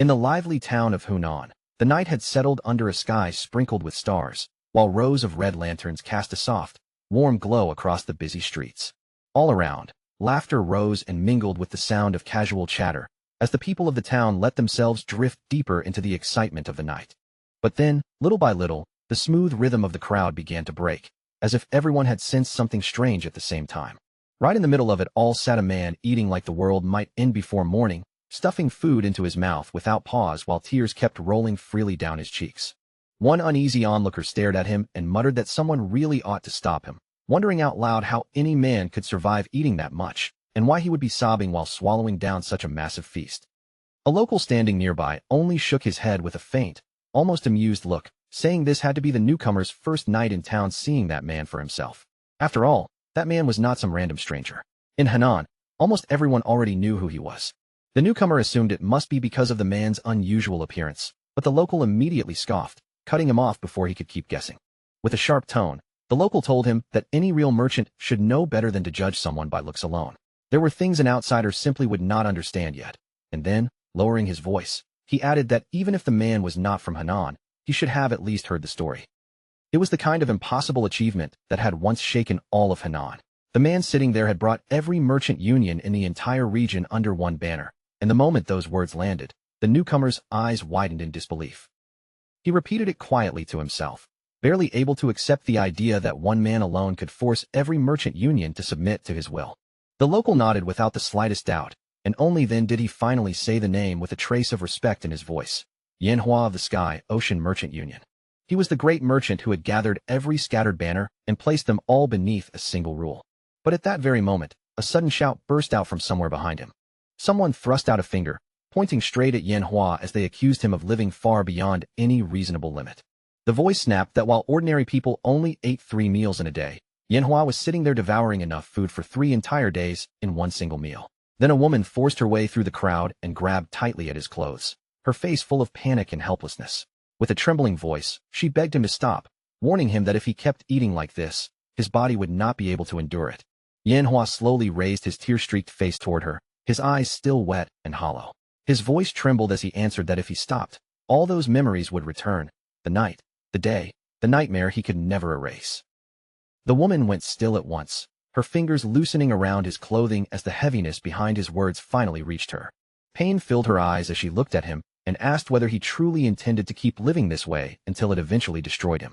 In the lively town of Hunan, the night had settled under a sky sprinkled with stars, while rows of red lanterns cast a soft, warm glow across the busy streets. All around, laughter rose and mingled with the sound of casual chatter, as the people of the town let themselves drift deeper into the excitement of the night. But then, little by little, the smooth rhythm of the crowd began to break, as if everyone had sensed something strange at the same time. Right in the middle of it all sat a man eating like the world might end before morning, stuffing food into his mouth without pause while tears kept rolling freely down his cheeks. One uneasy onlooker stared at him and muttered that someone really ought to stop him, wondering out loud how any man could survive eating that much, and why he would be sobbing while swallowing down such a massive feast. A local standing nearby only shook his head with a faint, almost amused look, saying this had to be the newcomer's first night in town seeing that man for himself. After all, that man was not some random stranger. In Henan, almost everyone already knew who he was. The newcomer assumed it must be because of the man's unusual appearance, but the local immediately scoffed, cutting him off before he could keep guessing. With a sharp tone, the local told him that any real merchant should know better than to judge someone by looks alone. There were things an outsider simply would not understand yet. And then, lowering his voice, he added that even if the man was not from Henan, he should have at least heard the story. It was the kind of impossible achievement that had once shaken all of Henan. The man sitting there had brought every merchant union in the entire region under one banner, and the moment those words landed, the newcomer's eyes widened in disbelief. He repeated it quietly to himself, barely able to accept the idea that one man alone could force every merchant union to submit to his will. The local nodded without the slightest doubt, and only then did he finally say the name with a trace of respect in his voice. Manhwa of the Sky Ocean Merchant Union. He was the great merchant who had gathered every scattered banner and placed them all beneath a single rule. But at that very moment, a sudden shout burst out from somewhere behind him. Someone thrust out a finger, pointing straight at Manhwa as they accused him of living far beyond any reasonable limit. The voice snapped that while ordinary people only ate 3 meals in a day, Manhwa was sitting there devouring enough food for 3 entire days in one single meal. Then a woman forced her way through the crowd and grabbed tightly at his clothes, her face full of panic and helplessness. With a trembling voice, she begged him to stop, warning him that if he kept eating like this, his body would not be able to endure it. Manhwa slowly raised his tear-streaked face toward her, his eyes still wet and hollow. His voice trembled as he answered that if he stopped, all those memories would return, the night, the day, the nightmare he could never erase. The woman went still at once, her fingers loosening around his clothing as the heaviness behind his words finally reached her. Pain filled her eyes as she looked at him and asked whether he truly intended to keep living this way until it eventually destroyed him.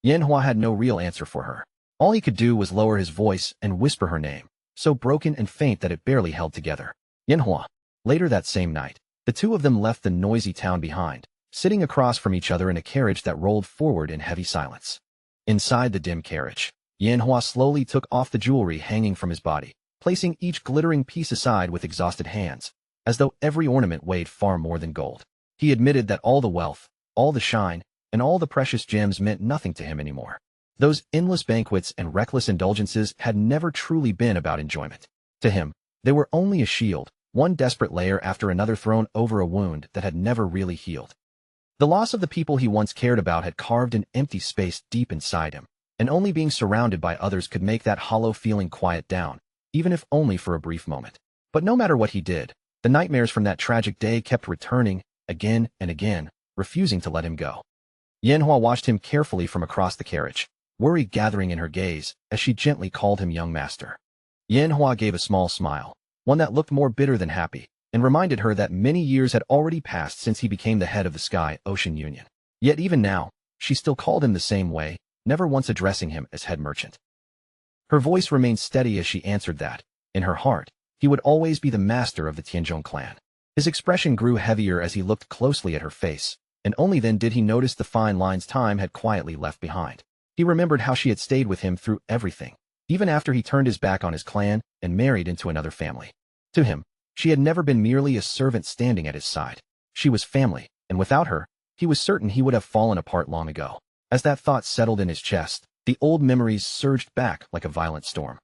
Manhwa had no real answer for her. All he could do was lower his voice and whisper her name, so broken and faint that it barely held together. Manhwa. Later that same night, the two of them left the noisy town behind, sitting across from each other in a carriage that rolled forward in heavy silence. Inside the dim carriage, Manhwa slowly took off the jewelry hanging from his body, placing each glittering piece aside with exhausted hands, as though every ornament weighed far more than gold. He admitted that all the wealth, all the shine, and all the precious gems meant nothing to him anymore. Those endless banquets and reckless indulgences had never truly been about enjoyment. To him, they were only a shield, one desperate layer after another thrown over a wound that had never really healed. The loss of the people he once cared about had carved an empty space deep inside him, and only being surrounded by others could make that hollow feeling quiet down, even if only for a brief moment. But no matter what he did, the nightmares from that tragic day kept returning, again and again, refusing to let him go. Manhwa watched him carefully from across the carriage, worry gathering in her gaze as she gently called him young master. Manhwa gave a small smile, one that looked more bitter than happy, and reminded her that many years had already passed since he became the head of the Sky Ocean Union. Yet even now, she still called him the same way, never once addressing him as head merchant. Her voice remained steady as she answered that, in her heart, he would always be the master of the Tianzhong clan. His expression grew heavier as he looked closely at her face, and only then did he notice the fine lines time had quietly left behind. He remembered how she had stayed with him through everything, even after he turned his back on his clan and married into another family. To him, she had never been merely a servant standing at his side. She was family, and without her, he was certain he would have fallen apart long ago. As that thought settled in his chest, the old memories surged back like a violent storm.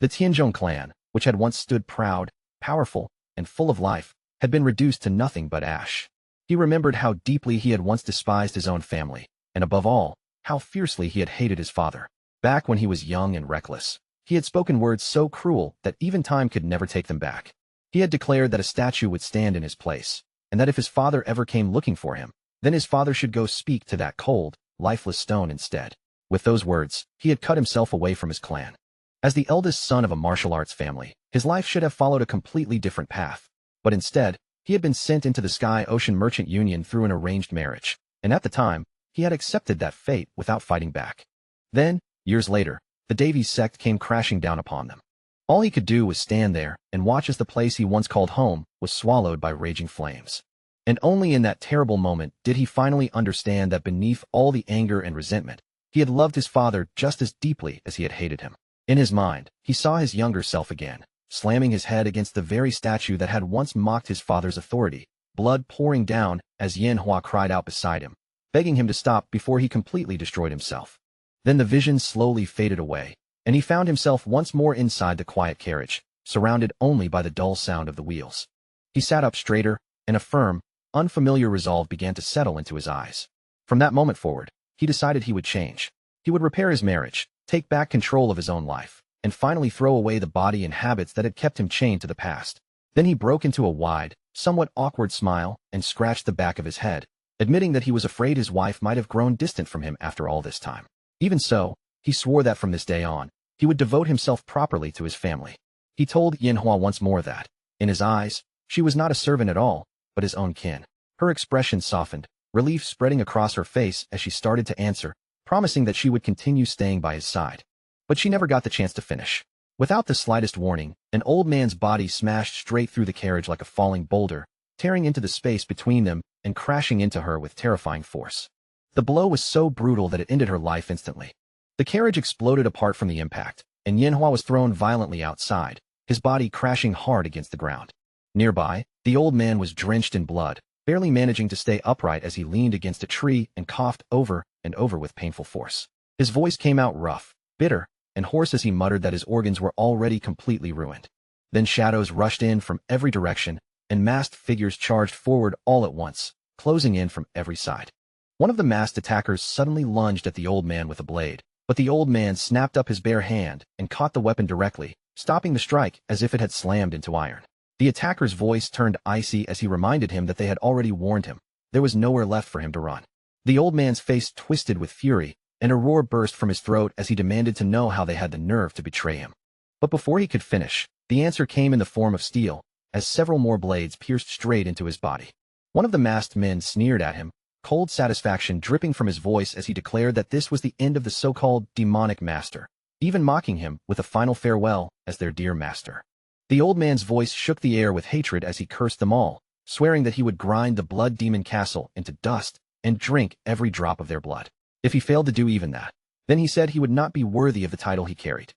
The Tianzhong clan, which had once stood proud, powerful, and full of life, had been reduced to nothing but ash. He remembered how deeply he had once despised his own family, and above all, how fiercely he had hated his father. Back when he was young and reckless, he had spoken words so cruel that even time could never take them back. He had declared that a statue would stand in his place, and that if his father ever came looking for him, then his father should go speak to that cold, lifeless stone instead. With those words, he had cut himself away from his clan. As the eldest son of a martial arts family, his life should have followed a completely different path. But instead, he had been sent into the Sky Ocean Merchant Union through an arranged marriage, and at the time, he had accepted that fate without fighting back. Then, years later, the Davies sect came crashing down upon them. All he could do was stand there and watch as the place he once called home was swallowed by raging flames. And only in that terrible moment did he finally understand that beneath all the anger and resentment, he had loved his father just as deeply as he had hated him. In his mind, he saw his younger self again, slamming his head against the very statue that had once mocked his father's authority, blood pouring down as Yanhua cried out beside him, begging him to stop before he completely destroyed himself. Then the vision slowly faded away, and he found himself once more inside the quiet carriage, surrounded only by the dull sound of the wheels. He sat up straighter, and a firm, unfamiliar resolve began to settle into his eyes. From that moment forward, he decided he would change. He would repair his marriage, take back control of his own life, and finally throw away the body and habits that had kept him chained to the past. Then he broke into a wide, somewhat awkward smile and scratched the back of his head, admitting that he was afraid his wife might have grown distant from him after all this time. Even so, he swore that from this day on, he would devote himself properly to his family. He told Yanhua once more that, in his eyes, she was not a servant at all, but his own kin. Her expression softened, relief spreading across her face as she started to answer, promising that she would continue staying by his side. But she never got the chance to finish. Without the slightest warning, an old man's body smashed straight through the carriage like a falling boulder, tearing into the space between them and crashing into her with terrifying force. The blow was so brutal that it ended her life instantly. The carriage exploded apart from the impact, and Yanhua was thrown violently outside, his body crashing hard against the ground. Nearby, the old man was drenched in blood, barely managing to stay upright as he leaned against a tree and coughed over and over with painful force. His voice came out rough, bitter, and hoarse as he muttered that his organs were already completely ruined. Then shadows rushed in from every direction, and masked figures charged forward all at once, closing in from every side. One of the masked attackers suddenly lunged at the old man with a blade, but the old man snapped up his bare hand and caught the weapon directly, stopping the strike as if it had slammed into iron. The attacker's voice turned icy as he reminded him that they had already warned him. There was nowhere left for him to run. The old man's face twisted with fury, and a roar burst from his throat as he demanded to know how they had the nerve to betray him. But before he could finish, the answer came in the form of steel, as several more blades pierced straight into his body. One of the masked men sneered at him, cold satisfaction dripping from his voice as he declared that this was the end of the so-called demonic master, even mocking him with a final farewell as their dear master. The old man's voice shook the air with hatred as he cursed them all, swearing that he would grind the blood demon castle into dust and drink every drop of their blood. If he failed to do even that, then he said he would not be worthy of the title he carried.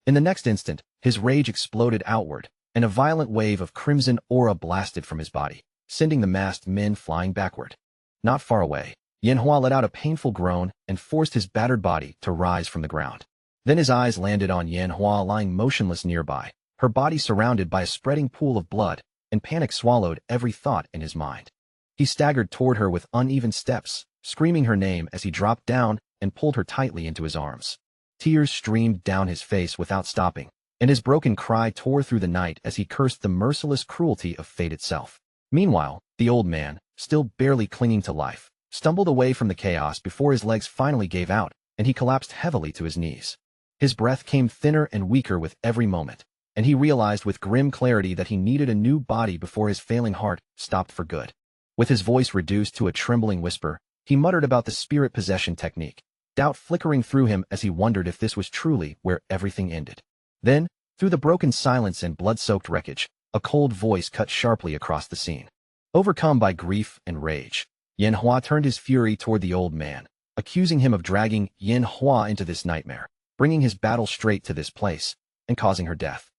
In the next instant, his rage exploded outward, and a violent wave of crimson aura blasted from his body, sending the masked men flying backward. Not far away, Yanhua let out a painful groan and forced his battered body to rise from the ground. Then his eyes landed on Yanhua lying motionless nearby, her body surrounded by a spreading pool of blood, and panic swallowed every thought in his mind. He staggered toward her with uneven steps, screaming her name as he dropped down and pulled her tightly into his arms. Tears streamed down his face without stopping, and his broken cry tore through the night as he cursed the merciless cruelty of fate itself. Meanwhile, the old man, still barely clinging to life, stumbled away from the chaos before his legs finally gave out, and he collapsed heavily to his knees. His breath came thinner and weaker with every moment, and he realized with grim clarity that he needed a new body before his failing heart stopped for good. With his voice reduced to a trembling whisper, he muttered about the spirit possession technique, doubt flickering through him as he wondered if this was truly where everything ended. Then, through the broken silence and blood-soaked wreckage, a cold voice cut sharply across the scene. Overcome by grief and rage, Yanhua turned his fury toward the old man, accusing him of dragging Yanhua into this nightmare, bringing his battle straight to this place, and causing her death.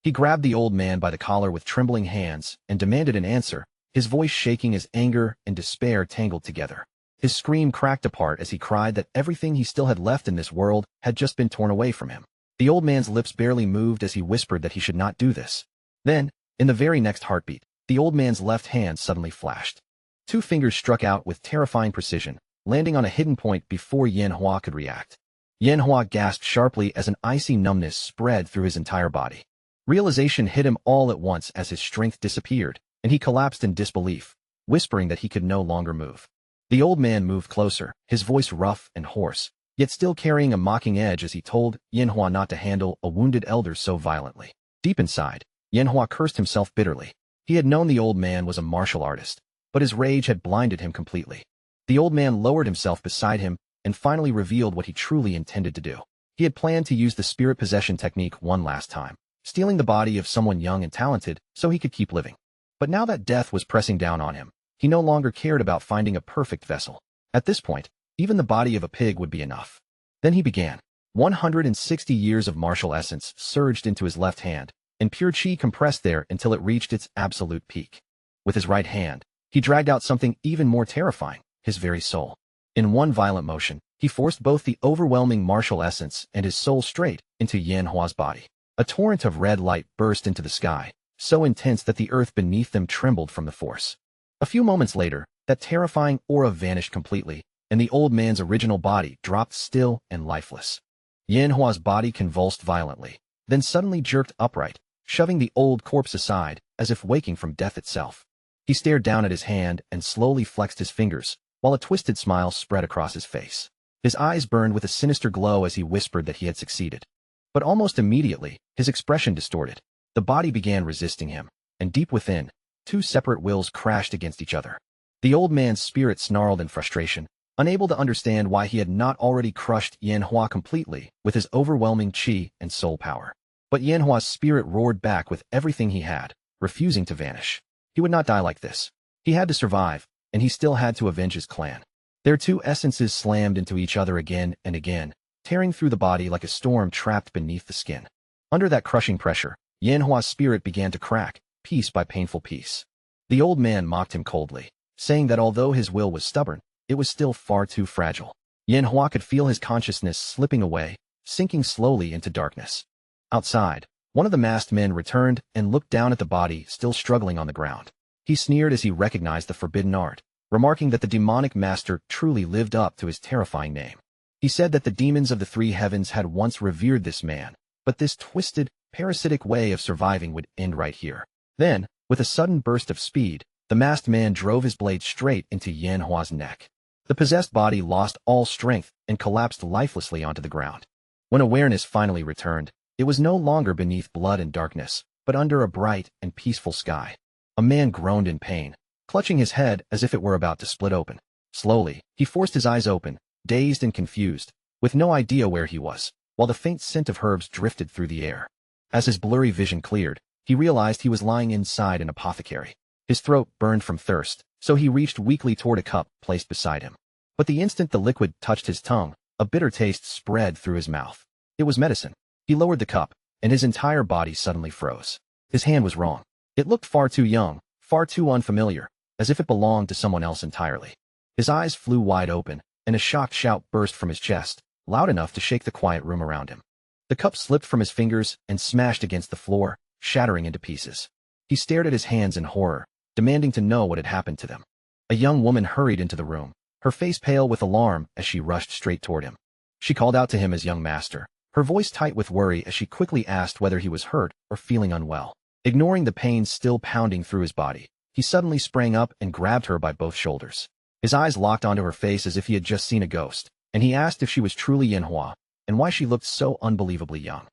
He grabbed the old man by the collar with trembling hands and demanded an answer, his voice shaking as anger and despair tangled together. His scream cracked apart as he cried that everything he still had left in this world had just been torn away from him. The old man's lips barely moved as he whispered that he should not do this. Then, in the very next heartbeat, the old man's left hand suddenly flashed. Two fingers struck out with terrifying precision, landing on a hidden point before Yanhua could react. Yanhua gasped sharply as an icy numbness spread through his entire body. Realization hit him all at once as his strength disappeared, and he collapsed in disbelief, whispering that he could no longer move. The old man moved closer, his voice rough and hoarse, yet still carrying a mocking edge as he told Manhwa not to handle a wounded elder so violently. Deep inside, Manhwa cursed himself bitterly. He had known the old man was a martial artist, but his rage had blinded him completely. The old man lowered himself beside him and finally revealed what he truly intended to do. He had planned to use the spirit possession technique one last time, stealing the body of someone young and talented so he could keep living. But now that death was pressing down on him, he no longer cared about finding a perfect vessel. At this point, even the body of a pig would be enough. Then he began. 160 years of martial essence surged into his left hand, and pure chi compressed there until it reached its absolute peak. With his right hand, he dragged out something even more terrifying, his very soul. In one violent motion, he forced both the overwhelming martial essence and his soul straight into Yanhua's body. A torrent of red light burst into the sky, so intense that the earth beneath them trembled from the force. A few moments later, that terrifying aura vanished completely, and the old man's original body dropped still and lifeless. Yanhua's body convulsed violently, then suddenly jerked upright, shoving the old corpse aside as if waking from death itself. He stared down at his hand and slowly flexed his fingers, while a twisted smile spread across his face. His eyes burned with a sinister glow as he whispered that he had succeeded. But almost immediately, his expression distorted. The body began resisting him, and deep within, two separate wills crashed against each other. The old man's spirit snarled in frustration, unable to understand why he had not already crushed Yanhua completely with his overwhelming chi and soul power. But Yanhua's spirit roared back with everything he had, refusing to vanish. He would not die like this. He had to survive, and he still had to avenge his clan. Their two essences slammed into each other again and again, tearing through the body like a storm trapped beneath the skin. Under that crushing pressure, Yanhua's spirit began to crack, piece by painful piece. The old man mocked him coldly, saying that although his will was stubborn, it was still far too fragile. Yanhua could feel his consciousness slipping away, sinking slowly into darkness. Outside, one of the masked men returned and looked down at the body still struggling on the ground. He sneered as he recognized the forbidden art, remarking that the demonic master truly lived up to his terrifying name. He said that the demons of the three heavens had once revered this man, but this twisted, parasitic way of surviving would end right here. Then, with a sudden burst of speed, the masked man drove his blade straight into Yanhua's neck. The possessed body lost all strength and collapsed lifelessly onto the ground. When awareness finally returned, it was no longer beneath blood and darkness, but under a bright and peaceful sky. A man groaned in pain, clutching his head as if it were about to split open. Slowly, he forced his eyes open, dazed and confused, with no idea where he was, while the faint scent of herbs drifted through the air. As his blurry vision cleared, he realized he was lying inside an apothecary. His throat burned from thirst, so he reached weakly toward a cup placed beside him. But the instant the liquid touched his tongue, a bitter taste spread through his mouth. It was medicine. He lowered the cup, and his entire body suddenly froze. His hand was wrong. It looked far too young, far too unfamiliar, as if it belonged to someone else entirely. His eyes flew wide open, and a shocked shout burst from his chest, loud enough to shake the quiet room around him. The cup slipped from his fingers and smashed against the floor, shattering into pieces. He stared at his hands in horror, demanding to know what had happened to them. A young woman hurried into the room, her face pale with alarm as she rushed straight toward him. She called out to him as young master, her voice tight with worry as she quickly asked whether he was hurt or feeling unwell. Ignoring the pain still pounding through his body, he suddenly sprang up and grabbed her by both shoulders. His eyes locked onto her face as if he had just seen a ghost, and he asked if she was truly Yanhua, and why she looked so unbelievably young.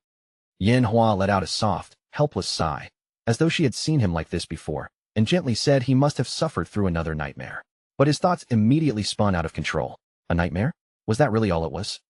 Yanhua let out a soft, helpless sigh, as though she had seen him like this before, and gently said he must have suffered through another nightmare. But his thoughts immediately spun out of control. A nightmare? Was that really all it was?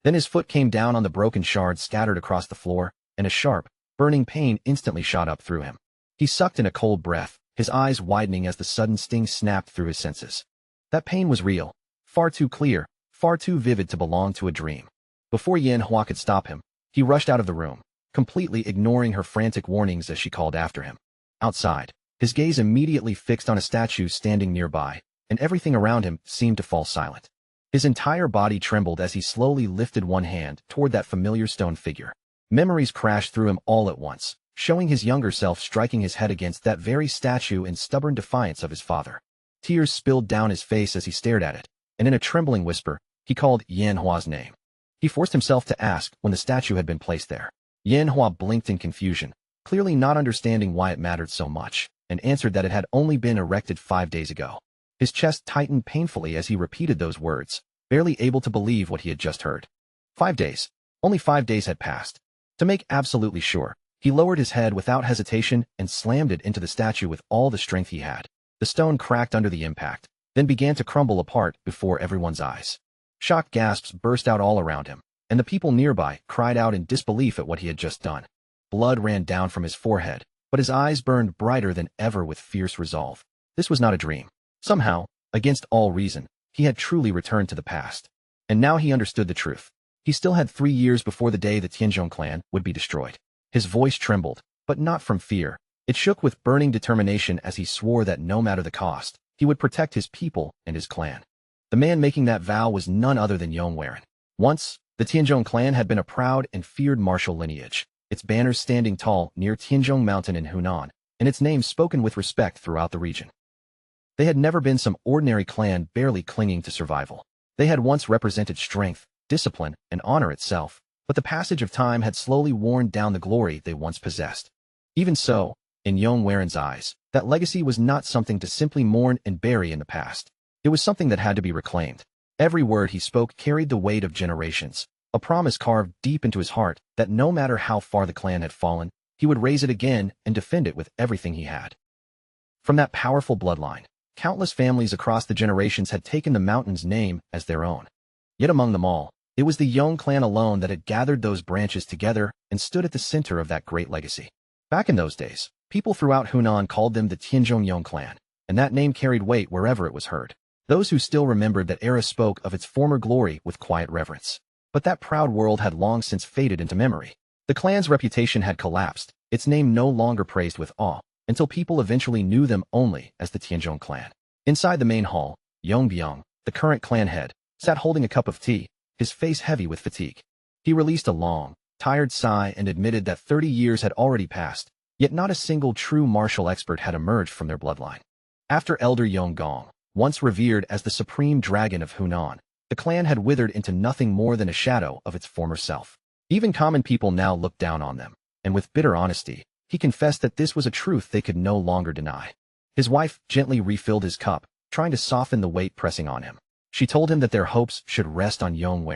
Then his foot came down on the broken shards scattered across the floor, and a sharp, burning pain instantly shot up through him. He sucked in a cold breath, his eyes widening as the sudden sting snapped through his senses. That pain was real, far too clear, far too vivid to belong to a dream. Before Yanhua could stop him, he rushed out of the room, completely ignoring her frantic warnings as she called after him. Outside, his gaze immediately fixed on a statue standing nearby, and everything around him seemed to fall silent. His entire body trembled as he slowly lifted one hand toward that familiar stone figure. Memories crashed through him all at once, showing his younger self striking his head against that very statue in stubborn defiance of his father. Tears spilled down his face as he stared at it, and in a trembling whisper, he called Yanhua's name. He forced himself to ask when the statue had been placed there. Yanhua blinked in confusion, clearly not understanding why it mattered so much. and answered that it had only been erected 5 days ago. His chest tightened painfully as he repeated those words, barely able to believe what he had just heard. 5 days. Only 5 days had passed. To make absolutely sure, he lowered his head without hesitation and slammed it into the statue with all the strength he had. The stone cracked under the impact, then began to crumble apart before everyone's eyes. Shocked gasps burst out all around him, and the people nearby cried out in disbelief at what he had just done. Blood ran down from his forehead, but his eyes burned brighter than ever with fierce resolve. This was not a dream. Somehow, against all reason, he had truly returned to the past. And now he understood the truth. He still had 3 years before the day the Tianzhong clan would be destroyed. His voice trembled, but not from fear. It shook with burning determination as he swore that no matter the cost, he would protect his people and his clan. The man making that vow was none other than Yong. Once, the Tianzhong clan had been a proud and feared martial lineage, its banners standing tall near Tianzhong Mountain in Hunan, and its name spoken with respect throughout the region. They had never been some ordinary clan barely clinging to survival. They had once represented strength, discipline, and honor itself, but the passage of time had slowly worn down the glory they once possessed. Even so, in Yong's eyes, that legacy was not something to simply mourn and bury in the past. It was something that had to be reclaimed. Every word he spoke carried the weight of generations, a promise carved deep into his heart that no matter how far the clan had fallen, he would raise it again and defend it with everything he had. From that powerful bloodline, countless families across the generations had taken the mountain's name as their own. Yet among them all, it was the Yong clan alone that had gathered those branches together and stood at the center of that great legacy. Back in those days, people throughout Hunan called them the Tianzhong Yong clan, and that name carried weight wherever it was heard. Those who still remembered that era spoke of its former glory with quiet reverence. But that proud world had long since faded into memory. The clan's reputation had collapsed, its name no longer praised with awe, until people eventually knew them only as the Tianzhong clan. Inside the main hall, Yong, the current clan head, sat holding a cup of tea, his face heavy with fatigue. He released a long, tired sigh and admitted that 30 years had already passed, yet not a single true martial expert had emerged from their bloodline. After Elder Yong, once revered as the supreme dragon of Hunan, the clan had withered into nothing more than a shadow of its former self. Even common people now looked down on them, and with bitter honesty, he confessed that this was a truth they could no longer deny. His wife gently refilled his cup, trying to soften the weight pressing on him. She told him that their hopes should rest on Yong,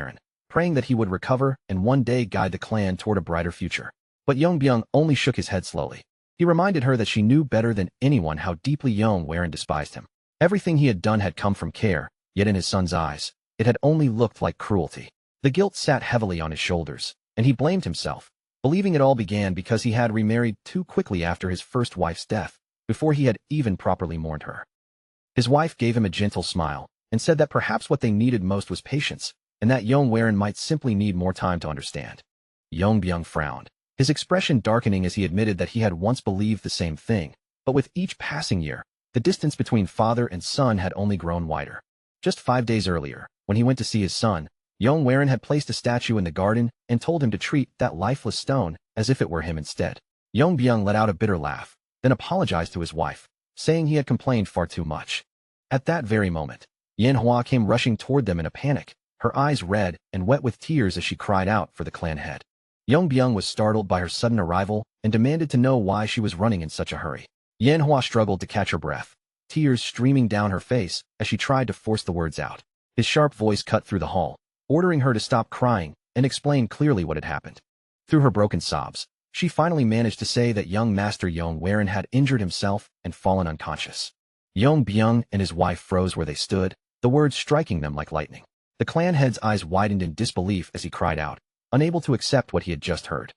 praying that he would recover and one day guide the clan toward a brighter future. But Yong only shook his head slowly. He reminded her that she knew better than anyone how deeply Yong despised him. Everything he had done had come from care, yet in his son's eyes, it had only looked like cruelty. The guilt sat heavily on his shoulders, and he blamed himself, believing it all began because he had remarried too quickly after his first wife's death, before he had even properly mourned her. His wife gave him a gentle smile, and said that perhaps what they needed most was patience, and that Yong might simply need more time to understand. Yong frowned, his expression darkening as he admitted that he had once believed the same thing, but with each passing year, the distance between father and son had only grown wider. Just 5 days earlier, when he went to see his son, Yong had placed a statue in the garden and told him to treat that lifeless stone as if it were him instead. Yong let out a bitter laugh, then apologized to his wife, saying he had complained far too much. At that very moment, Manhwa came rushing toward them in a panic, her eyes red and wet with tears as she cried out for the clan head. Yong was startled by her sudden arrival and demanded to know why she was running in such a hurry. Manhwa struggled to catch her breath, tears streaming down her face as she tried to force the words out. His sharp voice cut through the hall, ordering her to stop crying and explain clearly what had happened. Through her broken sobs, she finally managed to say that young Master Yong had injured himself and fallen unconscious. Yong and his wife froze where they stood, the words striking them like lightning. The clan head's eyes widened in disbelief as he cried out, unable to accept what he had just heard.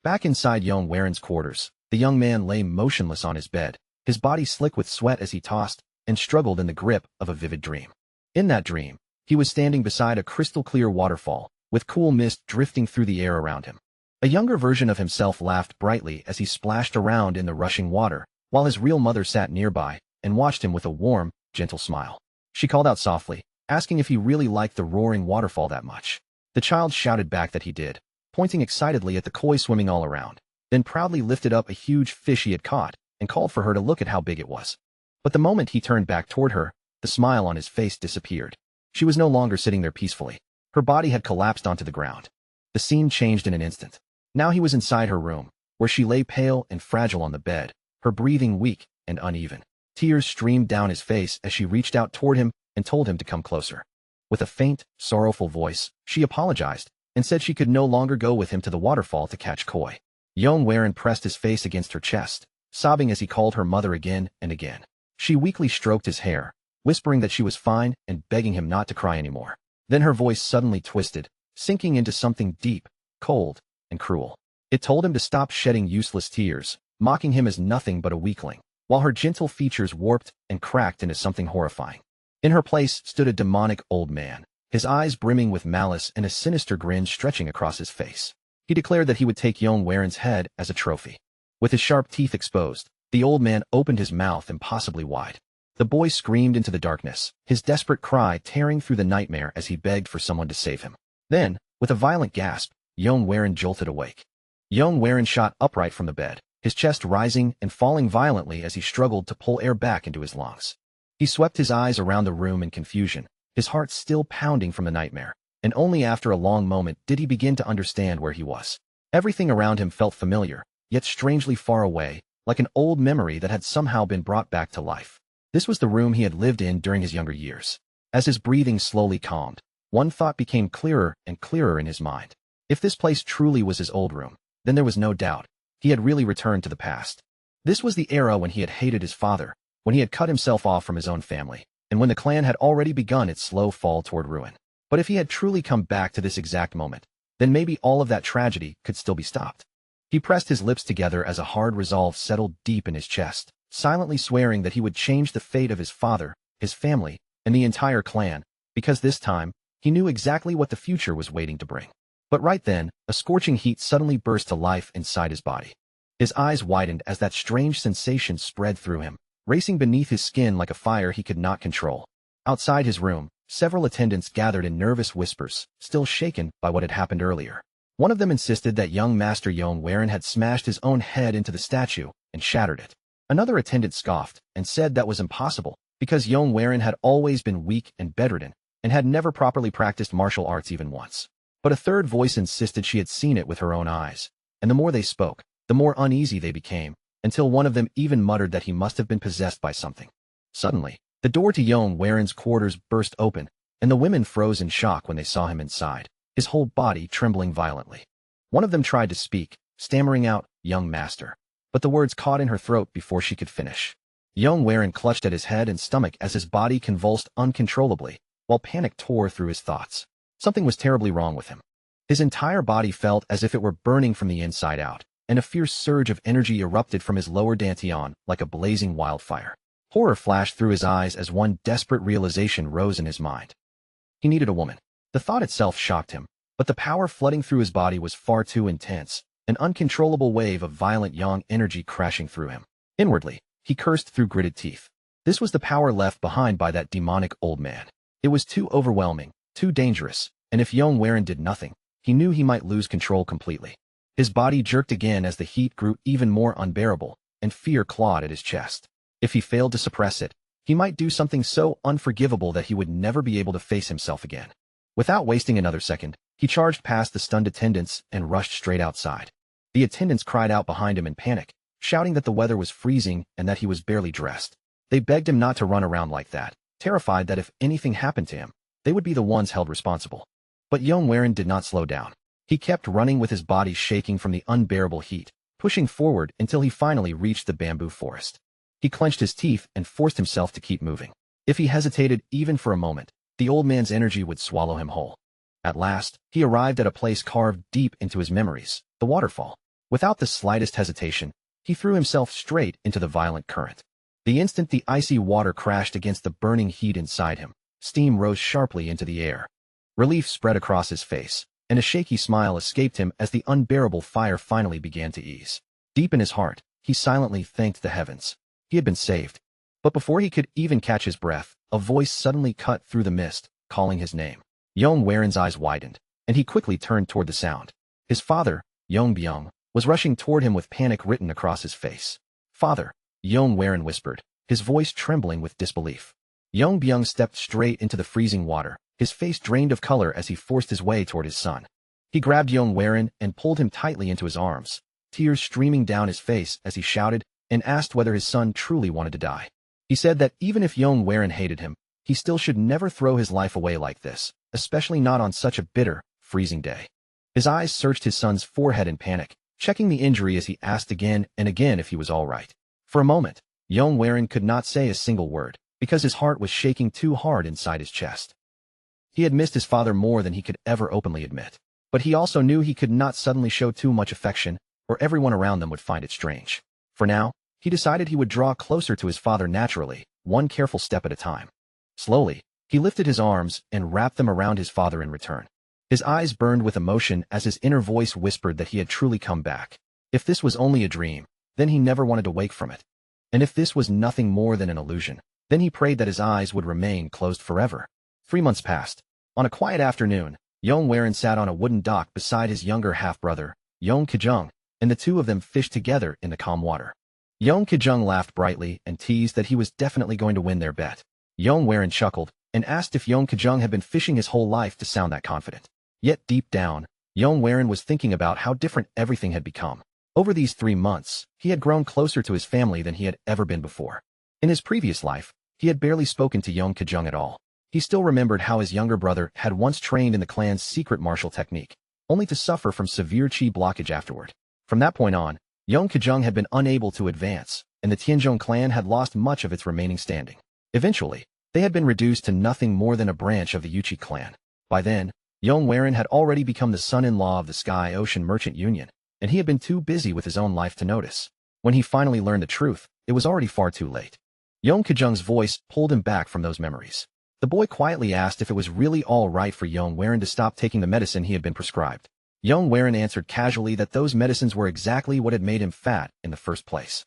Back inside Yong's quarters, the young man lay motionless on his bed, his body slick with sweat as he tossed and struggled in the grip of a vivid dream. In that dream, he was standing beside a crystal-clear waterfall, with cool mist drifting through the air around him. A younger version of himself laughed brightly as he splashed around in the rushing water, while his real mother sat nearby and watched him with a warm, gentle smile. She called out softly, asking if he really liked the roaring waterfall that much. The child shouted back that he did, pointing excitedly at the koi swimming all around, then proudly lifted up a huge fish he had caught and called for her to look at how big it was. But the moment he turned back toward her, the smile on his face disappeared. She was no longer sitting there peacefully. Her body had collapsed onto the ground. The scene changed in an instant. Now he was inside her room, where she lay pale and fragile on the bed, her breathing weak and uneven. Tears streamed down his face as she reached out toward him and told him to come closer. With a faint, sorrowful voice, she apologized and said she could no longer go with him to the waterfall to catch koi. Yong pressed his face against her chest, sobbing as he called her mother again and again. She weakly stroked his hair, whispering that she was fine and begging him not to cry anymore. Then her voice suddenly twisted, sinking into something deep, cold, and cruel. It told him to stop shedding useless tears, mocking him as nothing but a weakling, while her gentle features warped and cracked into something horrifying. In her place stood a demonic old man, his eyes brimming with malice and a sinister grin stretching across his face. He declared that he would take Yong's head as a trophy. With his sharp teeth exposed, the old man opened his mouth impossibly wide. The boy screamed into the darkness, his desperate cry tearing through the nightmare as he begged for someone to save him. Then, with a violent gasp, Yong jolted awake. Yong shot upright from the bed, his chest rising and falling violently as he struggled to pull air back into his lungs. He swept his eyes around the room in confusion, his heart still pounding from the nightmare, and only after a long moment did he begin to understand where he was. Everything around him felt familiar, yet strangely far away, like an old memory that had somehow been brought back to life. This was the room he had lived in during his younger years. As his breathing slowly calmed, one thought became clearer and clearer in his mind. If this place truly was his old room, then there was no doubt he had really returned to the past. This was the era when he had hated his father, when he had cut himself off from his own family, and when the clan had already begun its slow fall toward ruin. But if he had truly come back to this exact moment, then maybe all of that tragedy could still be stopped. He pressed his lips together as a hard resolve settled deep in his chest, silently swearing that he would change the fate of his father, his family, and the entire clan, because this time, he knew exactly what the future was waiting to bring. But right then, a scorching heat suddenly burst to life inside his body. His eyes widened as that strange sensation spread through him, racing beneath his skin like a fire he could not control. Outside his room, several attendants gathered in nervous whispers, still shaken by what had happened earlier. One of them insisted that young Master Yong had smashed his own head into the statue and shattered it. Another attendant scoffed and said that was impossible, because Yong had always been weak and bedridden, and had never properly practiced martial arts even once. But a third voice insisted she had seen it with her own eyes, and the more they spoke, the more uneasy they became, until one of them even muttered that he must have been possessed by something. Suddenly, the door to Yong's quarters burst open, and the women froze in shock when they saw him inside, his whole body trembling violently. One of them tried to speak, stammering out, "Young master," but the words caught in her throat before she could finish. Yong clutched at his head and stomach as his body convulsed uncontrollably, while panic tore through his thoughts. Something was terribly wrong with him. His entire body felt as if it were burning from the inside out, and a fierce surge of energy erupted from his lower dantian like a blazing wildfire. Horror flashed through his eyes as one desperate realization rose in his mind. He needed a woman. The thought itself shocked him, but the power flooding through his body was far too intense, an uncontrollable wave of violent Yong energy crashing through him. Inwardly, he cursed through gritted teeth. This was the power left behind by that demonic old man. It was too overwhelming, too dangerous, and if Yong did nothing, he knew he might lose control completely. His body jerked again as the heat grew even more unbearable, and fear clawed at his chest. If he failed to suppress it, he might do something so unforgivable that he would never be able to face himself again. Without wasting another second, he charged past the stunned attendants and rushed straight outside. The attendants cried out behind him in panic, shouting that the weather was freezing and that he was barely dressed. They begged him not to run around like that, terrified that if anything happened to him, they would be the ones held responsible. But Yong did not slow down. He kept running with his body shaking from the unbearable heat, pushing forward until he finally reached the bamboo forest. He clenched his teeth and forced himself to keep moving. If he hesitated even for a moment, the old man's energy would swallow him whole. At last, he arrived at a place carved deep into his memories, the waterfall. Without the slightest hesitation, he threw himself straight into the violent current. The instant the icy water crashed against the burning heat inside him, steam rose sharply into the air. Relief spread across his face, and a shaky smile escaped him as the unbearable fire finally began to ease. Deep in his heart, he silently thanked the heavens. He had been saved. But before he could even catch his breath, a voice suddenly cut through the mist, calling his name. Yong's eyes widened, and he quickly turned toward the sound. His father, Yong, was rushing toward him with panic written across his face. "Father," Yong whispered, his voice trembling with disbelief. Yong stepped straight into the freezing water, his face drained of color as he forced his way toward his son. He grabbed Yong and pulled him tightly into his arms, tears streaming down his face as he shouted, and asked whether his son truly wanted to die. He said that even if Yong Werin hated him, he still should never throw his life away like this, especially not on such a bitter, freezing day. His eyes searched his son's forehead in panic, checking the injury as he asked again and again if he was all right. For a moment, Yong Werin could not say a single word, because his heart was shaking too hard inside his chest. He had missed his father more than he could ever openly admit. But he also knew he could not suddenly show too much affection, or everyone around them would find it strange. For now, he decided he would draw closer to his father naturally, one careful step at a time. Slowly, he lifted his arms and wrapped them around his father in return. His eyes burned with emotion as his inner voice whispered that he had truly come back. If this was only a dream, then he never wanted to wake from it. And if this was nothing more than an illusion, then he prayed that his eyes would remain closed forever. 3 months passed. On a quiet afternoon, Yong Werin sat on a wooden dock beside his younger half-brother, Yong Ki-jung, and the two of them fished together in the calm water. Yong Ki-jung laughed brightly and teased that he was definitely going to win their bet. Yong Werin chuckled and asked if Yong Ki-jung had been fishing his whole life to sound that confident. Yet deep down, Yong Werin was thinking about how different everything had become. Over these 3 months, he had grown closer to his family than he had ever been before. In his previous life, he had barely spoken to Yong Ki-jung at all. He still remembered how his younger brother had once trained in the clan's secret martial technique, only to suffer from severe chi blockage afterward. From that point on, Yong Ki-jung had been unable to advance, and the Tianzhong clan had lost much of its remaining standing. Eventually, they had been reduced to nothing more than a branch of the Yuchi clan. By then, Yong Werin had already become the son-in-law of the Sky Ocean Merchant Union, and he had been too busy with his own life to notice. When he finally learned the truth, it was already far too late. Yong Ki-jung's voice pulled him back from those memories. The boy quietly asked if it was really all right for Yong Werin to stop taking the medicine he had been prescribed. Yong Werin answered casually that those medicines were exactly what had made him fat in the first place.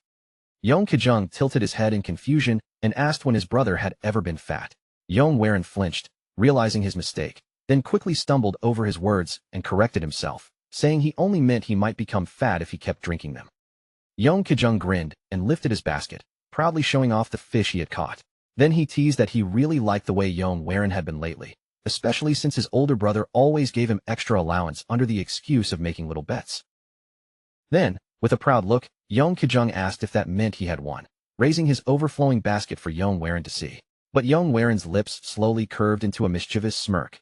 Yong Ki-jung tilted his head in confusion and asked when his brother had ever been fat. Yong Werin flinched, realizing his mistake, then quickly stumbled over his words and corrected himself, saying he only meant he might become fat if he kept drinking them. Yong Ki-jung grinned and lifted his basket, proudly showing off the fish he had caught. Then he teased that he really liked the way Yong Werin had been lately, especially since his older brother always gave him extra allowance under the excuse of making little bets. Then, with a proud look, Yong Ki-jung asked if that meant he had won, raising his overflowing basket for Yong Werin to see. But Yong Werin's lips slowly curved into a mischievous smirk.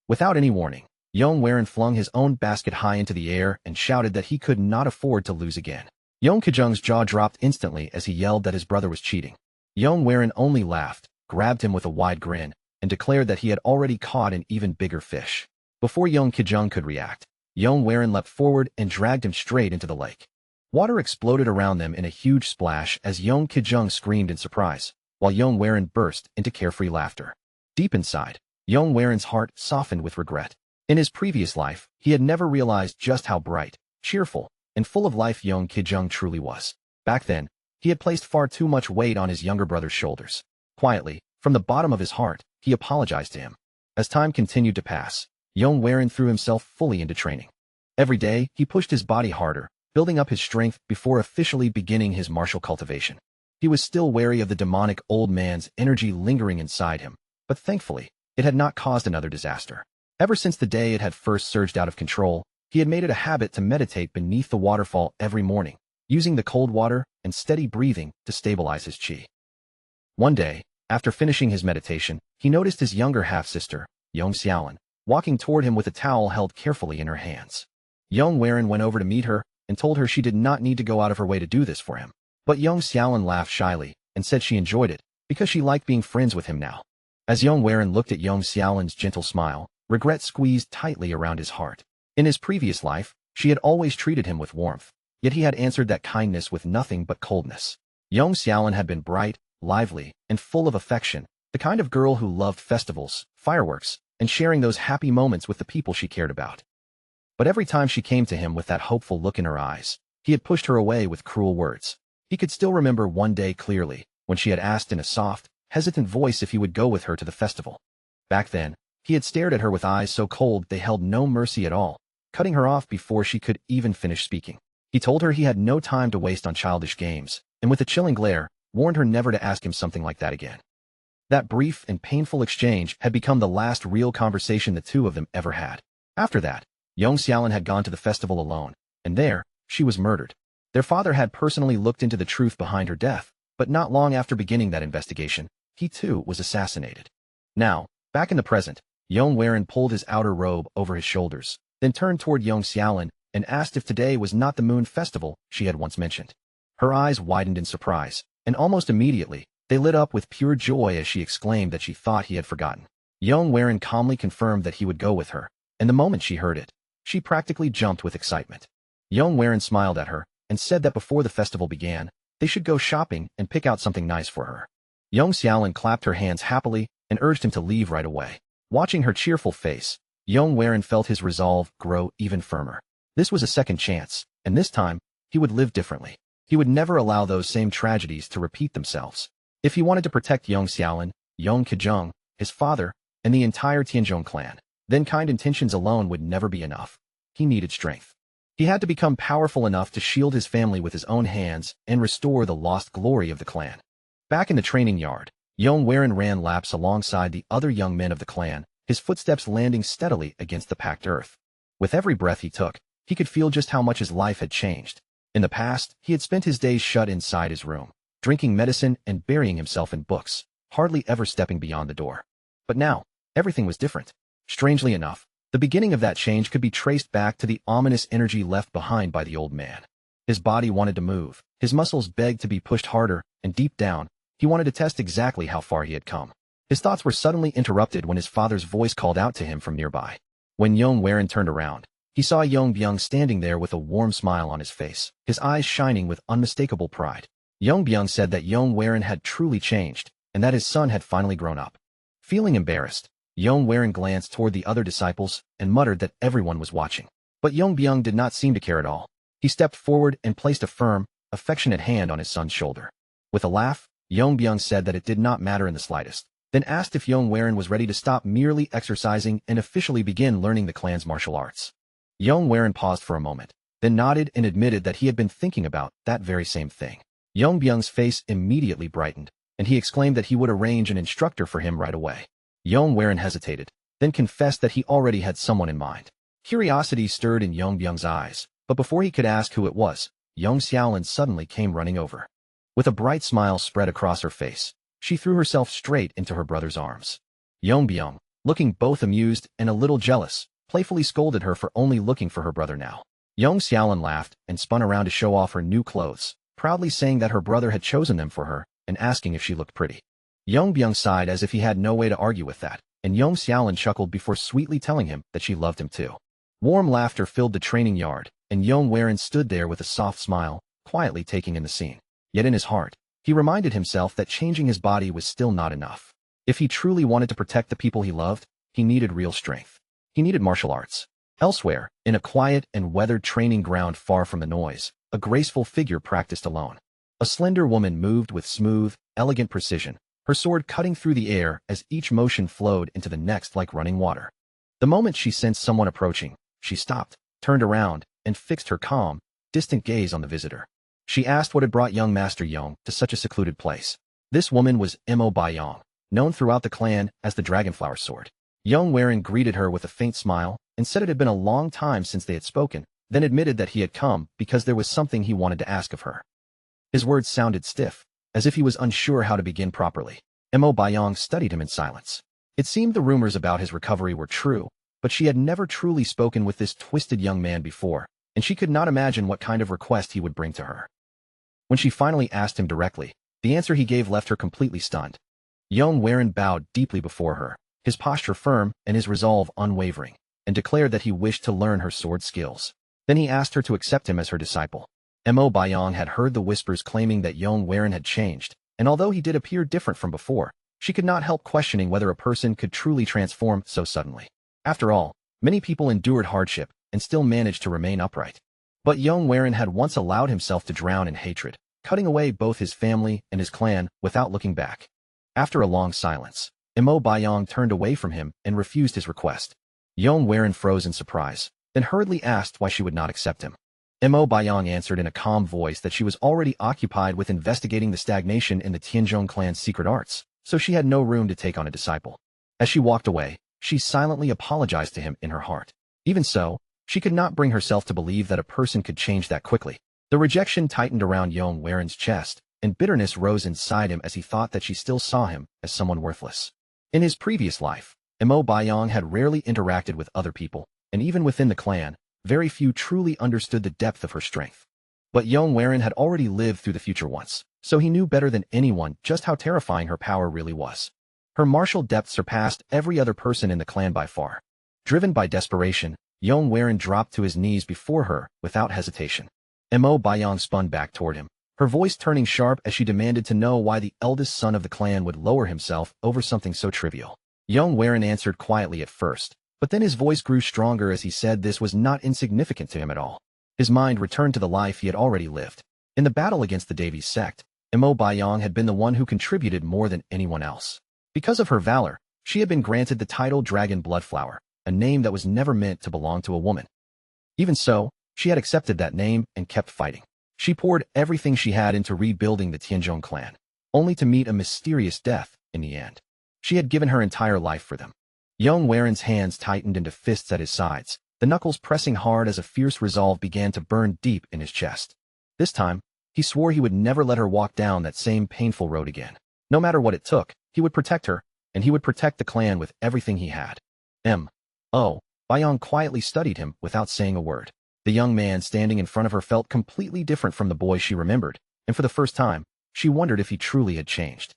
Without any warning, Yong Werin flung his own basket high into the air and shouted that he could not afford to lose again. Yong Ki-jung's jaw dropped instantly as he yelled that his brother was cheating. Yong Werin only laughed, grabbed him with a wide grin, and declared that he had already caught an even bigger fish. Before Yong Ki-jung could react, Yong Werin leapt forward and dragged him straight into the lake. Water exploded around them in a huge splash as Yong Ki-jung screamed in surprise, while Yong Werin burst into carefree laughter. Deep inside, Yong Werin's heart softened with regret. In his previous life, he had never realized just how bright, cheerful, and full of life Yong Ki-jung truly was. Back then, he had placed far too much weight on his younger brother's shoulders. Quietly, from the bottom of his heart, he apologized to him. As time continued to pass, Yong Werin threw himself fully into training. Every day, he pushed his body harder, building up his strength before officially beginning his martial cultivation. He was still wary of the demonic old man's energy lingering inside him, but thankfully, it had not caused another disaster. Ever since the day it had first surged out of control, he had made it a habit to meditate beneath the waterfall every morning, using the cold water and steady breathing to stabilize his chi. One day, after finishing his meditation, he noticed his younger half-sister, Yong Xiaolin, walking toward him with a towel held carefully in her hands. Yong Werin went over to meet her and told her she did not need to go out of her way to do this for him. But Yong Xiaolin laughed shyly and said she enjoyed it because she liked being friends with him now. As Yong Werin looked at Yong Xiaolin's gentle smile, regret squeezed tightly around his heart. In his previous life, she had always treated him with warmth, yet he had answered that kindness with nothing but coldness. Yong Xiaolin had been bright, lively, and full of affection, the kind of girl who loved festivals, fireworks, and sharing those happy moments with the people she cared about. But every time she came to him with that hopeful look in her eyes, he had pushed her away with cruel words. He could still remember one day clearly, when she had asked in a soft, hesitant voice if he would go with her to the festival. Back then, he had stared at her with eyes so cold they held no mercy at all, cutting her off before she could even finish speaking. He told her he had no time to waste on childish games, and with a chilling glare, warned her never to ask him something like that again. That brief and painful exchange had become the last real conversation the two of them ever had. After that, Yong Xiaolin had gone to the festival alone, and there, she was murdered. Their father had personally looked into the truth behind her death, but not long after beginning that investigation, he too was assassinated. Now, back in the present, Yong Warin pulled his outer robe over his shoulders, then turned toward Yong Xiaolin and asked if today was not the moon festival she had once mentioned. Her eyes widened in surprise, and almost immediately, they lit up with pure joy as she exclaimed that she thought he had forgotten. Yong Warin calmly confirmed that he would go with her, and the moment she heard it, she practically jumped with excitement. Yong Warin smiled at her and said that before the festival began, they should go shopping and pick out something nice for her. Yong Xiaolin clapped her hands happily and urged him to leave right away. Watching her cheerful face, Yong Warin felt his resolve grow even firmer. This was a second chance, and this time, he would live differently. He would never allow those same tragedies to repeat themselves. If he wanted to protect Yong Xiaolin, Yong Kejung, his father, and the entire Tianzhong clan, then kind intentions alone would never be enough. He needed strength. He had to become powerful enough to shield his family with his own hands and restore the lost glory of the clan. Back in the training yard, Yong Warin ran laps alongside the other young men of the clan, his footsteps landing steadily against the packed earth. With every breath he took, he could feel just how much his life had changed. In the past, he had spent his days shut inside his room, drinking medicine and burying himself in books, hardly ever stepping beyond the door. But now, everything was different. Strangely enough, the beginning of that change could be traced back to the ominous energy left behind by the old man. His body wanted to move, his muscles begged to be pushed harder, and deep down, he wanted to test exactly how far he had come. His thoughts were suddenly interrupted when his father's voice called out to him from nearby. When Yong Warin turned around, he saw Yong Byung standing there with a warm smile on his face, his eyes shining with unmistakable pride. Yong Byung said that Yong Warin had truly changed, and that his son had finally grown up. Feeling embarrassed, Yong Warin glanced toward the other disciples and muttered that everyone was watching. But Yong Byung did not seem to care at all. He stepped forward and placed a firm, affectionate hand on his son's shoulder. With a laugh, Yong Byung said that it did not matter in the slightest, then asked if Yong Warin was ready to stop merely exercising and officially begin learning the clan's martial arts. Yong Warin paused for a moment, then nodded and admitted that he had been thinking about that very same thing. Yong Byung's face immediately brightened, and he exclaimed that he would arrange an instructor for him right away. Yong Warin hesitated, then confessed that he already had someone in mind. Curiosity stirred in Yong Byung's eyes, but before he could ask who it was, Yong Xiaolin suddenly came running over. With a bright smile spread across her face, she threw herself straight into her brother's arms. Yong Byung, looking both amused and a little jealous, playfully scolded her for only looking for her brother now. Yong Xiaolin laughed and spun around to show off her new clothes, proudly saying that her brother had chosen them for her and asking if she looked pretty. Yong Byung sighed as if he had no way to argue with that, and Yong Xiaolin chuckled before sweetly telling him that she loved him too. Warm laughter filled the training yard, and Yong Warin stood there with a soft smile, quietly taking in the scene. Yet in his heart, he reminded himself that changing his body was still not enough. If he truly wanted to protect the people he loved, he needed real strength. He needed martial arts. Elsewhere, in a quiet and weathered training ground far from the noise, a graceful figure practiced alone. A slender woman moved with smooth, elegant precision, her sword cutting through the air as each motion flowed into the next like running water. The moment she sensed someone approaching, she stopped, turned around, and fixed her calm, distant gaze on the visitor. She asked what had brought young Master Yong to such a secluded place. This woman was Mo Yong, known throughout the clan as the Dragonflower Sword. Yong Warin greeted her with a faint smile and said it had been a long time since they had spoken, then admitted that he had come because there was something he wanted to ask of her. His words sounded stiff, as if he was unsure how to begin properly. Mo Yong studied him in silence. It seemed the rumors about his recovery were true, but she had never truly spoken with this twisted young man before, and she could not imagine what kind of request he would bring to her. When she finally asked him directly, the answer he gave left her completely stunned. Yong Warin bowed deeply before her, his posture firm and his resolve unwavering, and declared that he wished to learn her sword skills. Then he asked her to accept him as her disciple. Mo Yong had heard the whispers claiming that Yong Warin had changed, and although he did appear different from before, she could not help questioning whether a person could truly transform so suddenly. After all, many people endured hardship and still managed to remain upright. But Yong Warin had once allowed himself to drown in hatred, cutting away both his family and his clan without looking back. After a long silence, Mo Yong turned away from him and refused his request. Yong Warin froze in surprise, then hurriedly asked why she would not accept him. Mo Yong answered in a calm voice that she was already occupied with investigating the stagnation in the Tianzhong clan's secret arts, so she had no room to take on a disciple. As she walked away, she silently apologized to him in her heart. Even so, she could not bring herself to believe that a person could change that quickly. The rejection tightened around Yong Waren's chest, and bitterness rose inside him as he thought that she still saw him as someone worthless. In his previous life, Mo Bayong had rarely interacted with other people, and even within the clan, very few truly understood the depth of her strength. But Yong Waren had already lived through the future once, so he knew better than anyone just how terrifying her power really was. Her martial depth surpassed every other person in the clan by far. Driven by desperation, Yong Waren dropped to his knees before her without hesitation. Mo Bayong spun back toward him, her voice turning sharp as she demanded to know why the eldest son of the clan would lower himself over something so trivial. Yong Waren answered quietly at first, but then his voice grew stronger as he said this was not insignificant to him at all. His mind returned to the life he had already lived. In the battle against the Davies sect, Mo Bayong had been the one who contributed more than anyone else. Because of her valor, she had been granted the title Dragon Bloodflower, a name that was never meant to belong to a woman. Even so, she had accepted that name and kept fighting. She poured everything she had into rebuilding the Tianzhong clan, only to meet a mysterious death in the end. She had given her entire life for them. Yong Waren's hands tightened into fists at his sides, the knuckles pressing hard as a fierce resolve began to burn deep in his chest. This time, he swore he would never let her walk down that same painful road again. No matter what it took, he would protect her, and he would protect the clan with everything he had. Bayong quietly studied him without saying a word. The young man standing in front of her felt completely different from the boy she remembered, and for the first time, she wondered if he truly had changed.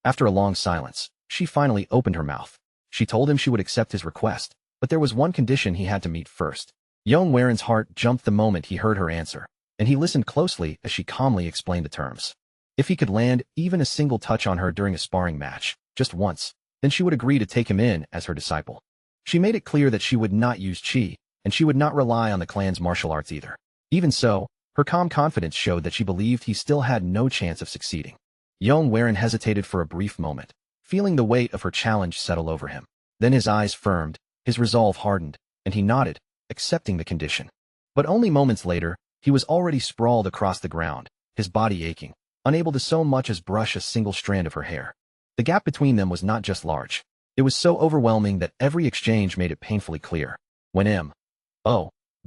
After a long silence, she finally opened her mouth. She told him she would accept his request, but there was one condition he had to meet first. Yong Waren's heart jumped the moment he heard her answer, and he listened closely as she calmly explained the terms. If he could land even a single touch on her during a sparring match, just once, then she would agree to take him in as her disciple. She made it clear that she would not use qi, and she would not rely on the clan's martial arts either. Even so, her calm confidence showed that she believed he still had no chance of succeeding. Yong Waren hesitated for a brief moment, feeling the weight of her challenge settle over him. Then his eyes firmed, his resolve hardened, and he nodded, accepting the condition. But only moments later, he was already sprawled across the ground, his body aching, unable to so much as brush a single strand of her hair. The gap between them was not just large. It was so overwhelming that every exchange made it painfully clear. When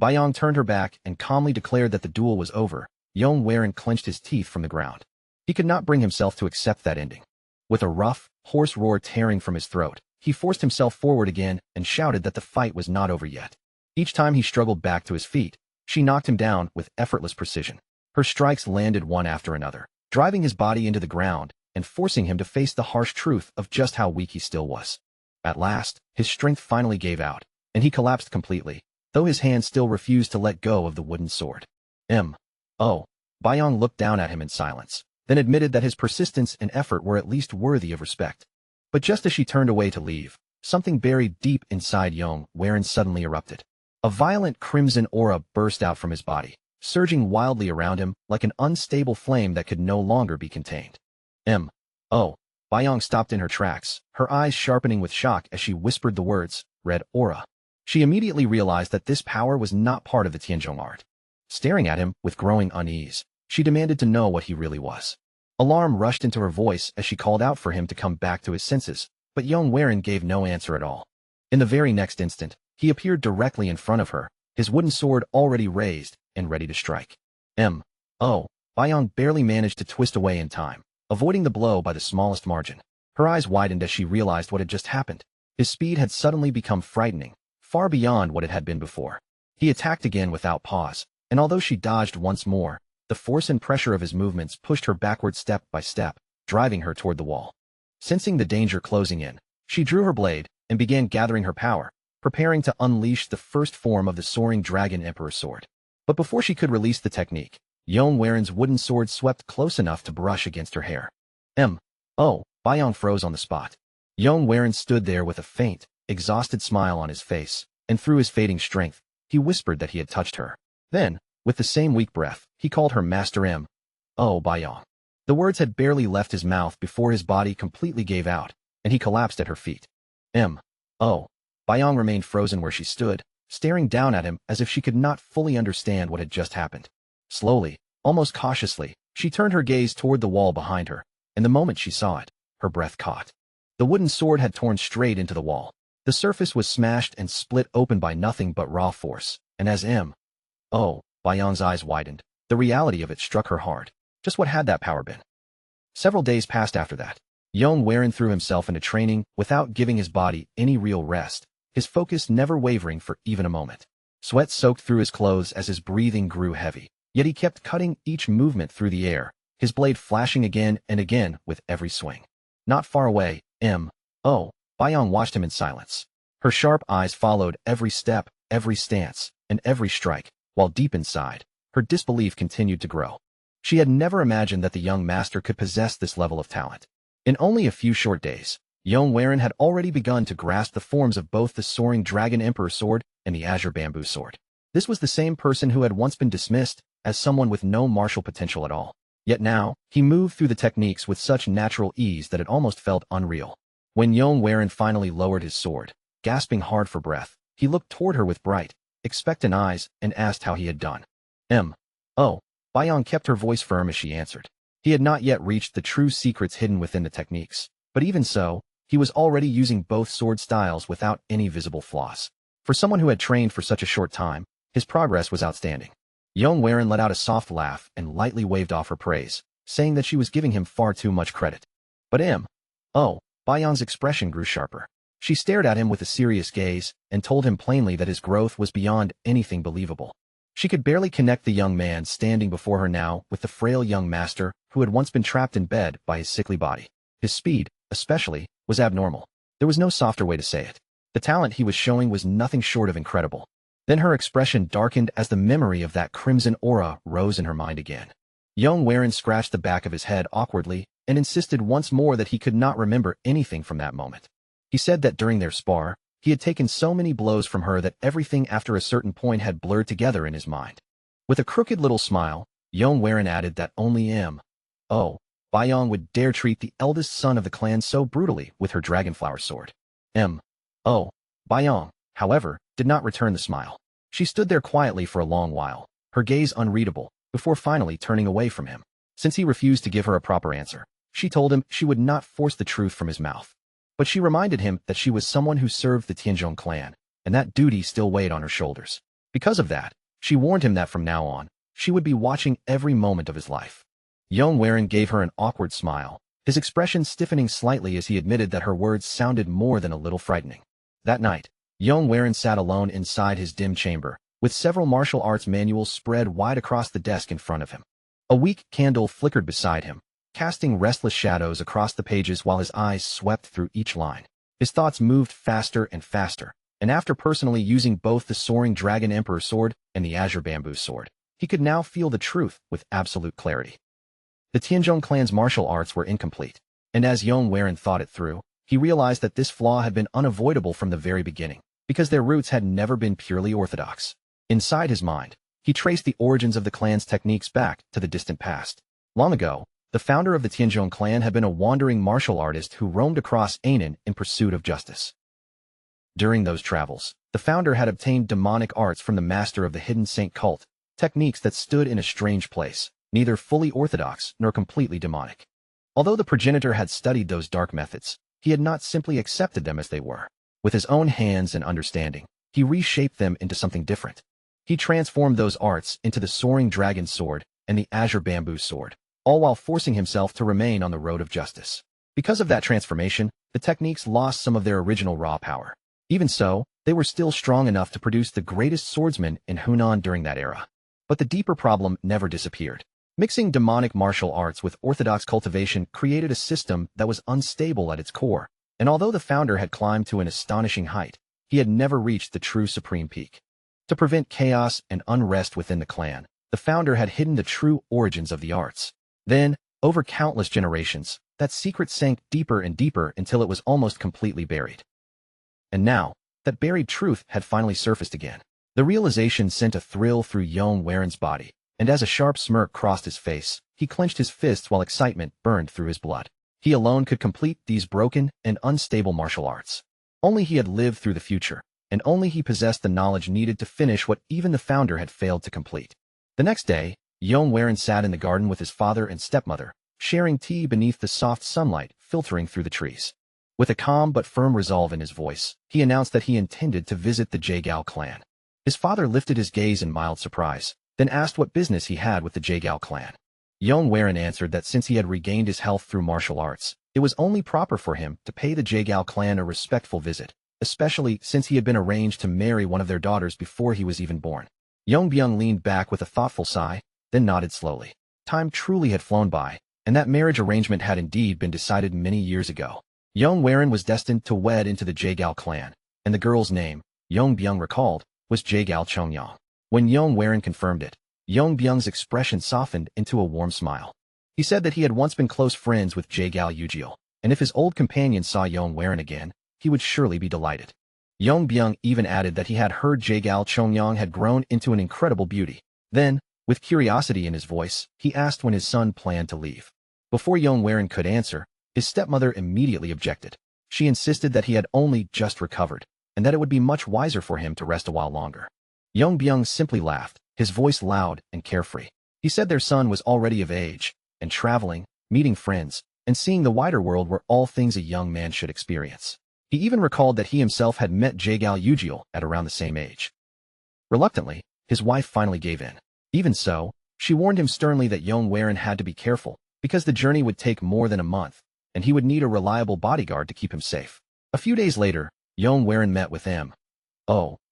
Bayong turned her back and calmly declared that the duel was over, Yong Waren clenched his teeth from the ground. He could not bring himself to accept that ending. With a rough, hoarse roar tearing from his throat, he forced himself forward again and shouted that the fight was not over yet. Each time he struggled back to his feet, she knocked him down with effortless precision. Her strikes landed one after another, driving his body into the ground and forcing him to face the harsh truth of just how weak he still was. At last, his strength finally gave out, and he collapsed completely, though his hand still refused to let go of the wooden sword. Bayong looked down at him in silence, then admitted that his persistence and effort were at least worthy of respect. But just as she turned away to leave, something buried deep inside Yong Waren suddenly erupted. A violent crimson aura burst out from his body, surging wildly around him like an unstable flame that could no longer be contained. Bayong stopped in her tracks, her eyes sharpening with shock as she whispered the words, "Red aura." She immediately realized that this power was not part of the Tianzhong art. Staring at him with growing unease, she demanded to know what he really was. Alarm rushed into her voice as she called out for him to come back to his senses, but Yong Waren gave no answer at all. In the very next instant, he appeared directly in front of her, his wooden sword already raised and ready to strike. Bayong barely managed to twist away in time, avoiding the blow by the smallest margin. Her eyes widened as she realized what had just happened. His speed had suddenly become frightening, far beyond what it had been before. He attacked again without pause, and although she dodged once more, the force and pressure of his movements pushed her backward step by step, driving her toward the wall. Sensing the danger closing in, she drew her blade and began gathering her power, preparing to unleash the first form of the soaring dragon emperor sword. But before she could release the technique, Yong Waren's wooden sword swept close enough to brush against her hair. Bayong froze on the spot. Yong Waren stood there with a faint, exhausted smile on his face, and through his fading strength, he whispered that he had touched her. Then, with the same weak breath, he called her Master Bayong. The words had barely left his mouth before his body completely gave out, and he collapsed at her feet. Bayong remained frozen where she stood, staring down at him as if she could not fully understand what had just happened. Slowly, almost cautiously, she turned her gaze toward the wall behind her, and the moment she saw it, her breath caught. The wooden sword had torn straight into the wall. The surface was smashed and split open by nothing but raw force, and as Bayong's eyes widened, The reality of it struck her hard. Just what had that power been? Several days passed after that. Yong threw himself into training without giving his body any real rest, his focus never wavering for even a moment. Sweat soaked through his clothes as his breathing grew heavy, yet he kept cutting each movement through the air, his blade flashing again and again with every swing. Not far away, Bayong watched him in silence. Her sharp eyes followed every step, every stance, and every strike, while deep inside, her disbelief continued to grow. She had never imagined that the young master could possess this level of talent. In only a few short days, Yong had already begun to grasp the forms of both the soaring Dragon Emperor sword and the Azure Bamboo sword. This was the same person who had once been dismissed as someone with no martial potential at all. Yet now, he moved through the techniques with such natural ease that it almost felt unreal. When Yong finally lowered his sword, gasping hard for breath, he looked toward her with bright, expectant eyes and asked how he had done. Bayong kept her voice firm as she answered. He had not yet reached the true secrets hidden within the techniques, but even so, he was already using both sword styles without any visible flaws. For someone who had trained for such a short time, his progress was outstanding. Yong let out a soft laugh and lightly waved off her praise, saying that she was giving him far too much credit. But Bayong's expression grew sharper. She stared at him with a serious gaze and told him plainly that his growth was beyond anything believable. She could barely connect the young man standing before her now with the frail young master who had once been trapped in bed by his sickly body. His speed, especially, was abnormal. There was no softer way to say it. The talent he was showing was nothing short of incredible. Then her expression darkened as the memory of that crimson aura rose in her mind again. Yong scratched the back of his head awkwardly and insisted once more that he could not remember anything from that moment. He said that during their spar, he had taken so many blows from her that everything after a certain point had blurred together in his mind. With a crooked little smile, Yong added that only Bayong would dare treat the eldest son of the clan so brutally with her dragonflower sword. Bayong, however, did not return the smile. She stood there quietly for a long while, her gaze unreadable, before finally turning away from him. Since he refused to give her a proper answer, she told him she would not force the truth from his mouth. But she reminded him that she was someone who served the Tianzhong clan, and that duty still weighed on her shoulders. Because of that, she warned him that from now on, she would be watching every moment of his life. Yong gave her an awkward smile, his expression stiffening slightly as he admitted that her words sounded more than a little frightening. That night, Yong sat alone inside his dim chamber, with several martial arts manuals spread wide across the desk in front of him. A weak candle flickered beside him, casting restless shadows across the pages while his eyes swept through each line. His thoughts moved faster and faster, and after personally using both the soaring Dragon Emperor sword and the Azure Bamboo sword, he could now feel the truth with absolute clarity. The Tianzhong clan's martial arts were incomplete, and as Yong thought it through, he realized that this flaw had been unavoidable from the very beginning, because their roots had never been purely orthodox. Inside his mind, he traced the origins of the clan's techniques back to the distant past. Long ago, the founder of the Tianzhong clan had been a wandering martial artist who roamed across Anan in pursuit of justice. During those travels, the founder had obtained demonic arts from the master of the hidden saint cult, techniques that stood in a strange place, neither fully orthodox nor completely demonic. Although the progenitor had studied those dark methods, he had not simply accepted them as they were. With his own hands and understanding, he reshaped them into something different. He transformed those arts into the soaring dragon sword and the Azure Bamboo sword, all while forcing himself to remain on the road of justice. Because of that transformation, the techniques lost some of their original raw power. Even so, they were still strong enough to produce the greatest swordsmen in Hunan during that era. But the deeper problem never disappeared. Mixing demonic martial arts with orthodox cultivation created a system that was unstable at its core, and although the founder had climbed to an astonishing height, he had never reached the true supreme peak. To prevent chaos and unrest within the clan, the founder had hidden the true origins of the arts. Then, over countless generations, that secret sank deeper and deeper until it was almost completely buried. And now, that buried truth had finally surfaced again. The realization sent a thrill through Yong's body, and as a sharp smirk crossed his face, he clenched his fists while excitement burned through his blood. He alone could complete these broken and unstable martial arts. Only he had lived through the future, and only he possessed the knowledge needed to finish what even the founder had failed to complete. The next day, Yong sat in the garden with his father and stepmother, sharing tea beneath the soft sunlight filtering through the trees. With a calm but firm resolve in his voice, he announced that he intended to visit the Jaegao clan. His father lifted his gaze in mild surprise, then asked what business he had with the Jaegao clan. Yong Warin answered that since he had regained his health through martial arts, it was only proper for him to pay the Jaegao clan a respectful visit, especially since he had been arranged to marry one of their daughters before he was even born. Yong Byung leaned back with a thoughtful sigh, then nodded slowly. Time truly had flown by, and that marriage arrangement had indeed been decided many years ago. Yong Warin was destined to wed into the Jaegao clan, and the girl's name, Yong Byung recalled, was Jaegao Chongyang. When Yong Warin confirmed it, Yong Byung's expression softened into a warm smile. He said that he had once been close friends with Jaegao Yujil, and if his old companion saw Yong Warin again, he would surely be delighted. Yong Byung even added that he had heard Jaegao Chongyang had grown into an incredible beauty. Then, with curiosity in his voice, he asked when his son planned to leave. Before Yong Warin could answer, his stepmother immediately objected. She insisted that he had only just recovered, and that it would be much wiser for him to rest a while longer. Yong Byung simply laughed, his voice loud and carefree. He said their son was already of age, and traveling, meeting friends, and seeing the wider world were all things a young man should experience. He even recalled that he himself had met Jaegao Yujil at around the same age. Reluctantly, his wife finally gave in. Even so, she warned him sternly that Yong Warin had to be careful, because the journey would take more than a month, and he would need a reliable bodyguard to keep him safe. A few days later, Yong Warin met with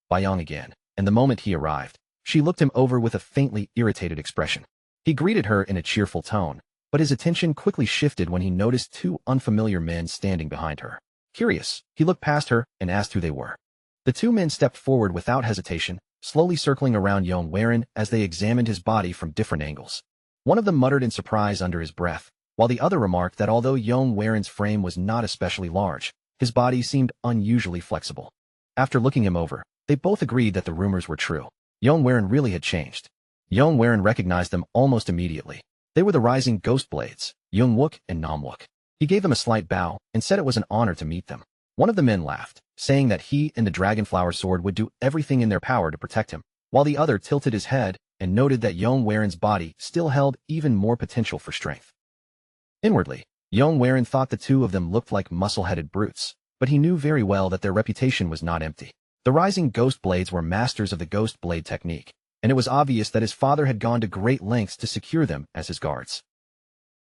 Bayong again, and the moment he arrived, she looked him over with a faintly irritated expression. He greeted her in a cheerful tone, but his attention quickly shifted when he noticed two unfamiliar men standing behind her. Curious, he looked past her and asked who they were. The two men stepped forward without hesitation, slowly circling around Yong Warin as they examined his body from different angles. One of them muttered in surprise under his breath, while the other remarked that although Yong Warin's frame was not especially large, his body seemed unusually flexible. After looking him over, they both agreed that the rumors were true. Yong Warin really had changed. Yong Warin recognized them almost immediately. They were the rising ghost blades, Young Wook and Nam Wook. He gave them a slight bow and said it was an honor to meet them. One of the men laughed, saying that he and the Dragonflower Sword would do everything in their power to protect him, while the other tilted his head and noted that Yong Warin's body still held even more potential for strength. Inwardly, Yong Warin thought the two of them looked like muscle-headed brutes, but he knew very well that their reputation was not empty. The rising ghost blades were masters of the ghost blade technique, and it was obvious that his father had gone to great lengths to secure them as his guards.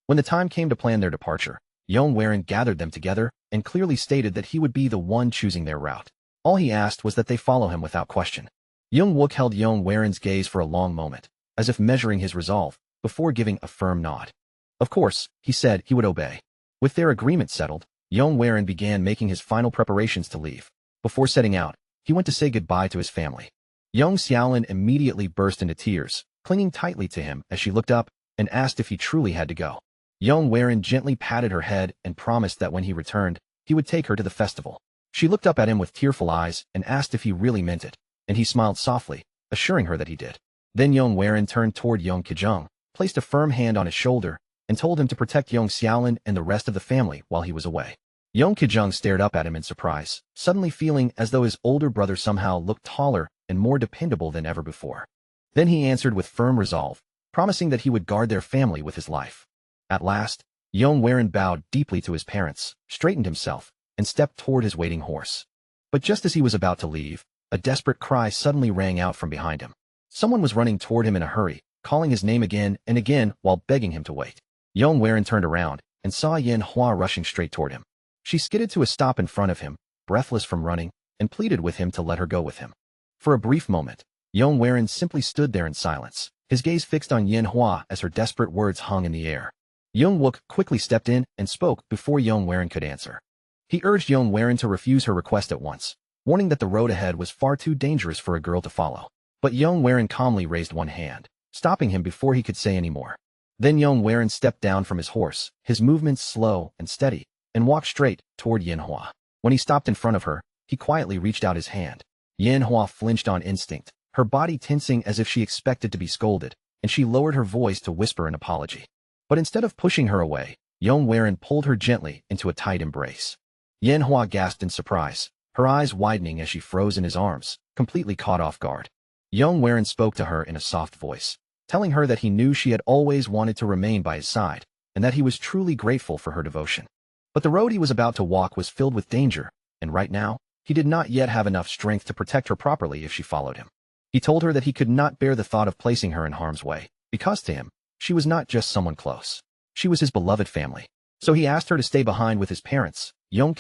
When the time came to plan their departure, Yong Warin gathered them together and clearly stated that he would be the one choosing their route. All he asked was that they follow him without question. Young Wook held Yong Warin's gaze for a long moment, as if measuring his resolve, before giving a firm nod. Of course, he said he would obey. With their agreement settled, Yong Warin began making his final preparations to leave. Before setting out, he went to say goodbye to his family. Yong Xiaolin immediately burst into tears, clinging tightly to him as she looked up and asked if he truly had to go. Yong Warin gently patted her head and promised that when he returned, he would take her to the festival. She looked up at him with tearful eyes and asked if he really meant it, and he smiled softly, assuring her that he did. Then Yong Warin turned toward Yong Kijung, placed a firm hand on his shoulder, and told him to protect Yong Xiaolin and the rest of the family while he was away. Yong Kijung stared up at him in surprise, suddenly feeling as though his older brother somehow looked taller and more dependable than ever before. Then he answered with firm resolve, promising that he would guard their family with his life. At last, Yong Warin bowed deeply to his parents, straightened himself, and stepped toward his waiting horse. But just as he was about to leave, a desperate cry suddenly rang out from behind him. Someone was running toward him in a hurry, calling his name again and again while begging him to wait. Yong Warin turned around and saw Yen Hua rushing straight toward him. She skidded to a stop in front of him, breathless from running, and pleaded with him to let her go with him. For a brief moment, Yong Warin simply stood there in silence, his gaze fixed on Yen Hua as her desperate words hung in the air. Young Wook quickly stepped in and spoke before Yong Warin could answer. He urged Yong Warin to refuse her request at once, warning that the road ahead was far too dangerous for a girl to follow. But Yong Warin calmly raised one hand, stopping him before he could say any more. Then Yong Warin stepped down from his horse, his movements slow and steady, and walked straight toward Yen Hua. When he stopped in front of her, he quietly reached out his hand. Yen Hua flinched on instinct, her body tensing as if she expected to be scolded, and she lowered her voice to whisper an apology. But instead of pushing her away, Yong Warin pulled her gently into a tight embrace. Yen Hua gasped in surprise, her eyes widening as she froze in his arms, completely caught off guard. Yong Warin spoke to her in a soft voice, telling her that he knew she had always wanted to remain by his side, and that he was truly grateful for her devotion. But the road he was about to walk was filled with danger, and right now, he did not yet have enough strength to protect her properly if she followed him. He told her that he could not bear the thought of placing her in harm's way, because to him, she was not just someone close. She was his beloved family. So he asked her to stay behind with his parents, Yong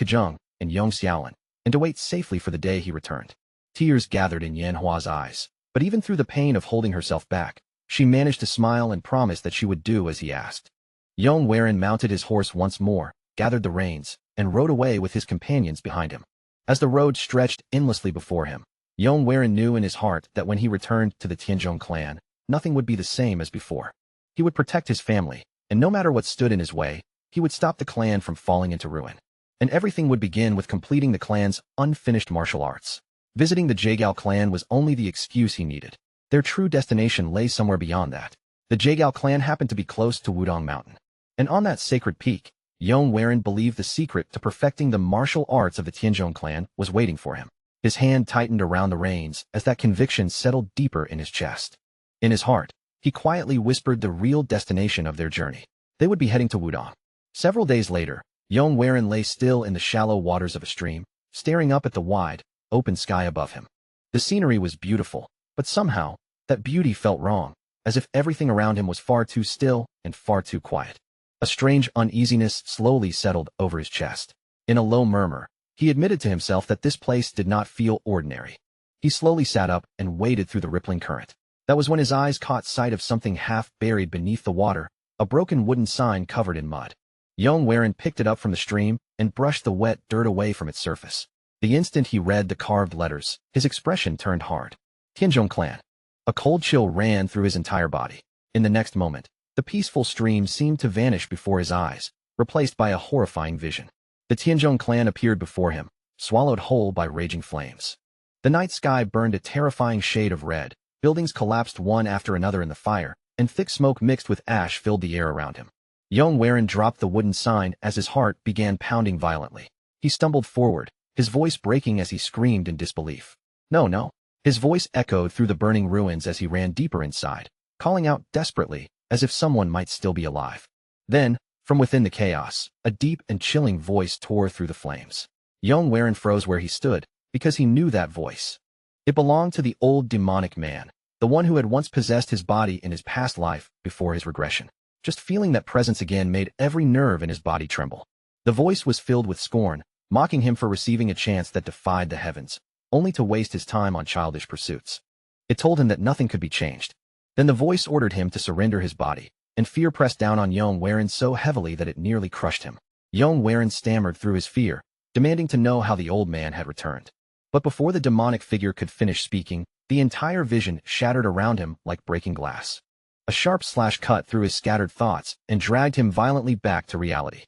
and Yong Xiaolin, and to wait safely for the day he returned. Tears gathered in Yanhua's eyes, but even through the pain of holding herself back, she managed to smile and promise that she would do as he asked. Yong mounted his horse once more, gathered the reins, and rode away with his companions behind him. As the road stretched endlessly before him, Yong knew in his heart that when he returned to the Tianzhong clan, nothing would be the same as before. He would protect his family, and no matter what stood in his way, he would stop the clan from falling into ruin. And everything would begin with completing the clan's unfinished martial arts. Visiting the Jaegao clan was only the excuse he needed. Their true destination lay somewhere beyond that. The Jaegao clan happened to be close to Wudong Mountain. And on that sacred peak, Yong believed the secret to perfecting the martial arts of the Tianzhong clan was waiting for him. His hand tightened around the reins as that conviction settled deeper in his chest. In his heart, he quietly whispered the real destination of their journey. They would be heading to Wudong. Several days later, Yong lay still in the shallow waters of a stream, staring up at the wide, open sky above him. The scenery was beautiful, but somehow, that beauty felt wrong, as if everything around him was far too still and far too quiet. A strange uneasiness slowly settled over his chest. In a low murmur, he admitted to himself that this place did not feel ordinary. He slowly sat up and waded through the rippling current. That was when his eyes caught sight of something half buried beneath the water, a broken wooden sign covered in mud. Yong picked it up from the stream and brushed the wet dirt away from its surface. The instant he read the carved letters, his expression turned hard. Tianzhong clan. A cold chill ran through his entire body. In the next moment, the peaceful stream seemed to vanish before his eyes, replaced by a horrifying vision. The Tianzhong clan appeared before him, swallowed whole by raging flames. The night sky burned a terrifying shade of red, buildings collapsed one after another in the fire, and thick smoke mixed with ash filled the air around him. Yong dropped the wooden sign as his heart began pounding violently. He stumbled forward, his voice breaking as he screamed in disbelief. No. His voice echoed through the burning ruins as he ran deeper inside, calling out desperately, as if someone might still be alive. Then, from within the chaos, a deep and chilling voice tore through the flames. Yong froze where he stood, because he knew that voice. It belonged to the old demonic man, the one who had once possessed his body in his past life before his regression. Just feeling that presence again made every nerve in his body tremble. The voice was filled with scorn, mocking him for receiving a chance that defied the heavens, only to waste his time on childish pursuits. It told him that nothing could be changed. Then the voice ordered him to surrender his body, and fear pressed down on Yong so heavily that it nearly crushed him. Yong stammered through his fear, demanding to know how the old man had returned. But before the demonic figure could finish speaking, the entire vision shattered around him like breaking glass. A sharp slash cut through his scattered thoughts and dragged him violently back to reality.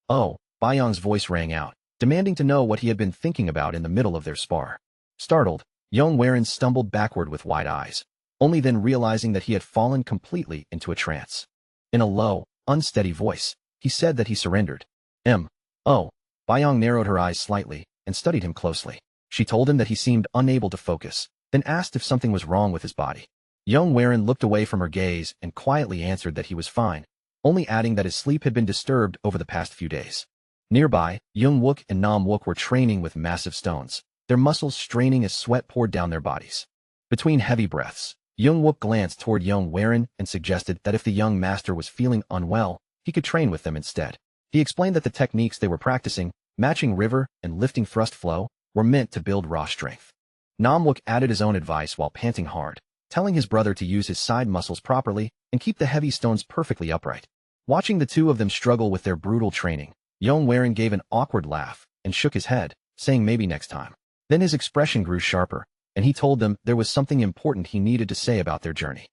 Oh, Baiyang's voice rang out, demanding to know what he had been thinking about in the middle of their spar. Startled, Yong stumbled backward with wide eyes, only then realizing that he had fallen completely into a trance. In a low, unsteady voice, he said that he surrendered. Oh. Baiyang narrowed her eyes slightly and studied him closely. She told him that he seemed unable to focus, then asked if something was wrong with his body. Yong looked away from her gaze and quietly answered that he was fine, only adding that his sleep had been disturbed over the past few days. Nearby, Young and Nam were training with massive stones, their muscles straining as sweat poured down their bodies. Between heavy breaths, Young glanced toward Yong and suggested that if the young master was feeling unwell, he could train with them instead. He explained that the techniques they were practicing, matching river and lifting thrust flow, were meant to build raw strength. Nam added his own advice while panting hard, telling his brother to use his side muscles properly and keep the heavy stones perfectly upright. Watching the two of them struggle with their brutal training, Yong gave an awkward laugh and shook his head, saying maybe next time. Then his expression grew sharper, and he told them there was something important he needed to say about their journey.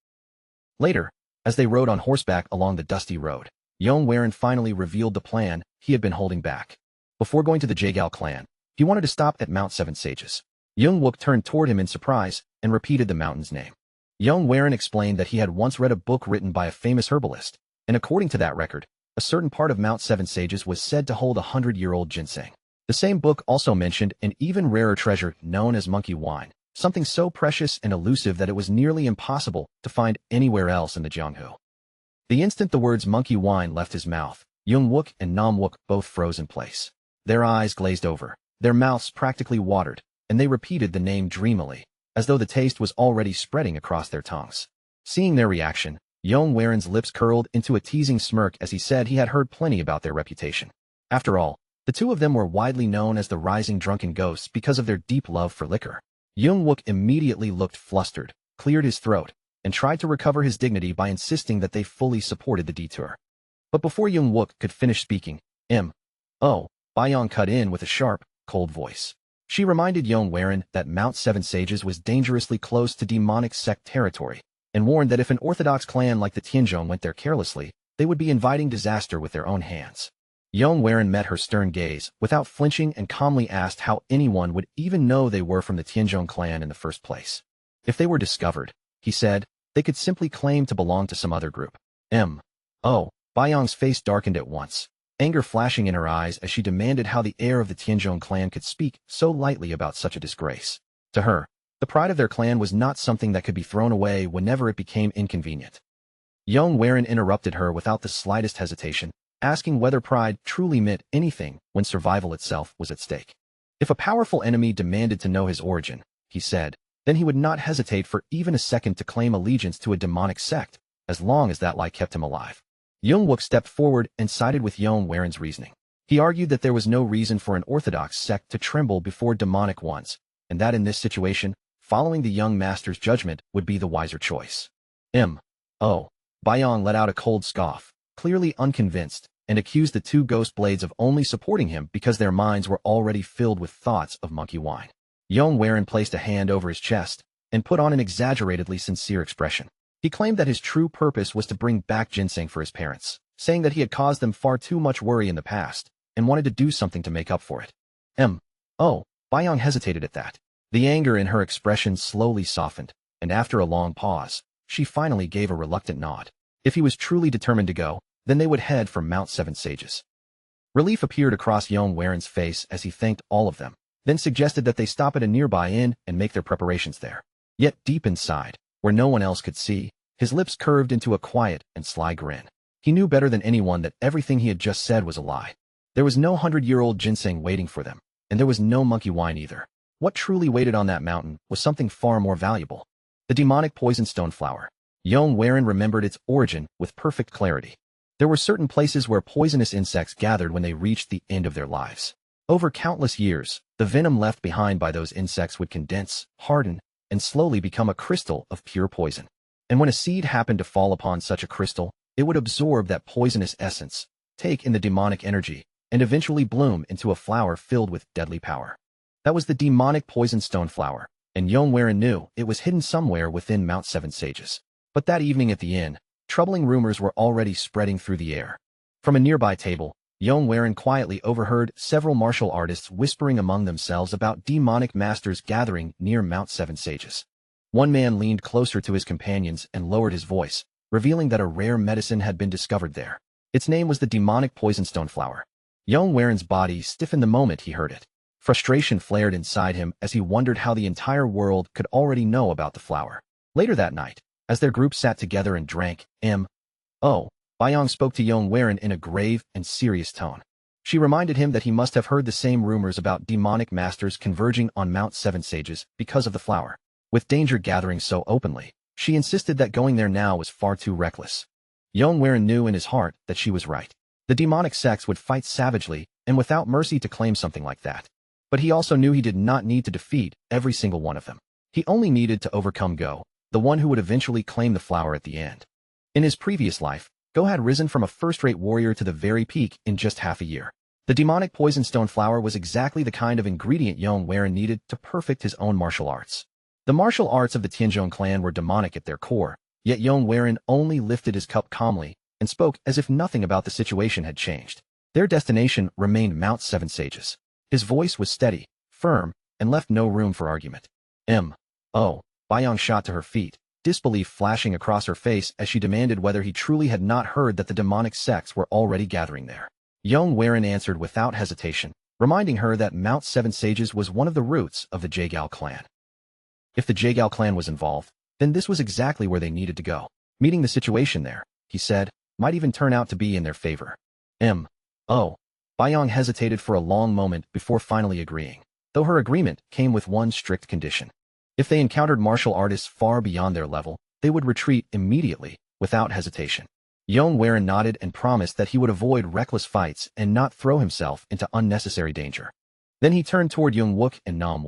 Later, as they rode on horseback along the dusty road, Yong finally revealed the plan he had been holding back. Before going to the Jaegao clan, he wanted to stop at Mount Seven Sages. Young turned toward him in surprise and repeated the mountain's name. Young explained that he had once read a book written by a famous herbalist, and according to that record, a certain part of Mount Seven Sages was said to hold 100-year-old ginseng. The same book also mentioned an even rarer treasure known as monkey wine, something so precious and elusive that it was nearly impossible to find anywhere else in the Jianghu. The instant the words monkey wine left his mouth, Young and Nam both froze in place. Their eyes glazed over, their mouths practically watered, and they repeated the name dreamily. as though the taste was already spreading across their tongues. Seeing their reaction, Yong lips curled into a teasing smirk as he said he had heard plenty about their reputation. After all, the two of them were widely known as the rising drunken ghosts because of their deep love for liquor. Young immediately looked flustered, cleared his throat, and tried to recover his dignity by insisting that they fully supported the detour. But before Young could finish speaking, Bayong cut in with a sharp, cold voice. She reminded Yong that Mount Seven Sages was dangerously close to demonic sect territory, and warned that if an orthodox clan like the Tianzhong went there carelessly, they would be inviting disaster with their own hands. Yong met her stern gaze, without flinching, and calmly asked how anyone would even know they were from the Tianzhong clan in the first place. If they were discovered, he said, they could simply claim to belong to some other group. Bayong's face darkened at once, anger flashing in her eyes as she demanded how the heir of the Tianzhong clan could speak so lightly about such a disgrace. To her, the pride of their clan was not something that could be thrown away whenever it became inconvenient. Yong interrupted her without the slightest hesitation, asking whether pride truly meant anything when survival itself was at stake. If a powerful enemy demanded to know his origin, he said, then he would not hesitate for even a second to claim allegiance to a demonic sect, as long as that lie kept him alive. Young stepped forward and sided with Yong reasoning. He argued that there was no reason for an orthodox sect to tremble before demonic ones, and that in this situation, following the young master's judgment would be the wiser choice. Bayong let out a cold scoff, clearly unconvinced, and accused the two ghost blades of only supporting him because their minds were already filled with thoughts of monkey wine. Yong placed a hand over his chest and put on an exaggeratedly sincere expression. He claimed that his true purpose was to bring back ginseng for his parents, saying that he had caused them far too much worry in the past, and wanted to do something to make up for it. Bayong hesitated at that. The anger in her expression slowly softened, and after a long pause, she finally gave a reluctant nod. If he was truly determined to go, then they would head for Mount Seven Sages. Relief appeared across Yong face as he thanked all of them, then suggested that they stop at a nearby inn and make their preparations there. Yet deep inside, where no one else could see, his lips curved into a quiet and sly grin. He knew better than anyone that everything he had just said was a lie. There was no 100-year-old ginseng waiting for them, and there was no monkey wine either. What truly waited on that mountain was something far more valuable. The demonic poisonstone flower. Yong remembered its origin with perfect clarity. There were certain places where poisonous insects gathered when they reached the end of their lives. Over countless years, the venom left behind by those insects would condense, harden, and slowly become a crystal of pure poison. And when a seed happened to fall upon such a crystal, it would absorb that poisonous essence, take in the demonic energy, and eventually bloom into a flower filled with deadly power. That was the demonic poisonstone flower, and Yong knew it was hidden somewhere within Mount Seven Sages. But that evening at the inn, troubling rumors were already spreading through the air. From a nearby table, Yong quietly overheard several martial artists whispering among themselves about demonic masters gathering near Mount Seven Sages. One man leaned closer to his companions and lowered his voice, revealing that a rare medicine had been discovered there. Its name was the demonic poisonstone flower. Yong body stiffened the moment he heard it. Frustration flared inside him as he wondered how the entire world could already know about the flower. Later that night, as their group sat together and drank, Bayong spoke to Yong in a grave and serious tone. She reminded him that he must have heard the same rumors about demonic masters converging on Mount Seven Sages because of the flower. With danger gathering so openly, she insisted that going there now was far too reckless. Yong knew in his heart that she was right. The demonic sects would fight savagely and without mercy to claim something like that. But he also knew he did not need to defeat every single one of them. He only needed to overcome Go, the one who would eventually claim the flower at the end. In his previous life, Go had risen from a first-rate warrior to the very peak in just half a year. The demonic poisonstone flower was exactly the kind of ingredient Yong needed to perfect his own martial arts. The martial arts of the Tianzhong clan were demonic at their core, yet Yong only lifted his cup calmly and spoke as if nothing about the situation had changed. Their destination remained Mount Seven Sages. His voice was steady, firm, and left no room for argument. Bayong shot to her feet, disbelief flashing across her face as she demanded whether he truly had not heard that the demonic sects were already gathering there. Yong answered without hesitation, reminding her that Mount Seven Sages was one of the roots of the Jaegao clan. If the Jaegao clan was involved, then this was exactly where they needed to go. Meeting the situation there, he said, might even turn out to be in their favor. Bayong hesitated for a long moment before finally agreeing, though her agreement came with one strict condition. If they encountered martial artists far beyond their level, they would retreat immediately, without hesitation. Yong nodded and promised that he would avoid reckless fights and not throw himself into unnecessary danger. Then he turned toward Young and Nam,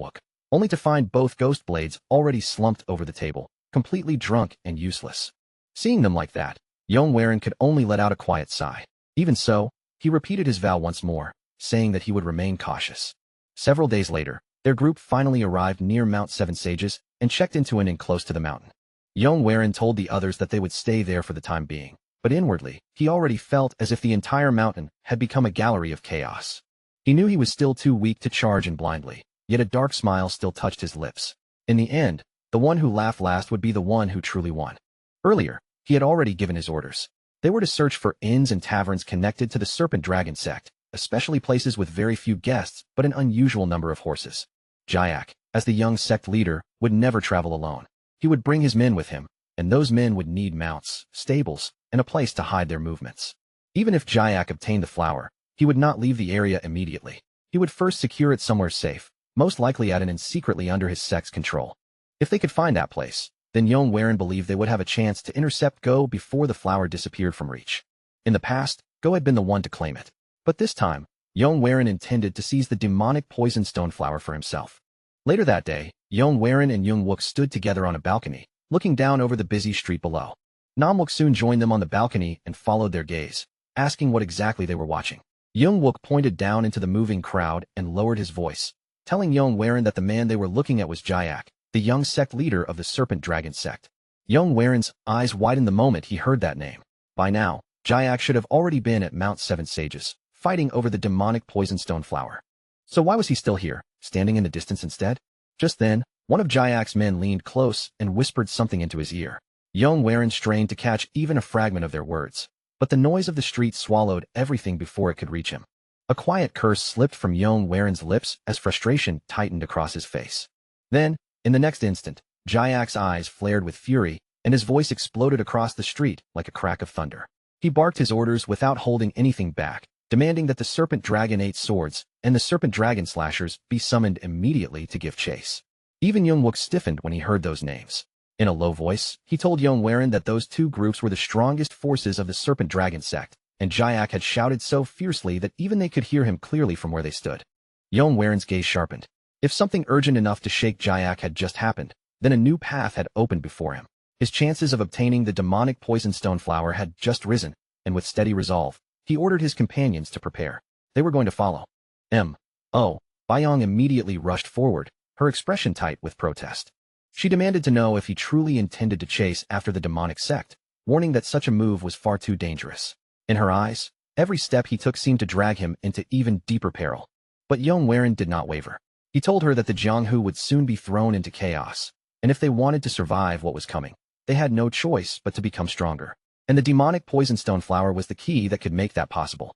only to find both ghost blades already slumped over the table, completely drunk and useless. Seeing them like that, Yong could only let out a quiet sigh. Even so, he repeated his vow once more, saying that he would remain cautious. Several days later, their group finally arrived near Mount Seven Sages and checked into an inn close to the mountain. Yong told the others that they would stay there for the time being, but inwardly, he already felt as if the entire mountain had become a gallery of chaos. He knew he was still too weak to charge in blindly, yet a dark smile still touched his lips. In the end, the one who laughed last would be the one who truly won. Earlier, he had already given his orders. They were to search for inns and taverns connected to the Serpent Dragon sect, especially places with very few guests but an unusual number of horses. Jayak, as the young sect leader, would never travel alone. He would bring his men with him, and those men would need mounts, stables, and a place to hide their movements. Even if Jayak obtained the flower, he would not leave the area immediately. He would first secure it somewhere safe, most likely at an inn secretly under his sect's control. If they could find that place, then Yong believed they would have a chance to intercept Go before the flower disappeared from reach. In the past, Go had been the one to claim it. But this time, Yong intended to seize the demonic poison stone flower for himself. Later that day, Yong and Young stood together on a balcony, looking down over the busy street below. Nam soon joined them on the balcony and followed their gaze, asking what exactly they were watching. Young pointed down into the moving crowd and lowered his voice, telling Yong that the man they were looking at was Jayak, the young sect leader of the Serpent Dragon sect. Yong eyes widened the moment he heard that name. By now, Jayak should have already been at Mount Seven Sages, fighting over the demonic poison stone flower. So why was he still here, standing in the distance instead? Just then, one of Jayak's men leaned close and whispered something into his ear. Yong strained to catch even a fragment of their words, but the noise of the street swallowed everything before it could reach him. A quiet curse slipped from Yong lips as frustration tightened across his face. Then, in the next instant, Jayak's eyes flared with fury, and his voice exploded across the street like a crack of thunder. He barked his orders without holding anything back, demanding that the Serpent Dragon 8 swords and the Serpent Dragon slashers be summoned immediately to give chase. Even Young stiffened when he heard those names. In a low voice, he told Yong that those two groups were the strongest forces of the Serpent Dragon sect, and Jayak had shouted so fiercely that even they could hear him clearly from where they stood. Yong gaze sharpened. If something urgent enough to shake Jayak had just happened, then a new path had opened before him. His chances of obtaining the demonic poison stone flower had just risen, and with steady resolve, he ordered his companions to prepare. They were going to follow. Bayong immediately rushed forward, her expression tight with protest. She demanded to know if he truly intended to chase after the demonic sect, warning that such a move was far too dangerous. In her eyes, every step he took seemed to drag him into even deeper peril. But Yong did not waver. He told her that the Jianghu would soon be thrown into chaos, and if they wanted to survive what was coming, they had no choice but to become stronger. And the demonic poison stone flower was the key that could make that possible.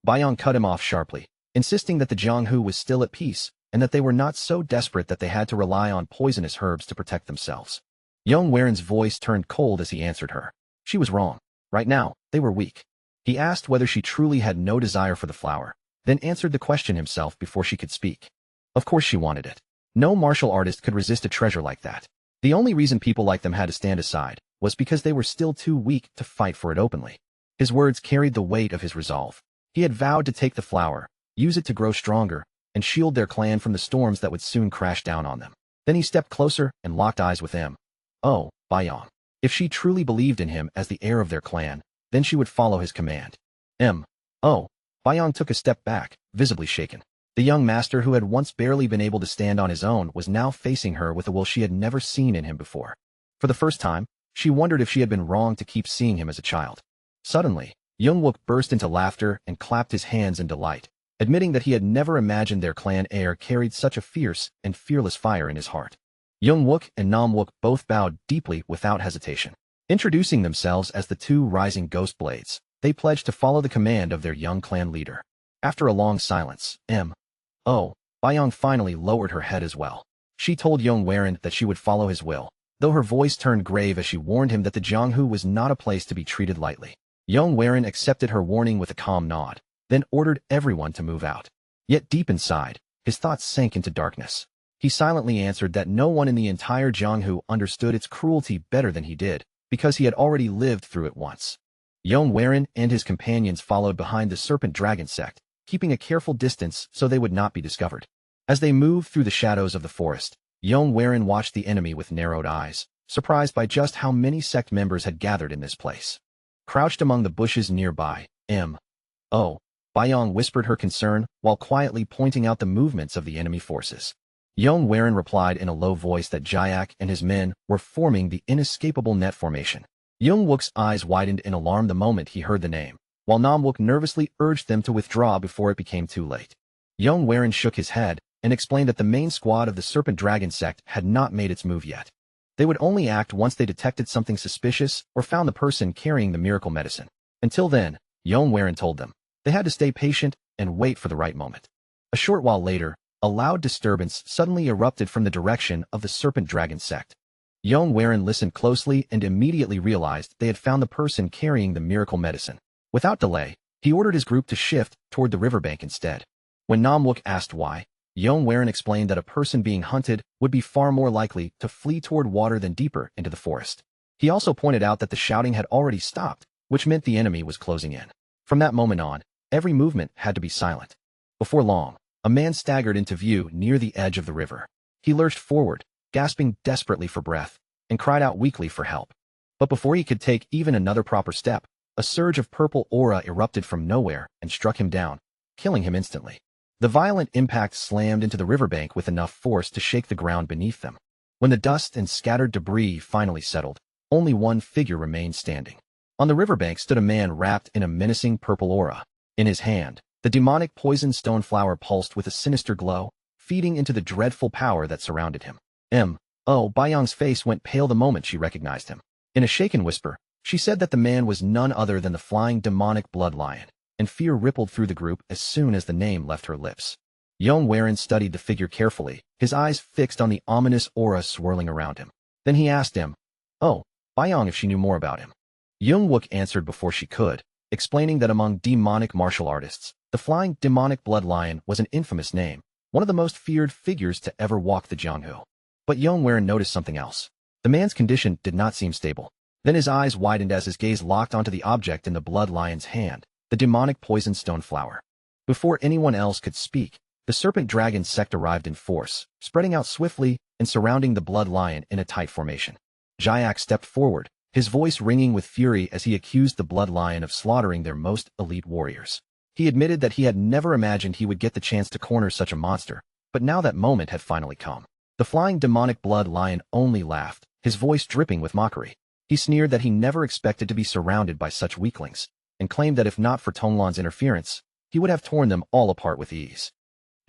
Bayong cut him off sharply, insisting that the Jianghu was still at peace, and that they were not so desperate that they had to rely on poisonous herbs to protect themselves. Yong voice turned cold as he answered her. She was wrong. Right now, they were weak. He asked whether she truly had no desire for the flower, then answered the question himself before she could speak. Of course she wanted it. No martial artist could resist a treasure like that. The only reason people like them had to stand aside was because they were still too weak to fight for it openly. His words carried the weight of his resolve. He had vowed to take the flower, use it to grow stronger, and shield their clan from the storms that would soon crash down on them. Then he stepped closer and locked eyes with him. Bayong. If she truly believed in him as the heir of their clan, then she would follow his command. Bayong took a step back, visibly shaken. The young master who had once barely been able to stand on his own was now facing her with a will she had never seen in him before. For the first time, she wondered if she had been wrong to keep seeing him as a child. Suddenly, Young burst into laughter and clapped his hands in delight, admitting that he had never imagined their clan heir carried such a fierce and fearless fire in his heart. Young and Nam both bowed deeply without hesitation. Introducing themselves as the two rising ghost blades, they pledged to follow the command of their young clan leader. After a long silence, Bayong finally lowered her head as well. She told Yong that she would follow his will, though her voice turned grave as she warned him that the Jianghu was not a place to be treated lightly. Yong accepted her warning with a calm nod, then ordered everyone to move out. Yet deep inside, his thoughts sank into darkness. He silently answered that no one in the entire Jianghu understood its cruelty better than he did, because he had already lived through it once. Yong and his companions followed behind the Serpent Dragon sect, keeping a careful distance so they would not be discovered. As they moved through the shadows of the forest, Yong watched the enemy with narrowed eyes, surprised by just how many sect members had gathered in this place. Crouched among the bushes nearby, Oh, Bayong whispered her concern while quietly pointing out the movements of the enemy forces. Yong replied in a low voice that Jayak and his men were forming the inescapable net formation. Yong-wook's eyes widened in alarm the moment he heard the name, while Nam-wook nervously urged them to withdraw before it became too late. Yong shook his head and explained that the main squad of the Serpent Dragon sect had not made its move yet. They would only act once they detected something suspicious or found the person carrying the miracle medicine. Until then, Yong told them, they had to stay patient and wait for the right moment. A short while later, a loud disturbance suddenly erupted from the direction of the Serpent Dragon sect. Yong listened closely and immediately realized they had found the person carrying the miracle medicine. Without delay, he ordered his group to shift toward the riverbank instead. When Nam-wook asked why, Yong explained that a person being hunted would be far more likely to flee toward water than deeper into the forest. He also pointed out that the shouting had already stopped, which meant the enemy was closing in. From that moment on, every movement had to be silent. Before long, a man staggered into view near the edge of the river. He lurched forward, gasping desperately for breath, and cried out weakly for help. But before he could take even another proper step, a surge of purple aura erupted from nowhere and struck him down, killing him instantly. The violent impact slammed into the riverbank with enough force to shake the ground beneath them. When the dust and scattered debris finally settled, only one figure remained standing. On the riverbank stood a man wrapped in a menacing purple aura. In his hand, the demonic poison stone flower pulsed with a sinister glow, feeding into the dreadful power that surrounded him. Bayong's face went pale the moment she recognized him. In a shaken whisper, she said that the man was none other than the flying demonic blood lion, and fear rippled through the group as soon as the name left her lips. Yong studied the figure carefully, his eyes fixed on the ominous aura swirling around him. Then he asked him, Bayong, if she knew more about him. Yong-wook answered before she could, explaining that among demonic martial artists, the flying demonic blood lion was an infamous name, one of the most feared figures to ever walk the Jianghu. But Yong noticed something else. The man's condition did not seem stable. Then his eyes widened as his gaze locked onto the object in the blood lion's hand, the demonic poison stone flower. Before anyone else could speak, the Serpent Dragon sect arrived in force, spreading out swiftly and surrounding the blood lion in a tight formation. Jayak stepped forward, his voice ringing with fury as he accused the blood lion of slaughtering their most elite warriors. He admitted that he had never imagined he would get the chance to corner such a monster, but now that moment had finally come. The flying demonic blood lion only laughed, his voice dripping with mockery. He sneered that he never expected to be surrounded by such weaklings, and claimed that if not for Tonglan's interference, he would have torn them all apart with ease.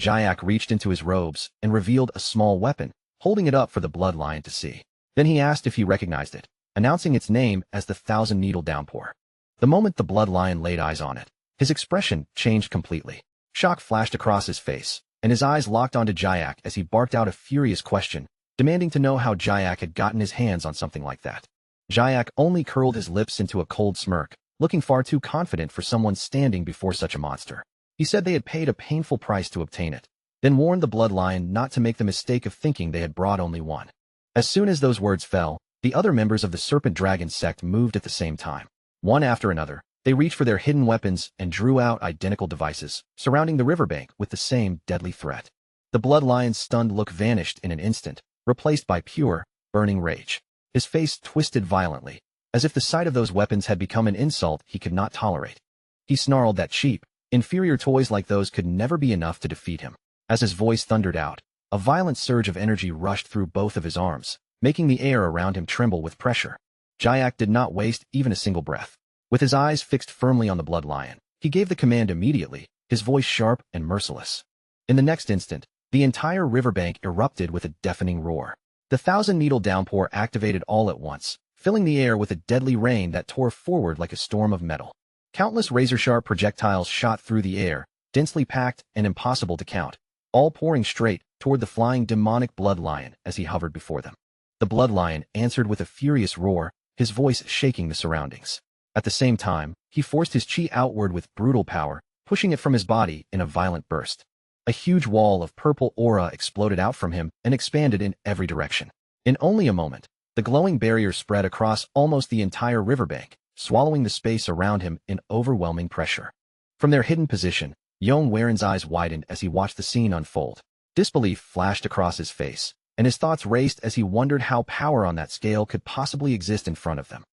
Jayak reached into his robes and revealed a small weapon, holding it up for the blood lion to see. Then he asked if he recognized it, announcing its name as the Thousand Needle Downpour. The moment the blood lion laid eyes on it, his expression changed completely. Shock flashed across his face, and his eyes locked onto Jayak as he barked out a furious question, demanding to know how Jayak had gotten his hands on something like that. Jayak only curled his lips into a cold smirk, looking far too confident for someone standing before such a monster. He said they had paid a painful price to obtain it, then warned the blood lion not to make the mistake of thinking they had brought only one. As soon as those words fell, the other members of the Serpent Dragon sect moved at the same time. One after another, they reached for their hidden weapons and drew out identical devices, surrounding the riverbank with the same deadly threat. The blood lion's stunned look vanished in an instant, replaced by pure, burning rage. His face twisted violently, as if the sight of those weapons had become an insult he could not tolerate. He snarled that cheap, inferior toys like those could never be enough to defeat him. As his voice thundered out, a violent surge of energy rushed through both of his arms, making the air around him tremble with pressure. Jayak did not waste even a single breath. With his eyes fixed firmly on the blood lion, he gave the command immediately, his voice sharp and merciless. In the next instant, the entire riverbank erupted with a deafening roar. The Thousand Needle Downpour activated all at once, filling the air with a deadly rain that tore forward like a storm of metal. Countless razor-sharp projectiles shot through the air, densely packed and impossible to count, all pouring straight toward the flying demonic blood lion as he hovered before them. The blood lion answered with a furious roar, his voice shaking the surroundings. At the same time, he forced his chi outward with brutal power, pushing it from his body in a violent burst. A huge wall of purple aura exploded out from him and expanded in every direction. In only a moment, the glowing barrier spread across almost the entire riverbank, swallowing the space around him in overwhelming pressure. From their hidden position, Yong Waren's eyes widened as he watched the scene unfold. Disbelief flashed across his face, and his thoughts raced as he wondered how power on that scale could possibly exist in front of them.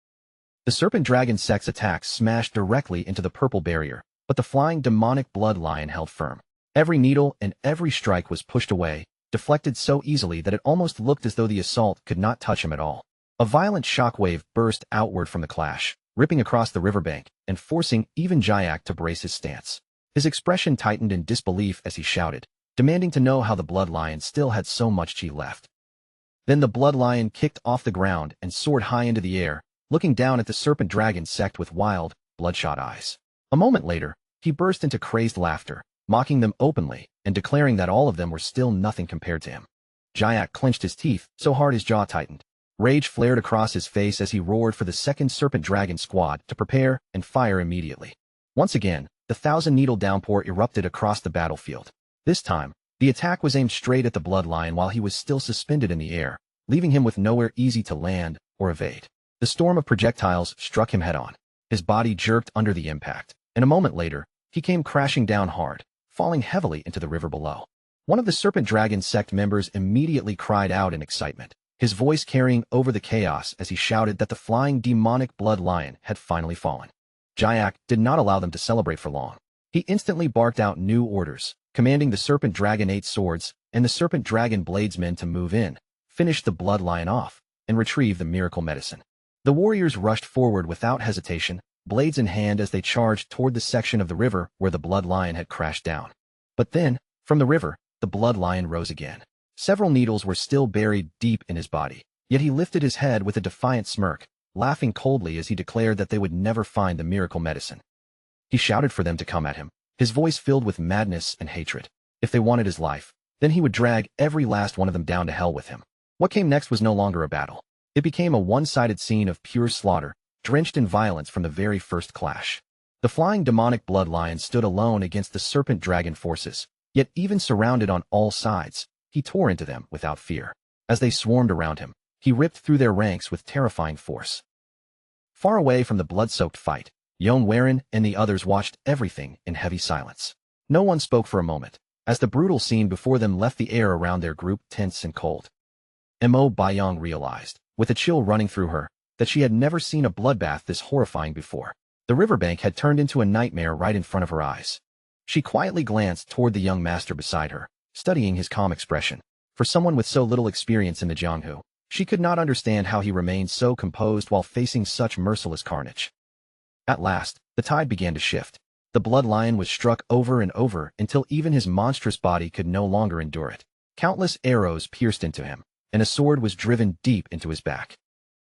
The serpent dragon sect's attacks smashed directly into the purple barrier, but the flying demonic blood lion held firm. Every needle and every strike was pushed away, deflected so easily that it almost looked as though the assault could not touch him at all. A violent shockwave burst outward from the clash, ripping across the riverbank and forcing even Jayak to brace his stance. His expression tightened in disbelief as he shouted, demanding to know how the blood lion still had so much chi left. Then the blood lion kicked off the ground and soared high into the air, looking down at the serpent dragon sect with wild, bloodshot eyes. A moment later, he burst into crazed laughter, mocking them openly and declaring that all of them were still nothing compared to him. Jayak clenched his teeth so hard his jaw tightened. Rage flared across his face as he roared for the second serpent dragon squad to prepare and fire immediately. Once again, the thousand-needle downpour erupted across the battlefield. This time, the attack was aimed straight at the blood lion while he was still suspended in the air, leaving him with nowhere easy to land or evade. The storm of projectiles struck him head-on. His body jerked under the impact, and a moment later, he came crashing down hard, falling heavily into the river below. One of the serpent dragon sect members immediately cried out in excitement, his voice carrying over the chaos as he shouted that the flying demonic blood lion had finally fallen. Jayak did not allow them to celebrate for long. He instantly barked out new orders, commanding the serpent dragon 8 swords and the serpent dragon bladesmen to move in, finish the blood lion off, and retrieve the miracle medicine. The warriors rushed forward without hesitation, blades in hand as they charged toward the section of the river where the blood lion had crashed down. But then, from the river, the blood lion rose again. Several needles were still buried deep in his body, yet he lifted his head with a defiant smirk, laughing coldly as he declared that they would never find the miracle medicine. He shouted for them to come at him, his voice filled with madness and hatred. If they wanted his life, then he would drag every last one of them down to hell with him. What came next was no longer a battle. It became a one-sided scene of pure slaughter, drenched in violence from the very first clash. The flying demonic blood lion stood alone against the serpent dragon forces, yet even surrounded on all sides, he tore into them without fear. As they swarmed around him, he ripped through their ranks with terrifying force. Far away from the blood-soaked fight, Yong Waren and the others watched everything in heavy silence. No one spoke for a moment, as the brutal scene before them left the air around their group tense and cold. Mo Bayong realized, with a chill running through her, that she had never seen a bloodbath this horrifying before. The riverbank had turned into a nightmare right in front of her eyes. She quietly glanced toward the young master beside her, studying his calm expression. For someone with so little experience in the Jianghu, she could not understand how he remained so composed while facing such merciless carnage. At last, the tide began to shift. The blood lion was struck over and over until even his monstrous body could no longer endure it. Countless arrows pierced into him, and a sword was driven deep into his back.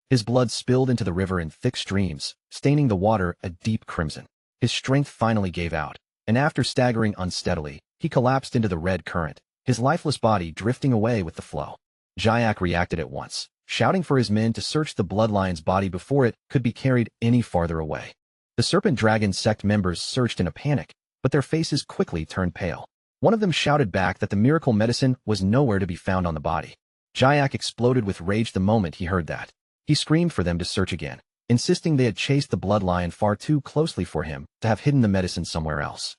His blood spilled into the river in thick streams, staining the water a deep crimson. His strength finally gave out, and after staggering unsteadily, he collapsed into the red current, his lifeless body drifting away with the flow. Jayak reacted at once, shouting for his men to search the blood lion's body before it could be carried any farther away. The serpent dragon sect members searched in a panic, but their faces quickly turned pale. One of them shouted back that the miracle medicine was nowhere to be found on the body. Jayak exploded with rage the moment he heard that. He screamed for them to search again, insisting they had chased the blood lion far too closely for him to have hidden the medicine somewhere else.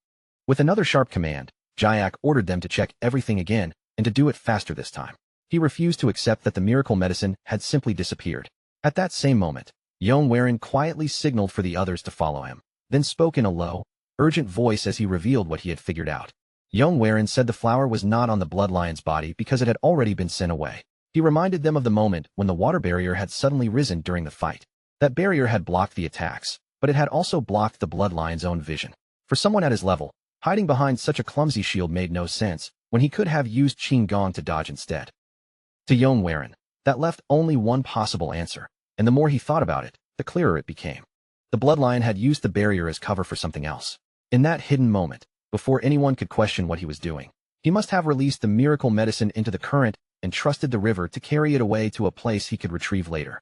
With another sharp command, Jayak ordered them to check everything again and to do it faster this time. He refused to accept that the miracle medicine had simply disappeared. At that same moment, Yong Waren quietly signaled for the others to follow him, then spoke in a low, urgent voice as he revealed what he had figured out. Yong Waren said the flower was not on the blood lion's body because it had already been sent away. He reminded them of the moment when the water barrier had suddenly risen during the fight. That barrier had blocked the attacks, but it had also blocked the blood lion's own vision. For someone at his level, hiding behind such a clumsy shield made no sense when he could have used Qin Gong to dodge instead. To Yong Waren, that left only one possible answer, and the more he thought about it, the clearer it became. The blood lion had used the barrier as cover for something else. In that hidden moment, before anyone could question what he was doing, he must have released the miracle medicine into the current and trusted the river to carry it away to a place he could retrieve later.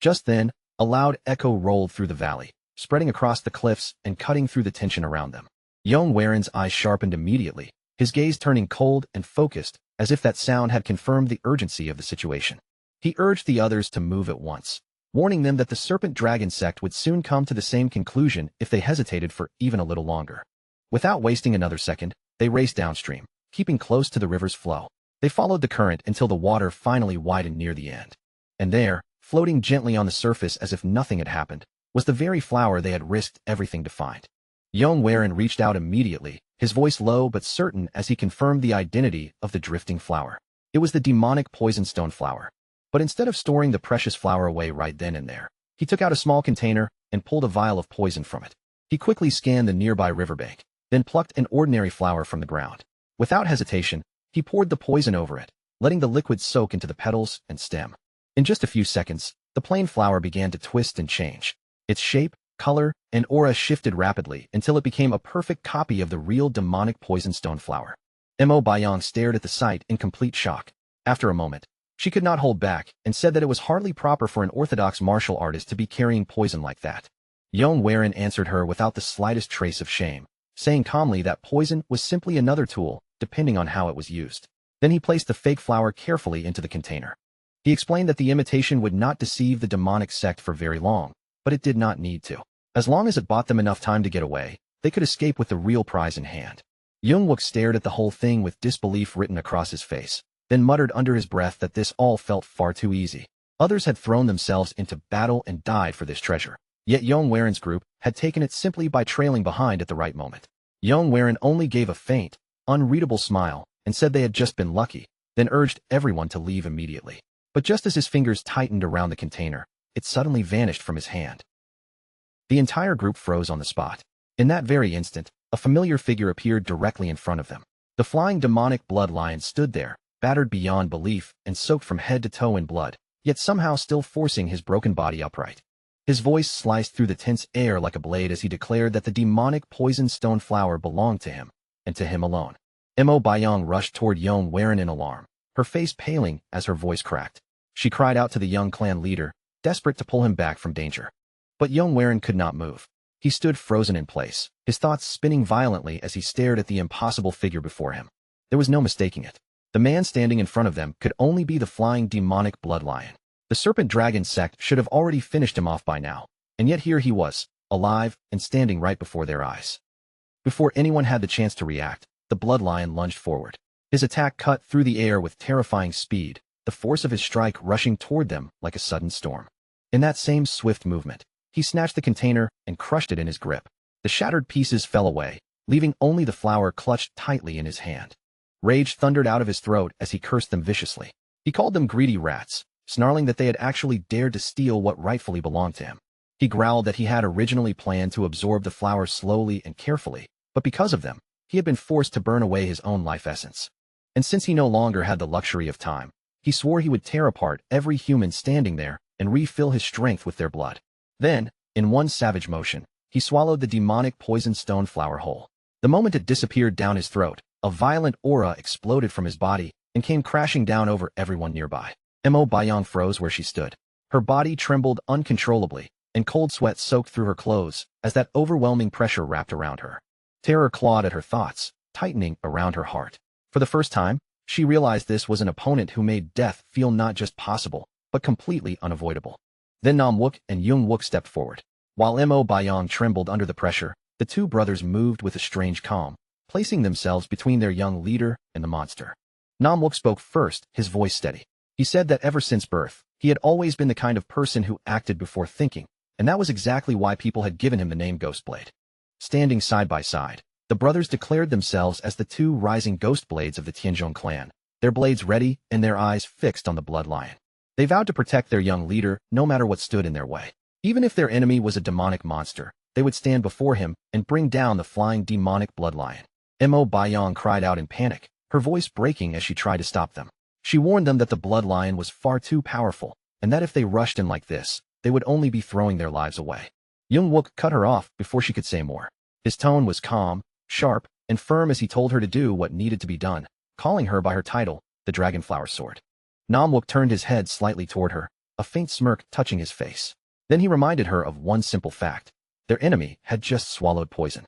Just then, a loud echo rolled through the valley, spreading across the cliffs and cutting through the tension around them. Yong Waren's eyes sharpened immediately, his gaze turning cold and focused, as if that sound had confirmed the urgency of the situation. He urged the others to move at once, warning them that the serpent dragon sect would soon come to the same conclusion if they hesitated for even a little longer. Without wasting another second, they raced downstream, keeping close to the river's flow. They followed the current until the water finally widened near the end. And there, floating gently on the surface as if nothing had happened, was the very flower they had risked everything to find. Yong reached out immediately, his voice low but certain as he confirmed the identity of the drifting flower. It was the demonic poisonstone flower. But instead of storing the precious flower away right then and there, he took out a small container and pulled a vial of poison from it. He quickly scanned the nearby riverbank, then plucked an ordinary flower from the ground. Without hesitation, he poured the poison over it, letting the liquid soak into the petals and stem. In just a few seconds, the plain flower began to twist and change. Its shape, color, and aura shifted rapidly until it became a perfect copy of the real demonic poisonstone flower. Yong stared at the sight in complete shock. After a moment, she could not hold back and said that it was hardly proper for an orthodox martial artist to be carrying poison like that. Yong answered her without the slightest trace of shame, saying calmly that poison was simply another tool, depending on how it was used. Then he placed the fake flower carefully into the container. He explained that the imitation would not deceive the demonic sect for very long, but it did not need to. As long as it bought them enough time to get away, they could escape with the real prize in hand. Yong stared at the whole thing with disbelief written across his face, then muttered under his breath that this all felt far too easy. Others had thrown themselves into battle and died for this treasure. Yet Yong's group had taken it simply by trailing behind at the right moment. Yong only gave a faint, unreadable smile and said they had just been lucky, then urged everyone to leave immediately. But just as his fingers tightened around the container, it suddenly vanished from his hand. The entire group froze on the spot. In that very instant, a familiar figure appeared directly in front of them. The flying demonic blood lion stood there, battered beyond belief and soaked from head to toe in blood, yet somehow still forcing his broken body upright. His voice sliced through the tense air like a blade as he declared that the demonic poison stone flower belonged to him, and to him alone. Yong rushed toward Yong in alarm, her face paling as her voice cracked. She cried out to the young clan leader, desperate to pull him back from danger. But Yong could not move. He stood frozen in place, his thoughts spinning violently as he stared at the impossible figure before him. There was no mistaking it. The man standing in front of them could only be the flying demonic blood lion. The serpent dragon sect should have already finished him off by now, and yet here he was, alive and standing right before their eyes. Before anyone had the chance to react, the blood lion lunged forward. His attack cut through the air with terrifying speed, the force of his strike rushing toward them like a sudden storm. In that same swift movement, he snatched the container and crushed it in his grip. The shattered pieces fell away, leaving only the flower clutched tightly in his hand. Rage thundered out of his throat as he cursed them viciously. He called them greedy rats, snarling that they had actually dared to steal what rightfully belonged to him. He growled that he had originally planned to absorb the flower slowly and carefully, but because of them, he had been forced to burn away his own life essence. And since he no longer had the luxury of time, he swore he would tear apart every human standing there and refill his strength with their blood. Then, in one savage motion, he swallowed the demonic poison stone flower whole. The moment it disappeared down his throat, a violent aura exploded from his body and came crashing down over everyone nearby. Yong froze where she stood. Her body trembled uncontrollably, and cold sweat soaked through her clothes as that overwhelming pressure wrapped around her. Terror clawed at her thoughts, tightening around her heart. For the first time, she realized this was an opponent who made death feel not just possible, but completely unavoidable. Then and Yong stepped forward. While Yong trembled under the pressure, the two brothers moved with a strange calm, placing themselves between their young leader and the monster. Spoke first, his voice steady. He said that ever since birth, he had always been the kind of person who acted before thinking, and that was exactly why people had given him the name Ghostblade. Standing side by side, the brothers declared themselves as the two rising ghost blades of the Tianzhong clan, their blades ready and their eyes fixed on the blood lion. They vowed to protect their young leader no matter what stood in their way. Even if their enemy was a demonic monster, they would stand before him and bring down the flying demonic blood lion. Yong cried out in panic, her voice breaking as she tried to stop them. She warned them that the blood lion was far too powerful, and that if they rushed in like this, they would only be throwing their lives away. Yong cut her off before she could say more. His tone was calm, sharp, and firm as he told her to do what needed to be done, calling her by her title, the Dragonflower Sword. Turned his head slightly toward her, a faint smirk touching his face. Then he reminded her of one simple fact. Their enemy had just swallowed poison.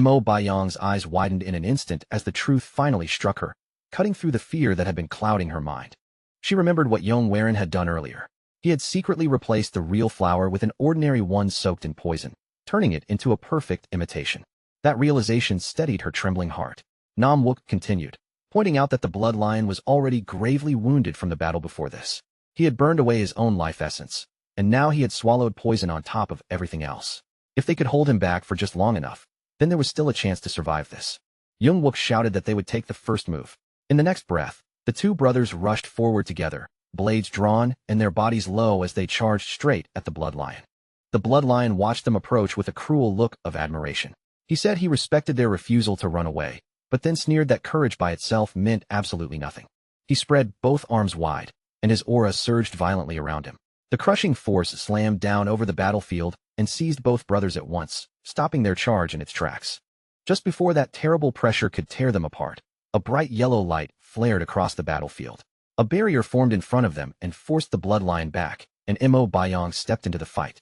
Mo Baiyong's eyes widened in an instant as the truth finally struck her, cutting through the fear that had been clouding her mind. She remembered what Yong had done earlier. He had secretly replaced the real flower with an ordinary one soaked in poison, turning it into a perfect imitation. That realization steadied her trembling heart. Nam Wook continued, pointing out that the blood lion was already gravely wounded from the battle before this. He had burned away his own life essence, and now he had swallowed poison on top of everything else. If they could hold him back for just long enough, then there was still a chance to survive this. Young Wook shouted that they would take the first move. In the next breath, the two brothers rushed forward together, blades drawn and their bodies low as they charged straight at the blood lion. The blood lion watched them approach with a cruel look of admiration. He said he respected their refusal to run away, but then sneered that courage by itself meant absolutely nothing. He spread both arms wide, and his aura surged violently around him. The crushing force slammed down over the battlefield and seized both brothers at once, stopping their charge in its tracks. Just before that terrible pressure could tear them apart, a bright yellow light flared across the battlefield. A barrier formed in front of them and forced the blood lion back, and Mo Baiyong stepped into the fight.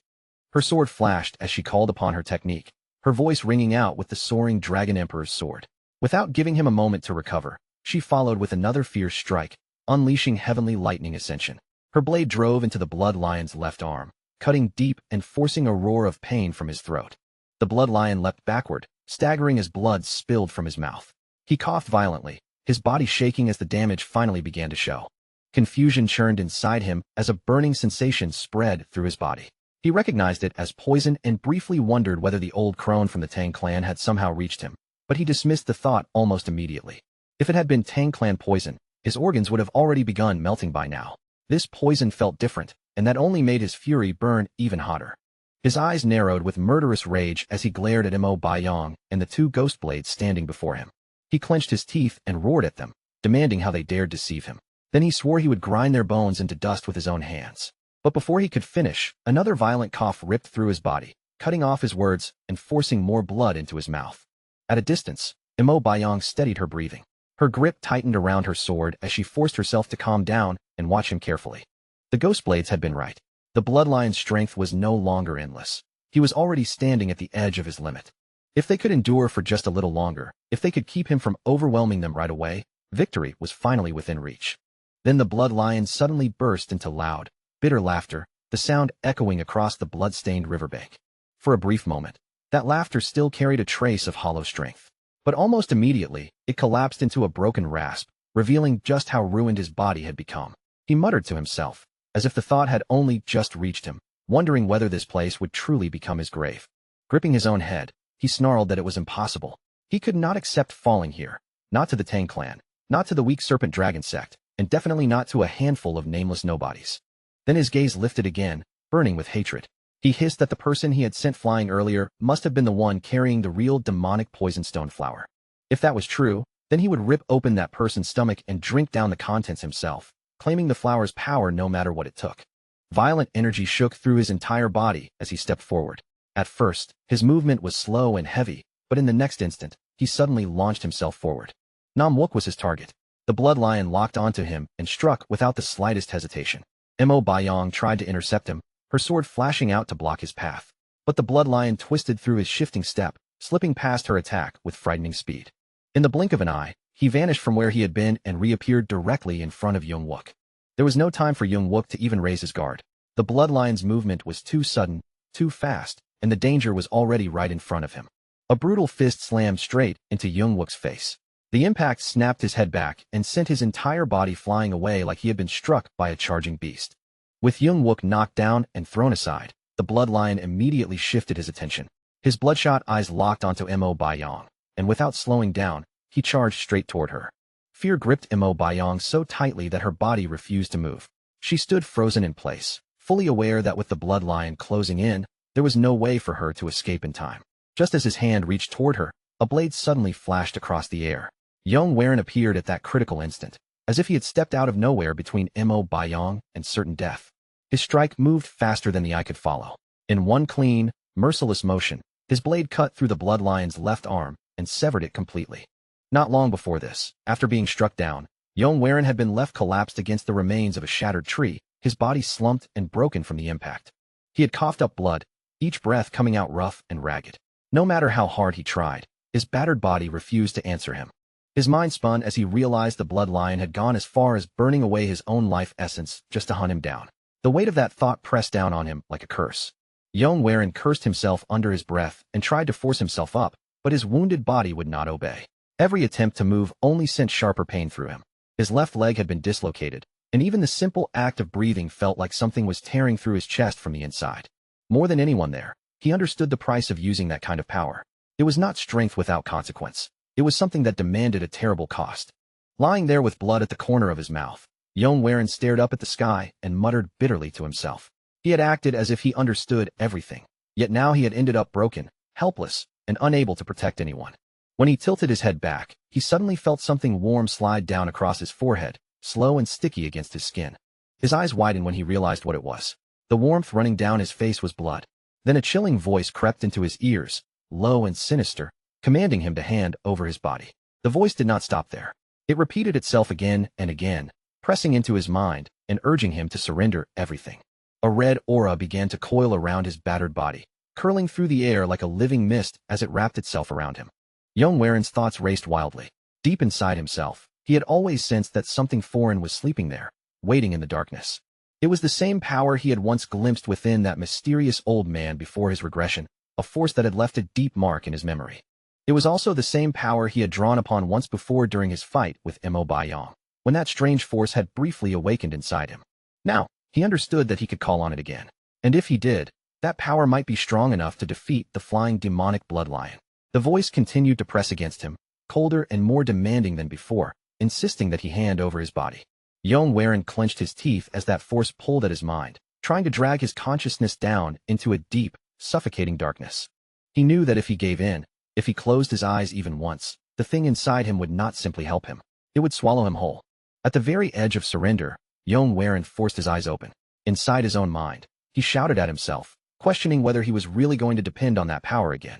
Her sword flashed as she called upon her technique, her voice ringing out with the soaring Dragon Emperor's sword. Without giving him a moment to recover, she followed with another fierce strike, unleashing heavenly lightning ascension. Her blade drove into the blood lion's left arm, cutting deep and forcing a roar of pain from his throat. The blood lion leapt backward, staggering as blood spilled from his mouth. He coughed violently, his body shaking as the damage finally began to show. Confusion churned inside him as a burning sensation spread through his body. He recognized it as poison and briefly wondered whether the old crone from the Tang clan had somehow reached him, but he dismissed the thought almost immediately. If it had been Tang clan poison, his organs would have already begun melting by now. This poison felt different, and that only made his fury burn even hotter. His eyes narrowed with murderous rage as he glared at Mo Baiyong and the two ghost blades standing before him. He clenched his teeth and roared at them, demanding how they dared deceive him. Then he swore he would grind their bones into dust with his own hands. But before he could finish, another violent cough ripped through his body, cutting off his words and forcing more blood into his mouth. At a distance, Mo Baiyong steadied her breathing. Her grip tightened around her sword as she forced herself to calm down and watch him carefully. The ghost blades had been right. The blood lion's strength was no longer endless. He was already standing at the edge of his limit. If they could endure for just a little longer, if they could keep him from overwhelming them right away, victory was finally within reach. Then the blood lion suddenly burst into loud, bitter laughter, the sound echoing across the blood-stained riverbank. For a brief moment, that laughter still carried a trace of hollow strength. But almost immediately, it collapsed into a broken rasp, revealing just how ruined his body had become. He muttered to himself, as if the thought had only just reached him, wondering whether this place would truly become his grave. Gripping his own head, he snarled that it was impossible. He could not accept falling here, not to the Tang clan, not to the weak serpent dragon sect, and definitely not to a handful of nameless nobodies. Then his gaze lifted again, burning with hatred. He hissed that the person he had sent flying earlier must have been the one carrying the real demonic poisonstone flower. If that was true, then he would rip open that person's stomach and drink down the contents himself, claiming the flower's power no matter what it took. Violent energy shook through his entire body as he stepped forward. At first, his movement was slow and heavy, but in the next instant, he suddenly launched himself forward. Nam Wook was his target. The blood lion locked onto him and struck without the slightest hesitation. Mo Baiyong tried to intercept him, her sword flashing out to block his path. But the blood lion twisted through his shifting step, slipping past her attack with frightening speed. In the blink of an eye, he vanished from where he had been and reappeared directly in front of Yong Wook. There was no time for Yong Wook to even raise his guard. The blood lion's movement was too sudden, too fast, and the danger was already right in front of him. A brutal fist slammed straight into Yong Wook's face. The impact snapped his head back and sent his entire body flying away like he had been struck by a charging beast. With Yong Wook knocked down and thrown aside, the blood lion immediately shifted his attention. His bloodshot eyes locked onto Mo Baiyong, and without slowing down, he charged straight toward her. Fear gripped Mo Baiyong so tightly that her body refused to move. She stood frozen in place, fully aware that with the blood lion closing in, there was no way for her to escape in time. Just as his hand reached toward her, a blade suddenly flashed across the air. Yong appeared at that critical instant, as if he had stepped out of nowhere between Mo Baiyong and certain death. His strike moved faster than the eye could follow. In one clean, merciless motion, his blade cut through the blood lion's left arm and severed it completely. Not long before this, after being struck down, Yong had been left collapsed against the remains of a shattered tree, his body slumped and broken from the impact. He had coughed up blood, each breath coming out rough and ragged. No matter how hard he tried, his battered body refused to answer him. His mind spun as he realized the blood lion had gone as far as burning away his own life essence just to hunt him down. The weight of that thought pressed down on him like a curse. Yong cursed himself under his breath and tried to force himself up, but his wounded body would not obey. Every attempt to move only sent sharper pain through him. His left leg had been dislocated, and even the simple act of breathing felt like something was tearing through his chest from the inside. More than anyone there, he understood the price of using that kind of power. It was not strength without consequence. It was something that demanded a terrible cost. Lying there with blood at the corner of his mouth, Yong stared up at the sky and muttered bitterly to himself. He had acted as if he understood everything, yet now he had ended up broken, helpless, and unable to protect anyone. When he tilted his head back, he suddenly felt something warm slide down across his forehead, slow and sticky against his skin. His eyes widened when he realized what it was. The warmth running down his face was blood. Then a chilling voice crept into his ears, low and sinister, commanding him to hand over his body. The voice did not stop there. It repeated itself again and again, pressing into his mind and urging him to surrender everything. A red aura began to coil around his battered body, curling through the air like a living mist as it wrapped itself around him. Yongwaren's thoughts raced wildly. Deep inside himself, he had always sensed that something foreign was sleeping there, waiting in the darkness. It was the same power he had once glimpsed within that mysterious old man before his regression, a force that had left a deep mark in his memory. It was also the same power he had drawn upon once before during his fight with Mo Yong, when that strange force had briefly awakened inside him. Now, he understood that he could call on it again. And if he did, that power might be strong enough to defeat the flying demonic blood lion. The voice continued to press against him, colder and more demanding than before, insisting that he hand over his body. Yongwaren clenched his teeth as that force pulled at his mind, trying to drag his consciousness down into a deep, suffocating darkness. He knew that if he gave in, if he closed his eyes even once, the thing inside him would not simply help him. It would swallow him whole. At the very edge of surrender, Yongwaren forced his eyes open. Inside his own mind, he shouted at himself, questioning whether he was really going to depend on that power again.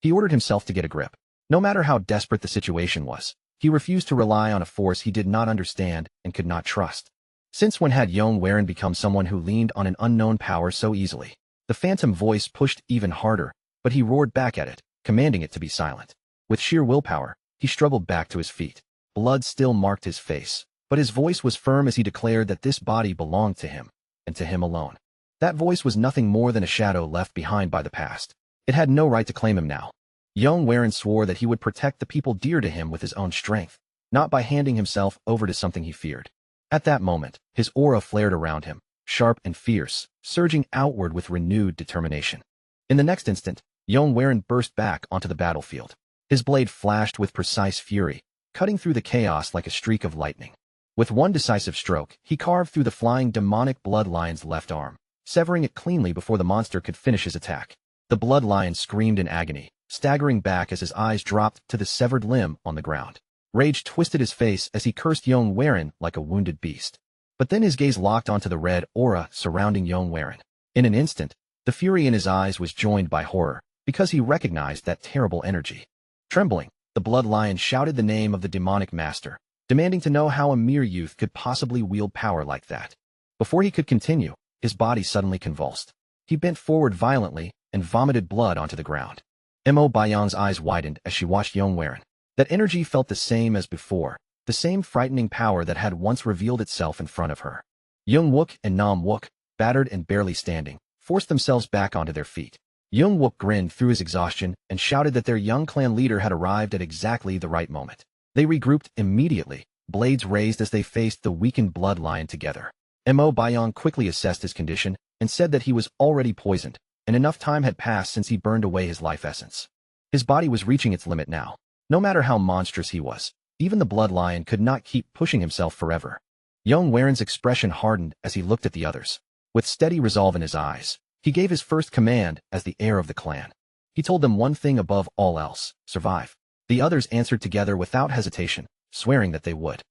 He ordered himself to get a grip. No matter how desperate the situation was, he refused to rely on a force he did not understand and could not trust. Since when had Yongwaren become someone who leaned on an unknown power so easily? The phantom voice pushed even harder, but he roared back at it, commanding it to be silent. With sheer willpower, he struggled back to his feet. Blood still marked his face, but his voice was firm as he declared that this body belonged to him, and to him alone. That voice was nothing more than a shadow left behind by the past. It had no right to claim him now. Yongwaren swore that he would protect the people dear to him with his own strength, not by handing himself over to something he feared. At that moment, his aura flared around him, sharp and fierce, surging outward with renewed determination. In the next instant, Yongwaren burst back onto the battlefield. His blade flashed with precise fury, cutting through the chaos like a streak of lightning. With one decisive stroke, he carved through the flying demonic blood lion's left arm, severing it cleanly before the monster could finish his attack. The blood lion screamed in agony, staggering back as his eyes dropped to the severed limb on the ground. Rage twisted his face as he cursed Yongwaren like a wounded beast. But then his gaze locked onto the red aura surrounding Yongwaren. In an instant, the fury in his eyes was joined by horror, because he recognized that terrible energy. Trembling, the blood lion shouted the name of the demonic master, demanding to know how a mere youth could possibly wield power like that. Before he could continue, his body suddenly convulsed. He bent forward violently and vomited blood onto the ground. Mo Yong's eyes widened as she watched Yongwaren. That energy felt the same as before, the same frightening power that had once revealed itself in front of her. Young-wook and Nam-wook, battered and barely standing, forced themselves back onto their feet. Young-wook grinned through his exhaustion and shouted that their young clan leader had arrived at exactly the right moment. They regrouped immediately, blades raised as they faced the weakened blood lion together. Mo Yong quickly assessed his condition and said that he was already poisoned, and enough time had passed since he burned away his life essence. His body was reaching its limit now. No matter how monstrous he was, even the blood lion could not keep pushing himself forever. Yongwaren's expression hardened as he looked at the others. With steady resolve in his eyes, he gave his first command as the heir of the clan. He told them one thing above all else: survive. The others answered together without hesitation, swearing that they would.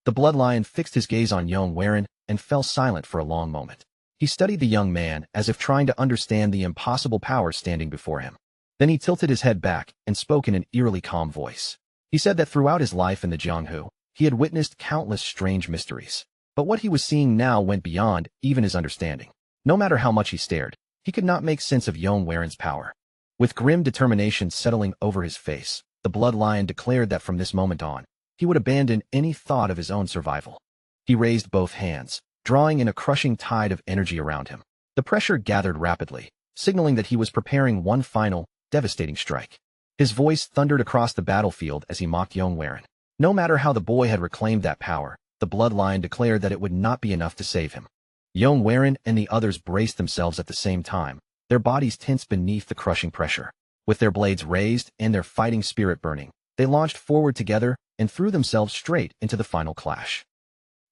The blood lion fixed his gaze on Yongwaren and fell silent for a long moment. He studied the young man as if trying to understand the impossible power standing before him. Then he tilted his head back and spoke in an eerily calm voice. He said that throughout his life in the Jianghu, he had witnessed countless strange mysteries. But what he was seeing now went beyond even his understanding. No matter how much he stared, he could not make sense of Yongwaren's power. With grim determination settling over his face, The blood lion declared that from this moment on, he would abandon any thought of his own survival. He raised both hands, drawing in a crushing tide of energy around him. The pressure gathered rapidly, signaling that he was preparing one final, devastating strike. His voice thundered across the battlefield as he mocked Yong. No matter how the boy had reclaimed that power, the blood lion declared that it would not be enough to save him. Yong and the others braced themselves at the same time, their bodies tense beneath the crushing pressure. With their blades raised and their fighting spirit burning, they launched forward together and threw themselves straight into the final clash.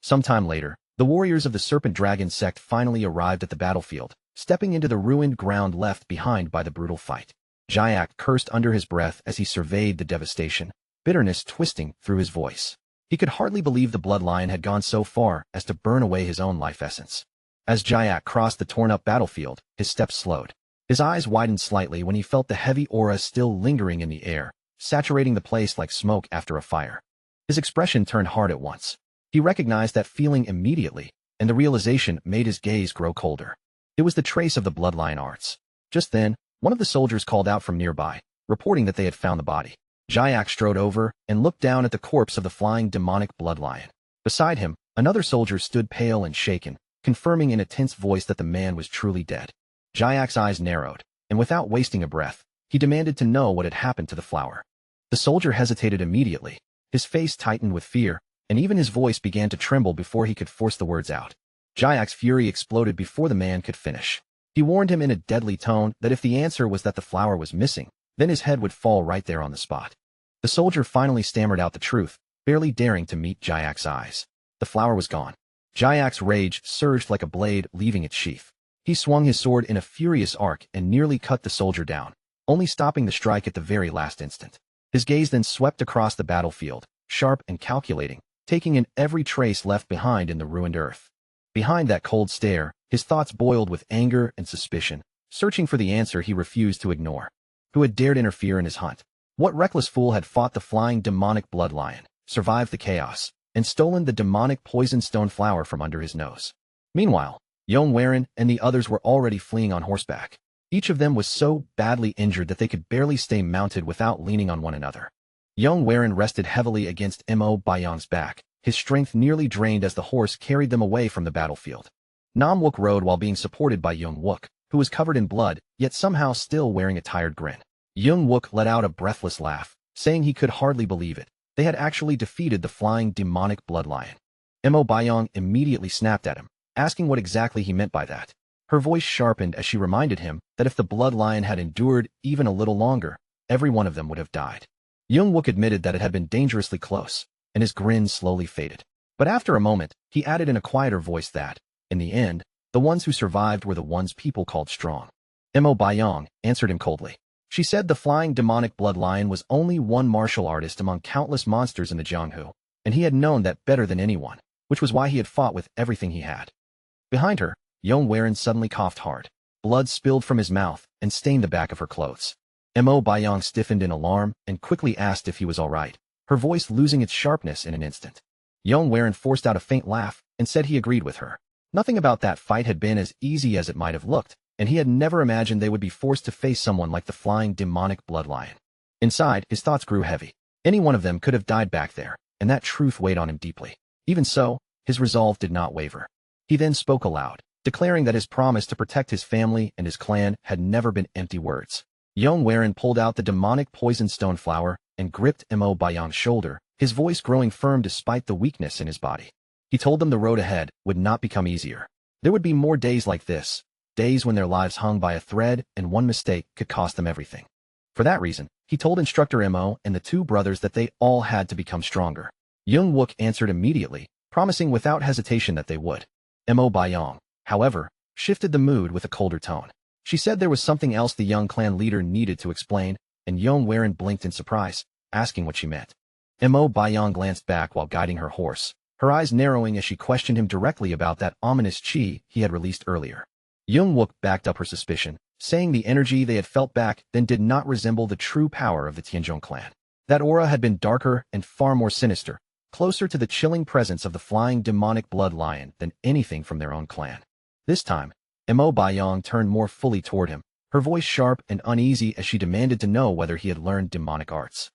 Sometime later, the warriors of the Serpent Dragon sect finally arrived at the battlefield, stepping into the ruined ground left behind by the brutal fight. Jayak cursed under his breath as he surveyed the devastation, bitterness twisting through his voice. He could hardly believe the blood lion had gone so far as to burn away his own life essence. As Jayak crossed the torn-up battlefield, his steps slowed. His eyes widened slightly when he felt the heavy aura still lingering in the air, saturating the place like smoke after a fire. His expression turned hard at once. He recognized that feeling immediately, and the realization made his gaze grow colder. It was the trace of the bloodline arts. Just then, one of the soldiers called out from nearby, reporting that they had found the body. Jayak strode over and looked down at the corpse of the flying demonic blood lion. Beside him, another soldier stood pale and shaken, confirming in a tense voice that the man was truly dead. Jayak's eyes narrowed, and without wasting a breath, he demanded to know what had happened to the flower. The soldier hesitated immediately. His face tightened with fear, and even his voice began to tremble before he could force the words out. Jayak's fury exploded before the man could finish. He warned him in a deadly tone that if the answer was that the flower was missing, then his head would fall right there on the spot. The soldier finally stammered out the truth, barely daring to meet Jayak's eyes. The flower was gone. Jayak's rage surged like a blade leaving its sheath. He swung his sword in a furious arc and nearly cut the soldier down, only stopping the strike at the very last instant. His gaze then swept across the battlefield, sharp and calculating, taking in every trace left behind in the ruined earth. Behind that cold stare, his thoughts boiled with anger and suspicion, searching for the answer he refused to ignore. Who had dared interfere in his hunt? What reckless fool had fought the flying demonic blood lion, survived the chaos, and stolen the demonic poison stone flower from under his nose? Meanwhile, Yong and the others were already fleeing on horseback. Each of them was so badly injured that they could barely stay mounted without leaning on one another. Yong rested heavily against Mo Bayong's back, his strength nearly drained as the horse carried them away from the battlefield. Nam Wook rode while being supported by Young Wook, who was covered in blood, yet somehow still wearing a tired grin. Young Wook let out a breathless laugh, saying he could hardly believe it. They had actually defeated the flying demonic blood lion. Mo Bayong immediately snapped at him, asking what exactly he meant by that. Her voice sharpened as she reminded him that if the blood lion had endured even a little longer, every one of them would have died. Young Wook admitted that it had been dangerously close, and his grin slowly faded. But after a moment, he added in a quieter voice that, in the end, the ones who survived were the ones people called strong. Mo Bayong answered him coldly. She said the flying demonic blood lion was only one martial artist among countless monsters in the Jianghu, and he had known that better than anyone, which was why he had fought with everything he had. Behind her, Yong suddenly coughed hard. Blood spilled from his mouth and stained the back of her clothes. Mo Bayong stiffened in alarm and quickly asked if he was all right, her voice losing its sharpness in an instant. Yong forced out a faint laugh and said he agreed with her. Nothing about that fight had been as easy as it might have looked, and he had never imagined they would be forced to face someone like the flying demonic blood lion. Inside, his thoughts grew heavy. Any one of them could have died back there, and that truth weighed on him deeply. Even so, his resolve did not waver. He then spoke aloud, declaring that his promise to protect his family and his clan had never been empty words. Yong pulled out the demonic poison stone flower and gripped Mo Bayong's shoulder, his voice growing firm despite the weakness in his body. He told them the road ahead would not become easier. There would be more days like this, days when their lives hung by a thread and one mistake could cost them everything. For that reason, he told Instructor Mo and the two brothers that they all had to become stronger. Young Wook answered immediately, promising without hesitation that they would. Mo Bayong, however, shifted the mood with a colder tone. She said there was something else the young clan leader needed to explain, and Yong blinked in surprise, asking what she meant. Mo Bayong glanced back while guiding her horse, her eyes narrowing as she questioned him directly about that ominous chi he had released earlier. Young Wook backed up her suspicion, saying the energy they had felt back then did not resemble the true power of the Tianzhong clan. That aura had been darker and far more sinister, closer to the chilling presence of the flying demonic blood lion than anything from their own clan. This time, Mo Bayong turned more fully toward him, her voice sharp and uneasy as she demanded to know whether he had learned demonic arts.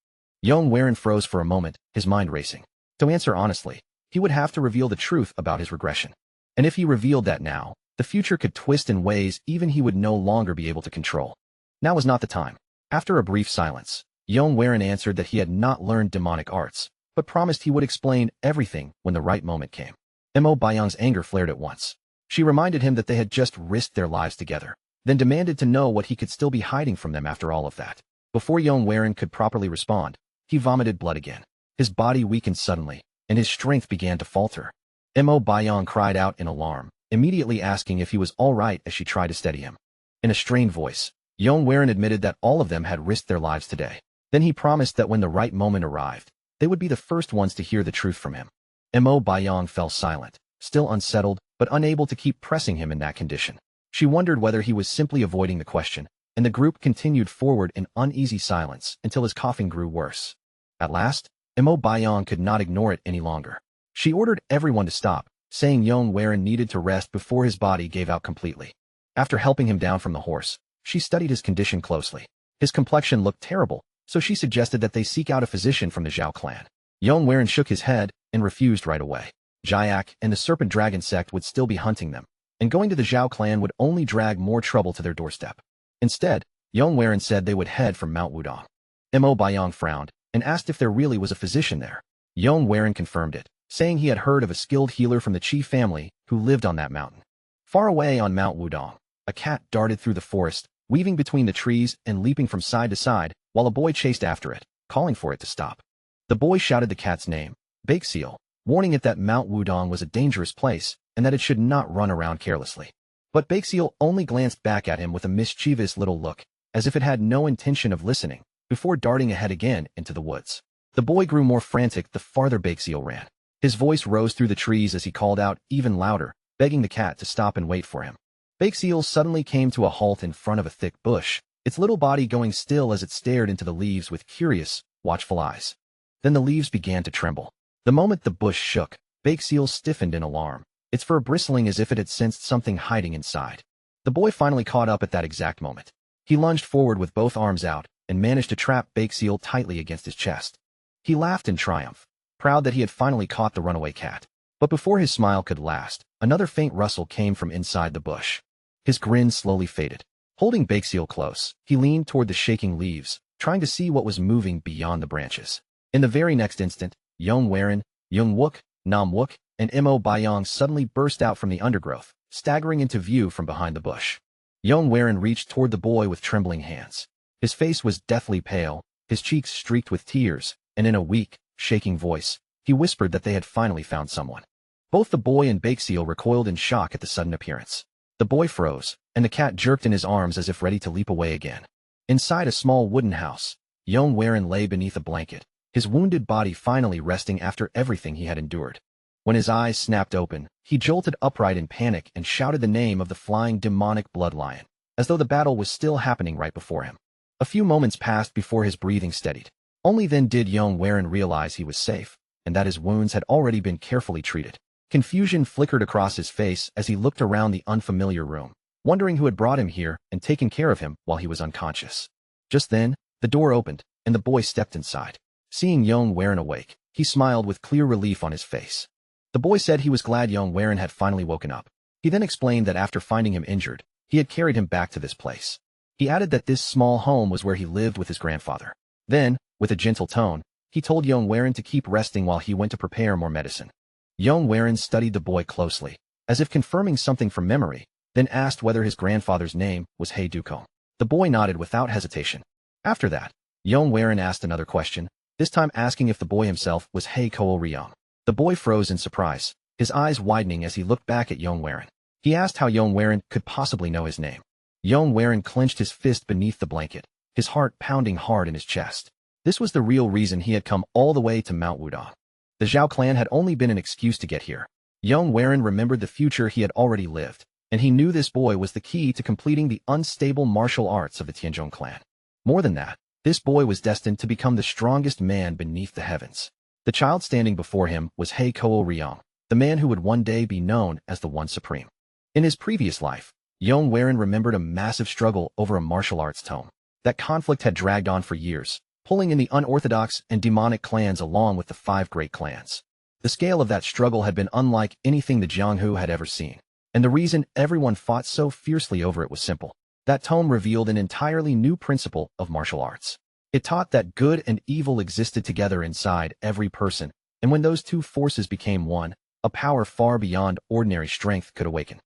Yong Werin froze for a moment, his mind racing. To answer honestly, he would have to reveal the truth about his regression. And if he revealed that now, the future could twist in ways even he would no longer be able to control. Now was not the time. After a brief silence, Yong Werin answered that he had not learned demonic arts, but promised he would explain everything when the right moment came. Mo Bayang's anger flared at once. She reminded him that they had just risked their lives together, then demanded to know what he could still be hiding from them after all of that. Before Yong Werin could properly respond, he vomited blood again. His body weakened suddenly, and his strength began to falter. Mo Bayang cried out in alarm, immediately asking if he was all right as she tried to steady him. In a strained voice, Yong Werin admitted that all of them had risked their lives today. Then he promised that when the right moment arrived, they would be the first ones to hear the truth from him. Mo Bayang fell silent, still unsettled, but unable to keep pressing him in that condition. She wondered whether he was simply avoiding the question, and the group continued forward in uneasy silence until his coughing grew worse. At last, Mo Bayang could not ignore it any longer. She ordered everyone to stop, saying Yong Werin needed to rest before his body gave out completely. After helping him down from the horse, she studied his condition closely. His complexion looked terrible, so she suggested that they seek out a physician from the Zhao clan. Yong Werin shook his head and refused right away. Jiak and the Serpent Dragon sect would still be hunting them, and going to the Zhao clan would only drag more trouble to their doorstep. Instead, Yong Werin said they would head for Mount Wudong. Mo Bayang frowned and asked if there really was a physician there. Yong Werin confirmed it, saying he had heard of a skilled healer from the Qi family who lived on that mountain. Far away on Mount Wudong, a cat darted through the forest, weaving between the trees and leaping from side to side, while a boy chased after it, calling for it to stop. The boy shouted the cat's name, Bakeseal, warning it that Mount Wudong was a dangerous place and that it should not run around carelessly. But Bakeseal only glanced back at him with a mischievous little look, as if it had no intention of listening, before darting ahead again into the woods. The boy grew more frantic the farther Bakeseal ran. His voice rose through the trees as he called out even louder, begging the cat to stop and wait for him. Bakeseal suddenly came to a halt in front of a thick bush, its little body going still as it stared into the leaves with curious, watchful eyes. Then the leaves began to tremble. The moment the bush shook, Bakeseal stiffened in alarm, its fur bristling as if it had sensed something hiding inside. The boy finally caught up at that exact moment. He lunged forward with both arms out and managed to trap Bakeseal tightly against his chest. He laughed in triumph, proud that he had finally caught the runaway cat. But before his smile could last, another faint rustle came from inside the bush. His grin slowly faded. Holding Bakeseal close, he leaned toward the shaking leaves, trying to see what was moving beyond the branches. In the very next instant, Yong Werin, Young Wook, Nam Wook, and Mo Bayang suddenly burst out from the undergrowth, staggering into view from behind the bush. Yong Werin reached toward the boy with trembling hands. His face was deathly pale, his cheeks streaked with tears, and in a weak, shaking voice, he whispered that they had finally found someone. Both the boy and Bakeseal recoiled in shock at the sudden appearance. The boy froze, and the cat jerked in his arms as if ready to leap away again. Inside a small wooden house, Yong Werin lay beneath a blanket, his wounded body finally resting after everything he had endured. When his eyes snapped open, he jolted upright in panic and shouted the name of the flying demonic blood lion, as though the battle was still happening right before him. A few moments passed before his breathing steadied. Only then did Yong Werin realize he was safe, and that his wounds had already been carefully treated. Confusion flickered across his face as he looked around the unfamiliar room, wondering who had brought him here and taken care of him while he was unconscious. Just then, the door opened, and the boy stepped inside. Seeing Yong Werin awake, he smiled with clear relief on his face. The boy said he was glad Yong Werin had finally woken up. He then explained that after finding him injured, he had carried him back to this place. He added that this small home was where he lived with his grandfather. Then, with a gentle tone, he told Yong Werin to keep resting while he went to prepare more medicine. Yong Werin studied the boy closely, as if confirming something from memory, then asked whether his grandfather's name was Hey Ko. The boy nodded without hesitation. After that, Yong Werin asked another question, this time asking if the boy himself was Hey Ko Ryong. The boy froze in surprise, his eyes widening as he looked back at Yong Werin. He asked how Yong Werin could possibly know his name. Yong Werin clenched his fist beneath the blanket, his heart pounding hard in his chest. This was the real reason he had come all the way to Mount Wudong. The Zhao clan had only been an excuse to get here. Yong Werin remembered the future he had already lived, and he knew this boy was the key to completing the unstable martial arts of the Tianzhong clan. More than that, this boy was destined to become the strongest man beneath the heavens. The child standing before him was Hey Ko Ryong, the man who would one day be known as the One Supreme. In his previous life, Yong Werin remembered a massive struggle over a martial arts tome. That conflict had dragged on for years, pulling in the unorthodox and demonic clans along with the 5 great clans. The scale of that struggle had been unlike anything the Jianghu had ever seen, and the reason everyone fought so fiercely over it was simple. That tome revealed an entirely new principle of martial arts. It taught that good and evil existed together inside every person, and when those two forces became one, a power far beyond ordinary strength could awaken.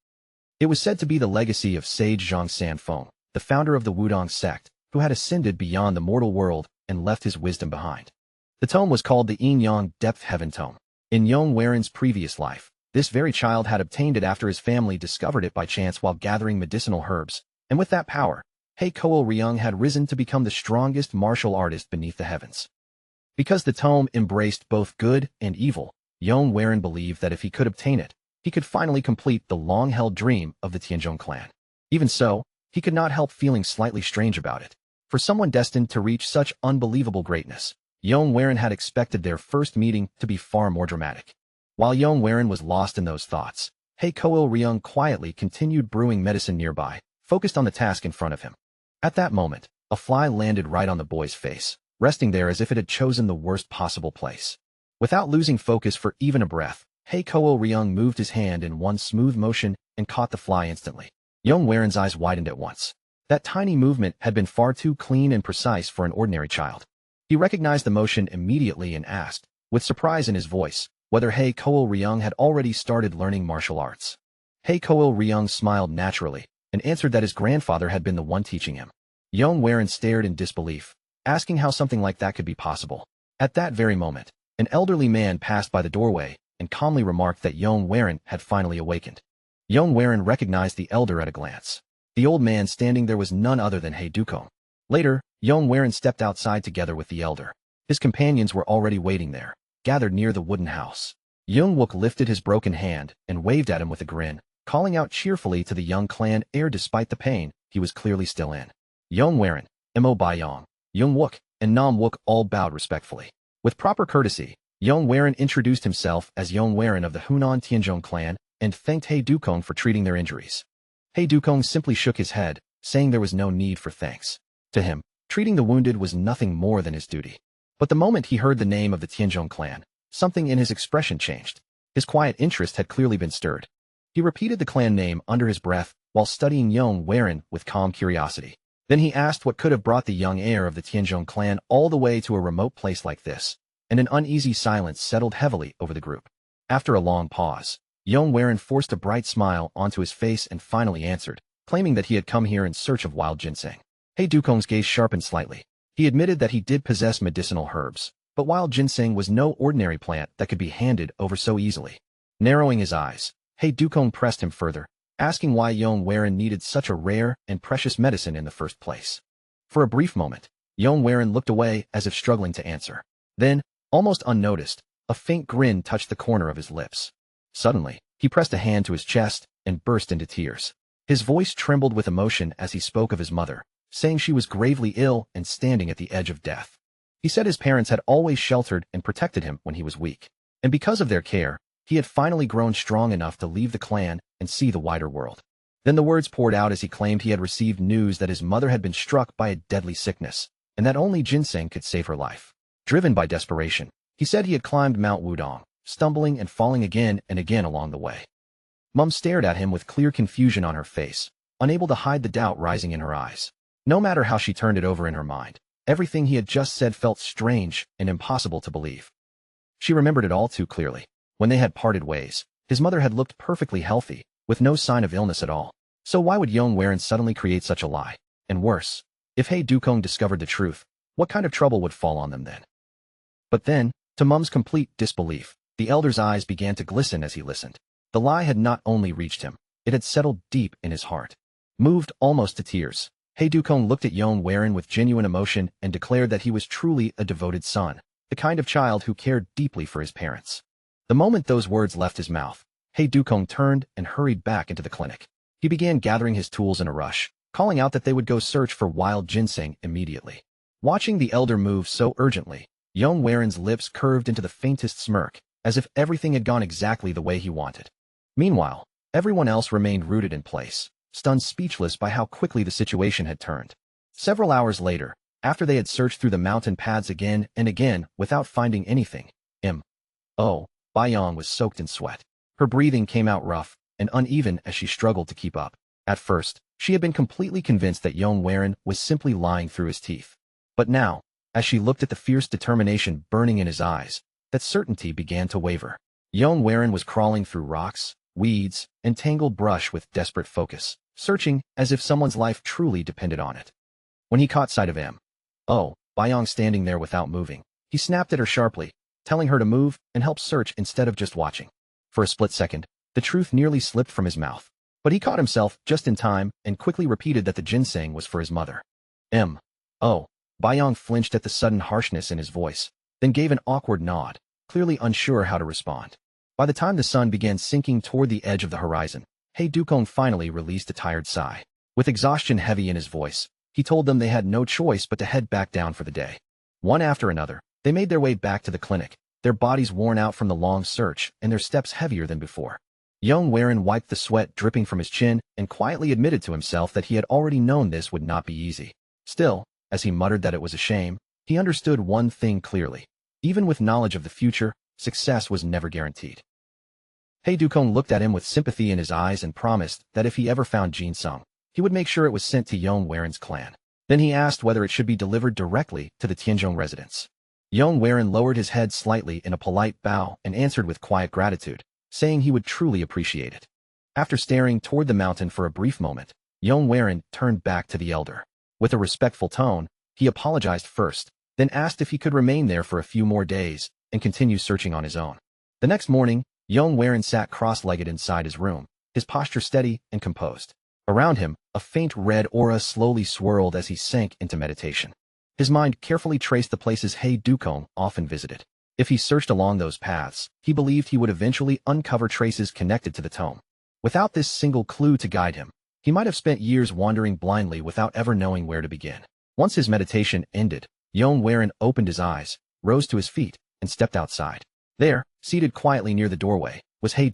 It was said to be the legacy of sage Zhang Sanfeng, the founder of the Wudong sect, who had ascended beyond the mortal world and left his wisdom behind. The tome was called the Yin-Yang Depth Heaven Tome. In Yong Waren's previous life, this very child had obtained it after his family discovered it by chance while gathering medicinal herbs, and with that power, Hey Ko Ryong had risen to become the strongest martial artist beneath the heavens. Because the tome embraced both good and evil, Yong Waren believed that if he could obtain it, he could finally complete the long-held dream of the Tianzhong clan. Even so, he could not help feeling slightly strange about it. For someone destined to reach such unbelievable greatness, Yong Waren had expected their first meeting to be far more dramatic. While Yong Waren was lost in those thoughts, Hey Ko Ryong quietly continued brewing medicine nearby, focused on the task in front of him. At that moment, a fly landed right on the boy's face, resting there as if it had chosen the worst possible place. Without losing focus for even a breath, Hey Ko Ryong moved his hand in one smooth motion and caught the fly instantly. Yong Waren's eyes widened at once. That tiny movement had been far too clean and precise for an ordinary child. He recognized the motion immediately and asked, with surprise in his voice, whether Hey Ko Ryong had already started learning martial arts. Hey Ko Ryong smiled naturally and answered that his grandfather had been the one teaching him. Yong Waren stared in disbelief, asking how something like that could be possible. At that very moment, an elderly man passed by the doorway and calmly remarked that Yong Waren had finally awakened. Yong Waren recognized the elder at a glance. The old man standing there was none other than Hey Dukong. Later, Yong Waren stepped outside together with the elder. His companions were already waiting there, gathered near the wooden house. Young Wook lifted his broken hand and waved at him with a grin, calling out cheerfully to the young clan heir despite the pain he was clearly still in. Yong Waren, Mo Baiyong, Young Wook, and Nam Wook all bowed respectfully. With proper courtesy, Yong Waren introduced himself as Yong Waren of the Hunan Tianzhong clan and thanked Hey Dukong for treating their injuries. Hey Dukong simply shook his head, saying there was no need for thanks. To him, treating the wounded was nothing more than his duty. But the moment he heard the name of the Tianzhong clan, something in his expression changed. His quiet interest had clearly been stirred. He repeated the clan name under his breath while studying Yong Waren with calm curiosity. Then he asked what could have brought the young heir of the Tianzhong clan all the way to a remote place like this, and an uneasy silence settled heavily over the group. After a long pause, Yong Waren forced a bright smile onto his face and finally answered, claiming that he had come here in search of wild ginseng. Hey Dukong's gaze sharpened slightly. He admitted that he did possess medicinal herbs, but wild ginseng was no ordinary plant that could be handed over so easily. Narrowing his eyes, Hey Dukong pressed him further, asking why Yong Waren needed such a rare and precious medicine in the first place. For a brief moment, Yong Waren looked away as if struggling to answer. Then, almost unnoticed, a faint grin touched the corner of his lips. Suddenly, he pressed a hand to his chest and burst into tears. His voice trembled with emotion as he spoke of his mother, saying she was gravely ill and standing at the edge of death. He said his parents had always sheltered and protected him when he was weak, and because of their care, he had finally grown strong enough to leave the clan and see the wider world. Then the words poured out as he claimed he had received news that his mother had been struck by a deadly sickness, and that only ginseng could save her life. Driven by desperation, he said he had climbed Mount Wudong, stumbling and falling again and again along the way. Mum stared at him with clear confusion on her face, unable to hide the doubt rising in her eyes. No matter how she turned it over in her mind, everything he had just said felt strange and impossible to believe. She remembered it all too clearly. When they had parted ways, his mother had looked perfectly healthy, with no sign of illness at all. So why would Yong Waren suddenly create such a lie? And worse, if Hey Dukong discovered the truth, what kind of trouble would fall on them then? But then, to Mum's complete disbelief, the elder's eyes began to glisten as he listened. The lie had not only reached him, it had settled deep in his heart. Moved almost to tears, Hey Dukong looked at Yong Waren with genuine emotion and declared that he was truly a devoted son, the kind of child who cared deeply for his parents. The moment those words left his mouth, Hey Dukong turned and hurried back into the clinic. He began gathering his tools in a rush, calling out that they would go search for wild ginseng immediately. Watching the elder move so urgently, Yong Waren's lips curved into the faintest smirk, as if everything had gone exactly the way he wanted. Meanwhile, everyone else remained rooted in place, stunned speechless by how quickly the situation had turned. Several hours later, After they had searched through the mountain paths again and again without finding anything, Yong was soaked in sweat. Her breathing came out rough and uneven as she struggled to keep up. At first, she had been completely convinced that Yong was simply lying through his teeth. But now, as she looked at the fierce determination burning in his eyes, that certainty began to waver. Yong was crawling through rocks, weeds, and tangled brush with desperate focus, searching as if someone's life truly depended on it. When he caught sight of Yong standing there without moving, he snapped at her sharply, telling her to move and help search instead of just watching. For a split second, the truth nearly slipped from his mouth, but he caught himself just in time and quickly repeated that the ginseng was for his mother. Yong flinched at the sudden harshness in his voice, then gave an awkward nod, clearly unsure how to respond. By the time the sun began sinking toward the edge of the horizon, Hey Ko finally released a tired sigh. With exhaustion heavy in his voice, he told them they had no choice but to head back down for the day. One after another, they made their way back to the clinic, their bodies worn out from the long search and their steps heavier than before. Yong wiped the sweat dripping from his chin and quietly admitted to himself that he had already known this would not be easy. Still, as he muttered that it was a shame, he understood one thing clearly. Even with knowledge of the future, success was never guaranteed. Hey looked at him with sympathy in his eyes and promised that if he ever found ginseng, he would make sure it was sent to Yong clan. Then he asked whether it should be delivered directly to the Tianzhong residence. Yong lowered his head slightly in a polite bow and answered with quiet gratitude, saying he would truly appreciate it. After staring toward the mountain for a brief moment, Yong turned back to the elder. With a respectful tone, he apologized first, then asked if he could remain there for a few more days and continue searching on his own. The next morning, Yong sat cross-legged inside his room, his posture steady and composed. Around him, a faint red aura slowly swirled as he sank into meditation. His mind carefully traced the places Hey often visited. If he searched along those paths, he believed he would eventually uncover traces connected to the tome. Without this single clue to guide him, he might have spent years wandering blindly without ever knowing where to begin. Once his meditation ended, Yong opened his eyes, rose to his feet, and stepped outside. There, seated quietly near the doorway, was Hey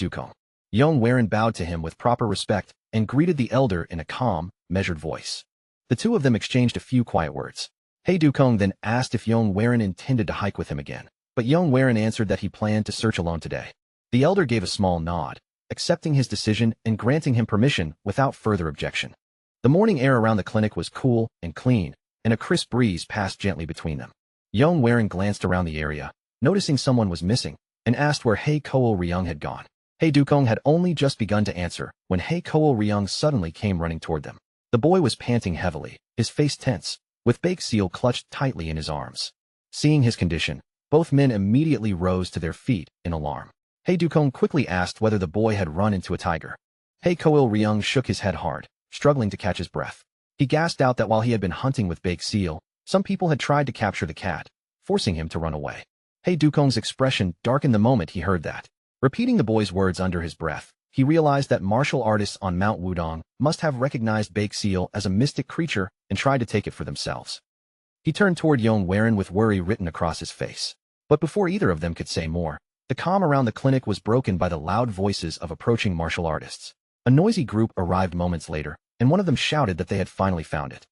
Yong bowed to him with proper respect and greeted the elder in a calm, measured voice. The two of them exchanged a few quiet words. Hey then asked if Yong intended to hike with him again, but Yong answered that he planned to search alone today. The elder gave a small nod, accepting his decision and granting him permission without further objection. The morning air around the clinic was cool and clean, and a crisp breeze passed gently between them. Yong glanced around the area, noticing someone was missing, and asked where Hey Ko Ryong had gone. Hey had only just begun to answer when Hey Ko Ryong suddenly came running toward them. The boy was panting heavily, his face tense, with baked seal clutched tightly in his arms. Seeing his condition, both men immediately rose to their feet in alarm. Hey quickly asked whether the boy had run into a tiger. Hey Ko Ryong shook his head hard, struggling to catch his breath. He gasped out that while he had been hunting with baked seal, some people had tried to capture the cat, forcing him to run away. Hey expression darkened the moment he heard that. Repeating the boy's words under his breath, he realized that martial artists on Mount Wudong must have recognized baked seal as a mystic creature and tried to take it for themselves. He turned toward Yong with worry written across his face. But before either of them could say more, the calm around the clinic was broken by the loud voices of approaching martial artists. A noisy group arrived moments later, and one of them shouted that they had finally found it.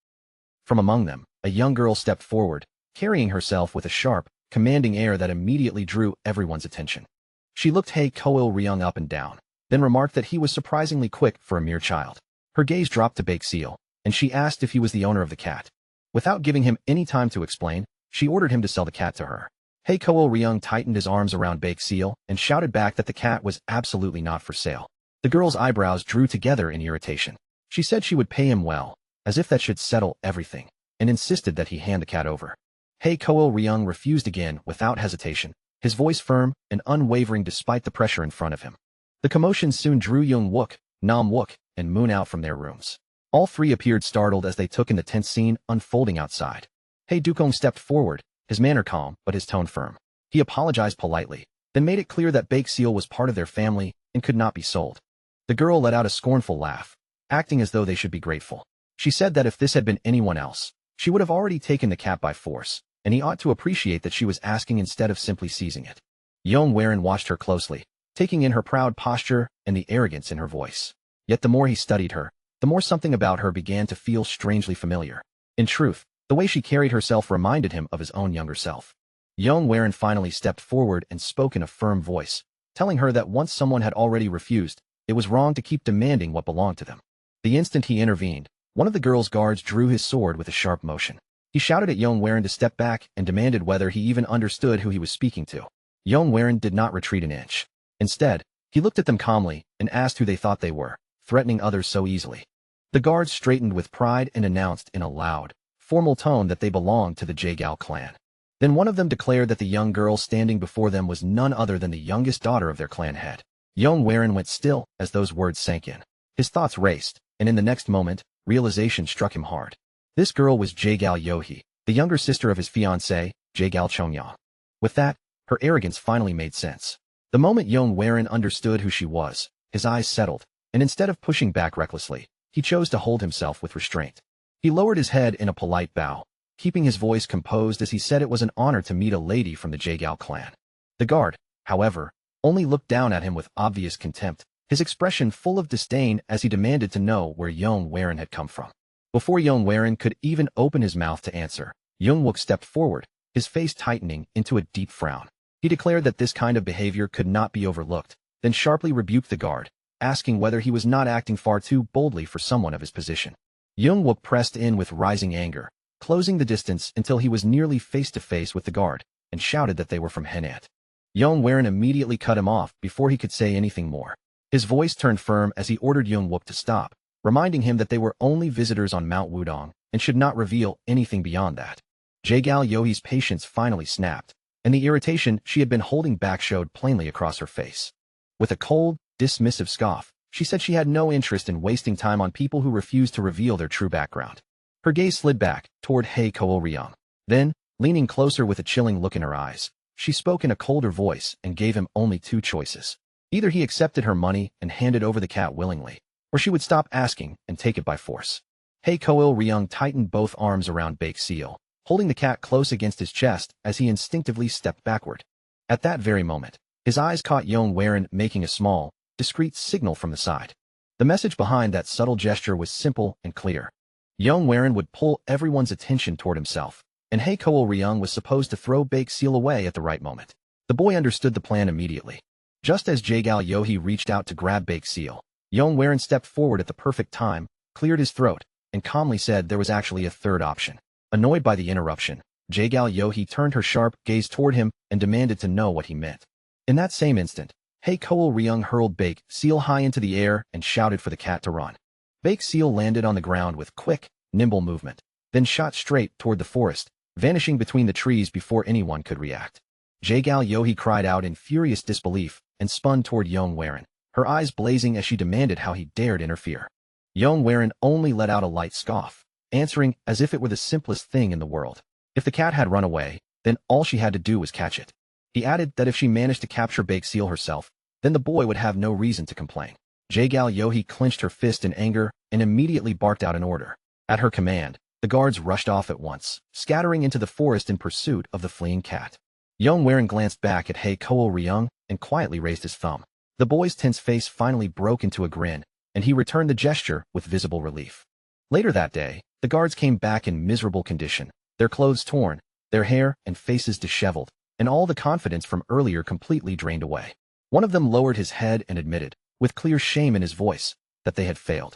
From among them, a young girl stepped forward, carrying herself with a sharp, commanding air that immediately drew everyone's attention. She looked Hey Ko Ryong up and down, then remarked that he was surprisingly quick for a mere child. Her gaze dropped to baked seal, and she asked if he was the owner of the cat. Without giving him any time to explain, she ordered him to sell the cat to her. Hey Ko Ryong tightened his arms around baked seal and shouted back that the cat was absolutely not for sale. The girl's eyebrows drew together in irritation. She said she would pay him well, as if that should settle everything, and insisted that he hand the cat over. Hey Ko Ryong refused again without hesitation, his voice firm and unwavering despite the pressure in front of him. The commotion soon drew Young Wook, Nam Wook, and Moon out from their rooms. All three appeared startled as they took in the tense scene unfolding outside. Hey stepped forward, his manner calm but his tone firm. He apologized politely, then made it clear that baked seal was part of their family and could not be sold. The girl let out a scornful laugh, acting as though they should be grateful. She said that if this had been anyone else, she would have already taken the cat by force, and he ought to appreciate that she was asking instead of simply seizing it. Yong watched her closely, taking in her proud posture and the arrogance in her voice. Yet the more he studied her, the more something about her began to feel strangely familiar. In truth, The way she carried herself reminded him of his own younger self. Yong Waron finally stepped forward and spoke in a firm voice, telling her that once someone had already refused, it was wrong to keep demanding what belonged to them. The instant he intervened, one of the girl's guards drew his sword with a sharp motion. He shouted at Yong Waron to step back and demanded whether he even understood who he was speaking to. Yong Waron did not retreat an inch. Instead, he looked at them calmly and asked who they thought they were, threatening others so easily. The guards straightened with pride and announced in a loud, formal tone that they belonged to the Jaegao clan. Then one of them declared that the young girl standing before them was none other than the youngest daughter of their clan head. Yong Waron went still as those words sank in. His thoughts raced, and in the next moment, realization struck him hard. This girl was Jaegao Yohee, the younger sister of his fiancée, Jaegao Chongyang. With that, her arrogance finally made sense. The moment Yong Waron understood who she was, his eyes settled, and instead of pushing back recklessly, he chose to hold himself with restraint. He lowered his head in a polite bow, keeping his voice composed as he said it was an honor to meet a lady from the Jaegao clan. The guard, however, only looked down at him with obvious contempt, his expression full of disdain as he demanded to know where Yong Waron had come from. Before Yong Waron could even open his mouth to answer, Young-wook stepped forward, his face tightening into a deep frown. He declared that this kind of behavior could not be overlooked, then sharply rebuked the guard, asking whether he was not acting far too boldly for someone of his position. Young-wook pressed in with rising anger, closing the distance until he was nearly face-to-face with the guard, and shouted that they were from Henat. Yong Waron immediately cut him off before he could say anything more. His voice turned firm as he ordered Young-wook to stop, reminding him that they were only visitors on Mount Wudong and should not reveal anything beyond that. Jaegao Yohee's patience finally snapped, and the irritation she had been holding back showed plainly across her face. With a cold, dismissive scoff, she said she had no interest in wasting time on people who refused to reveal their true background. Her gaze slid back toward Hey Ko Ryong. Then, leaning closer with a chilling look in her eyes, she spoke in a colder voice and gave him only two choices. Either he accepted her money and handed over the cat willingly, or she would stop asking and take it by force. Hey Ko Ryong tightened both arms around Baek Seal, holding the cat close against his chest as he instinctively stepped backward. At that very moment, his eyes caught Yong Waron making a small, discreet signal from the side. The message behind that subtle gesture was simple and clear. Yong Waron would pull everyone's attention toward himself, and Hey Ko Ryong was supposed to throw Baek Seal away at the right moment. The boy understood the plan immediately. Just as Jaegao Yohee reached out to grab Baek Seal, Yong Waron stepped forward at the perfect time, cleared his throat, and calmly said there was actually a third option. Annoyed by the interruption, Jaegao Yohee turned her sharp gaze toward him and demanded to know what he meant. In that same instant, Hey Ko Ryong hurled Baek Seal high into the air and shouted for the cat to run. Baek Seal landed on the ground with quick, nimble movement, then shot straight toward the forest, vanishing between the trees before anyone could react. Jaegao Yohee cried out in furious disbelief and spun toward Yong Waron, her eyes blazing as she demanded how he dared interfere. Yong Waron only let out a light scoff, answering as if it were the simplest thing in the world. If the cat had run away, then all she had to do was catch it. He added that if she managed to capture Baek Seal herself, then the boy would have no reason to complain. Jaegao Yohee clenched her fist in anger and immediately barked out an order. At her command, the guards rushed off at once, scattering into the forest in pursuit of the fleeing cat. Yong Waron glanced back at Hey Ko Ryong and quietly raised his thumb. The boy's tense face finally broke into a grin, and he returned the gesture with visible relief. Later that day, the guards came back in miserable condition, their clothes torn, their hair and faces disheveled, and all the confidence from earlier completely drained away. One of them lowered his head and admitted, with clear shame in his voice, that they had failed.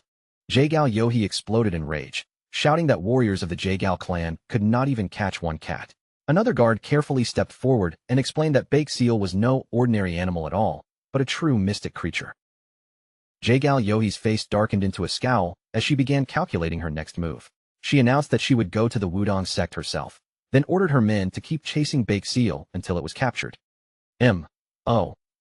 Jaegao Yohee exploded in rage, shouting that warriors of the Jaegao clan could not even catch one cat. Another guard carefully stepped forward and explained that Baek Seal was no ordinary animal at all, but a true mystic creature. Jaegao Yohee's face darkened into a scowl as she began calculating her next move. She announced that she would go to the Wudong sect herself, then ordered her men to keep chasing Baek Seal until it was captured.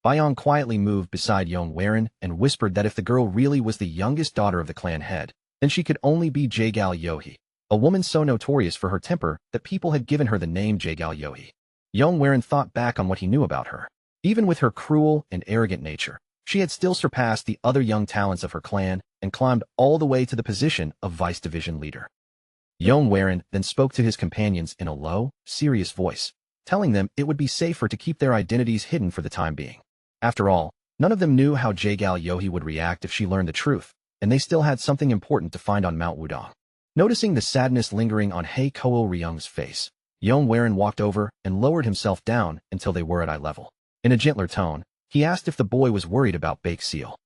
Byong quietly moved beside Yong Waron and whispered that if the girl really was the youngest daughter of the clan head, then she could only be Jaegao Yohee, a woman so notorious for her temper that people had given her the name Jaegao Yohee. Yong Waron thought back on what he knew about her. Even with her cruel and arrogant nature, she had still surpassed the other young talents of her clan and climbed all the way to the position of vice division leader. Yong Waron then spoke to his companions in a low, serious voice, telling them it would be safer to keep their identities hidden for the time being. After all, none of them knew how Jaegao Yohee would react if she learned the truth, and they still had something important to find on Mount Wudong. Noticing the sadness lingering on Hey Ko Ryong's face, Yong walked over and lowered himself down until they were at eye level. In a gentler tone, he asked if the boy was worried about Baked Seal.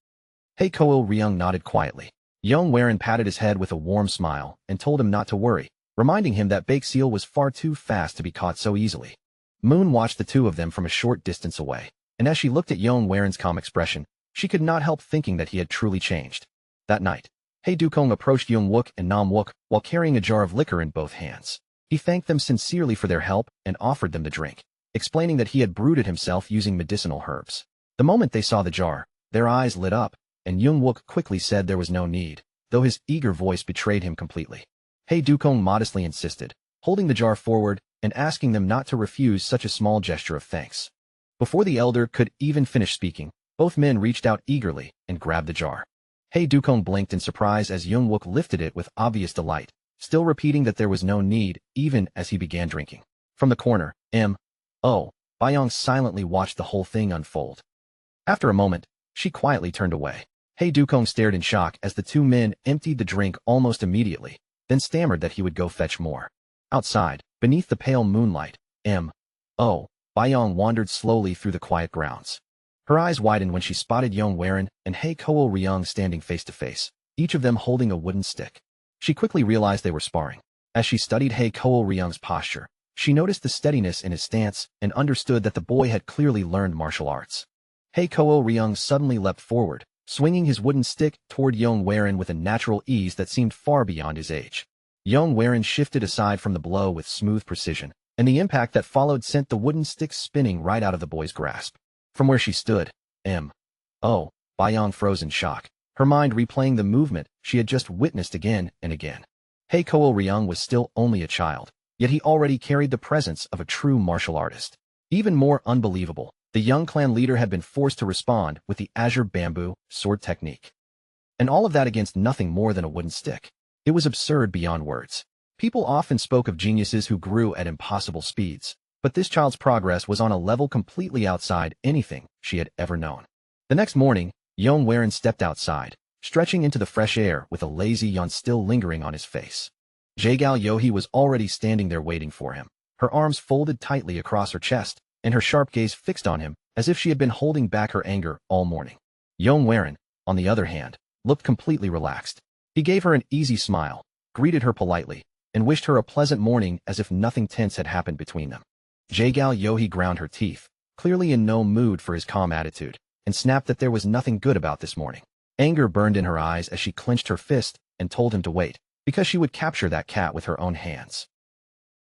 Hey Ko Ryong nodded quietly. Yong patted his head with a warm smile and told him not to worry, reminding him that Baked Seal was far too fast to be caught so easily. Moon watched the two of them from a short distance away, and as she looked at Yong calm expression, she could not help thinking that he had truly changed. That night, Hey Dukong approached Yong and Nam Wook while carrying a jar of liquor in both hands. He thanked them sincerely for their help and offered them the drink, explaining that he had brewed it himself using medicinal herbs. The moment they saw the jar, their eyes lit up, and Yong quickly said there was no need, though his eager voice betrayed him completely. Hey Dukong modestly insisted, holding the jar forward and asking them not to refuse such a small gesture of thanks. Before the elder could even finish speaking, both men reached out eagerly and grabbed the jar. Hey Dukong blinked in surprise as Yong lifted it with obvious delight, still repeating that there was no need, even as he began drinking. From the corner, Bayong silently watched the whole thing unfold. After a moment, she quietly turned away. Hey Dukong stared in shock as the two men emptied the drink almost immediately, then stammered that he would go fetch more. Outside, beneath the pale moonlight, Bayong wandered slowly through the quiet grounds. Her eyes widened when she spotted Yong and Hey Ko Ryong standing face to face, each of them holding a wooden stick. She quickly realized they were sparring. As she studied Hey Ko Ryong's posture, she noticed the steadiness in his stance and understood that the boy had clearly learned martial arts. Hey Ko Ryong suddenly leapt forward, swinging his wooden stick toward Yong with a natural ease that seemed far beyond his age. Yong shifted aside from the blow with smooth precision, and the impact that followed sent the wooden stick spinning right out of the boy's grasp. From where she stood, Bayong froze in shock, her mind replaying the movement she had just witnessed again and again. Hey Ko Ryong was still only a child, yet he already carried the presence of a true martial artist. Even more unbelievable, the young clan leader had been forced to respond with the azure bamboo sword technique. And all of that against nothing more than a wooden stick. It was absurd beyond words. People often spoke of geniuses who grew at impossible speeds, but this child's progress was on a level completely outside anything she had ever known. The next morning, Yong stepped outside, stretching into the fresh air with a lazy yawn still lingering on his face. Jaegal Yohee was already standing there waiting for him, her arms folded tightly across her chest, and her sharp gaze fixed on him as if she had been holding back her anger all morning. Yong on the other hand, looked completely relaxed. He gave her an easy smile, greeted her politely, and wished her a pleasant morning as if nothing tense had happened between them. Jaegal Yohee ground her teeth, clearly in no mood for his calm attitude, and snapped that there was nothing good about this morning. Anger burned in her eyes as she clenched her fist and told him to wait, because she would capture that cat with her own hands.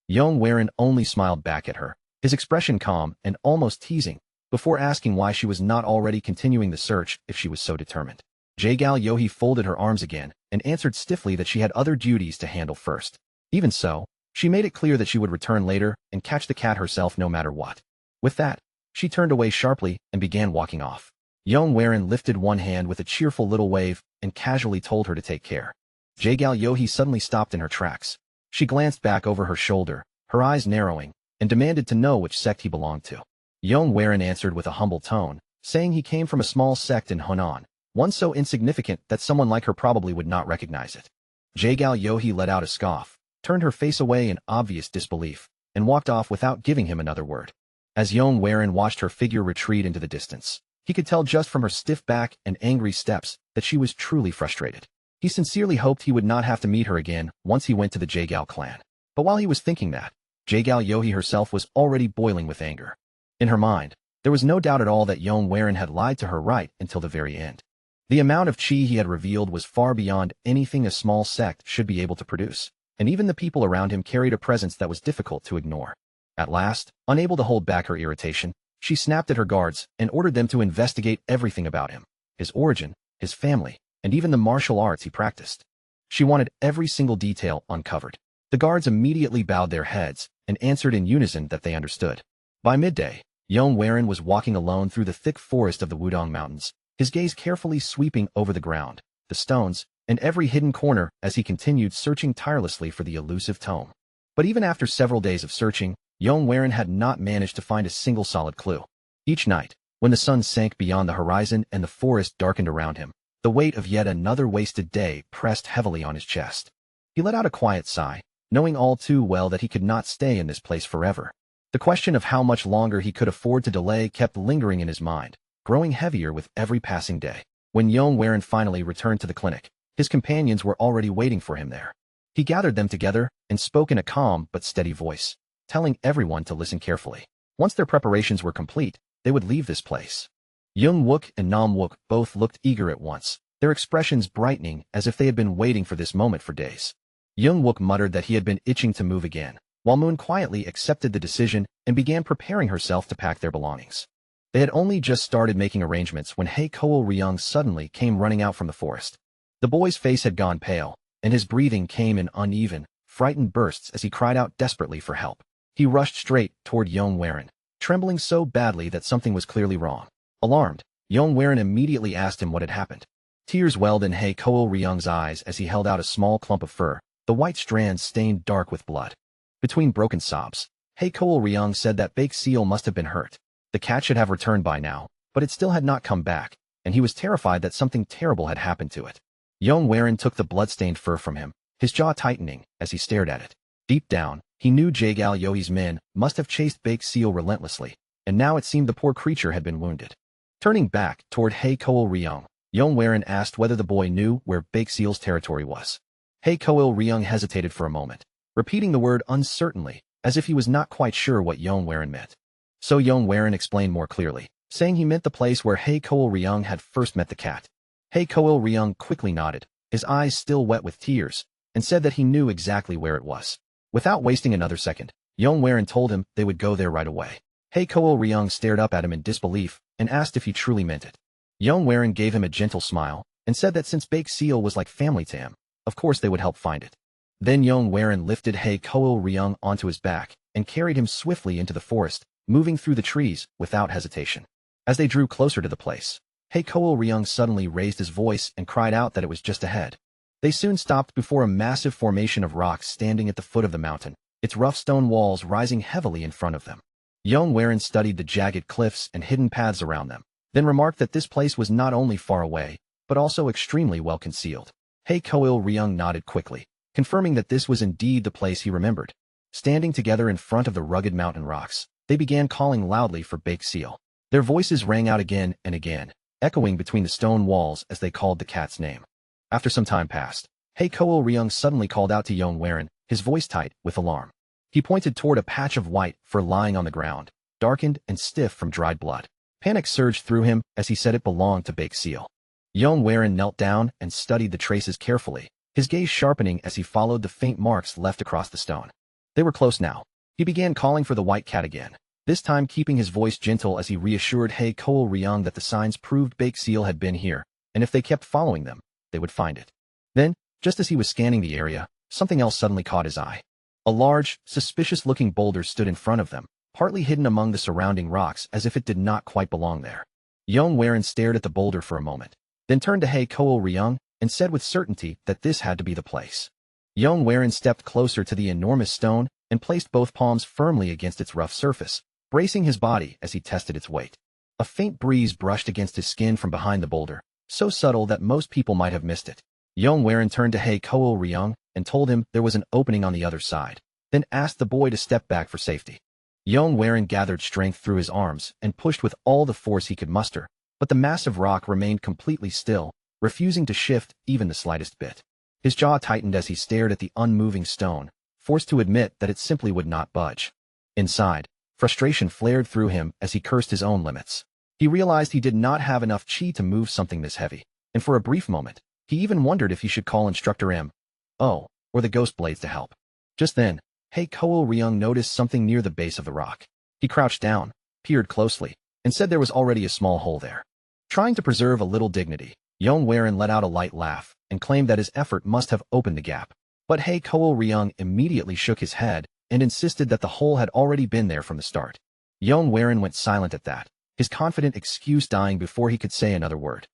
Yong only smiled back at her, his expression calm and almost teasing, before asking why she was not already continuing the search if she was so determined. Jaegal Yohee folded her arms again and answered stiffly that she had other duties to handle first. Even so, she made it clear that she would return later and catch the cat herself no matter what. With that, she turned away sharply and began walking off. Yong lifted one hand with a cheerful little wave and casually told her to take care. Jaegal Yohee suddenly stopped in her tracks. She glanced back over her shoulder, her eyes narrowing, and demanded to know which sect he belonged to. Yong answered with a humble tone, saying he came from a small sect in Hunan, one so insignificant that someone like her probably would not recognize it. Jaegal Yohee let out a scoff, turned her face away in obvious disbelief, and walked off without giving him another word. As Yong watched her figure retreat into the distance, he could tell just from her stiff back and angry steps that she was truly frustrated. He sincerely hoped he would not have to meet her again once he went to the Jaegal clan. But while he was thinking that, Jaegal Yohee herself was already boiling with anger. In her mind, there was no doubt at all that Yong had lied to her right until the very end. The amount of chi he had revealed was far beyond anything a small sect should be able to produce, and even the people around him carried a presence that was difficult to ignore. At last, unable to hold back her irritation, she snapped at her guards and ordered them to investigate everything about him, his origin, his family, and even the martial arts he practiced. She wanted every single detail uncovered. The guards immediately bowed their heads and answered in unison that they understood. By midday, Yong was walking alone through the thick forest of the Wudong Mountains, his gaze carefully sweeping over the ground, the stones, and every hidden corner as he continued searching tirelessly for the elusive tome. But even after several days of searching, Yong had not managed to find a single solid clue. Each night, when the sun sank beyond the horizon and the forest darkened around him, the weight of yet another wasted day pressed heavily on his chest. He let out a quiet sigh, knowing all too well that he could not stay in this place forever. The question of how much longer he could afford to delay kept lingering in his mind, growing heavier with every passing day. When Yong finally returned to the clinic, his companions were already waiting for him there. He gathered them together and spoke in a calm but steady voice, telling everyone to listen carefully. Once their preparations were complete, they would leave this place. Young Wook and Nam Wook both looked eager at once, their expressions brightening as if they had been waiting for this moment for days. Young Wook muttered that he had been itching to move again, while Moon quietly accepted the decision and began preparing herself to pack their belongings. They had only just started making arrangements when Hey Ko Ryong suddenly came running out from the forest. The boy's face had gone pale, and his breathing came in uneven, frightened bursts as he cried out desperately for help. He rushed straight toward Yong, trembling so badly that something was clearly wrong. Alarmed, Yong immediately asked him what had happened. Tears welled in Hey Ko Ryong's eyes as he held out a small clump of fur, the white strands stained dark with blood. Between broken sobs, Hey Ko Ryong said that Bake Seal must have been hurt. The cat should have returned by now, but it still had not come back, and he was terrified that something terrible had happened to it. Yong took the blood-stained fur from him, his jaw tightening as he stared at it. Deep down, he knew Jagal Yohe's men must have chased Bake Seal relentlessly, and now it seemed the poor creature had been wounded. Turning back toward Hey Ko Ryong, Yong asked whether the boy knew where Bake Seal's territory was. Hey Ko Ryong hesitated for a moment, repeating the word uncertainly, as if he was not quite sure what Yong meant. So Yong explained more clearly, saying he meant the place where Hey Ko Ryong had first met the cat. Hey Ko Ryong quickly nodded, his eyes still wet with tears, and said that he knew exactly where it was. Without wasting another second, Yong told him they would go there right away. Hey Ko Ryong stared up at him in disbelief and asked if he truly meant it. Yong gave him a gentle smile and said that since Bake Seal was like family to him, of course they would help find it. Then Yong lifted Hey Ko Ryong onto his back and carried him swiftly into the forest, moving through the trees without hesitation. As they drew closer to the place, Hey Ko Ryong suddenly raised his voice and cried out that it was just ahead. They soon stopped before a massive formation of rocks standing at the foot of the mountain, its rough stone walls rising heavily in front of them. Yong studied the jagged cliffs and hidden paths around them, then remarked that this place was not only far away, but also extremely well concealed. Hey Ko Ryong nodded quickly, confirming that this was indeed the place he remembered. Standing together in front of the rugged mountain rocks, they began calling loudly for Bake Seal. Their voices rang out again and again, echoing between the stone walls as they called the cat's name. After some time passed, Hey Ko Ryong suddenly called out to Yong, his voice tight with alarm. He pointed toward a patch of white fur lying on the ground, darkened and stiff from dried blood. Panic surged through him as he said it belonged to Bake Seal. Yong knelt down and studied the traces carefully, his gaze sharpening as he followed the faint marks left across the stone. They were close now. He began calling for the white cat again, this time keeping his voice gentle as he reassured Hey Ko Ryong that the signs proved Bake Seal had been here, and if they kept following them, they would find it. Then, just as he was scanning the area, something else suddenly caught his eye. A large, suspicious-looking boulder stood in front of them, partly hidden among the surrounding rocks as if it did not quite belong there. Yong stared at the boulder for a moment, then turned to Hey Ko Ryong and said with certainty that this had to be the place. Yong stepped closer to the enormous stone and placed both palms firmly against its rough surface, bracing his body as he tested its weight. A faint breeze brushed against his skin from behind the boulder, so subtle that most people might have missed it. Yong turned to Hey Ko Ryong and told him there was an opening on the other side, then asked the boy to step back for safety. Yong gathered strength through his arms and pushed with all the force he could muster, but the massive rock remained completely still, refusing to shift even the slightest bit. His jaw tightened as he stared at the unmoving stone, forced to admit that it simply would not budge. Inside, frustration flared through him as he cursed his own limits. He realized he did not have enough chi to move something this heavy, and for a brief moment, he even wondered if he should call Instructor M.O. or the Ghost Blades to help. Just then, Hey Ko Ryong noticed something near the base of the rock. He crouched down, peered closely, and said there was already a small hole there. Trying to preserve a little dignity, Yong let out a light laugh and claimed that his effort must have opened the gap. But Hey Ko Ryong immediately shook his head and insisted that the hole had already been there from the start. Yong went silent at that, his confident excuse dying before he could say another word.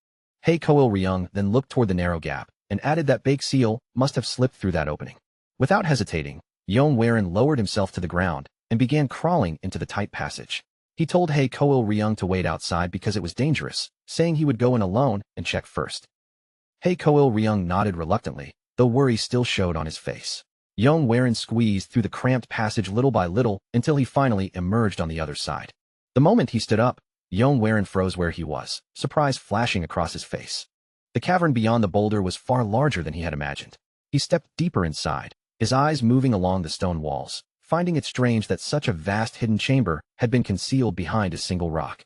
Hey Ko Ryong then looked toward the narrow gap and added that Bake Seal must have slipped through that opening. Without hesitating, Yong lowered himself to the ground and began crawling into the tight passage. He told Hey Ko Ryong to wait outside because it was dangerous, saying he would go in alone and check first. Hey Ko Ryong nodded reluctantly, though worry still showed on his face. Yong squeezed through the cramped passage little by little until he finally emerged on the other side. The moment he stood up, Yong froze where he was, surprise flashing across his face. The cavern beyond the boulder was far larger than he had imagined. He stepped deeper inside, his eyes moving along the stone walls, finding it strange that such a vast hidden chamber had been concealed behind a single rock.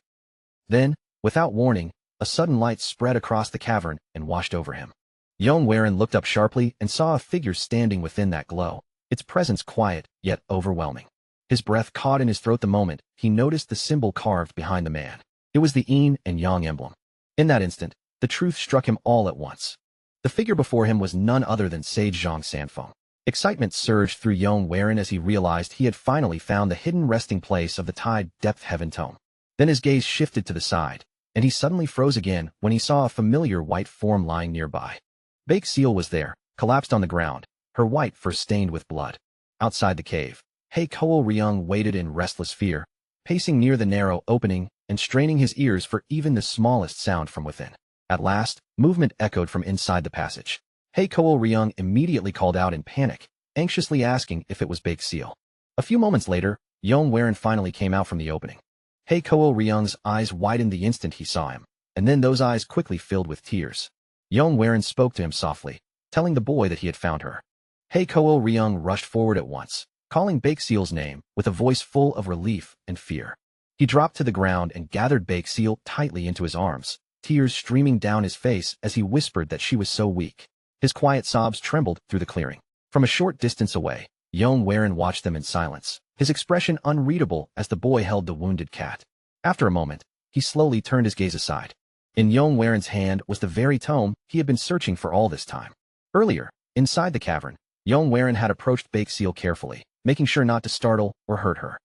Then, without warning, a sudden light spread across the cavern and washed over him. Yong looked up sharply and saw a figure standing within that glow, its presence quiet yet overwhelming. His breath caught in his throat the moment he noticed the symbol carved behind the man. It was the Yin and Yang emblem. In that instant, the truth struck him all at once. The figure before him was none other than Sage Zhang Sanfeng. Excitement surged through Yong as he realized he had finally found the hidden resting place of the Tide Depth Heaven Tome. Then his gaze shifted to the side, and he suddenly froze again when he saw a familiar white form lying nearby. Bake Seal was there, collapsed on the ground, her white fur stained with blood. Outside the cave, Hey Ko Ryong waited in restless fear, pacing near the narrow opening and straining his ears for even the smallest sound from within. At last, movement echoed from inside the passage. Hey Ko Ryong immediately called out in panic, anxiously asking if it was Bake Seal. A few moments later, Yong finally came out from the opening. Hey Ko Ryong's eyes widened the instant he saw him, and then those eyes quickly filled with tears. Yong spoke to him softly, telling the boy that he had found her. Hey Ko Ryong rushed forward at once, calling Bake Seal's name with a voice full of relief and fear. He dropped to the ground and gathered Bake Seal tightly into his arms, tears streaming down his face as he whispered that she was so weak. His quiet sobs trembled through the clearing. From a short distance away, Yong watched them in silence, his expression unreadable as the boy held the wounded cat. After a moment, he slowly turned his gaze aside. In Yong hand was the very tome he had been searching for all this time. Earlier, inside the cavern, Yong had approached Bake Seal carefully, making sure not to startle or hurt her.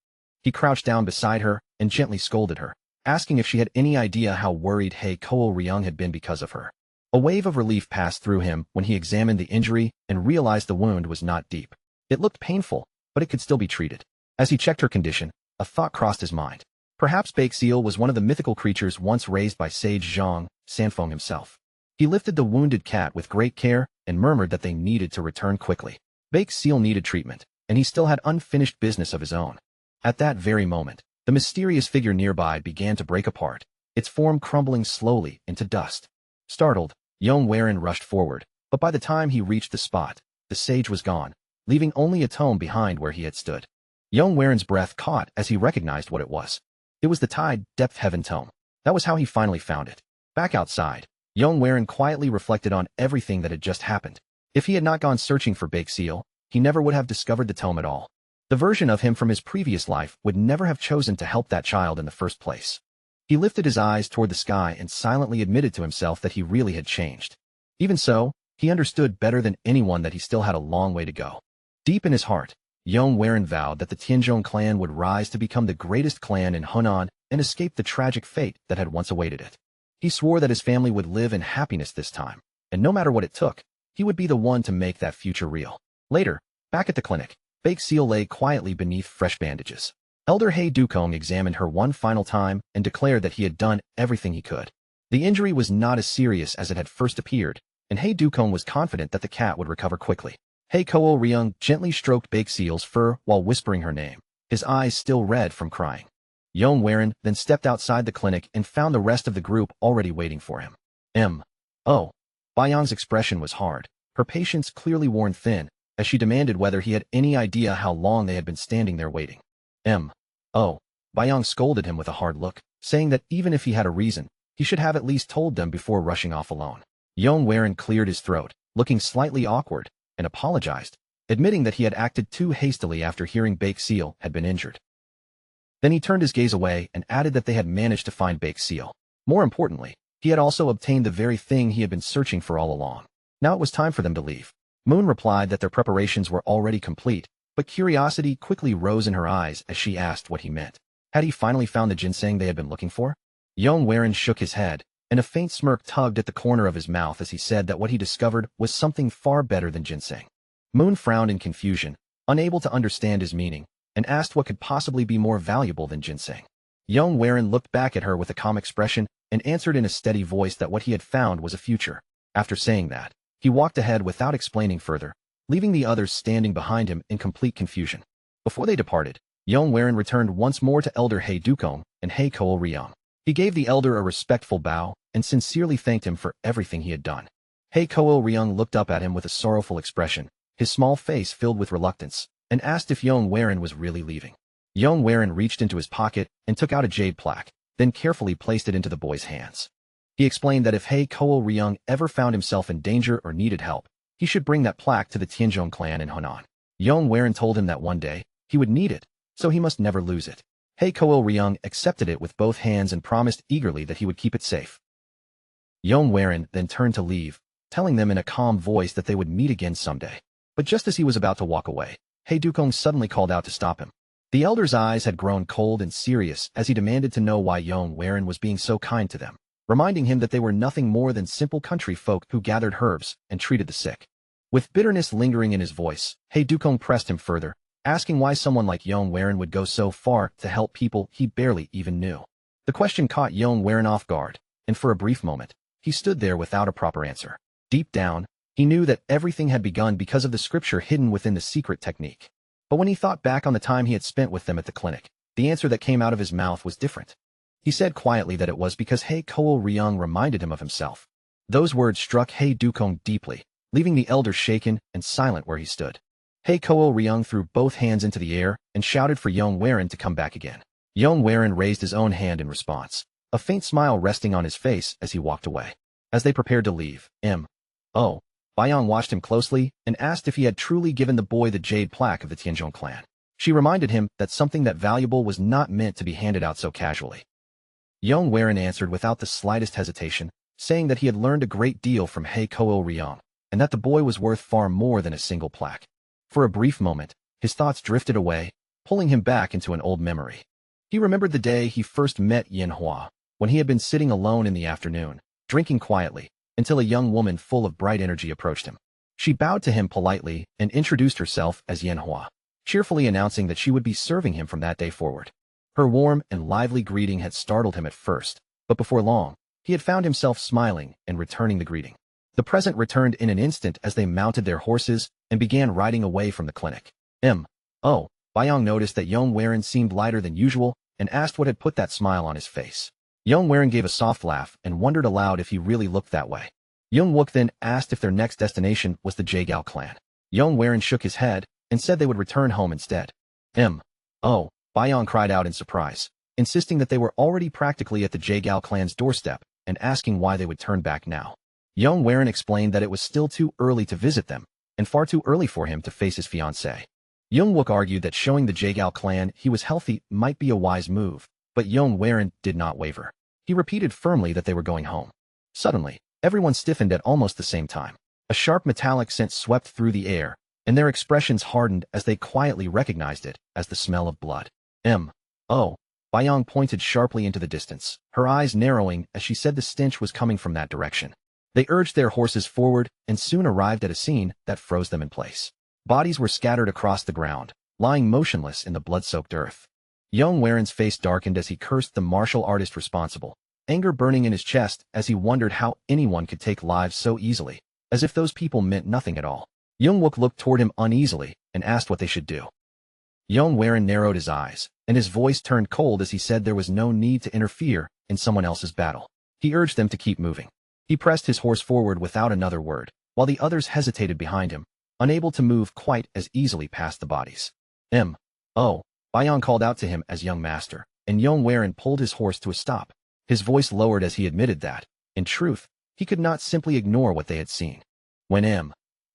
He crouched down beside her and gently scolded her, asking if she had any idea how worried Hey Ko Ryong had been because of her. A wave of relief passed through him when he examined the injury and realized the wound was not deep. It looked painful, but it could still be treated. As he checked her condition, a thought crossed his mind. Perhaps Bake Seal was one of the mythical creatures once raised by Sage Zhang Sanfeng himself. He lifted the wounded cat with great care and murmured that they needed to return quickly. Bake Seal needed treatment, and he still had unfinished business of his own. At that very moment, the mysterious figure nearby began to break apart, its form crumbling slowly into dust. Startled, Yong rushed forward, but by the time he reached the spot, the sage was gone, leaving only a tome behind where he had stood. Yong breath caught as he recognized what it was. It was the Tide Depth Heaven Tome. That was how he finally found it. Back outside, Yong quietly reflected on everything that had just happened. If he had not gone searching for Bake Seal, he never would have discovered the tome at all. The version of him from his previous life would never have chosen to help that child in the first place. He lifted his eyes toward the sky and silently admitted to himself that he really had changed. Even so, he understood better than anyone that he still had a long way to go. Deep in his heart, Yong vowed that the Tianzhong clan would rise to become the greatest clan in Hunan and escape the tragic fate that had once awaited it. He swore that his family would live in happiness this time, and no matter what it took, he would be the one to make that future real. Later, back at the clinic, Bake Seal lay quietly beneath fresh bandages. Elder Hey Dukong examined her one final time and declared that he had done everything he could. The injury was not as serious as it had first appeared, and Hey Dukong was confident that the cat would recover quickly. Hey Ko Ryong gently stroked Bake Seal's fur while whispering her name, his eyes still red from crying. Yong then stepped outside the clinic and found the rest of the group already waiting for him. Oh. Bayang's expression was hard, her patience clearly worn thin, as she demanded whether he had any idea how long they had been standing there waiting. Oh. Bayang scolded him with a hard look, saying that even if he had a reason, he should have at least told them before rushing off alone. Yong cleared his throat, looking slightly awkward, and apologized, admitting that he had acted too hastily after hearing Bake Seal had been injured. Then he turned his gaze away and added that they had managed to find Bake Seal. More importantly, he had also obtained the very thing he had been searching for all along. Now it was time for them to leave. Moon replied that their preparations were already complete, but curiosity quickly rose in her eyes as she asked what he meant. Had he finally found the ginseng they had been looking for? Yong shook his head, and a faint smirk tugged at the corner of his mouth as he said that what he discovered was something far better than ginseng. Moon frowned in confusion, unable to understand his meaning, and asked what could possibly be more valuable than ginseng. Yong looked back at her with a calm expression and answered in a steady voice that what he had found was a future. After saying that, He walked ahead without explaining further, leaving the others standing behind him in complete confusion. Before they departed, Yong returned once more to Elder Hey Ko and Hey Ko Ryong. He gave the elder a respectful bow and sincerely thanked him for everything he had done. Hey Ko Ryong looked up at him with a sorrowful expression, his small face filled with reluctance, and asked if Yong was really leaving. Yong reached into his pocket and took out a jade plaque, then carefully placed it into the boy's hands. He explained that if Hey Ko Ryong ever found himself in danger or needed help, he should bring that plaque to the Tianzhong clan in Hunan. Yong told him that one day, he would need it, so he must never lose it. Hey Ko Ryong accepted it with both hands and promised eagerly that he would keep it safe. Yong then turned to leave, telling them in a calm voice that they would meet again someday. But just as he was about to walk away, Hey Ko suddenly called out to stop him. The elder's eyes had grown cold and serious as he demanded to know why Yong was being so kind to them, reminding him that they were nothing more than simple country folk who gathered herbs and treated the sick. With bitterness lingering in his voice, Hey Ko pressed him further, asking why someone like Yong would go so far to help people he barely even knew. The question caught Yong off guard, and for a brief moment, he stood there without a proper answer. Deep down, he knew that everything had begun because of the scripture hidden within the secret technique. But when he thought back on the time he had spent with them at the clinic, the answer that came out of his mouth was different. He said quietly that it was because Hey Ko Ryong reminded him of himself. Those words struck Hey Ko deeply, leaving the elder shaken and silent where he stood. Hey Ko Ryong threw both hands into the air and shouted for Yong to come back again. Yong raised his own hand in response, a faint smile resting on his face as he walked away. As they prepared to leave, Bayong watched him closely and asked if he had truly given the boy the jade plaque of the Tianzhong clan. She reminded him that something that valuable was not meant to be handed out so casually. Yong answered without the slightest hesitation, saying that he had learned a great deal from Hey Ko Ryong, and that the boy was worth far more than a single plaque. For a brief moment, his thoughts drifted away, pulling him back into an old memory. He remembered the day he first met Manhwa, when he had been sitting alone in the afternoon, drinking quietly, until a young woman full of bright energy approached him. She bowed to him politely and introduced herself as Manhwa, cheerfully announcing that she would be serving him from that day forward. Her warm and lively greeting had startled him at first, but before long, he had found himself smiling and returning the greeting. The present returned in an instant as they mounted their horses and began riding away from the clinic. Bayong noticed that Yong seemed lighter than usual and asked what had put that smile on his face. Yong gave a soft laugh and wondered aloud if he really looked that way. Yong then asked if their next destination was the Jagao clan. Yong shook his head and said they would return home instead. Bayong cried out in surprise, insisting that they were already practically at the Jagao clan's doorstep and asking why they would turn back now. Yong explained that it was still too early to visit them, and far too early for him to face his fiancée. Yong argued that showing the Jagao clan he was healthy might be a wise move, but Yong did not waver. He repeated firmly that they were going home. Suddenly, everyone stiffened at almost the same time. A sharp metallic scent swept through the air, and their expressions hardened as they quietly recognized it as the smell of blood. Bayong pointed sharply into the distance, her eyes narrowing as she said the stench was coming from that direction. They urged their horses forward and soon arrived at a scene that froze them in place. Bodies were scattered across the ground, lying motionless in the blood-soaked earth. Yong face darkened as he cursed the martial artist responsible, anger burning in his chest as he wondered how anyone could take lives so easily, as if those people meant nothing at all. Yong looked toward him uneasily and asked what they should do. Yong narrowed his eyes, and his voice turned cold as he said there was no need to interfere in someone else's battle. He urged them to keep moving. He pressed his horse forward without another word, while the others hesitated behind him, unable to move quite as easily past the bodies. Bayong called out to him as young master, and Yong pulled his horse to a stop. His voice lowered as he admitted that, in truth, he could not simply ignore what they had seen. When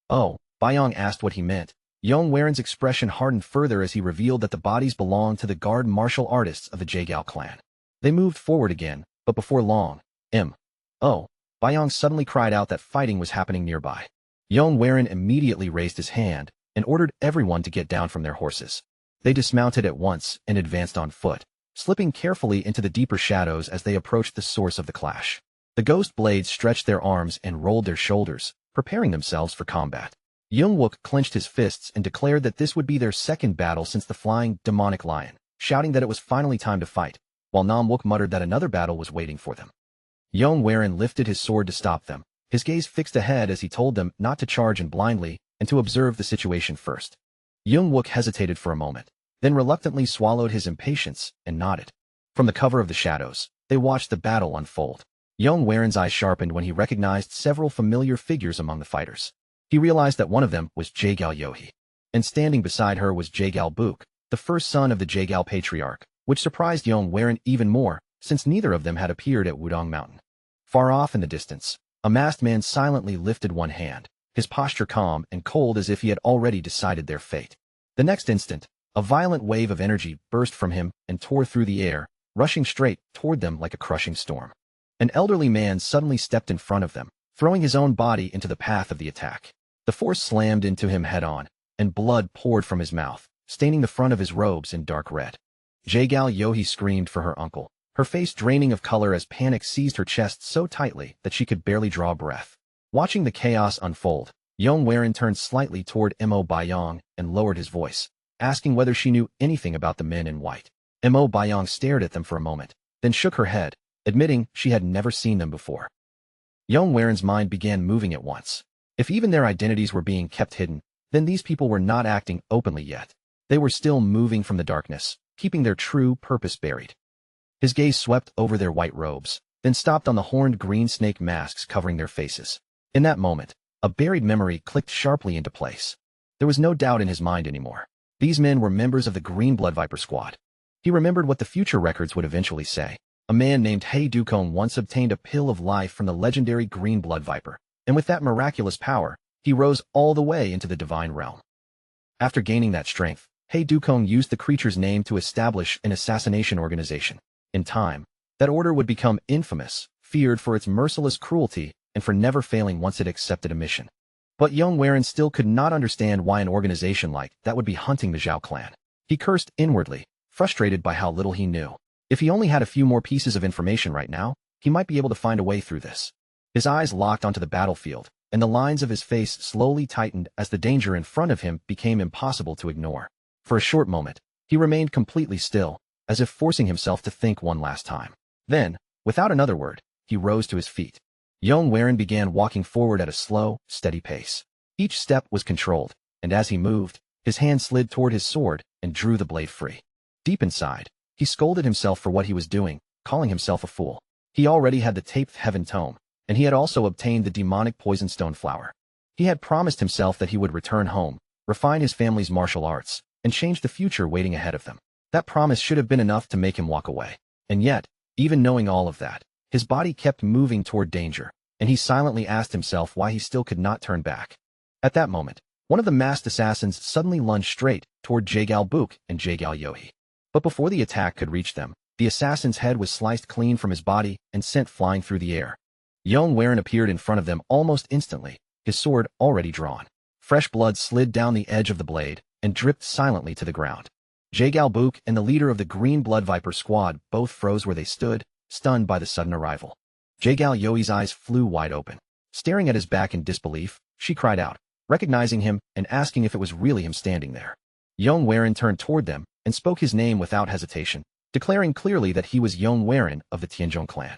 Bayong asked what he meant, Yong expression hardened further as he revealed that the bodies belonged to the guard martial artists of the Jagao clan. They moved forward again, but before long, Bayong suddenly cried out that fighting was happening nearby. Yong immediately raised his hand and ordered everyone to get down from their horses. They dismounted at once and advanced on foot, slipping carefully into the deeper shadows as they approached the source of the clash. The ghost blades stretched their arms and rolled their shoulders, preparing themselves for combat. Yong clenched his fists and declared that this would be their second battle since the flying demonic lion, shouting that it was finally time to fight, while Nam muttered that another battle was waiting for them. Yong lifted his sword to stop them, his gaze fixed ahead as he told them not to charge in blindly and to observe the situation first. Yong hesitated for a moment, then reluctantly swallowed his impatience and nodded. From the cover of the shadows, they watched the battle unfold. Yong's eyes sharpened when he recognized several familiar figures among the fighters. He realized that one of them was Jaegal Yohee, and standing beside her was Jaegal Book, the first son of the Jaegal patriarch, which surprised Yong even more, since neither of them had appeared at Wudong Mountain. Far off in the distance, a masked man silently lifted one hand, his posture calm and cold as if he had already decided their fate. The next instant, a violent wave of energy burst from him and tore through the air, rushing straight toward them like a crushing storm. An elderly man suddenly stepped in front of them, throwing his own body into the path of the attack. The force slammed into him head-on, and blood poured from his mouth, staining the front of his robes in dark red. Jaegal Yohee screamed for her uncle, her face draining of color as panic seized her chest so tightly that she could barely draw breath. Watching the chaos unfold, Yong turned slightly toward Mo Bayong and lowered his voice, asking whether she knew anything about the men in white. Mo Bayong stared at them for a moment, then shook her head, admitting she had never seen them before. Yong's mind began moving at once. If even their identities were being kept hidden, then these people were not acting openly yet. They were still moving from the darkness, keeping their true purpose buried. His gaze swept over their white robes, then stopped on the horned green snake masks covering their faces. In that moment, a buried memory clicked sharply into place. There was no doubt in his mind anymore. These men were members of the Green Blood Viper Squad. He remembered what the future records would eventually say. A man named Hey Ko once obtained a pill of life from the legendary Green Blood Viper, and with that miraculous power, he rose all the way into the divine realm. After gaining that strength, Hey Ko used the creature's name to establish an assassination organization. In time, that order would become infamous, feared for its merciless cruelty and for never failing once it accepted a mission. But Yong still could not understand why an organization like that would be hunting the Zhao clan. He cursed inwardly, frustrated by how little he knew. If he only had a few more pieces of information right now, he might be able to find a way through this. His eyes locked onto the battlefield, and the lines of his face slowly tightened as the danger in front of him became impossible to ignore. For a short moment, he remained completely still, as if forcing himself to think one last time. Then, without another word, he rose to his feet. Yong began walking forward at a slow, steady pace. Each step was controlled, and as he moved, his hand slid toward his sword and drew the blade free. Deep inside, he scolded himself for what he was doing, calling himself a fool. He already had the Taped Heaven Tome, and he had also obtained the demonic Poisonstone Flower. He had promised himself that he would return home, refine his family's martial arts, and change the future waiting ahead of them. That promise should have been enough to make him walk away. And yet, even knowing all of that, his body kept moving toward danger, and he silently asked himself why he still could not turn back. At that moment, one of the masked assassins suddenly lunged straight toward Jaegal Book and Jaegal Yohee. But before the attack could reach them, the assassin's head was sliced clean from his body and sent flying through the air. Yong appeared in front of them almost instantly, his sword already drawn. Fresh blood slid down the edge of the blade and dripped silently to the ground. Jaegal Book and the leader of the Green Blood Viper Squad both froze where they stood, stunned by the sudden arrival. Jaegal Yohee's eyes flew wide open. Staring at his back in disbelief, she cried out, recognizing him and asking if it was really him standing there. Yong turned toward them and spoke his name without hesitation, declaring clearly that he was Yong of the Tianzhong clan.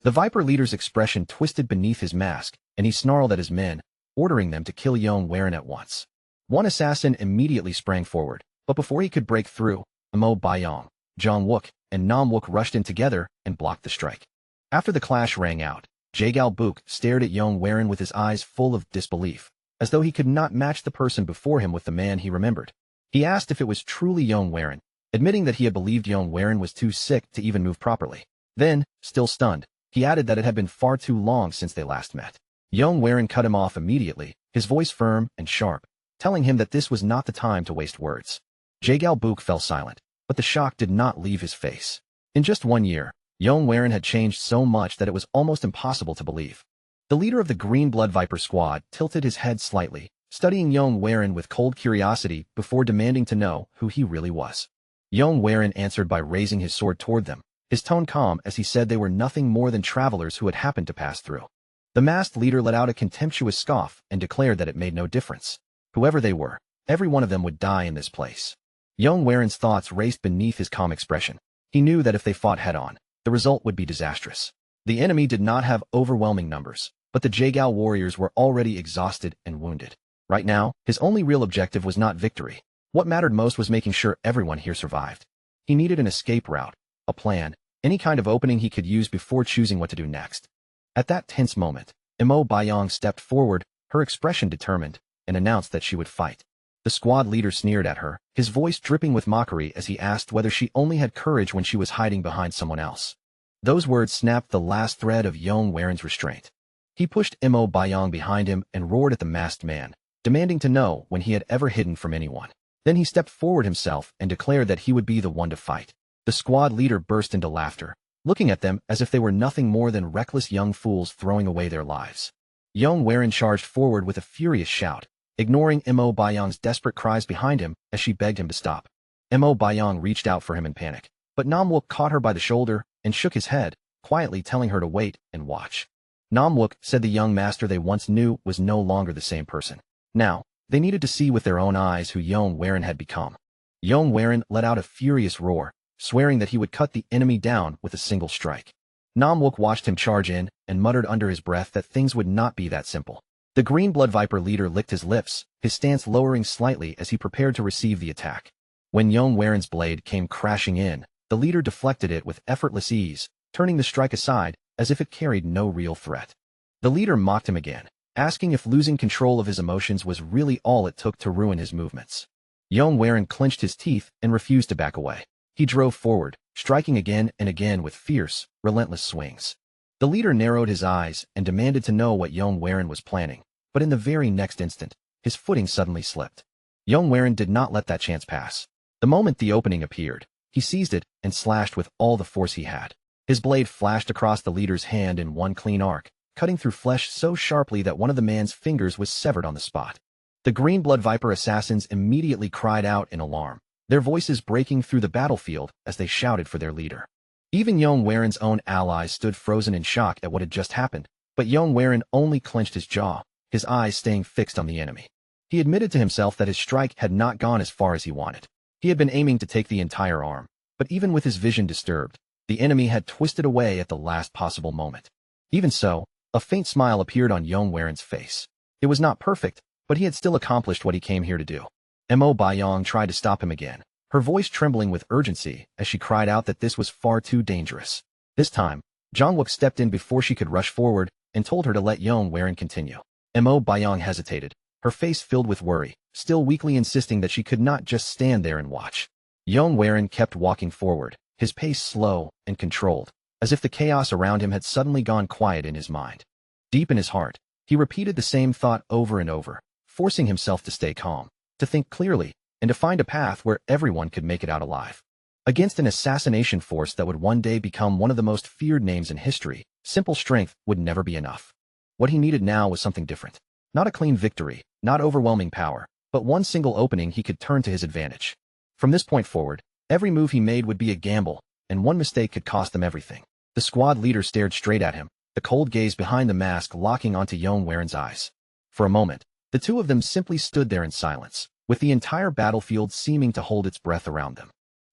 The Viper leader's expression twisted beneath his mask, and he snarled at his men, ordering them to kill Yong at once. One assassin immediately sprang forward, but before he could break through, Mo Bayong, Zhang Wook, and Nam Wook rushed in together and blocked the strike. After the clash rang out, Jaegal Book stared at Yong with his eyes full of disbelief, as though he could not match the person before him with the man he remembered. He asked if it was truly Yong admitting that he had believed Yong was too sick to even move properly. Then, still stunned, he added that it had been far too long since they last met. Yong cut him off immediately, his voice firm and sharp, telling him that this was not the time to waste words. Jaegal Book fell silent, but the shock did not leave his face. In just 1 year, Yong had changed so much that it was almost impossible to believe. The leader of the Green Blood Viper Squad tilted his head slightly, studying Yong with cold curiosity before demanding to know who he really was. Yong answered by raising his sword toward them, his tone calm as he said they were nothing more than travelers who had happened to pass through. The masked leader let out a contemptuous scoff and declared that it made no difference. Whoever they were, every one of them would die in this place. Yong's thoughts raced beneath his calm expression. He knew that if they fought head-on, the result would be disastrous. The enemy did not have overwhelming numbers, but the Jaegao warriors were already exhausted and wounded. Right now, his only real objective was not victory. What mattered most was making sure everyone here survived. He needed an escape route, a plan, any kind of opening he could use before choosing what to do next. At that tense moment, Imo Bayong stepped forward, her expression determined, and announced that she would fight. The squad leader sneered at her, his voice dripping with mockery as he asked whether she only had courage when she was hiding behind someone else. Those words snapped the last thread of Yong Waren's restraint. He pushed Imo Bayong behind him and roared at the masked man, demanding to know when he had ever hidden from anyone. Then he stepped forward himself and declared that he would be the one to fight. The squad leader burst into laughter, looking at them as if they were nothing more than reckless young fools throwing away their lives. Yong Waren charged forward with a furious shout, ignoring Imo Bayong's desperate cries behind him as she begged him to stop. Imo Bayong reached out for him in panic, but Namwook caught her by the shoulder and shook his head, quietly telling her to wait and watch. Namwook said the young master they once knew was no longer the same person. Now, they needed to see with their own eyes who Yong Waren had become. Yong Waren let out a furious roar, swearing that he would cut the enemy down with a single strike. Namwook watched him charge in and muttered under his breath that things would not be that simple. The Green Blood Viper leader licked his lips, his stance lowering slightly as he prepared to receive the attack. When Yong Waren's blade came crashing in, the leader deflected it with effortless ease, turning the strike aside as if it carried no real threat. The leader mocked him again, asking if losing control of his emotions was really all it took to ruin his movements. Yong Waren clenched his teeth and refused to back away. He drove forward, striking again and again with fierce, relentless swings. The leader narrowed his eyes and demanded to know what Yong Waren was planning, but in the very next instant, his footing suddenly slipped. Yong Waren did not let that chance pass. The moment the opening appeared, he seized it and slashed with all the force he had. His blade flashed across the leader's hand in one clean arc, cutting through flesh so sharply that one of the man's fingers was severed on the spot. The Green Blood Viper assassins immediately cried out in alarm, their voices breaking through the battlefield as they shouted for their leader. Even Yong Waren's own allies stood frozen in shock at what had just happened, but Yong Waren only clenched his jaw, his eyes staying fixed on the enemy. He admitted to himself that his strike had not gone as far as he wanted. He had been aiming to take the entire arm, but even with his vision disturbed, the enemy had twisted away at the last possible moment. Even so, a faint smile appeared on Yong Waren's face. It was not perfect, but he had still accomplished what he came here to do. Imo Bayong tried to stop him again, her voice trembling with urgency as she cried out that this was far too dangerous. This time, Jongwook stepped in before she could rush forward and told her to let Yong Waren continue. Imo Bayong hesitated, her face filled with worry, still weakly insisting that she could not just stand there and watch. Yong Waren kept walking forward, his pace slow and controlled, as if the chaos around him had suddenly gone quiet in his mind. Deep in his heart, he repeated the same thought over and over, forcing himself to stay calm, to think clearly, and to find a path where everyone could make it out alive. Against an assassination force that would one day become one of the most feared names in history, simple strength would never be enough. What he needed now was something different. Not a clean victory, not overwhelming power, but one single opening he could turn to his advantage. From this point forward, every move he made would be a gamble, and one mistake could cost them everything. The squad leader stared straight at him, the cold gaze behind the mask locking onto Yong Waren's eyes. For a moment, the two of them simply stood there in silence, with the entire battlefield seeming to hold its breath around them.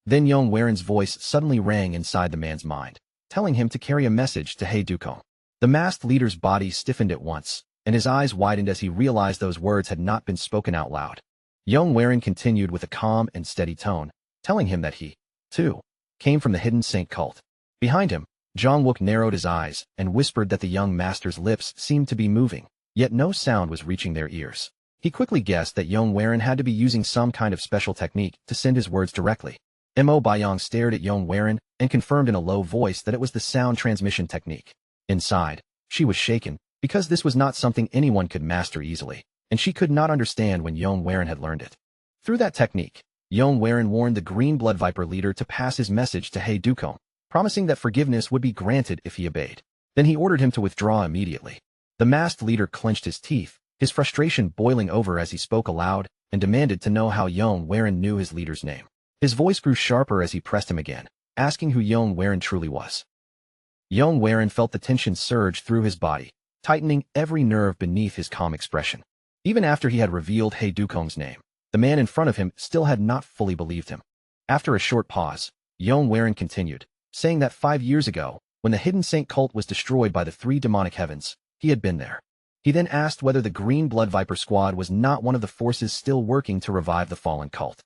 Then Yong Waren's voice suddenly rang inside the man's mind, telling him to carry a message to Hey Ko. The masked leader's body stiffened at once, and his eyes widened as he realized those words had not been spoken out loud. Yong Waren continued with a calm and steady tone, telling him that he, too, came from the hidden saint cult. Behind him, Jongwook narrowed his eyes and whispered that the young master's lips seemed to be moving, yet no sound was reaching their ears. He quickly guessed that Yong Waren had to be using some kind of special technique to send his words directly. Imo Bayong stared at Yong Waren and confirmed in a low voice that it was the sound transmission technique. Inside, she was shaken, because this was not something anyone could master easily, and she could not understand when Yong Waren had learned it. Through that technique, Yong Waren warned the Green Blood Viper leader to pass his message to Hey Ko, promising that forgiveness would be granted if he obeyed. Then he ordered him to withdraw immediately. The masked leader clenched his teeth, his frustration boiling over as he spoke aloud, and demanded to know how Yong Waren knew his leader's name. His voice grew sharper as he pressed him again, asking who Yong Waren truly was. Yong Waren felt the tension surge through his body, tightening every nerve beneath his calm expression. Even after he had revealed Hey Ko's name, the man in front of him still had not fully believed him. After a short pause, Yong Waren continued, saying that 5 years ago, when the hidden saint cult was destroyed by the three demonic heavens, he had been there. He then asked whether the Green Blood Viper Squad was not one of the forces still working to revive the fallen cult.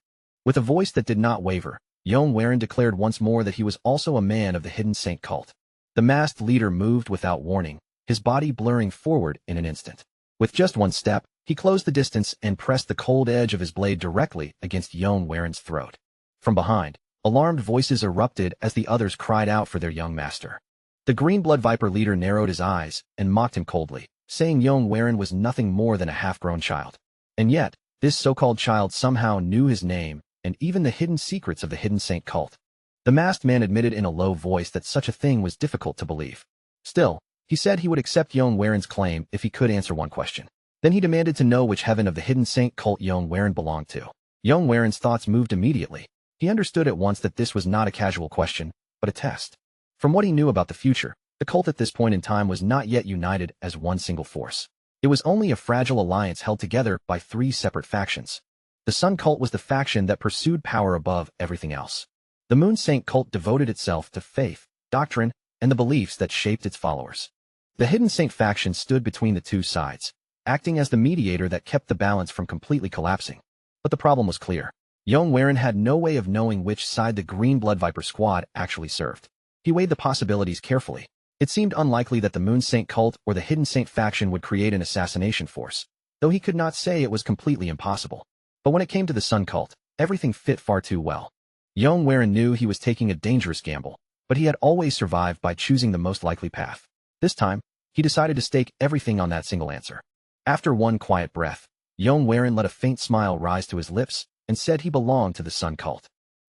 With a voice that did not waver, Yong declared once more that he was also a man of the Hidden Saint cult. The masked leader moved without warning, his body blurring forward in an instant. With just one step, he closed the distance and pressed the cold edge of his blade directly against Yong's throat. From behind, alarmed voices erupted as the others cried out for their young master. The Green Blood Viper leader narrowed his eyes and mocked him coldly, saying Yong was nothing more than a half-grown child. And yet, this so-called child somehow knew his name and even the hidden secrets of the Hidden Saint cult. The masked man admitted in a low voice that such a thing was difficult to believe. Still, he said he would accept Yong's claim if he could answer one question. Then he demanded to know which heaven of the Hidden Saint cult Yong belonged to. Yong's thoughts moved immediately. He understood at once that this was not a casual question, but a test. From what he knew about the future, the cult at this point in time was not yet united as one single force. It was only a fragile alliance held together by three separate factions. The Sun cult was the faction that pursued power above everything else. The Moon Saint cult devoted itself to faith, doctrine, and the beliefs that shaped its followers. The Hidden Saint faction stood between the two sides, acting as the mediator that kept the balance from completely collapsing. But the problem was clear. Yong had no way of knowing which side the Green Blood Viper Squad actually served. He weighed the possibilities carefully. It seemed unlikely that the Moon Saint cult or the Hidden Saint faction would create an assassination force, though he could not say it was completely impossible. But when it came to the Sun cult, everything fit far too well. Yong knew he was taking a dangerous gamble, but he had always survived by choosing the most likely path. This time, he decided to stake everything on that single answer. After one quiet breath, Yong let a faint smile rise to his lips and said he belonged to the Sun cult.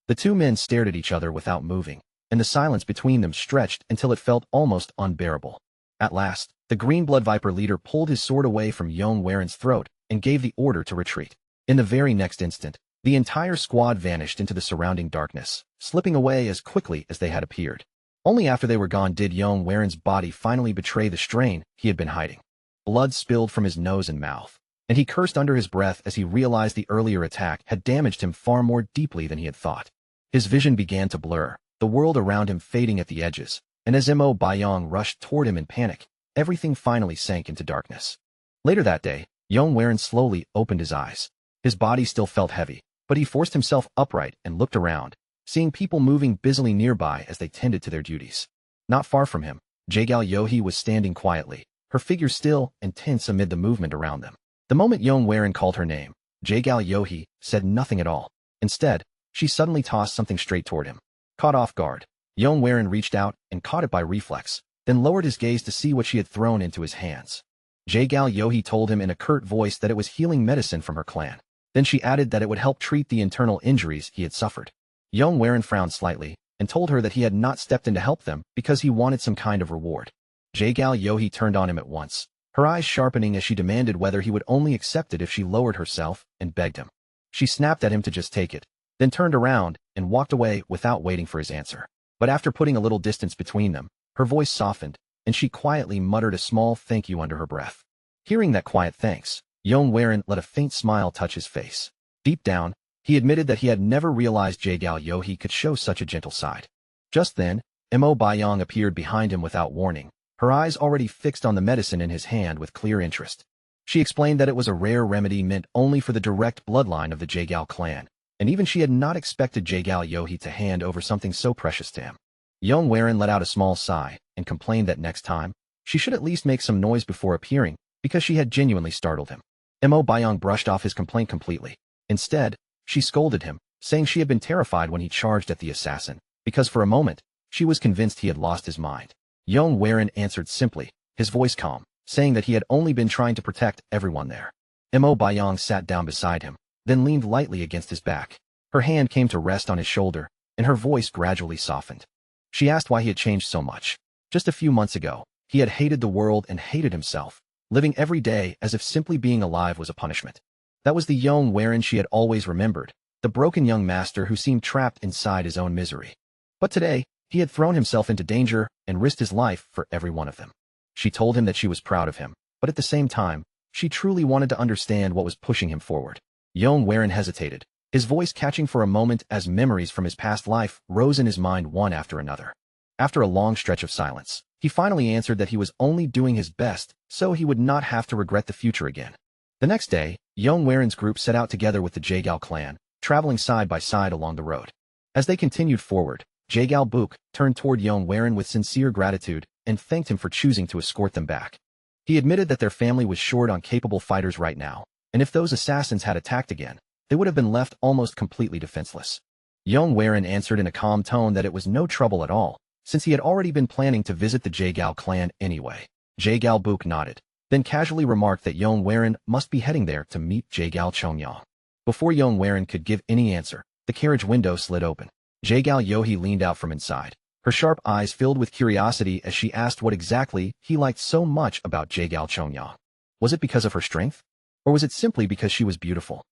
The two men stared at each other without moving, and the silence between them stretched until it felt almost unbearable. At last, the Green Blood Viper leader pulled his sword away from Yong's throat and gave the order to retreat. In the very next instant, the entire squad vanished into the surrounding darkness, slipping away as quickly as they had appeared. Only after they were gone did Yong's body finally betray the strain he had been hiding. Blood spilled from his nose and mouth, and he cursed under his breath as he realized the earlier attack had damaged him far more deeply than he had thought. His vision began to blur, the world around him fading at the edges, and as Mo Bayong rushed toward him in panic, everything finally sank into darkness. Later that day, Yong slowly opened his eyes. His body still felt heavy, but he forced himself upright and looked around, seeing people moving busily nearby as they tended to their duties. Not far from him, Jaegal Yohee was standing quietly, her figure still and tense amid the movement around them. The moment Yong called her name, Jaegal Yohee said nothing at all. Instead, she suddenly tossed something straight toward him. Caught off guard, Yong reached out and caught it by reflex, then lowered his gaze to see what she had thrown into his hands. Jaegal Yohee told him in a curt voice that it was healing medicine from her clan. Then she added that it would help treat the internal injuries he had suffered. Yong frowned slightly and told her that he had not stepped in to help them because he wanted some kind of reward. Jaegal Yohee turned on him at once, her eyes sharpening as she demanded whether he would only accept it if she lowered herself and begged him. She snapped at him to just take it, then turned around and walked away without waiting for his answer. But after putting a little distance between them, her voice softened, and she quietly muttered a small thank you under her breath. Hearing that quiet thanks, Yong let a faint smile touch his face. Deep down, he admitted that he had never realized Jaegal Yohee could show such a gentle side. Just then, Mo Bayong appeared behind him without warning, her eyes already fixed on the medicine in his hand with clear interest. She explained that it was a rare remedy meant only for the direct bloodline of the Jaegal clan, and even she had not expected Jaegal Yohee to hand over something so precious to him. Yong let out a small sigh and complained that next time, she should at least make some noise before appearing, because she had genuinely startled him. Mo Bayong brushed off his complaint completely. Instead, she scolded him, saying she had been terrified when he charged at the assassin, because for a moment, she was convinced he had lost his mind. Yong answered simply, his voice calm, saying that he had only been trying to protect everyone there. Mo Bayong sat down beside him, then leaned lightly against his back. Her hand came to rest on his shoulder, and her voice gradually softened. She asked why he had changed so much. Just a few months ago, he had hated the world and hated himself, living every day as if simply being alive was a punishment. That was the Yong she had always remembered, the broken young master who seemed trapped inside his own misery. But today, he had thrown himself into danger and risked his life for every one of them. She told him that she was proud of him, but at the same time, she truly wanted to understand what was pushing him forward. Yong hesitated, his voice catching for a moment as memories from his past life rose in his mind one after another. After a long stretch of silence, He finally answered that he was only doing his best so he would not have to regret the future again. The next day, Yong Waren's group set out together with the Jaegal clan, traveling side by side along the road. As they continued forward, Jaegal Book turned toward Yong Waren with sincere gratitude and thanked him for choosing to escort them back. He admitted that their family was short on capable fighters right now, and if those assassins had attacked again, they would have been left almost completely defenseless. Yong Waren answered in a calm tone that it was no trouble at all, since he had already been planning to visit the Jaegal clan anyway. Jaegal Book nodded, then casually remarked that Yong Waren must be heading there to meet Jaegal Chongyang. Before Yong Waren could give any answer, the carriage window slid open. Jaegal Yohi leaned out from inside, her sharp eyes filled with curiosity as she asked what exactly he liked so much about Jaegal Chongyang. Was it because of her strength? Or was it simply because she was beautiful?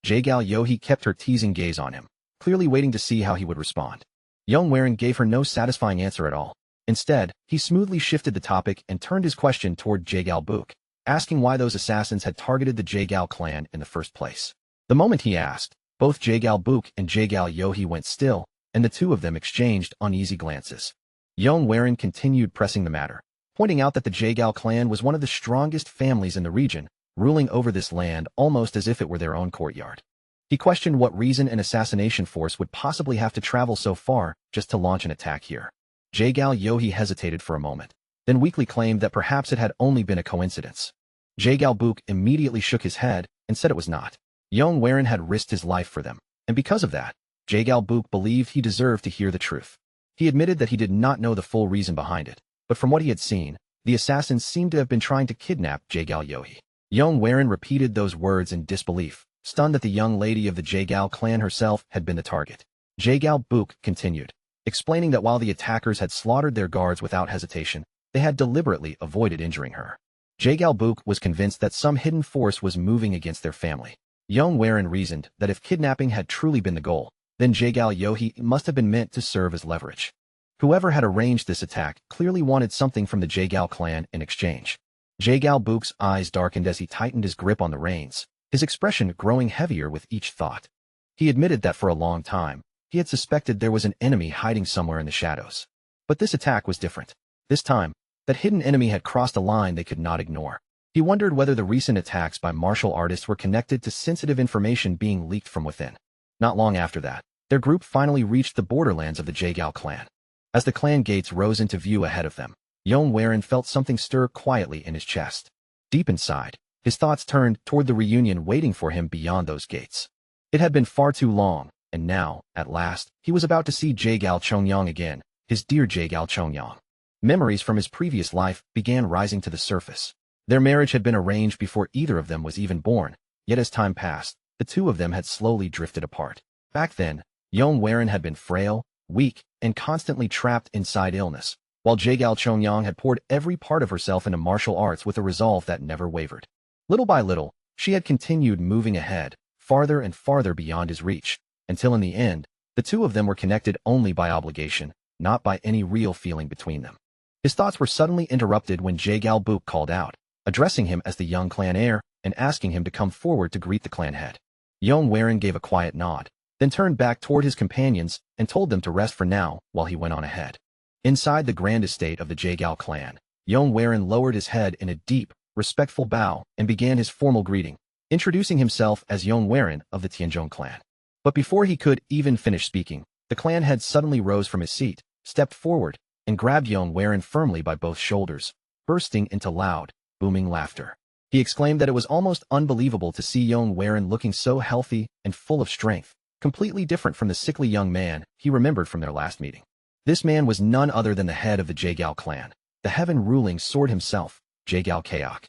Jaegal Yohi kept her teasing gaze on him, clearly waiting to see how he would respond. Yong Waren gave her no satisfying answer at all. Instead, he smoothly shifted the topic and turned his question toward Jaegal Book, asking why those assassins had targeted the Jaegal clan in the first place. The moment he asked, both Jaegal Book and Jaegal Yohi went still, and the two of them exchanged uneasy glances. Yong Waren continued pressing the matter, pointing out that the Jaegal clan was one of the strongest families in the region, ruling over this land almost as if it were their own courtyard. He questioned what reason an assassination force would possibly have to travel so far just to launch an attack here. Jaegal Yohi hesitated for a moment, then weakly claimed that perhaps it had only been a coincidence. Jaegal Book immediately shook his head and said it was not. Yong Waren had risked his life for them, and because of that, Jaegal Book believed he deserved to hear the truth. He admitted that he did not know the full reason behind it, but from what he had seen, the assassins seemed to have been trying to kidnap Jaegal Yohi. Yong Waren repeated those words in disbelief, stunned that the young lady of the Jaegal clan herself had been the target. Jaegal Book continued, explaining that while the attackers had slaughtered their guards without hesitation, they had deliberately avoided injuring her. Jaegal Book was convinced that some hidden force was moving against their family. Yong Waren reasoned that if kidnapping had truly been the goal, then Jaegal Yohi must have been meant to serve as leverage. Whoever had arranged this attack clearly wanted something from the Jaegal clan in exchange. Jaegal Book's eyes darkened as he tightened his grip on the reins, his expression growing heavier with each thought. He admitted that for a long time, he had suspected there was an enemy hiding somewhere in the shadows. But this attack was different. This time, that hidden enemy had crossed a line they could not ignore. He wondered whether the recent attacks by martial artists were connected to sensitive information being leaked from within. Not long after that, their group finally reached the borderlands of the Jaegal clan. As the clan gates rose into view ahead of them, Yong Waren felt something stir quietly in his chest. Deep inside, his thoughts turned toward the reunion waiting for him beyond those gates. It had been far too long, and now, at last, he was about to see Jaegal Chongyang again, his dear Jaegal Chongyang. Memories from his previous life began rising to the surface. Their marriage had been arranged before either of them was even born, yet as time passed, the two of them had slowly drifted apart. Back then, Yong Waren had been frail, weak, and constantly trapped inside illness, while Jaegal Chongyang had poured every part of herself into martial arts with a resolve that never wavered. Little by little, she had continued moving ahead, farther and farther beyond his reach, until in the end, the two of them were connected only by obligation, not by any real feeling between them. His thoughts were suddenly interrupted when Jaegal Book called out, addressing him as the young clan heir and asking him to come forward to greet the clan head. Yong Waren gave a quiet nod, then turned back toward his companions and told them to rest for now while he went on ahead. Inside the grand estate of the Jaegal clan, Yong Waren lowered his head in a deep, respectful bow and began his formal greeting, introducing himself as Yong Waren of the Tianzhong clan. But before he could even finish speaking, the clan head suddenly rose from his seat, stepped forward, and grabbed Yong Waren firmly by both shoulders, bursting into loud, booming laughter. He exclaimed that it was almost unbelievable to see Yong Waren looking so healthy and full of strength, completely different from the sickly young man he remembered from their last meeting. This man was none other than the head of the Jaegal clan, the heaven-ruling sword himself, Jaegal Kaok.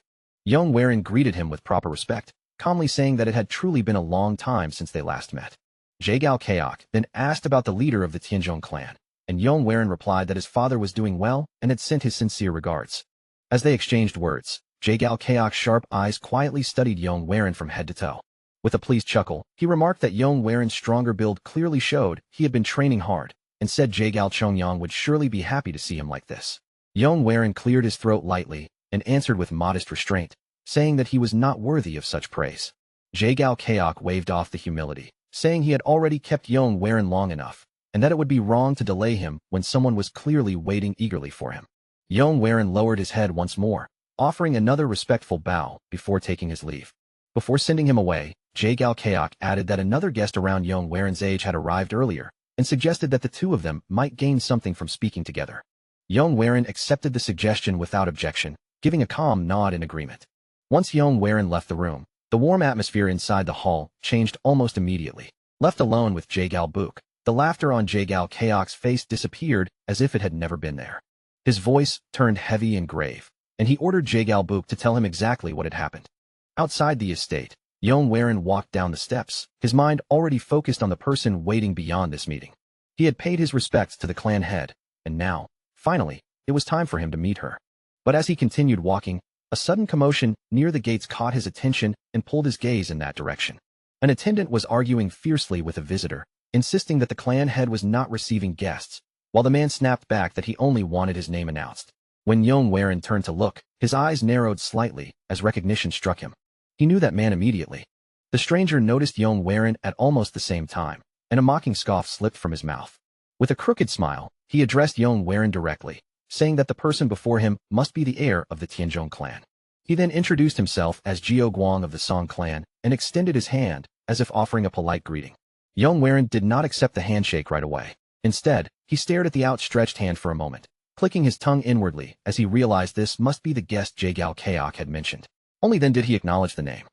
Yong Waren greeted him with proper respect, calmly saying that it had truly been a long time since they last met. Jaegal Kaok then asked about the leader of the Tianzhong clan, and Yong Waren replied that his father was doing well and had sent his sincere regards. As they exchanged words, Jaegal Kaok's sharp eyes quietly studied Yong Waren from head to toe. With a pleased chuckle, he remarked that Yong Waren's stronger build clearly showed he had been training hard, and said Jaegal Chongyang would surely be happy to see him like this. Yong Waren cleared his throat lightly and answered with modest restraint, saying that he was not worthy of such praise. Jaegal Kaok waved off the humility, saying he had already kept Yong Waren long enough, and that it would be wrong to delay him when someone was clearly waiting eagerly for him. Yong lowered his head once more, offering another respectful bow before taking his leave. Before sending him away, Jae-gal Kaok added that another guest around Yong age had arrived earlier, and suggested that the two of them might gain something from speaking together. Yong accepted the suggestion without objection, giving a calm nod in agreement. Once Yong left the room, the warm atmosphere inside the hall changed almost immediately. Left alone with Jae-gal Book, the laughter on Jae-gal Kaok's face disappeared as if it had never been there. His voice turned heavy and grave, and he ordered Jae-gal Book to tell him exactly what had happened. Outside the estate, Yong walked down the steps, his mind already focused on the person waiting beyond this meeting. He had paid his respects to the clan head, and now, finally, it was time for him to meet her. But as he continued walking, a sudden commotion near the gates caught his attention and pulled his gaze in that direction. An attendant was arguing fiercely with a visitor, insisting that the clan head was not receiving guests, while the man snapped back that he only wanted his name announced. When Yong turned to look, his eyes narrowed slightly as recognition struck him. He knew that man immediately. The stranger noticed Yong at almost the same time, and a mocking scoff slipped from his mouth. With a crooked smile, he addressed Yong directly, saying that the person before him must be the heir of the Tianzhong clan. He then introduced himself as Jiao Guang of the Song clan and extended his hand, as if offering a polite greeting. Yong did not accept the handshake right away. Instead, he stared at the outstretched hand for a moment, clicking his tongue inwardly as he realized this must be the guest Jae-gal Kaok had mentioned. Only then did he acknowledge the name.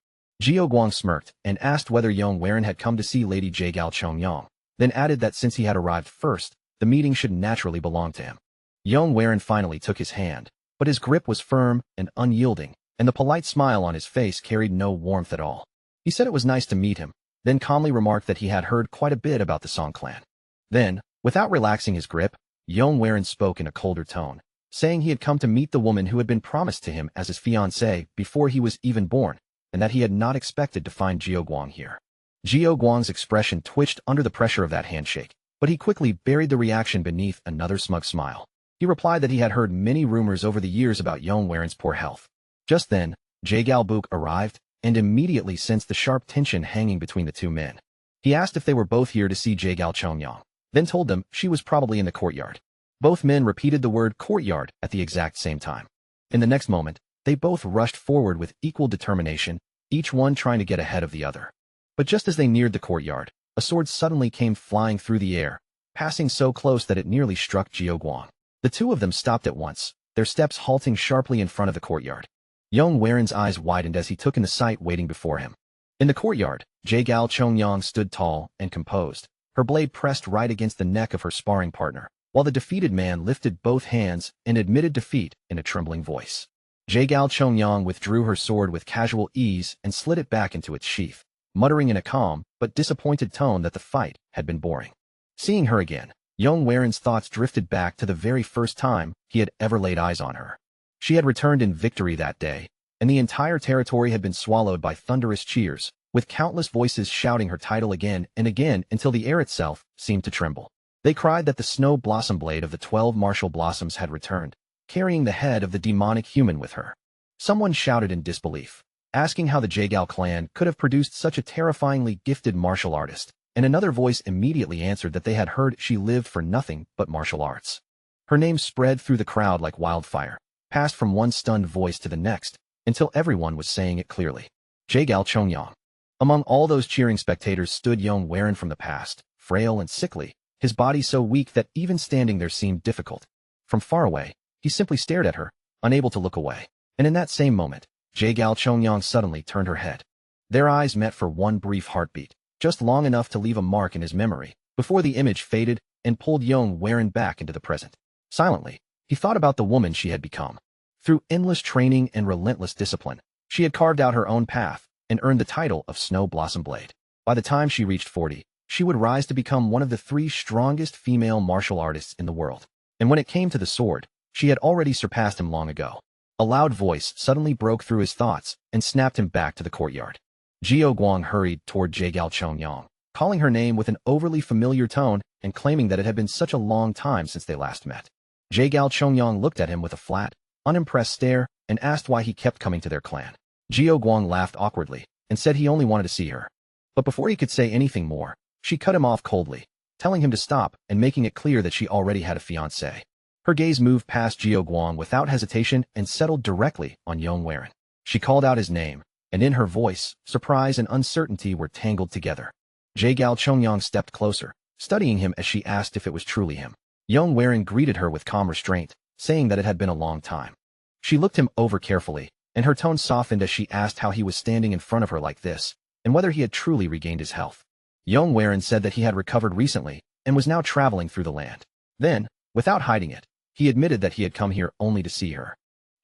Jiao Guang smirked and asked whether Yong had come to see Lady Jae-gal Chongyong, then added that since he had arrived first, the meeting should naturally belong to him. Yong finally took his hand, but his grip was firm and unyielding, and the polite smile on his face carried no warmth at all. He said it was nice to meet him, then calmly remarked that he had heard quite a bit about the Song clan. Then, without relaxing his grip, Yong spoke in a colder tone, saying he had come to meet the woman who had been promised to him as his fiancée before he was even born, and that he had not expected to find Jiao Guang here. Jiao Guang's expression twitched under the pressure of that handshake, but he quickly buried the reaction beneath another smug smile. He replied that he had heard many rumors over the years about Yong poor health. Just then, Jae-gal Book arrived, and immediately sensed the sharp tension hanging between the two men. He asked if they were both here to see Jae-gal Chongyong, then told them she was probably in the courtyard. Both men repeated the word courtyard at the exact same time. In the next moment, they both rushed forward with equal determination, each one trying to get ahead of the other. But just as they neared the courtyard, a sword suddenly came flying through the air, passing so close that it nearly struck Jiao Guang. The two of them stopped at once, their steps halting sharply in front of the courtyard. Yong eyes widened as he took in the sight waiting before him. In the courtyard, Jae-gal Chongyong stood tall and composed, her blade pressed right against the neck of her sparring partner, while the defeated man lifted both hands and admitted defeat in a trembling voice. Jae-gal Chongyong withdrew her sword with casual ease and slid it back into its sheath, muttering in a calm but disappointed tone that the fight had been boring. Seeing her again, Yong thoughts drifted back to the very first time he had ever laid eyes on her. She had returned in victory that day, and the entire territory had been swallowed by thunderous cheers, with countless voices shouting her title again and again until the air itself seemed to tremble. They cried that the snow blossom blade of the 12 martial blossoms had returned, carrying the head of the demonic human with her. Someone shouted in disbelief, asking how the Jae-gal clan could have produced such a terrifyingly gifted martial artist, and another voice immediately answered that they had heard she lived for nothing but martial arts. Her name spread through the crowd like wildfire, passed from one stunned voice to the next, until everyone was saying it clearly. Jae-gal Chongyong. Among all those cheering spectators stood Yong from the past, frail and sickly, his body so weak that even standing there seemed difficult. From far away, he simply stared at her, unable to look away. And in that same moment, Jae-gal Chongyong suddenly turned her head. Their eyes met for one brief heartbeat, just long enough to leave a mark in his memory, before the image faded and pulled Yong back into the present. Silently, he thought about the woman she had become. Through endless training and relentless discipline, she had carved out her own path and earned the title of Snow Blossom Blade. By the time she reached 40, she would rise to become one of the 3 strongest female martial artists in the world. And when it came to the sword, she had already surpassed him long ago. A loud voice suddenly broke through his thoughts and snapped him back to the courtyard. Jiao Guang hurried toward Jae-gal Chongyong, calling her name with an overly familiar tone and claiming that it had been such a long time since they last met. Jae-gal Chongyong looked at him with a flat, unimpressed stare and asked why he kept coming to their clan. Jiao Guang laughed awkwardly and said he only wanted to see her. But before he could say anything more, she cut him off coldly, telling him to stop and making it clear that she already had a fiancé. Her gaze moved past Jio Guang without hesitation and settled directly on Yong Waren. She called out his name, and in her voice, surprise and uncertainty were tangled together. Jae-gal Chongyang stepped closer, studying him as she asked if it was truly him. Yong Waren greeted her with calm restraint, saying that it had been a long time. She looked him over carefully, and her tone softened as she asked how he was standing in front of her like this, and whether he had truly regained his health. Yong Waren said that he had recovered recently, and was now traveling through the land. Then, without hiding it, he admitted that he had come here only to see her.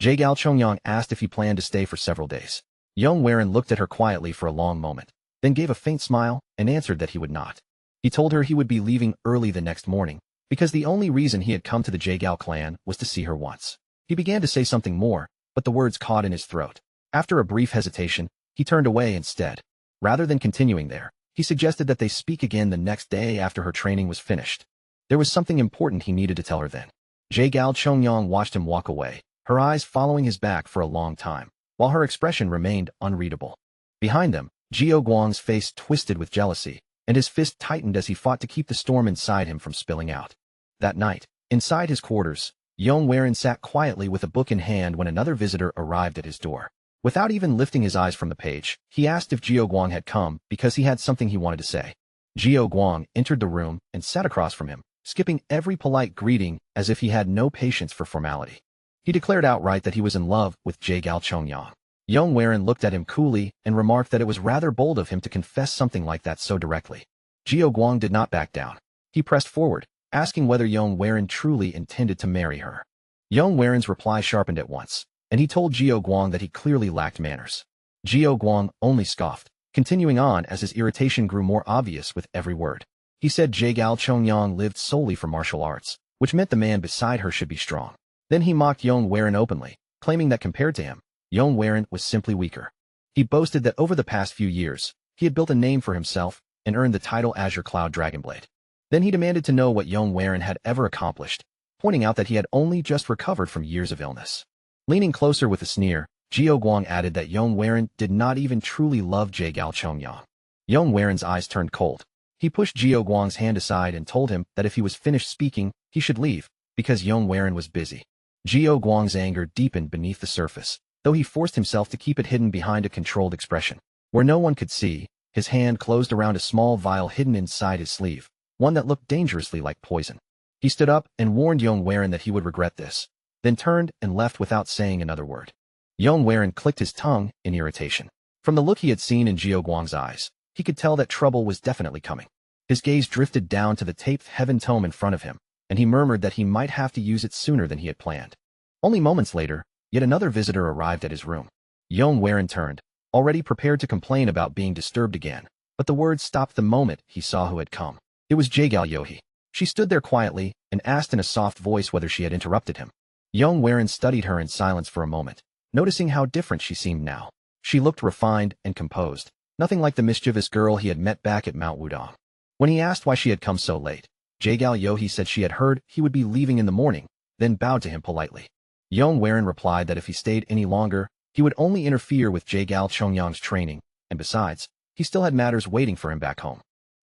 Jae-gal Chongyang asked if he planned to stay for several days. Yong Waren looked at her quietly for a long moment, then gave a faint smile and answered that he would not. He told her he would be leaving early the next morning, because the only reason he had come to the Jae-gal clan was to see her once. He began to say something more, but the words caught in his throat. After a brief hesitation, he turned away instead. Rather than continuing there, he suggested that they speak again the next day after her training was finished. There was something important he needed to tell her then. Jae-gal Chongyang watched him walk away, her eyes following his back for a long time, while her expression remained unreadable. Behind them, Jio Guang's face twisted with jealousy, and his fist tightened as he fought to keep the storm inside him from spilling out. That night, inside his quarters, Yong Waren sat quietly with a book in hand when another visitor arrived at his door. Without even lifting his eyes from the page, he asked if Jio Guang had come because he had something he wanted to say. Jio Guang entered the room and sat across from him, skipping every polite greeting as if he had no patience for formality. He declared outright that he was in love with Jae-gal Chongyang. Yong Waren looked at him coolly and remarked that it was rather bold of him to confess something like that so directly. Jio Guang did not back down. He pressed forward, asking whether Yong Waren truly intended to marry her. Yong Waren's reply sharpened at once, and he told Jio Guang that he clearly lacked manners. Jio Guang only scoffed, continuing on as his irritation grew more obvious with every word. He said Jae-gal Chongyang lived solely for martial arts, which meant the man beside her should be strong. Then he mocked Yong Waren openly, claiming that compared to him, Yong Waren was simply weaker. He boasted that over the past few years, he had built a name for himself and earned the title Azure Cloud Dragonblade. Then he demanded to know what Yong Waren had ever accomplished, pointing out that he had only just recovered from years of illness. Leaning closer with a sneer, Jio Guang added that Yong Waren did not even truly love Jae-gal Chongyang. Yong Waren's eyes turned cold. He pushed Jio Guang's hand aside and told him that if he was finished speaking, he should leave, because Yong Waren was busy. Jio Guang's anger deepened beneath the surface, though he forced himself to keep it hidden behind a controlled expression. Where no one could see, his hand closed around a small vial hidden inside his sleeve, one that looked dangerously like poison. He stood up and warned Yong Waren that he would regret this, then turned and left without saying another word. Yong Waren clicked his tongue in irritation. From the look he had seen in Jio Guang's eyes, he could tell that trouble was definitely coming. His gaze drifted down to the taped heaven tome in front of him, and he murmured that he might have to use it sooner than he had planned. Only moments later, yet another visitor arrived at his room. Yong Waren turned, already prepared to complain about being disturbed again, but the words stopped the moment he saw who had come. It was Jae-gal Yohee. She stood there quietly and asked in a soft voice whether she had interrupted him. Yong Waren studied her in silence for a moment, noticing how different she seemed now. She looked refined and composed, nothing like the mischievous girl he had met back at Mount Wudong. When he asked why she had come so late, Jae-gal Yohee said she had heard he would be leaving in the morning, then bowed to him politely. Yong Waren replied that if he stayed any longer, he would only interfere with Jae-gal Chongyang's training, and besides, he still had matters waiting for him back home.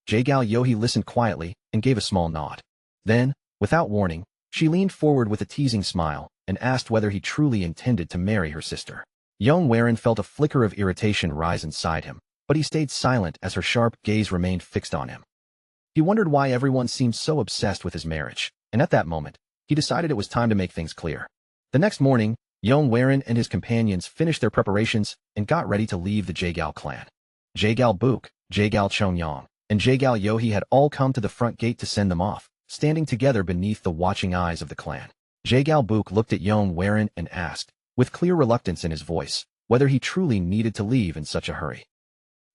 Jae-gal Yohee listened quietly and gave a small nod. Then, without warning, she leaned forward with a teasing smile and asked whether he truly intended to marry her sister. Yong Waren felt a flicker of irritation rise inside him, but he stayed silent as her sharp gaze remained fixed on him. He wondered why everyone seemed so obsessed with his marriage, and at that moment, he decided it was time to make things clear. The next morning, Yong Waren and his companions finished their preparations and got ready to leave the Jae-gal clan. Jae-gal Book, Jae-gal Chongyang, and Jae-gal Yohee had all come to the front gate to send them off, standing together beneath the watching eyes of the clan. Jae-gal Book looked at Yong Waren and asked, with clear reluctance in his voice, whether he truly needed to leave in such a hurry.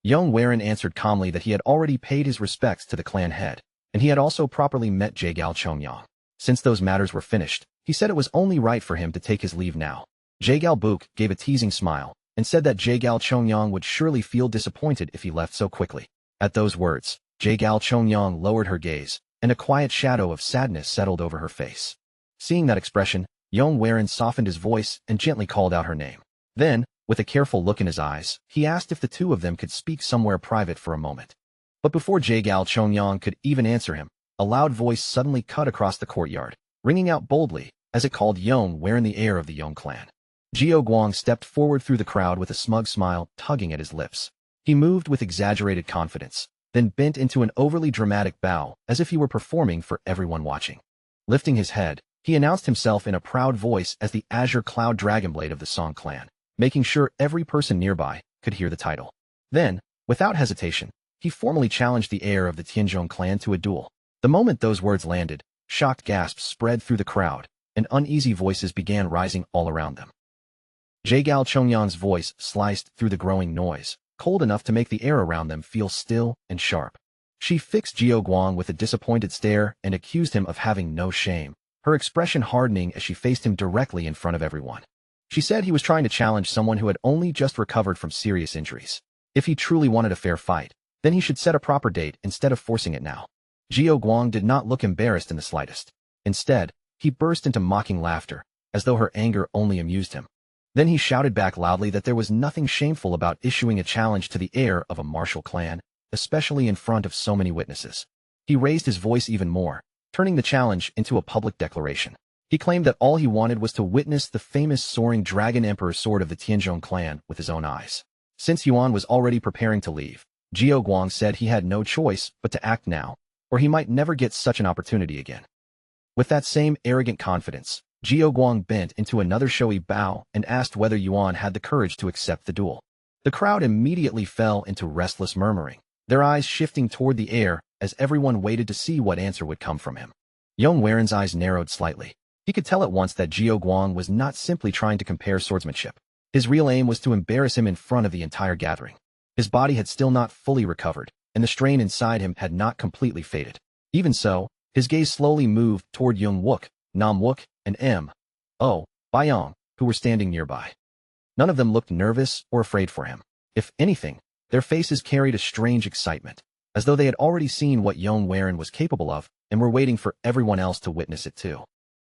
Yong Waren answered calmly that he had already paid his respects to the clan head, and he had also properly met Jae-gal Chongyang. Since those matters were finished, he said it was only right for him to take his leave now. Jae-gal Book gave a teasing smile and said that Jae-gal Chongyang would surely feel disappointed if he left so quickly. At those words, Jae-gal Chongyang lowered her gaze, and a quiet shadow of sadness settled over her face. Seeing that expression, Yong Waren softened his voice and gently called out her name. Then, with a careful look in his eyes, he asked if the two of them could speak somewhere private for a moment. But before Jae-gal Chongyang could even answer him, a loud voice suddenly cut across the courtyard, ringing out boldly, as it called Yong wearing the heir of the Yong clan. Jiao Guang stepped forward through the crowd with a smug smile tugging at his lips. He moved with exaggerated confidence, then bent into an overly dramatic bow as if he were performing for everyone watching. Lifting his head, he announced himself in a proud voice as the Azure Cloud Dragonblade of the Song clan, making sure every person nearby could hear the title. Then, without hesitation, he formally challenged the heir of the Tianzhong clan to a duel. The moment those words landed, shocked gasps spread through the crowd, and uneasy voices began rising all around them. Jagal Chongyan's voice sliced through the growing noise, cold enough to make the air around them feel still and sharp. She fixed Jiao Guang with a disappointed stare and accused him of having no shame, her expression hardening as she faced him directly in front of everyone. She said he was trying to challenge someone who had only just recovered from serious injuries. If he truly wanted a fair fight, then he should set a proper date instead of forcing it now. Jiao Guang did not look embarrassed in the slightest. Instead, he burst into mocking laughter, as though her anger only amused him. Then he shouted back loudly that there was nothing shameful about issuing a challenge to the heir of a martial clan, especially in front of so many witnesses. He raised his voice even more, turning the challenge into a public declaration. He claimed that all he wanted was to witness the famous soaring dragon emperor sword of the Tianzhong clan with his own eyes. Since Yuan was already preparing to leave, Jiao Guang said he had no choice but to act now, or he might never get such an opportunity again. With that same arrogant confidence, Jiao Guang bent into another showy bow and asked whether Yuan had the courage to accept the duel. The crowd immediately fell into restless murmuring, their eyes shifting toward the heir as everyone waited to see what answer would come from him. Yong Waren's eyes narrowed slightly. He could tell at once that Jiao Guang was not simply trying to compare swordsmanship. His real aim was to embarrass him in front of the entire gathering. His body had still not fully recovered, and the strain inside him had not completely faded. Even so, his gaze slowly moved toward Young Wook, Nam Wook, and Bayong, who were standing nearby. None of them looked nervous or afraid for him. If anything, their faces carried a strange excitement, as though they had already seen what Yong Waren was capable of and were waiting for everyone else to witness it too.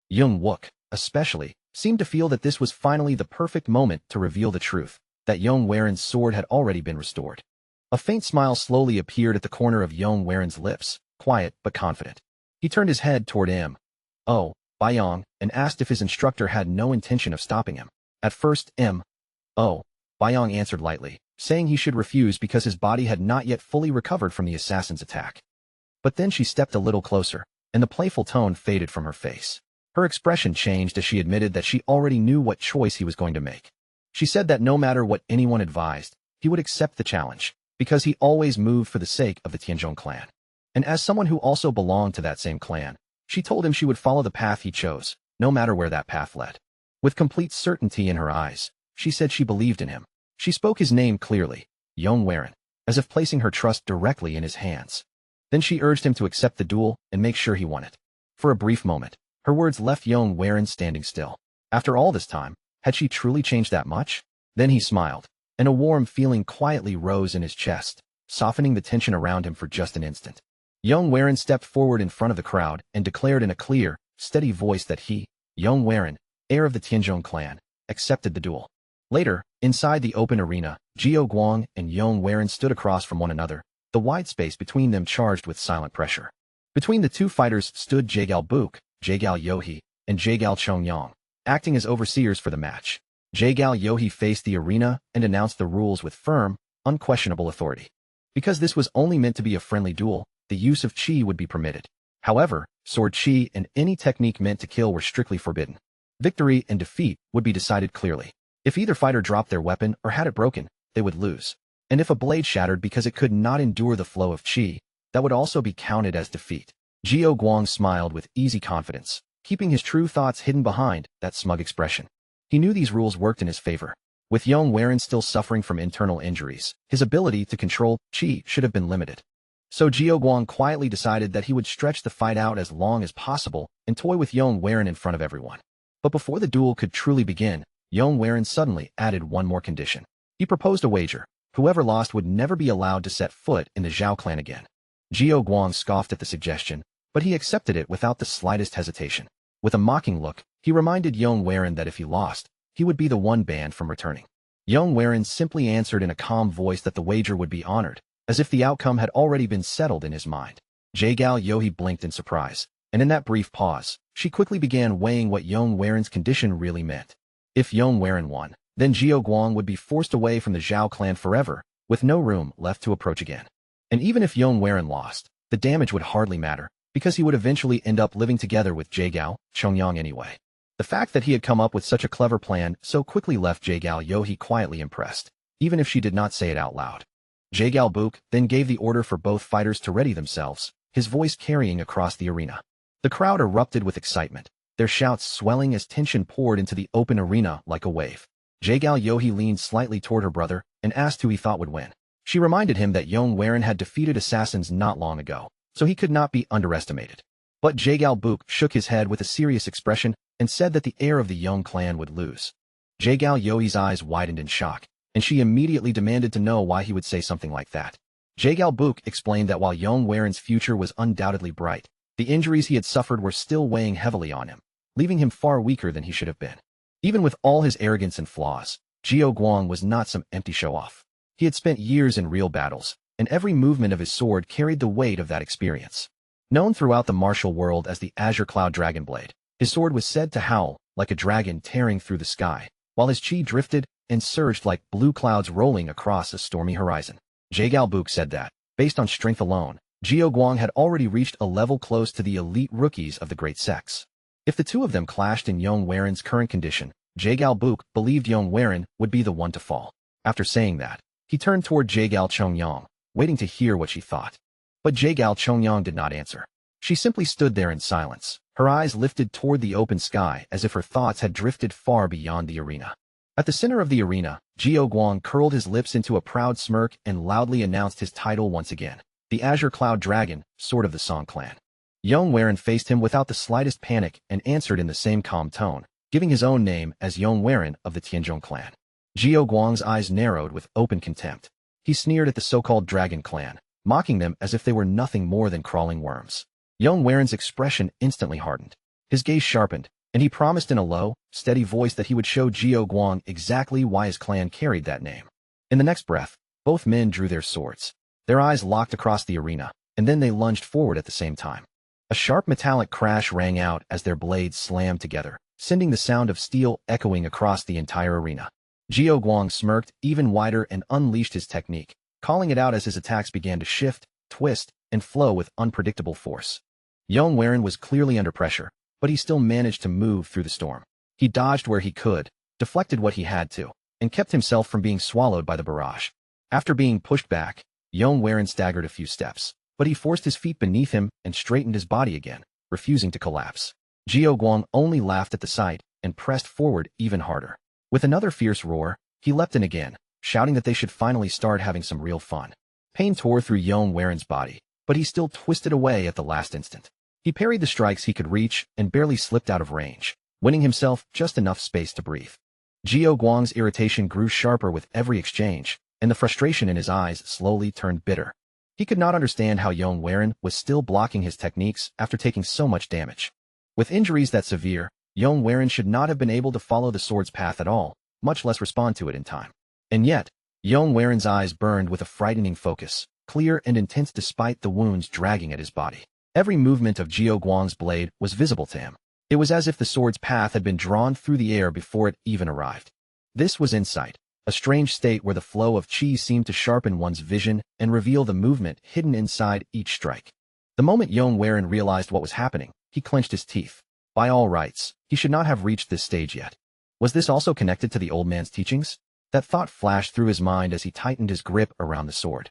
Young Wook, especially, seemed to feel that this was finally the perfect moment to reveal the truth, that Yong Waren's sword had already been restored. A faint smile slowly appeared at the corner of Yong Waren's lips, quiet but confident. He turned his head toward Bayong, and asked if his instructor had no intention of stopping him. At first, Bayong answered lightly, saying he should refuse because his body had not yet fully recovered from the assassin's attack. But then she stepped a little closer, and the playful tone faded from her face. Her expression changed as she admitted that she already knew what choice he was going to make. She said that no matter what anyone advised, he would accept the challenge, because he always moved for the sake of the Tianzhong clan. And as someone who also belonged to that same clan, she told him she would follow the path he chose, no matter where that path led. With complete certainty in her eyes, she said she believed in him. She spoke his name clearly, Yong Waren, as if placing her trust directly in his hands. Then she urged him to accept the duel and make sure he won it. For a brief moment, her words left Yong Waren standing still. After all this time, had she truly changed that much? Then he smiled, and a warm feeling quietly rose in his chest, softening the tension around him for just an instant. Yong Waren stepped forward in front of the crowd and declared in a clear, steady voice that he, Yong Waren, heir of the Tianzhong clan, accepted the duel. Later, inside the open arena, Jiao Guang and Yong Waren stood across from one another, the wide space between them charged with silent pressure. Between the two fighters stood Jagal Buk, Jagal Yohi, and Jagal Chongyang, acting as overseers for the match. Jagal Yohi faced the arena and announced the rules with firm, unquestionable authority. Because this was only meant to be a friendly duel, the use of chi would be permitted. However, sword chi and any technique meant to kill were strictly forbidden. Victory and defeat would be decided clearly. If either fighter dropped their weapon or had it broken, they would lose. And if a blade shattered because it could not endure the flow of chi, that would also be counted as defeat. Jiao Guang smiled with easy confidence, keeping his true thoughts hidden behind that smug expression. He knew these rules worked in his favor. With Yong Waren still suffering from internal injuries, his ability to control chi should have been limited. So Jiao Guang quietly decided that he would stretch the fight out as long as possible and toy with Yong Waren in front of everyone. But before the duel could truly begin, Yong Waren suddenly added one more condition. He proposed a wager. Whoever lost would never be allowed to set foot in the Zhao clan again. Jiao Guang scoffed at the suggestion, but he accepted it without the slightest hesitation. With a mocking look, he reminded Yong Waren that if he lost, he would be the one banned from returning. Yong Waren simply answered in a calm voice that the wager would be honored, as if the outcome had already been settled in his mind. Jagal Yohi blinked in surprise, and in that brief pause, she quickly began weighing what Yong Waren's condition really meant. If Yong Waren won, then Jiao Guang would be forced away from the Zhao clan forever, with no room left to approach again. And even if Yong Waren lost, the damage would hardly matter, because he would eventually end up living together with Jiagao Chongyang anyway. The fact that he had come up with such a clever plan so quickly left Jiagao Yohe quietly impressed, even if she did not say it out loud. Jiagao Book then gave the order for both fighters to ready themselves, his voice carrying across the arena. The crowd erupted with excitement, their shouts swelling as tension poured into the open arena like a wave. Jiagao Yohe leaned slightly toward her brother and asked who he thought would win. She reminded him that Yong Waren had defeated assassins not long ago, so he could not be underestimated. But Jiagao Book shook his head with a serious expression and said that the heir of the Yong clan would lose. Jiagao Yohe's eyes widened in shock, and she immediately demanded to know why he would say something like that. Jiagao Book explained that while Yong Waren's future was undoubtedly bright, the injuries he had suffered were still weighing heavily on him, leaving him far weaker than he should have been. Even with all his arrogance and flaws, Jiao Guang was not some empty show-off. He had spent years in real battles, and every movement of his sword carried the weight of that experience. Known throughout the martial world as the Azure Cloud Dragon Blade, his sword was said to howl like a dragon tearing through the sky, while his chi drifted and surged like blue clouds rolling across a stormy horizon. Jiagao Book said that, based on strength alone, Jiao Guang had already reached a level close to the elite rookies of the Great Sects. If the two of them clashed in Yong Waren's current condition, Jiagao Book believed Yong Waren would be the one to fall. After saying that, he turned toward Jiagao Chongyang, waiting to hear what she thought. But Jiagao Chongyang did not answer. She simply stood there in silence, her eyes lifted toward the open sky as if her thoughts had drifted far beyond the arena. At the center of the arena, Jiao Guang curled his lips into a proud smirk and loudly announced his title once again, the Azure Cloud Dragon, Sword of the Song Clan. Yong Waren faced him without the slightest panic and answered in the same calm tone, giving his own name as Yong Waren of the Tianzhong clan. Jiao Guang's eyes narrowed with open contempt. He sneered at the so-called Dragon clan, mocking them as if they were nothing more than crawling worms. Yong Waren's expression instantly hardened. His gaze sharpened, and he promised in a low, steady voice that he would show Jiao Guang exactly why his clan carried that name. In the next breath, both men drew their swords. Their eyes locked across the arena, and then they lunged forward at the same time. A sharp metallic crash rang out as their blades slammed together, sending the sound of steel echoing across the entire arena. Jiao Guang smirked even wider and unleashed his technique, calling it out as his attacks began to shift, twist, and flow with unpredictable force. Yong Waren was clearly under pressure, but he still managed to move through the storm. He dodged where he could, deflected what he had to, and kept himself from being swallowed by the barrage. After being pushed back, Yong Waren staggered a few steps, but he forced his feet beneath him and straightened his body again, refusing to collapse. Jiao Guang only laughed at the sight and pressed forward even harder. With another fierce roar, he leapt in again, shouting that they should finally start having some real fun. Pain tore through Yong Waren's body, but he still twisted away at the last instant. He parried the strikes he could reach and barely slipped out of range, winning himself just enough space to breathe. Jiao Guang's irritation grew sharper with every exchange, and the frustration in his eyes slowly turned bitter. He could not understand how Yong Waren was still blocking his techniques after taking so much damage. With injuries that severe, Yong Waren should not have been able to follow the sword's path at all, much less respond to it in time. And yet, Yong Waren's eyes burned with a frightening focus, clear and intense despite the wounds dragging at his body. Every movement of Jiao Guang's blade was visible to him. It was as if the sword's path had been drawn through the air before it even arrived. This was insight, a strange state where the flow of chi seemed to sharpen one's vision and reveal the movement hidden inside each strike. The moment Yong Waren realized what was happening, he clenched his teeth. By all rights, he should not have reached this stage yet. Was this also connected to the old man's teachings? That thought flashed through his mind as he tightened his grip around the sword.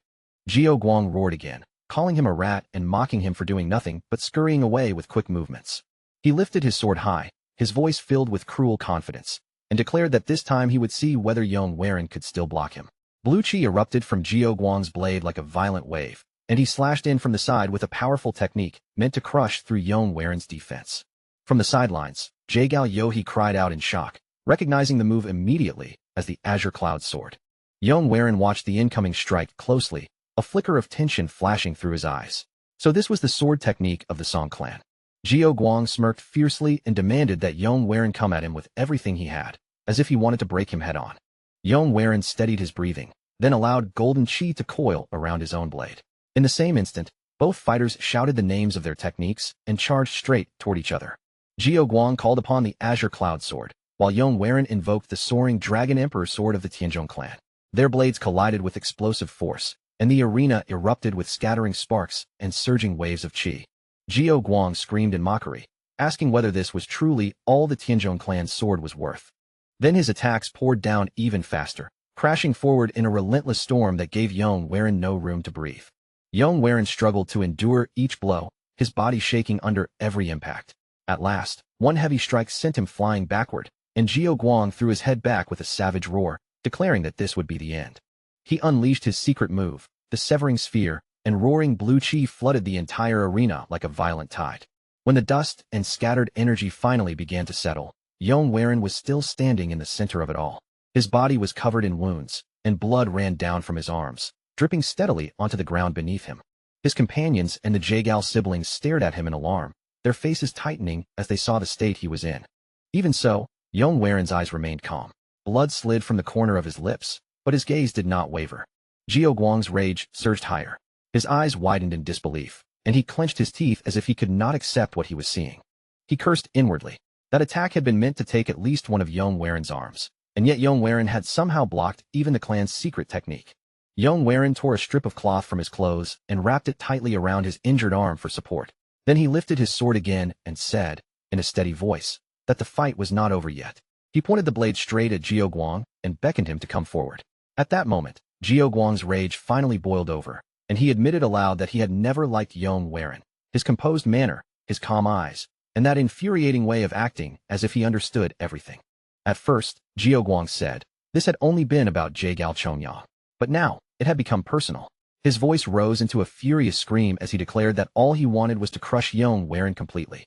Jiao Guang roared again, calling him a rat and mocking him for doing nothing but scurrying away with quick movements. He lifted his sword high, his voice filled with cruel confidence, and declared that this time he would see whether Yong Waren could still block him. Blue chi erupted from Jiao Guang's blade like a violent wave, and he slashed in from the side with a powerful technique meant to crush through Yong Waren's defense. From the sidelines, Jiagao Yohe cried out in shock, recognizing the move immediately as the Azure Cloud Sword. Yong Waren watched the incoming strike closely, a flicker of tension flashing through his eyes. So this was the sword technique of the Song clan. Jiao Guang smirked fiercely and demanded that Yong Waren come at him with everything he had, as if he wanted to break him head-on. Yong Waren steadied his breathing, then allowed golden chi to coil around his own blade. In the same instant, both fighters shouted the names of their techniques and charged straight toward each other. Jiao Guang called upon the Azure Cloud Sword, while Yong Werin invoked the soaring Dragon Emperor Sword of the Tianzhong clan. Their blades collided with explosive force, and the arena erupted with scattering sparks and surging waves of qi. Jiao Guang screamed in mockery, asking whether this was truly all the Tianzhong clan's sword was worth. Then his attacks poured down even faster, crashing forward in a relentless storm that gave Yong Werin no room to breathe. Yong Werin struggled to endure each blow, his body shaking under every impact. At last, one heavy strike sent him flying backward, and Jiao Guang threw his head back with a savage roar, declaring that this would be the end. He unleashed his secret move, the Severing Sphere, and roaring blue qi flooded the entire arena like a violent tide. When the dust and scattered energy finally began to settle, Yong Werin was still standing in the center of it all. His body was covered in wounds, and blood ran down from his arms, dripping steadily onto the ground beneath him. His companions and the Jagal siblings stared at him in alarm, their faces tightening as they saw the state he was in. Even so, Yong Werin's eyes remained calm. Blood slid from the corner of his lips, but his gaze did not waver. Jiao Guang's rage surged higher. His eyes widened in disbelief, and he clenched his teeth as if he could not accept what he was seeing. He cursed inwardly. That attack had been meant to take at least one of Yong Werin's arms, and yet Yong Werin had somehow blocked even the clan's secret technique. Yong Werin tore a strip of cloth from his clothes and wrapped it tightly around his injured arm for support. Then he lifted his sword again and said, in a steady voice, that the fight was not over yet. He pointed the blade straight at Jiao Guang and beckoned him to come forward. At that moment, Jiao Guang's rage finally boiled over, and he admitted aloud that he had never liked Yong Werin. His composed manner, his calm eyes, and that infuriating way of acting as if he understood everything. At first, Jiao Guang said, this had only been about Jagal Chongyang. But now, it had become personal. His voice rose into a furious scream as he declared that all he wanted was to crush Yong Werin completely.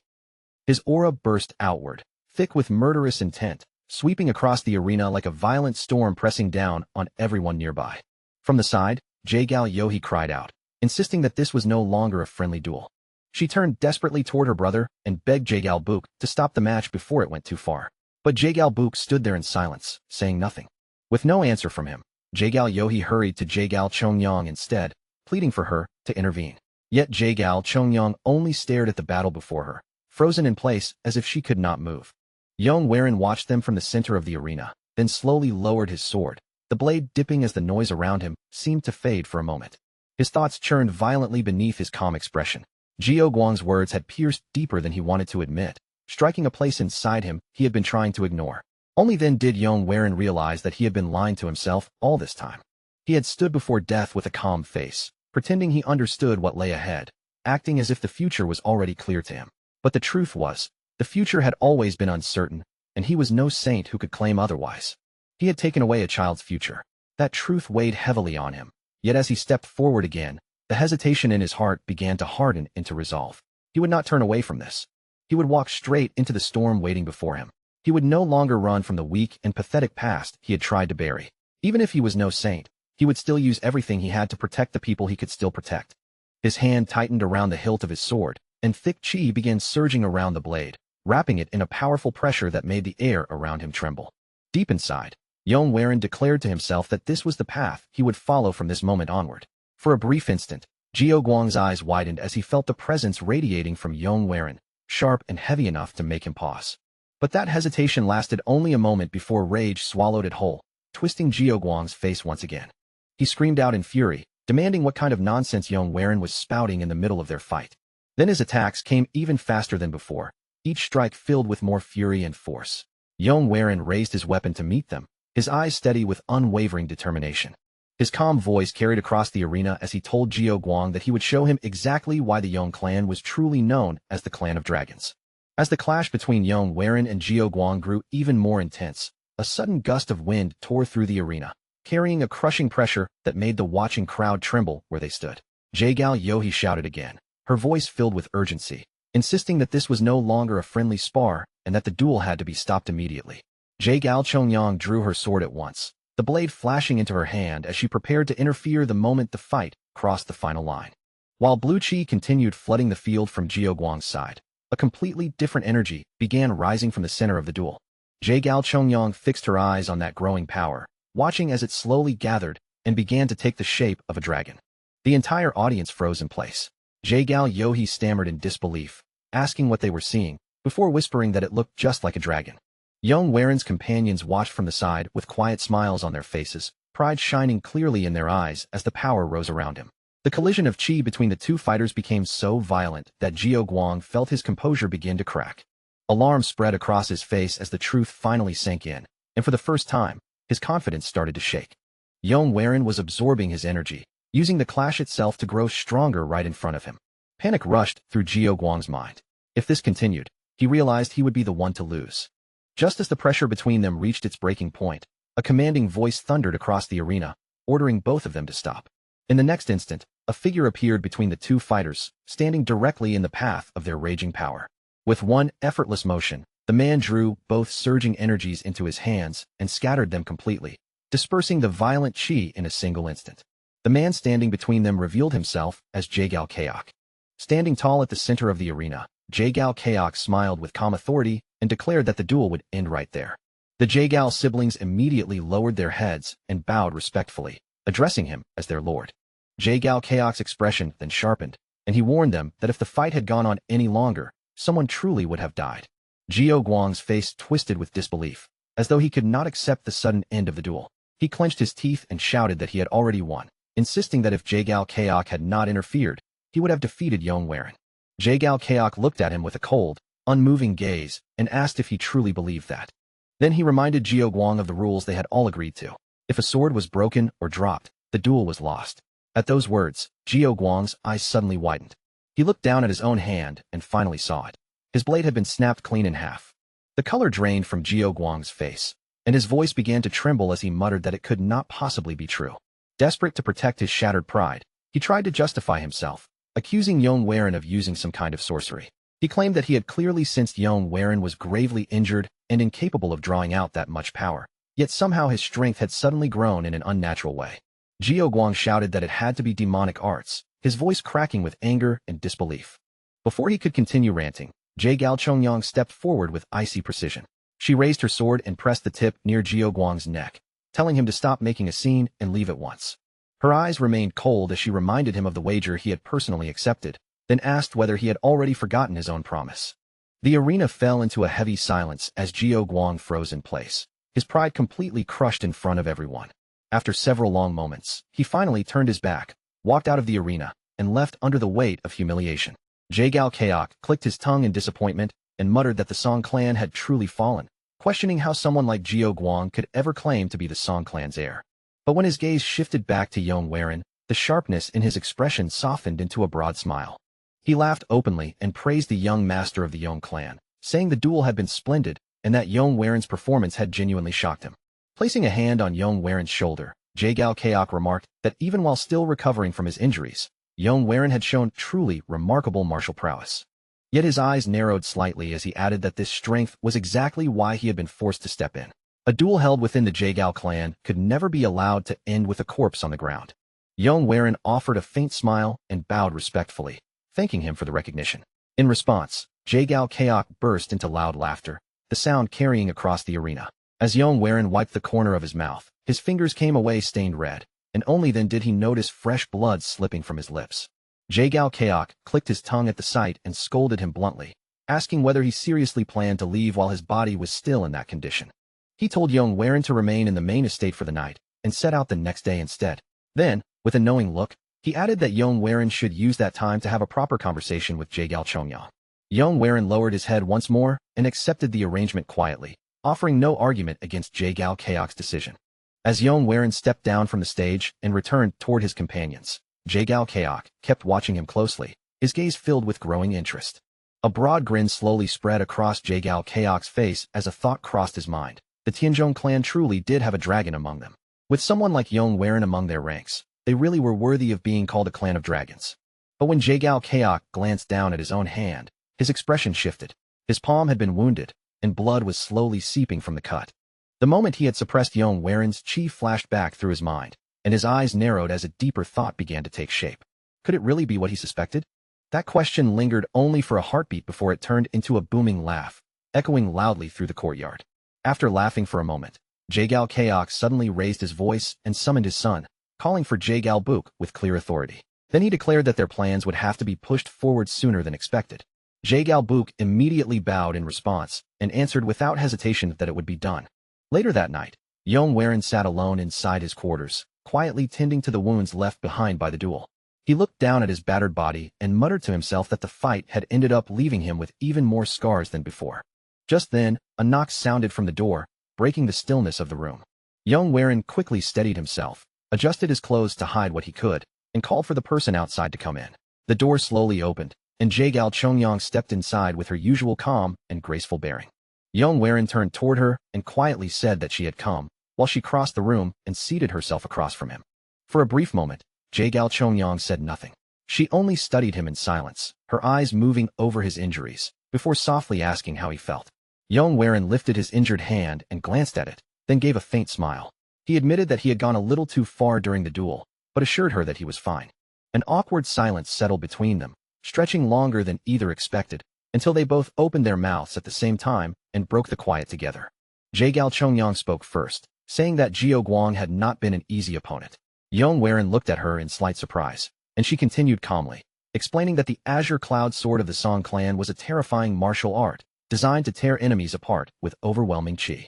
His aura burst outward, thick with murderous intent, sweeping across the arena like a violent storm pressing down on everyone nearby. From the side, Jagal Yohi cried out, insisting that this was no longer a friendly duel. She turned desperately toward her brother and begged Jagal Buk to stop the match before it went too far. But Jagal Buk stood there in silence, saying nothing. With no answer from him, Jagal Yohi hurried to Jagal Chongyang instead, pleading for her to intervene. Yet Jagal Chongyang only stared at the battle before her, frozen in place as if she could not move. Yong Werin watched them from the center of the arena, then slowly lowered his sword, the blade dipping as the noise around him seemed to fade for a moment. His thoughts churned violently beneath his calm expression. Jiao Guang's words had pierced deeper than he wanted to admit, striking a place inside him he had been trying to ignore. Only then did Yong Werin realize that he had been lying to himself all this time. He had stood before death with a calm face, pretending he understood what lay ahead, acting as if the future was already clear to him. But the truth was, the future had always been uncertain, and he was no saint who could claim otherwise. He had taken away a child's future. That truth weighed heavily on him, yet as he stepped forward again, the hesitation in his heart began to harden into resolve. He would not turn away from this. He would walk straight into the storm waiting before him. He would no longer run from the weak and pathetic past he had tried to bury. Even if he was no saint, he would still use everything he had to protect the people he could still protect. His hand tightened around the hilt of his sword, and thick qi began surging around the blade, wrapping it in a powerful pressure that made the air around him tremble. Deep inside, Yong Werin declared to himself that this was the path he would follow from this moment onward. For a brief instant, Jiao Guang's eyes widened as he felt the presence radiating from Yong Werin, sharp and heavy enough to make him pause. But that hesitation lasted only a moment before rage swallowed it whole, twisting Jiao Guang's face once again. He screamed out in fury, demanding what kind of nonsense Yong Werin was spouting in the middle of their fight. Then his attacks came even faster than before, each strike filled with more fury and force. Yong Werin raised his weapon to meet them, his eyes steady with unwavering determination. His calm voice carried across the arena as he told Jiao Guang that he would show him exactly why the Yong clan was truly known as the Clan of Dragons. As the clash between Yong Werin and Jiao Guang grew even more intense, a sudden gust of wind tore through the arena, carrying a crushing pressure that made the watching crowd tremble where they stood. Jagal Yohi shouted again, her voice filled with urgency, insisting that this was no longer a friendly spar and that the duel had to be stopped immediately. Jagal Chongyang drew her sword at once, the blade flashing into her hand as she prepared to interfere the moment the fight crossed the final line. While blue qi continued flooding the field from Jiao Guang's side, a completely different energy began rising from the center of the duel. Jagal Chongyang fixed her eyes on that growing power, watching as it slowly gathered and began to take the shape of a dragon. The entire audience froze in place. Jagal Yohi stammered in disbelief, asking what they were seeing, before whispering that it looked just like a dragon. Young Waren's companions watched from the side with quiet smiles on their faces, pride shining clearly in their eyes as the power rose around him. The collision of chi between the two fighters became so violent that Jiao Guang felt his composure begin to crack. Alarm spread across his face as the truth finally sank in, and for the first time, his confidence started to shake. Young Waren was absorbing his energy, using the clash itself to grow stronger right in front of him. Panic rushed through Jiao Guang's mind. If this continued, he realized he would be the one to lose. Just as the pressure between them reached its breaking point, a commanding voice thundered across the arena, ordering both of them to stop. In the next instant, a figure appeared between the two fighters, standing directly in the path of their raging power. With one effortless motion, the man drew both surging energies into his hands and scattered them completely, dispersing the violent chi in a single instant. The man standing between them revealed himself as Jagal Kaok. Standing tall at the center of the arena, Jagal Kaok smiled with calm authority and declared that the duel would end right there. The Jagal siblings immediately lowered their heads and bowed respectfully, addressing him as their lord. Jagal Kaok's expression then sharpened, and he warned them that if the fight had gone on any longer, someone truly would have died. Jiao Guang's face twisted with disbelief, as though he could not accept the sudden end of the duel. He clenched his teeth and shouted that he had already won, insisting that if Jagal Kaok had not interfered, he would have defeated Young Waren. Jagal Kaok looked at him with a cold, unmoving gaze and asked if he truly believed that. Then he reminded Jiao Guang of the rules they had all agreed to. If a sword was broken or dropped, the duel was lost. At those words, Jiao Guang's eyes suddenly widened. He looked down at his own hand and finally saw it. His blade had been snapped clean in half. The color drained from Jiao Guang's face, and his voice began to tremble as he muttered that it could not possibly be true. Desperate to protect his shattered pride, he tried to justify himself, accusing Young Waren of using some kind of sorcery. He claimed that he had clearly sensed Young Waren was gravely injured and incapable of drawing out that much power, yet somehow his strength had suddenly grown in an unnatural way. Jiao Guang shouted that it had to be demonic arts, his voice cracking with anger and disbelief. Before he could continue ranting, Jagal Chongyang stepped forward with icy precision. She raised her sword and pressed the tip near Jiao Guang's neck, telling him to stop making a scene and leave at once. Her eyes remained cold as she reminded him of the wager he had personally accepted, then asked whether he had already forgotten his own promise. The arena fell into a heavy silence as Jiao Guang froze in place, his pride completely crushed in front of everyone. After several long moments, he finally turned his back, walked out of the arena, and left under the weight of humiliation. Jagal Kaok clicked his tongue in disappointment and muttered that the Song clan had truly fallen, questioning how someone like Jiao Guang could ever claim to be the Song clan's heir. But when his gaze shifted back to Young Waren, the sharpness in his expression softened into a broad smile. He laughed openly and praised the young master of the Yong clan, saying the duel had been splendid and that Young Waren's performance had genuinely shocked him. Placing a hand on Young Waren's shoulder, Jagal Kaok remarked that even while still recovering from his injuries, Young Waren had shown truly remarkable martial prowess. Yet his eyes narrowed slightly as he added that this strength was exactly why he had been forced to step in. A duel held within the Jagal clan could never be allowed to end with a corpse on the ground. Young Waren offered a faint smile and bowed respectfully, thanking him for the recognition. In response, Jagal Kaok burst into loud laughter, the sound carrying across the arena. As Young Waren wiped the corner of his mouth, his fingers came away stained red, and only then did he notice fresh blood slipping from his lips. Jagal Kaok clicked his tongue at the sight and scolded him bluntly, asking whether he seriously planned to leave while his body was still in that condition. He told Young Waren to remain in the main estate for the night and set out the next day instead. Then, with a knowing look, he added that Young Waren should use that time to have a proper conversation with Jagal Chongyang. Young Waren lowered his head once more and accepted the arrangement quietly, offering no argument against Jagal Kaok's decision. As Young Waren stepped down from the stage and returned toward his companions, Jagal Kaok kept watching him closely, his gaze filled with growing interest. A broad grin slowly spread across Jagal Kaok's face as a thought crossed his mind. The Tianzhong clan truly did have a dragon among them. With someone like Young Waren among their ranks, they really were worthy of being called a clan of dragons. But when Jagal Kaok glanced down at his own hand, his expression shifted. His palm had been wounded, and blood was slowly seeping from the cut. The moment he had suppressed Young Waren's chi flashed back through his mind, and his eyes narrowed as a deeper thought began to take shape. Could it really be what he suspected? That question lingered only for a heartbeat before it turned into a booming laugh, echoing loudly through the courtyard. After laughing for a moment, Jagal Kaok suddenly raised his voice and summoned his son, calling for Jagal Book with clear authority. Then he declared that their plans would have to be pushed forward sooner than expected. Jae-gal-book immediately bowed in response and answered without hesitation that it would be done. Later that night, Yong sat alone inside his quarters, quietly tending to the wounds left behind by the duel. He looked down at his battered body and muttered to himself that the fight had ended up leaving him with even more scars than before. Just then, a knock sounded from the door, breaking the stillness of the room. Yong quickly steadied himself, adjusted his clothes to hide what he could, and called for the person outside to come in. The door slowly opened, and Jae-gal Chongyang stepped inside with her usual calm and graceful bearing. Yong turned toward her and quietly said that she had come, while she crossed the room and seated herself across from him. For a brief moment, Jae-gal Chongyang said nothing. She only studied him in silence, her eyes moving over his injuries, before softly asking how he felt. Yong lifted his injured hand and glanced at it, then gave a faint smile. He admitted that he had gone a little too far during the duel, but assured her that he was fine. An awkward silence settled between them, stretching longer than either expected, until they both opened their mouths at the same time and broke the quiet together. Jae-gal Chongyang spoke first, saying that Jio Guang had not been an easy opponent. Yong looked at her in slight surprise, and she continued calmly, explaining that the Azure Cloud Sword of the Song clan was a terrifying martial art, designed to tear enemies apart with overwhelming chi.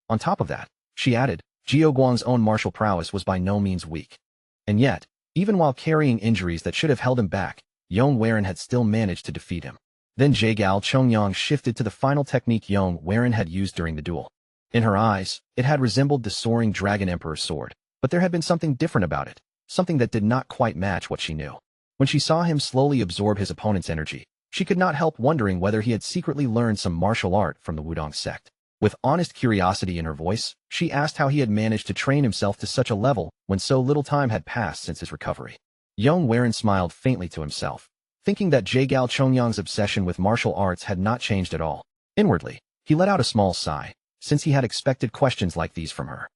On top of that, she added, Jio Guang's own martial prowess was by no means weak. And yet, even while carrying injuries that should have held him back, Yong had still managed to defeat him. Then Jae-gal Chongyang shifted to the final technique Yong had used during the duel. In her eyes, it had resembled the soaring Dragon Emperor's sword, but there had been something different about it, something that did not quite match what she knew. When she saw him slowly absorb his opponent's energy, she could not help wondering whether he had secretly learned some martial art from the Wudong sect. With honest curiosity in her voice, she asked how he had managed to train himself to such a level when so little time had passed since his recovery. Yong smiled faintly to himself, thinking that Jae-gal Chongyang's obsession with martial arts had not changed at all. Inwardly, he let out a small sigh, since he had expected questions like these from her.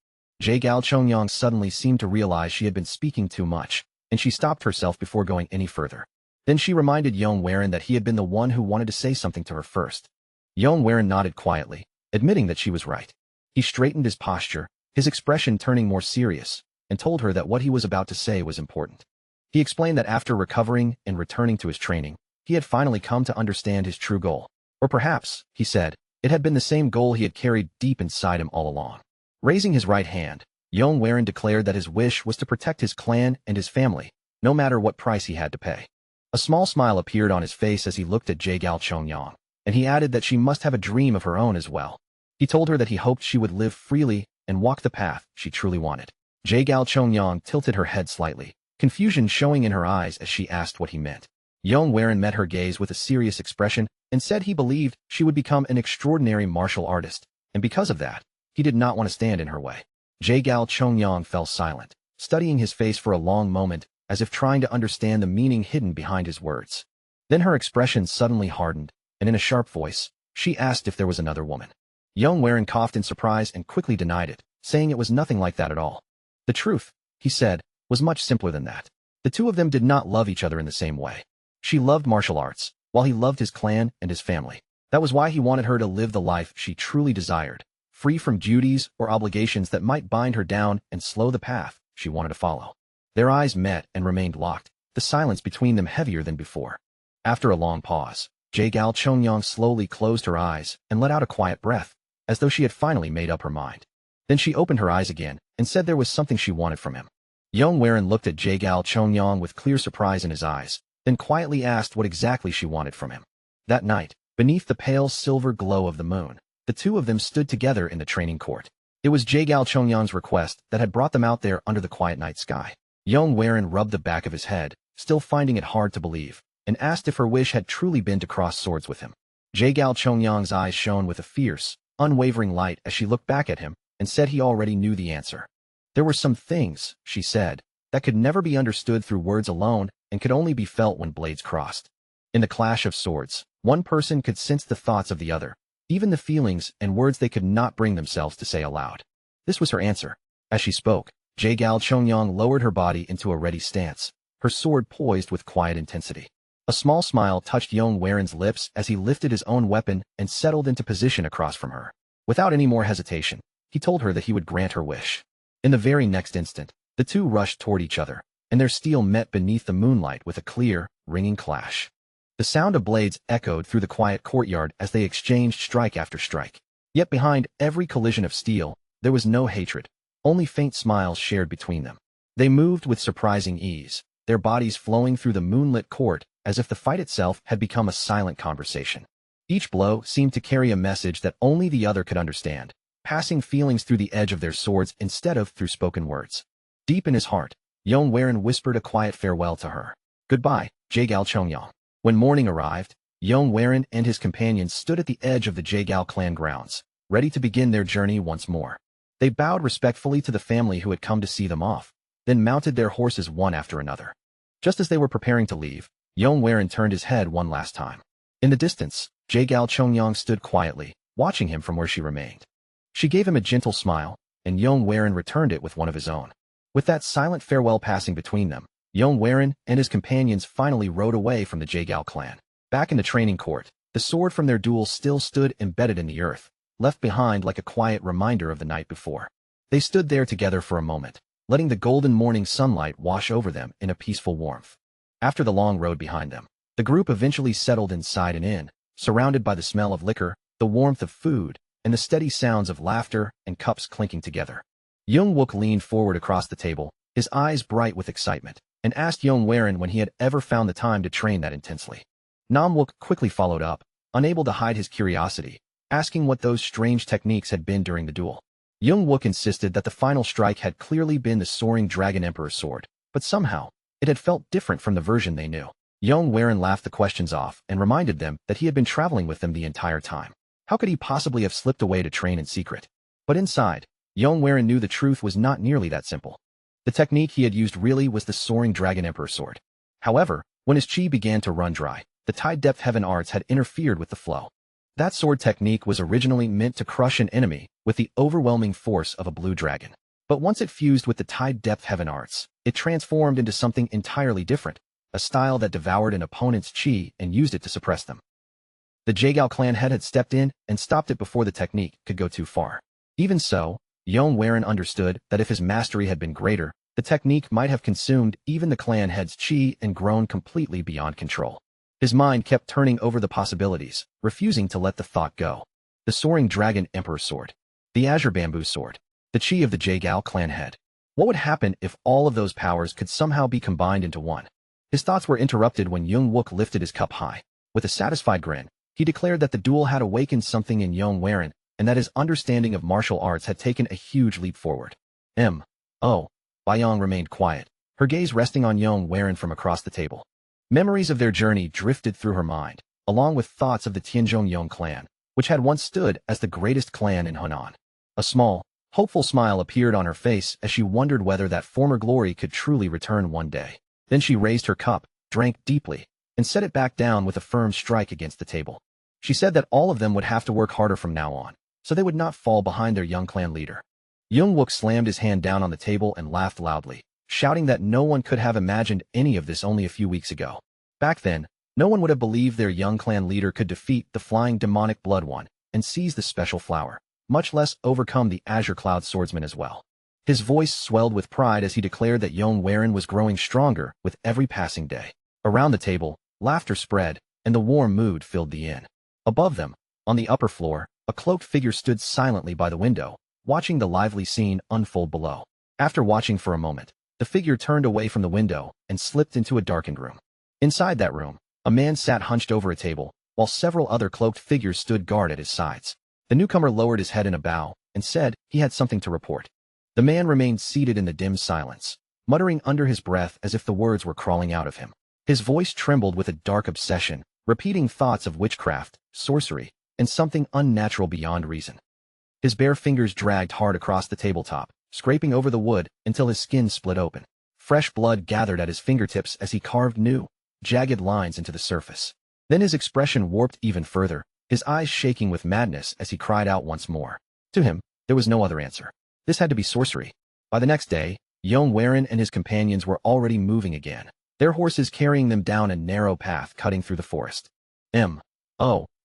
Jae-gal Chongyang suddenly seemed to realize she had been speaking too much, and she stopped herself before going any further. Then she reminded Yong that he had been the one who wanted to say something to her first. Yong nodded quietly, admitting that she was right. He straightened his posture, his expression turning more serious, and told her that what he was about to say was important. He explained that after recovering and returning to his training, he had finally come to understand his true goal. Or perhaps, he said, it had been the same goal he had carried deep inside him all along. Raising his right hand, Yong declared that his wish was to protect his clan and his family, no matter what price he had to pay. A small smile appeared on his face as he looked at Jae-gal Chongyang, and he added that she must have a dream of her own as well. He told her that he hoped she would live freely and walk the path she truly wanted. Jae-gal Chongyang tilted her head slightly, confusion showing in her eyes as she asked what he meant. Yong met her gaze with a serious expression and said he believed she would become an extraordinary martial artist, and because of that, he did not want to stand in her way. Jae-gal Chongyang fell silent, studying his face for a long moment, as if trying to understand the meaning hidden behind his words. Then her expression suddenly hardened, and in a sharp voice, she asked if there was another woman. Yong coughed in surprise and quickly denied it, saying it was nothing like that at all. The truth, he said, was much simpler than that. The two of them did not love each other in the same way. She loved martial arts, while he loved his clan and his family. That was why he wanted her to live the life she truly desired, free from duties or obligations that might bind her down and slow the path she wanted to follow. Their eyes met and remained locked, the silence between them heavier than before. After a long pause, Jae-gal Chongyang slowly closed her eyes and let out a quiet breath, as though she had finally made up her mind. Then she opened her eyes again and said there was something she wanted from him. Yong looked at Jae-gal Chongyang with clear surprise in his eyes, then quietly asked what exactly she wanted from him. That night, beneath the pale silver glow of the moon, the two of them stood together in the training court. It was Jae-gal Chongyang's request that had brought them out there under the quiet night sky. Yong rubbed the back of his head, still finding it hard to believe, and asked if her wish had truly been to cross swords with him. Jae-gal Chongyang's eyes shone with a fierce, unwavering light as she looked back at him and said he already knew the answer. There were some things, she said, that could never be understood through words alone and could only be felt when blades crossed. In the clash of swords, one person could sense the thoughts of the other, even the feelings and words they could not bring themselves to say aloud. This was her answer. As she spoke, Jae-gal Chongyang lowered her body into a ready stance, her sword poised with quiet intensity. A small smile touched Yong-Waren's lips as he lifted his own weapon and settled into position across from her. Without any more hesitation, he told her that he would grant her wish. In the very next instant, the two rushed toward each other, and their steel met beneath the moonlight with a clear, ringing clash. The sound of blades echoed through the quiet courtyard as they exchanged strike after strike. Yet behind every collision of steel, there was no hatred, only faint smiles shared between them. They moved with surprising ease, their bodies flowing through the moonlit court as if the fight itself had become a silent conversation. Each blow seemed to carry a message that only the other could understand, passing feelings through the edge of their swords instead of through spoken words. Deep in his heart, Yong whispered a quiet farewell to her. Goodbye, Jaegal Chongyang. When morning arrived, Yong and his companions stood at the edge of the Jaegal clan grounds, ready to begin their journey once more. They bowed respectfully to the family who had come to see them off, then mounted their horses one after another. Just as they were preparing to leave, Yong turned his head one last time. In the distance, Jaegal Chongyang stood quietly, watching him from where she remained. She gave him a gentle smile, and Yong returned it with one of his own. With that silent farewell passing between them, Yong and his companions finally rode away from the Jaegal clan. Back in the training court, the sword from their duel still stood embedded in the earth, left behind like a quiet reminder of the night before. They stood there together for a moment, letting the golden morning sunlight wash over them in a peaceful warmth. After the long road behind them, the group eventually settled inside an inn, surrounded by the smell of liquor, the warmth of food, and the steady sounds of laughter and cups clinking together. Young leaned forward across the table, his eyes bright with excitement, and asked Yong when he had ever found the time to train that intensely. Nam quickly followed up, unable to hide his curiosity, asking what those strange techniques had been during the duel. Young insisted that the final strike had clearly been the soaring Dragon Emperor's sword, but somehow, it had felt different from the version they knew. Yong laughed the questions off and reminded them that he had been traveling with them the entire time. How could he possibly have slipped away to train in secret? But inside, Yong knew the truth was not nearly that simple. The technique he had used really was the soaring Dragon Emperor sword. However, when his chi began to run dry, the tide depth heaven arts had interfered with the flow. That sword technique was originally meant to crush an enemy with the overwhelming force of a blue dragon. But once it fused with the tide depth heaven arts, it transformed into something entirely different, a style that devoured an opponent's chi and used it to suppress them. The Jaegal clan head had stepped in and stopped it before the technique could go too far. Even so, Yong understood that if his mastery had been greater, the technique might have consumed even the clan head's chi and grown completely beyond control. His mind kept turning over the possibilities, refusing to let the thought go. The soaring Dragon Emperor sword. The azure bamboo sword. The chi of the Jaegal clan head. What would happen if all of those powers could somehow be combined into one? His thoughts were interrupted when Young lifted his cup high. With a satisfied grin, he declared that the duel had awakened something in Yong and that his understanding of martial arts had taken a huge leap forward. Bayong remained quiet, her gaze resting on Yong from across the table. Memories of their journey drifted through her mind, along with thoughts of the Tianzhong clan, which had once stood as the greatest clan in Hunan. A small, hopeful smile appeared on her face as she wondered whether that former glory could truly return one day. Then she raised her cup, drank deeply, and set it back down with a firm strike against the table. She said that all of them would have to work harder from now on, so they would not fall behind their young clan leader. Young slammed his hand down on the table and laughed loudly, shouting that no one could have imagined any of this only a few weeks ago. Back then, no one would have believed their young clan leader could defeat the flying demonic blood one and seize the special flower, much less overcome the azure cloud swordsman as well. His voice swelled with pride as he declared that Yong was growing stronger with every passing day. Around the table, laughter spread, and the warm mood filled the inn. Above them, on the upper floor, a cloaked figure stood silently by the window, watching the lively scene unfold below. After watching for a moment, the figure turned away from the window and slipped into a darkened room. Inside that room, a man sat hunched over a table, while several other cloaked figures stood guard at his sides. The newcomer lowered his head in a bow and said he had something to report. The man remained seated in the dim silence, muttering under his breath as if the words were crawling out of him. His voice trembled with a dark obsession, repeating thoughts of witchcraft, sorcery, and something unnatural beyond reason. His bare fingers dragged hard across the tabletop, scraping over the wood until his skin split open. Fresh blood gathered at his fingertips as he carved new, jagged lines into the surface. Then his expression warped even further, his eyes shaking with madness as he cried out once more. To him, there was no other answer. This had to be sorcery. By the next day, Yong and his companions were already moving again, their horses carrying them down a narrow path cutting through the forest.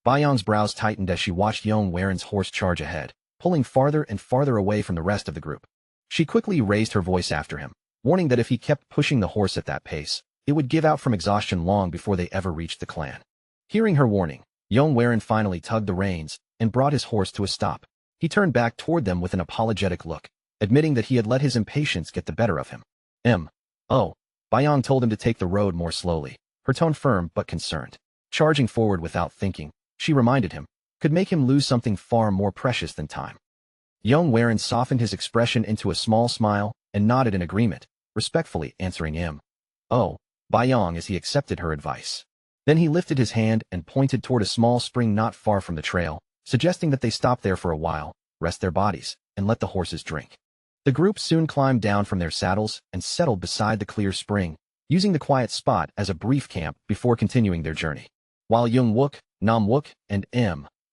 Bayong's brows tightened as she watched Yong horse charge ahead, pulling farther and farther away from the rest of the group. She quickly raised her voice after him, warning that if he kept pushing the horse at that pace, it would give out from exhaustion long before they ever reached the clan. Hearing her warning, Yong finally tugged the reins and brought his horse to a stop. He turned back toward them with an apologetic look, admitting that he had let his impatience get the better of him. Oh. Bayong told him to take the road more slowly, her tone firm but concerned. Charging forward without thinking, she reminded him, could make him lose something far more precious than time. Yong softened his expression into a small smile and nodded in agreement, respectfully answering Oh, Bayong as he accepted her advice. Then he lifted his hand and pointed toward a small spring not far from the trail, suggesting that they stop there for a while, rest their bodies, and let the horses drink. The group soon climbed down from their saddles and settled beside the clear spring, using the quiet spot as a brief camp before continuing their journey. While Young-wook, Nam-wook, and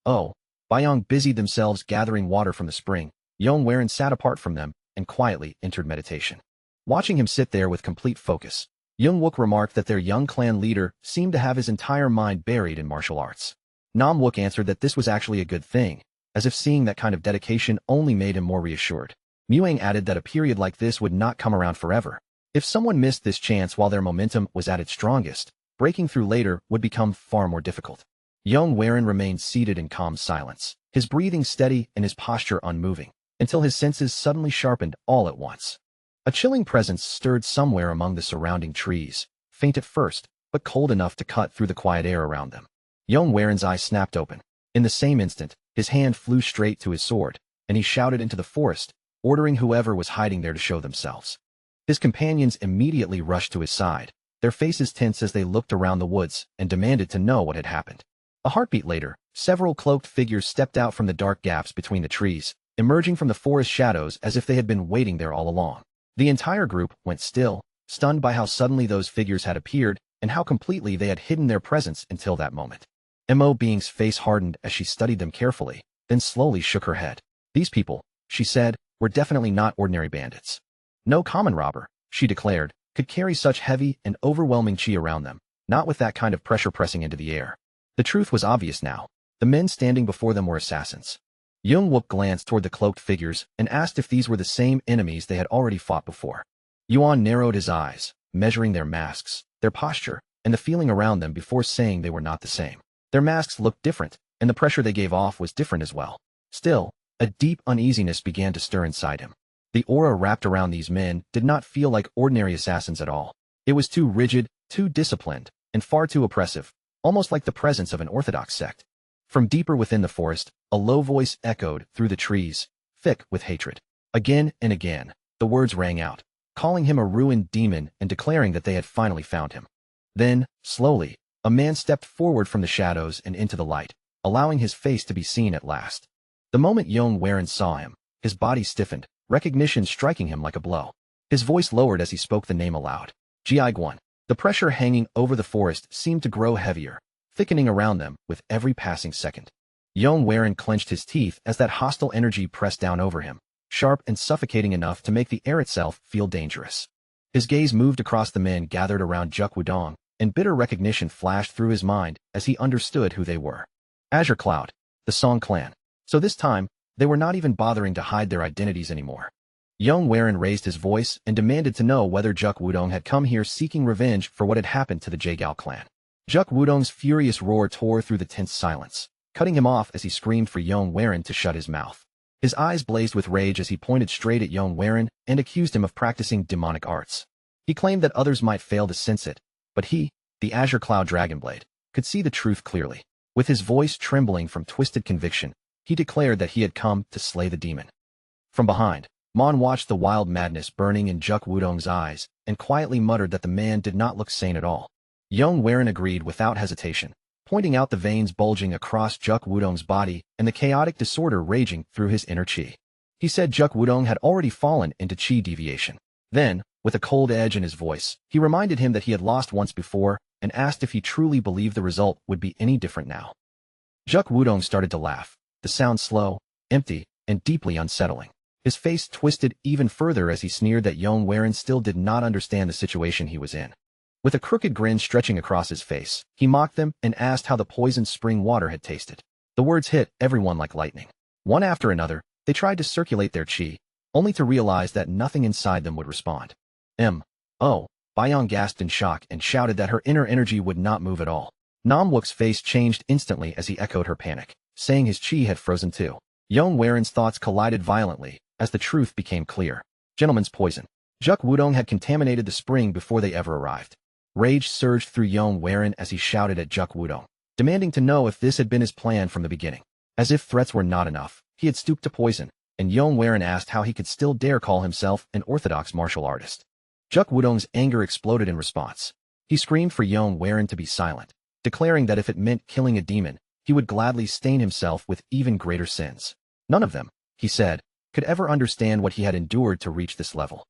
Bayong busied themselves gathering water from the spring, Yong sat apart from them and quietly entered meditation. Watching him sit there with complete focus, Young-wook remarked that their young clan leader seemed to have his entire mind buried in martial arts. Nam-wook answered that this was actually a good thing, as if seeing that kind of dedication only made him more reassured. Muang added that a period like this would not come around forever. If someone missed this chance while their momentum was at its strongest, breaking through later would become far more difficult. Yong remained seated in calm silence, his breathing steady and his posture unmoving, until his senses suddenly sharpened all at once. A chilling presence stirred somewhere among the surrounding trees, faint at first, but cold enough to cut through the quiet air around them. Yong eyes snapped open. In the same instant, his hand flew straight to his sword, and he shouted into the forest, ordering whoever was hiding there to show themselves. His companions immediately rushed to his side, their faces tense as they looked around the woods and demanded to know what had happened. A heartbeat later, several cloaked figures stepped out from the dark gaps between the trees, emerging from the forest shadows as if they had been waiting there all along. The entire group went still, stunned by how suddenly those figures had appeared and how completely they had hidden their presence until that moment. Mo Being's face hardened as she studied them carefully, then slowly shook her head. These people, she said, were definitely not ordinary bandits. No common robber, she declared, could carry such heavy and overwhelming chi around them, not with that kind of pressure pressing into the air. The truth was obvious now. The men standing before them were assassins. Young-wook glanced toward the cloaked figures and asked if these were the same enemies they had already fought before. Yuan narrowed his eyes, measuring their masks, their posture, and the feeling around them before saying they were not the same. Their masks looked different, and the pressure they gave off was different as well. Still, a deep uneasiness began to stir inside him. The aura wrapped around these men did not feel like ordinary assassins at all. It was too rigid, too disciplined, and far too oppressive, almost like the presence of an orthodox sect. From deeper within the forest, a low voice echoed through the trees, thick with hatred. Again and again, the words rang out, calling him a ruined demon and declaring that they had finally found him. Then, slowly, a man stepped forward from the shadows and into the light, allowing his face to be seen at last. The moment Yong saw him, his body stiffened, recognition striking him like a blow. His voice lowered as he spoke the name aloud. Jiaiguan. The pressure hanging over the forest seemed to grow heavier, thickening around them with every passing second. Yong clenched his teeth as that hostile energy pressed down over him, sharp and suffocating enough to make the air itself feel dangerous. His gaze moved across the men gathered around Juk Wudong, and bitter recognition flashed through his mind as he understood who they were. Azure Cloud, the Song clan. So this time, they were not even bothering to hide their identities anymore. Yong raised his voice and demanded to know whether Juk Wudong had come here seeking revenge for what had happened to the Jaegao clan. Juk Wudong's furious roar tore through the tense silence, cutting him off as he screamed for Yong to shut his mouth. His eyes blazed with rage as he pointed straight at Yong and accused him of practicing demonic arts. He claimed that others might fail to sense it, but he, the Azure Cloud Dragonblade, could see the truth clearly. With his voice trembling from twisted conviction, he declared that he had come to slay the demon. From behind, Mon watched the wild madness burning in Juk Wudong's eyes and quietly muttered that the man did not look sane at all. Yong agreed without hesitation, pointing out the veins bulging across Juk Wudong's body and the chaotic disorder raging through his inner chi. He said Juk Wudong had already fallen into chi deviation. Then, with a cold edge in his voice, he reminded him that he had lost once before and asked if he truly believed the result would be any different now. Juk Wudong started to laugh, the sound slow, empty, and deeply unsettling. His face twisted even further as he sneered that Yong still did not understand the situation he was in. With a crooked grin stretching across his face, he mocked them and asked how the poisoned spring water had tasted. The words hit everyone like lightning. One after another, they tried to circulate their chi, only to realize that nothing inside them would respond. Yong gasped in shock and shouted that her inner energy would not move at all. Nam Wook's face changed instantly as he echoed her panic, saying his chi had frozen too. Yong Waren's thoughts collided violently as the truth became clear. Gentleman's poison. Juk Wudong had contaminated the spring before they ever arrived. Rage surged through Yong Waren as he shouted at Juk Wudong, demanding to know if this had been his plan from the beginning. As if threats were not enough, he had stooped to poison, and Yong Waren asked how he could still dare call himself an orthodox martial artist. Juk Wudong's anger exploded in response. He screamed for Yong Waren to be silent, declaring that if it meant killing a demon, he would gladly stain himself with even greater sins. None of them, he said, could ever understand what he had endured to reach this level.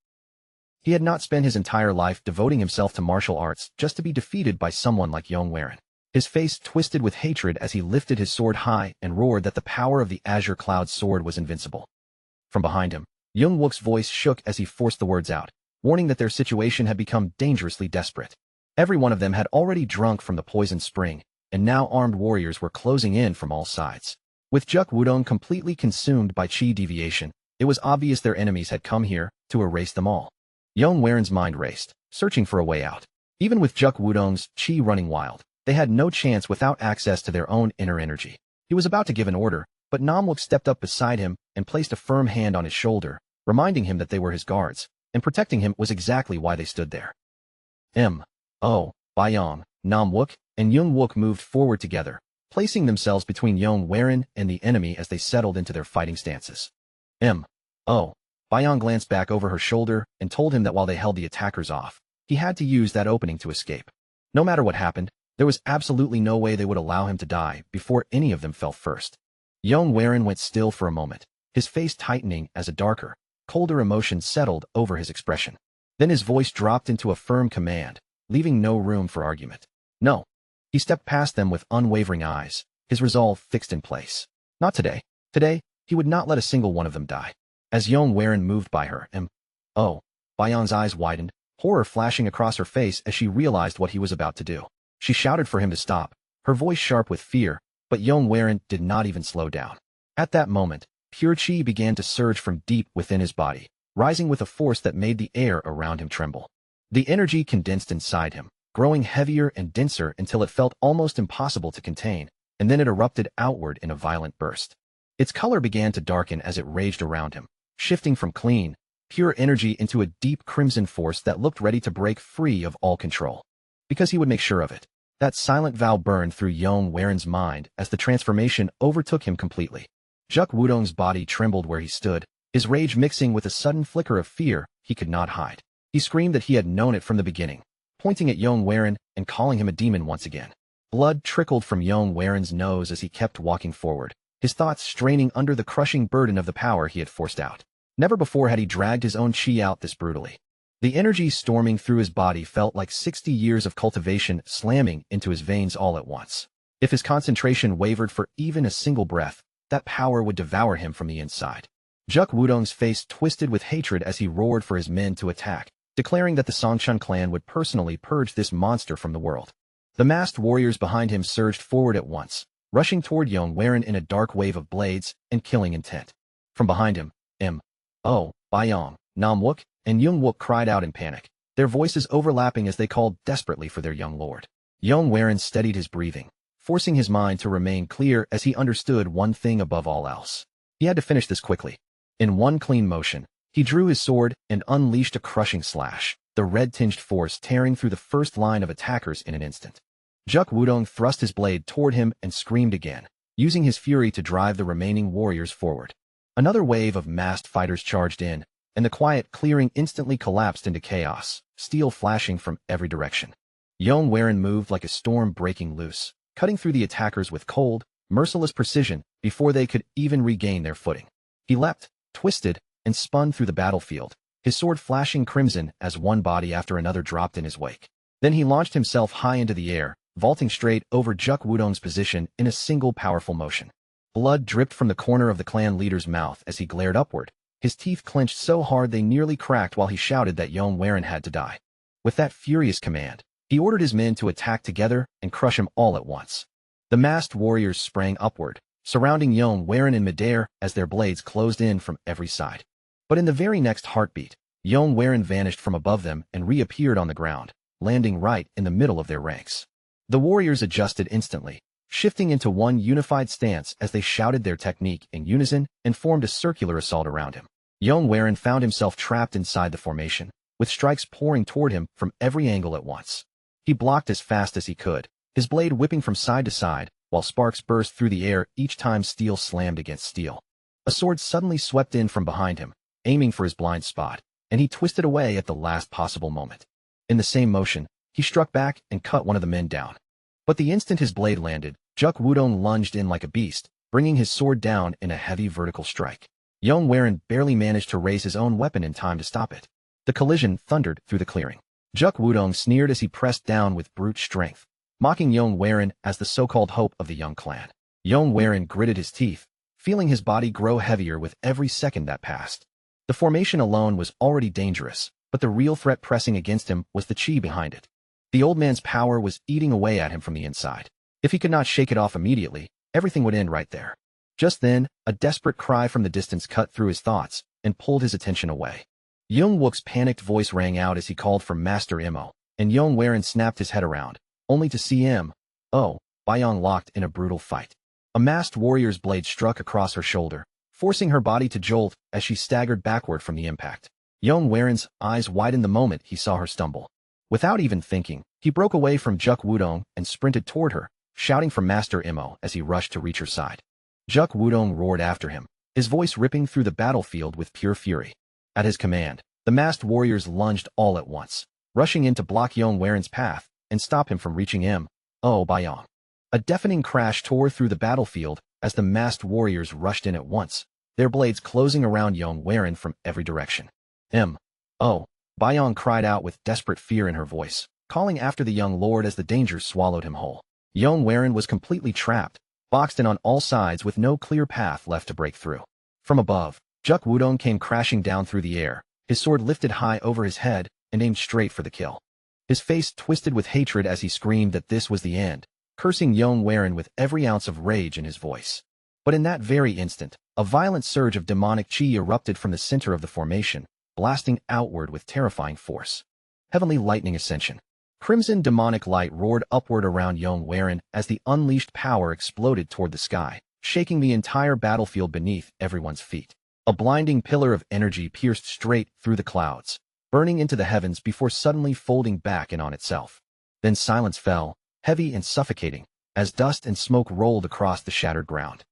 He had not spent his entire life devoting himself to martial arts just to be defeated by someone like Yong Waren. His face twisted with hatred as he lifted his sword high and roared that the power of the Azure Cloud sword was invincible. From behind him, Young Wook's voice shook as he forced the words out, warning that their situation had become dangerously desperate. Every one of them had already drunk from the poisoned spring, and now armed warriors were closing in from all sides. With Juk Wudong completely consumed by chi deviation, it was obvious their enemies had come here to erase them all. Yong Waren's mind raced, searching for a way out. Even with Juk Wudong's chi running wild, they had no chance without access to their own inner energy. He was about to give an order, but Nam Wook stepped up beside him and placed a firm hand on his shoulder, reminding him that they were his guards, and protecting him was exactly why they stood there. Yong, Nam Wook, and Young Wook moved forward together, placing themselves between Yong Waren and the enemy as they settled into their fighting stances. Yong glanced back over her shoulder and told him that while they held the attackers off, he had to use that opening to escape. No matter what happened, there was absolutely no way they would allow him to die before any of them fell first. Yong Waren went still for a moment, his face tightening as a darker, colder emotion settled over his expression. Then his voice dropped into a firm command, leaving no room for argument. No. He stepped past them with unwavering eyes, his resolve fixed in place. Not today. Today, he would not let a single one of them die. As Yong Waren moved by her, Yong's eyes widened, horror flashing across her face as she realized what he was about to do. She shouted for him to stop, her voice sharp with fear, but Yong Waren did not even slow down. At that moment, pure chi began to surge from deep within his body, rising with a force that made the air around him tremble. The energy condensed inside him, growing heavier and denser until it felt almost impossible to contain, and then it erupted outward in a violent burst. Its color began to darken as it raged around him, shifting from clean, pure energy into a deep crimson force that looked ready to break free of all control. Because he would make sure of it. That silent vow burned through Yong Waren's mind as the transformation overtook him completely. Juk Wudong's body trembled where he stood, his rage mixing with a sudden flicker of fear he could not hide. He screamed that he had known it from the beginning, pointing at Yong Waren and calling him a demon once again. Blood trickled from Yong Waren's nose as he kept walking forward, his thoughts straining under the crushing burden of the power he had forced out. Never before had he dragged his own chi out this brutally. The energy storming through his body felt like 60 years of cultivation slamming into his veins all at once. If his concentration wavered for even a single breath, that power would devour him from the inside. Juk Wudong's face twisted with hatred as he roared for his men to attack, declaring that the Songchun clan would personally purge this monster from the world. The masked warriors behind him surged forward at once, rushing toward Yong Waren in a dark wave of blades and killing intent. From behind him, Yong, Nam Wook, and Young Wook cried out in panic, their voices overlapping as they called desperately for their young lord. Yong Waren steadied his breathing, forcing his mind to remain clear as he understood one thing above all else. He had to finish this quickly. In one clean motion, he drew his sword and unleashed a crushing slash, the red-tinged force tearing through the first line of attackers in an instant. Juk Wudong thrust his blade toward him and screamed again, using his fury to drive the remaining warriors forward. Another wave of masked fighters charged in, and the quiet clearing instantly collapsed into chaos, steel flashing from every direction. Yong Waren moved like a storm breaking loose, cutting through the attackers with cold, merciless precision before they could even regain their footing. He leapt, twisted, and spun through the battlefield, his sword flashing crimson as one body after another dropped in his wake. Then he launched himself high into the air, vaulting straight over Juk Wudong's position in a single powerful motion. Blood dripped from the corner of the clan leader's mouth as he glared upward, his teeth clenched so hard they nearly cracked while he shouted that Yong Waren had to die. With that furious command, he ordered his men to attack together and crush him all at once. The masked warriors sprang upward, surrounding Yong Waren in midair as their blades closed in from every side. But in the very next heartbeat, Yong vanished from above them and reappeared on the ground, landing right in the middle of their ranks. The warriors adjusted instantly, shifting into one unified stance as they shouted their technique in unison and formed a circular assault around him. Yong found himself trapped inside the formation, with strikes pouring toward him from every angle at once. He blocked as fast as he could, his blade whipping from side to side, while sparks burst through the air each time steel slammed against steel. A sword suddenly swept in from behind him, aiming for his blind spot, and he twisted away at the last possible moment. In the same motion, he struck back and cut one of the men down. But the instant his blade landed, Juk Wudong lunged in like a beast, bringing his sword down in a heavy vertical strike. Yong barely managed to raise his own weapon in time to stop it. The collision thundered through the clearing. Juk Wudong sneered as he pressed down with brute strength, mocking Yong as the so-called hope of the Young clan. Yong gritted his teeth, feeling his body grow heavier with every second that passed. The formation alone was already dangerous, but the real threat pressing against him was the chi behind it. The old man's power was eating away at him from the inside. If he could not shake it off immediately, everything would end right there. Just then, a desperate cry from the distance cut through his thoughts and pulled his attention away. Young Wook's panicked voice rang out as he called for Master Imo, and Yong snapped his head around, only to see Bayong locked in a brutal fight. A masked warrior's blade struck across her shoulder, forcing her body to jolt as she staggered backward from the impact. Yong eyes widened the moment he saw her stumble. Without even thinking, he broke away from Juk Wudong and sprinted toward her, shouting for Master Imo as he rushed to reach her side. Juk Wudong roared after him, his voice ripping through the battlefield with pure fury. At his command, the masked warriors lunged all at once, rushing in to block Yong path and stop him from reaching Bayong. A deafening crash tore through the battlefield as the masked warriors rushed in at once, their blades closing around Yong from every direction. Bayong cried out with desperate fear in her voice, calling after the young lord as the danger swallowed him whole. Yong was completely trapped, boxed in on all sides with no clear path left to break through. From above, Juk Wudong came crashing down through the air, his sword lifted high over his head and aimed straight for the kill. His face twisted with hatred as he screamed that this was the end, cursing Yong with every ounce of rage in his voice. But in that very instant, a violent surge of demonic chi erupted from the center of the formation, blasting outward with terrifying force. Heavenly lightning ascension. Crimson demonic light roared upward around Yong as the unleashed power exploded toward the sky, shaking the entire battlefield beneath everyone's feet. A blinding pillar of energy pierced straight through the clouds, burning into the heavens before suddenly folding back in on itself. Then silence fell, heavy and suffocating, as dust and smoke rolled across the shattered ground.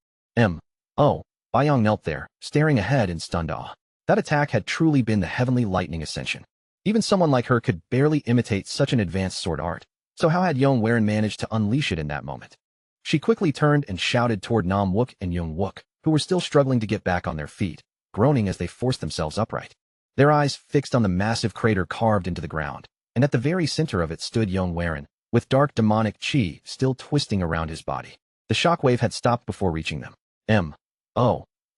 Bayong knelt there, staring ahead in stunned awe. That attack had truly been the heavenly lightning ascension. Even someone like her could barely imitate such an advanced sword art, so how had Yong managed to unleash it in that moment? She quickly turned and shouted toward Nam Wook and Young Wook, who were still struggling to get back on their feet, groaning as they forced themselves upright. Their eyes fixed on the massive crater carved into the ground, and at the very center of it stood Yong with dark demonic chi still twisting around his body. The shockwave had stopped before reaching them.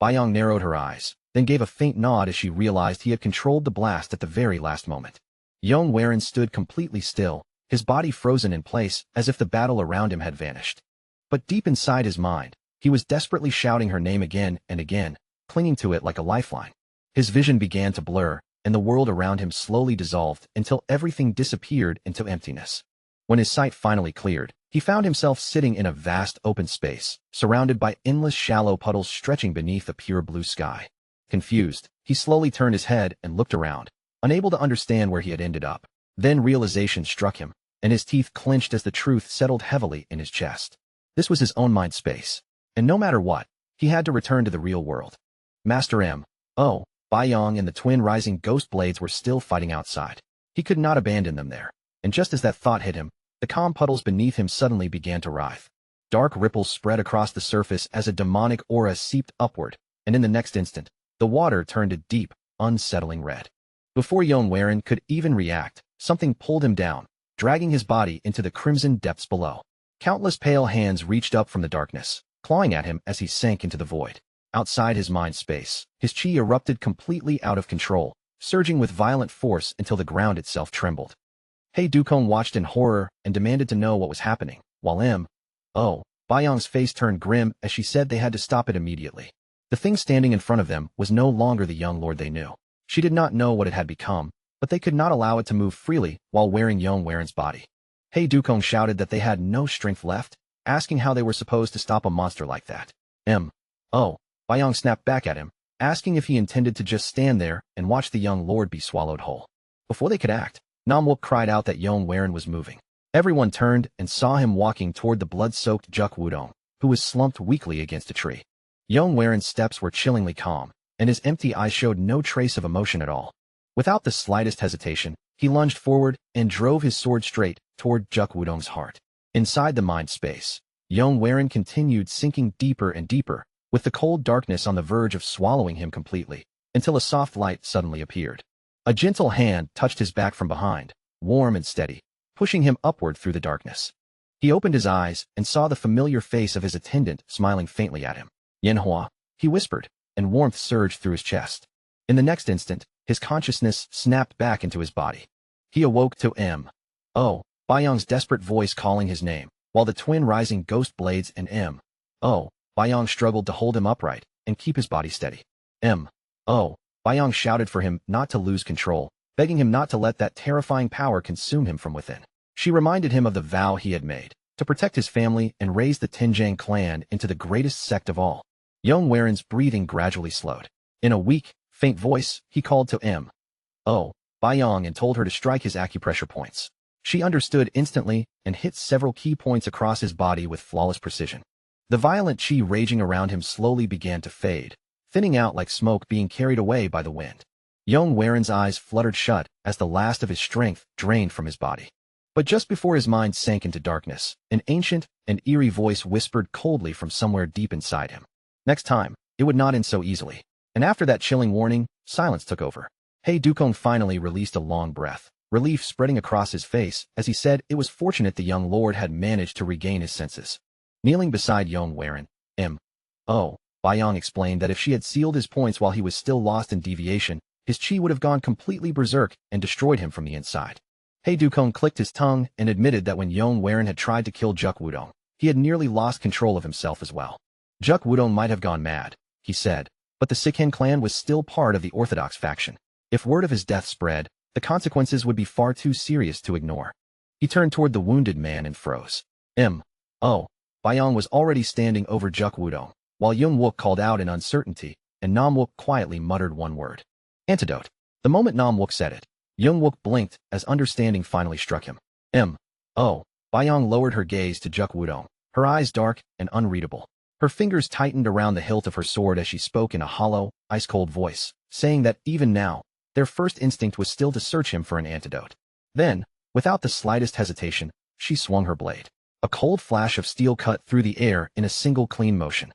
Bayong narrowed her eyes, then gave a faint nod as she realized he had controlled the blast at the very last moment. Yong stood completely still, his body frozen in place as if the battle around him had vanished. But deep inside his mind, he was desperately shouting her name again and again, clinging to it like a lifeline. His vision began to blur, and the world around him slowly dissolved until everything disappeared into emptiness. When his sight finally cleared, he found himself sitting in a vast open space, surrounded by endless shallow puddles stretching beneath a pure blue sky. Confused, he slowly turned his head and looked around, unable to understand where he had ended up. Then realization struck him, and his teeth clenched as the truth settled heavily in his chest. This was his own mind space, and no matter what, he had to return to the real world. Master Bayong and the twin rising ghost blades were still fighting outside. He could not abandon them there, and just as that thought hit him, the calm puddles beneath him suddenly began to writhe. Dark ripples spread across the surface as a demonic aura seeped upward, and in the next instant, the water turned a deep, unsettling red. Before Yong could even react, something pulled him down, dragging his body into the crimson depths below. Countless pale hands reached up from the darkness, clawing at him as he sank into the void. Outside his mind space, his chi erupted completely out of control, surging with violent force until the ground itself trembled. Hey Dukong watched in horror and demanded to know what was happening, while Bayong's face turned grim as she said they had to stop it immediately. The thing standing in front of them was no longer the young lord they knew. She did not know what it had become, but they could not allow it to move freely while wearing Yong Waren's body. Hey Ko shouted that they had no strength left, asking how they were supposed to stop a monster like that. Oh, Yong snapped back at him, asking if he intended to just stand there and watch the young lord be swallowed whole. Before they could act, Namwook cried out that Yong Waren was moving. Everyone turned and saw him walking toward the blood-soaked Juk Wudong, who was slumped weakly against a tree. Yong Waren's steps were chillingly calm, and his empty eyes showed no trace of emotion at all. Without the slightest hesitation, he lunged forward and drove his sword straight toward Juk Wudong's heart. Inside the mind space, Yong Waren continued sinking deeper and deeper, with the cold darkness on the verge of swallowing him completely, until a soft light suddenly appeared. A gentle hand touched his back from behind, warm and steady, pushing him upward through the darkness. He opened his eyes and saw the familiar face of his attendant smiling faintly at him. "Manhwa," he whispered, and warmth surged through his chest. In the next instant, his consciousness snapped back into his body. He awoke to M.O. Bayong's desperate voice calling his name, while the twin rising ghost blades and M.O. Bayong struggled to hold him upright and keep his body steady. M.O. Bayong shouted for him not to lose control, begging him not to let that terrifying power consume him from within. She reminded him of the vow he had made, to protect his family and raise the Tinjang clan into the greatest sect of all. Yong Waren's breathing gradually slowed. In a weak, faint voice, he called to M.O. Bayong and told her to strike his acupressure points. She understood instantly and hit several key points across his body with flawless precision. The violent qi raging around him slowly began to fade, thinning out like smoke being carried away by the wind. Yong Waren's eyes fluttered shut as the last of his strength drained from his body. But just before his mind sank into darkness, an ancient and eerie voice whispered coldly from somewhere deep inside him. Next time, it would not end so easily. And after that chilling warning, silence took over. Hey Ko finally released a long breath, relief spreading across his face as he said it was fortunate the young lord had managed to regain his senses. Kneeling beside Yong Waren, M.O. Bayong explained that if she had sealed his points while he was still lost in deviation, his qi would have gone completely berserk and destroyed him from the inside. Hey Ko clicked his tongue and admitted that when Yong Waren had tried to kill Juk Wudong, he had nearly lost control of himself as well. Juk Wudong might have gone mad, he said, but the Sikhen clan was still part of the orthodox faction. If word of his death spread, the consequences would be far too serious to ignore. He turned toward the wounded man and froze. M.O. Bayong was already standing over Juk Wudong, while Young Wook called out in uncertainty, and Nam Wook quietly muttered one word. Antidote. The moment Nam Wook said it, Young Wook blinked as understanding finally struck him. M.O. Bayong lowered her gaze to Juk Wudong, her eyes dark and unreadable. Her fingers tightened around the hilt of her sword as she spoke in a hollow, ice-cold voice, saying that even now, their first instinct was still to search him for an antidote. Then, without the slightest hesitation, she swung her blade. A cold flash of steel cut through the air in a single clean motion.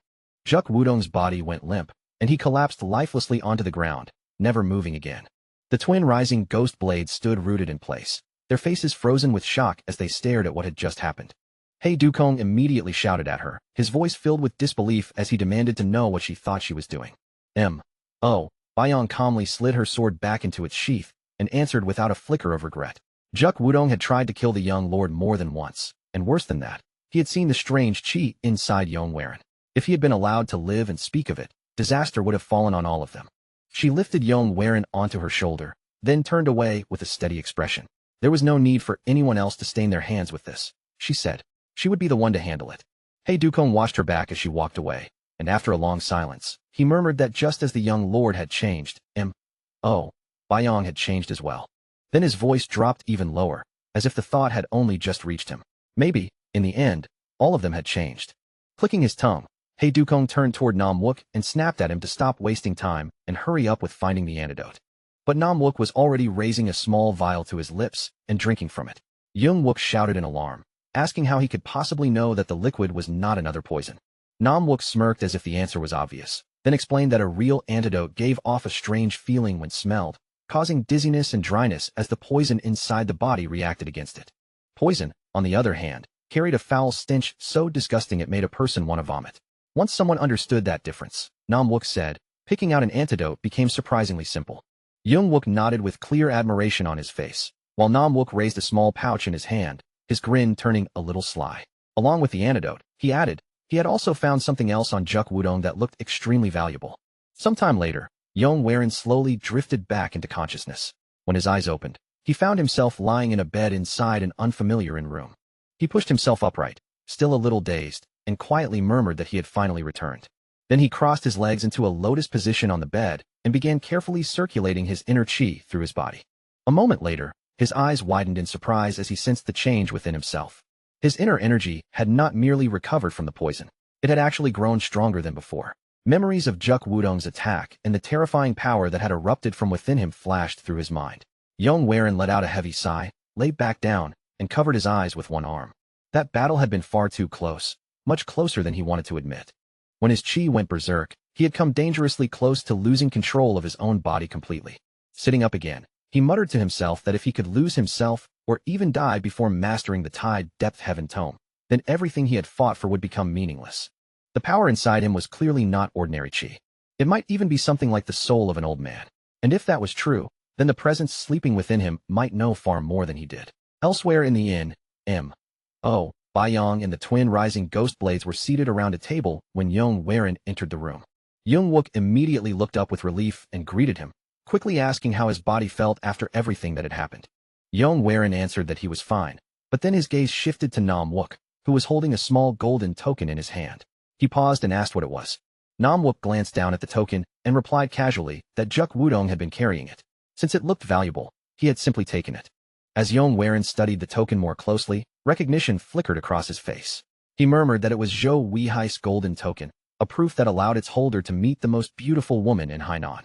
Juk Wudong's body went limp, and he collapsed lifelessly onto the ground, never moving again. The twin rising ghost blades stood rooted in place, their faces frozen with shock as they stared at what had just happened. Hey Ko immediately shouted at her, his voice filled with disbelief as he demanded to know what she thought she was doing. M.O. Bayong calmly slid her sword back into its sheath and answered without a flicker of regret. Juk Wudong had tried to kill the young lord more than once, and worse than that, he had seen the strange qi inside Yong Waren. If he had been allowed to live and speak of it, disaster would have fallen on all of them. She lifted Yong Waren onto her shoulder, then turned away with a steady expression. There was no need for anyone else to stain their hands with this, she said. She would be the one to handle it. Hey Ko watched her back as she walked away, and after a long silence, he murmured that just as the young lord had changed, M.O. Bayong had changed as well. Then his voice dropped even lower, as if the thought had only just reached him. Maybe, in the end, all of them had changed. Clicking his tongue, Hey Ko turned toward Nam Wook and snapped at him to stop wasting time and hurry up with finding the antidote. But Nam Wook was already raising a small vial to his lips and drinking from it. Young Wook shouted in alarm, asking how he could possibly know that the liquid was not another poison. Nam Wook smirked as if the answer was obvious, then explained that a real antidote gave off a strange feeling when smelled, causing dizziness and dryness as the poison inside the body reacted against it. Poison, on the other hand, carried a foul stench so disgusting it made a person want to vomit. Once someone understood that difference, Nam Wook said, picking out an antidote became surprisingly simple. Young Wook nodded with clear admiration on his face, while Nam Wook raised a small pouch in his hand, his grin turning a little sly. Along with the antidote, he added, he had also found something else on Juk Wudong that looked extremely valuable. Sometime later, Yong Warin slowly drifted back into consciousness. When his eyes opened, he found himself lying in a bed inside an unfamiliar room. He pushed himself upright, still a little dazed, and quietly murmured that he had finally returned. Then he crossed his legs into a lotus position on the bed and began carefully circulating his inner chi through his body. A moment later, his eyes widened in surprise as he sensed the change within himself. His inner energy had not merely recovered from the poison. It had actually grown stronger than before. Memories of Juk Wudong's attack and the terrifying power that had erupted from within him flashed through his mind. Yong Warin let out a heavy sigh, lay back down, and covered his eyes with one arm. That battle had been far too close, much closer than he wanted to admit. When his chi went berserk, he had come dangerously close to losing control of his own body completely. Sitting up again, he muttered to himself that if he could lose himself, or even die before mastering the Tide Depth Heaven Tome, then everything he had fought for would become meaningless. The power inside him was clearly not ordinary chi. It might even be something like the soul of an old man. And if that was true, then the presence sleeping within him might know far more than he did. Elsewhere in the inn, M.O. Yong and the twin rising ghost blades were seated around a table when Yong Warin entered the room. Young Wook immediately looked up with relief and greeted him, quickly asking how his body felt after everything that had happened. Yong Warin answered that he was fine, but then his gaze shifted to Nam Wook, who was holding a small golden token in his hand. He paused and asked what it was. Nam Wook glanced down at the token and replied casually that Juk Wudong had been carrying it. Since it looked valuable, he had simply taken it. As Yong Warin studied the token more closely, recognition flickered across his face. He murmured that it was Zhou Weihai's golden token, a proof that allowed its holder to meet the most beautiful woman in Hainan.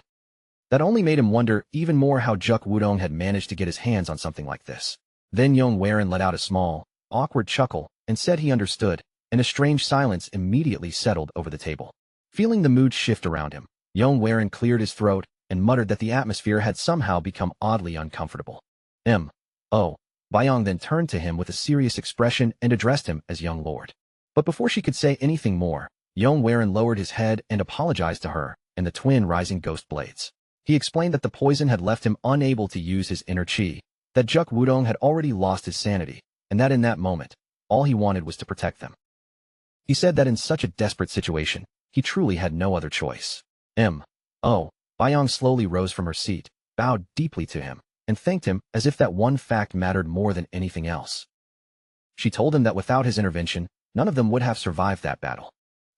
That only made him wonder even more how Juk Wudong had managed to get his hands on something like this. Then Yong Warin let out a small, awkward chuckle and said he understood, and a strange silence immediately settled over the table. Feeling the mood shift around him, Yong Warin cleared his throat and muttered that the atmosphere had somehow become oddly uncomfortable. M.O. Yong then turned to him with a serious expression and addressed him as young lord. But before she could say anything more, Yong Warin lowered his head and apologized to her and the twin rising ghost blades. He explained that the poison had left him unable to use his inner chi, that Juk Wudong had already lost his sanity, and that in that moment, all he wanted was to protect them. He said that in such a desperate situation, he truly had no other choice. M.O. Yong slowly rose from her seat, bowed deeply to him, and thanked him as if that one fact mattered more than anything else. She told him that without his intervention, none of them would have survived that battle.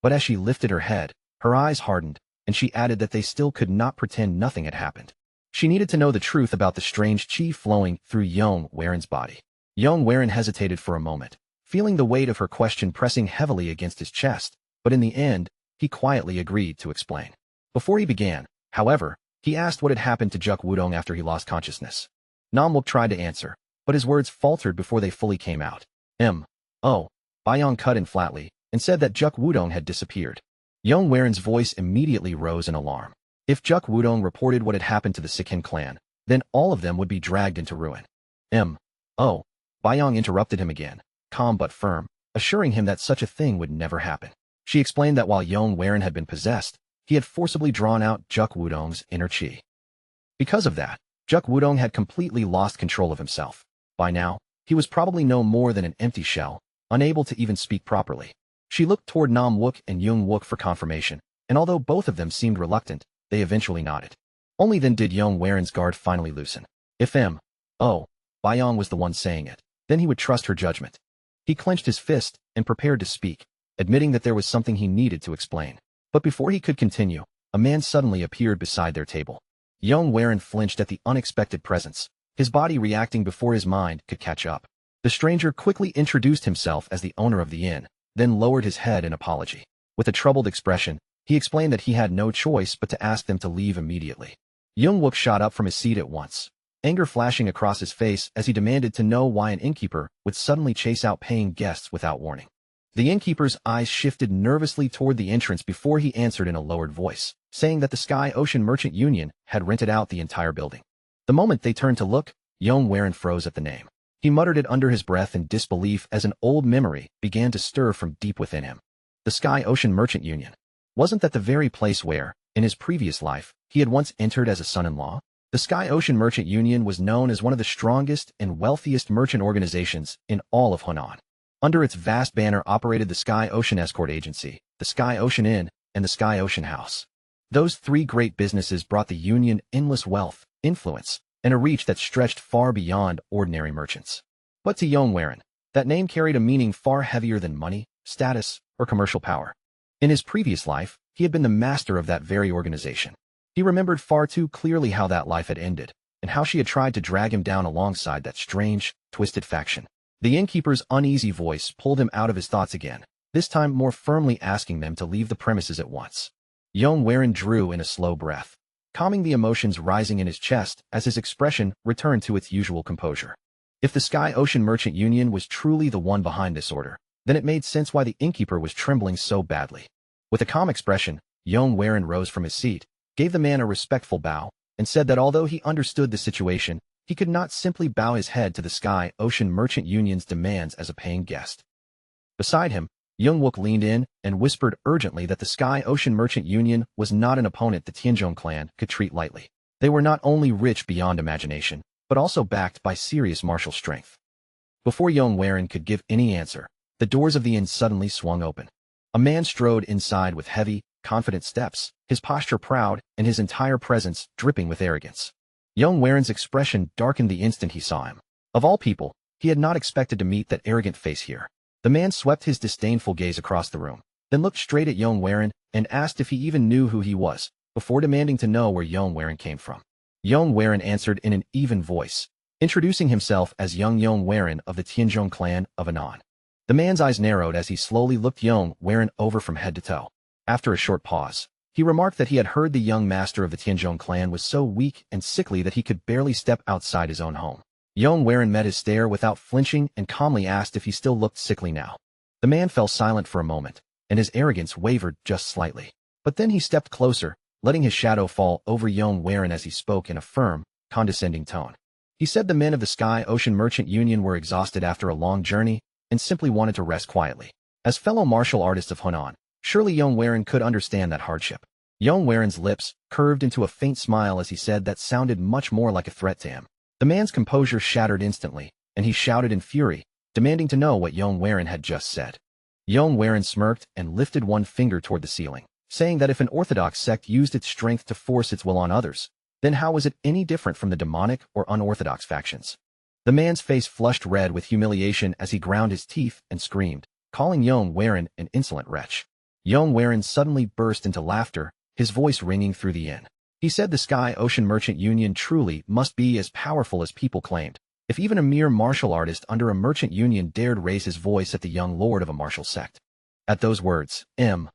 But as she lifted her head, her eyes hardened, and she added that they still could not pretend nothing had happened. She needed to know the truth about the strange chi flowing through Yong Warin's body. Yong Warin hesitated for a moment, feeling the weight of her question pressing heavily against his chest, but in the end, he quietly agreed to explain. Before he began, however, he asked what had happened to Juk Wudong after he lost consciousness. Nam Wook tried to answer, but his words faltered before they fully came out. M.O. Yong cut in flatly and said that Juk Wudong had disappeared. Yong Warin's voice immediately rose in alarm. If Juk Wudong reported what had happened to the Sikhin clan, then all of them would be dragged into ruin. M.O. Yong interrupted him again, calm but firm, assuring him that such a thing would never happen. She explained that while Yong Warin had been possessed, he had forcibly drawn out Juk Wudong's inner chi. Because of that, Juk Wudong had completely lost control of himself. By now, he was probably no more than an empty shell, unable to even speak properly. She looked toward Nam Wook and Young Wook for confirmation, and although both of them seemed reluctant, they eventually nodded. Only then did Yong Warin's guard finally loosen. If M.O. Yong was the one saying it, then he would trust her judgment. He clenched his fist and prepared to speak, admitting that there was something he needed to explain. But before he could continue, a man suddenly appeared beside their table. Yong Warin flinched at the unexpected presence, his body reacting before his mind could catch up. The stranger quickly introduced himself as the owner of the inn, then lowered his head in apology. With a troubled expression, he explained that he had no choice but to ask them to leave immediately. Young Wook shot up from his seat at once, anger flashing across his face as he demanded to know why an innkeeper would suddenly chase out paying guests without warning. The innkeeper's eyes shifted nervously toward the entrance before he answered in a lowered voice, saying that the Sky Ocean Merchant Union had rented out the entire building. The moment they turned to look, Yong Warin froze at the name. He muttered it under his breath in disbelief as an old memory began to stir from deep within him. The Sky Ocean Merchant Union. Wasn't that the very place where, in his previous life, he had once entered as a son-in-law? The Sky Ocean Merchant Union was known as one of the strongest and wealthiest merchant organizations in all of Hunan. Under its vast banner operated the Sky Ocean Escort Agency, the Sky Ocean Inn, and the Sky Ocean House. Those three great businesses brought the Union endless wealth, influence, and a reach that stretched far beyond ordinary merchants. But to Yong, that name carried a meaning far heavier than money, status, or commercial power. In his previous life, he had been the master of that very organization. He remembered far too clearly how that life had ended, and how she had tried to drag him down alongside that strange, twisted faction. The innkeeper's uneasy voice pulled him out of his thoughts again, this time more firmly asking them to leave the premises at once. Yong drew in a slow breath, calming the emotions rising in his chest as his expression returned to its usual composure. If the Sky Ocean Merchant Union was truly the one behind this order, then it made sense why the innkeeper was trembling so badly. With a calm expression, Yong rose from his seat, gave the man a respectful bow, and said that although he understood the situation, he could not simply bow his head to the Sky Ocean Merchant Union's demands as a paying guest. Beside him, Young-wook leaned in and whispered urgently that the Sky Ocean Merchant Union was not an opponent the Tianzhong clan could treat lightly. They were not only rich beyond imagination, but also backed by serious martial strength. Before Yong could give any answer, the doors of the inn suddenly swung open. A man strode inside with heavy, confident steps, his posture proud and his entire presence dripping with arrogance. Yong expression darkened the instant he saw him. Of all people, he had not expected to meet that arrogant face here. The man swept his disdainful gaze across the room, then looked straight at Yong and asked if he even knew who he was, before demanding to know where Yong came from. Yong answered in an even voice, introducing himself as Yong of the Tianzhong clan of Anan. The man's eyes narrowed as he slowly looked Yong over from head to toe. After a short pause, he remarked that he had heard the young master of the Tianzhong clan was so weak and sickly that he could barely step outside his own home. Yong met his stare without flinching and calmly asked if he still looked sickly now. The man fell silent for a moment, and his arrogance wavered just slightly. But then he stepped closer, letting his shadow fall over Yong as he spoke in a firm, condescending tone. He said the men of the Sky Ocean Merchant Union were exhausted after a long journey and simply wanted to rest quietly. As fellow martial artists of Hunan, surely Yong could understand that hardship. Yong lips curved into a faint smile as he said that sounded much more like a threat to him. The man's composure shattered instantly, and he shouted in fury, demanding to know what Yong had just said. Yong smirked and lifted one finger toward the ceiling, saying that if an orthodox sect used its strength to force its will on others, then how was it any different from the demonic or unorthodox factions? The man's face flushed red with humiliation as he ground his teeth and screamed, calling Yong an insolent wretch. Yong suddenly burst into laughter, his voice ringing through the inn. He said the Sky Ocean Merchant Union truly must be as powerful as people claimed. If even a mere martial artist under a merchant union dared raise his voice at the young lord of a martial sect. At those words, Yong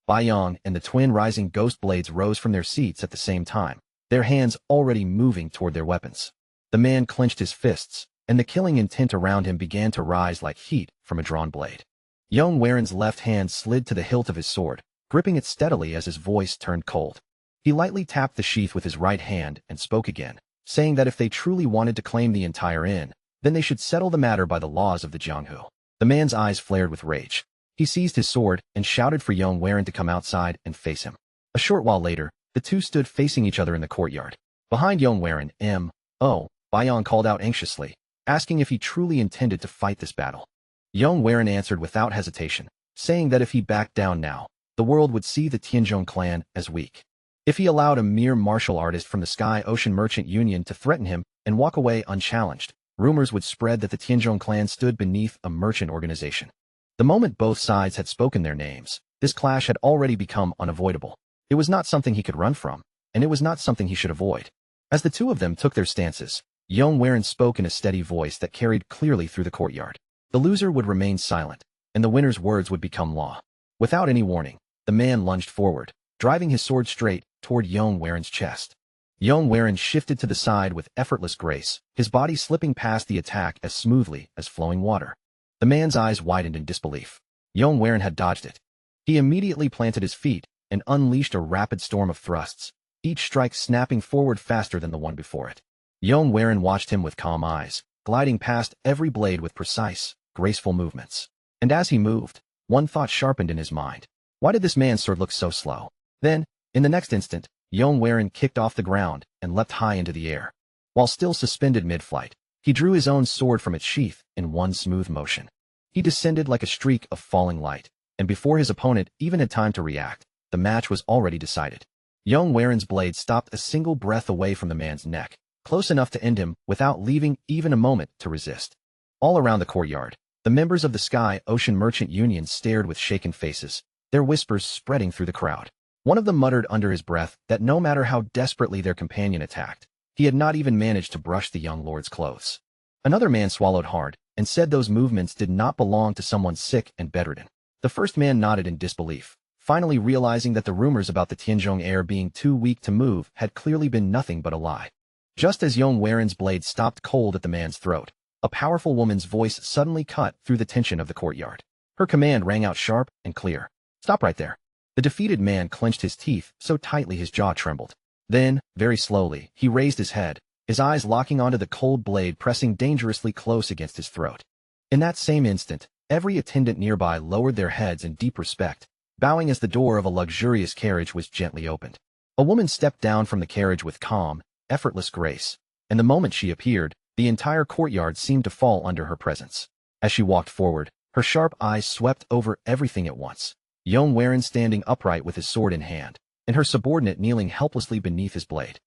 and the twin rising ghost blades rose from their seats at the same time, their hands already moving toward their weapons. The man clenched his fists, and the killing intent around him began to rise like heat from a drawn blade. Yong left hand slid to the hilt of his sword, gripping it steadily as his voice turned cold. He lightly tapped the sheath with his right hand and spoke again, saying that if they truly wanted to claim the entire inn, then they should settle the matter by the laws of the Jianghu. The man's eyes flared with rage. He seized his sword and shouted for Yong to come outside and face him. A short while later, the two stood facing each other in the courtyard. Behind Yong Yong called out anxiously, asking if he truly intended to fight this battle. Yong answered without hesitation, saying that if he backed down now, the world would see the Tianzhong clan as weak. If he allowed a mere martial artist from the Sky Ocean Merchant Union to threaten him and walk away unchallenged, rumors would spread that the Tianzhong clan stood beneath a merchant organization. The moment both sides had spoken their names, this clash had already become unavoidable. It was not something he could run from, and it was not something he should avoid. As the two of them took their stances, Yong spoke in a steady voice that carried clearly through the courtyard. The loser would remain silent, and the winner's words would become law. Without any warning, the man lunged forward, driving his sword straight toward Yong chest. Yong shifted to the side with effortless grace, his body slipping past the attack as smoothly as flowing water. The man's eyes widened in disbelief. Yong had dodged it. He immediately planted his feet and unleashed a rapid storm of thrusts, each strike snapping forward faster than the one before it. Yong watched him with calm eyes, gliding past every blade with precise, graceful movements. And as he moved, one thought sharpened in his mind. Why did this man's sword look so slow? Then, in the next instant, Yong kicked off the ground and leapt high into the air. While still suspended mid-flight, he drew his own sword from its sheath in one smooth motion. He descended like a streak of falling light, and before his opponent even had time to react, the match was already decided. Yong Waren's blade stopped a single breath away from the man's neck, close enough to end him without leaving even a moment to resist. All around the courtyard, the members of the Sky Ocean Merchant Union stared with shaken faces, their whispers spreading through the crowd. One of them muttered under his breath that no matter how desperately their companion attacked, he had not even managed to brush the young lord's clothes. Another man swallowed hard and said those movements did not belong to someone sick and bedridden. The first man nodded in disbelief, finally realizing that the rumors about the Tianzhong heir being too weak to move had clearly been nothing but a lie. Just as Yong Waren's blade stopped cold at the man's throat, a powerful woman's voice suddenly cut through the tension of the courtyard. Her command rang out sharp and clear. "Stop right there." The defeated man clenched his teeth so tightly his jaw trembled. Then, very slowly, he raised his head, his eyes locking onto the cold blade pressing dangerously close against his throat. In that same instant, every attendant nearby lowered their heads in deep respect, bowing as the door of a luxurious carriage was gently opened. A woman stepped down from the carriage with calm, effortless grace, and the moment she appeared, the entire courtyard seemed to fall under her presence. As she walked forward, her sharp eyes swept over everything at once. Yong Waren standing upright with his sword in hand, and her subordinate kneeling helplessly beneath his blade.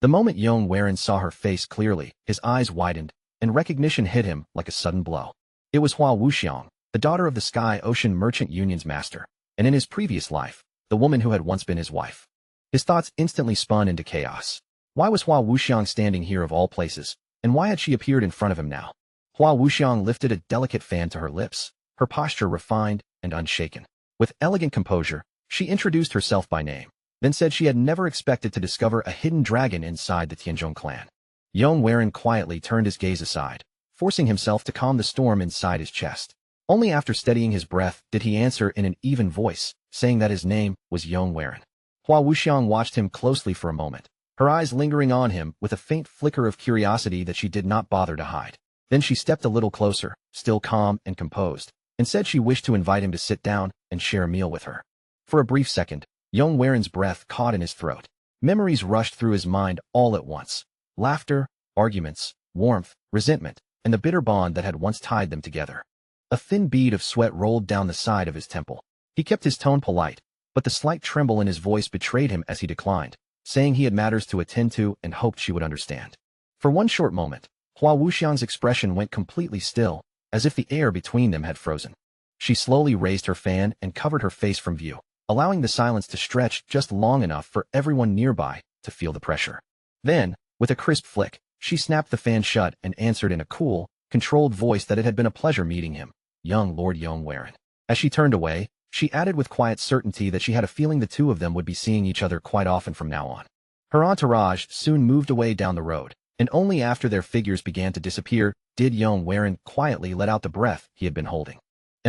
The moment Yong Waren saw her face clearly, his eyes widened, and recognition hit him like a sudden blow. It was Hua Wuxiang, the daughter of the Sky Ocean Merchant Union's master, and in his previous life, the woman who had once been his wife. His thoughts instantly spun into chaos. Why was Hua Wuxiang standing here of all places, and why had she appeared in front of him now? Hua Wuxiang lifted a delicate fan to her lips, her posture refined and unshaken. With elegant composure, she introduced herself by name, then said she had never expected to discover a hidden dragon inside the Tianzhong clan. Yong Waren quietly turned his gaze aside, forcing himself to calm the storm inside his chest. Only after steadying his breath did he answer in an even voice, saying that his name was Yong Waren. Hua Wuxiang watched him closely for a moment, her eyes lingering on him with a faint flicker of curiosity that she did not bother to hide. Then she stepped a little closer, still calm and composed, and said she wished to invite him to sit down and share a meal with her. For a brief second, Yong Waren's breath caught in his throat. Memories rushed through his mind all at once. Laughter, arguments, warmth, resentment, and the bitter bond that had once tied them together. A thin bead of sweat rolled down the side of his temple. He kept his tone polite, but the slight tremble in his voice betrayed him as he declined, saying he had matters to attend to and hoped she would understand. For one short moment, Hua Wuxiang's expression went completely still, as if the air between them had frozen. She slowly raised her fan and covered her face from view, allowing the silence to stretch just long enough for everyone nearby to feel the pressure. Then, with a crisp flick, she snapped the fan shut and answered in a cool, controlled voice that it had been a pleasure meeting him, young Lord Yong Waren. As she turned away, she added with quiet certainty that she had a feeling the two of them would be seeing each other quite often from now on. Her entourage soon moved away down the road, and only after their figures began to disappear did Yong Waren quietly let out the breath he had been holding.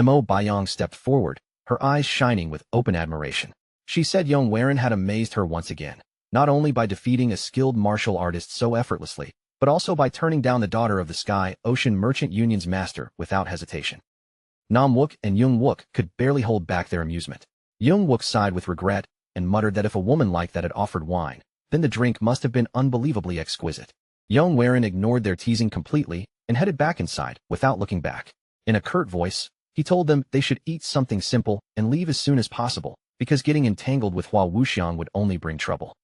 Mo Baiyong stepped forward, her eyes shining with open admiration. She said Yong Waren had amazed her once again, not only by defeating a skilled martial artist so effortlessly, but also by turning down the daughter of the Sky Ocean Merchant Union's master without hesitation. Nam Wook and Jung Wook could barely hold back their amusement. Jung Wook sighed with regret and muttered that if a woman like that had offered wine, then the drink must have been unbelievably exquisite. Yong Waren ignored their teasing completely and headed back inside without looking back. In a curt voice, he told them they should eat something simple and leave as soon as possible, because getting entangled with Hua Wuxiang would only bring trouble.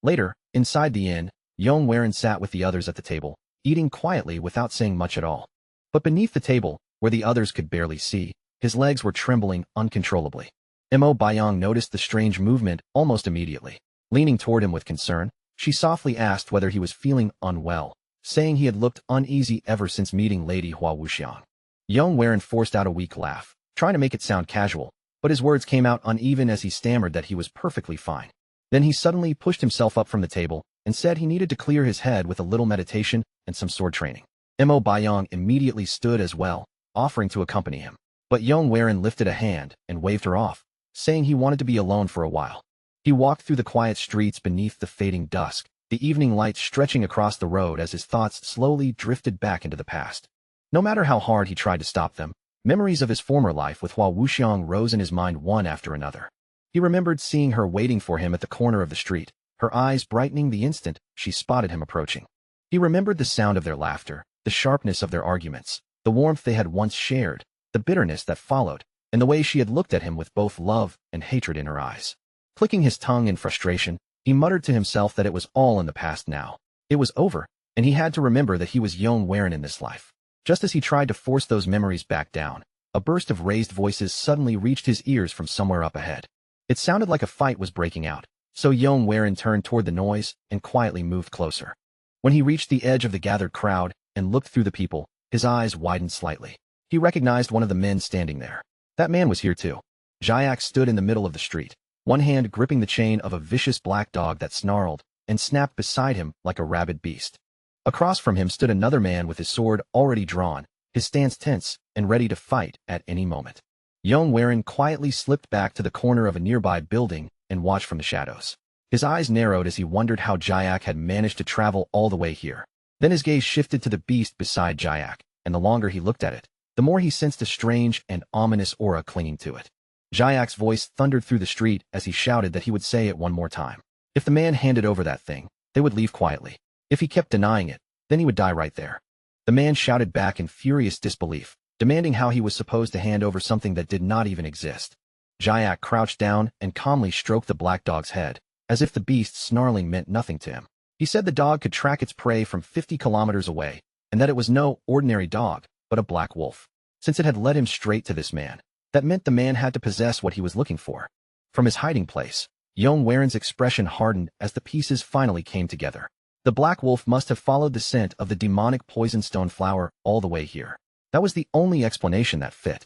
Later, inside the inn, Yong Waren sat with the others at the table, eating quietly without saying much at all. But beneath the table, where the others could barely see, his legs were trembling uncontrollably. Mo Baiyong noticed the strange movement almost immediately. Leaning toward him with concern, she softly asked whether he was feeling unwell, saying he had looked uneasy ever since meeting Lady Hua Wuxiang. Yong Waren forced out a weak laugh, trying to make it sound casual, but his words came out uneven as he stammered that he was perfectly fine. Then he suddenly pushed himself up from the table and said he needed to clear his head with a little meditation and some sword training. Mo Baiyong immediately stood as well, offering to accompany him. But Yong Waren lifted a hand and waved her off, saying he wanted to be alone for a while. He walked through the quiet streets beneath the fading dusk, the evening light stretching across the road as his thoughts slowly drifted back into the past. No matter how hard he tried to stop them, memories of his former life with Hua Wuxiang rose in his mind one after another. He remembered seeing her waiting for him at the corner of the street, her eyes brightening the instant she spotted him approaching. He remembered the sound of their laughter, the sharpness of their arguments, the warmth they had once shared, the bitterness that followed, and the way she had looked at him with both love and hatred in her eyes. Clicking his tongue in frustration, he muttered to himself that it was all in the past now. It was over, and he had to remember that he was Yong in this life. Just as he tried to force those memories back down, a burst of raised voices suddenly reached his ears from somewhere up ahead. It sounded like a fight was breaking out, so Yong turned toward the noise and quietly moved closer. When he reached the edge of the gathered crowd and looked through the people, his eyes widened slightly. He recognized one of the men standing there. That man was here too. Jayak stood in the middle of the street, one hand gripping the chain of a vicious black dog that snarled and snapped beside him like a rabid beast. Across from him stood another man with his sword already drawn, his stance tense and ready to fight at any moment. Yong quietly slipped back to the corner of a nearby building and watched from the shadows. His eyes narrowed as he wondered how Jayak had managed to travel all the way here. Then his gaze shifted to the beast beside Jayak, and the longer he looked at it, the more he sensed a strange and ominous aura clinging to it. Jayak's voice thundered through the street as he shouted that he would say it one more time. If the man handed over that thing, they would leave quietly. If he kept denying it, then he would die right there. The man shouted back in furious disbelief, demanding how he was supposed to hand over something that did not even exist. Jayak crouched down and calmly stroked the black dog's head, as if the beast's snarling meant nothing to him. He said the dog could track its prey from 50 kilometers away, and that it was no ordinary dog, but a black wolf. Since it had led him straight to this man, that meant the man had to possess what he was looking for. From his hiding place, Yong's expression hardened as the pieces finally came together. The black wolf must have followed the scent of the demonic poison stone flower all the way here. That was the only explanation that fit.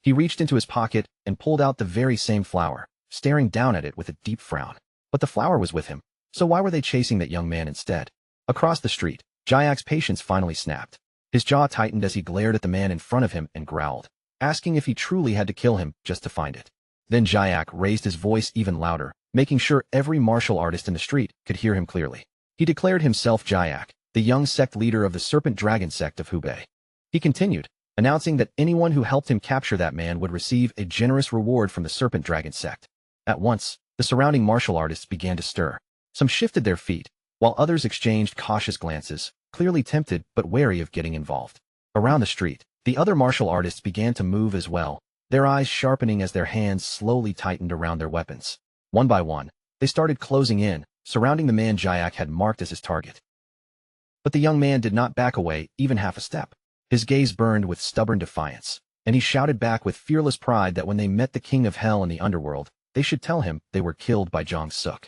He reached into his pocket and pulled out the very same flower, staring down at it with a deep frown. But the flower was with him, so why were they chasing that young man instead? Across the street, Jayak's patience finally snapped. His jaw tightened as he glared at the man in front of him and growled, asking if he truly had to kill him just to find it. Then Jayak raised his voice even louder, making sure every martial artist in the street could hear him clearly. He declared himself Jayak, the young sect leader of the Serpent Dragon sect of Hubei. He continued, announcing that anyone who helped him capture that man would receive a generous reward from the Serpent Dragon sect. At once, the surrounding martial artists began to stir. Some shifted their feet, while others exchanged cautious glances, clearly tempted but wary of getting involved. Around the street, the other martial artists began to move as well, their eyes sharpening as their hands slowly tightened around their weapons. One by one, they started closing in, surrounding the man Jayak had marked as his target. But the young man did not back away even half a step. His gaze burned with stubborn defiance, and he shouted back with fearless pride that when they met the king of hell in the underworld, they should tell him they were killed by Jong Suk.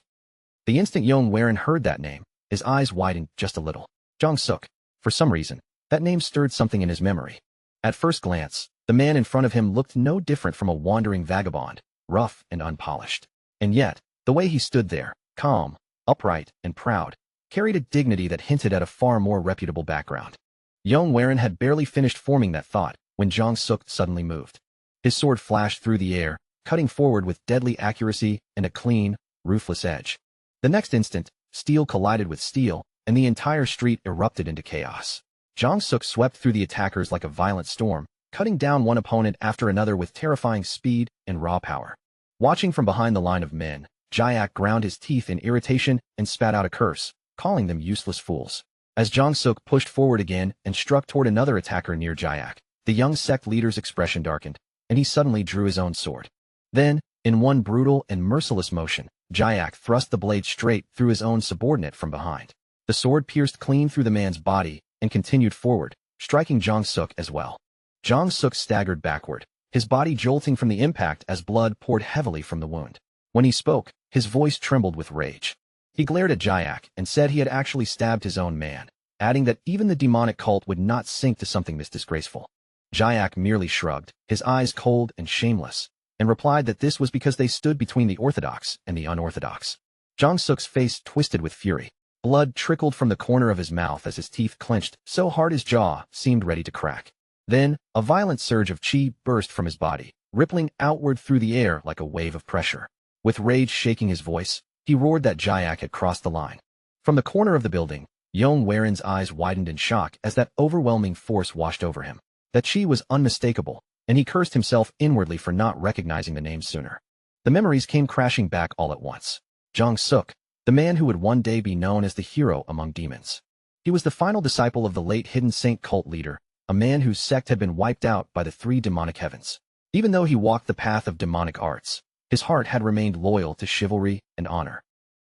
The instant Yong heard that name, his eyes widened just a little. Jong Suk. For some reason, that name stirred something in his memory. At first glance, the man in front of him looked no different from a wandering vagabond, rough and unpolished. And yet, the way he stood there, calm, upright, and proud, carried a dignity that hinted at a far more reputable background. Yong had barely finished forming that thought when Jong Suk suddenly moved. His sword flashed through the air, cutting forward with deadly accuracy and a clean, ruthless edge. The next instant, steel collided with steel, and the entire street erupted into chaos. Jong Suk swept through the attackers like a violent storm, cutting down one opponent after another with terrifying speed and raw power. Watching from behind the line of men, Jayak ground his teeth in irritation and spat out a curse, calling them useless fools. As Jong Suk pushed forward again and struck toward another attacker near Jayak, the young sect leader's expression darkened, and he suddenly drew his own sword. Then, in one brutal and merciless motion, Jayak thrust the blade straight through his own subordinate from behind. The sword pierced clean through the man's body and continued forward, striking Jong Suk as well. Jong Suk staggered backward, his body jolting from the impact as blood poured heavily from the wound. When he spoke, his voice trembled with rage. He glared at Jayak and said he had actually stabbed his own man, adding that even the demonic cult would not sink to something this disgraceful. Jayak merely shrugged, his eyes cold and shameless, and replied that this was because they stood between the orthodox and the unorthodox. Jong Suk's face twisted with fury. Blood trickled from the corner of his mouth as his teeth clenched so hard his jaw seemed ready to crack. Then, a violent surge of chi burst from his body, rippling outward through the air like a wave of pressure. With rage shaking his voice, he roared that Jayak had crossed the line. From the corner of the building, Yong's eyes widened in shock as that overwhelming force washed over him. That chi was unmistakable, and he cursed himself inwardly for not recognizing the name sooner. The memories came crashing back all at once. Jong Suk, the man who would one day be known as the hero among demons. He was the final disciple of the late Hidden Saint cult leader, a man whose sect had been wiped out by the three demonic heavens. Even though he walked the path of demonic arts, His heart had remained loyal to chivalry and honor.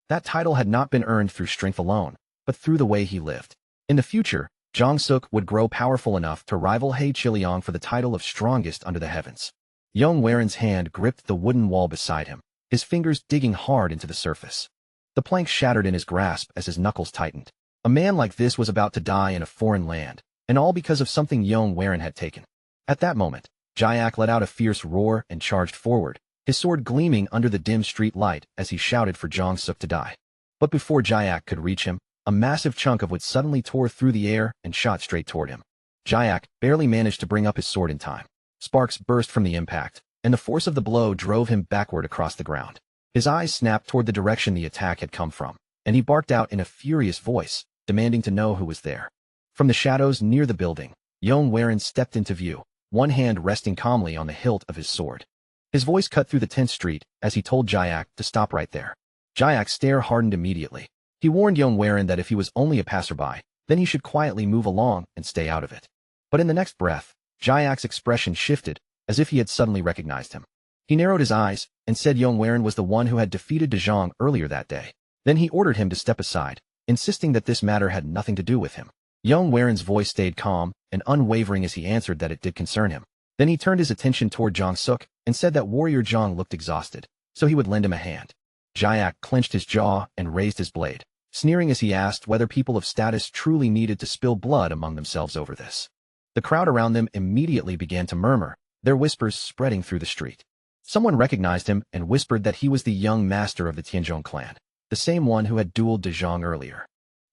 That title had not been earned through strength alone, but through the way he lived. In the future, Jong-suk would grow powerful enough to rival Hey Ko Ryong for the title of strongest under the heavens. Yong Waren's hand gripped the wooden wall beside him, his fingers digging hard into the surface. The plank shattered in his grasp as his knuckles tightened. A man like this was about to die in a foreign land, and all because of something Yong Waren had taken. At that moment, Jayak let out a fierce roar and charged forward, his sword gleaming under the dim street light as he shouted for Jong-suk to die. But before Jayak could reach him, a massive chunk of wood suddenly tore through the air and shot straight toward him. Jayak barely managed to bring up his sword in time. Sparks burst from the impact, and the force of the blow drove him backward across the ground. His eyes snapped toward the direction the attack had come from, and he barked out in a furious voice, demanding to know who was there. From the shadows near the building, Yong Waren stepped into view, one hand resting calmly on the hilt of his sword. His voice cut through the tense street as he told Jayak to stop right there. Jayak's stare hardened immediately. He warned Yong Waren that if he was only a passerby, then he should quietly move along and stay out of it. But in the next breath, Jayak's expression shifted, as if he had suddenly recognized him. He narrowed his eyes and said Yong Waren was the one who had defeated De Jong earlier that day. Then he ordered him to step aside, insisting that this matter had nothing to do with him. Yong Waren's voice stayed calm and unwavering as he answered that it did concern him. Then he turned his attention toward Jong-suk and said that warrior Jong looked exhausted, so he would lend him a hand. Jayak clenched his jaw and raised his blade, sneering as he asked whether people of status truly needed to spill blood among themselves over this. The crowd around them immediately began to murmur, their whispers spreading through the street. Someone recognized him and whispered that he was the young master of the Tianzhong clan, the same one who had dueled De Jong earlier.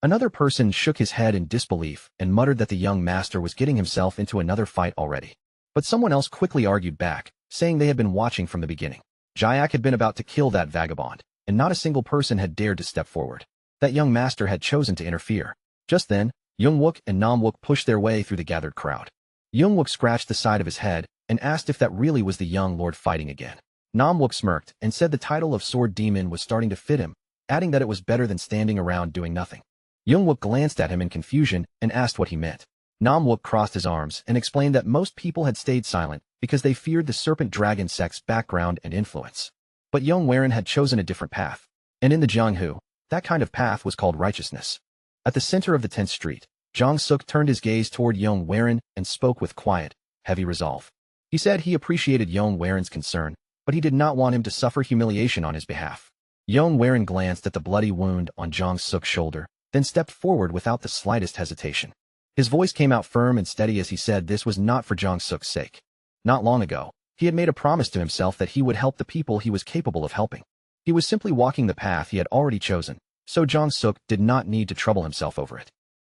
Another person shook his head in disbelief and muttered that the young master was getting himself into another fight already. But someone else quickly argued back, saying they had been watching from the beginning. Jayak had been about to kill that vagabond, and not a single person had dared to step forward. That young master had chosen to interfere. Just then, Young-wook and Nam-wook pushed their way through the gathered crowd. Young-wook scratched the side of his head and asked if that really was the young lord fighting again. Nam-wook smirked and said the title of sword demon was starting to fit him, adding that it was better than standing around doing nothing. Young-wook glanced at him in confusion and asked what he meant. Nam-wook crossed his arms and explained that most people had stayed silent because they feared the serpent dragon sect's background and influence. But Yong Waren had chosen a different path, and in the Jianghu, that kind of path was called righteousness. At the center of the 10th street, Jong-suk turned his gaze toward Yong Waren and spoke with quiet, heavy resolve. He said he appreciated Yong Waren's concern, but he did not want him to suffer humiliation on his behalf. Yong Waren glanced at the bloody wound on Jong-suk's shoulder, then stepped forward without the slightest hesitation. His voice came out firm and steady as he said this was not for Jong-suk's sake. Not long ago, he had made a promise to himself that he would help the people he was capable of helping. He was simply walking the path he had already chosen, so Jong-suk did not need to trouble himself over it.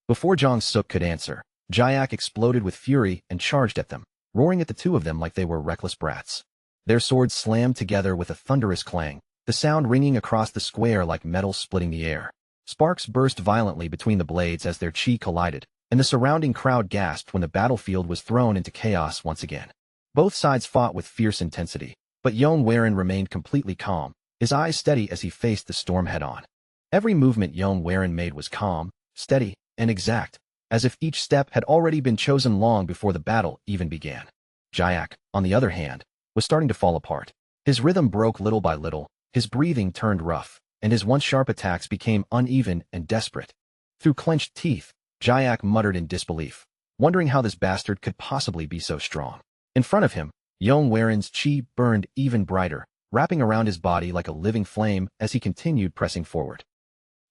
Before Jong-suk could answer, Jayak exploded with fury and charged at them, roaring at the two of them like they were reckless brats. Their swords slammed together with a thunderous clang, the sound ringing across the square like metal splitting the air. Sparks burst violently between the blades as their chi collided, and the surrounding crowd gasped when the battlefield was thrown into chaos once again. Both sides fought with fierce intensity, but Yong Waren remained completely calm, his eyes steady as he faced the storm head-on. Every movement Yong Waren made was calm, steady, and exact, as if each step had already been chosen long before the battle even began. Jayak, on the other hand, was starting to fall apart. His rhythm broke little by little, his breathing turned rough, and his once sharp attacks became uneven and desperate. Through clenched teeth, Jayak muttered in disbelief, wondering how this bastard could possibly be so strong. In front of him, Yong Waren's chi burned even brighter, wrapping around his body like a living flame as he continued pressing forward.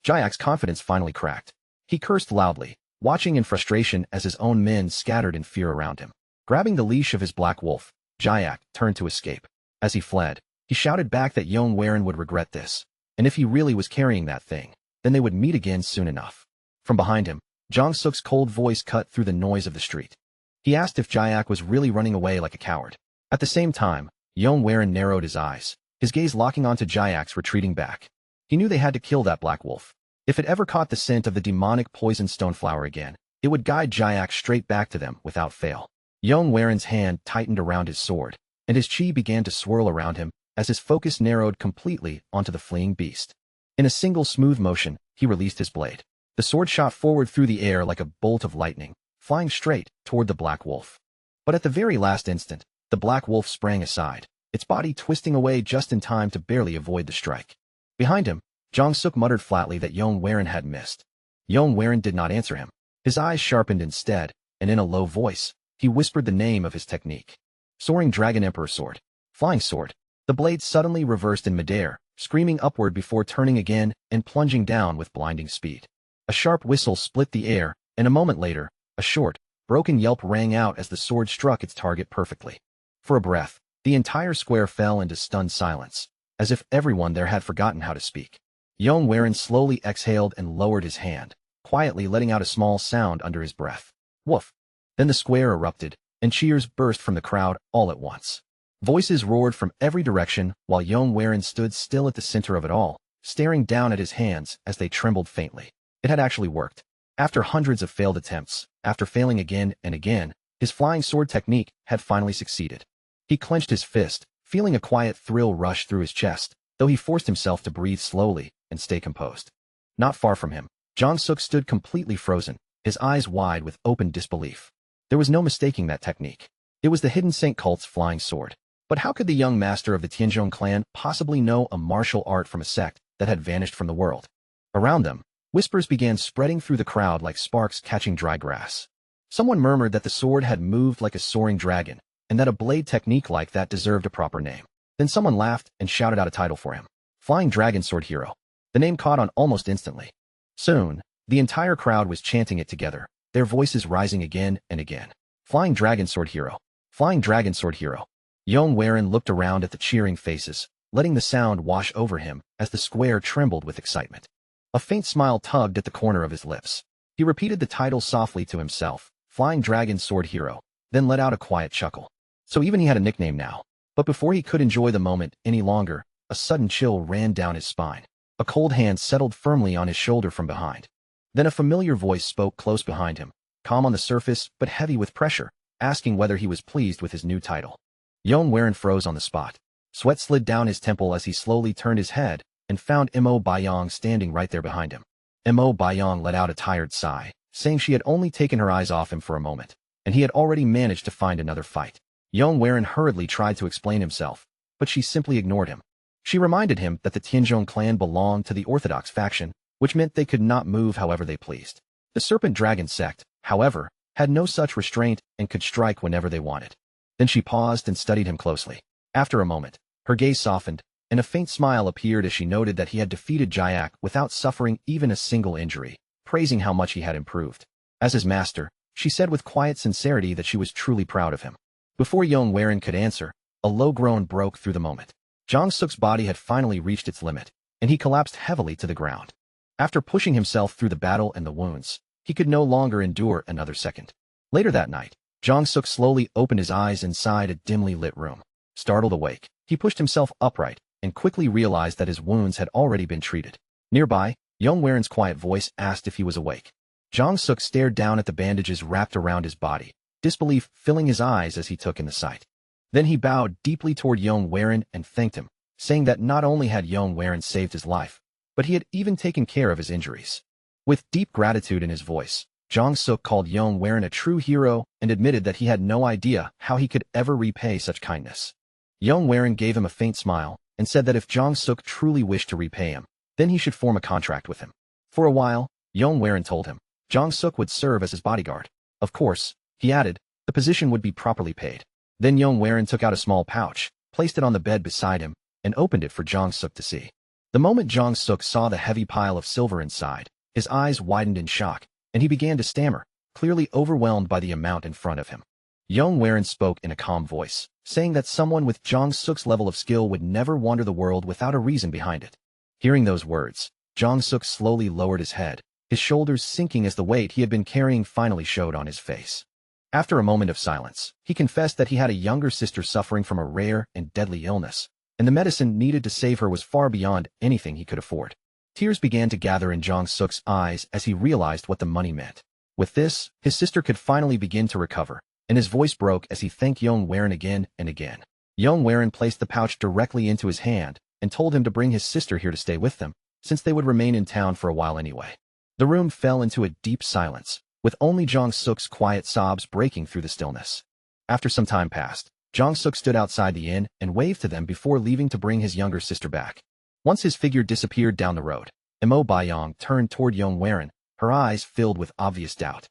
Jayak's confidence finally cracked. He cursed loudly, watching in frustration as his own men scattered in fear around him. Grabbing the leash of his black wolf, Jayak turned to escape. As he fled, he shouted back that Yong Waren would regret this, and if he really was carrying that thing, then they would meet again soon enough. From behind him, Jong-suk's cold voice cut through the noise of the street. He asked if Jayak was really running away like a coward. At the same time, Yong Waren narrowed his eyes, his gaze locking onto Jayak's retreating back. He knew they had to kill that black wolf. If it ever caught the scent of the demonic poison stoneflower again, it would guide Jayak straight back to them without fail. Yong Waren's hand tightened around his sword, and his chi began to swirl around him as his focus narrowed completely onto the fleeing beast. In a single smooth motion, he released his blade. The sword shot forward through the air like a bolt of lightning, flying straight toward the black wolf. But at the very last instant, the black wolf sprang aside, its body twisting away just in time to barely avoid the strike. Behind him, Jong-suk muttered flatly that Yong Waren had missed. Yong Waren did not answer him. His eyes sharpened instead, and in a low voice, he whispered the name of his technique. Soaring Dragon Emperor Sword. Flying Sword. The blade suddenly reversed in midair, screaming upward before turning again and plunging down with blinding speed. A sharp whistle split the air, and a moment later, a short, broken yelp rang out as the sword struck its target perfectly. For a breath, the entire square fell into stunned silence, as if everyone there had forgotten how to speak. Yong Waren slowly exhaled and lowered his hand, quietly letting out a small sound under his breath. Woof! Then the square erupted, and cheers burst from the crowd all at once. Voices roared from every direction while Yong Waren stood still at the center of it all, staring down at his hands as they trembled faintly. It had actually worked. After hundreds of failed attempts, after failing again and again, his flying sword technique had finally succeeded. He clenched his fist, feeling a quiet thrill rush through his chest, though he forced himself to breathe slowly and stay composed. Not far from him, Jong-suk stood completely frozen, his eyes wide with open disbelief. There was no mistaking that technique. It was the hidden Saint cult's flying sword. But how could the young master of the Tianzhong clan possibly know a martial art from a sect that had vanished from the world? Around them, whispers began spreading through the crowd like sparks catching dry grass. Someone murmured that the sword had moved like a soaring dragon, and that a blade technique like that deserved a proper name. Then someone laughed and shouted out a title for him. Flying Dragon Sword Hero. The name caught on almost instantly. Soon, the entire crowd was chanting it together, their voices rising again and again. Flying Dragon Sword Hero. Flying Dragon Sword Hero. Yong Waren looked around at the cheering faces, letting the sound wash over him as the square trembled with excitement. A faint smile tugged at the corner of his lips. He repeated the title softly to himself, Flying Dragon Sword Hero, then let out a quiet chuckle. So even he had a nickname now. But before he could enjoy the moment any longer, a sudden chill ran down his spine. A cold hand settled firmly on his shoulder from behind. Then a familiar voice spoke close behind him, calm on the surface but heavy with pressure, asking whether he was pleased with his new title. Yong Waren froze on the spot. Sweat slid down his temple as he slowly turned his head and found Mo Bayong standing right there behind him. Mo Bayong let out a tired sigh, saying she had only taken her eyes off him for a moment, and he had already managed to find another fight. Yong Waren hurriedly tried to explain himself, but she simply ignored him. She reminded him that the Tianzhong clan belonged to the Orthodox faction, which meant they could not move however they pleased. The Serpent Dragon sect, however, had no such restraint and could strike whenever they wanted. Then she paused and studied him closely. After a moment, her gaze softened, and a faint smile appeared as she noted that he had defeated Jayak without suffering even a single injury, praising how much he had improved. As his master, she said with quiet sincerity that she was truly proud of him. Before Yong Waren could answer, a low groan broke through the moment. Jong-suk's body had finally reached its limit, and he collapsed heavily to the ground. After pushing himself through the battle and the wounds, he could no longer endure another second. Later that night, Jong-suk slowly opened his eyes inside a dimly lit room. Startled awake, he pushed himself upright and quickly realized that his wounds had already been treated. Nearby, Yong Waren's quiet voice asked if he was awake. Jong-suk stared down at the bandages wrapped around his body, disbelief filling his eyes as he took in the sight. Then he bowed deeply toward Yong Waren and thanked him, saying that not only had Yong Waren saved his life, but he had even taken care of his injuries. With deep gratitude in his voice, Jong-suk called Yong Waren a true hero and admitted that he had no idea how he could ever repay such kindness. Yong Waren gave him a faint smile and said that if Jong-suk truly wished to repay him, then he should form a contract with him. For a while, Yong Waren told him, Jong-suk would serve as his bodyguard. Of course, he added, the position would be properly paid. Then Yong Waren took out a small pouch, placed it on the bed beside him, and opened it for Jong-suk to see. The moment Jong-suk saw the heavy pile of silver inside, his eyes widened in shock, and he began to stammer, clearly overwhelmed by the amount in front of him. Yong Waren spoke in a calm voice, saying that someone with Jong-suk's level of skill would never wander the world without a reason behind it. Hearing those words, Jong-suk slowly lowered his head, his shoulders sinking as the weight he had been carrying finally showed on his face. After a moment of silence, he confessed that he had a younger sister suffering from a rare and deadly illness, and the medicine needed to save her was far beyond anything he could afford. Tears began to gather in Jong-suk's eyes as he realized what the money meant. With this, his sister could finally begin to recover, and his voice broke as he thanked Yong Waren again and again. Yong Waren placed the pouch directly into his hand and told him to bring his sister here to stay with them, since they would remain in town for a while anyway. The room fell into a deep silence, with only Jong-suk's quiet sobs breaking through the stillness. After some time passed, Jong-suk stood outside the inn and waved to them before leaving to bring his younger sister back. Once his figure disappeared down the road, Mo Byong turned toward Yong Waren, her eyes filled with obvious doubt.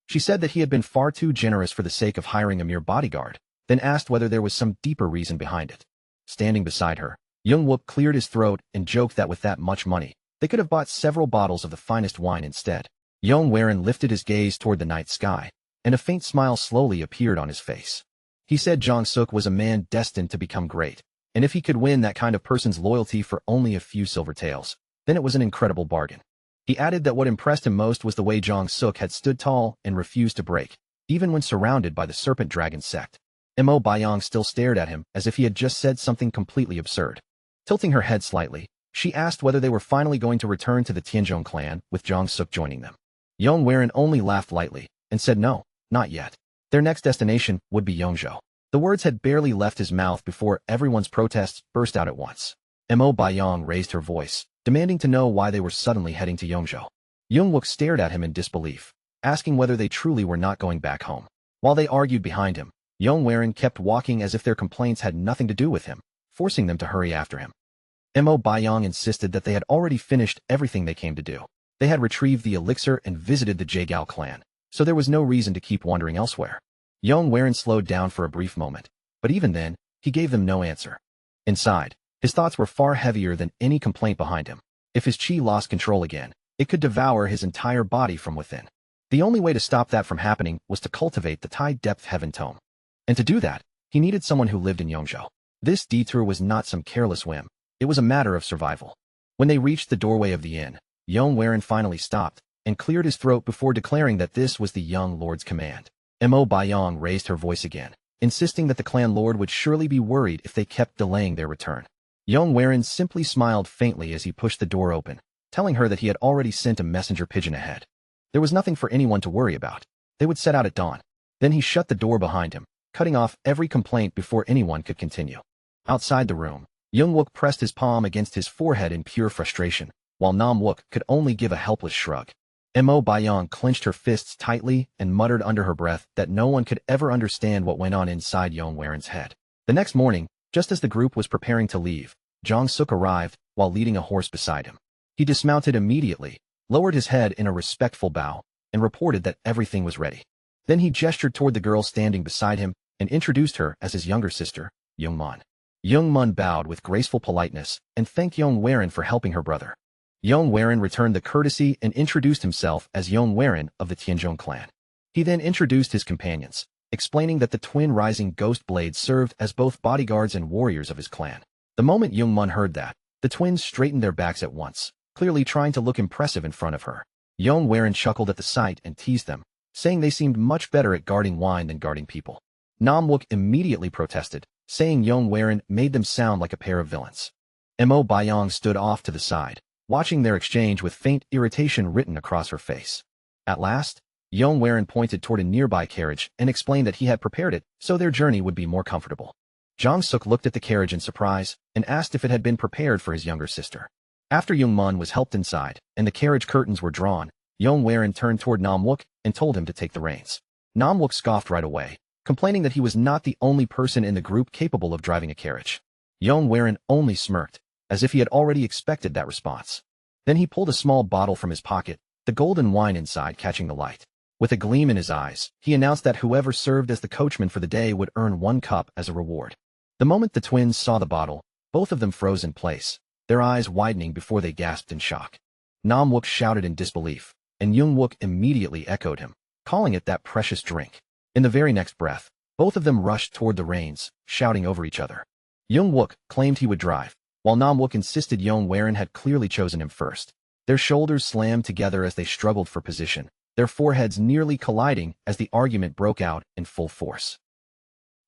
She said that he had been far too generous for the sake of hiring a mere bodyguard, then asked whether there was some deeper reason behind it. Standing beside her, Young-wook cleared his throat and joked that with that much money, they could have bought several bottles of the finest wine instead. Yong Waren lifted his gaze toward the night sky, and a faint smile slowly appeared on his face. He said Jong-suk was a man destined to become great, and if he could win that kind of person's loyalty for only a few silver taels, then it was an incredible bargain. He added that what impressed him most was the way Jong-suk had stood tall and refused to break, even when surrounded by the Serpent Dragon sect. Mo Byong still stared at him as if he had just said something completely absurd. Tilting her head slightly, she asked whether they were finally going to return to the Tianzhong clan with Jong-suk joining them. Yong Waren only laughed lightly and said no, not yet. Their next destination would be Yongzhou. The words had barely left his mouth before everyone's protests burst out at once. Mo Byong raised her voice, demanding to know why they were suddenly heading to Yongzhou. Young-wook stared at him in disbelief, asking whether they truly were not going back home. While they argued behind him, Yong Waren kept walking as if their complaints had nothing to do with him, forcing them to hurry after him. Mo Byong insisted that they had already finished everything they came to do. They had retrieved the elixir and visited the Jaegao clan, so there was no reason to keep wandering elsewhere. Yong Waren slowed down for a brief moment, but even then, he gave them no answer. Inside, his thoughts were far heavier than any complaint behind him. If his chi lost control again, it could devour his entire body from within. The only way to stop that from happening was to cultivate the Tai-depth heaven tome. And to do that, he needed someone who lived in Yongzhou. This detour was not some careless whim. It was a matter of survival. When they reached the doorway of the inn, Yong Waren finally stopped and cleared his throat before declaring that this was the young lord's command. Mo Byong raised her voice again, insisting that the clan lord would surely be worried if they kept delaying their return. Yong Waren simply smiled faintly as he pushed the door open, telling her that he had already sent a messenger pigeon ahead. There was nothing for anyone to worry about. They would set out at dawn. Then he shut the door behind him, cutting off every complaint before anyone could continue. Outside the room, Young-wook pressed his palm against his forehead in pure frustration, while Nam-wook could only give a helpless shrug. Mo Byong clenched her fists tightly and muttered under her breath that no one could ever understand what went on inside Yong Waren's head. The next morning, just as the group was preparing to leave, Jong-suk arrived while leading a horse beside him. He dismounted immediately, lowered his head in a respectful bow, and reported that everything was ready. Then he gestured toward the girl standing beside him and introduced her as his younger sister, Young-mun. Young-mun bowed with graceful politeness and thanked Yong Waren for helping her brother. Yong Waren returned the courtesy and introduced himself as Yong Waren of the Tianzhong clan. He then introduced his companions, explaining that the twin rising ghost blades served as both bodyguards and warriors of his clan. The moment Young-mun heard that, the twins straightened their backs at once, clearly trying to look impressive in front of her. Yong Waren chuckled at the sight and teased them, saying they seemed much better at guarding wine than guarding people. Nam-wook immediately protested, saying Yong Waren made them sound like a pair of villains. Mo Byong stood off to the side, watching their exchange with faint irritation written across her face. At last, Yong Waren pointed toward a nearby carriage and explained that he had prepared it so their journey would be more comfortable. Jong-suk looked at the carriage in surprise and asked if it had been prepared for his younger sister. After Young-mun was helped inside and the carriage curtains were drawn, Yong Waren turned toward Nam-wook and told him to take the reins. Nam-wook scoffed right away, complaining that he was not the only person in the group capable of driving a carriage. Yong Waren only smirked, as if he had already expected that response. Then he pulled a small bottle from his pocket, the golden wine inside catching the light. With a gleam in his eyes, he announced that whoever served as the coachman for the day would earn 1 cup as a reward. The moment the twins saw the bottle, both of them froze in place, their eyes widening before they gasped in shock. Nam-wook shouted in disbelief, and Young-wook immediately echoed him, calling it that precious drink. In the very next breath, both of them rushed toward the reins, shouting over each other. Young-wook claimed he would drive, while Nam-wook insisted Yong Waren had clearly chosen him first. Their shoulders slammed together as they struggled for position, their foreheads nearly colliding as the argument broke out in full force.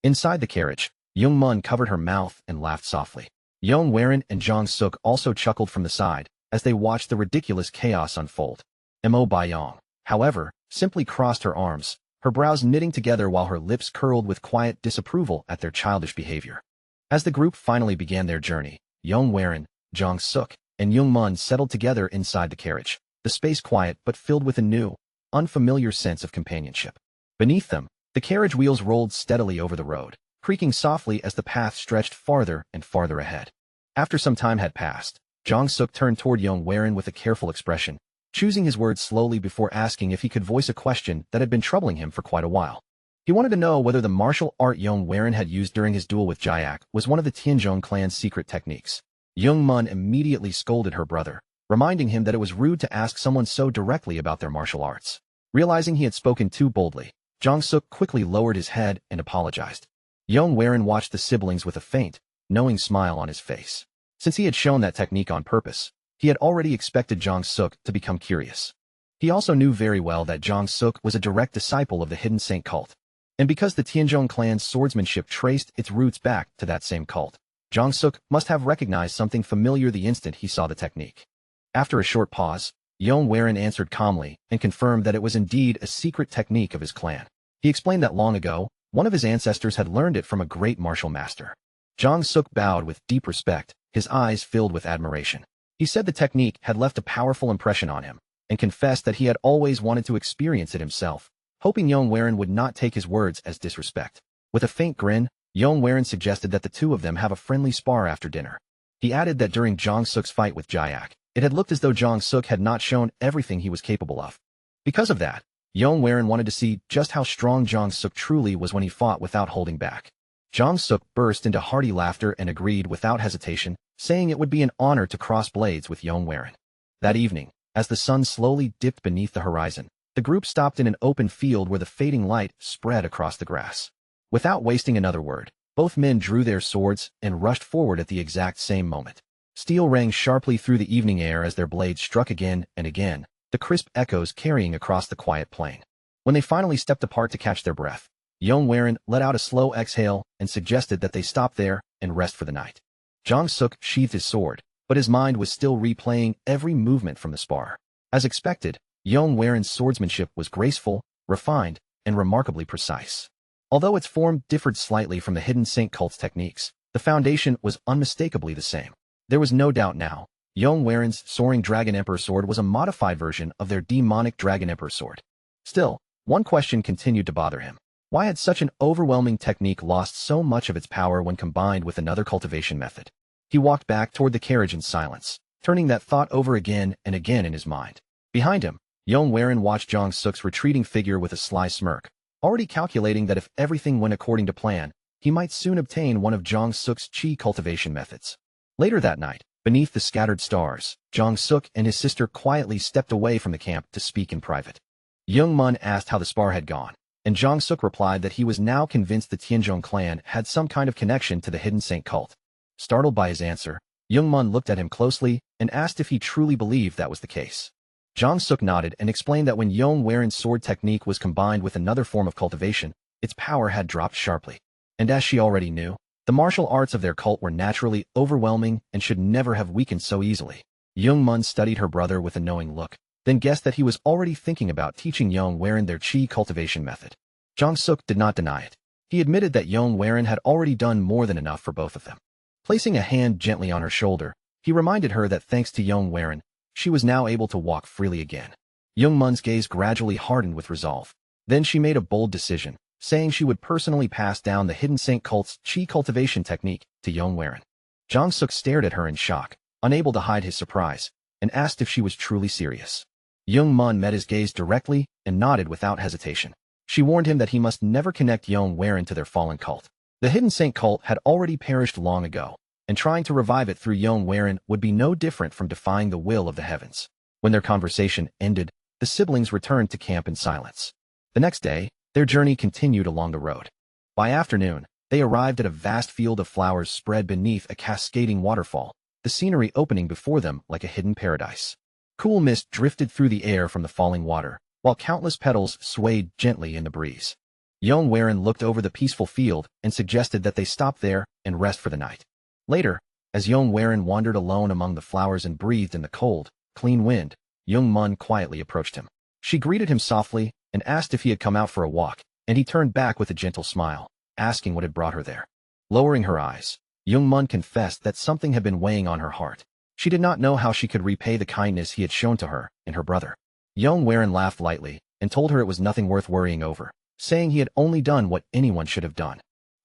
Inside the carriage, Young-mun covered her mouth and laughed softly. Yong Waren and Jong-suk also chuckled from the side as they watched the ridiculous chaos unfold. Mo Byong, however, simply crossed her arms, her brows knitting together while her lips curled with quiet disapproval at their childish behavior. As the group finally began their journey, Yong Waren, Jong-suk, and Young-mun settled together inside the carriage, the space quiet but filled with a new, unfamiliar sense of companionship. Beneath them, the carriage wheels rolled steadily over the road, creaking softly as the path stretched farther and farther ahead. After some time had passed, Jong-suk turned toward Yong Warin with a careful expression, choosing his words slowly before asking if he could voice a question that had been troubling him for quite a while. He wanted to know whether the martial art Yong Warin had used during his duel with Jayak was one of the Tianzhong clan's secret techniques. Young Mun immediately scolded her brother, reminding him that it was rude to ask someone so directly about their martial arts. Realizing he had spoken too boldly, Jong-suk quickly lowered his head and apologized. Yong Warin watched the siblings with a faint, knowing smile on his face. Since he had shown that technique on purpose, he had already expected Jong-suk to become curious. He also knew very well that Jong-suk was a direct disciple of the Hidden Saint cult. And because the Tianzhong clan's swordsmanship traced its roots back to that same cult, Jong-suk must have recognized something familiar the instant he saw the technique. After a short pause, Yong Warin answered calmly and confirmed that it was indeed a secret technique of his clan. He explained that long ago, one of his ancestors had learned it from a great martial master. Jong-suk bowed with deep respect, his eyes filled with admiration. He said the technique had left a powerful impression on him, and confessed that he had always wanted to experience it himself, hoping Yong Warin would not take his words as disrespect. With a faint grin, Yong Warin suggested that the two of them have a friendly spar after dinner. He added that during Jong-suk's fight with Jayak, it had looked as though Jong-suk had not shown everything he was capable of. Because of that, Yong Warin wanted to see just how strong Jong-suk truly was when he fought without holding back. Jong-suk burst into hearty laughter and agreed without hesitation, saying it would be an honor to cross blades with Yong Warin. That evening, as the sun slowly dipped beneath the horizon, the group stopped in an open field where the fading light spread across the grass. Without wasting another word, both men drew their swords and rushed forward at the exact same moment. Steel rang sharply through the evening air as their blades struck again and again, the crisp echoes carrying across the quiet plain. When they finally stepped apart to catch their breath, Yong Warin let out a slow exhale and suggested that they stop there and rest for the night. Jong-suk sheathed his sword, but his mind was still replaying every movement from the spar. As expected, Yong Warin's swordsmanship was graceful, refined, and remarkably precise. Although its form differed slightly from the Hidden Saint cult's techniques, the foundation was unmistakably the same. There was no doubt now, Yong Warin's Soaring Dragon Emperor sword was a modified version of their demonic Dragon Emperor sword. Still, one question continued to bother him. Why had such an overwhelming technique lost so much of its power when combined with another cultivation method? He walked back toward the carriage in silence, turning that thought over again and again in his mind. Behind him, Yong Warin watched Jong-suk's retreating figure with a sly smirk, already calculating that if everything went according to plan, he might soon obtain one of Jong-suk's chi cultivation methods. Later that night, beneath the scattered stars, Jong-suk and his sister quietly stepped away from the camp to speak in private. Young Mun asked how the spar had gone, and Jong-suk replied that he was now convinced the Tianzhong clan had some kind of connection to the Hidden Saint cult. Startled by his answer, Young Mun looked at him closely and asked if he truly believed that was the case. Jong-suk nodded and explained that when Yong Warin's sword technique was combined with another form of cultivation, its power had dropped sharply. And as she already knew, the martial arts of their cult were naturally overwhelming and should never have weakened so easily. Young Mun studied her brother with a knowing look, then guessed that he was already thinking about teaching Yong Warin their chi cultivation method. Jong-suk did not deny it. He admitted that Yong Warin had already done more than enough for both of them. Placing a hand gently on her shoulder, he reminded her that thanks to Yong Warin, she was now able to walk freely again. Young Mun's gaze gradually hardened with resolve. Then she made a bold decision, saying she would personally pass down the Hidden Saint cult's chi cultivation technique to Yong Warin. Jong-suk stared at her in shock, unable to hide his surprise, and asked if she was truly serious. Young Mun met his gaze directly and nodded without hesitation. She warned him that he must never connect Yong Warin to their fallen cult. The Hidden Saint cult had already perished long ago, and trying to revive it through Yong Warin would be no different from defying the will of the heavens. When their conversation ended, the siblings returned to camp in silence. The next day, their journey continued along the road. By afternoon, they arrived at a vast field of flowers spread beneath a cascading waterfall, the scenery opening before them like a hidden paradise. Cool mist drifted through the air from the falling water, while countless petals swayed gently in the breeze. Yong Warin looked over the peaceful field and suggested that they stop there and rest for the night. Later, as Yong Warin wandered alone among the flowers and breathed in the cold, clean wind, Young Mun quietly approached him. She greeted him softly and asked if he had come out for a walk, and he turned back with a gentle smile, asking what had brought her there. Lowering her eyes, Young Mun confessed that something had been weighing on her heart. She did not know how she could repay the kindness he had shown to her and her brother. Yong Warin laughed lightly and told her it was nothing worth worrying over, saying he had only done what anyone should have done.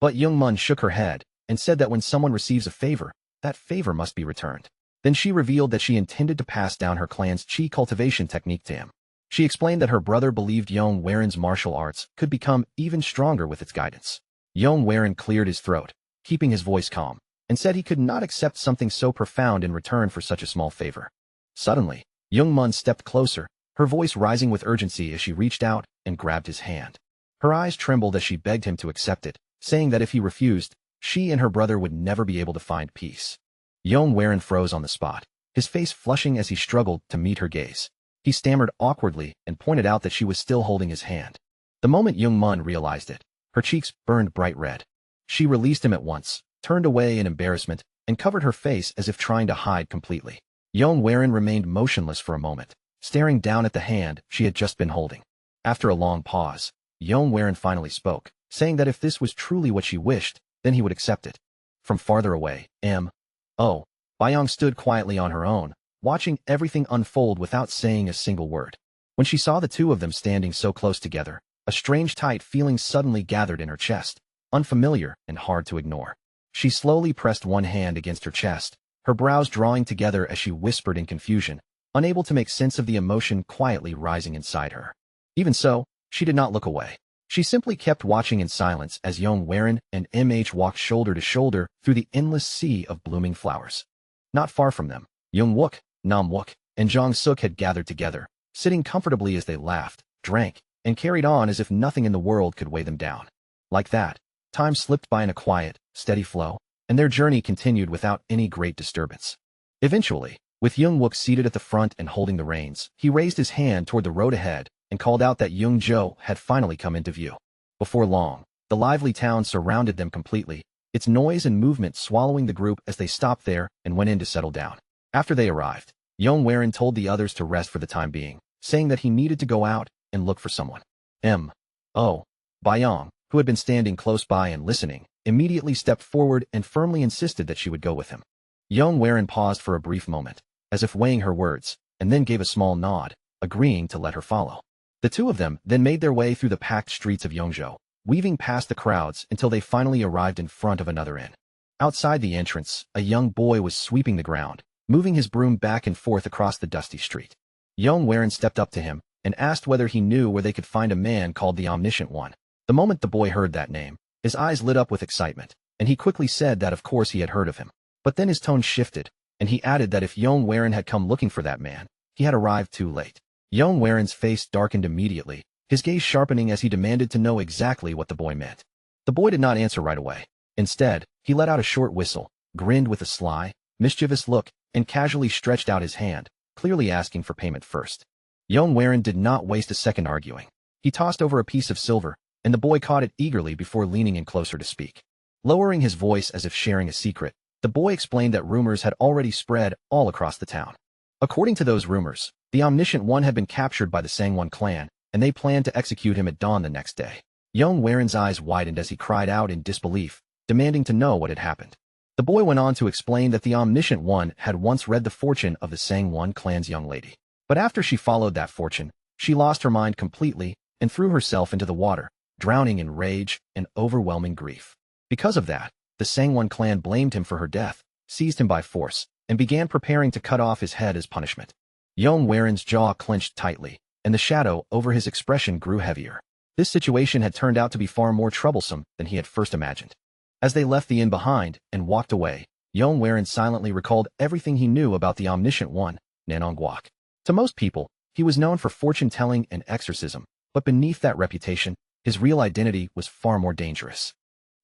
But Young shook her head and said that when someone receives a favor, that favor must be returned. Then she revealed that she intended to pass down her clan's chi cultivation technique to him. She explained that her brother believed Yong Waren's martial arts could become even stronger with its guidance. Yong Waren cleared his throat, keeping his voice calm, and said he could not accept something so profound in return for such a small favor. Suddenly, Young stepped closer, her voice rising with urgency as she reached out and grabbed his hand. Her eyes trembled as she begged him to accept it, saying that if he refused, she and her brother would never be able to find peace. Yong Waren froze on the spot, his face flushing as he struggled to meet her gaze. He stammered awkwardly and pointed out that she was still holding his hand. The moment Young realized it, her cheeks burned bright red. She released him at once, turned away in embarrassment, and covered her face as if trying to hide completely. Yong Waren remained motionless for a moment, staring down at the hand she had just been holding. After a long pause, Yong Waren finally spoke, saying that if this was truly what she wished, then he would accept it. From farther away, Bayong stood quietly on her own, watching everything unfold without saying a single word. When she saw the two of them standing so close together, a strange tight feeling suddenly gathered in her chest, unfamiliar and hard to ignore. She slowly pressed one hand against her chest, her brows drawing together as she whispered in confusion, unable to make sense of the emotion quietly rising inside her. Even so, she did not look away. She simply kept watching in silence as Yong Waren and walked shoulder to shoulder through the endless sea of blooming flowers. Not far from them, Young Wook, Nam Wook, and Jong Suk had gathered together, sitting comfortably as they laughed, drank, and carried on as if nothing in the world could weigh them down. Like that, time slipped by in a quiet, steady flow, and their journey continued without any great disturbance. Eventually, with Young Wook seated at the front and holding the reins, he raised his hand toward the road ahead and called out that Young Jo had finally come into view. Before long, the lively town surrounded them completely, its noise and movement swallowing the group as they stopped there and went in to settle down. After they arrived, Yong Waren told the others to rest for the time being, saying that he needed to go out and look for someone. Bayong, who had been standing close by and listening, immediately stepped forward and firmly insisted that she would go with him. Yong Waren paused for a brief moment, as if weighing her words, and then gave a small nod, agreeing to let her follow. The two of them then made their way through the packed streets of Yongzhou, weaving past the crowds until they finally arrived in front of another inn. Outside the entrance, a young boy was sweeping the ground, moving his broom back and forth across the dusty street. Yong Waren stepped up to him and asked whether he knew where they could find a man called the Omniscient One. The moment the boy heard that name, his eyes lit up with excitement, and he quickly said that of course he had heard of him. But then his tone shifted, and he added that if Yong Waren had come looking for that man, he had arrived too late. Yong Waren's face darkened immediately, his gaze sharpening as he demanded to know exactly what the boy meant. The boy did not answer right away. Instead, he let out a short whistle, grinned with a sly, mischievous look, and casually stretched out his hand, clearly asking for payment first. Yong Waren did not waste a second arguing. He tossed over a piece of silver, and the boy caught it eagerly before leaning in closer to speak. Lowering his voice as if sharing a secret, the boy explained that rumors had already spread all across the town. According to those rumors, the Omniscient One had been captured by the Sangwon clan, and they planned to execute him at dawn the next day. Yong Waren's eyes widened as he cried out in disbelief, demanding to know what had happened. The boy went on to explain that the Omniscient One had once read the fortune of the Sangwon clan's young lady. But after she followed that fortune, she lost her mind completely and threw herself into the water, drowning in rage and overwhelming grief. Because of that, the Sangwon clan blamed him for her death, seized him by force, and began preparing to cut off his head as punishment. Yong Waren's jaw clenched tightly, and the shadow over his expression grew heavier. This situation had turned out to be far more troublesome than he had first imagined. As they left the inn behind and walked away, Yong Waren silently recalled everything he knew about the Omniscient One, Nanongguak. To most people, he was known for fortune-telling and exorcism, but beneath that reputation, his real identity was far more dangerous.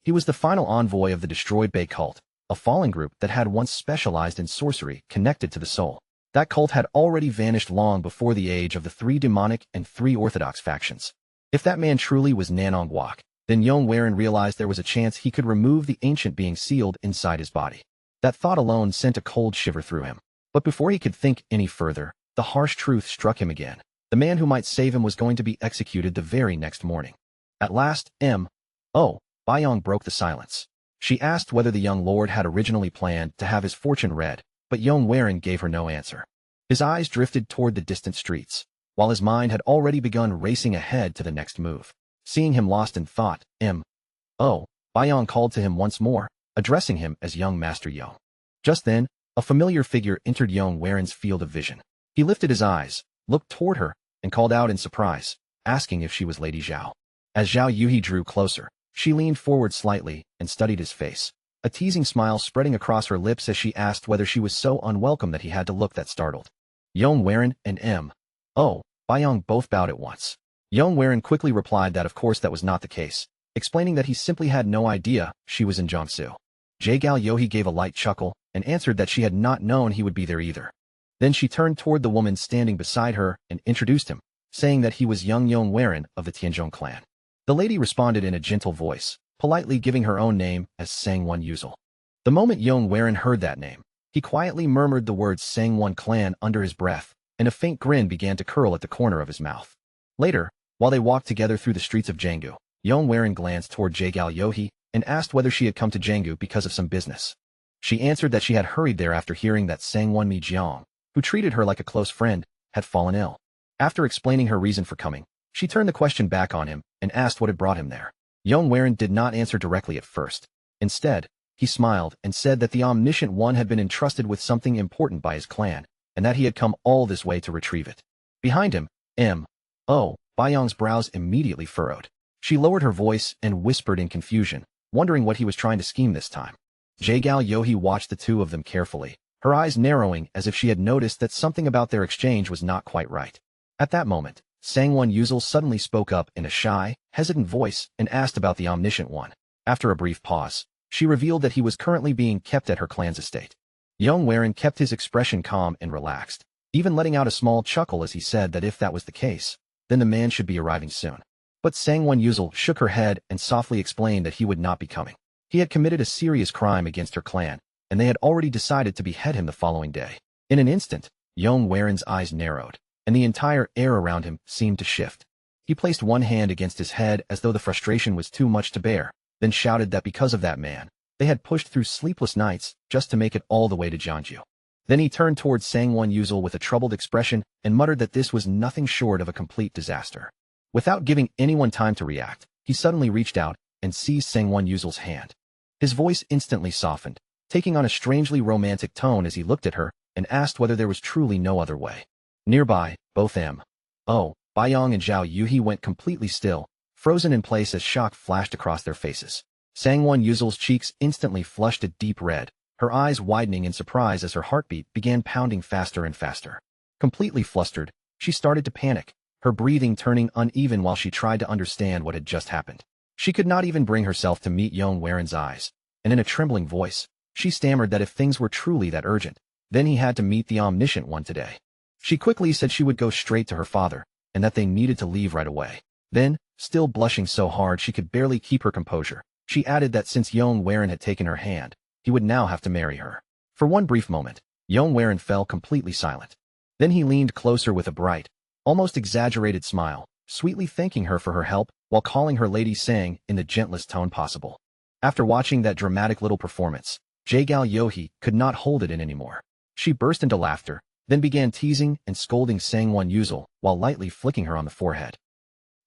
He was the final envoy of the destroyed Bei cult, a fallen group that had once specialized in sorcery connected to the soul. That cult had already vanished long before the age of the 3 demonic and 3 orthodox factions. If that man truly was Nanongguak, then Yong Waren realized there was a chance he could remove the ancient being sealed inside his body. That thought alone sent a cold shiver through him. But before he could think any further, the harsh truth struck him again. The man who might save him was going to be executed the very next morning. At last, Bayong broke the silence. She asked whether the young lord had originally planned to have his fortune read, but Yong Waren gave her no answer. His eyes drifted toward the distant streets, while his mind had already begun racing ahead to the next move. Seeing him lost in thought, Yong called to him once more, addressing him as young Master Yong. Just then, a familiar figure entered Yong Waren's field of vision. He lifted his eyes, looked toward her, and called out in surprise, asking if she was Lady Zhao. As Zhao Yuhi drew closer, she leaned forward slightly and studied his face, a teasing smile spreading across her lips as she asked whether she was so unwelcome that he had to look that startled. Yong Waren and M.O. Yong both bowed at once. Yong Waren quickly replied that of course that was not the case, explaining that he simply had no idea she was in Jiangsu. Jaegal Yohi gave a light chuckle and answered that she had not known he would be there either. Then she turned toward the woman standing beside her and introduced him, saying that he was young Yong Waren of the Tianzhong clan. The lady responded in a gentle voice, politely giving her own name as Sangwon Yuzul. The moment Yong Waren heard that name, he quietly murmured the words Sangwon clan under his breath, and a faint grin began to curl at the corner of his mouth. Later, while they walked together through the streets of Jianggu, Yong Waren glanced toward Jaegal Yohi and asked whether she had come to Jianggu because of some business. She answered that she had hurried there after hearing that Sangwon Mi Jiang, who treated her like a close friend, had fallen ill. After explaining her reason for coming, she turned the question back on him and asked what had brought him there. Yong Waren did not answer directly at first. Instead, he smiled and said that the Omniscient One had been entrusted with something important by his clan, and that he had come all this way to retrieve it. Behind him, M.O. Yong's brows immediately furrowed. She lowered her voice and whispered in confusion, wondering what he was trying to scheme this time. Jaegal Yohi watched the two of them carefully, her eyes narrowing as if she had noticed that something about their exchange was not quite right. At that moment, Sangwon Yuzul suddenly spoke up in a shy, hesitant voice and asked about the Omniscient One. After a brief pause, she revealed that he was currently being kept at her clan's estate. Yong Waren kept his expression calm and relaxed, even letting out a small chuckle as he said that if that was the case, then the man should be arriving soon. But Sangwon Yuzul shook her head and softly explained that he would not be coming. He had committed a serious crime against her clan, and they had already decided to behead him the following day. In an instant, Yong Waren's eyes narrowed, and the entire air around him seemed to shift. He placed one hand against his head as though the frustration was too much to bear, then shouted that because of that man, they had pushed through sleepless nights just to make it all the way to Jiangju. Then he turned towards Sangwon Yuzul with a troubled expression and muttered that this was nothing short of a complete disaster. Without giving anyone time to react, he suddenly reached out and seized Sangwon Yuzul's hand. His voice instantly softened, taking on a strangely romantic tone as he looked at her and asked whether there was truly no other way. Nearby, both M.O. Yong and Zhao Yuhi went completely still, frozen in place as shock flashed across their faces. Sangwon Yuzul's cheeks instantly flushed a deep red, her eyes widening in surprise as her heartbeat began pounding faster and faster. Completely flustered, she started to panic, her breathing turning uneven while she tried to understand what had just happened. She could not even bring herself to meet Yong Waren's eyes, and in a trembling voice, she stammered that if things were truly that urgent, then he had to meet the Omniscient One today. She quickly said she would go straight to her father, and that they needed to leave right away. Then, still blushing so hard she could barely keep her composure, she added that since Yong Waren had taken her hand, he would now have to marry her. For one brief moment, Yong Waren fell completely silent. Then he leaned closer with a bright, almost exaggerated smile, sweetly thanking her for her help while calling her Lady Sang in the gentlest tone possible. After watching that dramatic little performance, Jaegal Yohi could not hold it in anymore. She burst into laughter, then began teasing and scolding Sangwon Yuzul while lightly flicking her on the forehead.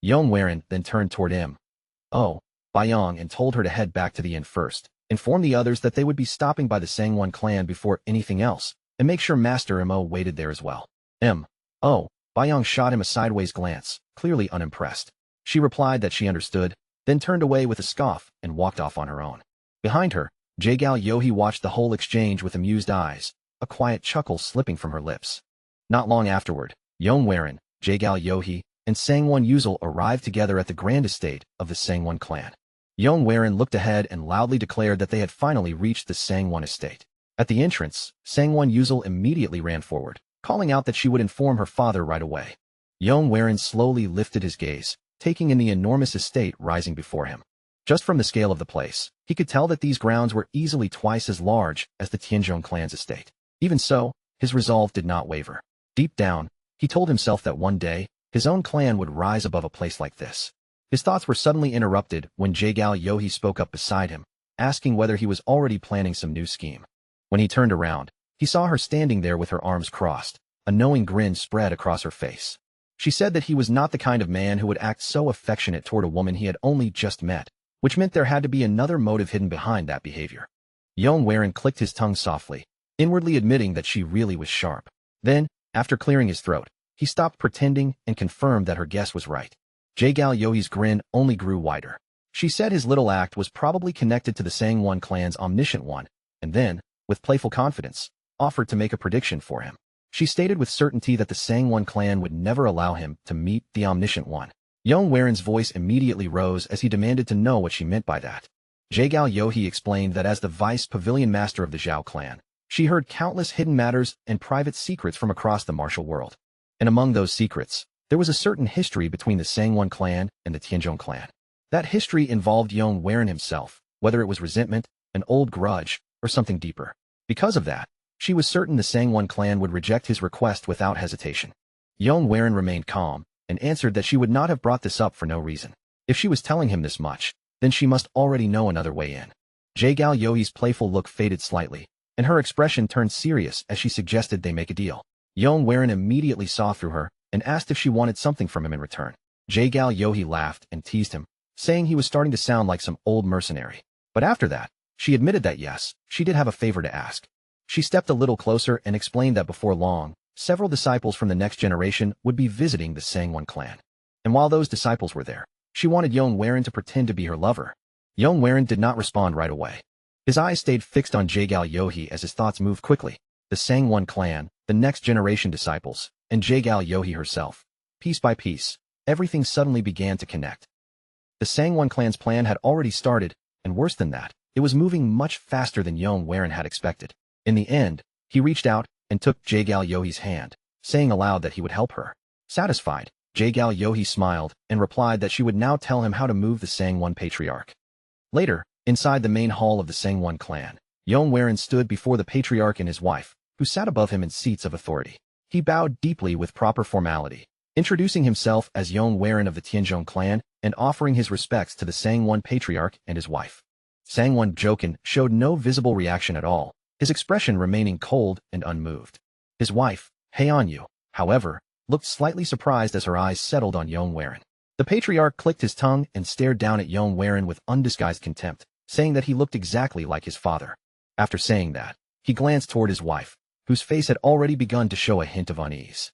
Yong Waren then turned toward M.O. Yong and told her to head back to the inn first, inform the others that they would be stopping by the Sangwon clan before anything else, and make sure Master M.O. waited there as well. M.O. Yong shot him a sideways glance, clearly unimpressed. She replied that she understood, then turned away with a scoff and walked off on her own. Behind her, Jaegal Yohi watched the whole exchange with amused eyes, a quiet chuckle slipping from her lips. Not long afterward, Yong Waren, Jaegal Yohi, and Sangwon Yuzul arrived together at the grand estate of the Sangwon clan. Yong Waren looked ahead and loudly declared that they had finally reached the Sangwon estate. At the entrance, Sangwon Yuzul immediately ran forward, calling out that she would inform her father right away. Yong Waren slowly lifted his gaze, taking in the enormous estate rising before him. Just from the scale of the place, he could tell that these grounds were easily twice as large as the Tianzhong clan's estate. Even so, his resolve did not waver. Deep down, he told himself that one day, his own clan would rise above a place like this. His thoughts were suddenly interrupted when Jaegal Yohi spoke up beside him, asking whether he was already planning some new scheme. When he turned around, he saw her standing there with her arms crossed, a knowing grin spread across her face. She said that he was not the kind of man who would act so affectionate toward a woman he had only just met, which meant there had to be another motive hidden behind that behavior. Yong clicked his tongue softly, inwardly admitting that she really was sharp. Then, after clearing his throat, he stopped pretending and confirmed that her guess was right. Jaegal Yohe's grin only grew wider. She said his little act was probably connected to the Sangwon clan's omniscient one, and then, with playful confidence, offered to make a prediction for him. She stated with certainty that the Sangwon clan would never allow him to meet the omniscient one. Yong's voice immediately rose as he demanded to know what she meant by that. Jaegal Yohe explained that as the vice pavilion master of the Zhao clan, she heard countless hidden matters and private secrets from across the martial world. And among those secrets, there was a certain history between the Sangwon clan and the Tianzhong clan. That history involved Yong himself, whether it was resentment, an old grudge, or something deeper. Because of that, she was certain the Sangwon clan would reject his request without hesitation. Yong remained calm, and answered that she would not have brought this up for no reason. If she was telling him this much, then she must already know another way in. Jaegal Yohe's playful look faded slightly, and her expression turned serious as she suggested they make a deal. Yong immediately saw through her, and asked if she wanted something from him in return. Jaegal Yohe laughed and teased him, saying he was starting to sound like some old mercenary. But after that, she admitted that yes, she did have a favor to ask. She stepped a little closer and explained that before long, several disciples from the next generation would be visiting the Sangwon clan. And while those disciples were there, she wanted Yong to pretend to be her lover. Yong did not respond right away. His eyes stayed fixed on Jaegal Yohe as his thoughts moved quickly. The Sangwon clan, the next generation disciples, and Jaegal Yohe herself. Piece by piece, everything suddenly began to connect. The Sangwon clan's plan had already started, and worse than that, it was moving much faster than Yong had expected. In the end, he reached out and took Jaegal Yohe's hand, saying aloud that he would help her. Satisfied, Jaegal Yohe smiled and replied that she would now tell him how to move the Sangwon patriarch. Later, inside the main hall of the Sangwon clan, Yong stood before the patriarch and his wife, who sat above him in seats of authority. He bowed deeply with proper formality, introducing himself as Yong of the Tianzhong clan and offering his respects to the Sangwon patriarch and his wife. Sangwon Jokin showed no visible reaction at all, his expression remaining cold and unmoved. His wife, Hey Ko, however, looked slightly surprised as her eyes settled on Yong. The patriarch clicked his tongue and stared down at Yong with undisguised contempt, saying that he looked exactly like his father. After saying that, he glanced toward his wife, whose face had already begun to show a hint of unease.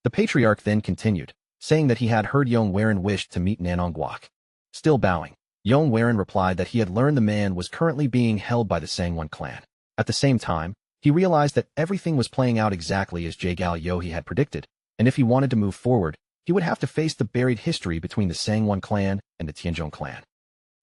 The patriarch then continued, saying that he had heard Yong wished to meet Nanongguak. Still bowing, Yong replied that he had learned the man was currently being held by the Sangwon clan. At the same time, he realized that everything was playing out exactly as Jaegal Yohe had predicted, and if he wanted to move forward, he would have to face the buried history between the Sangwon clan and the Tianzhong clan.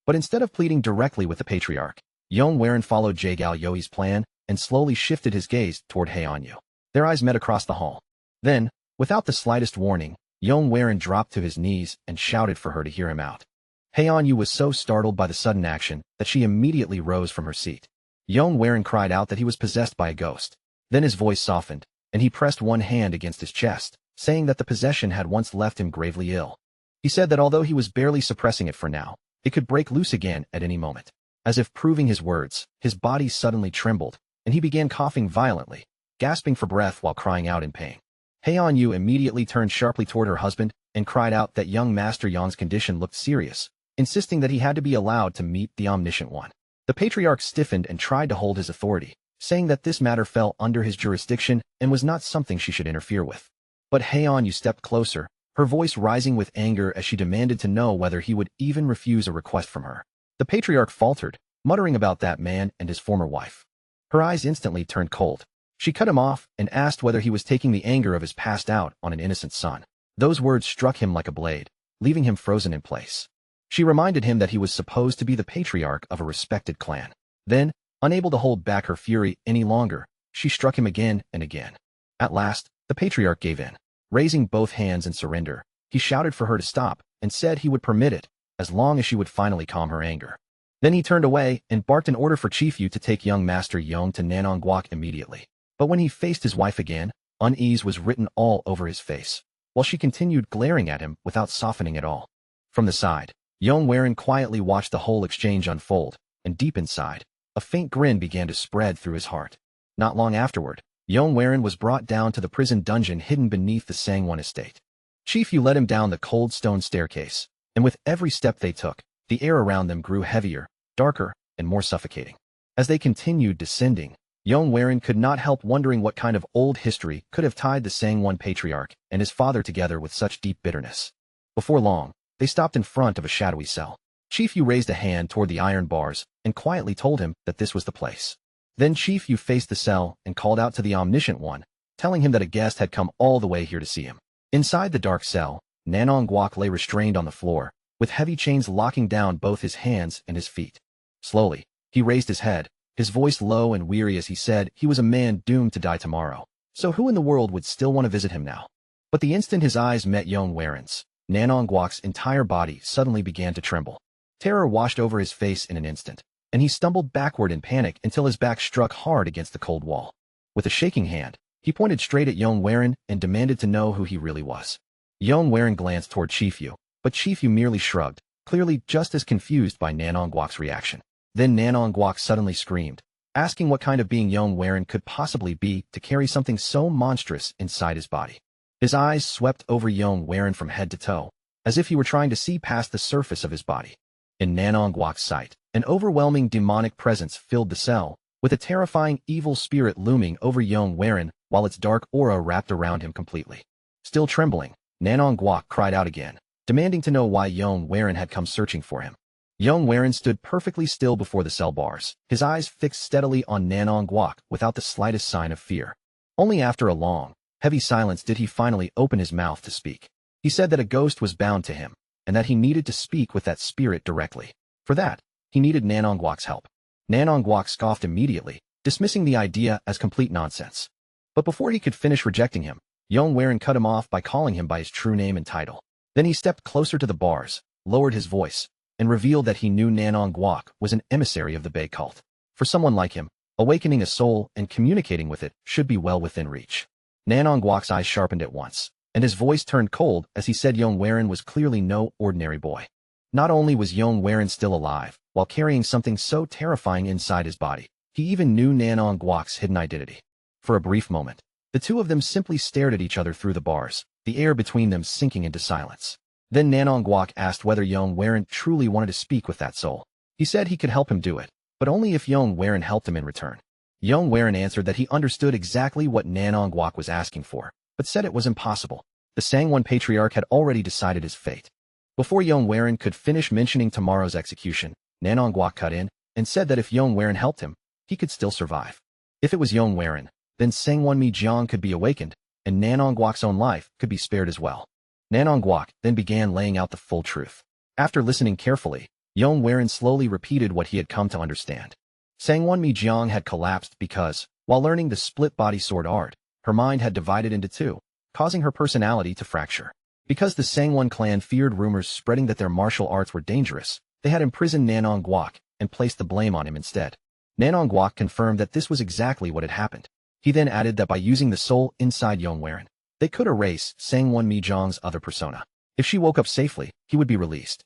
But instead of pleading directly with the patriarch, Yong followed Jaegal Yohe's plan and slowly shifted his gaze toward Hey Ko. Their eyes met across the hall. Then, without the slightest warning, Yong dropped to his knees and shouted for her to hear him out. Hey Ko was so startled by the sudden action that she immediately rose from her seat. Yong cried out that he was possessed by a ghost. Then his voice softened, and he pressed one hand against his chest, saying that the possession had once left him gravely ill. He said that although he was barely suppressing it for now, it could break loose again at any moment. As if proving his words, his body suddenly trembled, and he began coughing violently, gasping for breath while crying out in pain. Hey Ko immediately turned sharply toward her husband and cried out that young Master Yong's condition looked serious, insisting that he had to be allowed to meet the omniscient one. The patriarch stiffened and tried to hold his authority, saying that this matter fell under his jurisdiction and was not something she should interfere with. But Hey Ko stepped closer, her voice rising with anger as she demanded to know whether he would even refuse a request from her. The patriarch faltered, muttering about that man and his former wife. Her eyes instantly turned cold. She cut him off and asked whether he was taking the anger of his passed out on an innocent son. Those words struck him like a blade, leaving him frozen in place. She reminded him that he was supposed to be the patriarch of a respected clan. Then, unable to hold back her fury any longer, she struck him again and again. At last, the patriarch gave in. Raising both hands in surrender, he shouted for her to stop and said he would permit it, as long as she would finally calm her anger. Then he turned away and barked an order for Chief Yu to take young Master Yong to Nanongguak immediately. But when he faced his wife again, unease was written all over his face, while she continued glaring at him without softening at all. From the side, Yong quietly watched the whole exchange unfold, and deep inside, a faint grin began to spread through his heart. Not long afterward, Yong was brought down to the prison dungeon hidden beneath the Sangwon estate. Chief Yu led him down the cold stone staircase, and with every step they took, The air around them grew heavier, darker, and more suffocating. As they continued descending, Yong Werin could not help wondering what kind of old history could have tied the Sangwon patriarch and his father together with such deep bitterness. Before long, they stopped in front of a shadowy cell. Chief Yu raised a hand toward the iron bars and quietly told him that this was the place. Then Chief Yu faced the cell and called out to the Omniscient One, telling him that a guest had come all the way here to see him. Inside the dark cell, Nanong Guok lay restrained on the floor, with heavy chains locking down both his hands and his feet. Slowly, he raised his head, his voice low and weary as he said he was a man doomed to die tomorrow. So who in the world would still want to visit him now? But the instant his eyes met Yong Werin's, Nanong Guok's entire body suddenly began to tremble. Terror washed over his face in an instant, and he stumbled backward in panic until his back struck hard against the cold wall. With a shaking hand, he pointed straight at Yong Werin and demanded to know who he really was. Yong Werin glanced toward Chief Yu, but Chief Yu merely shrugged, clearly just as confused by Nanong Guok's reaction. Then Nanong Guok suddenly screamed, asking what kind of being Yong Werin could possibly be to carry something so monstrous inside his body. His eyes swept over Yong Werin from head to toe, as if he were trying to see past the surface of his body. In Nanong Guok's sight, an overwhelming demonic presence filled the cell, with a terrifying evil spirit looming over Yong Werin while its dark aura wrapped around him completely. Still trembling, Nanong Guok cried out again, demanding to know why Yong Werin had come searching for him. Yong Werin stood perfectly still before the cell bars, his eyes fixed steadily on Nanong Guok without the slightest sign of fear. Only after a long, heavy silence did he finally open his mouth to speak. He said that a ghost was bound to him, and that he needed to speak with that spirit directly. For that, he needed Nanong Guok's help. Nanong Guok scoffed immediately, dismissing the idea as complete nonsense. But before he could finish rejecting him, Yong Werin cut him off by calling him by his true name and title. Then he stepped closer to the bars, lowered his voice, and revealed that he knew Nanong Guok was an emissary of the Bei cult. For someone like him, awakening a soul and communicating with it should be well within reach. Nanong Guok's eyes sharpened at once, and his voice turned cold as he said Yong Werin was clearly no ordinary boy. Not only was Yong Werin still alive, while carrying something so terrifying inside his body, he even knew Nanong Guok's hidden identity. For a brief moment, the two of them simply stared at each other through the bars, the air between them sinking into silence. Then Nanong Guok asked whether Yong Werin truly wanted to speak with that soul. He said he could help him do it, but only if Yong Werin helped him in return. Yong Werin answered that he understood exactly what Nanong Guok was asking for, but said it was impossible. The Sangwon Patriarch had already decided his fate. Before Yong Werin could finish mentioning tomorrow's execution, Nanong Guok cut in and said that if Yong Werin helped him, he could still survive. If it was Yong Werin, then Sangwon Mi-jiang could be awakened, and Nanong Guok's own life could be spared as well. Nanong Guok then began laying out the full truth. After listening carefully, Yong Werin slowly repeated what he had come to understand. Sangwon Mi-jiang had collapsed because, while learning the split-body sword art, her mind had divided into two, causing her personality to fracture. Because the Sangwon clan feared rumors spreading that their martial arts were dangerous, they had imprisoned Nanong Guok and placed the blame on him instead. Nanong Guok confirmed that this was exactly what had happened. He then added that by using the soul inside Yong Werin, they could erase Sangwon Mi-jiang's other persona. If she woke up safely, he would be released.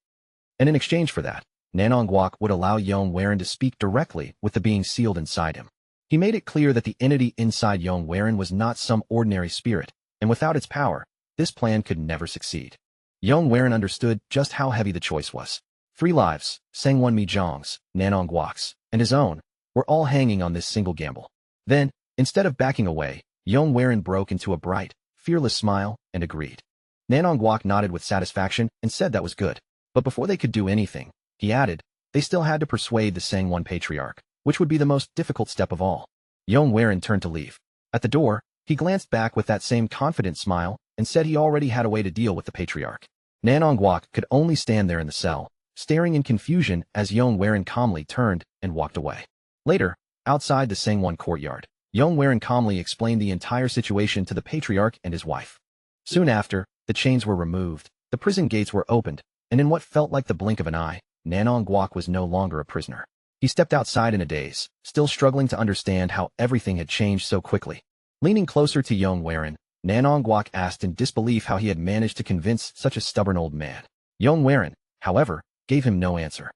And in exchange for that, Nanong Guok would allow Yong Werin to speak directly with the being sealed inside him. He made it clear that the entity inside Yong Werin was not some ordinary spirit, and without its power, this plan could never succeed. Yong Werin understood just how heavy the choice was. 3 lives, Sangwon Mi-jiang's, Nanong Guok's, and his own, were all hanging on this single gamble. Then, instead of backing away, Yong Werin broke into a bright, fearless smile and agreed. Nanong Guok nodded with satisfaction and said that was good. But before they could do anything, he added, they still had to persuade the Sangwon Patriarch, which would be the most difficult step of all. Yong Werin turned to leave. At the door, he glanced back with that same confident smile and said he already had a way to deal with the Patriarch. Nanong Guok could only stand there in the cell, staring in confusion as Yong Werin calmly turned and walked away. Later, outside the Sangwon courtyard, Yong Werin calmly explained the entire situation to the Patriarch and his wife. Soon after, the chains were removed, the prison gates were opened, and in what felt like the blink of an eye, Nanong Guok was no longer a prisoner. He stepped outside in a daze, still struggling to understand how everything had changed so quickly. Leaning closer to Yong Werin, Nanong Guok asked in disbelief how he had managed to convince such a stubborn old man. Yong Werin, however, gave him no answer.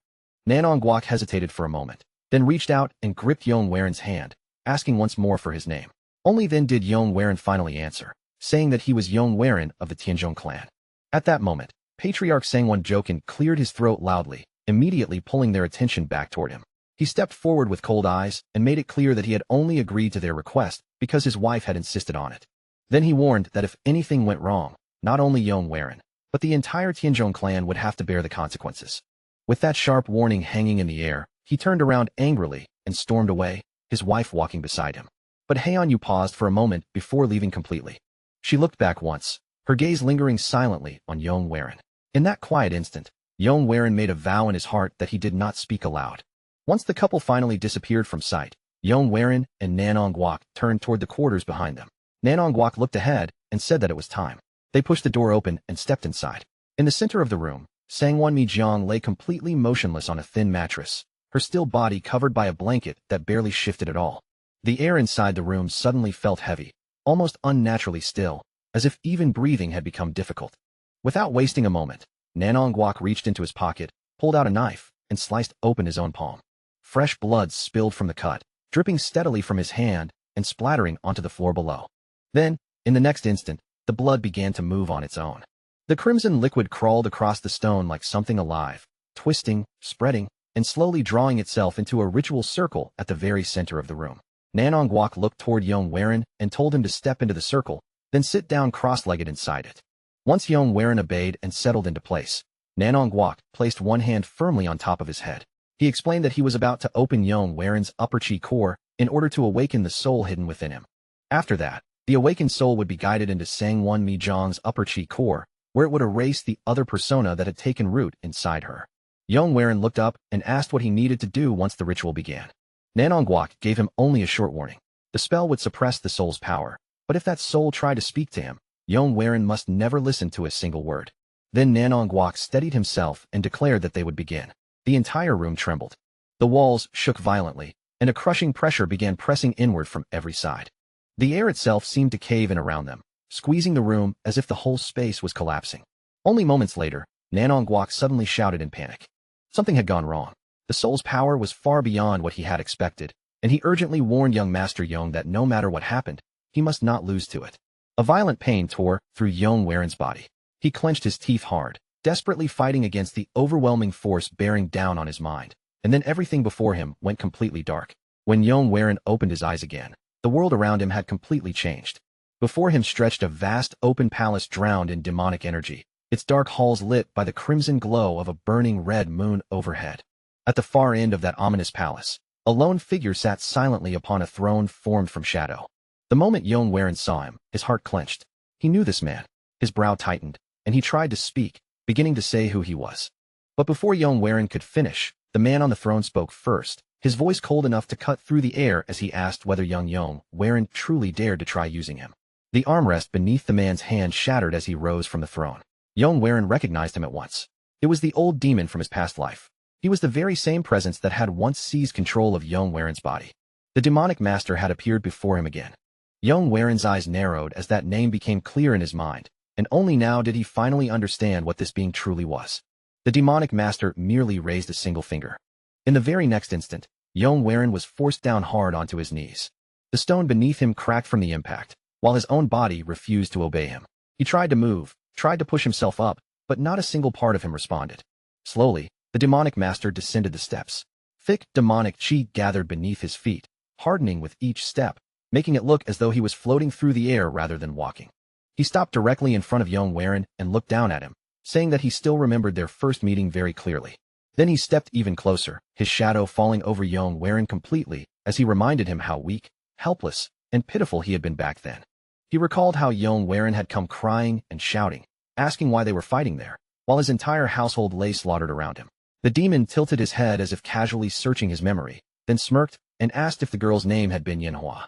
Nanong Guok hesitated for a moment, then reached out and gripped Yong Werin's hand, asking once more for his name. Only then did Yong Werin finally answer, saying that he was Yong Werin of the Tianzhong clan. At that moment, Patriarch Sangwon Jokin cleared his throat loudly, immediately pulling their attention back toward him. He stepped forward with cold eyes and made it clear that he had only agreed to their request because his wife had insisted on it. Then he warned that if anything went wrong, not only Yong Werin, but the entire Tianzhong clan would have to bear the consequences. With that sharp warning hanging in the air, he turned around angrily and stormed away, his wife walking beside him. But Heian paused for a moment before leaving completely. She looked back once, her gaze lingering silently on Yong Werin. In that quiet instant, Yong Werin made a vow in his heart that he did not speak aloud. Once the couple finally disappeared from sight, Yong Werin and Nanong Guok turned toward the quarters behind them. Nanong Guok looked ahead and said that it was time. They pushed the door open and stepped inside. In the center of the room, Sangwon Mi-jiang lay completely motionless on a thin mattress, her still body covered by a blanket that barely shifted at all. The air inside the room suddenly felt heavy, almost unnaturally still, as if even breathing had become difficult. Without wasting a moment, Nanong Guok reached into his pocket, pulled out a knife, and sliced open his own palm. Fresh blood spilled from the cut, dripping steadily from his hand and splattering onto the floor below. Then, in the next instant, the blood began to move on its own. The crimson liquid crawled across the stone like something alive, twisting, spreading, and slowly drawing itself into a ritual circle at the very center of the room. Nanong Guok looked toward Yong Werin and told him to step into the circle, then sit down cross-legged inside it. Once Yong Werin obeyed and settled into place, Nanong Guok placed one hand firmly on top of his head. He explained that he was about to open Yong Werin's upper chi core in order to awaken the soul hidden within him. After that, the awakened soul would be guided into Sangwon Mi-jiang's upper chi core, where it would erase the other persona that had taken root inside her. Yong Werin looked up and asked what he needed to do once the ritual began. Nanong Guok gave him only a short warning. The spell would suppress the soul's power, but if that soul tried to speak to him, Yong Werin must never listen to a single word. Then Nanong Guok steadied himself and declared that they would begin. The entire room trembled. The walls shook violently, and a crushing pressure began pressing inward from every side. The air itself seemed to cave in around them, squeezing the room as if the whole space was collapsing. Only moments later, Nanong Guok suddenly shouted in panic. Something had gone wrong. The soul's power was far beyond what he had expected, and he urgently warned young Master Yong that no matter what happened, he must not lose to it. A violent pain tore through Yong Werin's body. He clenched his teeth hard, desperately fighting against the overwhelming force bearing down on his mind, and then everything before him went completely dark. When Yong Werin opened his eyes again, the world around him had completely changed. Before him stretched a vast open palace drowned in demonic energy, its dark halls lit by the crimson glow of a burning red moon overhead. At the far end of that ominous palace, a lone figure sat silently upon a throne formed from shadow. The moment Yong Werin saw him, his heart clenched. He knew this man. His brow tightened, and he tried to speak, beginning to say who he was. But before Yong Werin could finish, the man on the throne spoke first, his voice cold enough to cut through the air as he asked whether young Yong Werin truly dared to try using him. The armrest beneath the man's hand shattered as he rose from the throne. Yong Werin recognized him at once. It was the old demon from his past life. He was the very same presence that had once seized control of Yong Werin's body. The demonic master had appeared before him again. Yong Werin's eyes narrowed as that name became clear in his mind, and only now did he finally understand what this being truly was. The demonic master merely raised a single finger. In the very next instant, Yong Werin was forced down hard onto his knees. The stone beneath him cracked from the impact, while his own body refused to obey him. He tried to move, tried to push himself up, but not a single part of him responded. Slowly, the demonic master descended the steps. Thick, demonic chi gathered beneath his feet, hardening with each step, making it look as though he was floating through the air rather than walking. He stopped directly in front of Yong Werin and looked down at him, saying that he still remembered their first meeting very clearly. Then he stepped even closer, his shadow falling over Yong Werin completely, as he reminded him how weak, helpless, and pitiful he had been back then. He recalled how Yong Werin had come crying and shouting, asking why they were fighting there, while his entire household lay slaughtered around him. The demon tilted his head as if casually searching his memory, then smirked and asked if the girl's name had been Yanhua.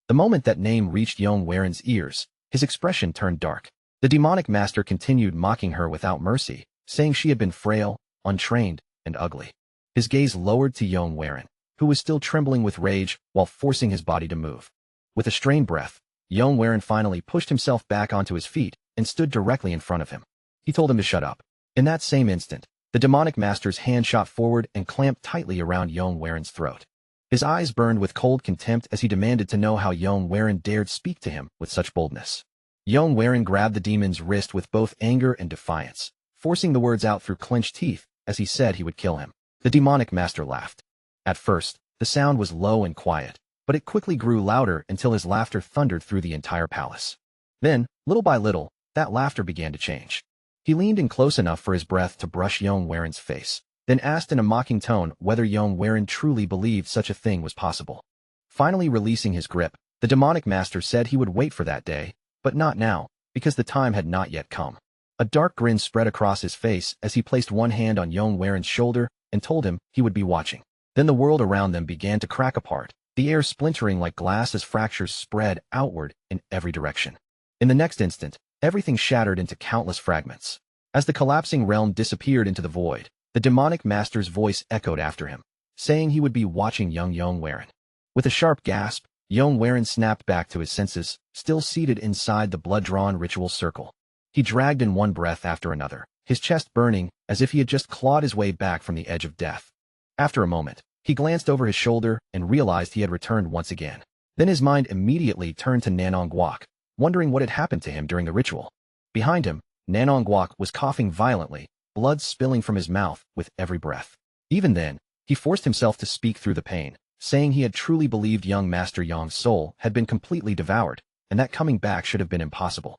The moment that name reached Yong Werin's ears, his expression turned dark. The demonic master continued mocking her without mercy, saying she had been frail, untrained, and ugly. His gaze lowered to Yong Werin, who was still trembling with rage while forcing his body to move. With a strained breath, Yong Werin finally pushed himself back onto his feet and stood directly in front of him. He told him to shut up. In that same instant, the demonic master's hand shot forward and clamped tightly around Yong Werin's throat. His eyes burned with cold contempt as he demanded to know how Yong Werin dared speak to him with such boldness. Yong Werin grabbed the demon's wrist with both anger and defiance, forcing the words out through clenched teeth as he said he would kill him. The demonic master laughed. At first, the sound was low and quiet, but it quickly grew louder until his laughter thundered through the entire palace. Then, little by little, that laughter began to change. He leaned in close enough for his breath to brush Yong Waren's face, then asked in a mocking tone whether Yong Waren truly believed such a thing was possible. Finally releasing his grip, the demonic master said he would wait for that day, but not now, because the time had not yet come. A dark grin spread across his face as he placed one hand on Yong Waren's shoulder and told him he would be watching. Then the world around them began to crack apart, the air splintering like glass as fractures spread outward in every direction. In the next instant, everything shattered into countless fragments. As the collapsing realm disappeared into the void, the demonic master's voice echoed after him, saying he would be watching Yong Waren. With a sharp gasp, Yong Waren snapped back to his senses, still seated inside the blood-drawn ritual circle. He dragged in one breath after another, his chest burning as if he had just clawed his way back from the edge of death. After a moment, he glanced over his shoulder and realized he had returned once again. Then his mind immediately turned to Nanongwak, wondering what had happened to him during the ritual. Behind him, Nanongwak was coughing violently, blood spilling from his mouth with every breath. Even then, he forced himself to speak through the pain, saying he had truly believed young Master Yong's soul had been completely devoured, and that coming back should have been impossible.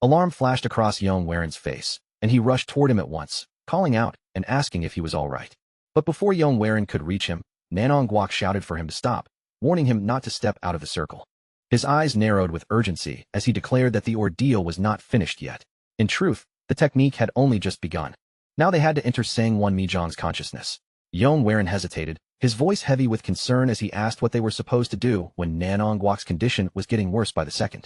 Alarm flashed across Yong Waren's face, and he rushed toward him at once, calling out and asking if he was all right. But before Yong Waren could reach him, Nanongwak shouted for him to stop, warning him not to step out of the circle. His eyes narrowed with urgency as he declared that the ordeal was not finished yet. In truth, the technique had only just begun. Now they had to enter Sangwon Mijong's consciousness. Yong Waren hesitated, his voice heavy with concern as he asked what they were supposed to do when Nanongwak's condition was getting worse by the second.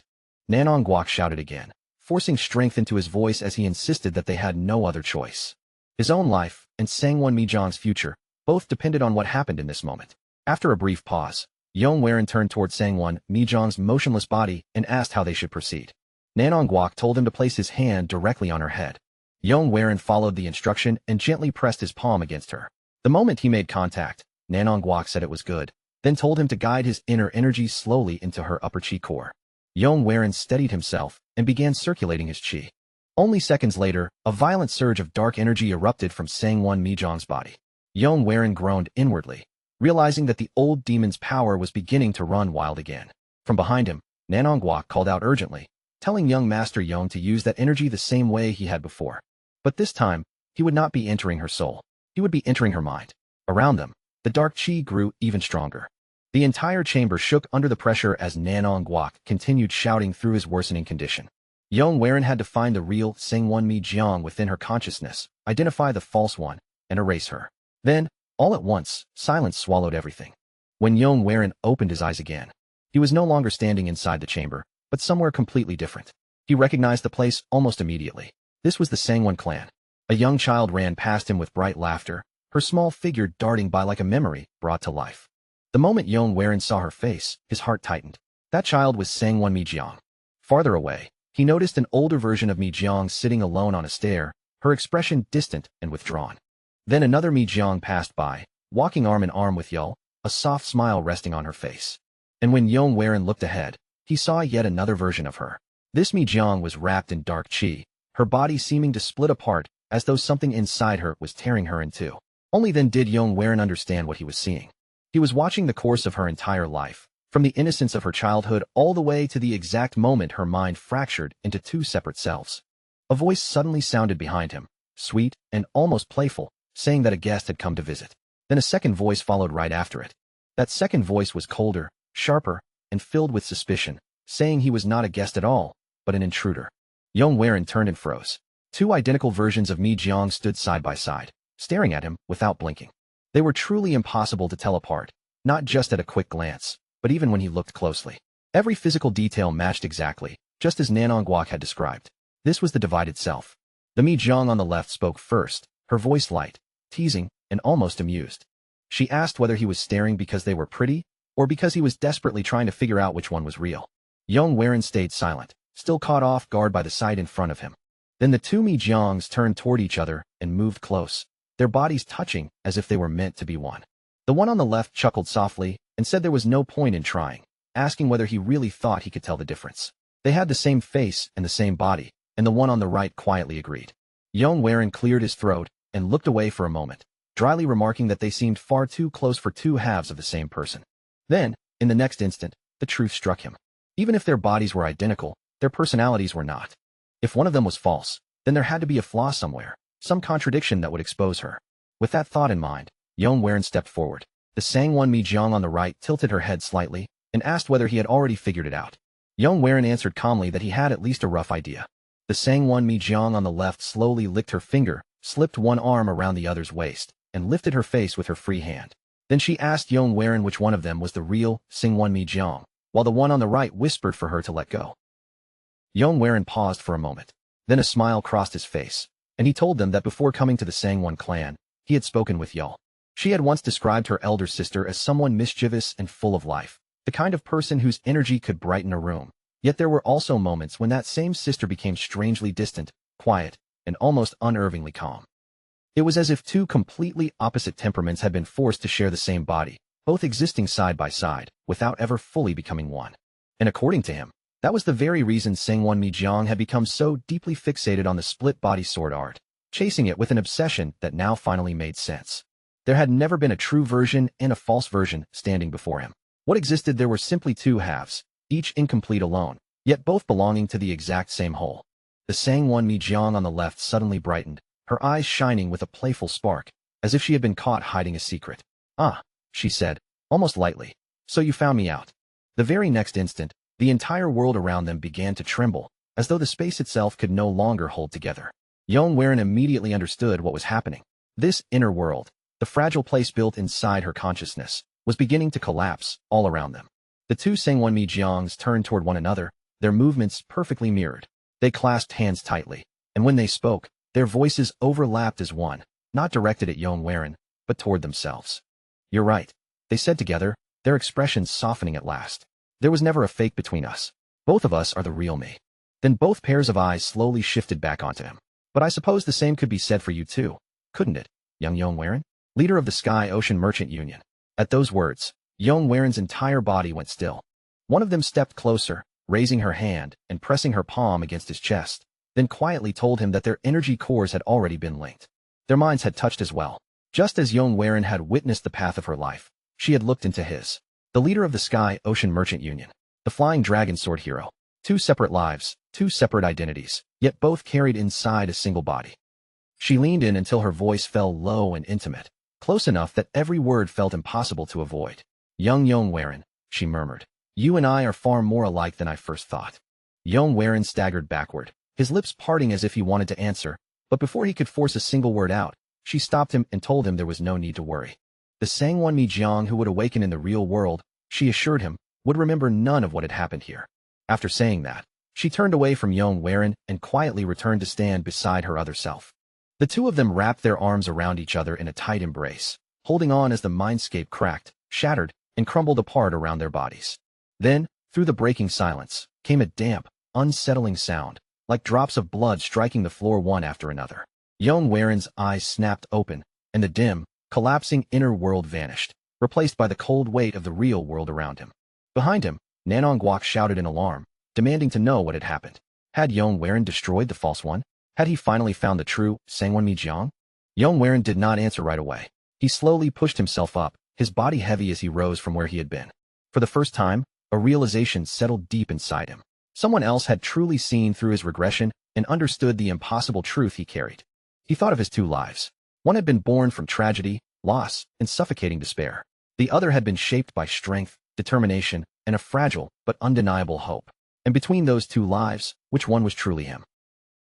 Nanongwak shouted again, forcing strength into his voice as he insisted that they had no other choice. His own life and Sangwon Mijong's future both depended on what happened in this moment. After a brief pause, Yong Waren turned toward Sangwon Mijong's motionless body and asked how they should proceed. Nanongwak told him to place his hand directly on her head. Yong Waren followed the instruction and gently pressed his palm against her. The moment he made contact, Nanongwak said it was good, then told him to guide his inner energy slowly into her upper chi core. Yong Waren steadied himself and began circulating his chi. Only seconds later, a violent surge of dark energy erupted from Sangwon Mijong's body. Yong Waren groaned inwardly, realizing that the old demon's power was beginning to run wild again. From behind him, Nanongwak called out urgently, telling young Master Yong to use that energy the same way he had before. But this time, he would not be entering her soul. He would be entering her mind. Around them, the dark chi grew even stronger. The entire chamber shook under the pressure as Nanongwak continued shouting through his worsening condition. Yong Waren had to find the real Sangwon Mijong within her consciousness, identify the false one, and erase her. Then, all at once, silence swallowed everything. When Yong Waren opened his eyes again, he was no longer standing inside the chamber, but somewhere completely different. He recognized the place almost immediately. This was the Sangwon clan. A young child ran past him with bright laughter, her small figure darting by like a memory brought to life. The moment Yong Waren saw her face, his heart tightened. That child was Sangwon Mijong. Farther away, he noticed an older version of Mijong sitting alone on a stair, her expression distant and withdrawn. Then another Mijong passed by, walking arm in arm with Yul, a soft smile resting on her face. And when Yong Waren looked ahead, he saw yet another version of her. This Mijong was wrapped in dark chi, her body seeming to split apart as though something inside her was tearing her in two. Only then did Yong Waren understand what he was seeing. He was watching the course of her entire life, from the innocence of her childhood all the way to the exact moment her mind fractured into two separate selves. A voice suddenly sounded behind him, sweet and almost playful, saying that a guest had come to visit. Then a second voice followed right after it. That second voice was colder, sharper, and filled with suspicion, saying he was not a guest at all, but an intruder. Yong Waren turned and froze. Two identical versions of Mijong stood side by side, staring at him without blinking. They were truly impossible to tell apart, not just at a quick glance, but even when he looked closely. Every physical detail matched exactly, just as Nanongwak had described. This was the divided self. The Mijong on the left spoke first, her voice light, teasing, and almost amused. She asked whether he was staring because they were pretty, or because he was desperately trying to figure out which one was real. Yong Waren stayed silent, still caught off guard by the sight in front of him. Then the two Mijongs turned toward each other and moved close, their bodies touching as if they were meant to be one. The one on the left chuckled softly and said there was no point in trying, asking whether he really thought he could tell the difference. They had the same face and the same body, and the one on the right quietly agreed. Yong Waren cleared his throat and looked away for a moment, dryly remarking that they seemed far too close for two halves of the same person. Then, in the next instant, the truth struck him. Even if their bodies were identical, their personalities were not. If one of them was false, then there had to be a flaw somewhere, some contradiction that would expose her. With that thought in mind, Yong stepped forward. The Sangwon Mi-jeong on the right tilted her head slightly and asked whether he had already figured it out. Yong answered calmly that he had at least a rough idea. The Sangwon Mi-jeong on the left slowly licked her finger, slipped one arm around the other's waist, and lifted her face with her free hand. Then she asked Yong which one of them was the real Sangwon Mi-jeong, while the one on the right whispered for her to let go. Yong paused for a moment. Then a smile crossed his face, and he told them that before coming to the Sangwon clan, he had spoken with Yul. She had once described her elder sister as someone mischievous and full of life, the kind of person whose energy could brighten a room. Yet there were also moments when that same sister became strangely distant, quiet, and almost unnervingly calm. It was as if two completely opposite temperaments had been forced to share the same body, both existing side by side, without ever fully becoming one. And according to him, that was the very reason Sangwon Mi-jeong had become so deeply fixated on the split-body sword art, chasing it with an obsession that now finally made sense. There had never been a true version and a false version standing before him. What existed there were simply two halves, each incomplete alone, yet both belonging to the exact same whole. The Sangwon Mi-jeong on the left suddenly brightened, her eyes shining with a playful spark, as if she had been caught hiding a secret. "Ah," she said, almost lightly, "so you found me out." The very next instant, the entire world around them began to tremble, as though the space itself could no longer hold together. Yong immediately understood what was happening. This inner world, the fragile place built inside her consciousness, was beginning to collapse all around them. The two Sangwon Mi-jeongs turned toward one another, their movements perfectly mirrored. They clasped hands tightly, and when they spoke, their voices overlapped as one, not directed at Yong but toward themselves. "You're right," they said together, their expressions softening at last. "There was never a fake between us. Both of us are the real me." Then both pairs of eyes slowly shifted back onto him. "But I suppose the same could be said for you too, couldn't it, young Yong, leader of the Sky Ocean Merchant Union?" At those words, Yong entire body went still. One of them stepped closer, raising her hand and pressing her palm against his chest, then quietly told him that their energy cores had already been linked. Their minds had touched as well. Just as Yong had witnessed the path of her life, she had looked into his. The leader of the Sky Ocean Merchant Union, the Flying Dragon Sword Hero. Two separate lives, two separate identities, yet both carried inside a single body. She leaned in until her voice fell low and intimate, close enough that every word felt impossible to avoid. "Young Yong," she murmured. "You and I are far more alike than I first thought." Yong staggered backward, his lips parting as if he wanted to answer, but before he could force a single word out, she stopped him and told him there was no need to worry. The Sangwon Mi-jeong who would awaken in the real world, she assured him, would remember none of what had happened here. After saying that, she turned away from Yong and quietly returned to stand beside her other self. The two of them wrapped their arms around each other in a tight embrace, holding on as the mindscape cracked, shattered, and crumbled apart around their bodies. Then, through the breaking silence, came a damp, unsettling sound, like drops of blood striking the floor one after another. Yong eyes snapped open, and the dim, collapsing inner world vanished, replaced by the cold weight of the real world around him. Behind him, Nanongwak shouted in alarm, demanding to know what had happened. Had Yong destroyed the false one? Had he finally found the true Sangwon Mi-jeong? Yong did not answer right away. He slowly pushed himself up, his body heavy as he rose from where he had been. For the first time, a realization settled deep inside him. Someone else had truly seen through his regression and understood the impossible truth he carried. He thought of his two lives. One had been born from tragedy, loss, and suffocating despair. The other had been shaped by strength, determination, and a fragile but undeniable hope. And between those two lives, which one was truly him?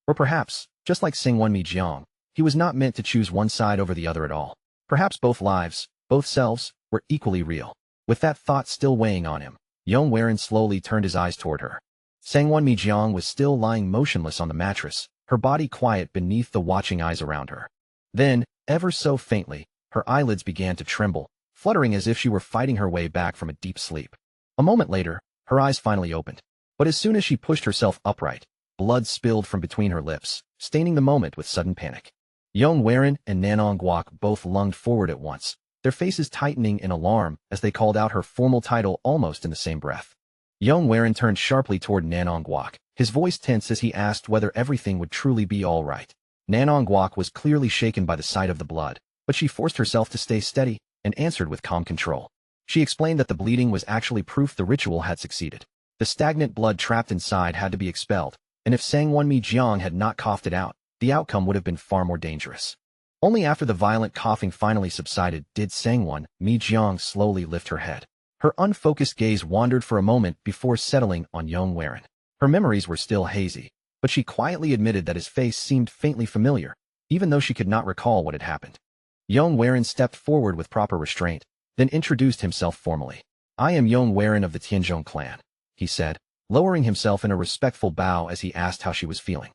Or perhaps, just like Sangwon Mi-jeong, he was not meant to choose one side over the other at all. Perhaps both lives, both selves, were equally real. With that thought still weighing on him, Yong slowly turned his eyes toward her. Sangwon Mi-jeong was still lying motionless on the mattress, her body quiet beneath the watching eyes around her. Then, ever so faintly, her eyelids began to tremble, fluttering as if she were fighting her way back from a deep sleep. A moment later, her eyes finally opened. But as soon as she pushed herself upright, blood spilled from between her lips, staining the moment with sudden panic. Yong and Nanongwak both lunged forward at once, their faces tightening in alarm as they called out her formal title almost in the same breath. Yong turned sharply toward Nanongwak, his voice tense as he asked whether everything would truly be all right. Nanong Guok was clearly shaken by the sight of the blood, but she forced herself to stay steady and answered with calm control. She explained that the bleeding was actually proof the ritual had succeeded. The stagnant blood trapped inside had to be expelled, and if Sangwon Jiang had not coughed it out, the outcome would have been far more dangerous. Only after the violent coughing finally subsided did Sangwon Jiang slowly lift her head. Her unfocused gaze wandered for a moment before settling on Yong Waren. Her memories were still hazy, but she quietly admitted that his face seemed faintly familiar, even though she could not recall what had happened. Yong Waren stepped forward with proper restraint, then introduced himself formally. "I am Yong Waren of the Tianzhong clan," he said, lowering himself in a respectful bow as he asked how she was feeling.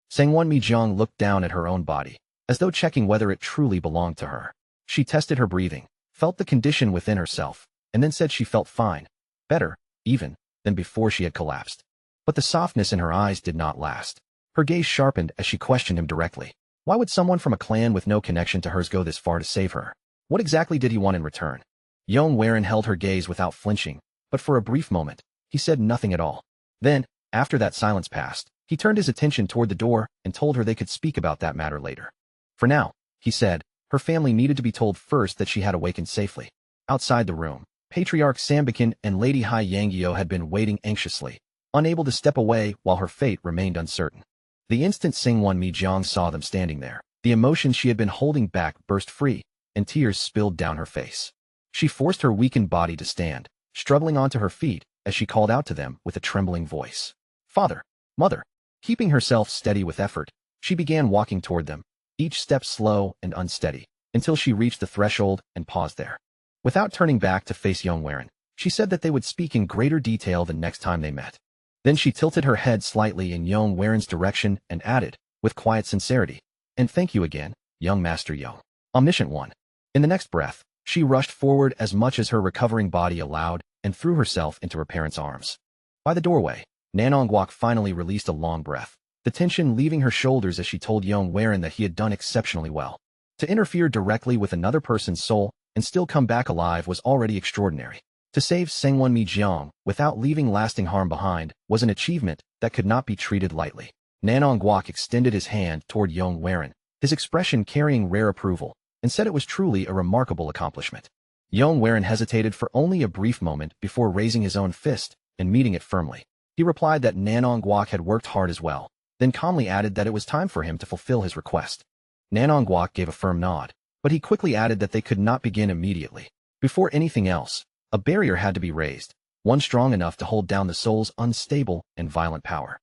Sangwon Jiang looked down at her own body, as though checking whether it truly belonged to her. She tested her breathing, felt the condition within herself, and then said she felt fine, better, even, than before she had collapsed. But the softness in her eyes did not last. Her gaze sharpened as she questioned him directly. Why would someone from a clan with no connection to hers go this far to save her? What exactly did he want in return? Yong Waren held her gaze without flinching, but for a brief moment, he said nothing at all. Then, after that silence passed, he turned his attention toward the door and told her they could speak about that matter later. For now, he said, her family needed to be told first that she had awakened safely. Outside the room, Patriarch Sambucan and Lady Hai Yanggyo had been waiting anxiously, unable to step away while her fate remained uncertain. The instant Sangwon Jiang saw them standing there, the emotions she had been holding back burst free, and tears spilled down her face. She forced her weakened body to stand, struggling onto her feet as she called out to them with a trembling voice. "Father, mother." Keeping herself steady with effort, she began walking toward them, each step slow and unsteady, until she reached the threshold and paused there. Without turning back to face Yong Waren, she said that they would speak in greater detail the next time they met. Then she tilted her head slightly in Yong Waren's direction and added, with quiet sincerity, "And thank you again, young Master Yong, Omniscient One." In the next breath, she rushed forward as much as her recovering body allowed and threw herself into her parents' arms. By the doorway, Nanong Guok finally released a long breath, the tension leaving her shoulders as she told Yong Waren that he had done exceptionally well. To interfere directly with another person's soul and still come back alive was already extraordinary. To save Sangwon Jiang without leaving lasting harm behind was an achievement that could not be treated lightly. Nanong Guok extended his hand toward Yong Waren, his expression carrying rare approval, and said it was truly a remarkable accomplishment. Yong Waren hesitated for only a brief moment before raising his own fist and meeting it firmly. He replied that Nanong Guok had worked hard as well, then calmly added that it was time for him to fulfill his request. Nanong Guok gave a firm nod, but he quickly added that they could not begin immediately. Before anything else, a barrier had to be raised, one strong enough to hold down the soul's unstable and violent power.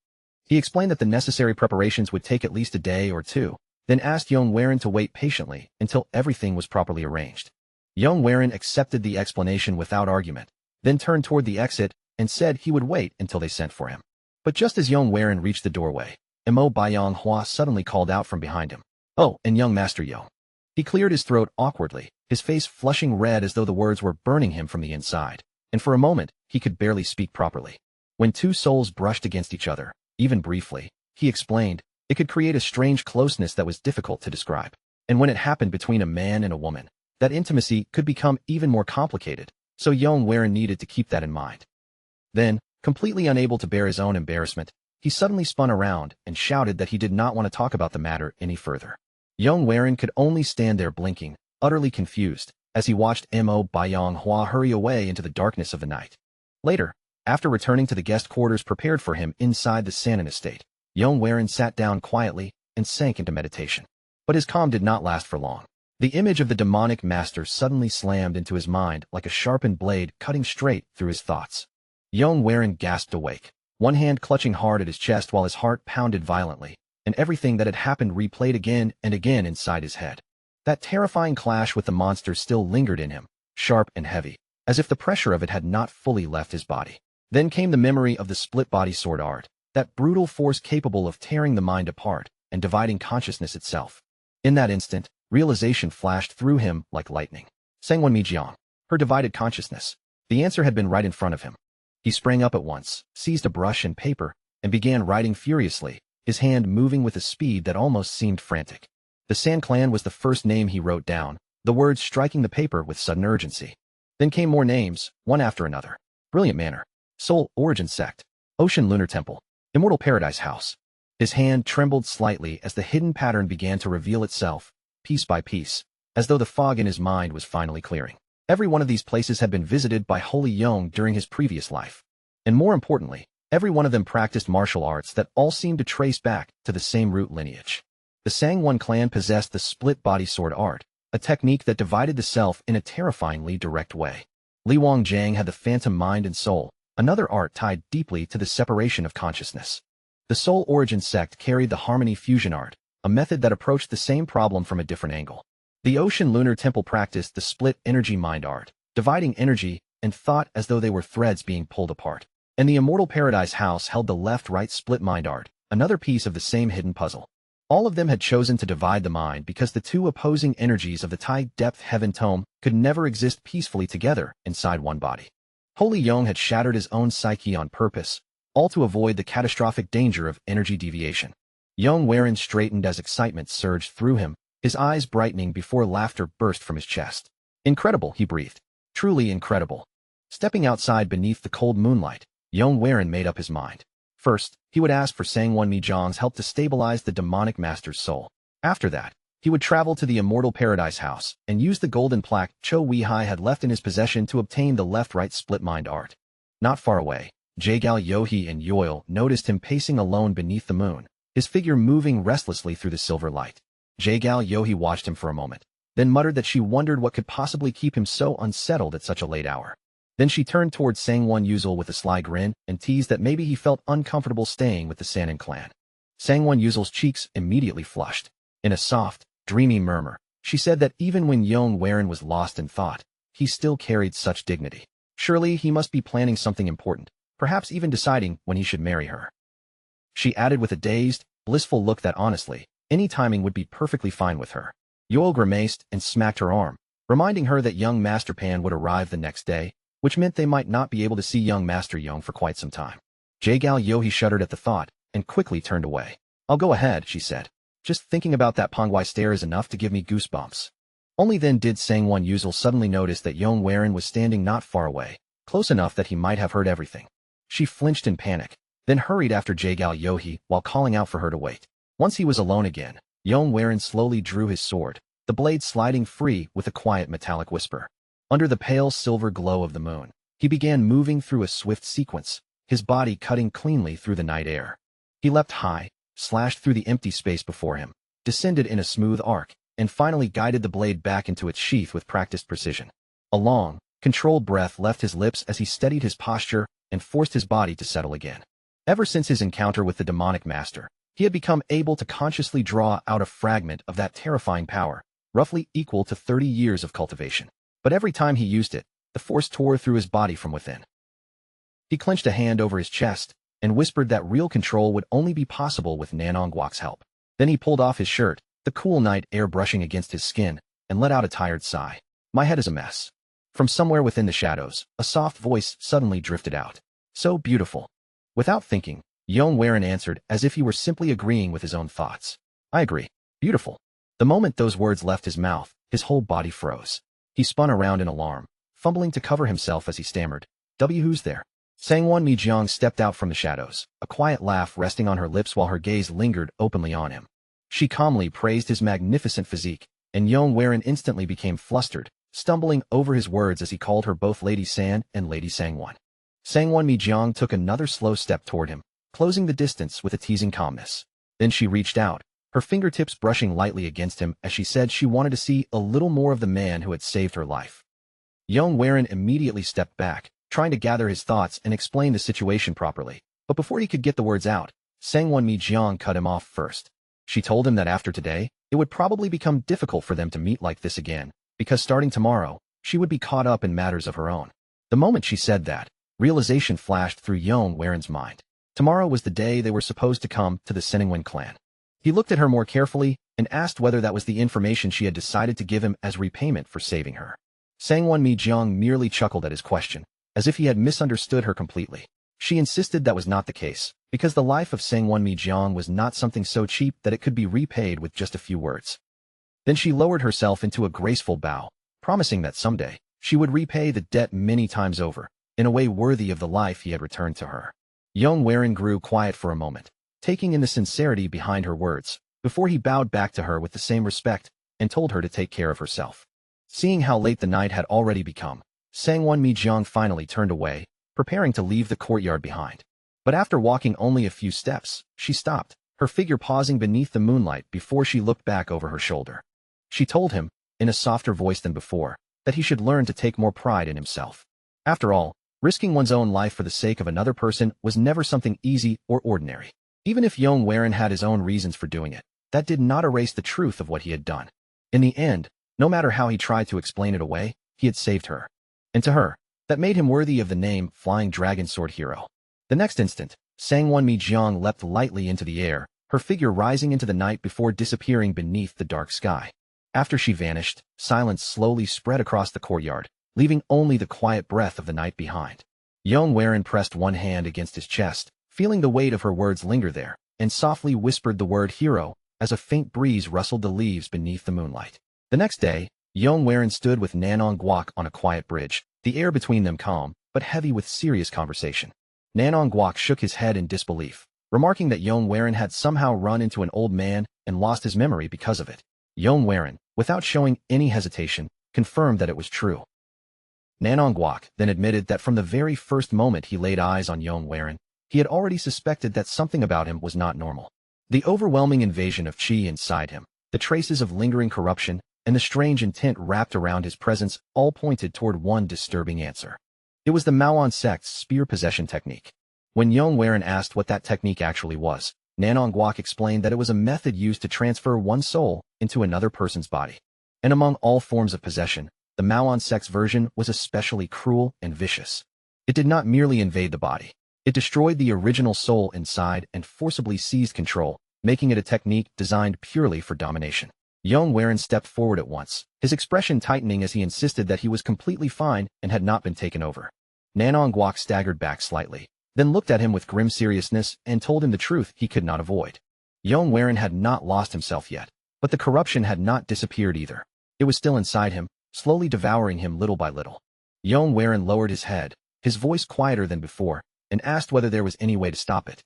He explained that the necessary preparations would take at least a day or two, then asked Yong Waren to wait patiently until everything was properly arranged. Yong Waren accepted the explanation without argument, then turned toward the exit and said he would wait until they sent for him. But just as Yong Waren reached the doorway, Mo Bayong Hua suddenly called out from behind him, "Oh, and young Master Yong." He cleared his throat awkwardly, his face flushing red as though the words were burning him from the inside, and for a moment, he could barely speak properly. When two souls brushed against each other, even briefly, he explained, it could create a strange closeness that was difficult to describe. And when it happened between a man and a woman, that intimacy could become even more complicated, so Yong Waren needed to keep that in mind. Then, completely unable to bear his own embarrassment, he suddenly spun around and shouted that he did not want to talk about the matter any further. Yong Waren could only stand there blinking, utterly confused, as he watched Mo Bayong Hua hurry away into the darkness of the night. Later, after returning to the guest quarters prepared for him inside the Sanin estate, Yong Waren sat down quietly and sank into meditation. But his calm did not last for long. The image of the demonic master suddenly slammed into his mind like a sharpened blade cutting straight through his thoughts. Yong Waren gasped awake, one hand clutching hard at his chest while his heart pounded violently, and everything that had happened replayed again and again inside his head. That terrifying clash with the monster still lingered in him, sharp and heavy, as if the pressure of it had not fully left his body. Then came the memory of the split-body sword art, that brutal force capable of tearing the mind apart and dividing consciousness itself. In that instant, realization flashed through him like lightning. Sangwon Jiang, her divided consciousness. The answer had been right in front of him. He sprang up at once, seized a brush and paper, and began writing furiously, his hand moving with a speed that almost seemed frantic. The San clan was the first name he wrote down, the words striking the paper with sudden urgency. Then came more names, one after another. Brilliant Manor, Soul Origin Sect, Ocean Lunar Temple, Immortal Paradise House. His hand trembled slightly as the hidden pattern began to reveal itself, piece by piece, as though the fog in his mind was finally clearing. Every one of these places had been visited by Holy Yong during his previous life. And more importantly, every one of them practiced martial arts that all seemed to trace back to the same root lineage. The Sangwon clan possessed the split-body sword art, a technique that divided the self in a terrifyingly direct way. Li Wangjiang had the phantom mind and soul, another art tied deeply to the separation of consciousness. The Soul Origin sect carried the harmony fusion art, a method that approached the same problem from a different angle. The Ocean Lunar Temple practiced the split energy mind art, dividing energy and thought as though they were threads being pulled apart. And the Immortal Paradise House held the left-right split mind art, another piece of the same hidden puzzle. All of them had chosen to divide the mind because the two opposing energies of the Tai-depth heaven tome could never exist peacefully together inside one body. Holy Yong had shattered his own psyche on purpose, all to avoid the catastrophic danger of energy deviation. Yong Waren straightened as excitement surged through him, his eyes brightening before laughter burst from his chest. Incredible, he breathed. Truly incredible. Stepping outside beneath the cold moonlight, Yong Waren made up his mind. First, he would ask for Sangwon Mijong's help to stabilize the demonic master's soul. After that, he would travel to the Immortal Paradise House and use the golden plaque Cho Weihai had left in his possession to obtain the left-right split mind art. Not far away, Jaegal Yohee and Yoil noticed him pacing alone beneath the moon, his figure moving restlessly through the silver light. Jaegal Yohee watched him for a moment, then muttered that she wondered what could possibly keep him so unsettled at such a late hour. Then she turned towards Sangwon Yuzul with a sly grin and teased that maybe he felt uncomfortable staying with the Sanin clan. Sangwon Yuzul's cheeks immediately flushed. In a soft, dreamy murmur, she said that even when Yong Waren was lost in thought, he still carried such dignity. Surely he must be planning something important, perhaps even deciding when he should marry her. She added with a dazed, blissful look that honestly, any timing would be perfectly fine with her. Yoil grimaced and smacked her arm, reminding her that young Master Pan would arrive the next day, which meant they might not be able to see young Master Yong for quite some time. Jaegal Yohee shuddered at the thought and quickly turned away. "I'll go ahead," she said. "Just thinking about that Pongwai stare is enough to give me goosebumps." Only then did Sangwon Yuzul suddenly notice that Yong Waren was standing not far away, close enough that he might have heard everything. She flinched in panic, then hurried after Jaegal Yohee while calling out for her to wait. Once he was alone again, Yong Waren slowly drew his sword, the blade sliding free with a quiet metallic whisper. Under the pale silver glow of the moon, he began moving through a swift sequence, his body cutting cleanly through the night air. He leapt high, slashed through the empty space before him, descended in a smooth arc, and finally guided the blade back into its sheath with practiced precision. A long, controlled breath left his lips as he steadied his posture and forced his body to settle again. Ever since his encounter with the demonic master, he had become able to consciously draw out a fragment of that terrifying power, roughly equal to 30 years of cultivation. But every time he used it, the force tore through his body from within. He clenched a hand over his chest and whispered that real control would only be possible with Nanongwak's help. Then he pulled off his shirt, the cool night air brushing against his skin, and let out a tired sigh. "My head is a mess." From somewhere within the shadows, a soft voice suddenly drifted out. "So beautiful." Without thinking, Yong Waren answered as if he were simply agreeing with his own thoughts. "I agree. Beautiful." The moment those words left his mouth, his whole body froze. He spun around in alarm, fumbling to cover himself as he stammered, "Who's there?" Sangwon Mijong stepped out from the shadows, a quiet laugh resting on her lips while her gaze lingered openly on him. She calmly praised his magnificent physique, and Yong Waren instantly became flustered, stumbling over his words as he called her both Lady San and Lady Sangwon. Sangwon Mijong took another slow step toward him, closing the distance with a teasing calmness. Then she reached out, her fingertips brushing lightly against him as she said she wanted to see a little more of the man who had saved her life. Yong Waren immediately stepped back, trying to gather his thoughts and explain the situation properly. But before he could get the words out, Sangwon Mijong cut him off first. She told him that after today, it would probably become difficult for them to meet like this again, because starting tomorrow, she would be caught up in matters of her own. The moment she said that, realization flashed through Yong Waren's mind. Tomorrow was the day they were supposed to come to the Seningwen clan. He looked at her more carefully and asked whether that was the information she had decided to give him as repayment for saving her. Sangwon Mijong merely chuckled at his question, as if he had misunderstood her completely. She insisted that was not the case, because the life of Sangwon Mijong was not something so cheap that it could be repaid with just a few words. Then she lowered herself into a graceful bow, promising that someday she would repay the debt many times over, in a way worthy of the life he had returned to her. Yong Waren grew quiet for a moment, taking in the sincerity behind her words, before he bowed back to her with the same respect and told her to take care of herself. Seeing how late the night had already become, Sangwon Jeong finally turned away, preparing to leave the courtyard behind. But after walking only a few steps, she stopped, her figure pausing beneath the moonlight before she looked back over her shoulder. She told him, in a softer voice than before, that he should learn to take more pride in himself. After all, risking one's own life for the sake of another person was never something easy or ordinary. Even if Yong had his own reasons for doing it, that did not erase the truth of what he had done. In the end, no matter how he tried to explain it away, he had saved her. And to her, that made him worthy of the name Flying Dragon Sword Hero. The next instant, Sangwon Jeong leapt lightly into the air, her figure rising into the night before disappearing beneath the dark sky. After she vanished, silence slowly spread across the courtyard, leaving only the quiet breath of the night behind. Yong pressed one hand against his chest, feeling the weight of her words linger there, and softly whispered the word hero as a faint breeze rustled the leaves beneath the moonlight. The next day, Yong stood with Nanong Guok on a quiet bridge, the air between them calm, but heavy with serious conversation. Nanong Guok shook his head in disbelief, remarking that Yong had somehow run into an old man and lost his memory because of it. Yong, without showing any hesitation, confirmed that it was true. Nanong Guok then admitted that from the very first moment he laid eyes on Yong, he had already suspected that something about him was not normal. The overwhelming invasion of qi inside him, the traces of lingering corruption, and the strange intent wrapped around his presence all pointed toward one disturbing answer. It was the Maoan sect's spear possession technique. When Yong asked what that technique actually was, Nanong Guok explained that it was a method used to transfer one soul into another person's body. And among all forms of possession, the Maoan sect's version was especially cruel and vicious. It did not merely invade the body. It destroyed the original soul inside and forcibly seized control, making it a technique designed purely for domination. Yong stepped forward at once, his expression tightening as he insisted that he was completely fine and had not been taken over. Nanong Guok staggered back slightly, then looked at him with grim seriousness and told him the truth he could not avoid. Yong had not lost himself yet, but the corruption had not disappeared either. It was still inside him, slowly devouring him little by little. Yong lowered his head, his voice quieter than before, and asked whether there was any way to stop it.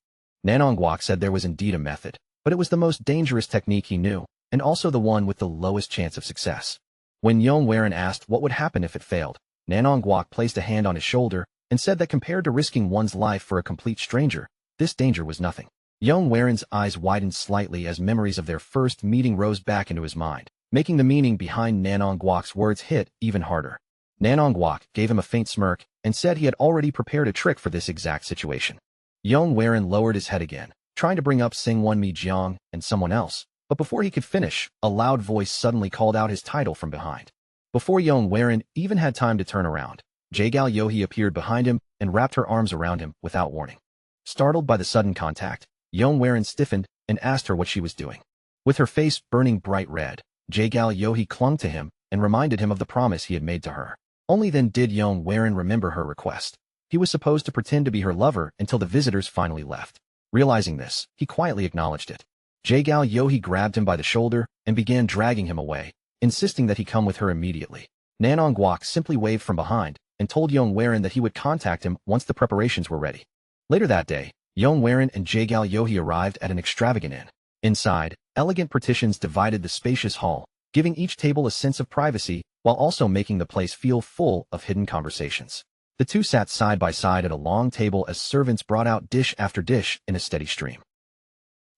Nanong Guok said there was indeed a method, but it was the most dangerous technique he knew, and also the one with the lowest chance of success. When Yong asked what would happen if it failed, Nanong Guok placed a hand on his shoulder and said that compared to risking one's life for a complete stranger, this danger was nothing. Yong eyes widened slightly as memories of their first meeting rose back into his mind, making the meaning behind Nanong Guok's words hit even harder. Nanong Guok gave him a faint smirk and said he had already prepared a trick for this exact situation. Yong lowered his head again, trying to bring up Sangwon Jeong and someone else, but before he could finish, a loud voice suddenly called out his title from behind. Before Yong even had time to turn around, Jaegal Yohee appeared behind him and wrapped her arms around him without warning. Startled by the sudden contact, Yong stiffened and asked her what she was doing. With her face burning bright red, Jaegal Yohee clung to him and reminded him of the promise he had made to her. Only then did Yong remember her request. He was supposed to pretend to be her lover until the visitors finally left. Realizing this, he quietly acknowledged it. Jaegal Yohee grabbed him by the shoulder and began dragging him away, insisting that he come with her immediately. Nanong Guok simply waved from behind and told Yong that he would contact him once the preparations were ready. Later that day, Yong and Jaegal Yohee arrived at an extravagant inn. Inside, elegant partitions divided the spacious hall, giving each table a sense of privacy while also making the place feel full of hidden conversations. The two sat side by side at a long table as servants brought out dish after dish in a steady stream.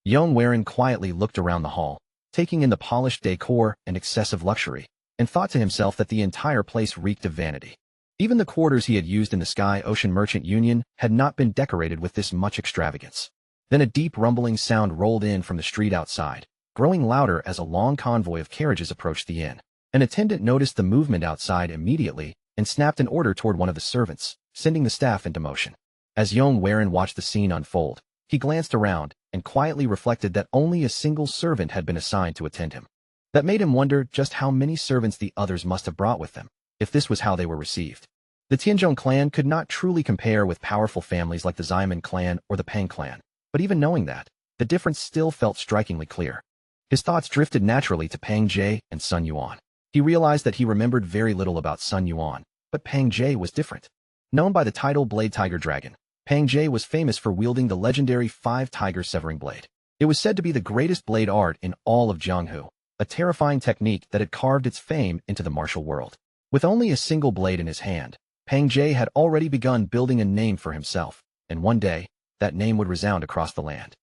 Yong quietly looked around the hall, taking in the polished decor and excessive luxury, and thought to himself that the entire place reeked of vanity. Even the quarters he had used in the Sky Ocean Merchant Union had not been decorated with this much extravagance. Then a deep rumbling sound rolled in from the street outside, growing louder as a long convoy of carriages approached the inn. An attendant noticed the movement outside immediately and snapped an order toward one of the servants, sending the staff into motion. As Yong watched the scene unfold, he glanced around and quietly reflected that only a single servant had been assigned to attend him. That made him wonder just how many servants the others must have brought with them, if this was how they were received. The Tianzhong clan could not truly compare with powerful families like the Xiamen clan or the Peng clan, but even knowing that, the difference still felt strikingly clear. His thoughts drifted naturally to Peng Jie and Sun Yuan. He realized that he remembered very little about Sun Yuan, but Peng Jie was different. Known by the title Blade Tiger Dragon, Pang Jie was famous for wielding the legendary five-tiger severing blade. It was said to be the greatest blade art in all of Jianghu, a terrifying technique that had carved its fame into the martial world. With only a single blade in his hand, Pang Jie had already begun building a name for himself, and one day, that name would resound across the land.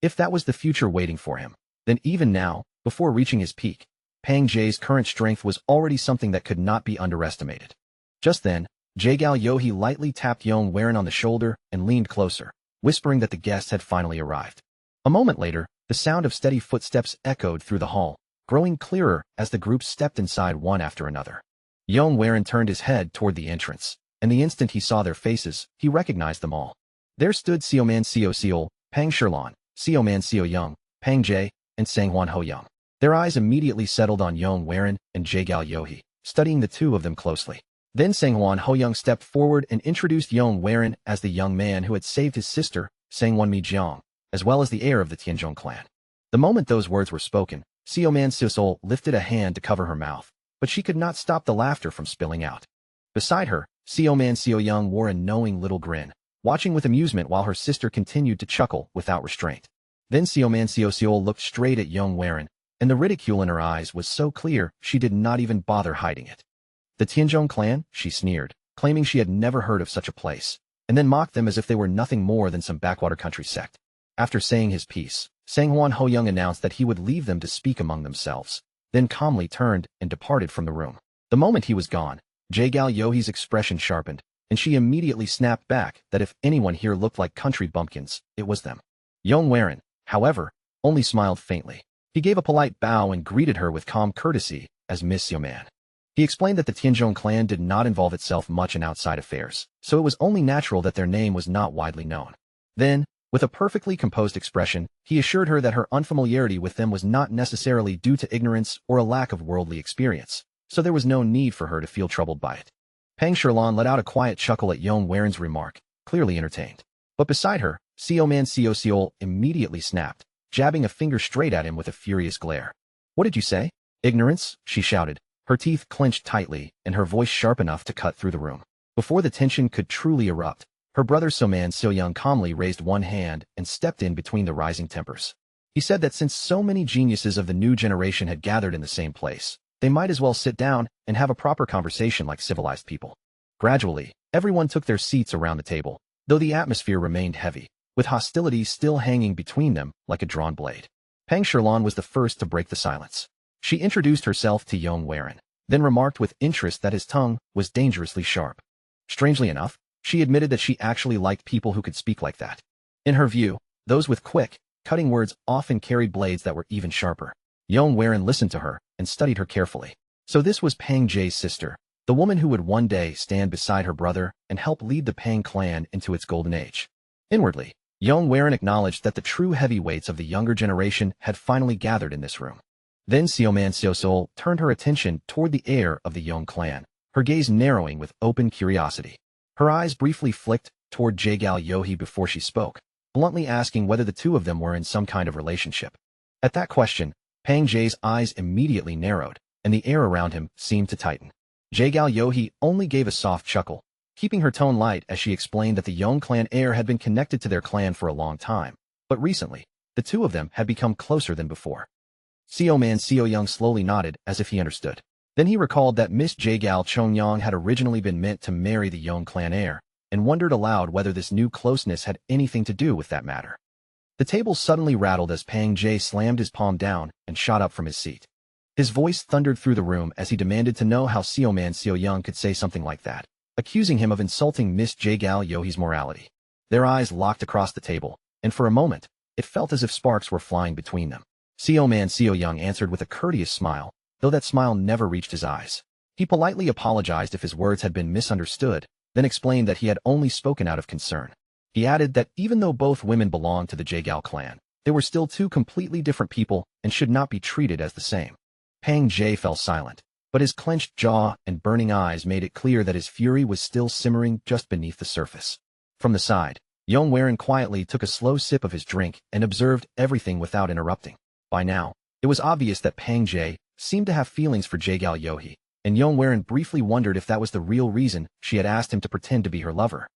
If that was the future waiting for him, then even now, before reaching his peak, Pang Jie's current strength was already something that could not be underestimated. Just then, Jaegal Yohei lightly tapped Yong on the shoulder and leaned closer, whispering that the guest had finally arrived. A moment later, the sound of steady footsteps echoed through the hall, growing clearer as the group stepped inside one after another. Yong turned his head toward the entrance, and the instant he saw their faces, he recognized them all. There stood Xiaoman Xiao Seol, Pang Shilan, Xiaoman Xiao Young, Pang Jie, and Sanghuan Ho Young. Their eyes immediately settled on Yong and Jaegal Yohei, studying the two of them closely. Then Sanghuan Ho Young stepped forward and introduced Yong as the young man who had saved his sister, Sanghuan Mi Jiang, as well as the heir of the Tianzhong clan. The moment those words were spoken, Xiaoman Xiao Seol lifted a hand to cover her mouth, but she could not stop the laughter from spilling out. Beside her, Xiaoman Xiao Young wore a knowing little grin, watching with amusement while her sister continued to chuckle without restraint. Then Xiaoman Xiao Seol looked straight at Yong and the ridicule in her eyes was so clear she did not even bother hiding it. The Tianzhong clan, she sneered, claiming she had never heard of such a place, and then mocked them as if they were nothing more than some backwater country sect. After saying his piece, Sanghuan Ho Young announced that he would leave them to speak among themselves, then calmly turned and departed from the room. The moment he was gone, Jaegal Yohei's expression sharpened, and she immediately snapped back that if anyone here looked like country bumpkins, it was them. Yong however, only smiled faintly. He gave a polite bow and greeted her with calm courtesy as Miss Xiaoman. He explained that the Tianzhong clan did not involve itself much in outside affairs, so it was only natural that their name was not widely known. Then, with a perfectly composed expression, he assured her that her unfamiliarity with them was not necessarily due to ignorance or a lack of worldly experience, so there was no need for her to feel troubled by it. Pang Shilan let out a quiet chuckle at Yong's remark, clearly entertained. But beside her, Xiaoman Xiao Seol immediately snapped, jabbing a finger straight at him with a furious glare. "What did you say? Ignorance?" she shouted, her teeth clenched tightly and her voice sharp enough to cut through the room. Before the tension could truly erupt, her brother Xiaoman Xiao Young calmly raised one hand and stepped in between the rising tempers. He said that since so many geniuses of the new generation had gathered in the same place, they might as well sit down and have a proper conversation like civilized people. Gradually, everyone took their seats around the table, though the atmosphere remained heavy, with hostility still hanging between them like a drawn blade. Pang Shilan was the first to break the silence. She introduced herself to Yong, then remarked with interest that his tongue was dangerously sharp. Strangely enough, she admitted that she actually liked people who could speak like that. In her view, those with quick, cutting words often carried blades that were even sharper. Yong listened to her and studied her carefully. So this was Pang Jie's sister, the woman who would one day stand beside her brother and help lead the Pang clan into its golden age. Inwardly, Yong acknowledged that the true heavyweights of the younger generation had finally gathered in this room. Then Xiaoman Xiao Seol turned her attention toward the heir of the Yong clan, her gaze narrowing with open curiosity. Her eyes briefly flicked toward Jaegal Yohei before she spoke, bluntly asking whether the two of them were in some kind of relationship. At that question, Pang Jie's eyes immediately narrowed, and the air around him seemed to tighten. Jaegal Yohei only gave a soft chuckle, keeping her tone light as she explained that the Yong clan heir had been connected to their clan for a long time, but recently, the two of them had become closer than before. Xiaoman Xiao Young slowly nodded as if he understood. Then he recalled that Miss Jaegal Chongyang had originally been meant to marry the Yong clan heir, and wondered aloud whether this new closeness had anything to do with that matter. The table suddenly rattled as Pang Jie slammed his palm down and shot up from his seat. His voice thundered through the room as he demanded to know how Xiaoman Xiao Young could say something like that, accusing him of insulting Miss Jaegal Yohei's morality. Their eyes locked across the table, and for a moment, it felt as if sparks were flying between them. Xiaoman Xiao Young answered with a courteous smile, though that smile never reached his eyes. He politely apologized if his words had been misunderstood, then explained that he had only spoken out of concern. He added that even though both women belonged to the Jaegal clan, they were still two completely different people and should not be treated as the same. Pang Jie fell silent, but his clenched jaw and burning eyes made it clear that his fury was still simmering just beneath the surface. From the side, Yong quietly took a slow sip of his drink and observed everything without interrupting. By now, it was obvious that Pang Jie seemed to have feelings for Jaegal Yohei, and Yong briefly wondered if that was the real reason she had asked him to pretend to be her lover.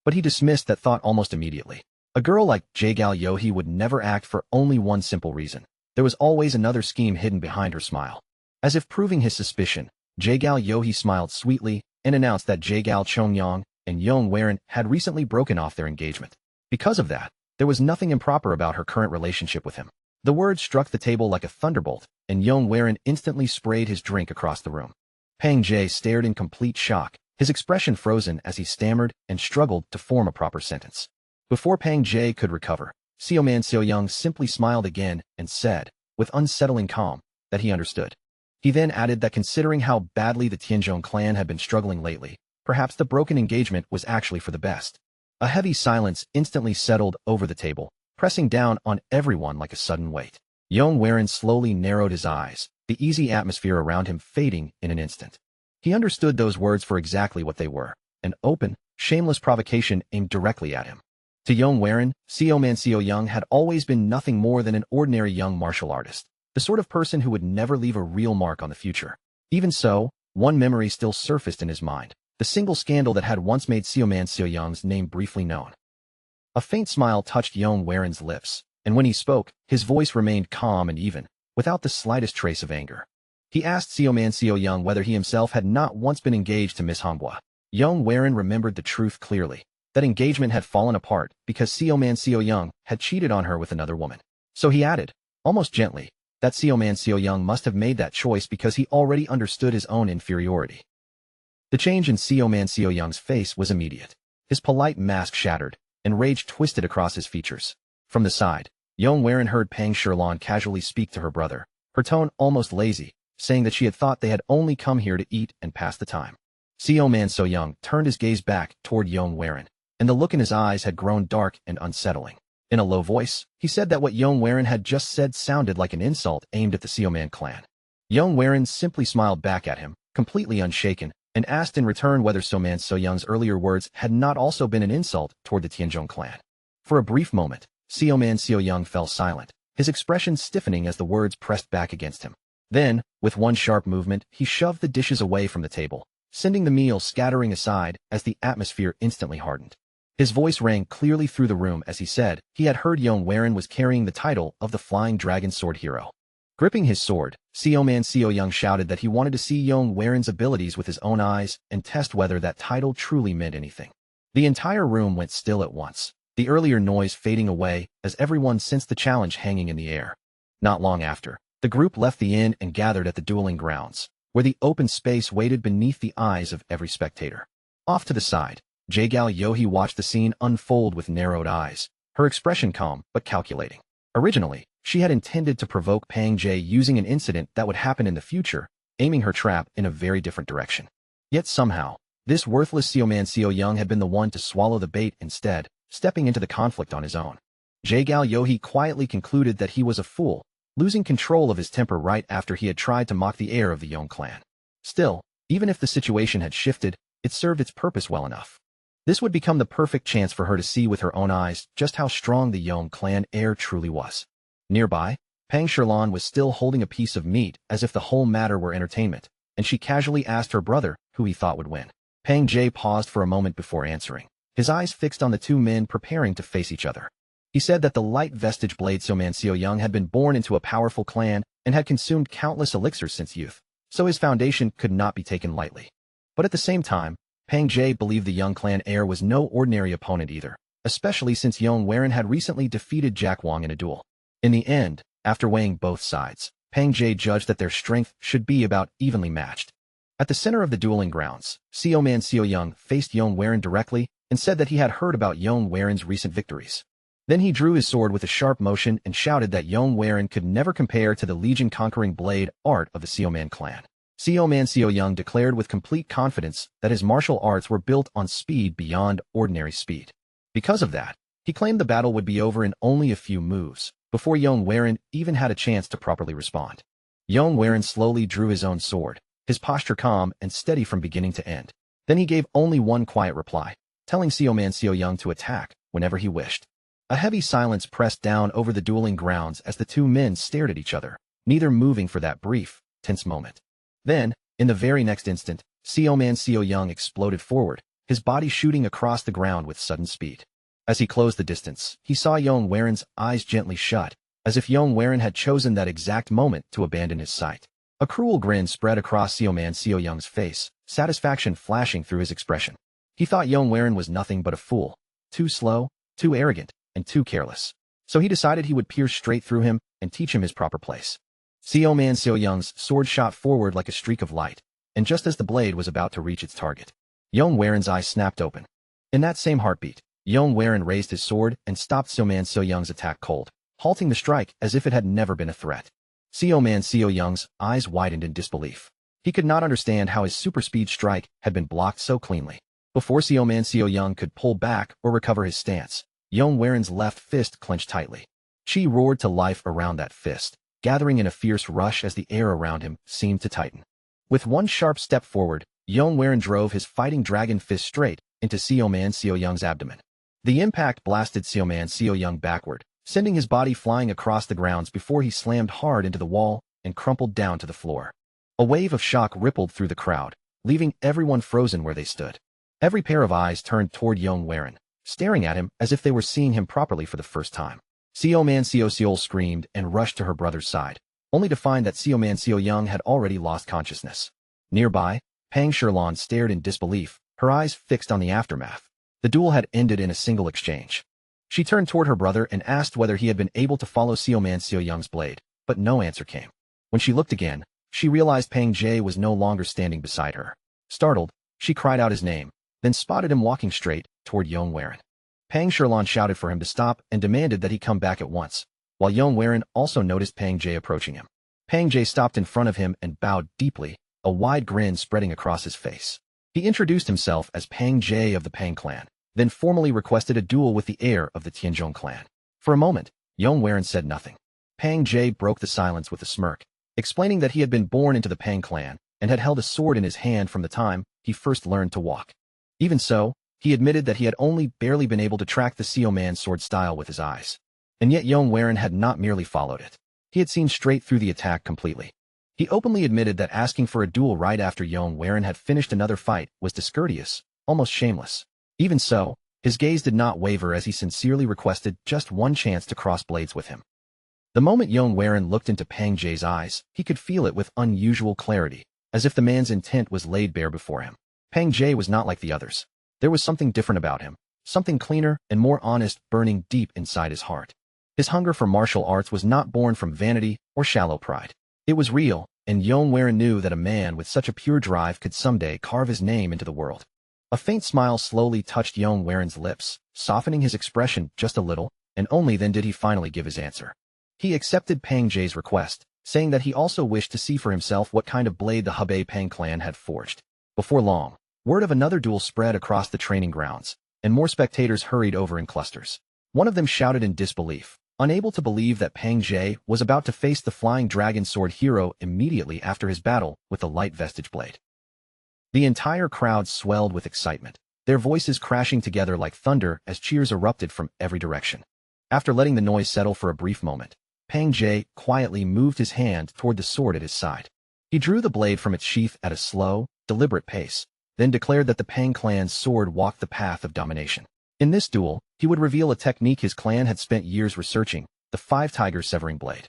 but he dismissed that thought almost immediately. A girl like Jaegal Yohee would never act for only one simple reason. There was always another scheme hidden behind her smile. As if proving his suspicion, Jaegal Yohee smiled sweetly and announced that Jaegal Chongyong and Yong had recently broken off their engagement. Because of that, there was nothing improper about her current relationship with him. The words struck the table like a thunderbolt, and Yong instantly sprayed his drink across the room. Pang Jae stared in complete shock, his expression frozen as he stammered and struggled to form a proper sentence. Before Pang Jae could recover, Seoyoung simply smiled again and said, with unsettling calm, that he understood. He then added that considering how badly the Tianzhong clan had been struggling lately, perhaps the broken engagement was actually for the best. A heavy silence instantly settled over the table, pressing down on everyone like a sudden weight. Yong slowly narrowed his eyes, the easy atmosphere around him fading in an instant. He understood those words for exactly what they were, an open, shameless provocation aimed directly at him. To Yong Seoyoung had always been nothing more than an ordinary young martial artist, the sort of person who would never leave a real mark on the future. Even so, one memory still surfaced in his mind, the single scandal that had once made Seoyoung's name briefly known. A faint smile touched Yong lips, and when he spoke, his voice remained calm and even, without the slightest trace of anger. He asked Seoyoung whether he himself had not once been engaged to Miss Manhwa. Yong remembered the truth clearly. That engagement had fallen apart because Seoyoung had cheated on her with another woman. So he added, almost gently, that Seoyoung must have made that choice because he already understood his own inferiority. The change in Seoyoung's face was immediate. His polite mask shattered, and rage twisted across his features. From the side, Yong heard Pang Shirlan casually speak to her brother, her tone almost lazy, saying that she had thought they had only come here to eat and pass the time. Seoyoung turned his gaze back toward Yong and the look in his eyes had grown dark and unsettling. In a low voice, he said that what Yong had just said sounded like an insult aimed at the Seoman clan. Yong simply smiled back at him, completely unshaken, and asked in return whether Seoyoung's earlier words had not also been an insult toward the Tianzhong clan. For a brief moment, Seoyoung fell silent, his expression stiffening as the words pressed back against him. Then, with one sharp movement, he shoved the dishes away from the table, sending the meal scattering aside as the atmosphere instantly hardened. His voice rang clearly through the room as he said he had heard Yong was carrying the title of the Flying Dragon Sword Hero. Gripping his sword, Seoyoung shouted that he wanted to see Yong abilities with his own eyes and test whether that title truly meant anything. The entire room went still at once, the earlier noise fading away as everyone sensed the challenge hanging in the air. Not long after, the group left the inn and gathered at the dueling grounds, where the open space waited beneath the eyes of every spectator. Off to the side, Jaegal Yohee watched the scene unfold with narrowed eyes, her expression calm but calculating. Originally, she had intended to provoke Pang Jae using an incident that would happen in the future, aiming her trap in a very different direction. Yet somehow, this worthless Seoyoung had been the one to swallow the bait instead, stepping into the conflict on his own. Jaegal Yohee quietly concluded that he was a fool, losing control of his temper right after he had tried to mock the heir of the Yong clan. Still, even if the situation had shifted, it served its purpose well enough. This would become the perfect chance for her to see with her own eyes just how strong the Yong clan heir truly was. Nearby, Pang Shirlan was still holding a piece of meat as if the whole matter were entertainment, and she casually asked her brother who he thought would win. Pang Jae paused for a moment before answering, his eyes fixed on the two men preparing to face each other. He said that the light vestige blade Seoyoung had been born into a powerful clan and had consumed countless elixirs since youth, so his foundation could not be taken lightly. But at the same time, Pang Jae believed the Yong clan heir was no ordinary opponent either, especially since Yong had recently defeated Jack Wang in a duel. In the end, after weighing both sides, Pang Jae judged that their strength should be about evenly matched. At the center of the dueling grounds, Seoyoung faced Yong directly and said that he had heard about Yong recent victories. Then he drew his sword with a sharp motion and shouted that Yong could never compare to the legion-conquering blade art of the Seoman clan. Seoyoung declared with complete confidence that his martial arts were built on speed beyond ordinary speed. Because of that, he claimed the battle would be over in only a few moves, before Yong even had a chance to properly respond. Yong slowly drew his own sword, his posture calm and steady from beginning to end. Then he gave only one quiet reply, telling Seoyoung to attack whenever he wished. A heavy silence pressed down over the dueling grounds as the two men stared at each other, neither moving for that brief, tense moment. Then, in the very next instant, Seoyoung exploded forward, his body shooting across the ground with sudden speed. As he closed the distance, he saw Yong Waren's eyes gently shut, as if Yong Waren had chosen that exact moment to abandon his sight. A cruel grin spread across Seo Young's face, satisfaction flashing through his expression. He thought Yong Waren was nothing but a fool, too slow, too arrogant, and too careless. So he decided he would pierce straight through him and teach him his proper place. Seo Young's sword shot forward like a streak of light, and just as the blade was about to reach its target, Yong Waren's eyes snapped open. In that same heartbeat, Yong Waren raised his sword and stopped Seo Young's attack cold, halting the strike as if it had never been a threat. Seo Young's eyes widened in disbelief. He could not understand how his super-speed strike had been blocked so cleanly. Before Seo Young could pull back or recover his stance, Yong Waren's left fist clenched tightly. Chi roared to life around that fist, gathering in a fierce rush as the air around him seemed to tighten. With one sharp step forward, Yong Waren drove his fighting dragon fist straight into Seo Young's abdomen. The impact blasted Seo Young backward, sending his body flying across the grounds before he slammed hard into the wall and crumpled down to the floor. A wave of shock rippled through the crowd, leaving everyone frozen where they stood. Every pair of eyes turned toward Yong Waren, staring at him as if they were seeing him properly for the first time. Seo screamed and rushed to her brother's side, only to find that Seo Young had already lost consciousness. Nearby, Pang Sherlon stared in disbelief, her eyes fixed on the aftermath. The duel had ended in a single exchange. She turned toward her brother and asked whether he had been able to follow Seo Young's blade, but no answer came. When she looked again, she realized Pang Jae was no longer standing beside her. Startled, she cried out his name, then spotted him walking straight toward Yong Waren. Pang Sherlon shouted for him to stop and demanded that he come back at once, while Yong Waren also noticed Pang Jae approaching him. Pang Jae stopped in front of him and bowed deeply, a wide grin spreading across his face. He introduced himself as Pang Jae of the Pang clan, then formally requested a duel with the heir of the Tianzhong clan. For a moment, Yong Waren said nothing. Pang Jae broke the silence with a smirk, explaining that he had been born into the Pang clan and had held a sword in his hand from the time he first learned to walk. Even so, he admitted that he had only barely been able to track the Seo sword style with his eyes. And yet Yong Waren had not merely followed it. He had seen straight through the attack completely. He openly admitted that asking for a duel right after Yong Waren had finished another fight was discourteous, almost shameless. Even so, his gaze did not waver as he sincerely requested just one chance to cross blades with him. The moment Yong Waren looked into Pang Jae's eyes, he could feel it with unusual clarity, as if the man's intent was laid bare before him. Pang Jae was not like the others. There was something different about him, something cleaner and more honest burning deep inside his heart. His hunger for martial arts was not born from vanity or shallow pride. It was real, and Yong Waren knew that a man with such a pure drive could someday carve his name into the world. A faint smile slowly touched Yong Waren's lips, softening his expression just a little, and only then did he finally give his answer. He accepted Pang Jae's request, saying that he also wished to see for himself what kind of blade the Hebei Pang clan had forged. Before long, word of another duel spread across the training grounds, and more spectators hurried over in clusters. One of them shouted in disbelief, unable to believe that Pang Jae was about to face the flying dragon sword hero immediately after his battle with the light vestige blade. The entire crowd swelled with excitement, their voices crashing together like thunder as cheers erupted from every direction. After letting the noise settle for a brief moment, Pang Jae quietly moved his hand toward the sword at his side. He drew the blade from its sheath at a slow, deliberate pace, then declared that the Pang clan's sword walked the path of domination. In this duel, he would reveal a technique his clan had spent years researching, the five-tiger severing blade.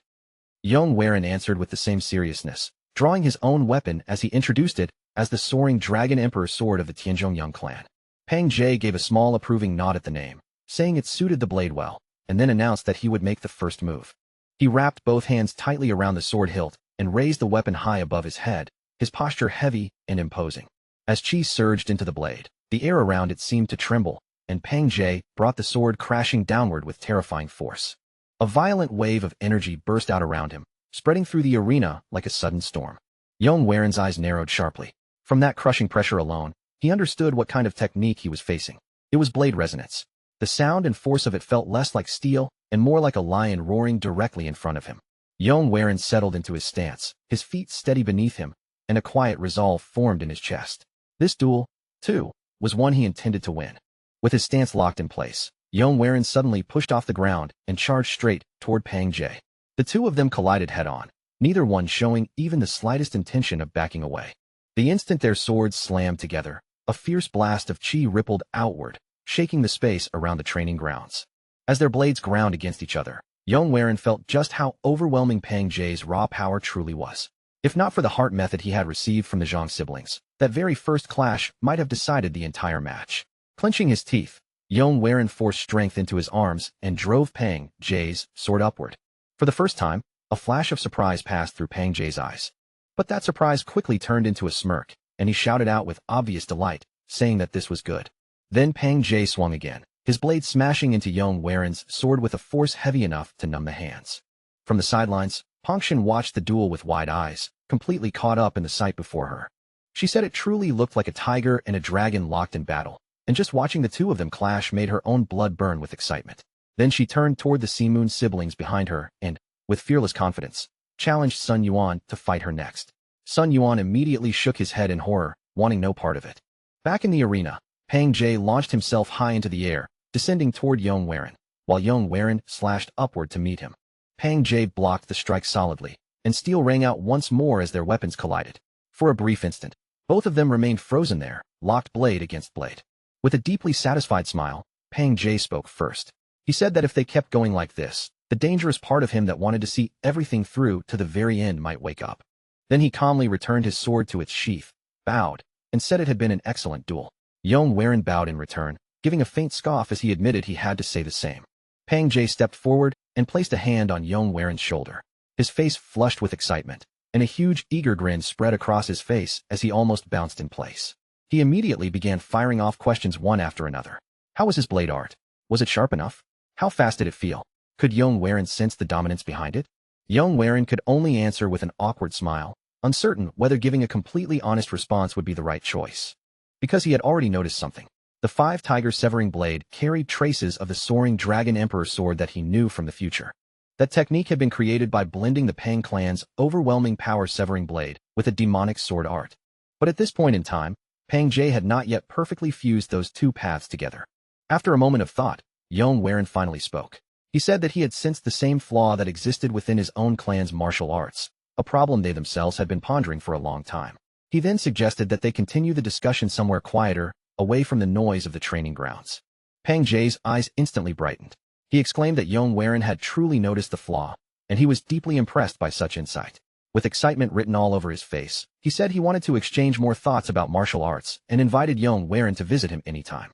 Yong Waren answered with the same seriousness, drawing his own weapon as he introduced it as the soaring Dragon Emperor sword of the Tianzhong clan. Pang Jae gave a small approving nod at the name, saying it suited the blade well, and then announced that he would make the first move. He wrapped both hands tightly around the sword hilt and raised the weapon high above his head, his posture heavy and imposing. As chi surged into the blade, the air around it seemed to tremble, and Pang Jae brought the sword crashing downward with terrifying force. A violent wave of energy burst out around him, spreading through the arena like a sudden storm. Yong Waren's eyes narrowed sharply. From that crushing pressure alone, he understood what kind of technique he was facing. It was blade resonance. The sound and force of it felt less like steel and more like a lion roaring directly in front of him. Yong Waren settled into his stance, his feet steady beneath him, and a quiet resolve formed in his chest. This duel, too, was one he intended to win. With his stance locked in place, Yong Waren suddenly pushed off the ground and charged straight toward Pang Jae. The two of them collided head-on, neither one showing even the slightest intention of backing away. The instant their swords slammed together, A fierce blast of chi rippled outward, shaking the space around the training grounds. As their blades ground against each other, Yong felt just how overwhelming Pang Jie's raw power truly was. If not for the heart method he had received from the Zhang siblings, that very first clash might have decided the entire match. Clenching his teeth, Yong forced strength into his arms and drove Pang Jie's sword upward. For the first time, a flash of surprise passed through Pang Jie's eyes. But that surprise quickly turned into a smirk, and he shouted out with obvious delight, saying that this was good. Then Pang Jie swung again, his blade smashing into Yong sword with a force heavy enough to numb the hands. From the sidelines, Pongshan watched the duel with wide eyes, completely caught up in the sight before her. She said it truly looked like a tiger and a dragon locked in battle, and just watching the two of them clash made her own blood burn with excitement. Then she turned toward the Seamoon siblings behind her and, with fearless confidence, challenged Sun Yuan to fight her next. Sun Yuan immediately shook his head in horror, wanting no part of it. Back in the arena, Pang Jie launched himself high into the air, descending toward Yong, while Yong slashed upward to meet him. Pang Jie blocked the strike solidly, and steel rang out once more as their weapons collided. For a brief instant, both of them remained frozen there, locked blade against blade. With a deeply satisfied smile, Pang Jie spoke first. He said that if they kept going like this, the dangerous part of him that wanted to see everything through to the very end might wake up. Then he calmly returned his sword to its sheath, bowed, and said it had been an excellent duel. Yong bowed in return, giving a faint scoff as he admitted he had to say the same. Pang Jie stepped forward and placed a hand on Yong shoulder. His face flushed with excitement, and a huge, eager grin spread across his face as he almost bounced in place. He immediately began firing off questions one after another. How was his blade art? Was it sharp enough? How fast did it feel? Could Yong sense the dominance behind it? Yong could only answer with an awkward smile, uncertain whether giving a completely honest response would be the right choice. Because he had already noticed something. The five-tiger severing blade carried traces of the soaring Dragon Emperor sword that he knew from the future. That technique had been created by blending the Pang clan's overwhelming power severing blade with a demonic sword art. But at this point in time, Pang Jie had not yet perfectly fused those two paths together. After a moment of thought, Yong finally spoke. He said that he had sensed the same flaw that existed within his own clan's martial arts, a problem they themselves had been pondering for a long time. He then suggested that they continue the discussion somewhere quieter, away from the noise of the training grounds. Pang Jie's eyes instantly brightened. He exclaimed that Yong had truly noticed the flaw, and he was deeply impressed by such insight. With excitement written all over his face, he said he wanted to exchange more thoughts about martial arts and invited Yong to visit him anytime.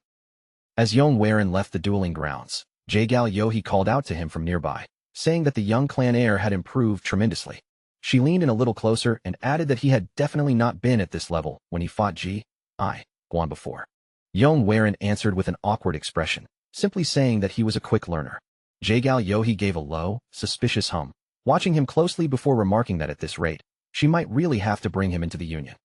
As Yong left the dueling grounds, Jaegal Yohee called out to him from nearby, saying that the young clan heir had improved tremendously. She leaned in a little closer and added that he had definitely not been at this level when he fought Guan before. Yong answered with an awkward expression, simply saying that he was a quick learner. Jaegal Yohee gave a low, suspicious hum, watching him closely before remarking that at this rate, she might really have to bring him into the Union.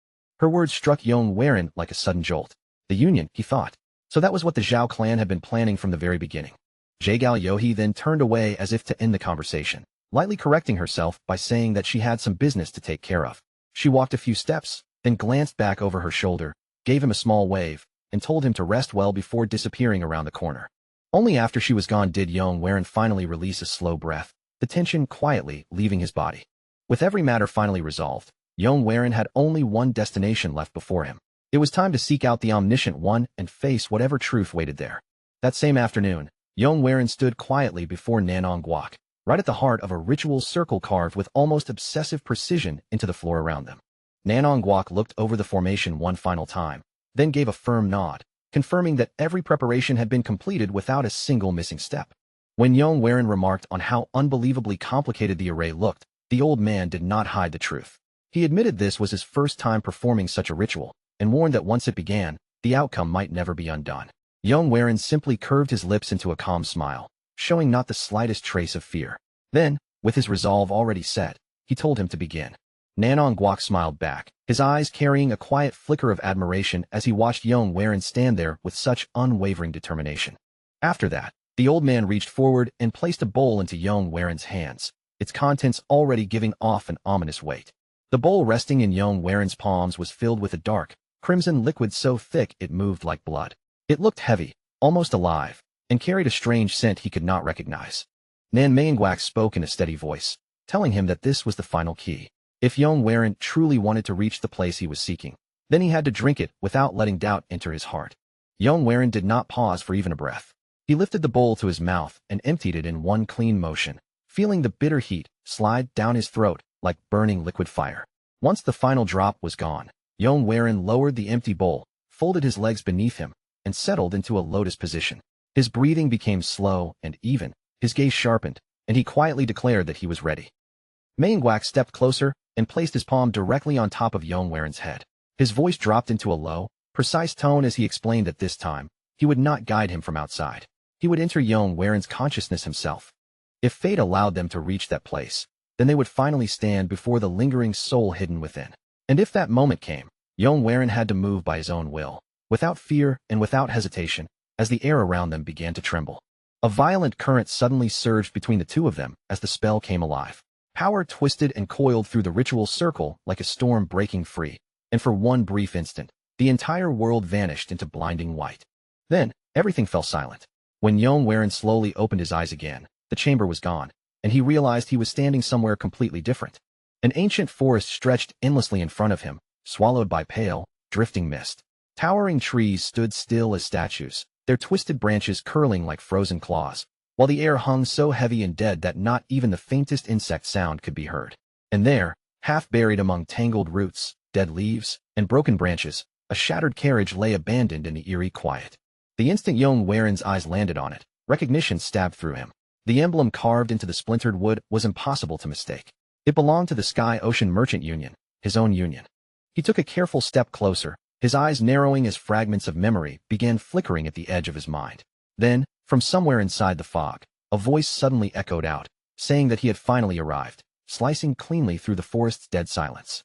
Her words struck Yong like a sudden jolt. The Union, he thought. So that was what the Zhao clan had been planning from the very beginning. Jaegal Yohee then turned away as if to end the conversation, lightly correcting herself by saying that she had some business to take care of. She walked a few steps, then glanced back over her shoulder, gave him a small wave, and told him to rest well before disappearing around the corner. Only after she was gone did Yong finally release a slow breath, the tension quietly leaving his body. With every matter finally resolved, Yong had only one destination left before him. It was time to seek out the Omniscient One and face whatever truth waited there. That same afternoon, Yong stood quietly before Nanong Guak, right at the heart of a ritual circle carved with almost obsessive precision into the floor around them. Nanong Guak looked over the formation one final time, then gave a firm nod, confirming that every preparation had been completed without a single missing step. When Yong remarked on how unbelievably complicated the array looked, the old man did not hide the truth. He admitted this was his first time performing such a ritual, and warned that once it began, the outcome might never be undone. Yong simply curved his lips into a calm smile, showing not the slightest trace of fear. Then, with his resolve already set, he told him to begin. Nanong Guak smiled back, his eyes carrying a quiet flicker of admiration as he watched Yong stand there with such unwavering determination. After that, the old man reached forward and placed a bowl into Yong hands, its contents already giving off an ominous weight. The bowl resting in Yong palms was filled with a dark, crimson liquid so thick it moved like blood. It looked heavy, almost alive, and carried a strange scent he could not recognize. Nan Mayingguak spoke in a steady voice, telling him that this was the final key. If Yong truly wanted to reach the place he was seeking, Then he had to drink it without letting doubt enter his heart. Yong Waren did not pause for even a breath. He lifted the bowl to his mouth and emptied it in one clean motion, feeling the bitter heat slide down his throat like burning liquid fire. Once the final drop was gone, Yong Waren lowered the empty bowl, folded his legs beneath him, and settled into a lotus position. His breathing became slow and even, his gaze sharpened, and he quietly declared that he was ready. Manhwa stepped closer and placed his palm directly on top of Yong Waren's head. His voice dropped into a low, precise tone as he explained that this time, he would not guide him from outside. He would enter Yong Waren's consciousness himself. If fate allowed them to reach that place, then they would finally stand before the lingering soul hidden within. And if that moment came, Yong Waren had to move by his own will, without fear and without hesitation, as the air around them began to tremble. A violent current suddenly surged between the two of them as the spell came alive. Power twisted and coiled through the ritual circle like a storm breaking free, and for one brief instant, the entire world vanished into blinding white. Then, everything fell silent. When Yong Waren slowly opened his eyes again, the chamber was gone, and he realized he was standing somewhere completely different. An ancient forest stretched endlessly in front of him, swallowed by pale, drifting mist. Towering trees stood still as statues, their twisted branches curling like frozen claws, while the air hung so heavy and dead that not even the faintest insect sound could be heard. And there, half buried among tangled roots, dead leaves, and broken branches, a shattered carriage lay abandoned in the eerie quiet. The instant Yong Waren's eyes landed on it, recognition stabbed through him. The emblem carved into the splintered wood was impossible to mistake. It belonged to the Sky Ocean Merchant Union, his own union. He took a careful step closer, his eyes narrowing as fragments of memory began flickering at the edge of his mind. Then, from somewhere inside the fog, a voice suddenly echoed out, saying that he had finally arrived, slicing cleanly through the forest's dead silence.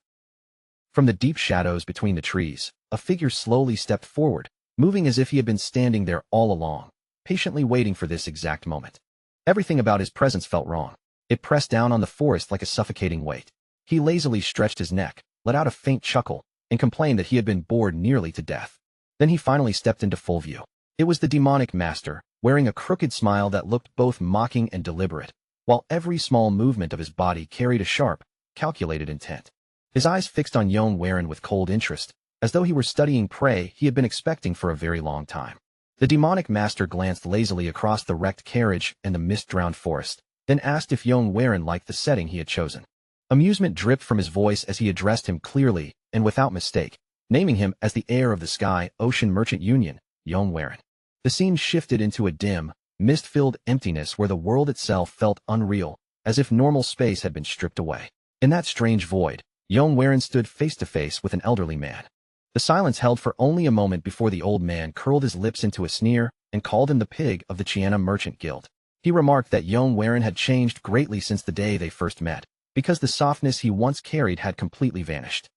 From the deep shadows between the trees, a figure slowly stepped forward, moving as if he had been standing there all along, patiently waiting for this exact moment. Everything about his presence felt wrong. It pressed down on the forest like a suffocating weight. He lazily stretched his neck, let out a faint chuckle, and complained that he had been bored nearly to death. Then he finally stepped into full view. It was the demonic master, wearing a crooked smile that looked both mocking and deliberate, while every small movement of his body carried a sharp, calculated intent. His eyes fixed on Yong Waren with cold interest, as though he were studying prey he had been expecting for a very long time. The demonic master glanced lazily across the wrecked carriage and the mist-drowned forest, then asked if Yong Waren liked the setting he had chosen. Amusement dripped from his voice as he addressed him clearly and without mistake, naming him as the heir of the Sky Ocean Merchant Union, Yong Waren. The scene shifted into a dim, mist-filled emptiness where the world itself felt unreal, as if normal space had been stripped away. In that strange void, Yong Waren stood face to face with an elderly man. The silence held for only a moment before the old man curled his lips into a sneer and called him the pig of the Chiana Merchant Guild. He remarked that Yong Waren had changed greatly since the day they first met, because the softness he once carried had completely vanished.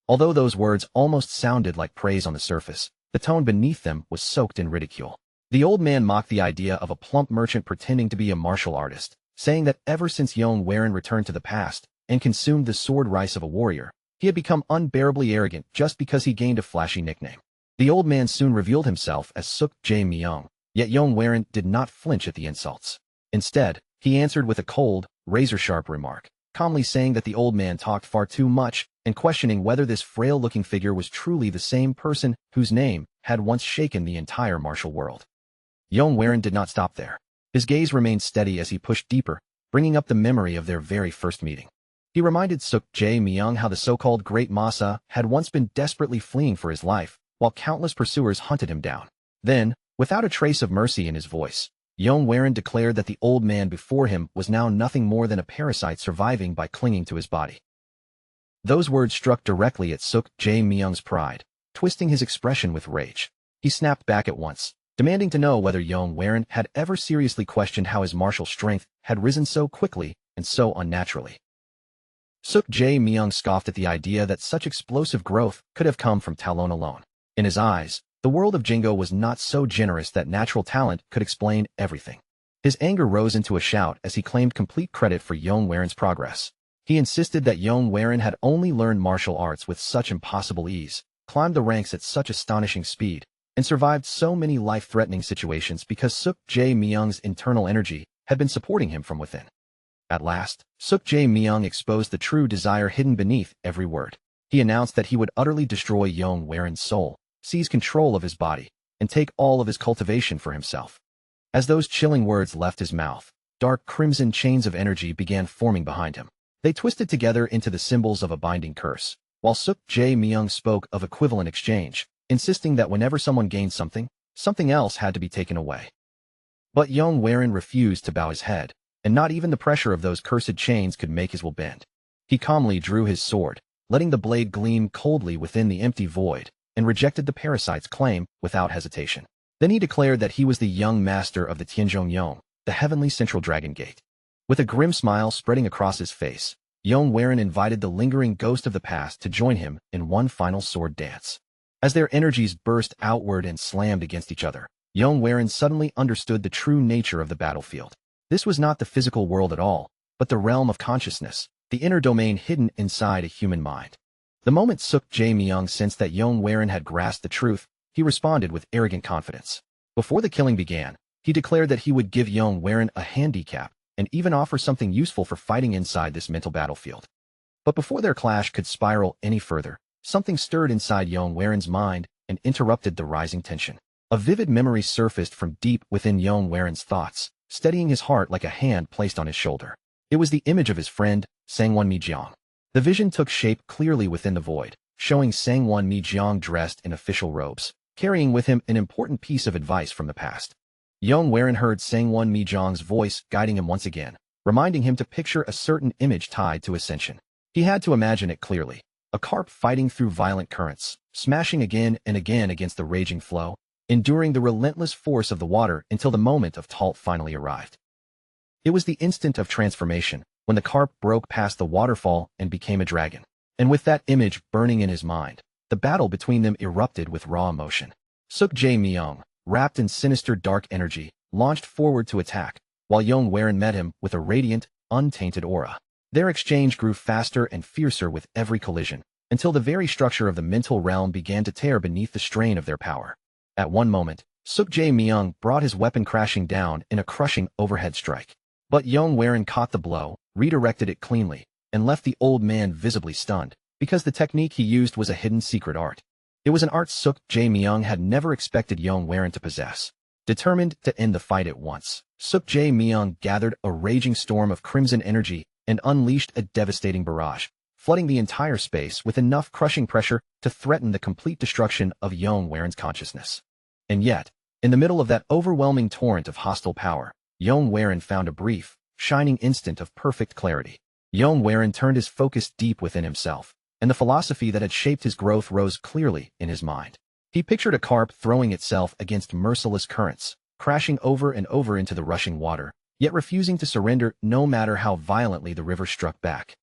Although those words almost sounded like praise on the surface, the tone beneath them was soaked in ridicule. The old man mocked the idea of a plump merchant pretending to be a martial artist, saying that ever since Yong Waren returned to the past and consumed the sword rice of a warrior, he had become unbearably arrogant just because he gained a flashy nickname. The old man soon revealed himself as Suk Jae Myung, yet Yong Waren did not flinch at the insults. Instead, he answered with a cold, razor-sharp remark, calmly saying that the old man talked far too much and questioning whether this frail-looking figure was truly the same person whose name had once shaken the entire martial world. Yong Waren did not stop there. His gaze remained steady as he pushed deeper, bringing up the memory of their very first meeting. He reminded Suk Jae Myung how the so-called Great Masa had once been desperately fleeing for his life, while countless pursuers hunted him down. Then, without a trace of mercy in his voice, Yong Waren declared that the old man before him was now nothing more than a parasite surviving by clinging to his body. Those words struck directly at Suk Jae Myung's pride, twisting his expression with rage. He snapped back at once, demanding to know whether Yong Waren had ever seriously questioned how his martial strength had risen so quickly and so unnaturally. Suk Jae Myung scoffed at the idea that such explosive growth could have come from talent alone. In his eyes, the world of Jingo was not so generous that natural talent could explain everything. His anger rose into a shout as he claimed complete credit for Yong Waren's progress. He insisted that Yong Waren had only learned martial arts with such impossible ease, climbed the ranks at such astonishing speed, and survived so many life-threatening situations because Suk Jae Myung's internal energy had been supporting him from within. At last, Suk Jae Myung exposed the true desire hidden beneath every word. He announced that he would utterly destroy Yong Waren's soul, seize control of his body, and take all of his cultivation for himself. As those chilling words left his mouth, dark crimson chains of energy began forming behind him. They twisted together into the symbols of a binding curse, while Suk Jae-myung spoke of equivalent exchange, insisting that whenever someone gained something, something else had to be taken away. But Yong Waren refused to bow his head, and not even the pressure of those cursed chains could make his will bend. He calmly drew his sword, letting the blade gleam coldly within the empty void, and rejected the parasite's claim without hesitation. Then he declared that he was the young master of the Tianzhong Yong, the heavenly central dragon gate. With a grim smile spreading across his face, Yong Waren invited the lingering ghost of the past to join him in one final sword dance. As their energies burst outward and slammed against each other, Yong Waren suddenly understood the true nature of the battlefield. This was not the physical world at all, but the realm of consciousness, the inner domain hidden inside a human mind. The moment Suk Jae-myung sensed that Yong Waren had grasped the truth, he responded with arrogant confidence. Before the killing began, he declared that he would give Yong Waren a handicap and even offer something useful for fighting inside this mental battlefield. But before their clash could spiral any further, something stirred inside Yong Waren's mind and interrupted the rising tension. A vivid memory surfaced from deep within Yong Waren's thoughts, steadying his heart like a hand placed on his shoulder. It was the image of his friend, Sangwon Mi-jiang. The vision took shape clearly within the void, showing Sangwon Mi-jiang dressed in official robes, carrying with him an important piece of advice from the past. Yong Waren heard Sangwon Mi-jiang's voice guiding him once again, reminding him to picture a certain image tied to ascension. He had to imagine it clearly. A carp fighting through violent currents, smashing again and again against the raging flow, enduring the relentless force of the water until the moment of halt finally arrived. It was the instant of transformation, when the carp broke past the waterfall and became a dragon. And with that image burning in his mind, the battle between them erupted with raw emotion. Suk Jae-myung, wrapped in sinister dark energy, launched forward to attack, while Yong Waren met him with a radiant, untainted aura. Their exchange grew faster and fiercer with every collision, until the very structure of the mental realm began to tear beneath the strain of their power. At one moment, Suk Jae-myung brought his weapon crashing down in a crushing overhead strike. But Yong Waren caught the blow, redirected it cleanly, and left the old man visibly stunned, because the technique he used was a hidden secret art. It was an art Suk Jae-myung had never expected Yong Waren to possess. Determined to end the fight at once, Suk Jae-myung gathered a raging storm of crimson energy and unleashed a devastating barrage, flooding the entire space with enough crushing pressure to threaten the complete destruction of Yong Waren's consciousness. And yet, in the middle of that overwhelming torrent of hostile power, Yong Waren found a brief, shining instant of perfect clarity. Yong Waren turned his focus deep within himself, and the philosophy that had shaped his growth rose clearly in his mind. He pictured a carp throwing itself against merciless currents, crashing over and over into the rushing water, yet refusing to surrender no matter how violently the river struck back.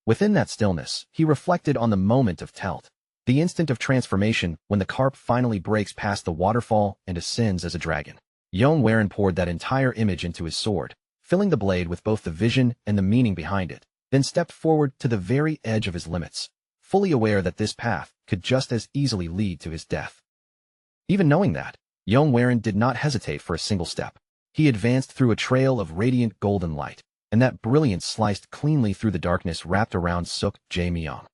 Within that stillness, he reflected on the moment of Telt, the instant of transformation when the carp finally breaks past the waterfall and ascends as a dragon. Yong Waren poured that entire image into his sword, filling the blade with both the vision and the meaning behind it, then stepped forward to the very edge of his limits, fully aware that this path could just as easily lead to his death. Even knowing that, Yong Waren did not hesitate for a single step. He advanced through a trail of radiant golden light, and that brilliance sliced cleanly through the darkness wrapped around Suk Jae-myung.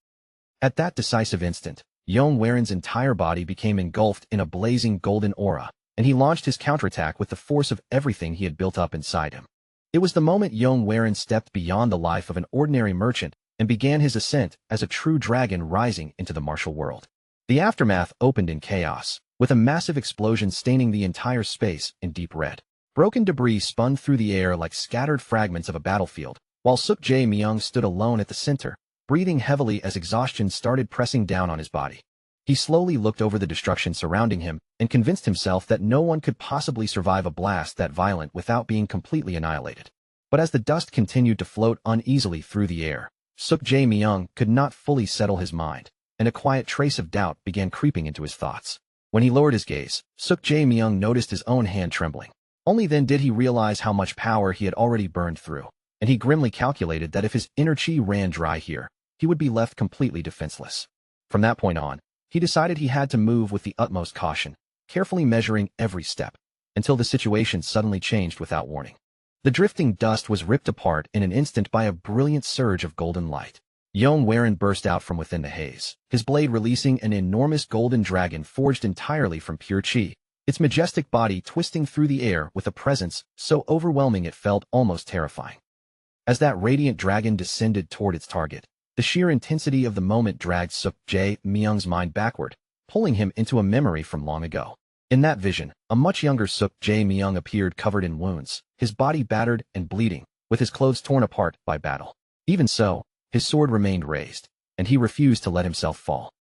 At that decisive instant, Yong Waren's entire body became engulfed in a blazing golden aura, and he launched his counterattack with the force of everything he had built up inside him. It was the moment Yong Waren stepped beyond the life of an ordinary merchant and began his ascent as a true dragon rising into the martial world. The aftermath opened in chaos, with a massive explosion staining the entire space in deep red. Broken debris spun through the air like scattered fragments of a battlefield, while Suk Jae-myung stood alone at the center, breathing heavily as exhaustion started pressing down on his body. He slowly looked over the destruction surrounding him and convinced himself that no one could possibly survive a blast that violent without being completely annihilated. But as the dust continued to float uneasily through the air, Suk Jae-myung could not fully settle his mind, and a quiet trace of doubt began creeping into his thoughts. When he lowered his gaze, Suk Jae-myung noticed his own hand trembling. Only then did he realize how much power he had already burned through, and he grimly calculated that if his inner chi ran dry here, he would be left completely defenseless. From that point on, he decided he had to move with the utmost caution, carefully measuring every step, until the situation suddenly changed without warning. The drifting dust was ripped apart in an instant by a brilliant surge of golden light. Yong burst out from within the haze, his blade releasing an enormous golden dragon forged entirely from pure chi, its majestic body twisting through the air with a presence so overwhelming it felt almost terrifying. As that radiant dragon descended toward its target, the sheer intensity of the moment dragged Suk Jae Myung's mind backward, pulling him into a memory from long ago. In that vision, a much younger Suk Jae Myung appeared covered in wounds, his body battered and bleeding, with his clothes torn apart by battle. Even so, his sword remained raised, and he refused to let himself fall.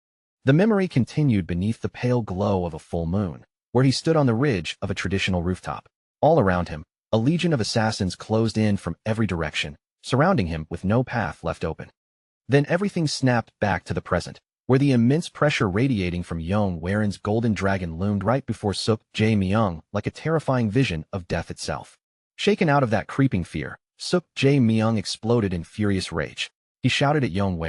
The memory continued beneath the pale glow of a full moon, where he stood on the ridge of a traditional rooftop. All around him, a legion of assassins closed in from every direction, surrounding him with no path left open. Then everything snapped back to the present, where the immense pressure radiating from Yong golden dragon loomed right before Suk Jae Myung like a terrifying vision of death itself. Shaken out of that creeping fear, Suk Jae Myung exploded in furious rage. He shouted at Yong,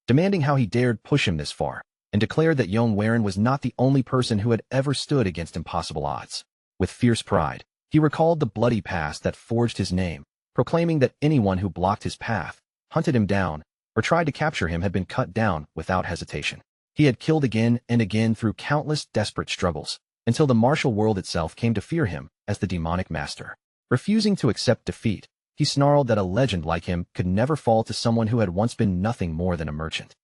demanding how he dared push him this far, and declared that Yong was not the only person who had ever stood against impossible odds. With fierce pride, he recalled the bloody past that forged his name, proclaiming that anyone who blocked his path, hunted him down, or tried to capture him had been cut down without hesitation. He had killed again and again through countless desperate struggles, until the martial world itself came to fear him as the demonic master. Refusing to accept defeat, he snarled that a legend like him could never fall to someone who had once been nothing more than a merchant.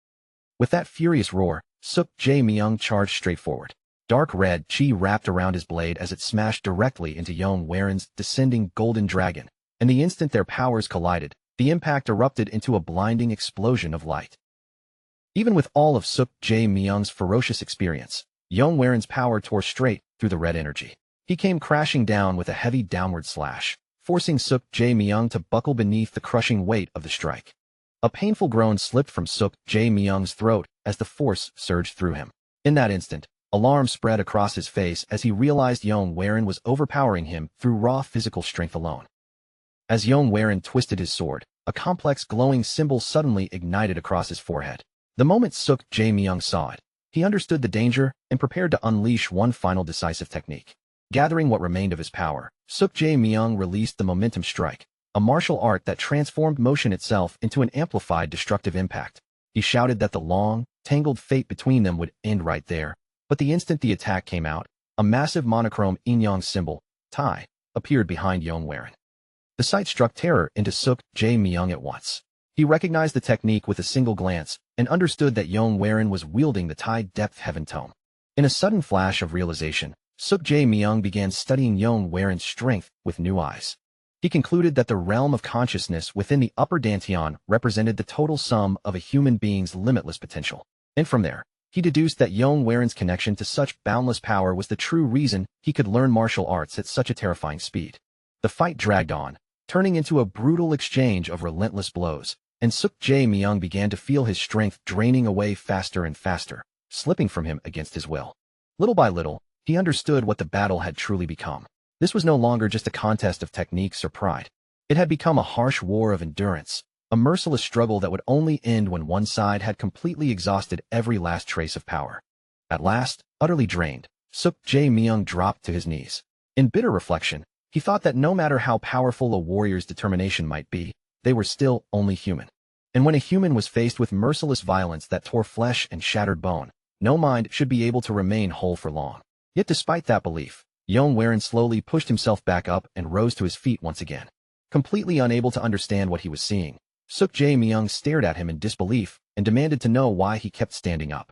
With that furious roar, Suk Jae Myung charged straight forward. Dark red chi wrapped around his blade as it smashed directly into Yong descending golden dragon, and the instant their powers collided, the impact erupted into a blinding explosion of light. Even with all of Suk Jae Myung's ferocious experience, Yong power tore straight through the red energy. He came crashing down with a heavy downward slash, forcing Suk Jae Myung to buckle beneath the crushing weight of the strike. A painful groan slipped from Suk Jae Myung's throat as the force surged through him. In that instant, alarm spread across his face as he realized Yong was overpowering him through raw physical strength alone. As Yong twisted his sword, a complex glowing symbol suddenly ignited across his forehead. The moment Suk Jae Myung saw it, he understood the danger and prepared to unleash one final decisive technique. Gathering what remained of his power, Suk Jae Myung released the momentum strike, a martial art that transformed motion itself into an amplified destructive impact. He shouted that the long, tangled fate between them would end right there, but the instant the attack came out, a massive monochrome yin-yang symbol, Tai, appeared behind Yong. The sight struck terror into Suk Jae Myung at once. He recognized the technique with a single glance and understood that Yong was wielding the Tai Depth Heaven Tome. In a sudden flash of realization, Suk Jae Myung began studying Yong strength with new eyes. He concluded that the realm of consciousness within the upper dantian represented the total sum of a human being's limitless potential. And from there, he deduced that Yong connection to such boundless power was the true reason he could learn martial arts at such a terrifying speed. The fight dragged on, turning into a brutal exchange of relentless blows, and Suk Jae Myung began to feel his strength draining away faster and faster, slipping from him against his will. Little by little, he understood what the battle had truly become. This was no longer just a contest of techniques or pride. It had become a harsh war of endurance, a merciless struggle that would only end when one side had completely exhausted every last trace of power. At last, utterly drained, Suk Jae Myung dropped to his knees. In bitter reflection, he thought that no matter how powerful a warrior's determination might be, they were still only human. And when a human was faced with merciless violence that tore flesh and shattered bone, no mind should be able to remain whole for long. Yet despite that belief, Yong slowly pushed himself back up and rose to his feet once again. Completely unable to understand what he was seeing, Suk Jae Myung stared at him in disbelief and demanded to know why he kept standing up.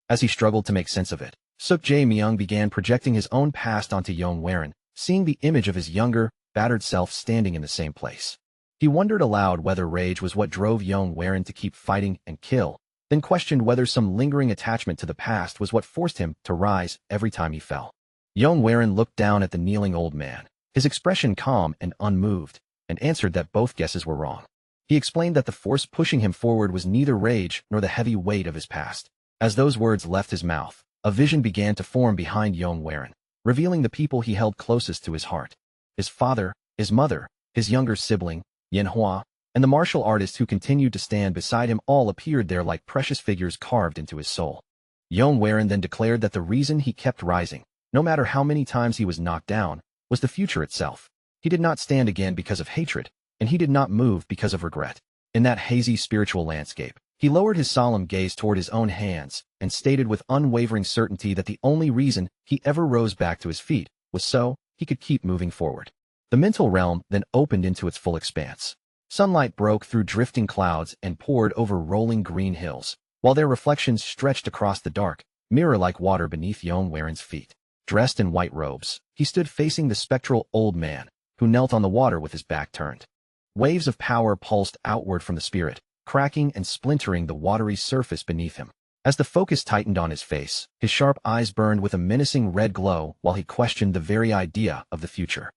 As he struggled to make sense of it, Suk Jae Myung began projecting his own past onto Yong, seeing the image of his younger, battered self standing in the same place. He wondered aloud whether rage was what drove Yong to keep fighting and kill, then questioned whether some lingering attachment to the past was what forced him to rise every time he fell. Yong looked down at the kneeling old man, his expression calm and unmoved, and answered that both guesses were wrong. He explained that the force pushing him forward was neither rage nor the heavy weight of his past. As those words left his mouth, a vision began to form behind Yong, revealing the people he held closest to his heart. His father, his mother, his younger sibling, Manhwa, and the martial artist who continued to stand beside him all appeared there like precious figures carved into his soul. Yong then declared that the reason he kept rising, no matter how many times he was knocked down, was the future itself. He did not stand again because of hatred, and he did not move because of regret. In that hazy spiritual landscape, He lowered his solemn gaze toward his own hands and stated with unwavering certainty that the only reason he ever rose back to his feet was so he could keep moving forward. The mental realm then opened into its full expanse. Sunlight broke through drifting clouds and poured over rolling green hills, while their reflections stretched across the dark, mirror-like water beneath Yong Waren's feet. Dressed in white robes, he stood facing the spectral old man, who knelt on the water with his back turned. Waves of power pulsed outward from the spirit, cracking and splintering the watery surface beneath him. As the focus tightened on his face, his sharp eyes burned with a menacing red glow while he questioned the very idea of the future.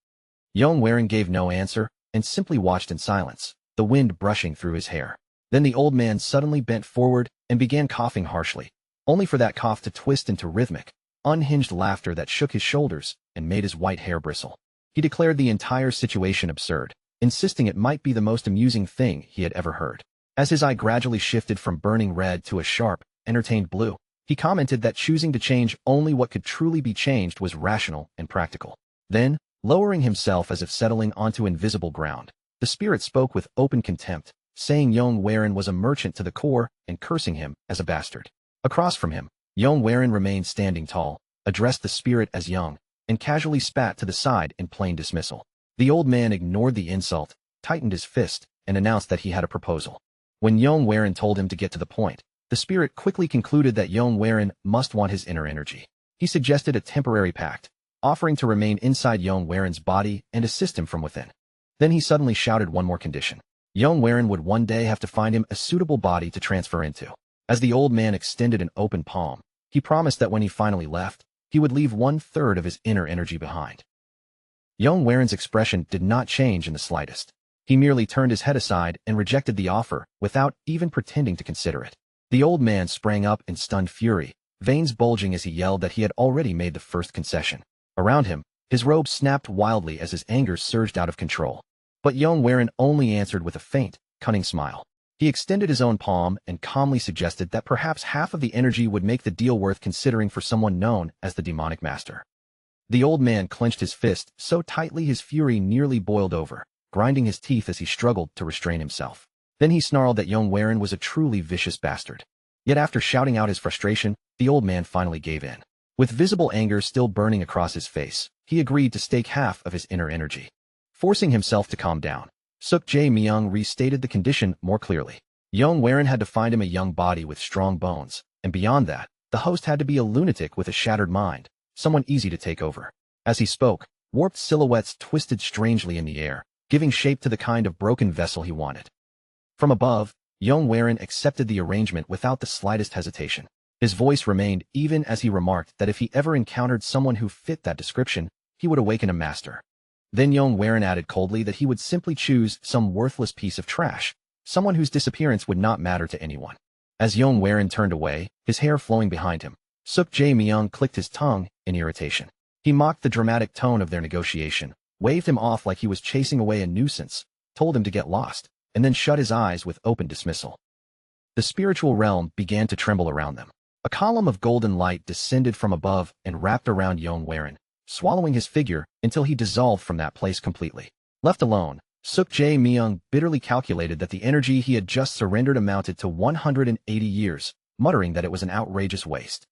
Yong Waren gave no answer and simply watched in silence, the wind brushing through his hair. Then the old man suddenly bent forward and began coughing harshly, only for that cough to twist into rhythmic, unhinged laughter that shook his shoulders and made his white hair bristle. He declared the entire situation absurd, insisting it might be the most amusing thing he had ever heard. As his eye gradually shifted from burning red to a sharp, entertained blue, he commented that choosing to change only what could truly be changed was rational and practical. Then, lowering himself as if settling onto invisible ground, the spirit spoke with open contempt, saying Yong Waren was a merchant to the core and cursing him as a bastard. Across from him, Yong Waren remained standing tall, addressed the spirit as Young, and casually spat to the side in plain dismissal. The old man ignored the insult, tightened his fist, and announced that he had a proposal. When Yong Waren told him to get to the point, the spirit quickly concluded that Yong Waren must want his inner energy. He suggested a temporary pact, offering to remain inside Yong Waren's body and assist him from within. Then he suddenly shouted one more condition. Yong Waren would one day have to find him a suitable body to transfer into. As the old man extended an open palm, he promised that when he finally left, he would leave 1/3 of his inner energy behind. Yong Waren's expression did not change in the slightest. He merely turned his head aside and rejected the offer without even pretending to consider it. The old man sprang up in stunned fury, veins bulging as he yelled that he had already made the first concession. Around him, his robe snapped wildly as his anger surged out of control. But Yong Waren only answered with a faint, cunning smile. He extended his own palm and calmly suggested that perhaps half of the energy would make the deal worth considering for someone known as the demonic master. The old man clenched his fist so tightly his fury nearly boiled over, grinding his teeth as he struggled to restrain himself. Then he snarled that Yong Waren was a truly vicious bastard. Yet after shouting out his frustration, the old man finally gave in. With visible anger still burning across his face, he agreed to stake half of his inner energy. Forcing himself to calm down, Suk Jae Myung restated the condition more clearly. Yong Waren had to find him a young body with strong bones, and beyond that, the host had to be a lunatic with a shattered mind, someone easy to take over. As he spoke, warped silhouettes twisted strangely in the air, giving shape to the kind of broken vessel he wanted. From above, Yong Waren accepted the arrangement without the slightest hesitation. His voice remained even as he remarked that if he ever encountered someone who fit that description, he would awaken a master. Then Yong Waren added coldly that he would simply choose some worthless piece of trash, someone whose disappearance would not matter to anyone. As Yong Waren turned away, his hair flowing behind him, Suk Jae Myung clicked his tongue in irritation. He mocked the dramatic tone of their negotiation, waved him off like he was chasing away a nuisance, told him to get lost, and then shut his eyes with open dismissal. The spiritual realm began to tremble around them. A column of golden light descended from above and wrapped around Yong Waren, swallowing his figure until he dissolved from that place completely. Left alone, Suk Jae Myung bitterly calculated that the energy he had just surrendered amounted to 180 years, muttering that it was an outrageous waste.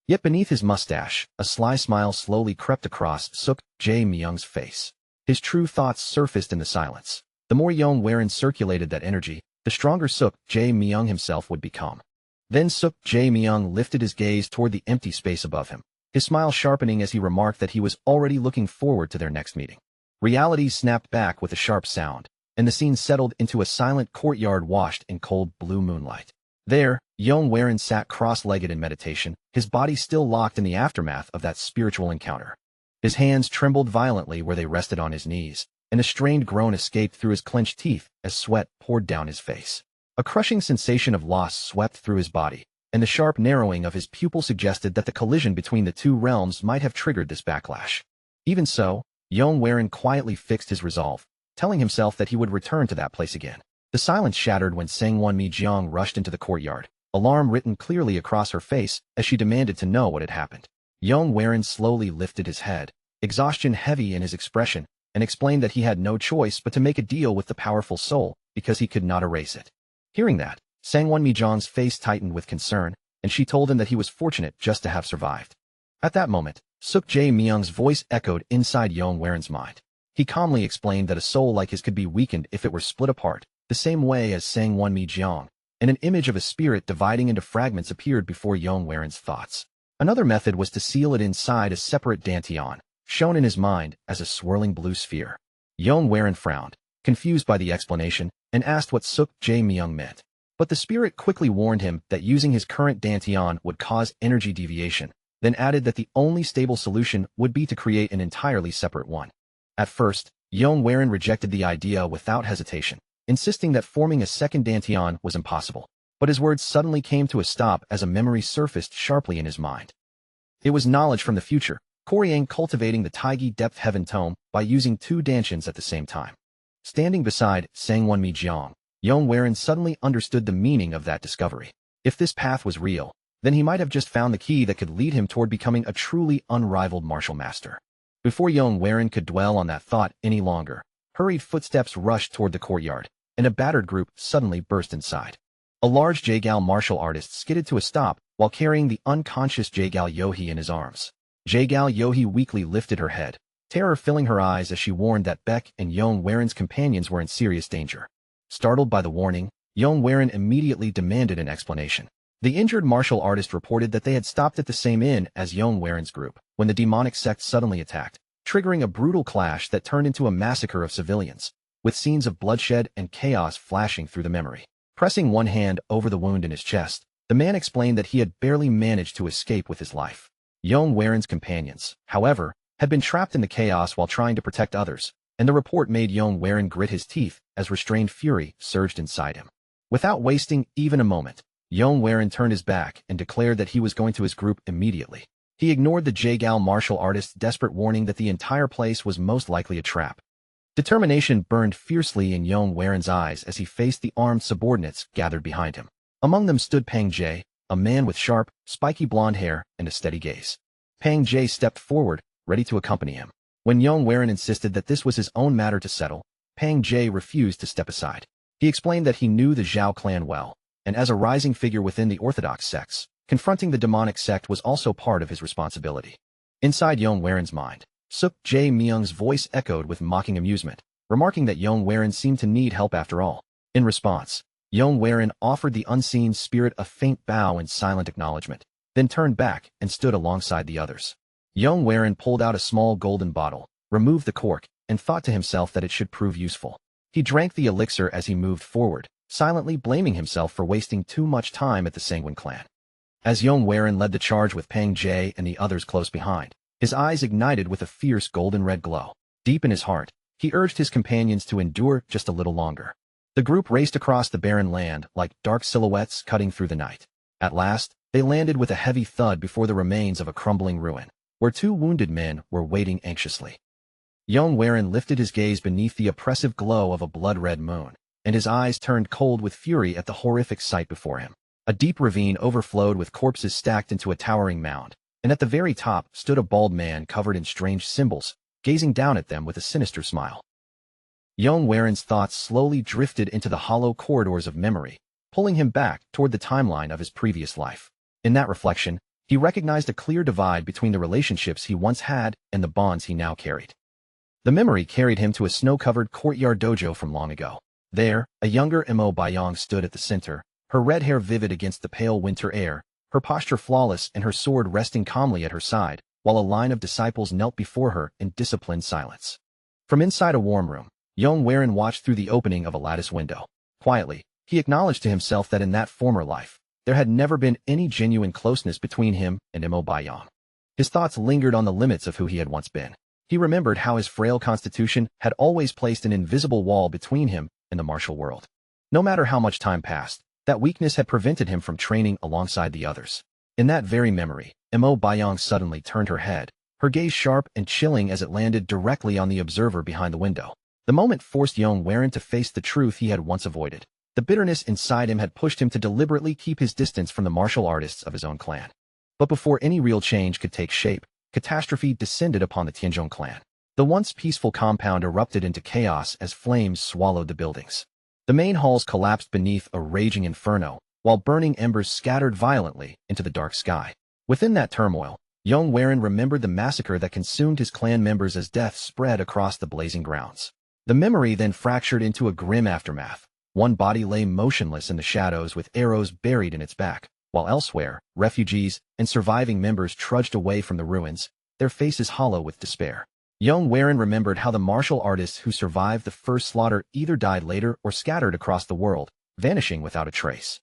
Yet beneath his mustache, a sly smile slowly crept across Suk Jae Myung's face. His true thoughts surfaced in the silence. The more Yong Waren circulated that energy, the stronger Suk Jae Myung himself would become. Then Suk Jae Myung lifted his gaze toward the empty space above him, his smile sharpening as he remarked that he was already looking forward to their next meeting. Reality snapped back with a sharp sound, and the scene settled into a silent courtyard washed in cold blue moonlight. There, Yong Waren sat cross-legged in meditation, his body still locked in the aftermath of that spiritual encounter. His hands trembled violently where they rested on his knees, and a strained groan escaped through his clenched teeth as sweat poured down his face. A crushing sensation of loss swept through his body, and the sharp narrowing of his pupil suggested that the collision between the two realms might have triggered this backlash. Even so, Yong Waren quietly fixed his resolve, telling himself that he would return to that place again. The silence shattered when Sangwon Mi Jiang rushed into the courtyard, alarm written clearly across her face as she demanded to know what had happened. Yong Waren slowly lifted his head, exhaustion heavy in his expression, and explained that he had no choice but to make a deal with the powerful soul because he could not erase it. Hearing that, Sangwon Mijong's face tightened with concern, and she told him that he was fortunate just to have survived. At that moment, Suk Jae Myung's voice echoed inside Yong Waren's mind. He calmly explained that a soul like his could be weakened if it were split apart, the same way as Sangwon Mijong, and an image of a spirit dividing into fragments appeared before Yong Waren's thoughts. Another method was to seal it inside a separate dantian, shown in his mind as a swirling blue sphere. Yong Waren frowned, confused by the explanation, and asked what Suk Jae Myung meant. But the spirit quickly warned him that using his current dantian would cause energy deviation, then added that the only stable solution would be to create an entirely separate one. At first, Yong Waren rejected the idea without hesitation, insisting that forming a second dantian was impossible. But his words suddenly came to a stop as a memory surfaced sharply in his mind. It was knowledge from the future, Ko Ryong cultivating the Taigi Depth Heaven Tome by using two dantians at the same time. Standing beside Sangwon Mijong, Yong Waren suddenly understood the meaning of that discovery. If this path was real, then he might have just found the key that could lead him toward becoming a truly unrivaled martial master. Before Yong Waren could dwell on that thought any longer, hurried footsteps rushed toward the courtyard, and a battered group suddenly burst inside. A large Jaegal martial artist skidded to a stop while carrying the unconscious Jaegal Yohee in his arms. Jaegal Yohee weakly lifted her head, terror filling her eyes as she warned that Beck and Yong Waren's companions were in serious danger. Startled by the warning, Yong Waren immediately demanded an explanation. The injured martial artist reported that they had stopped at the same inn as Yong Waren's group when the demonic sect suddenly attacked, triggering a brutal clash that turned into a massacre of civilians, with scenes of bloodshed and chaos flashing through the memory. Pressing one hand over the wound in his chest, the man explained that he had barely managed to escape with his life. Yong Waren's companions, however, had been trapped in the chaos while trying to protect others, and the report made Yong Waren grit his teeth as restrained fury surged inside him. Without wasting even a moment, Yong Waren turned his back and declared that he was going to his group immediately. He ignored the Jaegal martial artist's desperate warning that the entire place was most likely a trap. Determination burned fiercely in Yong Waren's eyes as he faced the armed subordinates gathered behind him. Among them stood Pang Jae, a man with sharp, spiky blonde hair and a steady gaze. Pang Jae stepped forward, ready to accompany him. When Yong Waren insisted that this was his own matter to settle, Pang Jae refused to step aside. He explained that he knew the Zhao clan well, and as a rising figure within the orthodox sects, confronting the demonic sect was also part of his responsibility. Inside Yong Waren's mind, Suk Jae Myung's voice echoed with mocking amusement, remarking that Yong Waren seemed to need help after all. In response, Yong Waren offered the unseen spirit a faint bow in silent acknowledgement, then turned back and stood alongside the others. Yong Waren pulled out a small golden bottle, removed the cork, and thought to himself that it should prove useful. He drank the elixir as he moved forward, silently blaming himself for wasting too much time at the Sanguine clan. As Yong Waren led the charge with Pang Jae and the others close behind, his eyes ignited with a fierce golden-red glow. Deep in his heart, he urged his companions to endure just a little longer. The group raced across the barren land like dark silhouettes cutting through the night. At last, they landed with a heavy thud before the remains of a crumbling ruin, where two wounded men were waiting anxiously. Yong Waren lifted his gaze beneath the oppressive glow of a blood-red moon, and his eyes turned cold with fury at the horrific sight before him. A deep ravine overflowed with corpses stacked into a towering mound, and at the very top stood a bald man covered in strange symbols, gazing down at them with a sinister smile. Yong Waren's thoughts slowly drifted into the hollow corridors of memory, pulling him back toward the timeline of his previous life. In that reflection, he recognized a clear divide between the relationships he once had and the bonds he now carried. The memory carried him to a snow-covered courtyard dojo from long ago. There, a younger Mo Bayong stood at the center, her red hair vivid against the pale winter air, her posture flawless and her sword resting calmly at her side, while a line of disciples knelt before her in disciplined silence. From inside a warm room, Yong Waren watched through the opening of a lattice window. Quietly, he acknowledged to himself that in that former life, there had never been any genuine closeness between him and Mo Bayong. His thoughts lingered on the limits of who he had once been. He remembered how his frail constitution had always placed an invisible wall between him and the martial world. No matter how much time passed, that weakness had prevented him from training alongside the others. In that very memory, Mo Bayong suddenly turned her head, her gaze sharp and chilling as it landed directly on the observer behind the window. The moment forced Yong Waren to face the truth he had once avoided. The bitterness inside him had pushed him to deliberately keep his distance from the martial artists of his own clan. But before any real change could take shape, catastrophe descended upon the Tianzhong clan. The once peaceful compound erupted into chaos as flames swallowed the buildings. The main halls collapsed beneath a raging inferno, while burning embers scattered violently into the dark sky. Within that turmoil, Yong remembered the massacre that consumed his clan members as death spread across the blazing grounds. The memory then fractured into a grim aftermath. One body lay motionless in the shadows with arrows buried in its back, while elsewhere, refugees and surviving members trudged away from the ruins, their faces hollow with despair. Yong remembered how the martial artists who survived the first slaughter either died later or scattered across the world, vanishing without a trace.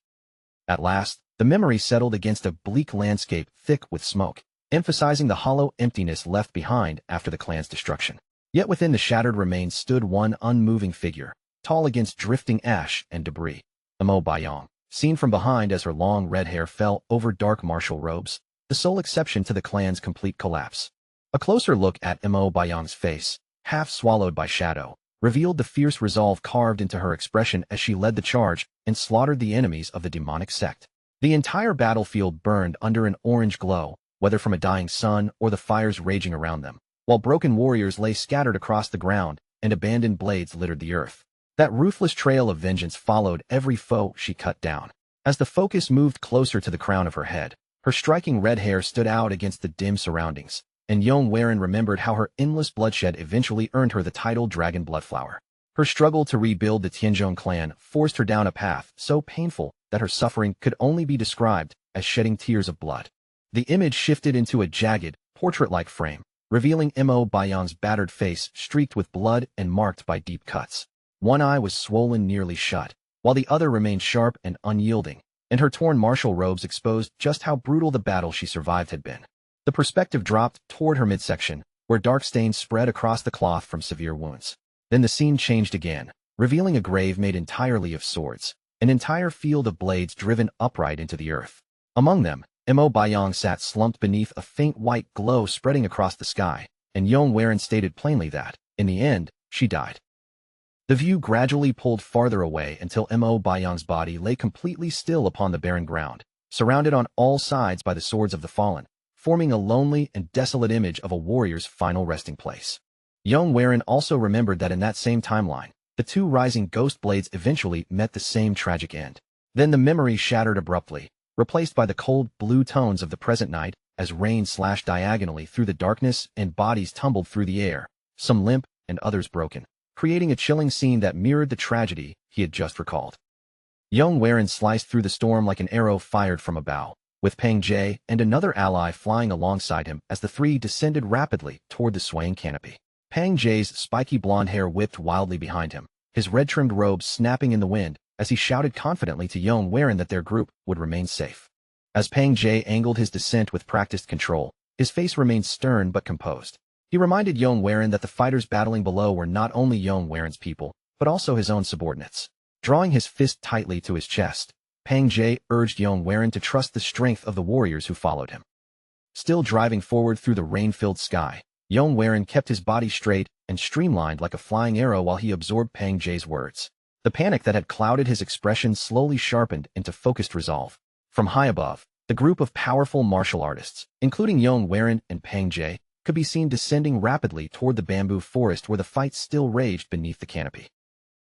At last, the memory settled against a bleak landscape thick with smoke, emphasizing the hollow emptiness left behind after the clan's destruction. Yet within the shattered remains stood one unmoving figure, tall against drifting ash and debris. Mo Bayong, seen from behind as her long red hair fell over dark martial robes, the sole exception to the clan's complete collapse. A closer look at Mo Bayong's face, half swallowed by shadow, revealed the fierce resolve carved into her expression as she led the charge and slaughtered the enemies of the demonic sect. The entire battlefield burned under an orange glow, whether from a dying sun or the fires raging around them, while broken warriors lay scattered across the ground and abandoned blades littered the earth. That ruthless trail of vengeance followed every foe she cut down. As the focus moved closer to the crown of her head, her striking red hair stood out against the dim surroundings, and Yong remembered how her endless bloodshed eventually earned her the title Dragon Bloodflower. Her struggle to rebuild the Tianzhong clan forced her down a path so painful that her suffering could only be described as shedding tears of blood. The image shifted into a jagged, portrait-like frame, revealing Mo Bayong's battered face streaked with blood and marked by deep cuts. One eye was swollen nearly shut, while the other remained sharp and unyielding, and her torn martial robes exposed just how brutal the battle she survived had been. The perspective dropped toward her midsection, where dark stains spread across the cloth from severe wounds. Then the scene changed again, revealing a grave made entirely of swords, an entire field of blades driven upright into the earth. Among them, Mo Bayong sat slumped beneath a faint white glow spreading across the sky, and Yong stated plainly that, in the end, she died. The view gradually pulled farther away until Mo Bayong's body lay completely still upon the barren ground, surrounded on all sides by the swords of the fallen, forming a lonely and desolate image of a warrior's final resting place. Yong also remembered that in that same timeline, the two rising ghost blades eventually met the same tragic end. Then the memory shattered abruptly, replaced by the cold blue tones of the present night as rain slashed diagonally through the darkness and bodies tumbled through the air, some limp and others broken, creating a chilling scene that mirrored the tragedy he had just recalled. Yong sliced through the storm like an arrow fired from a bow, with Peng Jie and another ally flying alongside him as the three descended rapidly toward the swaying canopy. Peng Jie's spiky blonde hair whipped wildly behind him, his red-trimmed robes snapping in the wind as he shouted confidently to Yong that their group would remain safe. As Peng Jie angled his descent with practiced control, his face remained stern but composed. He reminded Yong that the fighters battling below were not only Yong people, but also his own subordinates. Drawing his fist tightly to his chest, Peng Jie urged Yong to trust the strength of the warriors who followed him. Still driving forward through the rain-filled sky, Yong kept his body straight and streamlined like a flying arrow while he absorbed Peng Jie's words. The panic that had clouded his expression slowly sharpened into focused resolve. From high above, the group of powerful martial artists, including Yong and Peng Jie, could be seen descending rapidly toward the bamboo forest where the fight still raged beneath the canopy.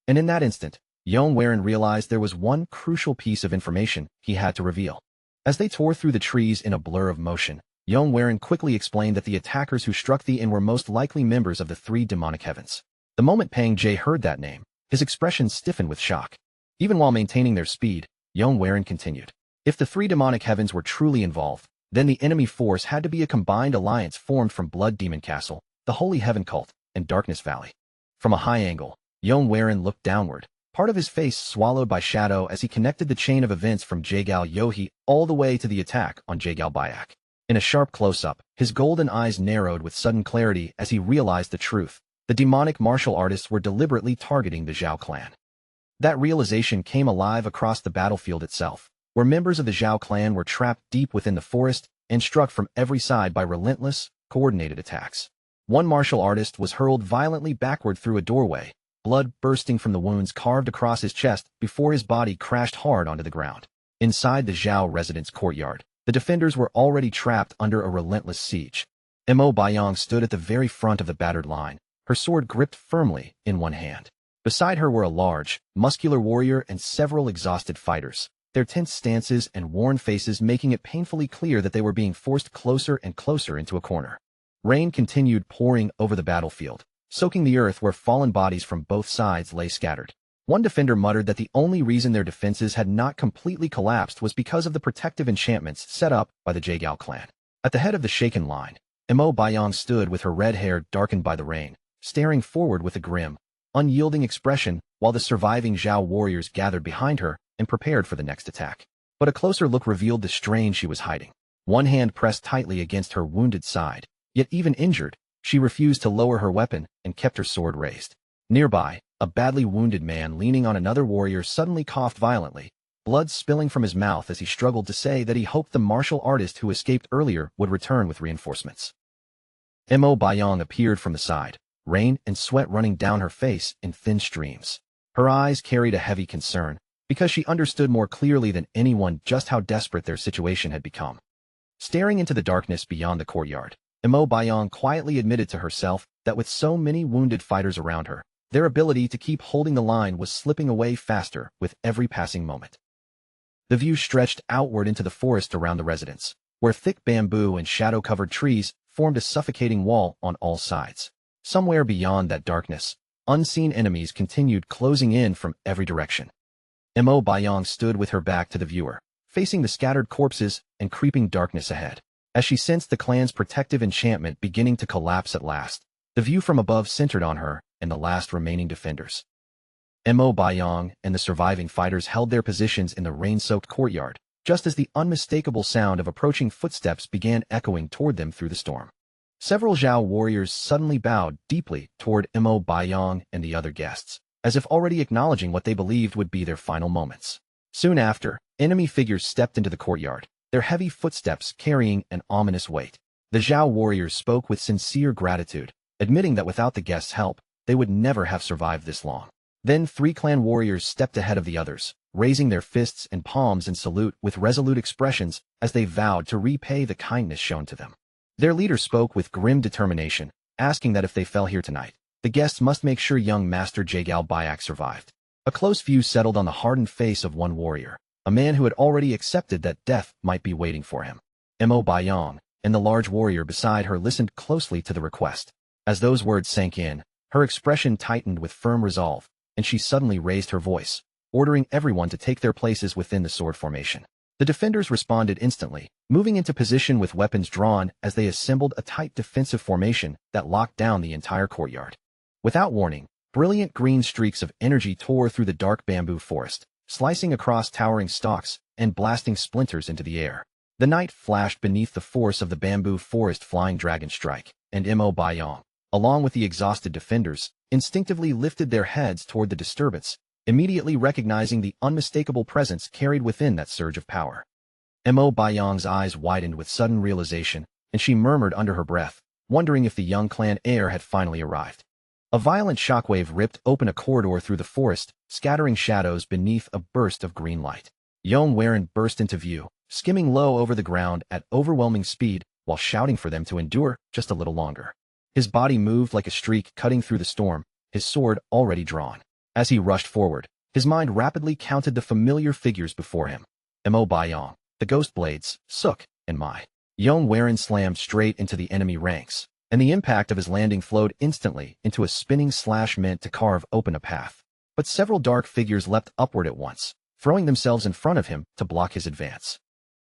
And in that instant, Yong realized there was one crucial piece of information he had to reveal. As they tore through the trees in a blur of motion, Yong quickly explained that the attackers who struck the inn were most likely members of the three demonic heavens. The moment Peng Jie heard that name, his expression stiffened with shock. Even while maintaining their speed, Yong continued. If the three demonic heavens were truly involved, then the enemy force had to be a combined alliance formed from Blood Demon Castle, the Holy Heaven Cult, and Darkness Valley. From a high angle, Yong looked downward, part of his face swallowed by shadow as he connected the chain of events from Jaegal Yohi all the way to the attack on Jaegal Bayak. In a sharp close-up, his golden eyes narrowed with sudden clarity as he realized the truth. The demonic martial artists were deliberately targeting the Zhao clan. That realization came alive across the battlefield itself, where members of the Zhao clan were trapped deep within the forest and struck from every side by relentless, coordinated attacks. One martial artist was hurled violently backward through a doorway, blood bursting from the wounds carved across his chest before his body crashed hard onto the ground. Inside the Zhao residence courtyard, the defenders were already trapped under a relentless siege. Mo Bayong stood at the very front of the battered line, her sword gripped firmly in one hand. Beside her were a large, muscular warrior and several exhausted fighters, their tense stances and worn faces making it painfully clear that they were being forced closer and closer into a corner. Rain continued pouring over the battlefield, soaking the earth where fallen bodies from both sides lay scattered. One defender muttered that the only reason their defenses had not completely collapsed was because of the protective enchantments set up by the Jaegao clan. At the head of the shaken line, Mo Baiyong stood with her red hair darkened by the rain, staring forward with a grim, unyielding expression while the surviving Zhao warriors gathered behind her and prepared for the next attack. But a closer look revealed the strain she was hiding. One hand pressed tightly against her wounded side, yet even injured, she refused to lower her weapon and kept her sword raised. Nearby, a badly wounded man leaning on another warrior suddenly coughed violently, blood spilling from his mouth as he struggled to say that he hoped the martial artist who escaped earlier would return with reinforcements. Mo Baiyong appeared from the side, rain and sweat running down her face in thin streams. Her eyes carried a heavy concern, because she understood more clearly than anyone just how desperate their situation had become. Staring into the darkness beyond the courtyard, Mo Baiyong quietly admitted to herself that with so many wounded fighters around her, their ability to keep holding the line was slipping away faster with every passing moment. The view stretched outward into the forest around the residence, where thick bamboo and shadow-covered trees formed a suffocating wall on all sides. Somewhere beyond that darkness, unseen enemies continued closing in from every direction. Mo Baiyong stood with her back to the viewer, facing the scattered corpses and creeping darkness ahead. As she sensed the clan's protective enchantment beginning to collapse at last, the view from above centered on her and the last remaining defenders. Mo Baiyong and the surviving fighters held their positions in the rain-soaked courtyard, just as the unmistakable sound of approaching footsteps began echoing toward them through the storm. Several Zhao warriors suddenly bowed deeply toward Mo Baiyong and the other guests, as if already acknowledging what they believed would be their final moments. Soon after, enemy figures stepped into the courtyard, their heavy footsteps carrying an ominous weight. The Zhao warriors spoke with sincere gratitude, admitting that without the guests' help, they would never have survived this long. Then 3 clan warriors stepped ahead of the others, raising their fists and palms in salute with resolute expressions as they vowed to repay the kindness shown to them. Their leader spoke with grim determination, asking that if they fell here tonight, the guests must make sure young Master Jaegao Byac survived. A close view settled on the hardened face of one warrior, a man who had already accepted that death might be waiting for him. Mo Baiyong and the large warrior beside her listened closely to the request. As those words sank in, her expression tightened with firm resolve, and she suddenly raised her voice, ordering everyone to take their places within the sword formation. The defenders responded instantly, moving into position with weapons drawn as they assembled a tight defensive formation that locked down the entire courtyard. Without warning, brilliant green streaks of energy tore through the dark bamboo forest, slicing across towering stalks and blasting splinters into the air. The night flashed beneath the force of the bamboo forest flying dragon strike, and Mo Baiyong, along with the exhausted defenders, instinctively lifted their heads toward the disturbance, immediately recognizing the unmistakable presence carried within that surge of power. Mo Baiyong's eyes widened with sudden realization, and she murmured under her breath, wondering if the young clan heir had finally arrived. A violent shockwave ripped open a corridor through the forest, scattering shadows beneath a burst of green light. Yong burst into view, skimming low over the ground at overwhelming speed while shouting for them to endure just a little longer. His body moved like a streak cutting through the storm, his sword already drawn. As he rushed forward, his mind rapidly counted the familiar figures before him. Mo Baiyong, the Ghost Blades, Suk, and Mai. Yong slammed straight into the enemy ranks, and the impact of his landing flowed instantly into a spinning slash meant to carve open a path. But several dark figures leapt upward at once, throwing themselves in front of him to block his advance.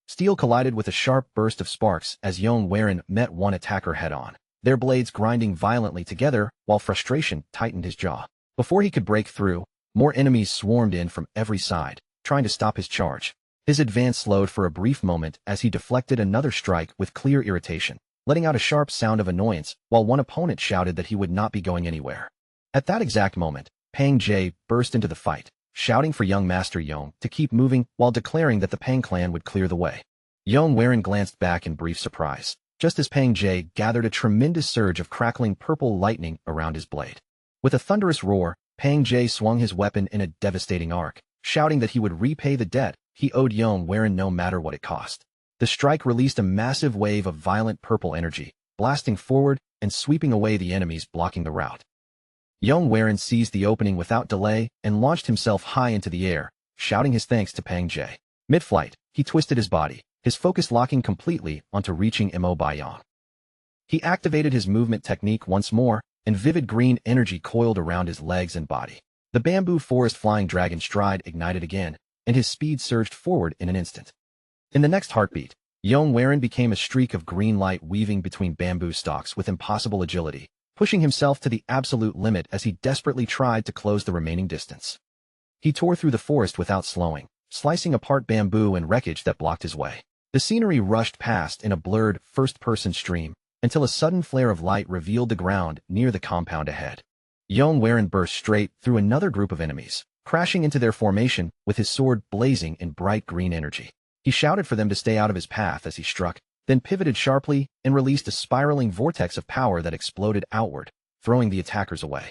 Steel collided with a sharp burst of sparks as Yong met one attacker head-on, their blades grinding violently together while frustration tightened his jaw. Before he could break through, more enemies swarmed in from every side, trying to stop his charge. His advance slowed for a brief moment as he deflected another strike with clear irritation, letting out a sharp sound of annoyance while one opponent shouted that he would not be going anywhere. At that exact moment, Pang Jie burst into the fight, shouting for young Master Yong to keep moving while declaring that the Pang clan would clear the way. Yong glanced back in brief surprise, just as Pang Jie gathered a tremendous surge of crackling purple lightning around his blade. With a thunderous roar, Pang Jie swung his weapon in a devastating arc, shouting that he would repay the debt he owed Yong no matter what it cost. The strike released a massive wave of violent purple energy, blasting forward and sweeping away the enemies blocking the route. Yong Waren seized the opening without delay and launched himself high into the air, shouting his thanks to Pang Jae. Mid-flight, he twisted his body, his focus locking completely onto reaching Mo Baiyang. He activated his movement technique once more, and vivid green energy coiled around his legs and body. The bamboo forest flying dragon stride ignited again, and his speed surged forward in an instant. In the next heartbeat, Yong Waren became a streak of green light weaving between bamboo stalks with impossible agility, pushing himself to the absolute limit as he desperately tried to close the remaining distance. He tore through the forest without slowing, slicing apart bamboo and wreckage that blocked his way. The scenery rushed past in a blurred, first-person stream, until a sudden flare of light revealed the ground near the compound ahead. Yong Waren burst straight through another group of enemies, crashing into their formation with his sword blazing in bright green energy. He shouted for them to stay out of his path as he struck, then pivoted sharply and released a spiraling vortex of power that exploded outward, throwing the attackers away.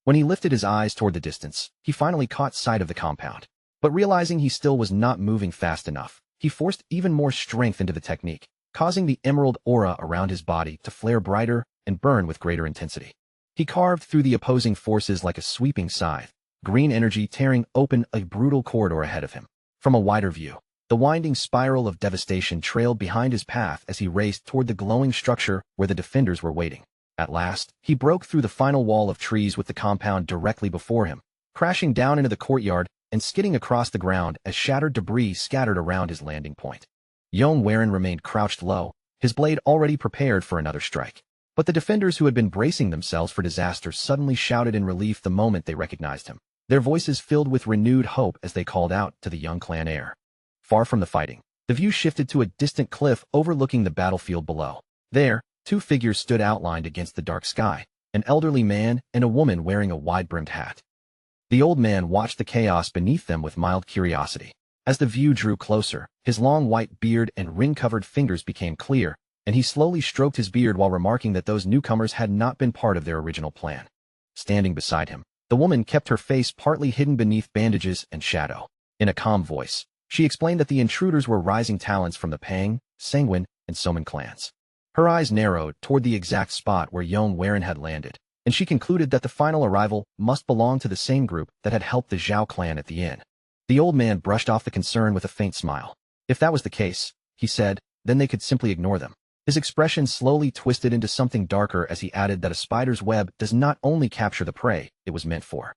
When he lifted his eyes toward the distance, he finally caught sight of the compound. But realizing he still was not moving fast enough, he forced even more strength into the technique, causing the emerald aura around his body to flare brighter and burn with greater intensity. He carved through the opposing forces like a sweeping scythe, green energy tearing open a brutal corridor ahead of him. From a wider view, the winding spiral of devastation trailed behind his path as he raced toward the glowing structure where the defenders were waiting. At last, he broke through the final wall of trees with the compound directly before him, crashing down into the courtyard and skidding across the ground as shattered debris scattered around his landing point. Yong Waren remained crouched low, his blade already prepared for another strike. But the defenders who had been bracing themselves for disaster suddenly shouted in relief the moment they recognized him, their voices filled with renewed hope as they called out to the young clan heir. Far from the fighting, the view shifted to a distant cliff overlooking the battlefield below. There, two figures stood outlined against the dark sky, an elderly man and a woman wearing a wide-brimmed hat. The old man watched the chaos beneath them with mild curiosity. As the view drew closer, his long white beard and ring-covered fingers became clear, and he slowly stroked his beard while remarking that those newcomers had not been part of their original plan. Standing beside him, the woman kept her face partly hidden beneath bandages and shadow. In a calm voice, she explained that the intruders were rising talents from the Pang, Sanguine, and Soman clans. Her eyes narrowed toward the exact spot where Yong Waren had landed, and she concluded that the final arrival must belong to the same group that had helped the Zhao clan at the inn. The old man brushed off the concern with a faint smile. If that was the case, he said, then they could simply ignore them. His expression slowly twisted into something darker as he added that a spider's web does not only capture the prey it was meant for.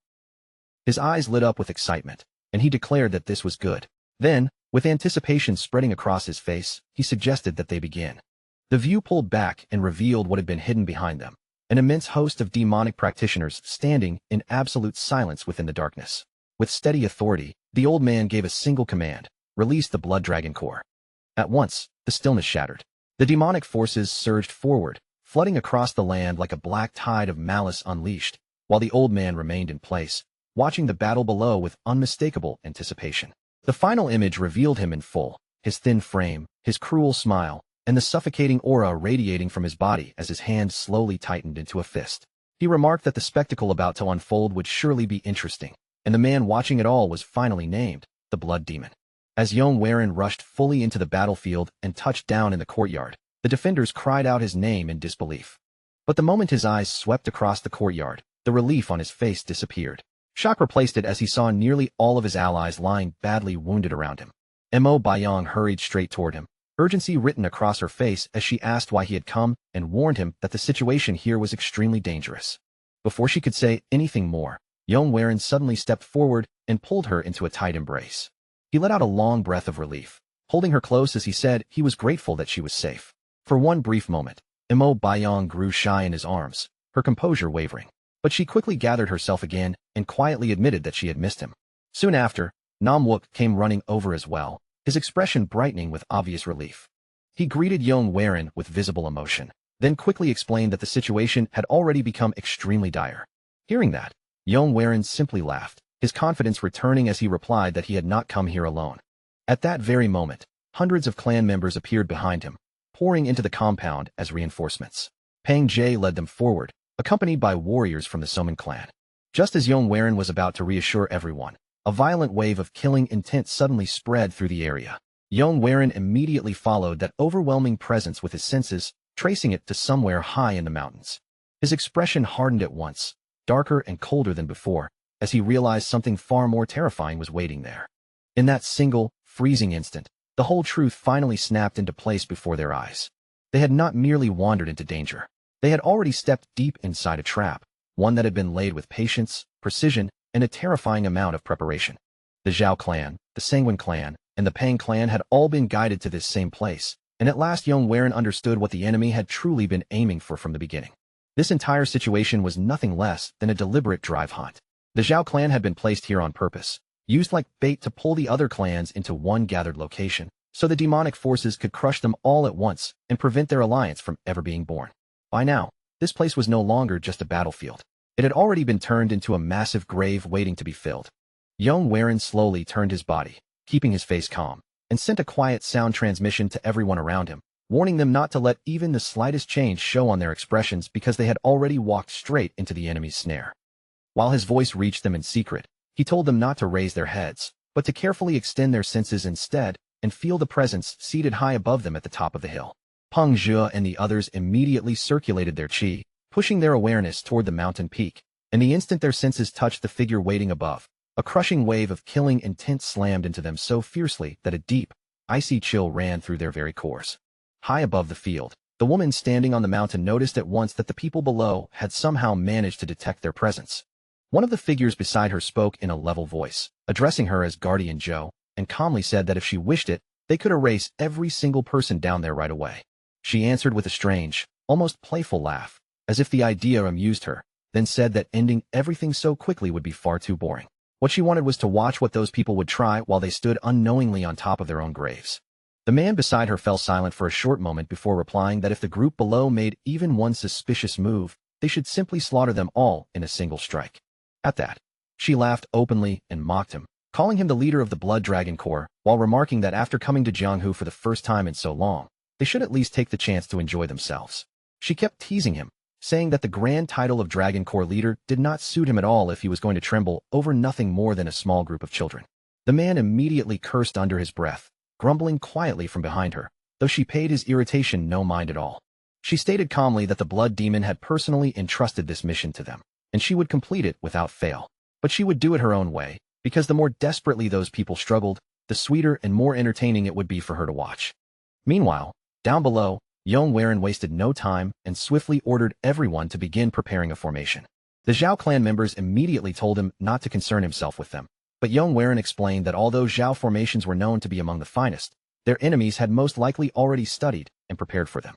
His eyes lit up with excitement, and he declared that this was good. Then, with anticipation spreading across his face, he suggested that they begin. The view pulled back and revealed what had been hidden behind them, an immense host of demonic practitioners standing in absolute silence within the darkness. With steady authority, the old man gave a single command: release the blood dragon core. At once, the stillness shattered. The demonic forces surged forward, flooding across the land like a black tide of malice unleashed, while the old man remained in place, watching the battle below with unmistakable anticipation. The final image revealed him in full, his thin frame, his cruel smile, and the suffocating aura radiating from his body as his hand slowly tightened into a fist. He remarked that the spectacle about to unfold would surely be interesting, and the man watching it all was finally named the Blood Demon. As Yong Waren rushed fully into the battlefield and touched down in the courtyard, the defenders cried out his name in disbelief. But the moment his eyes swept across the courtyard, the relief on his face disappeared. Shock replaced it as he saw nearly all of his allies lying badly wounded around him. Mo Baiyang hurried straight toward him, urgency written across her face as she asked why he had come and warned him that the situation here was extremely dangerous. Before she could say anything more, Yong Waren suddenly stepped forward and pulled her into a tight embrace. He let out a long breath of relief, holding her close as he said he was grateful that she was safe. For one brief moment, Mo Baiyang grew shy in his arms, her composure wavering. But she quickly gathered herself again and quietly admitted that she had missed him. Soon after, Nam Wook came running over as well, his expression brightening with obvious relief. He greeted Yong Waren with visible emotion, then quickly explained that the situation had already become extremely dire. Hearing that, Yong Waren simply laughed, his confidence returning as he replied that he had not come here alone. At that very moment, hundreds of clan members appeared behind him, pouring into the compound as reinforcements. Pang Jae led them forward, accompanied by warriors from the Soman clan. Just as Yong Waren was about to reassure everyone, a violent wave of killing intent suddenly spread through the area. Yong Waren immediately followed that overwhelming presence with his senses, tracing it to somewhere high in the mountains. His expression hardened at once. darker and colder than before, as he realized something far more terrifying was waiting there. In that single, freezing instant, the whole truth finally snapped into place before their eyes. They had not merely wandered into danger. They had already stepped deep inside a trap, one that had been laid with patience, precision, and a terrifying amount of preparation. The Zhao clan, the Sanguine clan, and the Pang clan had all been guided to this same place, and at last Yong understood what the enemy had truly been aiming for from the beginning. This entire situation was nothing less than a deliberate drive hunt. The Zhao clan had been placed here on purpose, used like bait to pull the other clans into one gathered location, so the demonic forces could crush them all at once and prevent their alliance from ever being born. By now, this place was no longer just a battlefield. It had already been turned into a massive grave waiting to be filled. Yong slowly turned his body, keeping his face calm, and sent a quiet sound transmission to everyone around him, warning them not to let even the slightest change show on their expressions because they had already walked straight into the enemy's snare. While his voice reached them in secret, he told them not to raise their heads, but to carefully extend their senses instead and feel the presence seated high above them at the top of the hill. Peng Zhe and the others immediately circulated their qi, pushing their awareness toward the mountain peak, and the instant their senses touched the figure waiting above, a crushing wave of killing intent slammed into them so fiercely that a deep, icy chill ran through their very cores. High above the field, the woman standing on the mountain noticed at once that the people below had somehow managed to detect their presence. One of the figures beside her spoke in a level voice, addressing her as Guardian Zhou, and calmly said that if she wished it, they could erase every single person down there right away. She answered with a strange, almost playful laugh, as if the idea amused her, then said that ending everything so quickly would be far too boring. What she wanted was to watch what those people would try while they stood unknowingly on top of their own graves. The man beside her fell silent for a short moment before replying that if the group below made even one suspicious move, they should simply slaughter them all in a single strike. At that, she laughed openly and mocked him, calling him the leader of the Blood Dragon Corps, while remarking that after coming to Jianghu for the first time in so long, they should at least take the chance to enjoy themselves. She kept teasing him, saying that the grand title of Dragon Corps leader did not suit him at all if he was going to tremble over nothing more than a small group of children. The man immediately cursed under his breath, grumbling quietly from behind her, though she paid his irritation no mind at all. She stated calmly that the blood demon had personally entrusted this mission to them, and she would complete it without fail. But she would do it her own way, because the more desperately those people struggled, the sweeter and more entertaining it would be for her to watch. Meanwhile, down below, Yong wasted no time and swiftly ordered everyone to begin preparing a formation. The Zhao clan members immediately told him not to concern himself with them, but Yong explained that although Zhao formations were known to be among the finest, their enemies had most likely already studied and prepared for them.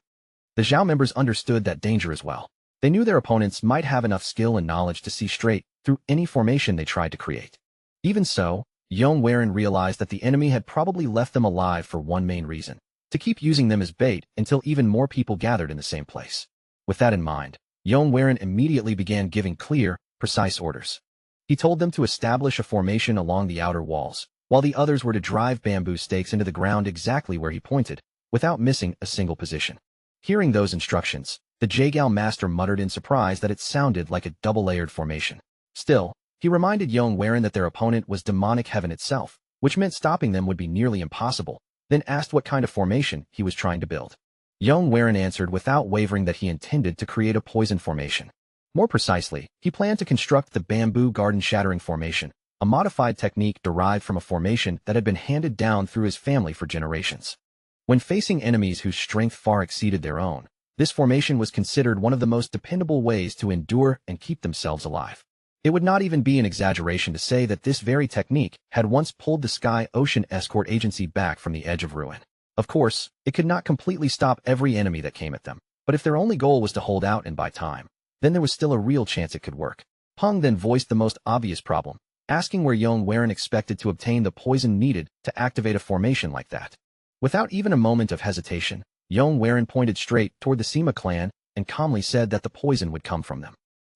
The Zhao members understood that danger as well. They knew their opponents might have enough skill and knowledge to see straight through any formation they tried to create. Even so, Yong realized that the enemy had probably left them alive for one main reason: to keep using them as bait until even more people gathered in the same place. With that in mind, Yong immediately began giving clear, precise orders. He told them to establish a formation along the outer walls, while the others were to drive bamboo stakes into the ground exactly where he pointed, without missing a single position. Hearing those instructions, the Jagal master muttered in surprise that it sounded like a double-layered formation. Still, he reminded Yong that their opponent was demonic heaven itself, which meant stopping them would be nearly impossible, then asked what kind of formation he was trying to build. Yong answered without wavering that he intended to create a poison formation. More precisely, he planned to construct the bamboo garden-shattering formation, a modified technique derived from a formation that had been handed down through his family for generations. When facing enemies whose strength far exceeded their own, this formation was considered one of the most dependable ways to endure and keep themselves alive. It would not even be an exaggeration to say that this very technique had once pulled the Sky Ocean Escort Agency back from the edge of ruin. Of course, it could not completely stop every enemy that came at them, but if their only goal was to hold out and buy time, then there was still a real chance it could work. Peng then voiced the most obvious problem, asking where Yong expected to obtain the poison needed to activate a formation like that. Without even a moment of hesitation, Yong pointed straight toward the Sima clan and calmly said that the poison would come from them.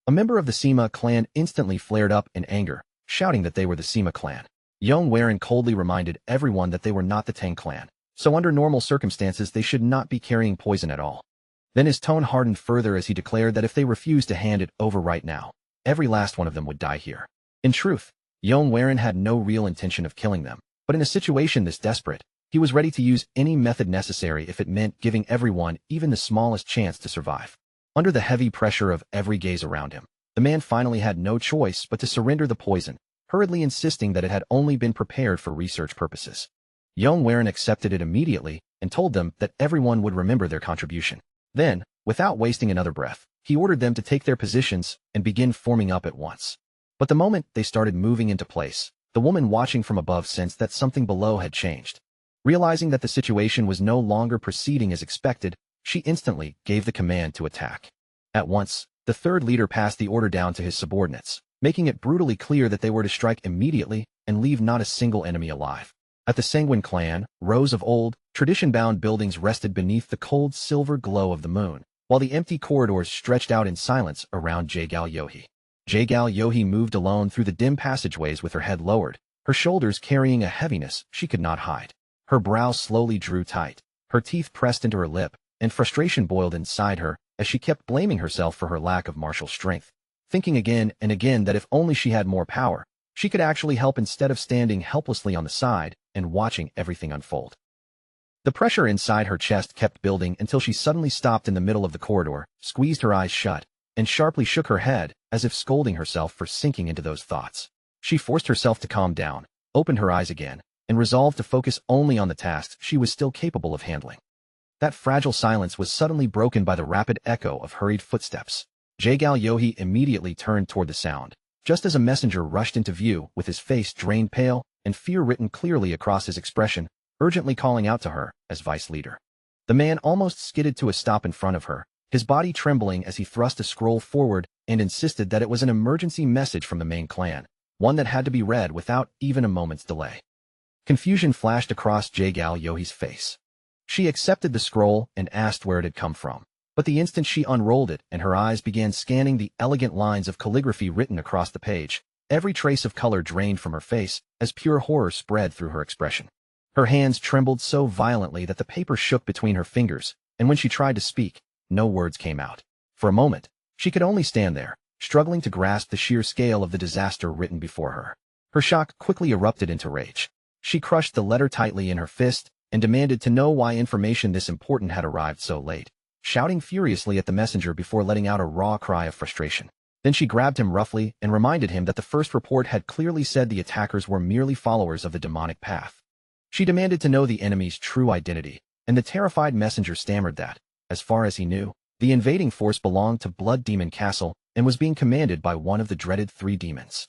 A member of the Sima clan instantly flared up in anger, shouting that they were the Sima clan. Yong coldly reminded everyone that they were not the Tang clan, so under normal circumstances they should not be carrying poison at all. Then his tone hardened further as he declared that if they refused to hand it over right now, every last one of them would die here. In truth, Yong had no real intention of killing them, but in a situation this desperate, he was ready to use any method necessary if it meant giving everyone even the smallest chance to survive. Under the heavy pressure of every gaze around him, The man finally had no choice but to surrender the poison, hurriedly insisting that it had only been prepared for research purposes. Yong accepted it immediately and told them that everyone would remember their contribution. Then, without wasting another breath, he ordered them to take their positions and begin forming up at once. But the moment they started moving into place, the woman watching from above sensed that something below had changed. Realizing that the situation was no longer proceeding as expected, she instantly gave the command to attack. At once, the third leader passed the order down to his subordinates, making it brutally clear that they were to strike immediately and leave not a single enemy alive. At the Sanguine clan, rows of old, tradition-bound buildings rested beneath the cold silver glow of the moon, while the empty corridors stretched out in silence around Jaegal Yohee. Jaegal Yohee moved alone through the dim passageways with her head lowered, her shoulders carrying a heaviness she could not hide. Her brow slowly drew tight, her teeth pressed into her lip, and frustration boiled inside her as she kept blaming herself for her lack of martial strength, thinking again and again that if only she had more power, she could actually help instead of standing helplessly on the side and watching everything unfold. The pressure inside her chest kept building until she suddenly stopped in the middle of the corridor, squeezed her eyes shut, and sharply shook her head as if scolding herself for sinking into those thoughts. She forced herself to calm down, opened her eyes again, and resolved to focus only on the tasks she was still capable of handling. That fragile silence was suddenly broken by the rapid echo of hurried footsteps. Jaegal Yohee immediately turned toward the sound, just as a messenger rushed into view with his face drained pale and fear written clearly across his expression, urgently calling out to her as vice leader. The man almost skidded to a stop in front of her, his body trembling as he thrust a scroll forward and insisted that it was an emergency message from the main clan, one that had to be read without even a moment's delay. Confusion flashed across Jaegal Yohee's face. She accepted the scroll and asked where it had come from. But the instant she unrolled it and her eyes began scanning the elegant lines of calligraphy written across the page, every trace of color drained from her face as pure horror spread through her expression. Her hands trembled so violently that the paper shook between her fingers, and when she tried to speak, no words came out. For a moment, she could only stand there, struggling to grasp the sheer scale of the disaster written before her. Her shock quickly erupted into rage. She crushed the letter tightly in her fist and demanded to know why information this important had arrived so late, shouting furiously at the messenger before letting out a raw cry of frustration. Then she grabbed him roughly and reminded him that the first report had clearly said the attackers were merely followers of the demonic path. She demanded to know the enemy's true identity, and the terrified messenger stammered that, as far as he knew, the invading force belonged to Blood Demon Castle and was being commanded by one of the dreaded three demons.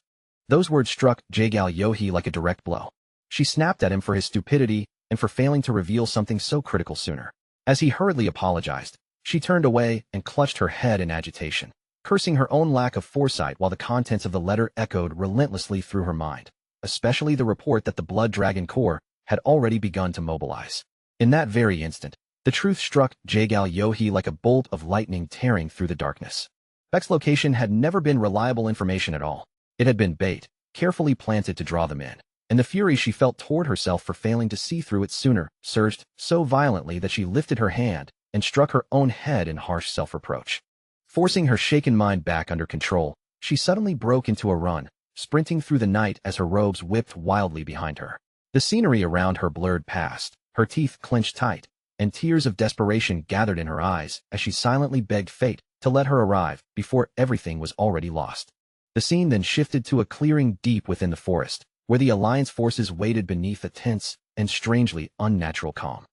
Those words struck Jaegal Yohee like a direct blow. She snapped at him for his stupidity and for failing to reveal something so critical sooner. As he hurriedly apologized, she turned away and clutched her head in agitation, cursing her own lack of foresight while the contents of the letter echoed relentlessly through her mind, especially the report that the Blood Dragon Corps had already begun to mobilize. In that very instant, the truth struck Jaegal Yohee like a bolt of lightning tearing through the darkness. Beck's location had never been reliable information at all. It had been bait, carefully planted to draw them in, and the fury she felt toward herself for failing to see through it sooner surged so violently that she lifted her hand and struck her own head in harsh self-reproach. Forcing her shaken mind back under control, she suddenly broke into a run, sprinting through the night as her robes whipped wildly behind her. The scenery around her blurred past, her teeth clenched tight, and tears of desperation gathered in her eyes as she silently begged fate to let her arrive before everything was already lost. The scene then shifted to a clearing deep within the forest, where the Alliance forces waited beneath a tense and strangely unnatural calm.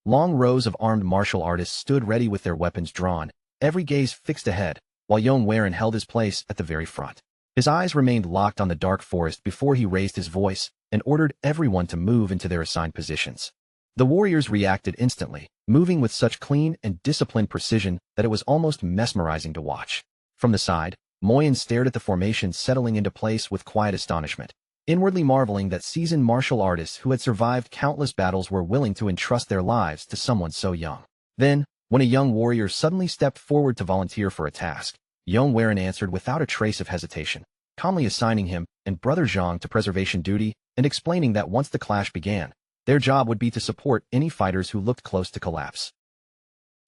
Long rows of armed martial artists stood ready with their weapons drawn, every gaze fixed ahead, while Yong held his place at the very front. His eyes remained locked on the dark forest before he raised his voice and ordered everyone to move into their assigned positions. The warriors reacted instantly, moving with such clean and disciplined precision that it was almost mesmerizing to watch. From the side, Moyen stared at the formation settling into place with quiet astonishment, inwardly marveling that seasoned martial artists who had survived countless battles were willing to entrust their lives to someone so young. Then, when a young warrior suddenly stepped forward to volunteer for a task, Yong answered without a trace of hesitation, calmly assigning him and Brother Zhang to preservation duty and explaining that once the clash began, their job would be to support any fighters who looked close to collapse.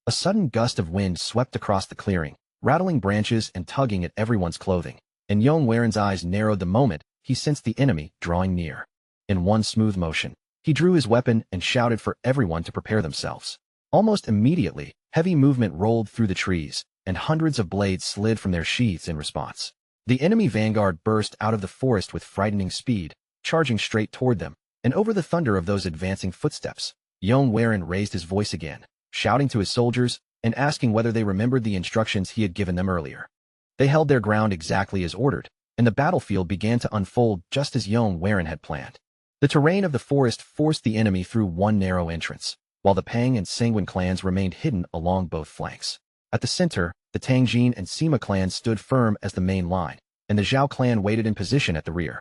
A sudden gust of wind swept across the clearing, rattling branches and tugging at everyone's clothing, and Yong eyes narrowed the moment he sensed the enemy drawing near. In one smooth motion, he drew his weapon and shouted for everyone to prepare themselves. Almost immediately, heavy movement rolled through the trees, and hundreds of blades slid from their sheaths in response. The enemy vanguard burst out of the forest with frightening speed, charging straight toward them, and over the thunder of those advancing footsteps, Yong raised his voice again, shouting to his soldiers and asking whether they remembered the instructions he had given them earlier. They held their ground exactly as ordered, and the battlefield began to unfold just as Yong had planned. The terrain of the forest forced the enemy through one narrow entrance, while the Pang and Sanguine clans remained hidden along both flanks. At the center, the Tangjin and Sima clans stood firm as the main line, and the Zhao clan waited in position at the rear.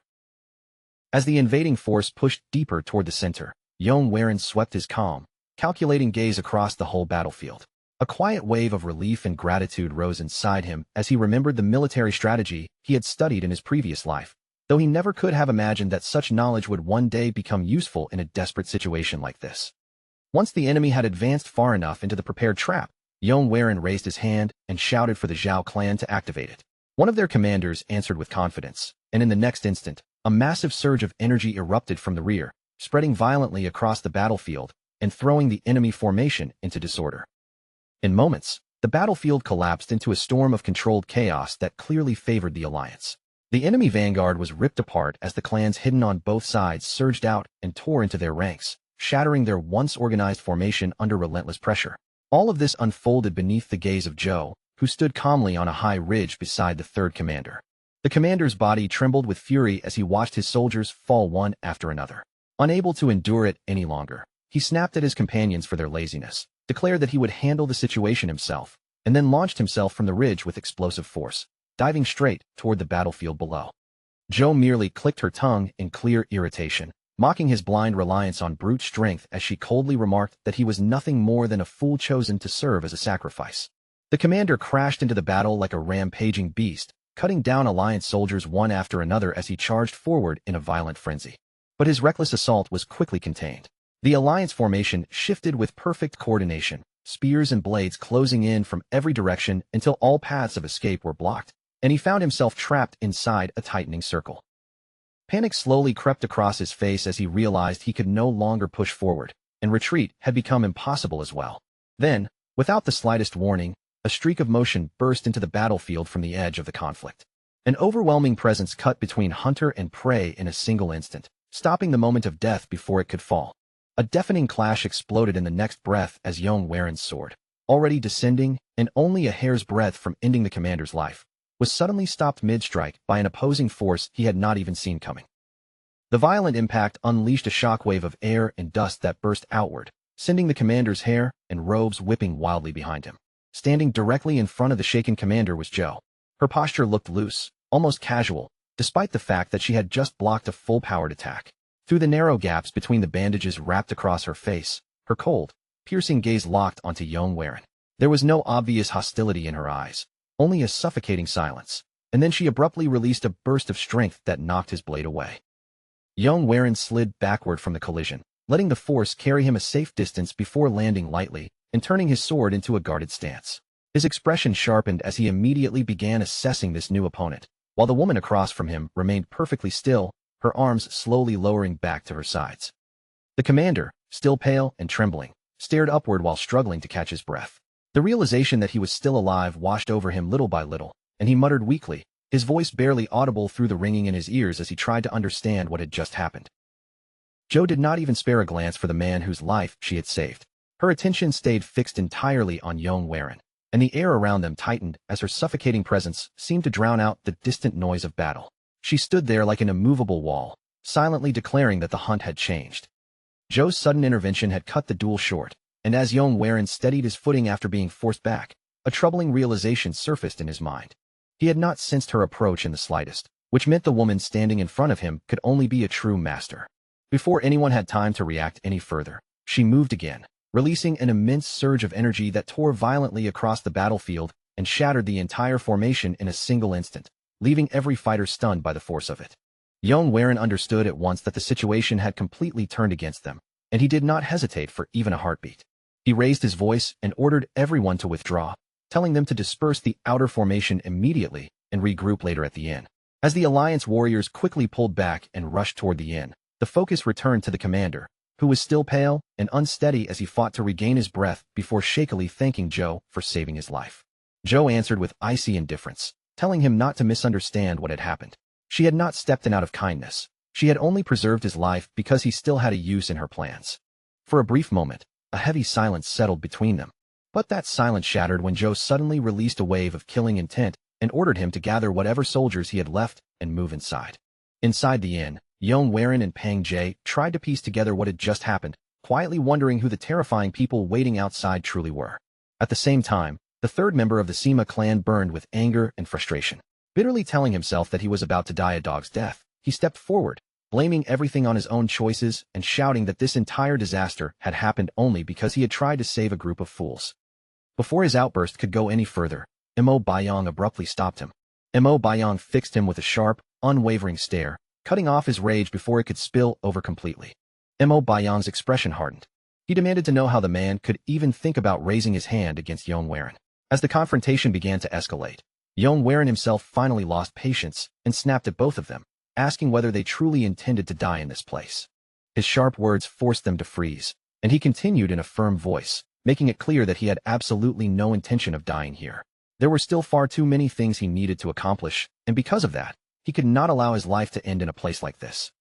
As the invading force pushed deeper toward the center, Yong swept his calm, calculating gaze across the whole battlefield. A quiet wave of relief and gratitude rose inside him as he remembered the military strategy he had studied in his previous life, though he never could have imagined that such knowledge would one day become useful in a desperate situation like this. Once the enemy had advanced far enough into the prepared trap, Yong raised his hand and shouted for the Zhao clan to activate it. One of their commanders answered with confidence, and in the next instant, a massive surge of energy erupted from the rear, spreading violently across the battlefield and throwing the enemy formation into disorder. In moments, the battlefield collapsed into a storm of controlled chaos that clearly favored the alliance. The enemy vanguard was ripped apart as the clans hidden on both sides surged out and tore into their ranks, shattering their once organized formation under relentless pressure. All of this unfolded beneath the gaze of Zhou, who stood calmly on a high ridge beside the third commander. The commander's body trembled with fury as he watched his soldiers fall one after another. Unable to endure it any longer, he snapped at his companions for their laziness, declared that he would handle the situation himself, and then launched himself from the ridge with explosive force, diving straight toward the battlefield below. Zhou merely clicked her tongue in clear irritation, mocking his blind reliance on brute strength as she coldly remarked that he was nothing more than a fool chosen to serve as a sacrifice. The commander crashed into the battle like a rampaging beast, cutting down alliance soldiers one after another as he charged forward in a violent frenzy. But his reckless assault was quickly contained. The alliance formation shifted with perfect coordination, spears and blades closing in from every direction until all paths of escape were blocked, and he found himself trapped inside a tightening circle. Panic slowly crept across his face as he realized he could no longer push forward, and retreat had become impossible as well. Then, without the slightest warning, a streak of motion burst into the battlefield from the edge of the conflict. An overwhelming presence cut between hunter and prey in a single instant, stopping the moment of death before it could fall. A deafening clash exploded in the next breath as Yong's sword, already descending and only a hair's breadth from ending the commander's life, was suddenly stopped mid-strike by an opposing force he had not even seen coming. The violent impact unleashed a shockwave of air and dust that burst outward, sending the commander's hair and robes whipping wildly behind him. Standing directly in front of the shaken commander was Zhou. Her posture looked loose, almost casual, despite the fact that she had just blocked a full-powered attack. Through the narrow gaps between the bandages wrapped across her face, her cold, piercing gaze locked onto Yong. There was no obvious hostility in her eyes, only a suffocating silence, and then she abruptly released a burst of strength that knocked his blade away. Yong slid backward from the collision, letting the force carry him a safe distance before landing lightly and turning his sword into a guarded stance. His expression sharpened as he immediately began assessing this new opponent, while the woman across from him remained perfectly still, her arms slowly lowering back to her sides. The commander, still pale and trembling, stared upward while struggling to catch his breath. The realization that he was still alive washed over him little by little, and he muttered weakly, his voice barely audible through the ringing in his ears as he tried to understand what had just happened. Zhou did not even spare a glance for the man whose life she had saved. Her attention stayed fixed entirely on Yong, and the air around them tightened as her suffocating presence seemed to drown out the distant noise of battle. She stood there like an immovable wall, silently declaring that the hunt had changed. Zhou's sudden intervention had cut the duel short, and as Yong steadied his footing after being forced back, a troubling realization surfaced in his mind. He had not sensed her approach in the slightest, which meant the woman standing in front of him could only be a true master. Before anyone had time to react any further, she moved again, releasing an immense surge of energy that tore violently across the battlefield and shattered the entire formation in a single instant, leaving every fighter stunned by the force of it. Yong understood at once that the situation had completely turned against them, and he did not hesitate for even a heartbeat. He raised his voice and ordered everyone to withdraw, telling them to disperse the outer formation immediately and regroup later at the inn. As the Alliance warriors quickly pulled back and rushed toward the inn, the focus returned to the commander, who was still pale and unsteady as he fought to regain his breath before shakily thanking Zhou for saving his life. Zhou answered with icy indifference, telling him not to misunderstand what had happened. She had not stepped in out of kindness. She had only preserved his life because he still had a use in her plans. For a brief moment, a heavy silence settled between them. But that silence shattered when Zhou suddenly released a wave of killing intent and ordered him to gather whatever soldiers he had left and move inside. Inside the inn, Yong and Pang Jie tried to piece together what had just happened, quietly wondering who the terrifying people waiting outside truly were. At the same time, the third member of the Sima clan burned with anger and frustration. Bitterly telling himself that he was about to die a dog's death, he stepped forward, blaming everything on his own choices and shouting that this entire disaster had happened only because he had tried to save a group of fools. Before his outburst could go any further, Mo Baiyong abruptly stopped him. Mo Baiyong fixed him with a sharp, unwavering stare, cutting off his rage before it could spill over completely. Mo Baiyong's expression hardened. He demanded to know how the man could even think about raising his hand against Yong. As the confrontation began to escalate, Yong himself finally lost patience and snapped at both of them, asking whether they truly intended to die in this place. His sharp words forced them to freeze, and he continued in a firm voice, making it clear that he had absolutely no intention of dying here. There were still far too many things he needed to accomplish, and because of that, he could not allow his life to end in a place like this.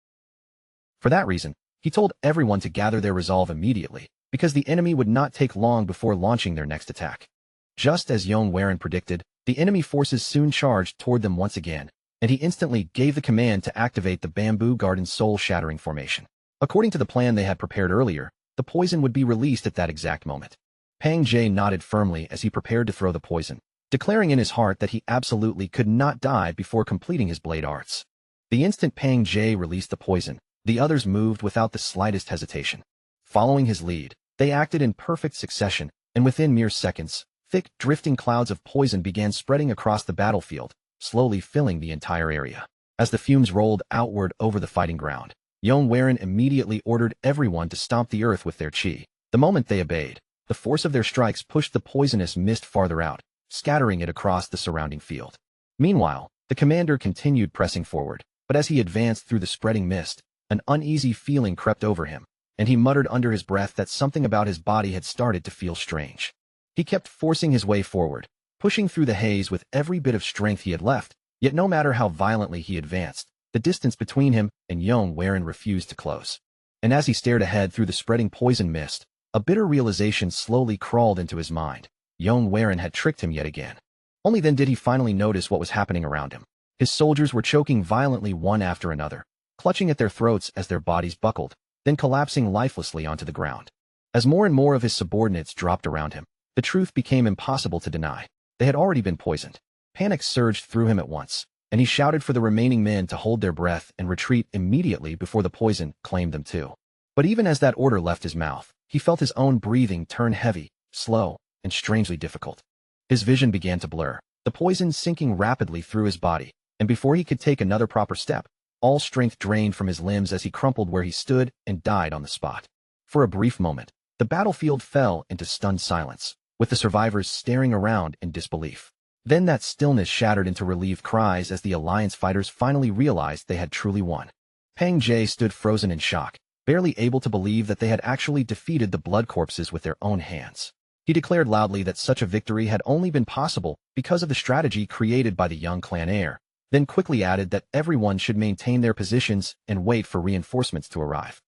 For that reason, he told everyone to gather their resolve immediately, because the enemy would not take long before launching their next attack. Just as Yong predicted, the enemy forces soon charged toward them once again, and he instantly gave the command to activate the Bamboo Garden's soul-shattering formation. According to the plan they had prepared earlier, the poison would be released at that exact moment. Pang Jie nodded firmly as he prepared to throw the poison, declaring in his heart that he absolutely could not die before completing his blade arts. The instant Pang Jie released the poison, the others moved without the slightest hesitation. Following his lead, they acted in perfect succession, and within mere seconds, thick, drifting clouds of poison began spreading across the battlefield, slowly filling the entire area. As the fumes rolled outward over the fighting ground, Yong immediately ordered everyone to stomp the earth with their chi. The moment they obeyed, the force of their strikes pushed the poisonous mist farther out, scattering it across the surrounding field. Meanwhile, the commander continued pressing forward, but as he advanced through the spreading mist, an uneasy feeling crept over him, and he muttered under his breath that something about his body had started to feel strange. He kept forcing his way forward, pushing through the haze with every bit of strength he had left, yet no matter how violently he advanced, the distance between him and Yong refused to close. And as he stared ahead through the spreading poison mist, a bitter realization slowly crawled into his mind. Yong had tricked him yet again. Only then did he finally notice what was happening around him. His soldiers were choking violently one after another, clutching at their throats as their bodies buckled, then collapsing lifelessly onto the ground. As more and more of his subordinates dropped around him, the truth became impossible to deny. They had already been poisoned. Panic surged through him at once, and he shouted for the remaining men to hold their breath and retreat immediately before the poison claimed them too. But even as that order left his mouth, he felt his own breathing turn heavy, slow, and strangely difficult. His vision began to blur, the poison sinking rapidly through his body, and before he could take another proper step, all strength drained from his limbs as he crumpled where he stood and died on the spot. For a brief moment, the battlefield fell into stunned silence, with the survivors staring around in disbelief. Then that stillness shattered into relieved cries as the Alliance fighters finally realized they had truly won. Pang Jie stood frozen in shock, barely able to believe that they had actually defeated the blood corpses with their own hands. He declared loudly that such a victory had only been possible because of the strategy created by the young clan Heir, then quickly added that everyone should maintain their positions and wait for reinforcements to arrive.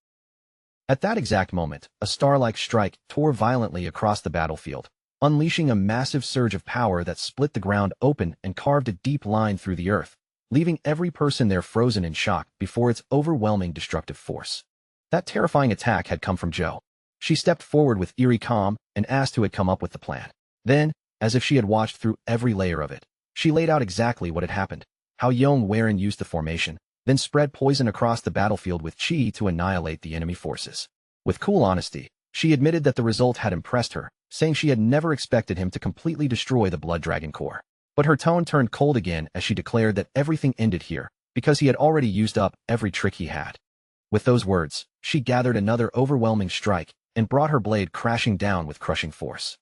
At that exact moment, a star-like strike tore violently across the battlefield, unleashing a massive surge of power that split the ground open and carved a deep line through the earth, leaving every person there frozen in shock before its overwhelming destructive force. That terrifying attack had come from Zhou. She stepped forward with eerie calm and asked who had come up with the plan. Then, as if she had watched through every layer of it, she laid out exactly what had happened, how Yong used the formation, then spread poison across the battlefield with chi to annihilate the enemy forces. With cool honesty, she admitted that the result had impressed her, saying she had never expected him to completely destroy the Blood Dragon core. But her tone turned cold again as she declared that everything ended here, because he had already used up every trick he had. With those words, she gathered another overwhelming strike and brought her blade crashing down with crushing force.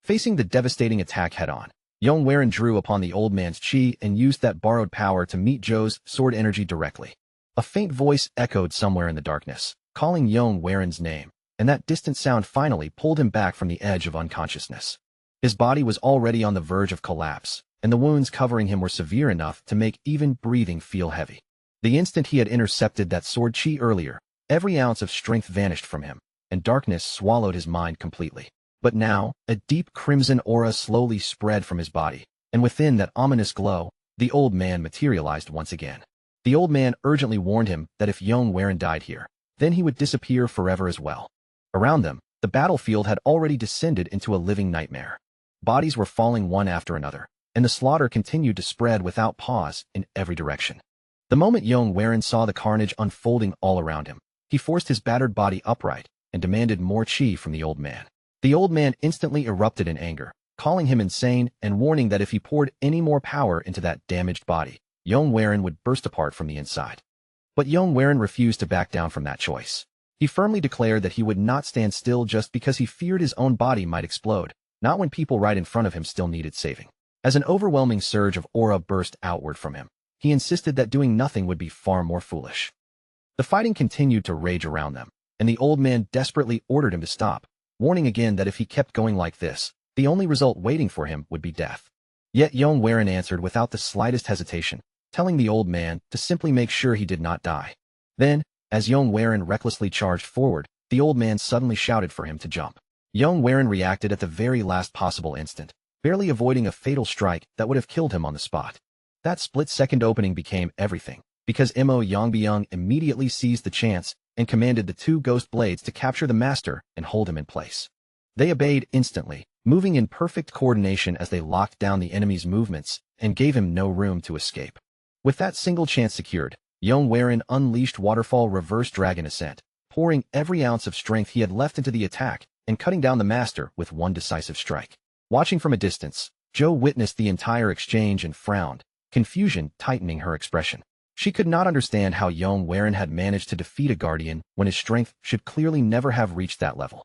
Facing the devastating attack head-on, Yong drew upon the old man's chi and used that borrowed power to meet Zhou's sword energy directly. A faint voice echoed somewhere in the darkness, calling Yong name, and that distant sound finally pulled him back from the edge of unconsciousness. His body was already on the verge of collapse, and the wounds covering him were severe enough to make even breathing feel heavy. The instant he had intercepted that sword chi earlier, every ounce of strength vanished from him, and darkness swallowed his mind completely. But now, a deep crimson aura slowly spread from his body, and within that ominous glow, the old man materialized once again. The old man urgently warned him that if Yong Weren died here, then he would disappear forever as well. Around them, the battlefield had already descended into a living nightmare. Bodies were falling one after another, and the slaughter continued to spread without pause in every direction. The moment Yong Weren saw the carnage unfolding all around him, he forced his battered body upright and demanded more chi from the old man. The old man instantly erupted in anger, calling him insane and warning that if he poured any more power into that damaged body, Yong Weren would burst apart from the inside. But Yong Weren refused to back down from that choice. He firmly declared that he would not stand still just because he feared his own body might explode, not when people right in front of him still needed saving. As an overwhelming surge of aura burst outward from him, he insisted that doing nothing would be far more foolish. The fighting continued to rage around them, and the old man desperately ordered him to stop, warning again that if he kept going like this, the only result waiting for him would be death. Yet Yong Weren answered without the slightest hesitation, telling the old man to simply make sure he did not die. Then, as Yong Weren recklessly charged forward, the old man suddenly shouted for him to jump. Yong Weren reacted at the very last possible instant, barely avoiding a fatal strike that would have killed him on the spot. That split-second opening became everything, because Mo Yongbyung immediately seized the chance and commanded the two ghost blades to capture the master and hold him in place. They obeyed instantly, moving in perfect coordination as they locked down the enemy's movements and gave him no room to escape. With that single chance secured, Yong Weren unleashed Waterfall Reverse Dragon Ascent, pouring every ounce of strength he had left into the attack and cutting down the master with one decisive strike. Watching from a distance, Joe witnessed the entire exchange and frowned, confusion tightening her expression. She could not understand how Yong Weren had managed to defeat a guardian when his strength should clearly never have reached that level.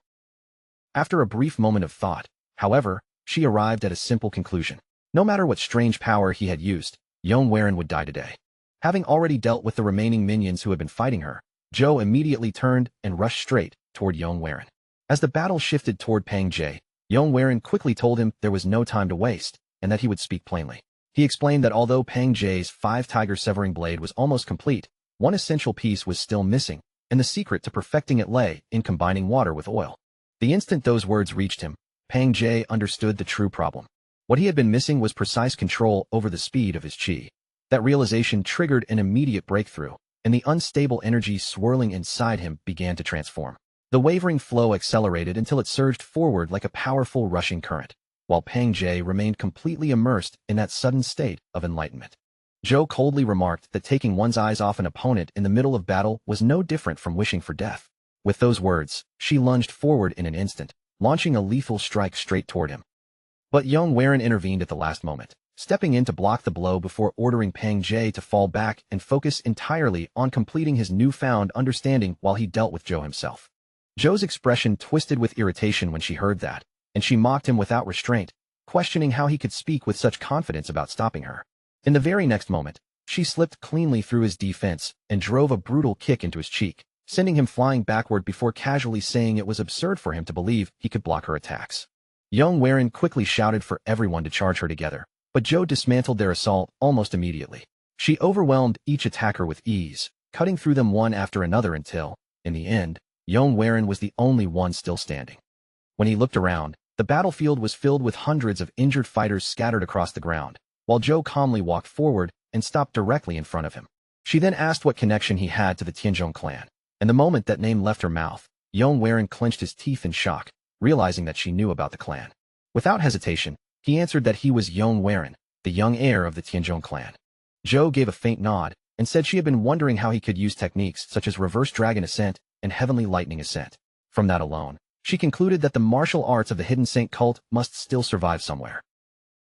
After a brief moment of thought, however, she arrived at a simple conclusion. No matter what strange power he had used, Yong Weren would die today. Having already dealt with the remaining minions who had been fighting her, Joe immediately turned and rushed straight toward Yong Weren. As the battle shifted toward Pang Jae, Yong Weren quickly told him there was no time to waste and that he would speak plainly. He explained that although Pang Jae's 5-tiger severing blade was almost complete, one essential piece was still missing, and the secret to perfecting it lay in combining water with oil. The instant those words reached him, Pang Jae understood the true problem. What he had been missing was precise control over the speed of his chi. That realization triggered an immediate breakthrough, and the unstable energy swirling inside him began to transform. The wavering flow accelerated until it surged forward like a powerful rushing current, while Pang Jae remained completely immersed in that sudden state of enlightenment. Joe coldly remarked that taking one's eyes off an opponent in the middle of battle was no different from wishing for death. With those words, she lunged forward in an instant, launching a lethal strike straight toward him. But Yong Weren intervened at the last moment, stepping in to block the blow before ordering Pang Jae to fall back and focus entirely on completing his newfound understanding while he dealt with Joe himself. Joe's expression twisted with irritation when she heard that, and she mocked him without restraint, questioning how he could speak with such confidence about stopping her. In the very next moment, she slipped cleanly through his defense and drove a brutal kick into his cheek, sending him flying backward before casually saying it was absurd for him to believe he could block her attacks. Yong Weren quickly shouted for everyone to charge her together, but Joe dismantled their assault almost immediately. She overwhelmed each attacker with ease, cutting through them one after another until, in the end, Yong Weren was the only one still standing. When he looked around, the battlefield was filled with hundreds of injured fighters scattered across the ground, while Joe calmly walked forward and stopped directly in front of him. She then asked what connection he had to the Tianzhong clan, and the moment that name left her mouth, Yong Weren clenched his teeth in shock, realizing that she knew about the clan. Without hesitation, he answered that he was Yong Weren, the young heir of the Tianzhong clan. Joe gave a faint nod and said she had been wondering how he could use techniques such as reverse dragon ascent and heavenly lightning ascent. From that alone, she concluded that the martial arts of the hidden saint cult must still survive somewhere.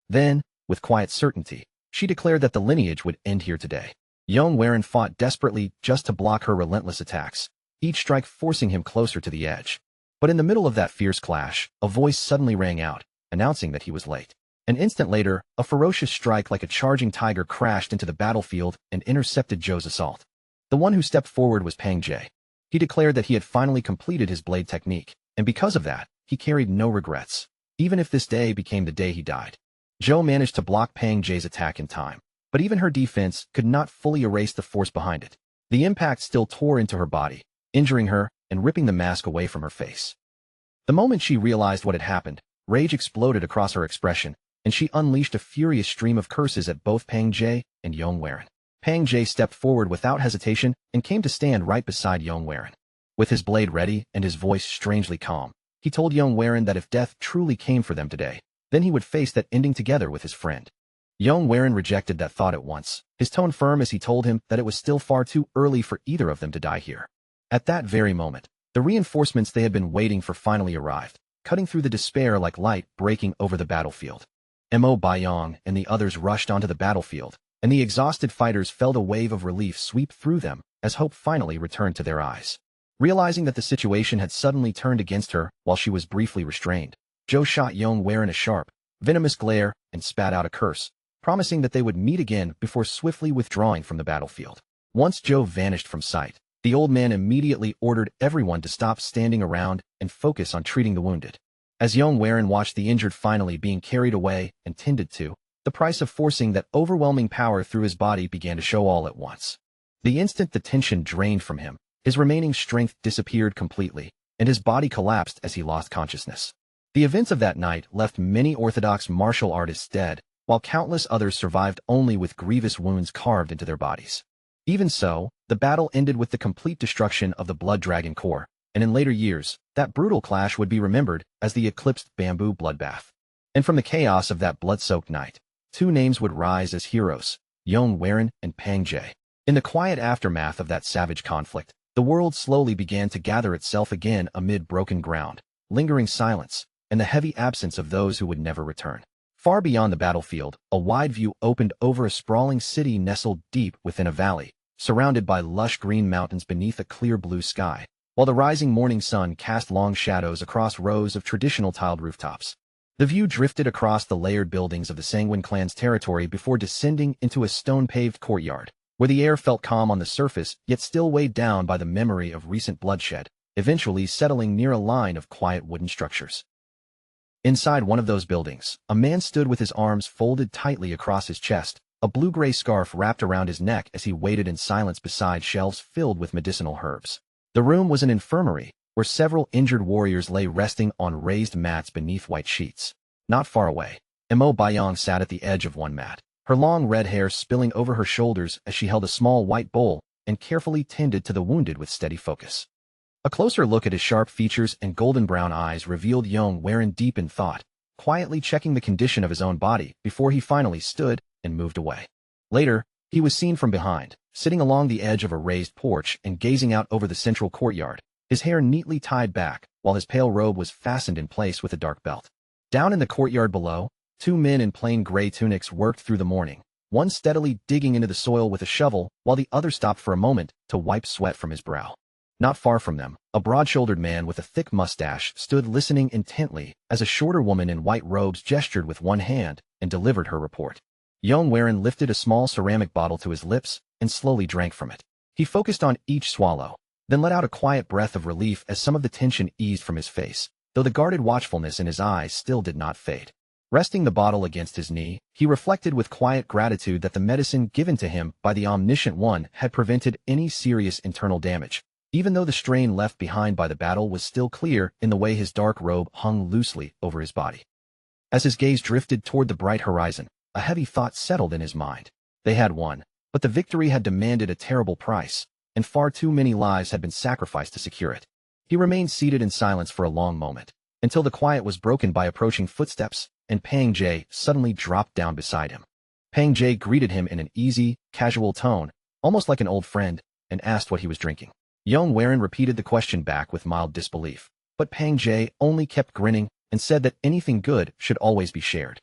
Then, with quiet certainty, she declared that the lineage would end here today. Yong Weren fought desperately just to block her relentless attacks, each strike forcing him closer to the edge. But in the middle of that fierce clash, a voice suddenly rang out, announcing that he was late. An instant later, a ferocious strike like a charging tiger crashed into the battlefield and intercepted Joe's assault. The one who stepped forward was Pang Jae. He declared that he had finally completed his blade technique, and because of that, he carried no regrets, even if this day became the day he died. Zhou managed to block Pang Jie's attack in time, but even her defense could not fully erase the force behind it. The impact still tore into her body, injuring her and ripping the mask away from her face. The moment she realized what had happened, rage exploded across her expression, and she unleashed a furious stream of curses at both Pang Jie and Yong Waren. Pang Jie stepped forward without hesitation and came to stand right beside Yong Waren. With his blade ready and his voice strangely calm, he told Yong Waren that if death truly came for them today, then he would face that ending together with his friend. Yong Waren rejected that thought at once, his tone firm as he told him that it was still far too early for either of them to die here. At that very moment, the reinforcements they had been waiting for finally arrived, cutting through the despair like light breaking over the battlefield. Mo Baiyong and the others rushed onto the battlefield, and the exhausted fighters felt a wave of relief sweep through them as hope finally returned to their eyes. Realizing that the situation had suddenly turned against her while she was briefly restrained, Zhou shot Yong Waren a sharp, venomous glare and spat out a curse, promising that they would meet again before swiftly withdrawing from the battlefield. Once Zhou vanished from sight, the old man immediately ordered everyone to stop standing around and focus on treating the wounded. As Yong Waren watched the injured finally being carried away and tended to, the price of forcing that overwhelming power through his body began to show all at once. The instant the tension drained from him, his remaining strength disappeared completely, and his body collapsed as he lost consciousness. The events of that night left many orthodox martial artists dead, while countless others survived only with grievous wounds carved into their bodies. Even so, the battle ended with the complete destruction of the Blood Dragon Core, and in later years, that brutal clash would be remembered as the eclipsed bamboo bloodbath. And from the chaos of that blood-soaked night, two names would rise as heroes, Yong Waren and Pang Jie. In the quiet aftermath of that savage conflict, the world slowly began to gather itself again amid broken ground, lingering silence, and the heavy absence of those who would never return. Far beyond the battlefield, a wide view opened over a sprawling city nestled deep within a valley, surrounded by lush green mountains beneath a clear blue sky, while the rising morning sun cast long shadows across rows of traditional tiled rooftops. The view drifted across the layered buildings of the Sanguine clan's territory before descending into a stone-paved courtyard, where the air felt calm on the surface yet still weighed down by the memory of recent bloodshed, eventually settling near a line of quiet wooden structures. Inside one of those buildings, a man stood with his arms folded tightly across his chest, a blue-gray scarf wrapped around his neck as he waited in silence beside shelves filled with medicinal herbs. The room was an infirmary, where several injured warriors lay resting on raised mats beneath white sheets. Not far away, Mo Baiyong sat at the edge of one mat, her long red hair spilling over her shoulders as she held a small white bowl and carefully tended to the wounded with steady focus. A closer look at his sharp features and golden brown eyes revealed Yong Waren deep in thought, quietly checking the condition of his own body before he finally stood and moved away. Later, he was seen from behind, sitting along the edge of a raised porch and gazing out over the central courtyard, his hair neatly tied back, while his pale robe was fastened in place with a dark belt. Down in the courtyard below, two men in plain gray tunics worked through the morning, one steadily digging into the soil with a shovel while the other stopped for a moment to wipe sweat from his brow. Not far from them, a broad-shouldered man with a thick mustache stood listening intently as a shorter woman in white robes gestured with one hand and delivered her report. Yong Waren lifted a small ceramic bottle to his lips and slowly drank from it. He focused on each swallow, then let out a quiet breath of relief as some of the tension eased from his face, though the guarded watchfulness in his eyes still did not fade. Resting the bottle against his knee, he reflected with quiet gratitude that the medicine given to him by the Omniscient One had prevented any serious internal damage, even though the strain left behind by the battle was still clear in the way his dark robe hung loosely over his body. As his gaze drifted toward the bright horizon, a heavy thought settled in his mind. They had won, but the victory had demanded a terrible price, and far too many lives had been sacrificed to secure it. He remained seated in silence for a long moment, until the quiet was broken by approaching footsteps, and Pang Jie suddenly dropped down beside him. Pang Jie greeted him in an easy, casual tone, almost like an old friend, and asked what he was drinking. Yong Waren repeated the question back with mild disbelief, but Pang Jie only kept grinning and said that anything good should always be shared.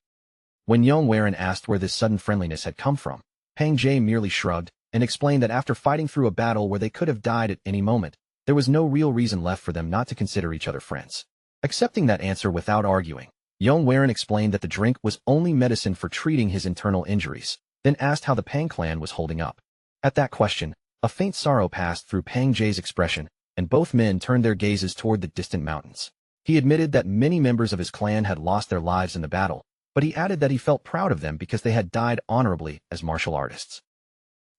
When Yong Waren asked where this sudden friendliness had come from, Pang Jie merely shrugged and explained that after fighting through a battle where they could have died at any moment, there was no real reason left for them not to consider each other friends. Accepting that answer without arguing, Yong Waren explained that the drink was only medicine for treating his internal injuries, then asked how the Pang clan was holding up. At that question, a faint sorrow passed through Pang Jie's expression, and both men turned their gazes toward the distant mountains. He admitted that many members of his clan had lost their lives in the battle, but he added that he felt proud of them because they had died honorably as martial artists.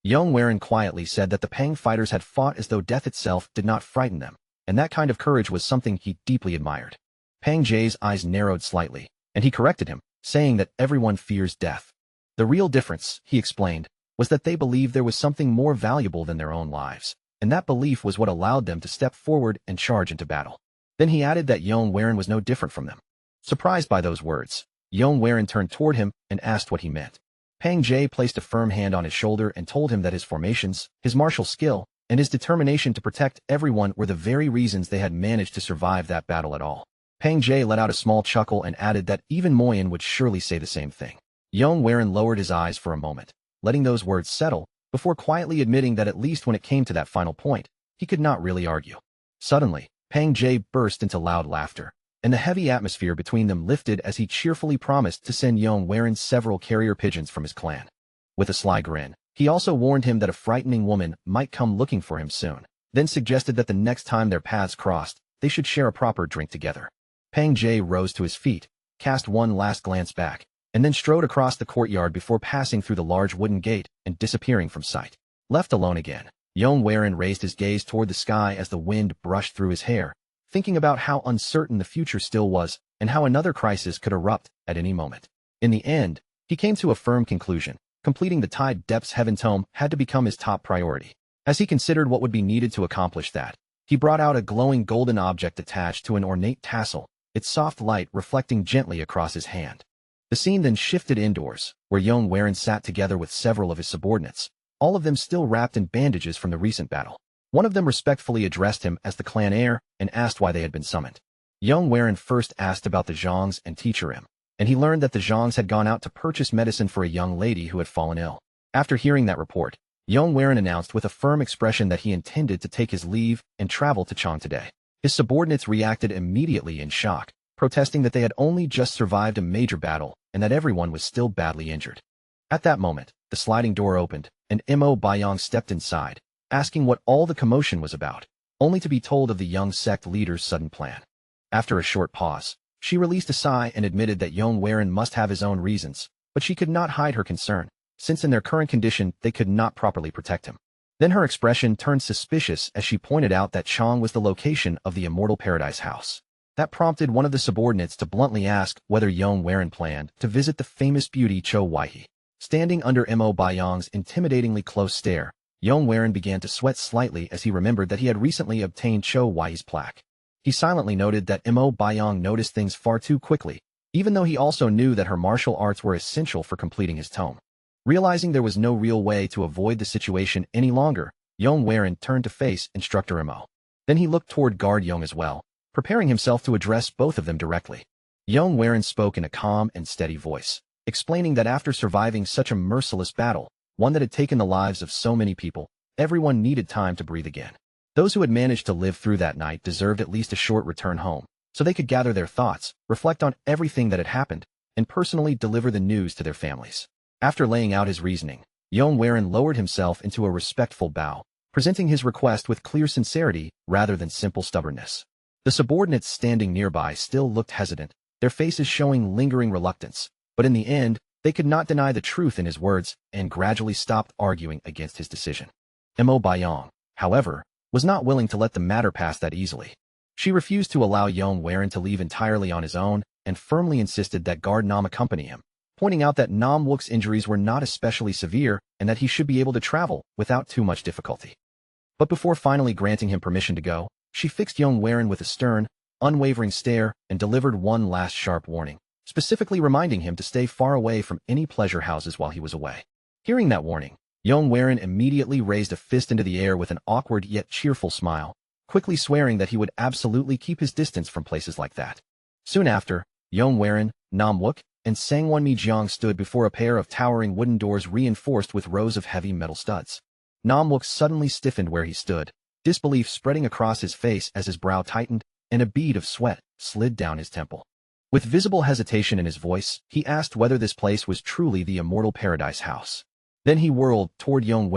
Yong quietly said that the Pang fighters had fought as though death itself did not frighten them, and that kind of courage was something he deeply admired. Pang Jie's eyes narrowed slightly, and he corrected him, saying that everyone fears death. The real difference, he explained, was that they believed there was something more valuable than their own lives, and that belief was what allowed them to step forward and charge into battle. Then he added that Yong was no different from them. Surprised by those words, Yong turned toward him and asked what he meant. Pang Jie placed a firm hand on his shoulder and told him that his formations, his martial skill, and his determination to protect everyone were the very reasons they had managed to survive that battle at all. Pang Jie let out a small chuckle and added that even Moyen would surely say the same thing. Yong lowered his eyes for a moment, letting those words settle, before quietly admitting that at least when it came to that final point, he could not really argue. Suddenly, Pang Jie burst into loud laughter, and the heavy atmosphere between them lifted as he cheerfully promised to send Yong several carrier pigeons from his clan. With a sly grin, he also warned him that a frightening woman might come looking for him soon, then suggested that the next time their paths crossed, they should share a proper drink together. Pang Jie rose to his feet, cast one last glance back, and then strode across the courtyard before passing through the large wooden gate and disappearing from sight. Left alone again, Yong raised his gaze toward the sky as the wind brushed through his hair, thinking about how uncertain the future still was and how another crisis could erupt at any moment. In the end, he came to a firm conclusion. Completing the Tide Depths Heaven Tome had to become his top priority. As he considered what would be needed to accomplish that, he brought out a glowing golden object attached to an ornate tassel, its soft light reflecting gently across his hand. The scene then shifted indoors, where Yong sat together with several of his subordinates, all of them still wrapped in bandages from the recent battle. One of them respectfully addressed him as the clan heir and asked why they had been summoned. Yong first asked about the Zhongs and teacher him, and he learned that the Zhongs had gone out to purchase medicine for a young lady who had fallen ill. After hearing that report, Yong announced with a firm expression that he intended to take his leave and travel to Chang today. His subordinates reacted immediately in shock, protesting that they had only just survived a major battle and that everyone was still badly injured. At that moment, the sliding door opened, and Mo Baiyong stepped inside, asking what all the commotion was about, only to be told of the young sect leader's sudden plan. After a short pause, she released a sigh and admitted that Yong must have his own reasons, but she could not hide her concern, since in their current condition they could not properly protect him. Then her expression turned suspicious as she pointed out that Chang was the location of the Immortal Paradise House. That prompted one of the subordinates to bluntly ask whether Yong planned to visit the famous beauty Cho Waihe. Standing under Mo Baiyong's intimidatingly close stare, Yong began to sweat slightly as he remembered that he had recently obtained Cho Waihe's plaque. He silently noted that Mo Baiyong noticed things far too quickly, even though he also knew that her martial arts were essential for completing his tome. Realizing there was no real way to avoid the situation any longer, Yong turned to face Instructor Mo. Then he looked toward Guard Yong as well, preparing himself to address both of them directly. Yong spoke in a calm and steady voice, explaining that after surviving such a merciless battle, one that had taken the lives of so many people, everyone needed time to breathe again. Those who had managed to live through that night deserved at least a short return home, so they could gather their thoughts, reflect on everything that had happened, and personally deliver the news to their families. After laying out his reasoning, Yong lowered himself into a respectful bow, presenting his request with clear sincerity rather than simple stubbornness. The subordinates standing nearby still looked hesitant, their faces showing lingering reluctance, but in the end, they could not deny the truth in his words and gradually stopped arguing against his decision. Mo Baiyong, however, was not willing to let the matter pass that easily. She refused to allow Yong to leave entirely on his own and firmly insisted that Guard Nam accompany him, pointing out that Nam Wook's injuries were not especially severe and that he should be able to travel without too much difficulty. But before finally granting him permission to go, she fixed Yong with a stern, unwavering stare and delivered one last sharp warning, specifically reminding him to stay far away from any pleasure houses while he was away. Hearing that warning, Yong immediately raised a fist into the air with an awkward yet cheerful smile, quickly swearing that he would absolutely keep his distance from places like that. Soon after, Yong Nam Wook, and Sangwon Mi stood before a pair of towering wooden doors reinforced with rows of heavy metal studs. Nam Wook suddenly stiffened where he stood, disbelief spreading across his face as his brow tightened, and a bead of sweat slid down his temple. With visible hesitation in his voice, he asked whether this place was truly the Immortal Paradise House. Then he whirled toward Yong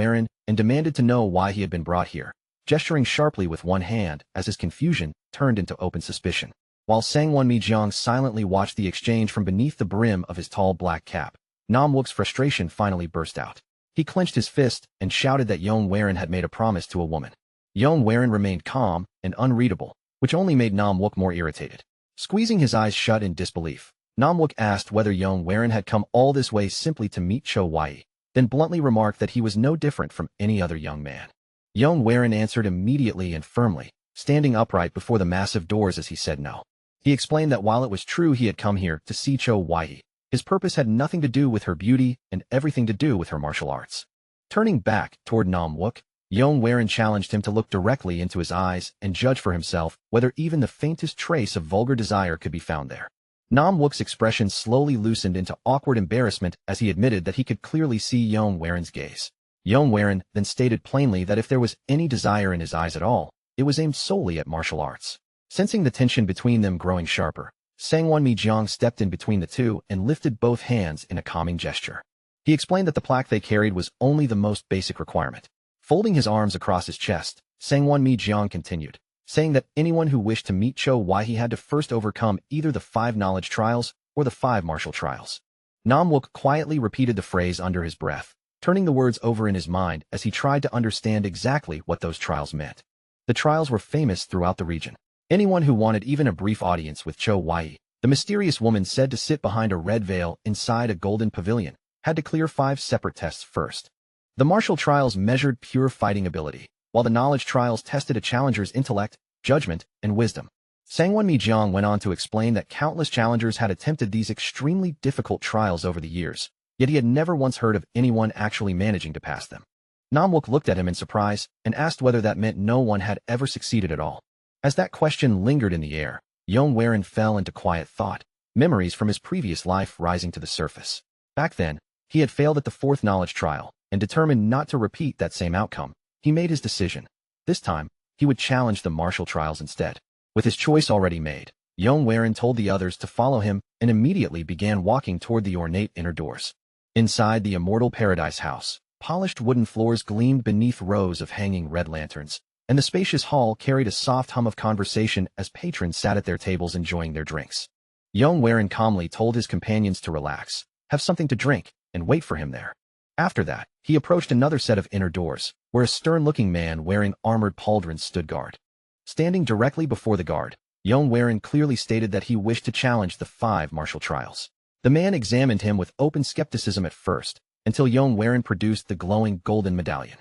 and demanded to know why he had been brought here, gesturing sharply with one hand as his confusion turned into open suspicion. While Sangwon Jiang silently watched the exchange from beneath the brim of his tall black cap, Nam Wook's frustration finally burst out. He clenched his fist and shouted that Yong Waren had made a promise to a woman. Yong Waren remained calm and unreadable, which only made Nam Wook more irritated. Squeezing his eyes shut in disbelief, Nam Wook asked whether Yong Waren had come all this way simply to meet Cho Wai, then bluntly remarked that he was no different from any other young man. Yong Waren answered immediately and firmly, standing upright before the massive doors as he said no. He explained that while it was true he had come here to see Cho Wai, his purpose had nothing to do with her beauty and everything to do with her martial arts. Turning back toward Nam Wook, Yong Waren challenged him to look directly into his eyes and judge for himself whether even the faintest trace of vulgar desire could be found there. Nam Wook's expression slowly loosened into awkward embarrassment as he admitted that he could clearly see Yong Waren's gaze. Yong Waren then stated plainly that if there was any desire in his eyes at all, it was aimed solely at martial arts. Sensing the tension between them growing sharper, Sangwon Jiang stepped in between the two and lifted both hands in a calming gesture. He explained that the plaque they carried was only the most basic requirement. Folding his arms across his chest, Sangwon Jiang continued, saying that anyone who wished to meet Cho Wai had to first overcome either the 5 knowledge trials or the 5 martial trials. Nam Wook quietly repeated the phrase under his breath, turning the words over in his mind as he tried to understand exactly what those trials meant. The trials were famous throughout the region. Anyone who wanted even a brief audience with Cho Wai, the mysterious woman said to sit behind a red veil inside a golden pavilion, had to clear 5 separate tests first. The martial trials measured pure fighting ability, while the knowledge trials tested a challenger's intellect, judgment, and wisdom. Sangwon Jiang went on to explain that countless challengers had attempted these extremely difficult trials over the years, yet he had never once heard of anyone actually managing to pass them. Nam Wook looked at him in surprise and asked whether that meant no one had ever succeeded at all. As that question lingered in the air, Yong Waren fell into quiet thought, memories from his previous life rising to the surface. Back then, he had failed at the 4th knowledge trial, and determined not to repeat that same outcome, he made his decision. This time, he would challenge the martial trials instead. With his choice already made, Yong Waren told the others to follow him and immediately began walking toward the ornate inner doors. Inside the immortal paradise house, polished wooden floors gleamed beneath rows of hanging red lanterns, and the spacious hall carried a soft hum of conversation as patrons sat at their tables enjoying their drinks. Yong Waren calmly told his companions to relax, have something to drink, and wait for him there. After that, he approached another set of inner doors, where a stern-looking man wearing armored pauldrons stood guard. Standing directly before the guard, Yong Waren clearly stated that he wished to challenge the 5 martial trials. The man examined him with open skepticism at first, until Yong Waren produced the glowing golden medallion.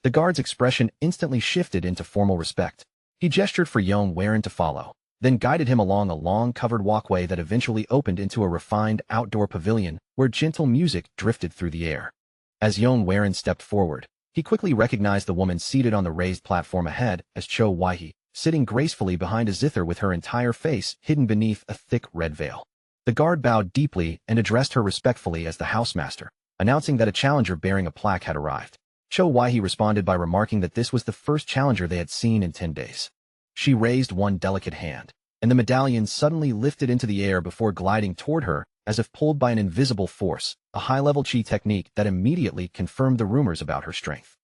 The guard's expression instantly shifted into formal respect. He gestured for Yong Waren to follow, then guided him along a long covered walkway that eventually opened into a refined outdoor pavilion where gentle music drifted through the air. As Yong Waren stepped forward, he quickly recognized the woman seated on the raised platform ahead as Cho Wai, sitting gracefully behind a zither with her entire face hidden beneath a thick red veil. The guard bowed deeply and addressed her respectfully as the housemaster, announcing that a challenger bearing a plaque had arrived. Cho Wai responded by remarking that this was the first challenger they had seen in 10 days. She raised one delicate hand, and the medallion suddenly lifted into the air before gliding toward her as if pulled by an invisible force, a high-level chi technique that immediately confirmed the rumors about her strength.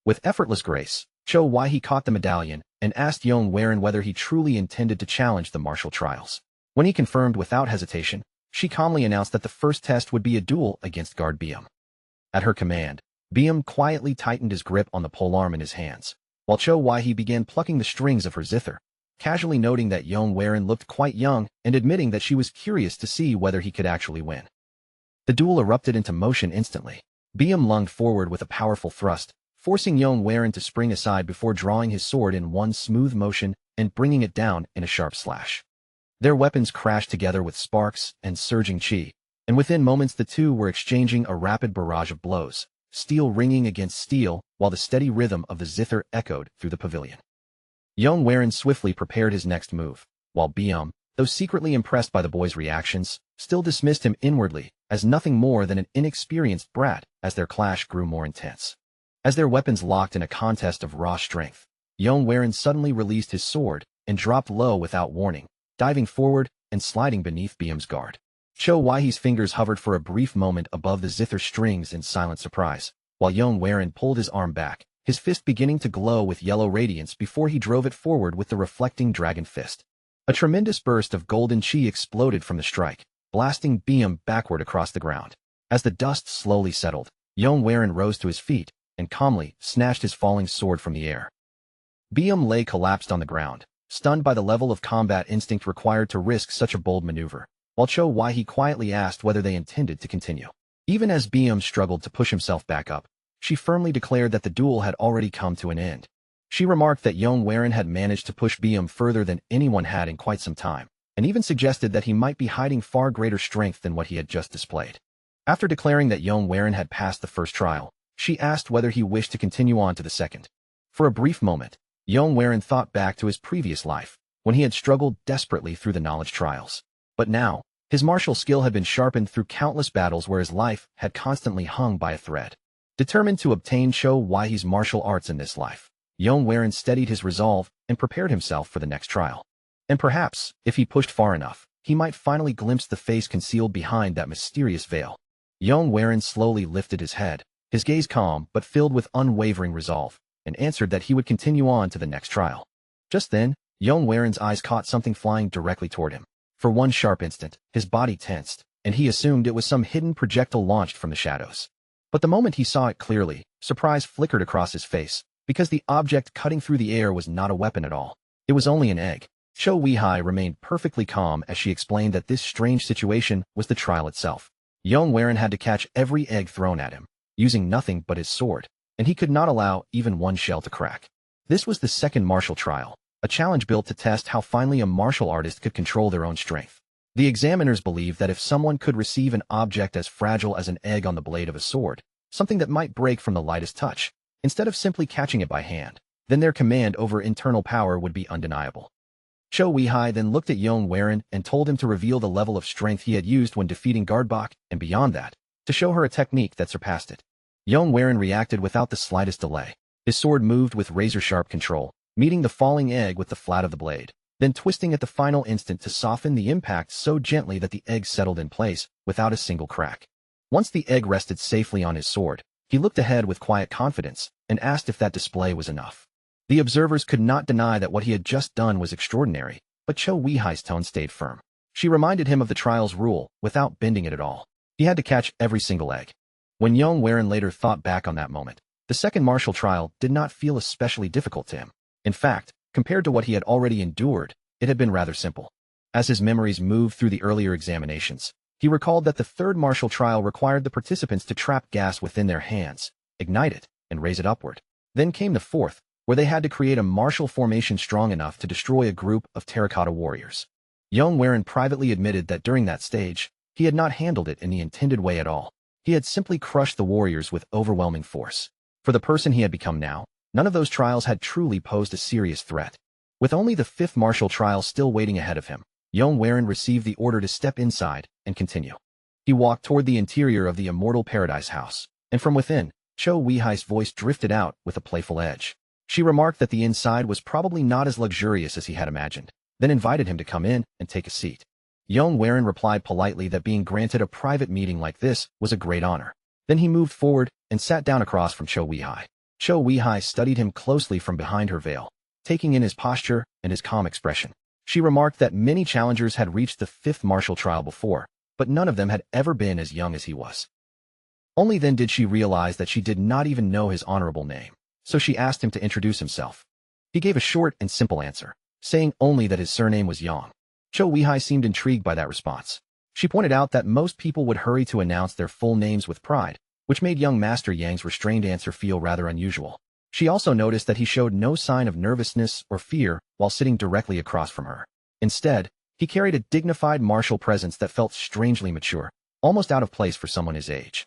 With effortless grace, Cho Wai caught the medallion and asked Yong Waren whether he truly intended to challenge the martial trials. When he confirmed without hesitation, she calmly announced that the first test would be a duel against guard Biam. At her command, Biam quietly tightened his grip on the polearm in his hands, while Cho Wai began plucking the strings of her zither, casually noting that Yong Waren looked quite young and admitting that she was curious to see whether he could actually win. The duel erupted into motion instantly. Biam lunged forward with a powerful thrust, forcing Yong Waren to spring aside before drawing his sword in one smooth motion and bringing it down in a sharp slash. Their weapons crashed together with sparks and surging chi, and within moments the two were exchanging a rapid barrage of blows, steel ringing against steel while the steady rhythm of the zither echoed through the pavilion. Yong Waren swiftly prepared his next move, while Biam, though secretly impressed by the boy's reactions, still dismissed him inwardly as nothing more than an inexperienced brat as their clash grew more intense. As their weapons locked in a contest of raw strength, Yong Waren suddenly released his sword and dropped low without warning, diving forward and sliding beneath Biam's guard. Cho Wai's fingers hovered for a brief moment above the zither strings in silent surprise, while Yong Waren pulled his arm back, his fist beginning to glow with yellow radiance before he drove it forward with the reflecting dragon fist. A tremendous burst of golden chi exploded from the strike, blasting Beam backward across the ground. As the dust slowly settled, Yong rose to his feet and calmly snatched his falling sword from the air. Beam lay collapsed on the ground, stunned by the level of combat instinct required to risk such a bold maneuver, while Cho Wai-hee quietly asked whether they intended to continue. Even as Beam struggled to push himself back up, she firmly declared that the duel had already come to an end. She remarked that Yong had managed to push Beam further than anyone had in quite some time, and even suggested that he might be hiding far greater strength than what he had just displayed. After declaring that Yong had passed the first trial, she asked whether he wished to continue on to the second. For a brief moment, Yong thought back to his previous life, when he had struggled desperately through the knowledge trials. But now, his martial skill had been sharpened through countless battles where his life had constantly hung by a thread. Determined to obtain Cho Wai-hee's martial arts in this life, Yong steadied his resolve and prepared himself for the next trial. And perhaps, if he pushed far enough, he might finally glimpse the face concealed behind that mysterious veil. Yong slowly lifted his head, his gaze calm but filled with unwavering resolve, and answered that he would continue on to the next trial. Just then, Yong eyes caught something flying directly toward him. For one sharp instant, his body tensed, and he assumed it was some hidden projectile launched from the shadows. But the moment he saw it clearly, surprise flickered across his face, because the object cutting through the air was not a weapon at all. It was only an egg. Cho Wai-hee remained perfectly calm as she explained that this strange situation was the trial itself. Yong had to catch every egg thrown at him, using nothing but his sword, and he could not allow even one shell to crack. This was the second martial trial, a challenge built to test how finely a martial artist could control their own strength. The examiners believed that if someone could receive an object as fragile as an egg on the blade of a sword, something that might break from the lightest touch, instead of simply catching it by hand, then their command over internal power would be undeniable. Cho Wai-hee then looked at Yong and told him to reveal the level of strength he had used when defeating Guardbok, and beyond that, to show her a technique that surpassed it. Yong reacted without the slightest delay. His sword moved with razor-sharp control, meeting the falling egg with the flat of the blade, then twisting at the final instant to soften the impact so gently that the egg settled in place, without a single crack. Once the egg rested safely on his sword, he looked ahead with quiet confidence, and asked if that display was enough. The observers could not deny that what he had just done was extraordinary, but Cho Wai-hee's tone stayed firm. She reminded him of the trial's rule, without bending it at all. He had to catch every single egg. When Yong later thought back on that moment, the second martial trial did not feel especially difficult to him. In fact, compared to what he had already endured, it had been rather simple. As his memories moved through the earlier examinations, he recalled that the third martial trial required the participants to trap gas within their hands, ignite it, and raise it upward. Then came the fourth, where they had to create a martial formation strong enough to destroy a group of terracotta warriors. Yong privately admitted that during that stage, he had not handled it in the intended way at all. He had simply crushed the warriors with overwhelming force. For the person he had become now, none of those trials had truly posed a serious threat. With only the fifth martial trial still waiting ahead of him, Yong received the order to step inside and continue. He walked toward the interior of the immortal paradise house, and from within, Cho Wai-hee's voice drifted out with a playful edge. She remarked that the inside was probably not as luxurious as he had imagined, then invited him to come in and take a seat. Yong replied politely that being granted a private meeting like this was a great honor. Then he moved forward and sat down across from Cho Wai-hee. Cho Wai-hee studied him closely from behind her veil, taking in his posture and his calm expression. She remarked that many challengers had reached the fifth martial trial before, but none of them had ever been as young as he was. Only then did she realize that she did not even know his honorable name, so she asked him to introduce himself. He gave a short and simple answer, saying only that his surname was Yong. Cho Wai-hee seemed intrigued by that response. She pointed out that most people would hurry to announce their full names with pride, which made young Master Yang's restrained answer feel rather unusual. She also noticed that he showed no sign of nervousness or fear while sitting directly across from her. Instead, he carried a dignified martial presence that felt strangely mature, almost out of place for someone his age.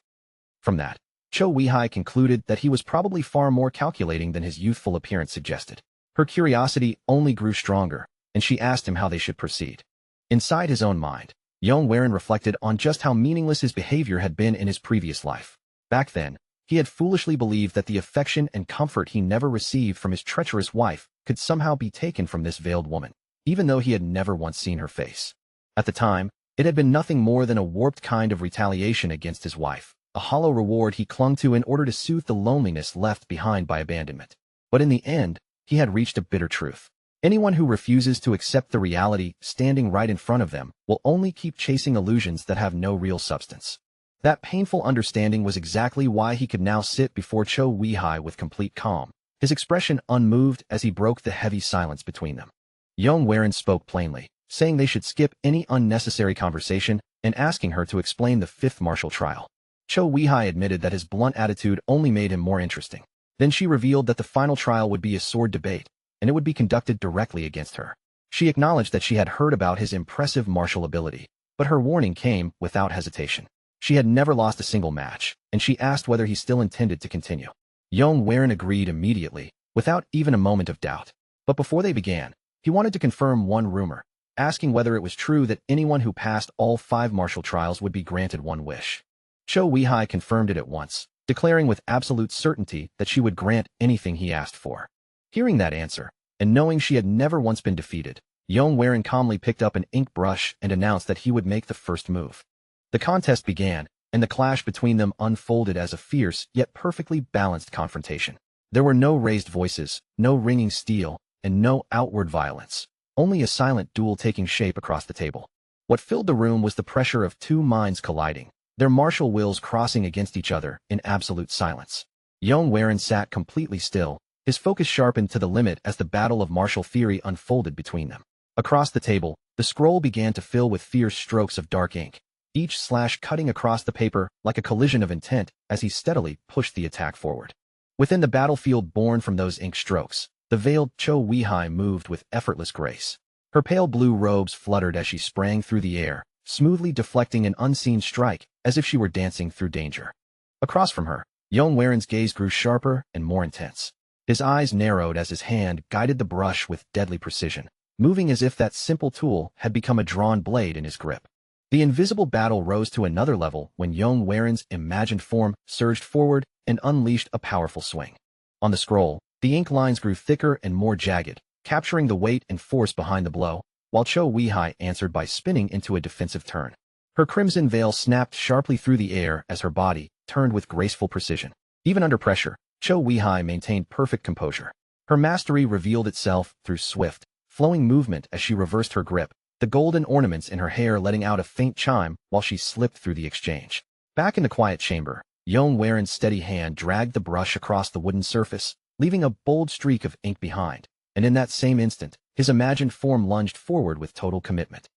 From that, Cho Wai-hee concluded that he was probably far more calculating than his youthful appearance suggested. Her curiosity only grew stronger, and she asked him how they should proceed. Inside his own mind, Yong reflected on just how meaningless his behavior had been in his previous life. Back then, he had foolishly believed that the affection and comfort he never received from his treacherous wife could somehow be taken from this veiled woman, even though he had never once seen her face. At the time, it had been nothing more than a warped kind of retaliation against his wife, a hollow reward he clung to in order to soothe the loneliness left behind by abandonment. But in the end, he had reached a bitter truth. Anyone who refuses to accept the reality standing right in front of them will only keep chasing illusions that have no real substance. That painful understanding was exactly why he could now sit before Cho Weihai with complete calm, his expression unmoved as he broke the heavy silence between them. Yong Warin spoke plainly, saying they should skip any unnecessary conversation and asking her to explain the fifth martial trial. Cho Weihai admitted that his blunt attitude only made him more interesting. Then she revealed that the final trial would be a sword debate, and it would be conducted directly against her. She acknowledged that she had heard about his impressive martial ability, but her warning came without hesitation. She had never lost a single match, and she asked whether he still intended to continue. Yong Warin agreed immediately, without even a moment of doubt. But before they began, he wanted to confirm one rumor, asking whether it was true that anyone who passed all 5 martial trials would be granted one wish. Cho Weihai confirmed it at once, declaring with absolute certainty that she would grant anything he asked for. Hearing that answer, and knowing she had never once been defeated, Yong Warin calmly picked up an ink brush and announced that he would make the first move. The contest began, and the clash between them unfolded as a fierce yet perfectly balanced confrontation. There were no raised voices, no ringing steel, and no outward violence, only a silent duel taking shape across the table. What filled the room was the pressure of 2 minds colliding, their martial wills crossing against each other in absolute silence. Yong Warin sat completely still, his focus sharpened to the limit as the battle of martial theory unfolded between them. Across the table, the scroll began to fill with fierce strokes of dark ink, each slash cutting across the paper like a collision of intent as he steadily pushed the attack forward. Within the battlefield born from those ink strokes, the veiled Cho Weihai moved with effortless grace. Her pale blue robes fluttered as she sprang through the air, smoothly deflecting an unseen strike as if she were dancing through danger. Across from her, Yong Warin's gaze grew sharper and more intense. His eyes narrowed as his hand guided the brush with deadly precision, moving as if that simple tool had become a drawn blade in his grip. The invisible battle rose to another level when Yong Warin's imagined form surged forward and unleashed a powerful swing. On the scroll, the ink lines grew thicker and more jagged, capturing the weight and force behind the blow, while Cho Weihai answered by spinning into a defensive turn. Her crimson veil snapped sharply through the air as her body turned with graceful precision. Even under pressure, Cho Weihai maintained perfect composure. Her mastery revealed itself through swift, flowing movement as she reversed her grip, the golden ornaments in her hair letting out a faint chime while she slipped through the exchange. Back in the quiet chamber, Yong Warin's steady hand dragged the brush across the wooden surface, leaving a bold streak of ink behind, and in that same instant, his imagined form lunged forward with total commitment.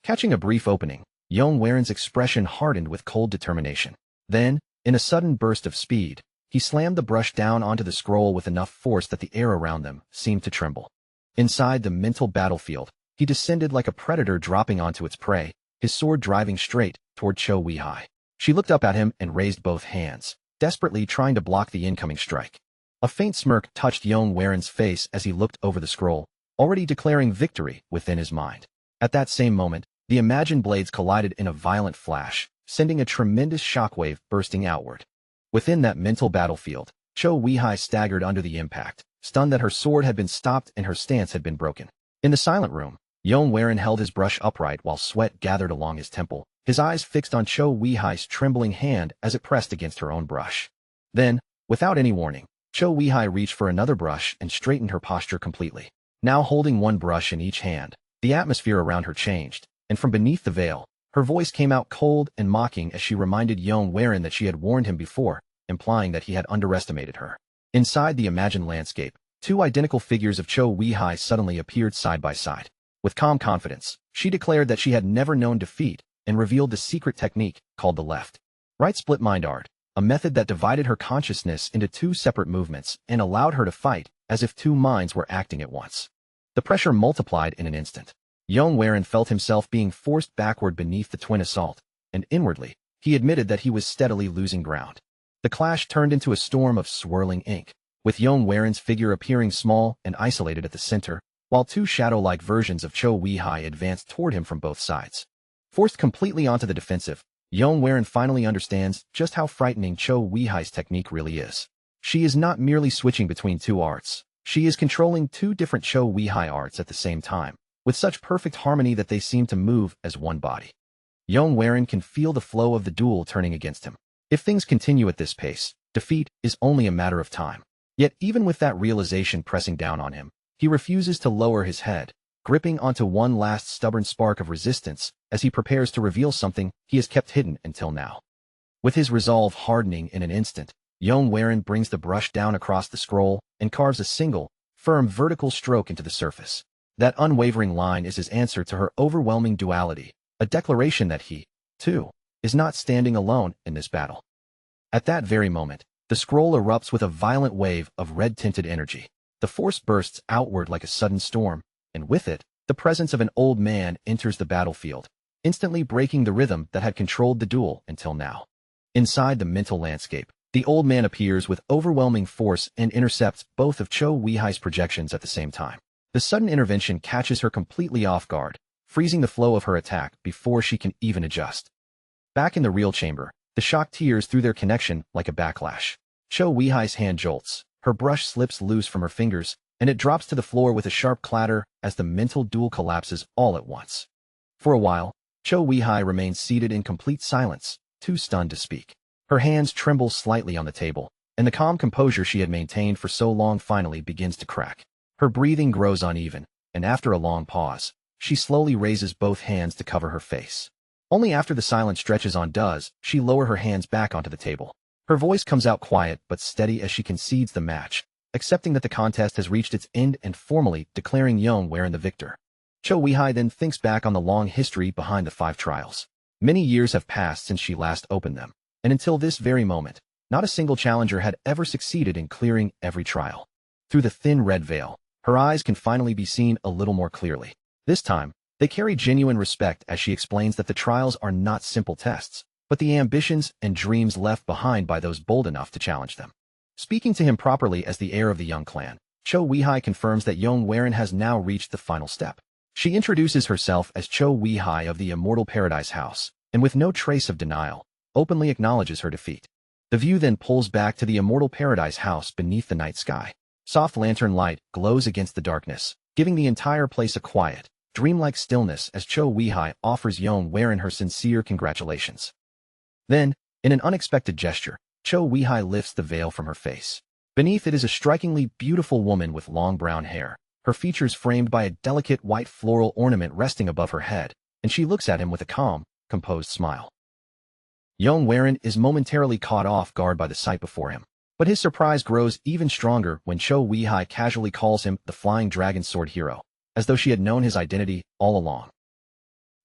Catching a brief opening, Yong Warin's expression hardened with cold determination. Then, in a sudden burst of speed, he slammed the brush down onto the scroll with enough force that the air around them seemed to tremble. Inside the mental battlefield, he descended like a predator dropping onto its prey, his sword driving straight toward Cho Weihai. She looked up at him and raised both hands, desperately trying to block the incoming strike. A faint smirk touched Yong Warin's face as he looked over the scroll, already declaring victory within his mind. At that same moment, the imagined blades collided in a violent flash, sending a tremendous shockwave bursting outward. Within that mental battlefield, Cho Weihai staggered under the impact, stunned that her sword had been stopped and her stance had been broken. In the silent room, Yong Warin held his brush upright while sweat gathered along his temple, his eyes fixed on Cho Weihai's trembling hand as it pressed against her own brush. Then, without any warning, Cho Weihai reached for another brush and straightened her posture completely. Now holding one brush in each hand, the atmosphere around her changed, and from beneath the veil, her voice came out cold and mocking as she reminded Yong Warin that she had warned him before, implying that he had underestimated her. Inside the imagined landscape, 2 identical figures of Cho Weihai suddenly appeared side by side. With calm confidence, she declared that she had never known defeat and revealed the secret technique called the left right split mind art, a method that divided her consciousness into 2 separate movements and allowed her to fight as if 2 minds were acting at once. The pressure multiplied in an instant. Yong Warin felt himself being forced backward beneath the twin assault, and inwardly, he admitted that he was steadily losing ground. The clash turned into a storm of swirling ink, with Yong Warin's figure appearing small and isolated at the center, while 2 shadow-like versions of Cho Weihai advanced toward him from both sides. Forced completely onto the defensive, Yong Warin finally understands just how frightening Cho Weihai's technique really is. She is not merely switching between 2 arts, she is controlling 2 different Cho Weihai arts at the same time, with such perfect harmony that they seem to move as one body. Yong Warin can feel the flow of the duel turning against him. If things continue at this pace, defeat is only a matter of time. Yet even with that realization pressing down on him, He refuses to lower his head, gripping onto one last stubborn spark of resistance as he prepares to reveal something he has kept hidden until now. With his resolve hardening in an instant, Yong brings the brush down across the scroll and carves a single, firm vertical stroke into the surface. That unwavering line is his answer to her overwhelming duality, a declaration that he, too, is not standing alone in this battle. At that very moment, the scroll erupts with a violent wave of red-tinted energy. The force bursts outward like a sudden storm, and with it, the presence of an old man enters the battlefield, instantly breaking the rhythm that had controlled the duel until now. Inside the mental landscape, the old man appears with overwhelming force and intercepts both of Cho Weihai's projections at the same time. The sudden intervention catches her completely off guard, freezing the flow of her attack before she can even adjust. Back in the real chamber, the shock tears through their connection like a backlash. Cho Weihai's hand jolts, her brush slips loose from her fingers, and it drops to the floor with a sharp clatter as the mental duel collapses all at once. For a while, Cho Weihai remains seated in complete silence, too stunned to speak. Her hands tremble slightly on the table, and the calm composure she had maintained for so long finally begins to crack. Her breathing grows uneven, and after a long pause, she slowly raises both hands to cover her face. Only after the silence stretches on does she lower her hands back onto the table. Her voice comes out quiet but steady as she concedes the match, accepting that the contest has reached its end and formally declaring Yong the victor. Cho Weihai then thinks back on the long history behind the 5 trials. Many years have passed since she last opened them, and until this very moment, not a single challenger had ever succeeded in clearing every trial. Through the thin red veil, her eyes can finally be seen a little more clearly. This time, they carry genuine respect as she explains that the trials are not simple tests, but the ambitions and dreams left behind by those bold enough to challenge them. Speaking to him properly as the heir of the Yong clan, Cho Weihai confirms that Yong has now reached the final step. She introduces herself as Cho Weihai of the Immortal Paradise House, and with no trace of denial, openly acknowledges her defeat. The view then pulls back to the Immortal Paradise House beneath the night sky. Soft lantern light glows against the darkness, giving the entire place a quiet, dreamlike stillness as Cho Weihai offers Yong her sincere congratulations. Then, in an unexpected gesture, Cho Weihai lifts the veil from her face. Beneath it is a strikingly beautiful woman with long brown hair, her features framed by a delicate white floral ornament resting above her head, and she looks at him with a calm, composed smile. Yong is momentarily caught off guard by the sight before him, but his surprise grows even stronger when Cho Weihai casually calls him the Flying Dragon Sword Hero, as though she had known his identity all along.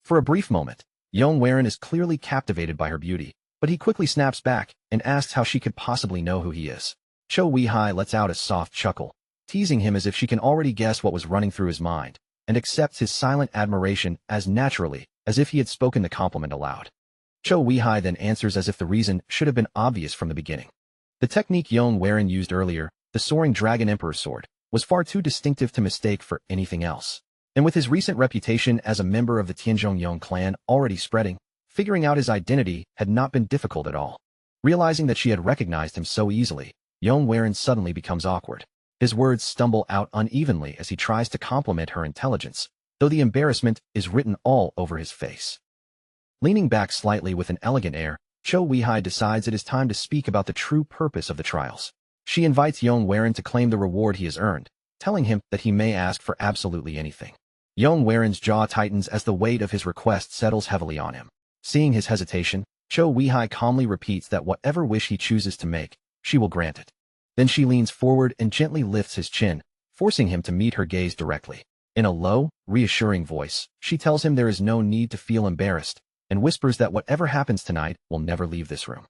For a brief moment, Yong is clearly captivated by her beauty, but he quickly snaps back and asks how she could possibly know who he is. Cho Weihai lets out a soft chuckle, teasing him as if she can already guess what was running through his mind, and accepts his silent admiration as naturally as if he had spoken the compliment aloud. Cho Weihai then answers as if the reason should have been obvious from the beginning. The technique Yong used earlier, the Soaring Dragon Emperor's Sword, was far too distinctive to mistake for anything else. And with his recent reputation as a member of the Tianzhong Yong clan already spreading, figuring out his identity had not been difficult at all. Realizing that she had recognized him so easily, Yong suddenly becomes awkward. His words stumble out unevenly as he tries to compliment her intelligence, though the embarrassment is written all over his face. Leaning back slightly with an elegant air, Cho Weihai decides it is time to speak about the true purpose of the trials. She invites Yong to claim the reward he has earned, telling him that he may ask for absolutely anything. Yong jaw tightens as the weight of his request settles heavily on him. Seeing his hesitation, Cho Weihai calmly repeats that whatever wish he chooses to make, she will grant it. Then she leans forward and gently lifts his chin, forcing him to meet her gaze directly. In a low, reassuring voice, she tells him there is no need to feel embarrassed, and whispers that whatever happens tonight will never leave this room.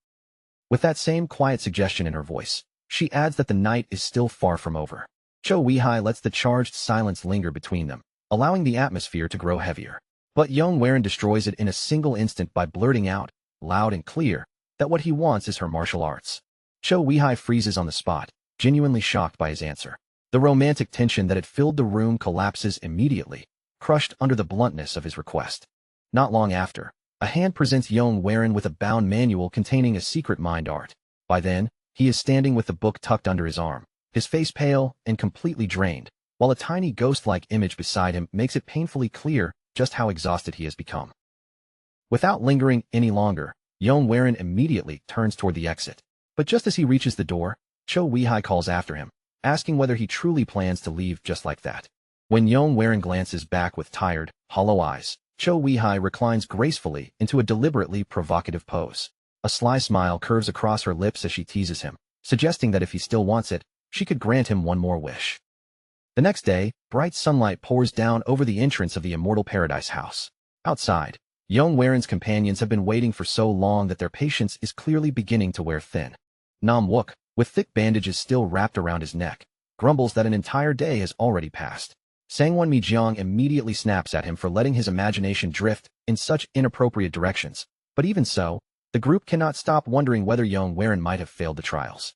With that same quiet suggestion in her voice, she adds that the night is still far from over. Cho Weihai lets the charged silence linger between them, allowing the atmosphere to grow heavier. But Yong destroys it in a single instant by blurting out, loud and clear, that what he wants is her martial arts. Cho Weihai freezes on the spot, genuinely shocked by his answer. The romantic tension that had filled the room collapses immediately, crushed under the bluntness of his request. Not long after, a hand presents Yong with a bound manual containing a secret mind art. By then, he is standing with the book tucked under his arm, his face pale and completely drained, while a tiny ghost-like image beside him makes it painfully clear just how exhausted he has become. Without lingering any longer, Yong immediately turns toward the exit. But just as he reaches the door, Cho Weihai calls after him, asking whether he truly plans to leave just like that. When Yong glances back with tired, hollow eyes, Cho Weihai reclines gracefully into a deliberately provocative pose. A sly smile curves across her lips as she teases him, suggesting that if he still wants it, she could grant him one more wish. The next day, bright sunlight pours down over the entrance of the Immortal Paradise house. Outside, Yong companions have been waiting for so long that their patience is clearly beginning to wear thin. Nam Wook, with thick bandages still wrapped around his neck, grumbles that an entire day has already passed. Sangwon Mi-jiang immediately snaps at him for letting his imagination drift in such inappropriate directions, but even so, the group cannot stop wondering whether Yong might have failed the trials.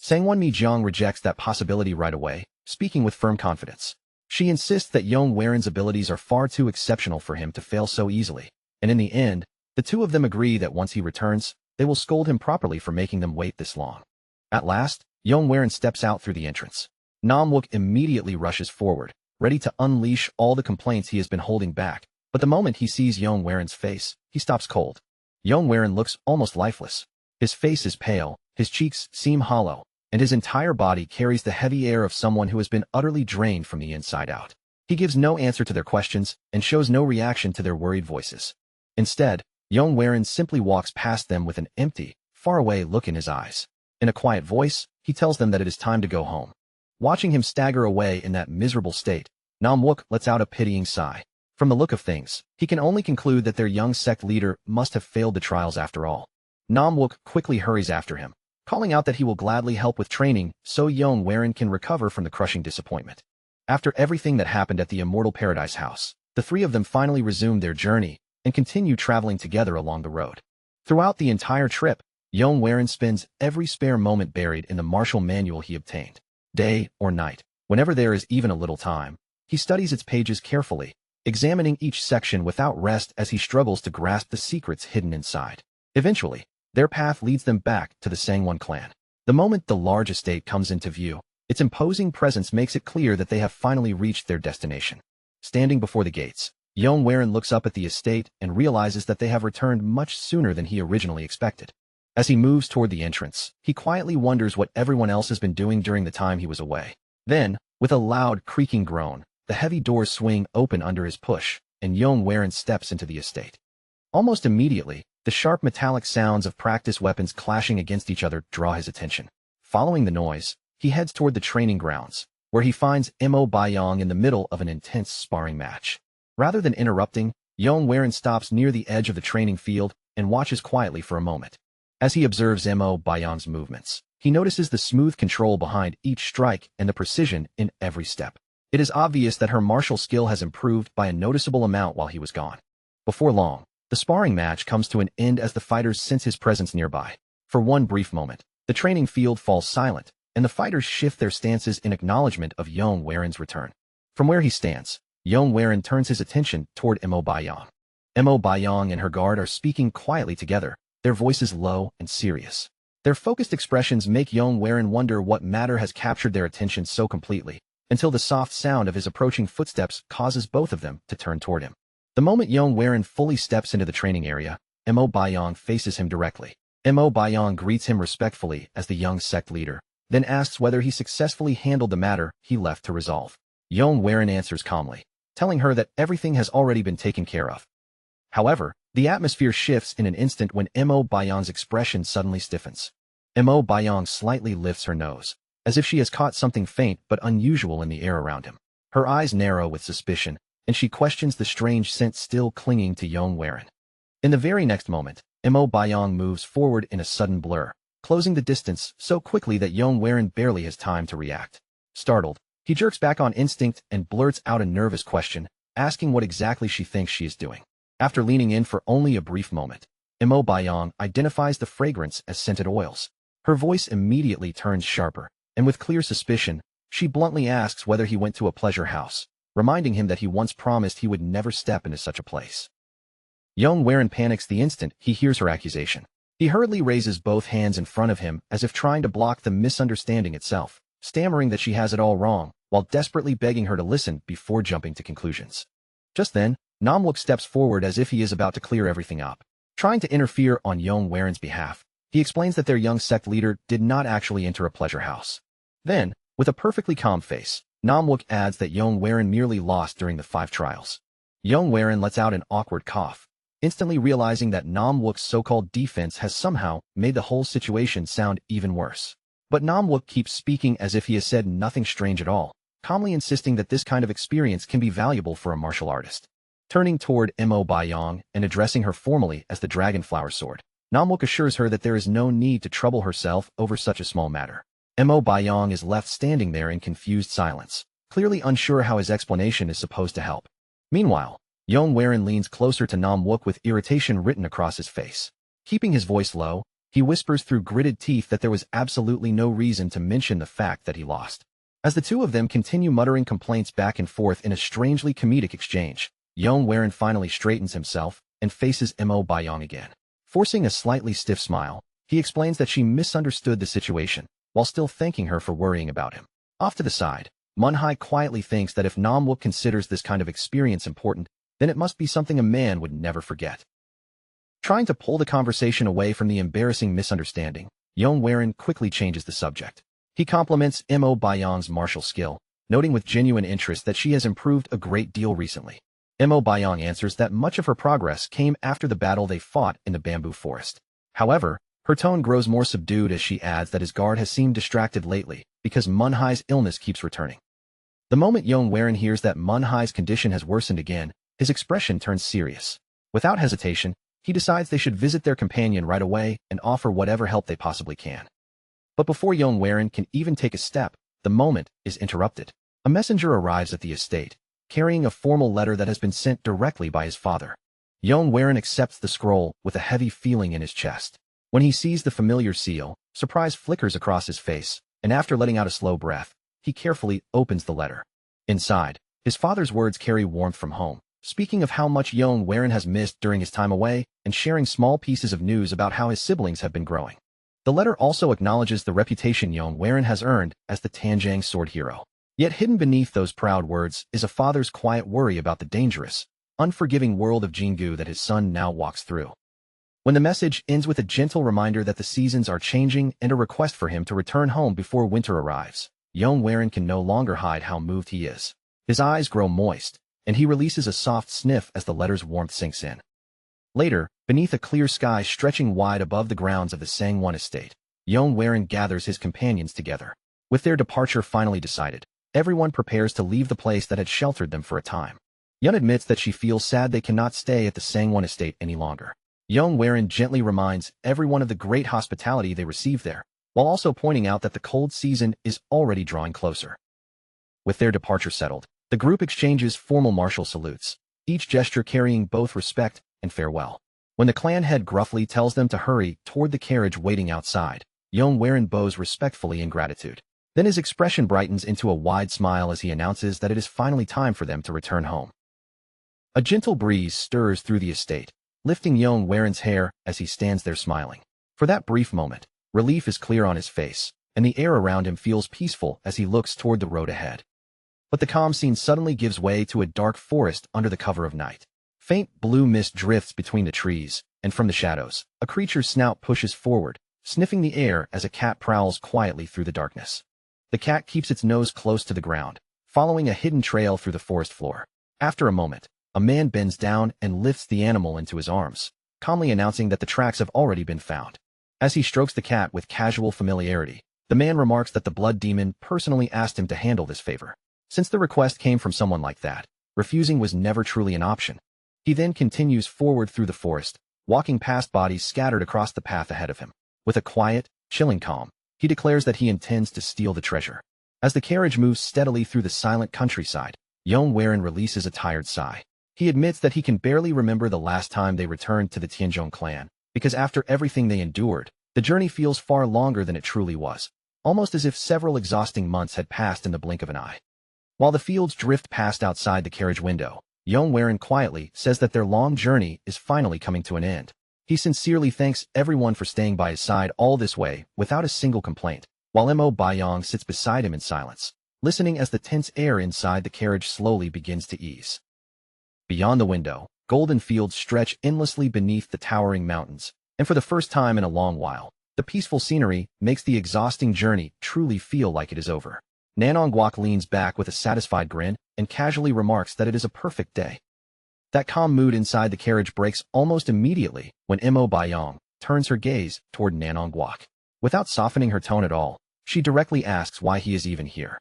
Sangwon Mi-jiang rejects that possibility right away, speaking with firm confidence. She insists that Yong abilities are far too exceptional for him to fail so easily, and in the end, the two of them agree that once he returns, they will scold him properly for making them wait this long. At last, Yong steps out through the entrance. Nam Wook immediately rushes forward, ready to unleash all the complaints he has been holding back, but the moment he sees Yong face, he stops cold. Yong looks almost lifeless. His face is pale, his cheeks seem hollow, and his entire body carries the heavy air of someone who has been utterly drained from the inside out. He gives no answer to their questions and shows no reaction to their worried voices. Instead, Yong simply walks past them with an empty, faraway look in his eyes. In a quiet voice, he tells them that it is time to go home. Watching him stagger away in that miserable state, Nam Wook lets out a pitying sigh. From the look of things, he can only conclude that their young sect leader must have failed the trials after all. Nam Wook quickly hurries after him, calling out that he will gladly help with training so Yong can recover from the crushing disappointment. After everything that happened at the Immortal Paradise house, the three of them finally resume their journey and continue traveling together along the road. Throughout the entire trip, Yong spends every spare moment buried in the martial manual he obtained. Day or night, whenever there is even a little time, he studies its pages carefully, examining each section without rest as he struggles to grasp the secrets hidden inside. Eventually, their path leads them back to the Sangwon clan. The moment the large estate comes into view, its imposing presence makes it clear that they have finally reached their destination. Standing before the gates, Yong looks up at the estate and realizes that they have returned much sooner than he originally expected. As he moves toward the entrance, he quietly wonders what everyone else has been doing during the time he was away. Then, with a loud, creaking groan, the heavy doors swing open under his push, and Yong steps into the estate. Almost immediately, the sharp metallic sounds of practice weapons clashing against each other draw his attention. Following the noise, he heads toward the training grounds, where he finds Mo Baiyong in the middle of an intense sparring match. Rather than interrupting, Yong stops near the edge of the training field and watches quietly for a moment. As he observes Mo Baiyong's movements, he notices the smooth control behind each strike and the precision in every step. It is obvious that her martial skill has improved by a noticeable amount while he was gone. Before long, the sparring match comes to an end as the fighters sense his presence nearby. For one brief moment, the training field falls silent, and the fighters shift their stances in acknowledgement of Yong return. From where he stands, Yong turns his attention toward Mo Baiyong. Mo Baiyong and her guard are speaking quietly together, their voices low and serious. Their focused expressions make Yong wonder what matter has captured their attention so completely, until the soft sound of his approaching footsteps causes both of them to turn toward him. The moment Yong fully steps into the training area, Mo Baiyong faces him directly. Mo Baiyong greets him respectfully as the young sect leader, then asks whether he successfully handled the matter he left to resolve. Yong answers calmly, telling her that everything has already been taken care of. However, the atmosphere shifts in an instant when Mo Baiyong's expression suddenly stiffens. Mo Baiyong slightly lifts her nose, as if she has caught something faint but unusual in the air around him. Her eyes narrow with suspicion, and she questions the strange scent still clinging to Yong. In the very next moment, Mo Baiyong moves forward in a sudden blur, closing the distance so quickly that Yong barely has time to react. Startled, he jerks back on instinct and blurts out a nervous question, asking what exactly she thinks she is doing. After leaning in for only a brief moment, Mo Baiyong identifies the fragrance as scented oils. Her voice immediately turns sharper, and with clear suspicion, she bluntly asks whether he went to a pleasure house, reminding him that he once promised he would never step into such a place. Yong panics the instant he hears her accusation. He hurriedly raises both hands in front of him as if trying to block the misunderstanding itself, stammering that she has it all wrong, while desperately begging her to listen before jumping to conclusions. Just then, Nam Wook steps forward as if he is about to clear everything up. Trying to interfere on Yong behalf, he explains that their young sect leader did not actually enter a pleasure house. Then, With a perfectly calm face, Namwook adds that Yong Waren merely lost during the 5 trials. Yong Waren lets out an awkward cough, instantly realizing that Namwook's so-called defense has somehow made the whole situation sound even worse. But Namwook keeps speaking as if he has said nothing strange at all, calmly insisting that this kind of experience can be valuable for a martial artist. Turning toward Mo Bayong and addressing her formally as the Dragonflower Sword, Namwook assures her that there is no need to trouble herself over such a small matter. Mo Bayong is left standing there in confused silence, clearly unsure how his explanation is supposed to help. Meanwhile, Yong Waren leans closer to Namwook with irritation written across his face. Keeping his voice low, he whispers through gritted teeth that there was absolutely no reason to mention the fact that he lost. As the two of them continue muttering complaints back and forth in a strangely comedic exchange, Yong Waren finally straightens himself and faces Mo Bayong again. Forcing a slightly stiff smile, he explains that she misunderstood the situation, while still thanking her for worrying about him. Off to the side, Manhwa quietly thinks that if Namwook considers this kind of experience important, then it must be something a man would never forget. Trying to pull the conversation away from the embarrassing misunderstanding, Yong Waren quickly changes the subject. He compliments Mo Bayong's martial skill, noting with genuine interest that she has improved a great deal recently. Mo Bayong answers that much of her progress came after the battle they fought in the bamboo forest. However, her tone grows more subdued as she adds that his guard has seemed distracted lately because Manhwa's illness keeps returning. The moment Yong Waren hears that Manhwa's condition has worsened again, his expression turns serious. Without hesitation, he decides they should visit their companion right away and offer whatever help they possibly can. But before Yong Waren can even take a step, the moment is interrupted. A messenger arrives at the estate, carrying a formal letter that has been sent directly by his father. Yong Waren accepts the scroll with a heavy feeling in his chest. When he sees the familiar seal, surprise flickers across his face, and after letting out a slow breath, he carefully opens the letter. Inside, his father's words carry warmth from home, speaking of how much Yong Waren has missed during his time away and sharing small pieces of news about how his siblings have been growing. The letter also acknowledges the reputation Yong Waren has earned as the Tanjang sword hero. Yet hidden beneath those proud words is a father's quiet worry about the dangerous, unforgiving world of Jingu that his son now walks through. When the message ends with a gentle reminder that the seasons are changing and a request for him to return home before winter arrives, Yong Waren can no longer hide how moved he is. His eyes grow moist, and he releases a soft sniff as the letter's warmth sinks in. Later, beneath a clear sky stretching wide above the grounds of the Sangwon estate, Yong Waren gathers his companions together. With their departure finally decided, everyone prepares to leave the place that had sheltered them for a time. Yun admits that she feels sad they cannot stay at the Sangwon estate any longer. Yong Waren gently reminds everyone of the great hospitality they received there, while also pointing out that the cold season is already drawing closer. With their departure settled, the group exchanges formal martial salutes, each gesture carrying both respect and farewell. When the clan head gruffly tells them to hurry toward the carriage waiting outside, Yong Waren bows respectfully in gratitude. Then his expression brightens into a wide smile as he announces that it is finally time for them to return home. A gentle breeze stirs through the estate, lifting Yong Waren's hair as he stands there smiling. For that brief moment, relief is clear on his face, and the air around him feels peaceful as he looks toward the road ahead. But the calm scene suddenly gives way to a dark forest under the cover of night. Faint blue mist drifts between the trees, and from the shadows, a creature's snout pushes forward, sniffing the air as a cat prowls quietly through the darkness. The cat keeps its nose close to the ground, following a hidden trail through the forest floor. After a moment, a man bends down and lifts the animal into his arms, calmly announcing that the tracks have already been found. As he strokes the cat with casual familiarity, the man remarks that the blood demon personally asked him to handle this favor. Since the request came from someone like that, refusing was never truly an option. He then continues forward through the forest, walking past bodies scattered across the path ahead of him. With a quiet, chilling calm, he declares that he intends to steal the treasure. As the carriage moves steadily through the silent countryside, Yong Waren releases a tired sigh. He admits that he can barely remember the last time they returned to the Tianzhong clan, because after everything they endured, the journey feels far longer than it truly was, almost as if several exhausting months had passed in the blink of an eye. While the fields drift past outside the carriage window, Yong Waren quietly says that their long journey is finally coming to an end. He sincerely thanks everyone for staying by his side all this way without a single complaint, while Mo Bayong sits beside him in silence, listening as the tense air inside the carriage slowly begins to ease. Beyond the window, golden fields stretch endlessly beneath the towering mountains, and for the first time in a long while, the peaceful scenery makes the exhausting journey truly feel like it is over. Nanongwak leans back with a satisfied grin and casually remarks that it is a perfect day. That calm mood inside the carriage breaks almost immediately when Mo Yong turns her gaze toward Nanongwak. Without softening her tone at all, she directly asks why he is even here.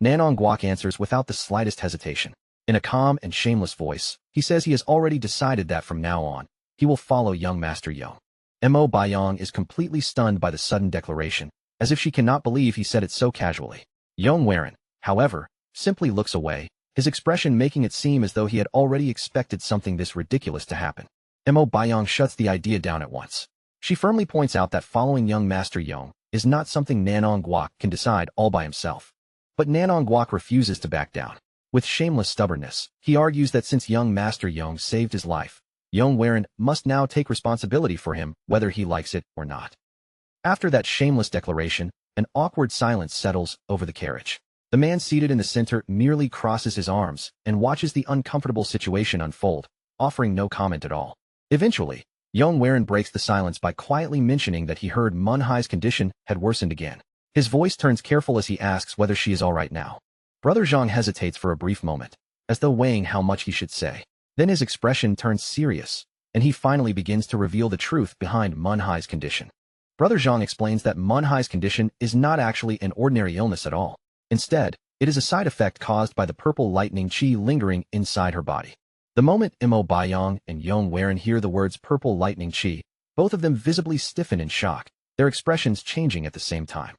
Nanongwak answers without the slightest hesitation. In a calm and shameless voice, he says he has already decided that from now on, he will follow young Master Yong. Mo Yong is completely stunned by the sudden declaration, as if she cannot believe he said it so casually. Yong Warin, however, simply looks away, his expression making it seem as though he had already expected something this ridiculous to happen. Mo Yong shuts the idea down at once. She firmly points out that following young Master Yong is not something Nanongwak can decide all by himself. But Nanongwak refuses to back down. With shameless stubbornness, he argues that since young Master Yong saved his life, Yong Warin must now take responsibility for him whether he likes it or not. After that shameless declaration, an awkward silence settles over the carriage. The man seated in the center merely crosses his arms and watches the uncomfortable situation unfold, offering no comment at all. Eventually, Yong Warin breaks the silence by quietly mentioning that he heard Manhwa's condition had worsened again. His voice turns careful as he asks whether she is all right now. Brother Zhang hesitates for a brief moment, as though weighing how much he should say. Then his expression turns serious, and he finally begins to reveal the truth behind Manhwa's condition. Brother Zhang explains that Manhwa's condition is not actually an ordinary illness at all. Instead, it is a side effect caused by the purple lightning chi lingering inside her body. The moment Mo Yong and Yong Warin hear the words purple lightning chi, both of them visibly stiffen in shock, their expressions changing at the same time.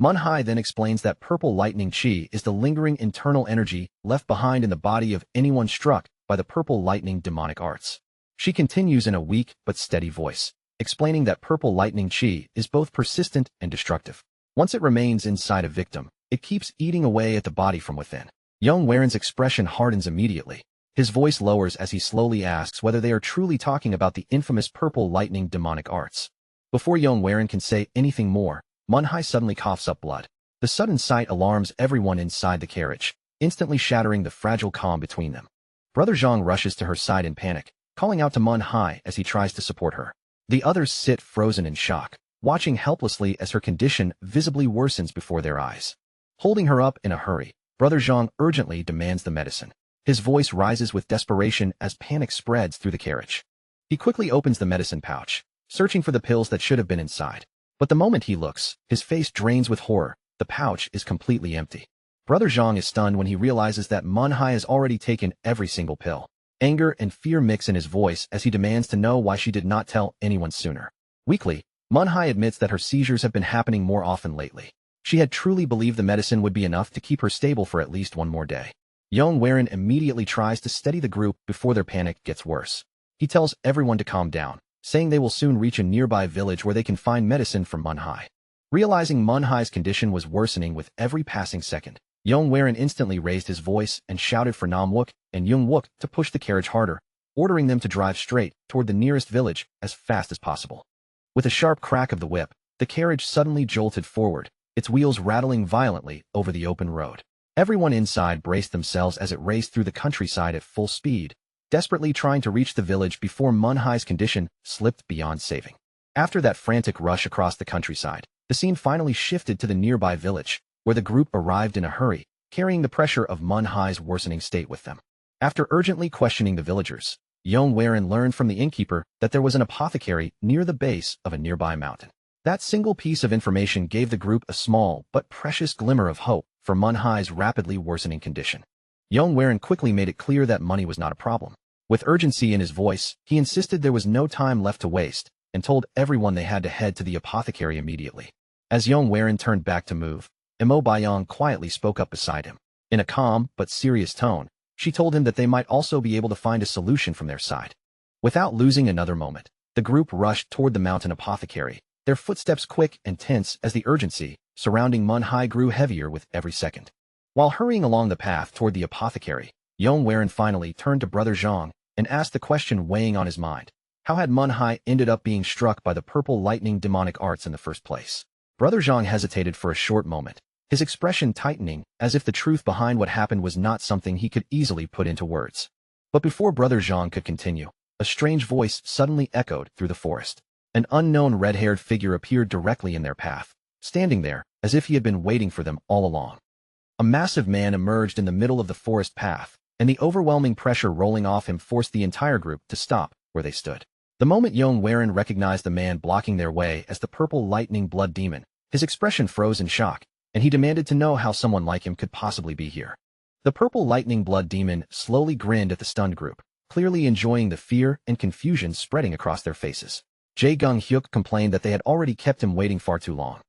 Manhwa then explains that purple lightning chi is the lingering internal energy left behind in the body of anyone struck by the purple lightning demonic arts. She continues in a weak but steady voice, explaining that purple lightning chi is both persistent and destructive. Once it remains inside a victim, it keeps eating away at the body from within. Yong Warin's expression hardens immediately. His voice lowers as he slowly asks whether they are truly talking about the infamous purple lightning demonic arts. Before Yong Warin can say anything more, Manhwa suddenly coughs up blood. The sudden sight alarms everyone inside the carriage, instantly shattering the fragile calm between them. Brother Zhang rushes to her side in panic, calling out to Manhwa as he tries to support her. The others sit frozen in shock, watching helplessly as her condition visibly worsens before their eyes. Holding her up in a hurry, Brother Zhang urgently demands the medicine. His voice rises with desperation as panic spreads through the carriage. He quickly opens the medicine pouch, searching for the pills that should have been inside. But the moment he looks, his face drains with horror. The pouch is completely empty. Brother Zhang is stunned when he realizes that Manhwa has already taken every single pill. Anger and fear mix in his voice as he demands to know why she did not tell anyone sooner. Weakly, Manhwa admits that her seizures have been happening more often lately. She had truly believed the medicine would be enough to keep her stable for at least one more day. Yong Warin immediately tries to steady the group before their panic gets worse. He tells everyone to calm down, saying they will soon reach a nearby village where they can find medicine from Manhwa. Realizing Manhwa's condition was worsening with every passing second, Yong Warin instantly raised his voice and shouted for Nam Wook and Young Wook to push the carriage harder, ordering them to drive straight toward the nearest village as fast as possible. With a sharp crack of the whip, the carriage suddenly jolted forward, its wheels rattling violently over the open road. Everyone inside braced themselves as it raced through the countryside at full speed, desperately trying to reach the village before Manhwa's condition slipped beyond saving. After that frantic rush across the countryside, the scene finally shifted to the nearby village, where the group arrived in a hurry, carrying the pressure of Manhwa's worsening state with them. After urgently questioning the villagers, Yong Warin learned from the innkeeper that there was an apothecary near the base of a nearby mountain. That single piece of information gave the group a small but precious glimmer of hope for Manhwa's rapidly worsening condition. Yong Warin quickly made it clear that money was not a problem. With urgency in his voice, he insisted there was no time left to waste and told everyone they had to head to the apothecary immediately. As Yong Warin turned back to move, Mo Yong quietly spoke up beside him. In a calm but serious tone, she told him that they might also be able to find a solution from their side. Without losing another moment, the group rushed toward the mountain apothecary, their footsteps quick and tense as the urgency surrounding Manhwa grew heavier with every second. While hurrying along the path toward the apothecary, Yong Warin finally turned to Brother Zhang and asked the question weighing on his mind. How had Manhwa ended up being struck by the purple lightning demonic arts in the first place? Brother Zhang hesitated for a short moment, his expression tightening as if the truth behind what happened was not something he could easily put into words. But before Brother Zhang could continue, a strange voice suddenly echoed through the forest. An unknown red-haired figure appeared directly in their path, standing there as if he had been waiting for them all along. A massive man emerged in the middle of the forest path, and the overwhelming pressure rolling off him forced the entire group to stop where they stood. The moment Yong recognized the man blocking their way as the purple lightning blood demon, his expression froze in shock, and he demanded to know how someone like him could possibly be here. The purple lightning blood demon slowly grinned at the stunned group, clearly enjoying the fear and confusion spreading across their faces. Jae-gung-hyuk complained that they had already kept him waiting far too long.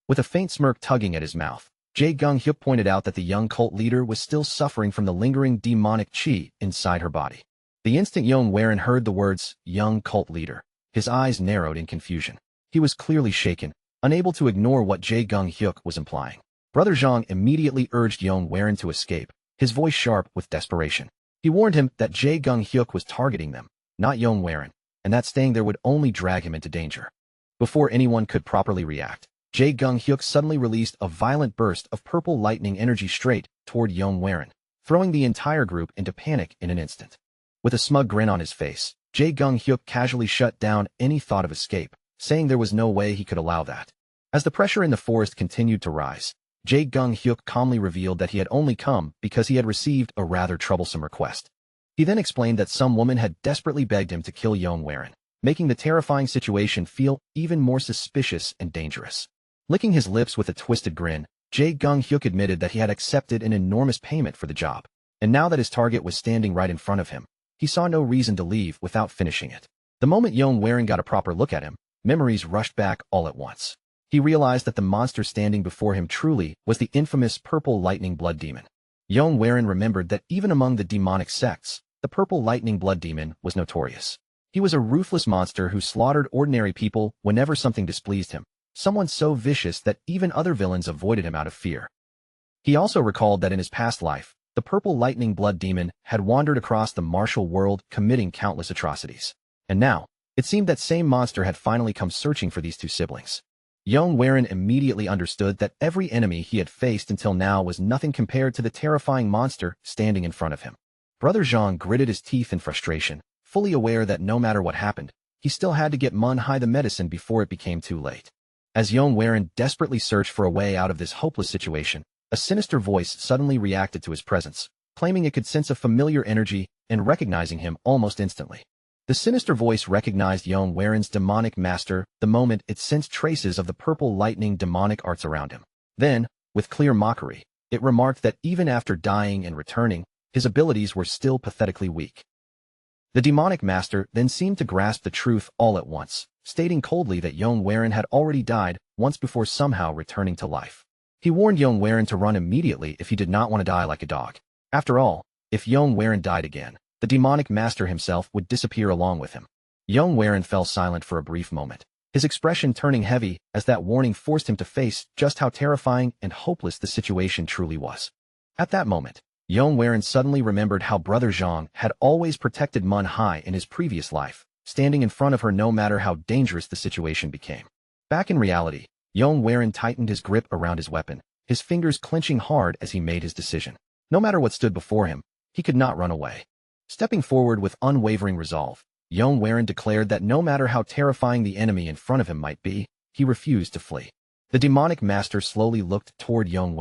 With a faint smirk tugging at his mouth, Jae-gung-hyuk pointed out that the young cult leader was still suffering from the lingering demonic chi inside her body. The instant Yong heard the words, young cult leader, his eyes narrowed in confusion. He was clearly shaken, unable to ignore what Jae-gung-hyuk was implying. Brother Zhang immediately urged Yong to escape, his voice sharp with desperation. He warned him that Jae-gung-hyuk was targeting them, not Yong, and that staying there would only drag him into danger. Before anyone could properly react, Jae-gung-hyuk suddenly released a violent burst of purple lightning energy straight toward Yong, throwing the entire group into panic in an instant. With a smug grin on his face, Jae-gung-hyuk casually shut down any thought of escape, saying there was no way he could allow that. As the pressure in the forest continued to rise, Jae-gung-hyuk calmly revealed that he had only come because he had received a rather troublesome request. He then explained that some woman had desperately begged him to kill Yong, making the terrifying situation feel even more suspicious and dangerous. Licking his lips with a twisted grin, Jae-gung-hyuk admitted that he had accepted an enormous payment for the job, and now that his target was standing right in front of him, he saw no reason to leave without finishing it. The moment Yong got a proper look at him, memories rushed back all at once. He realized that the monster standing before him truly was the infamous purple lightning blood demon. Yong remembered that even among the demonic sects, the purple lightning blood demon was notorious. He was a ruthless monster who slaughtered ordinary people whenever something displeased him, someone so vicious that even other villains avoided him out of fear. He also recalled that in his past life, the purple lightning blood demon had wandered across the martial world committing countless atrocities. And now, it seemed that same monster had finally come searching for these two siblings. Yong immediately understood that every enemy he had faced until now was nothing compared to the terrifying monster standing in front of him. Brother Zhang gritted his teeth in frustration, fully aware that no matter what happened, he still had to get Manhwa the medicine before it became too late. As Yong desperately searched for a way out of this hopeless situation, a sinister voice suddenly reacted to his presence, claiming it could sense a familiar energy and recognizing him almost instantly. The sinister voice recognized Yong demonic master the moment it sensed traces of the purple lightning demonic arts around him. Then, with clear mockery, it remarked that even after dying and returning, his abilities were still pathetically weak. The demonic master then seemed to grasp the truth all at once, stating coldly that Yong had already died once before somehow returning to life. He warned Yong to run immediately if he did not want to die like a dog. After all, if Yong died again, the demonic master himself would disappear along with him. Yong fell silent for a brief moment, his expression turning heavy as that warning forced him to face just how terrifying and hopeless the situation truly was. At that moment, Yong suddenly remembered how Brother Zhang had always protected Manhwa in his previous life, standing in front of her no matter how dangerous the situation became. Back in reality, Yong tightened his grip around his weapon, his fingers clenching hard as he made his decision. No matter what stood before him, he could not run away. Stepping forward with unwavering resolve, Yong declared that no matter how terrifying the enemy in front of him might be, he refused to flee. The demonic master slowly looked toward Yong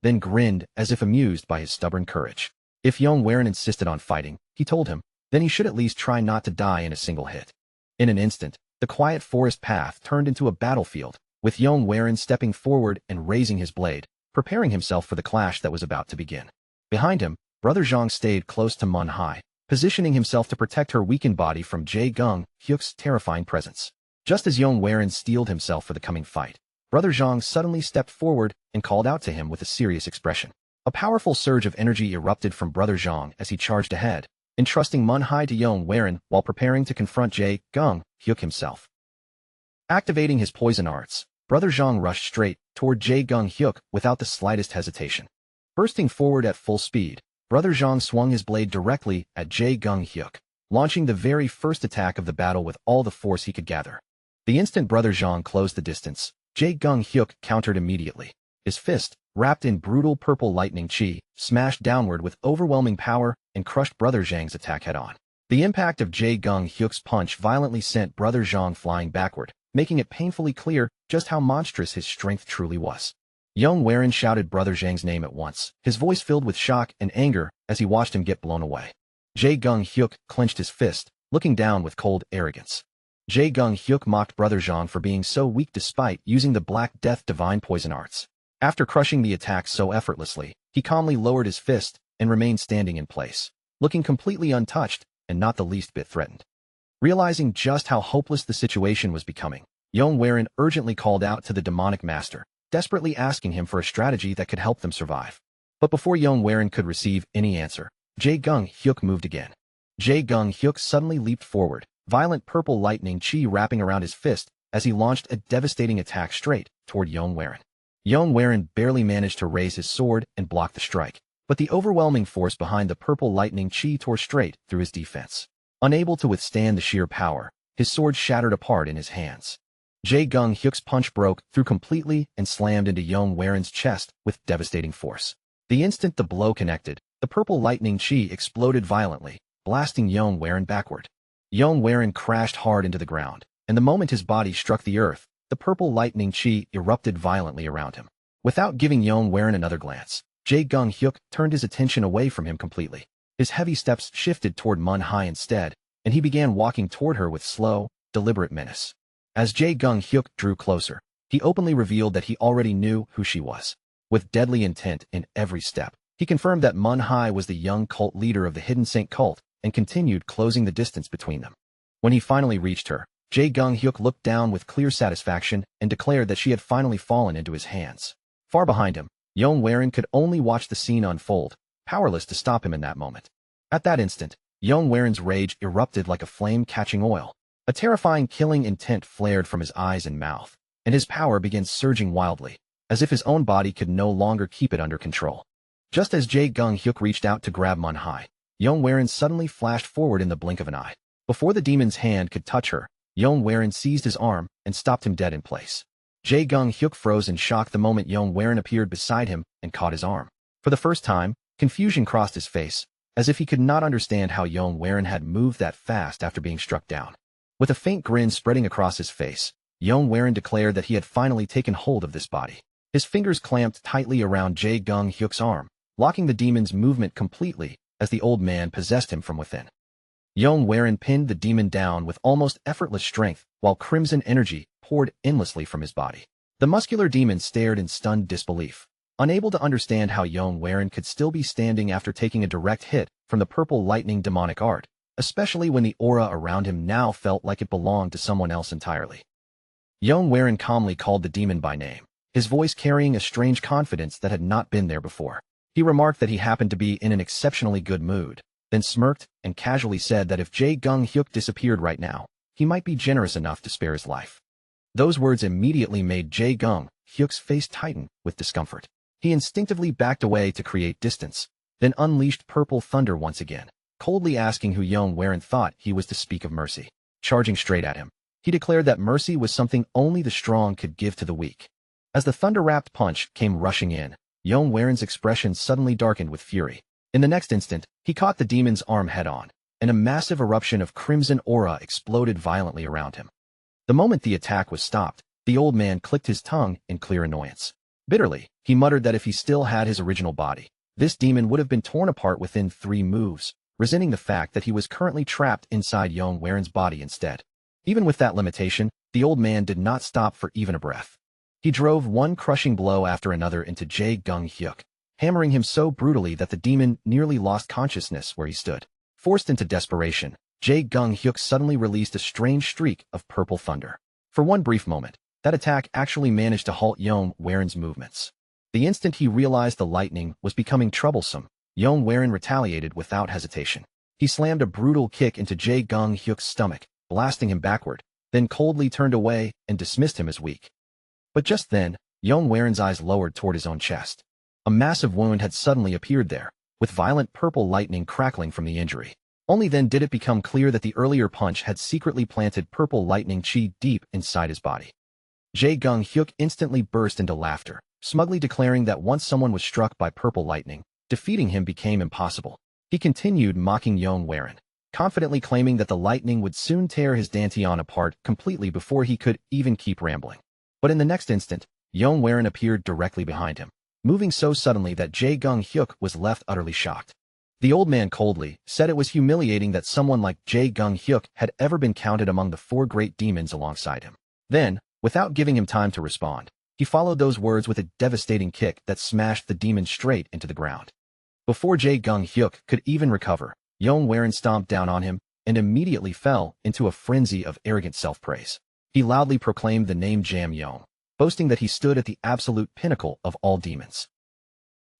then grinned as if amused by his stubborn courage. If Yong insisted on fighting, he told him, then he should at least try not to die in a single hit. In an instant, the quiet forest path turned into a battlefield, with Yong stepping forward and raising his blade, preparing himself for the clash that was about to begin. Behind him, Brother Zhang stayed close to Manhwa, positioning himself to protect her weakened body from Jae-gung-hyuk's terrifying presence. Just as Yong steeled himself for the coming fight, Brother Zhang suddenly stepped forward and called out to him with a serious expression. A powerful surge of energy erupted from Brother Zhang as he charged ahead, entrusting Manhwa to Yong while preparing to confront Jae-gung-hyuk himself. Activating his poison arts, Brother Zhang rushed straight toward Jae-gung-hyuk without the slightest hesitation. Bursting forward at full speed, Brother Zhang swung his blade directly at Jae-gung-hyuk, launching the very first attack of the battle with all the force he could gather. The instant Brother Zhang closed the distance, Jae-gung-hyuk countered immediately. His fist, wrapped in brutal purple lightning chi, smashed downward with overwhelming power and crushed Brother Zhang's attack head-on. The impact of Jae-gung-hyuk's punch violently sent Brother Zhang flying backward, making it painfully clear just how monstrous his strength truly was. Yong Waren shouted Brother Zhang's name at once, his voice filled with shock and anger as he watched him get blown away. Jae Gung-hyuk clenched his fist, looking down with cold arrogance. Jae Gung-hyuk mocked Brother Zhang for being so weak despite using the Black Death divine poison arts. After crushing the attack so effortlessly, he calmly lowered his fist and remained standing in place, looking completely untouched and not the least bit threatened. Realizing just how hopeless the situation was becoming, Yong Waren urgently called out to the demonic master, desperately asking him for a strategy that could help them survive. But before Yong Waren could receive any answer, Jae Gung-hyuk moved again. Jae Gung-hyuk suddenly leaped forward, violent purple lightning chi wrapping around his fist as he launched a devastating attack straight toward Yong Waren. Yong Waren barely managed to raise his sword and block the strike, but the overwhelming force behind the purple lightning chi tore straight through his defense. Unable to withstand the sheer power, his sword shattered apart in his hands. Jae Gung-hyuk's punch broke through completely and slammed into Yong Waren's chest with devastating force. The instant the blow connected, the purple lightning chi exploded violently, blasting Yong Waren backward. Yong Waren crashed hard into the ground, and the moment his body struck the earth, the purple lightning chi erupted violently around him. Without giving Yong Waren another glance, Jae Gung-hyuk turned his attention away from him completely. His heavy steps shifted toward Manhwa instead, and he began walking toward her with slow, deliberate menace. As Jae Gung-hyuk drew closer, he openly revealed that he already knew who she was. With deadly intent in every step, he confirmed that Manhwa was the young cult leader of the Hidden Saint cult and continued closing the distance between them. When he finally reached her, Jae Gung-hyuk looked down with clear satisfaction and declared that she had finally fallen into his hands. Far behind him, Yong Waren could only watch the scene unfold, powerless to stop him in that moment. At that instant, Yong Waren's rage erupted like a flame catching oil. A terrifying killing intent flared from his eyes and mouth, and his power began surging wildly, as if his own body could no longer keep it under control. Just as Jae Gung-hyuk reached out to grab Manhwa, Yong Waren suddenly flashed forward in the blink of an eye. Before the demon's hand could touch her, Yong Waren seized his arm and stopped him dead in place. Jae Gung-hyuk froze in shock the moment Yong Waren appeared beside him and caught his arm. For the first time, confusion crossed his face, as if he could not understand how Yong Waren had moved that fast after being struck down. With a faint grin spreading across his face, Yong Waren declared that he had finally taken hold of this body. His fingers clamped tightly around Jae Gung-hyuk's arm, locking the demon's movement completely as the old man possessed him from within. Yong Waren pinned the demon down with almost effortless strength, while crimson energy poured endlessly from his body. The muscular demon stared in stunned disbelief, unable to understand how Yong Waren could still be standing after taking a direct hit from the purple lightning demonic art, especially when the aura around him now felt like it belonged to someone else entirely. Yong Waren calmly called the demon by name, his voice carrying a strange confidence that had not been there before. He remarked that he happened to be in an exceptionally good mood, then smirked and casually said that if Jae Gung-hyuk disappeared right now, he might be generous enough to spare his life. Those words immediately made Jae Gung-hyuk's face tighten with discomfort. He instinctively backed away to create distance, then unleashed purple thunder once again, coldly asking who Yong Waren thought he was to speak of mercy. Charging straight at him, he declared that mercy was something only the strong could give to the weak. As the thunder-wrapped punch came rushing in, Yong Waren's expression suddenly darkened with fury. In the next instant, he caught the demon's arm head-on, and a massive eruption of crimson aura exploded violently around him. The moment the attack was stopped, the old man clicked his tongue in clear annoyance. Bitterly, he muttered that if he still had his original body, this demon would have been torn apart within 3 moves, resenting the fact that he was currently trapped inside Yong Waren's body instead. Even with that limitation, the old man did not stop for even a breath. He drove one crushing blow after another into Jae Gung-hyuk, hammering him so brutally that the demon nearly lost consciousness where he stood. Forced into desperation, Jae Gung-hyuk suddenly released a strange streak of purple thunder. For one brief moment, that attack actually managed to halt Yong Waren's movements. The instant he realized the lightning was becoming troublesome, Yong Waren retaliated without hesitation. He slammed a brutal kick into Jae Gung-hyuk's stomach, blasting him backward, then coldly turned away and dismissed him as weak. But just then, Yong Waren's eyes lowered toward his own chest. A massive wound had suddenly appeared there, with violent purple lightning crackling from the injury. Only then did it become clear that the earlier punch had secretly planted purple lightning chi deep inside his body. Jae Gung-hyuk instantly burst into laughter, smugly declaring that once someone was struck by purple lightning, defeating him became impossible. He continued mocking Yong Waren, confidently claiming that the lightning would soon tear his dantian apart completely before he could even keep rambling. But in the next instant, Yong Warin appeared directly behind him, moving so suddenly that Jae Gung-hyuk was left utterly shocked. The old man coldly said it was humiliating that someone like Jae Gung-hyuk had ever been counted among the 4 great demons alongside him. Then, without giving him time to respond, he followed those words with a devastating kick that smashed the demon straight into the ground. Before Jae Gung-hyuk could even recover, Yong Warin stomped down on him and immediately fell into a frenzy of arrogant self-praise. He loudly proclaimed the name Jam Yong, boasting that he stood at the absolute pinnacle of all demons.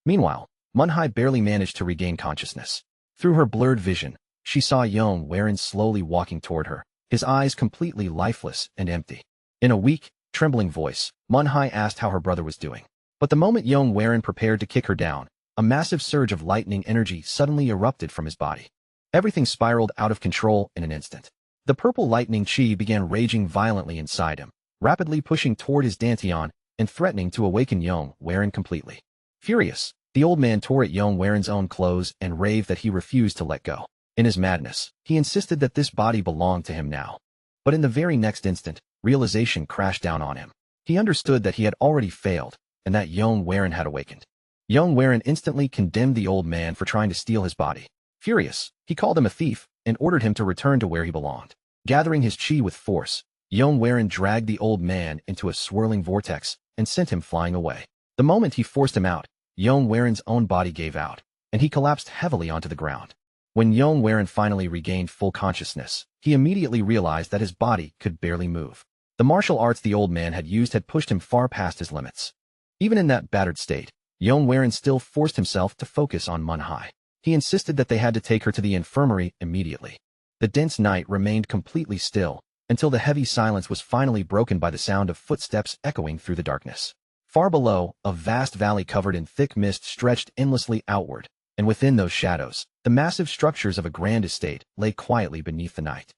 Meanwhile, Manhwa barely managed to regain consciousness. Through her blurred vision, she saw Yong Warin slowly walking toward her, his eyes completely lifeless and empty. In a weak, trembling voice, Manhwa asked how her brother was doing. But the moment Yong Warin prepared to kick her down, a massive surge of lightning energy suddenly erupted from his body. Everything spiraled out of control in an instant. The purple lightning chi began raging violently inside him, rapidly pushing toward his dantian and threatening to awaken Yong Warin completely. Furious, the old man tore at Yong Warin's own clothes and raved that he refused to let go. In his madness, he insisted that this body belonged to him now. But in the very next instant, realization crashed down on him. He understood that he had already failed, and that Yong Warin had awakened. Yong Warin instantly condemned the old man for trying to steal his body. Furious, he called him a thief and ordered him to return to where he belonged. Gathering his chi with force, Yong Warin dragged the old man into a swirling vortex and sent him flying away. The moment he forced him out, Yong Warin's own body gave out, and he collapsed heavily onto the ground. When Yong Warin finally regained full consciousness, he immediately realized that his body could barely move. The martial arts the old man had used had pushed him far past his limits. Even in that battered state, Yong Warin still forced himself to focus on Manhwa. He insisted that they had to take her to the infirmary immediately. The dense night remained completely still, until the heavy silence was finally broken by the sound of footsteps echoing through the darkness. Far below, a vast valley covered in thick mist stretched endlessly outward, and within those shadows, the massive structures of a grand estate lay quietly beneath the night.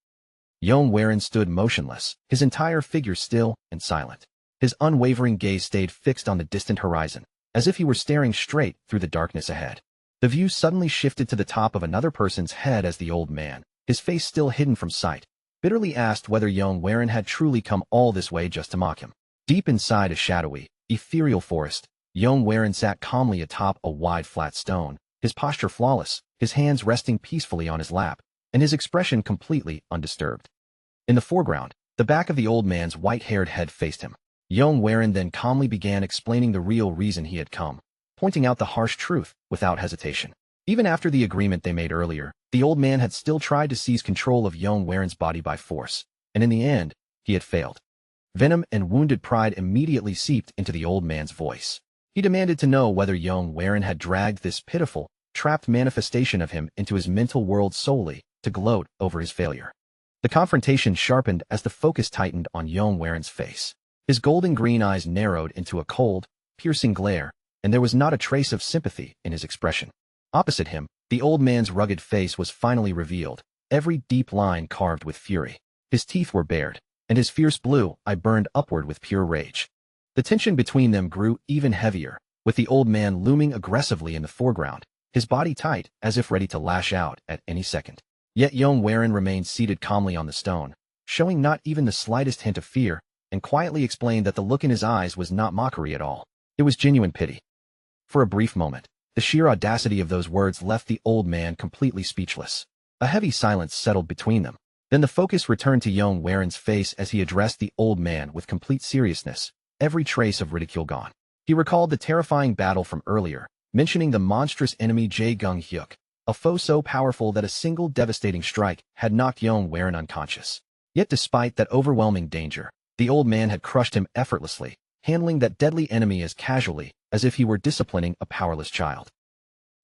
Yong Warin stood motionless, his entire figure still and silent. His unwavering gaze stayed fixed on the distant horizon, as if he were staring straight through the darkness ahead. The view suddenly shifted to the top of another person's head as the old man, his face still hidden from sight, bitterly asked whether Yong Warin had truly come all this way just to mock him. Deep inside a shadowy, ethereal forest, Yong Warin sat calmly atop a wide flat stone, his posture flawless, his hands resting peacefully on his lap, and his expression completely undisturbed. In the foreground, the back of the old man's white-haired head faced him. Yong Warin then calmly began explaining the real reason he had come, pointing out the harsh truth without hesitation. Even after the agreement they made earlier, the old man had still tried to seize control of Yong Warin's body by force, and in the end, he had failed. Venom and wounded pride immediately seeped into the old man's voice. He demanded to know whether Yong Warin had dragged this pitiful, trapped manifestation of him into his mental world solely to gloat over his failure. The confrontation sharpened as the focus tightened on Yong Warin's face. His golden green eyes narrowed into a cold, piercing glare, and there was not a trace of sympathy in his expression. Opposite him, the old man's rugged face was finally revealed, every deep line carved with fury. His teeth were bared, and his fierce blue eye burned upward with pure rage. The tension between them grew even heavier, with the old man looming aggressively in the foreground, his body tight as if ready to lash out at any second. Yet Yong Warin remained seated calmly on the stone, showing not even the slightest hint of fear, and quietly explained that the look in his eyes was not mockery at all. It was genuine pity. For a brief moment, the sheer audacity of those words left the old man completely speechless. A heavy silence settled between them. Then the focus returned to Yong Warin's face as he addressed the old man with complete seriousness, every trace of ridicule gone. He recalled the terrifying battle from earlier, mentioning the monstrous enemy Jae Gung-hyuk, a foe so powerful that a single devastating strike had knocked Yong Warin unconscious. Yet despite that overwhelming danger, the old man had crushed him effortlessly, handling that deadly enemy as casually as if he were disciplining a powerless child.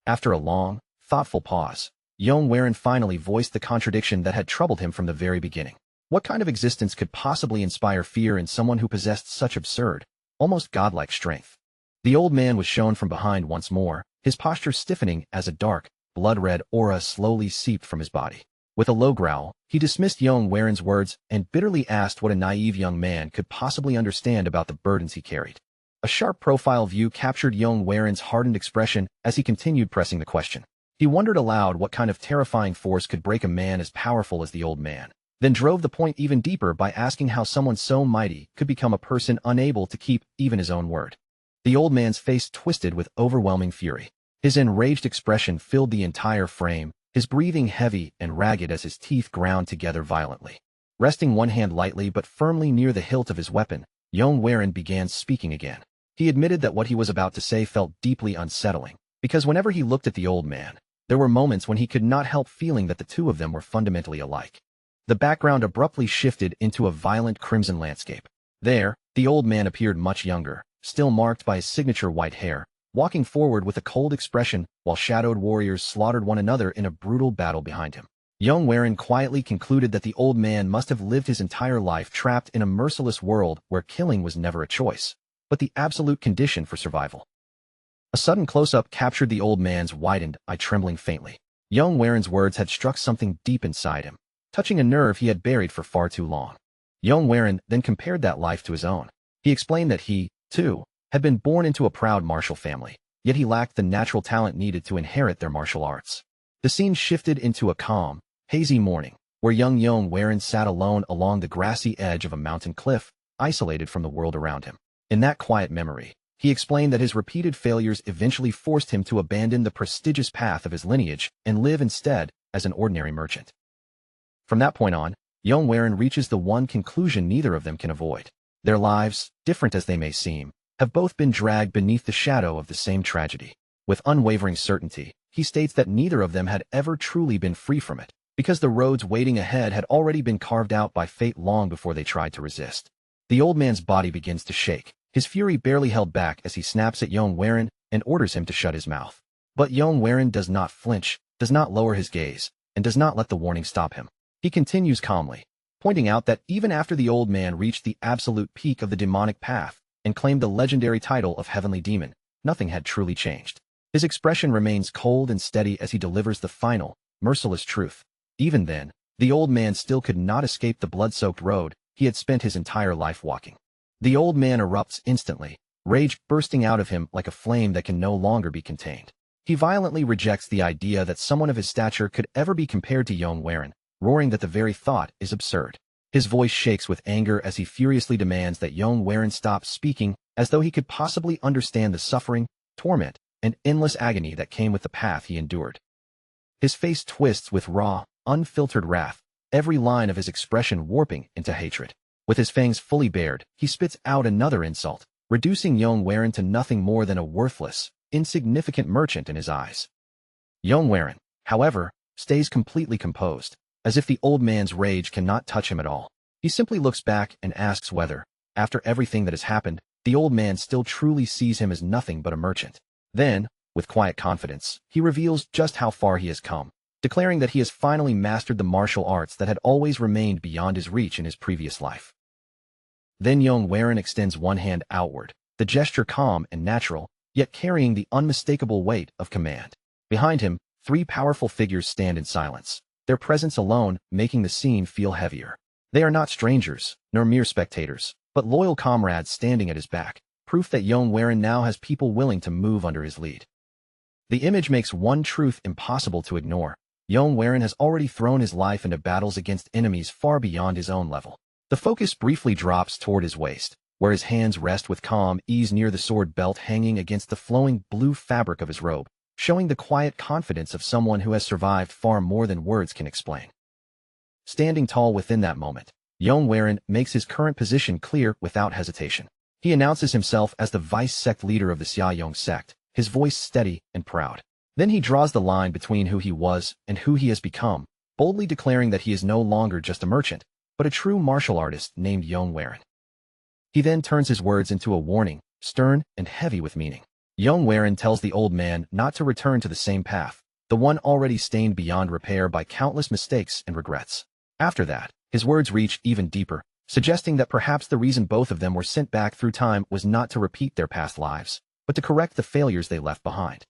After a long, thoughtful pause, Yong Warin finally voiced the contradiction that had troubled him from the very beginning. What kind of existence could possibly inspire fear in someone who possessed such absurd, almost godlike strength? The old man was shown from behind once more, his posture stiffening as a dark, blood-red aura slowly seeped from his body. With a low growl, he dismissed Yong Warin's words and bitterly asked what a naive young man could possibly understand about the burdens he carried. A sharp profile view captured Yong Warin's hardened expression as he continued pressing the question. He wondered aloud what kind of terrifying force could break a man as powerful as the old man. then drove the point even deeper by asking how someone so mighty could become a person unable to keep even his own word. The old man's face twisted with overwhelming fury. His enraged expression filled the entire frame, his breathing heavy and ragged as his teeth ground together violently. Resting one hand lightly but firmly near the hilt of his weapon, Yong began speaking again. He admitted that what he was about to say felt deeply unsettling, because whenever he looked at the old man, there were moments when he could not help feeling that the two of them were fundamentally alike. The background abruptly shifted into a violent crimson landscape. There, the old man appeared much younger, still marked by his signature white hair, walking forward with a cold expression while shadowed warriors slaughtered one another in a brutal battle behind him. Yong quietly concluded that the old man must have lived his entire life trapped in a merciless world where killing was never a choice, but the absolute condition for survival. A sudden close-up captured the old man's widened eye trembling faintly. Yong's words had struck something deep inside him, touching a nerve he had buried for far too long. Yong then compared that life to his own. He explained that he, too, had been born into a proud martial family, yet he lacked the natural talent needed to inherit their martial arts. The scene shifted into a calm, hazy morning, where young Yong sat alone along the grassy edge of a mountain cliff, isolated from the world around him. In that quiet memory, he explained that his repeated failures eventually forced him to abandon the prestigious path of his lineage and live instead as an ordinary merchant. From that point on, Yong reaches the one conclusion neither of them can avoid. Their lives, different as they may seem, have both been dragged beneath the shadow of the same tragedy. With unwavering certainty, he states that neither of them had ever truly been free from it, because the roads waiting ahead had already been carved out by fate long before they tried to resist. The old man's body begins to shake, his fury barely held back as he snaps at Yong and orders him to shut his mouth. But Yong does not flinch, does not lower his gaze, and does not let the warning stop him. He continues calmly, pointing out that even after the old man reached the absolute peak of the demonic path and claimed the legendary title of Heavenly Demon, nothing had truly changed. His expression remains cold and steady as he delivers the final, merciless truth. Even then, the old man still could not escape the blood-soaked road he had spent his entire life walking. The old man erupts instantly, rage bursting out of him like a flame that can no longer be contained. He violently rejects the idea that someone of his stature could ever be compared to Yong, roaring that the very thought is absurd. His voice shakes with anger as he furiously demands that Yong stop speaking, as though he could possibly understand the suffering, torment, and endless agony that came with the path he endured. His face twists with raw, unfiltered wrath, every line of his expression warping into hatred. With his fangs fully bared, he spits out another insult, reducing Yong to nothing more than a worthless, insignificant merchant in his eyes. Yong, however, stays completely composed, as if the old man's rage cannot touch him at all. He simply looks back and asks whether, after everything that has happened, the old man still truly sees him as nothing but a merchant. Then, with quiet confidence, he reveals just how far he has come, declaring that he has finally mastered the martial arts that had always remained beyond his reach in his previous life. Then Yong extends one hand outward, the gesture calm and natural, yet carrying the unmistakable weight of command. Behind him, three powerful figures stand in silence, their presence alone making the scene feel heavier. They are not strangers, nor mere spectators, but loyal comrades standing at his back, proof that Yong now has people willing to move under his lead. The image makes one truth impossible to ignore. Yong has already thrown his life into battles against enemies far beyond his own level. The focus briefly drops toward his waist, where his hands rest with calm ease near the sword belt hanging against the flowing blue fabric of his robe, showing the quiet confidence of someone who has survived far more than words can explain. Standing tall within that moment, Yong makes his current position clear without hesitation. He announces himself as the vice-sect leader of the Xiaoyong sect, his voice steady and proud. Then he draws the line between who he was and who he has become, boldly declaring that he is no longer just a merchant, but a true martial artist named Yong. He then turns his words into a warning, stern and heavy with meaning. Yong tells the old man not to return to the same path, the one already stained beyond repair by countless mistakes and regrets. After that, his words reach even deeper, suggesting that perhaps the reason both of them were sent back through time was not to repeat their past lives, but to correct the failures they left behind.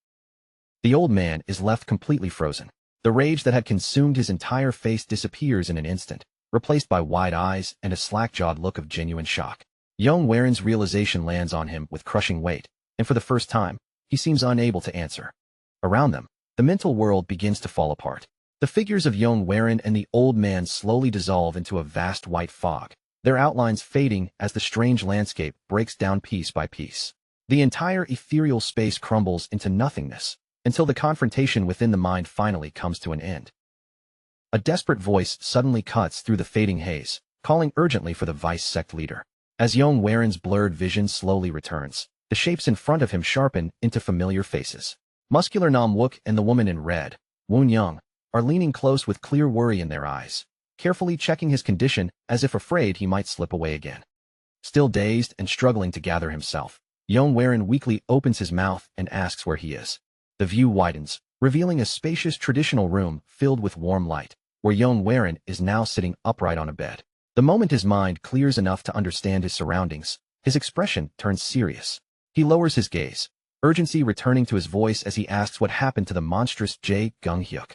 The old man is left completely frozen. The rage that had consumed his entire face disappears in an instant, replaced by wide eyes and a slack-jawed look of genuine shock. Yong's realization lands on him with crushing weight, and for the first time, he seems unable to answer. Around them, the mental world begins to fall apart. The figures of Yong Werin and the old man slowly dissolve into a vast white fog, their outlines fading as the strange landscape breaks down piece by piece. The entire ethereal space crumbles into nothingness, until the confrontation within the mind finally comes to an end. A desperate voice suddenly cuts through the fading haze, calling urgently for the vice sect leader. As Yong Werin's blurred vision slowly returns, the shapes in front of him sharpen into familiar faces. Muscular Nam Wook and the woman in red, Woon Young, are leaning close with clear worry in their eyes, carefully checking his condition as if afraid he might slip away again. Still dazed and struggling to gather himself, Yong Werin weakly opens his mouth and asks where he is. The view widens, revealing a spacious traditional room filled with warm light, where Yong Werin is now sitting upright on a bed. The moment his mind clears enough to understand his surroundings, his expression turns serious. He lowers his gaze, urgency returning to his voice as he asks what happened to the monstrous Jae Gung-hyuk.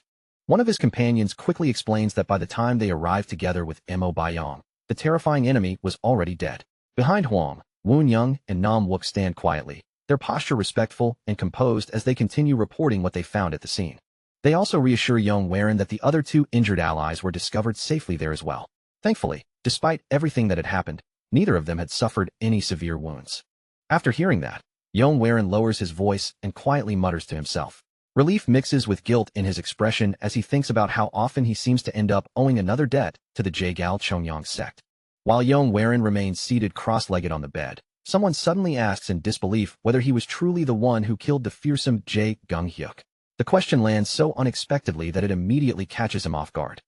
One of his companions quickly explains that by the time they arrived together with Mo Bayong, the terrifying enemy was already dead. Behind Hwang, Woon Young and Nam Wook stand quietly, their posture respectful and composed as they continue reporting what they found at the scene. They also reassure Yong Werin that the other two injured allies were discovered safely there as well. Thankfully, despite everything that had happened, neither of them had suffered any severe wounds. After hearing that, Yong Werin lowers his voice and quietly mutters to himself. Relief mixes with guilt in his expression as he thinks about how often he seems to end up owing another debt to the Jaegal Chongyang sect. While Yong Werin remains seated cross-legged on the bed, someone suddenly asks in disbelief whether he was truly the one who killed the fearsome Jae Gung-hyuk. The question lands so unexpectedly that it immediately catches him off guard.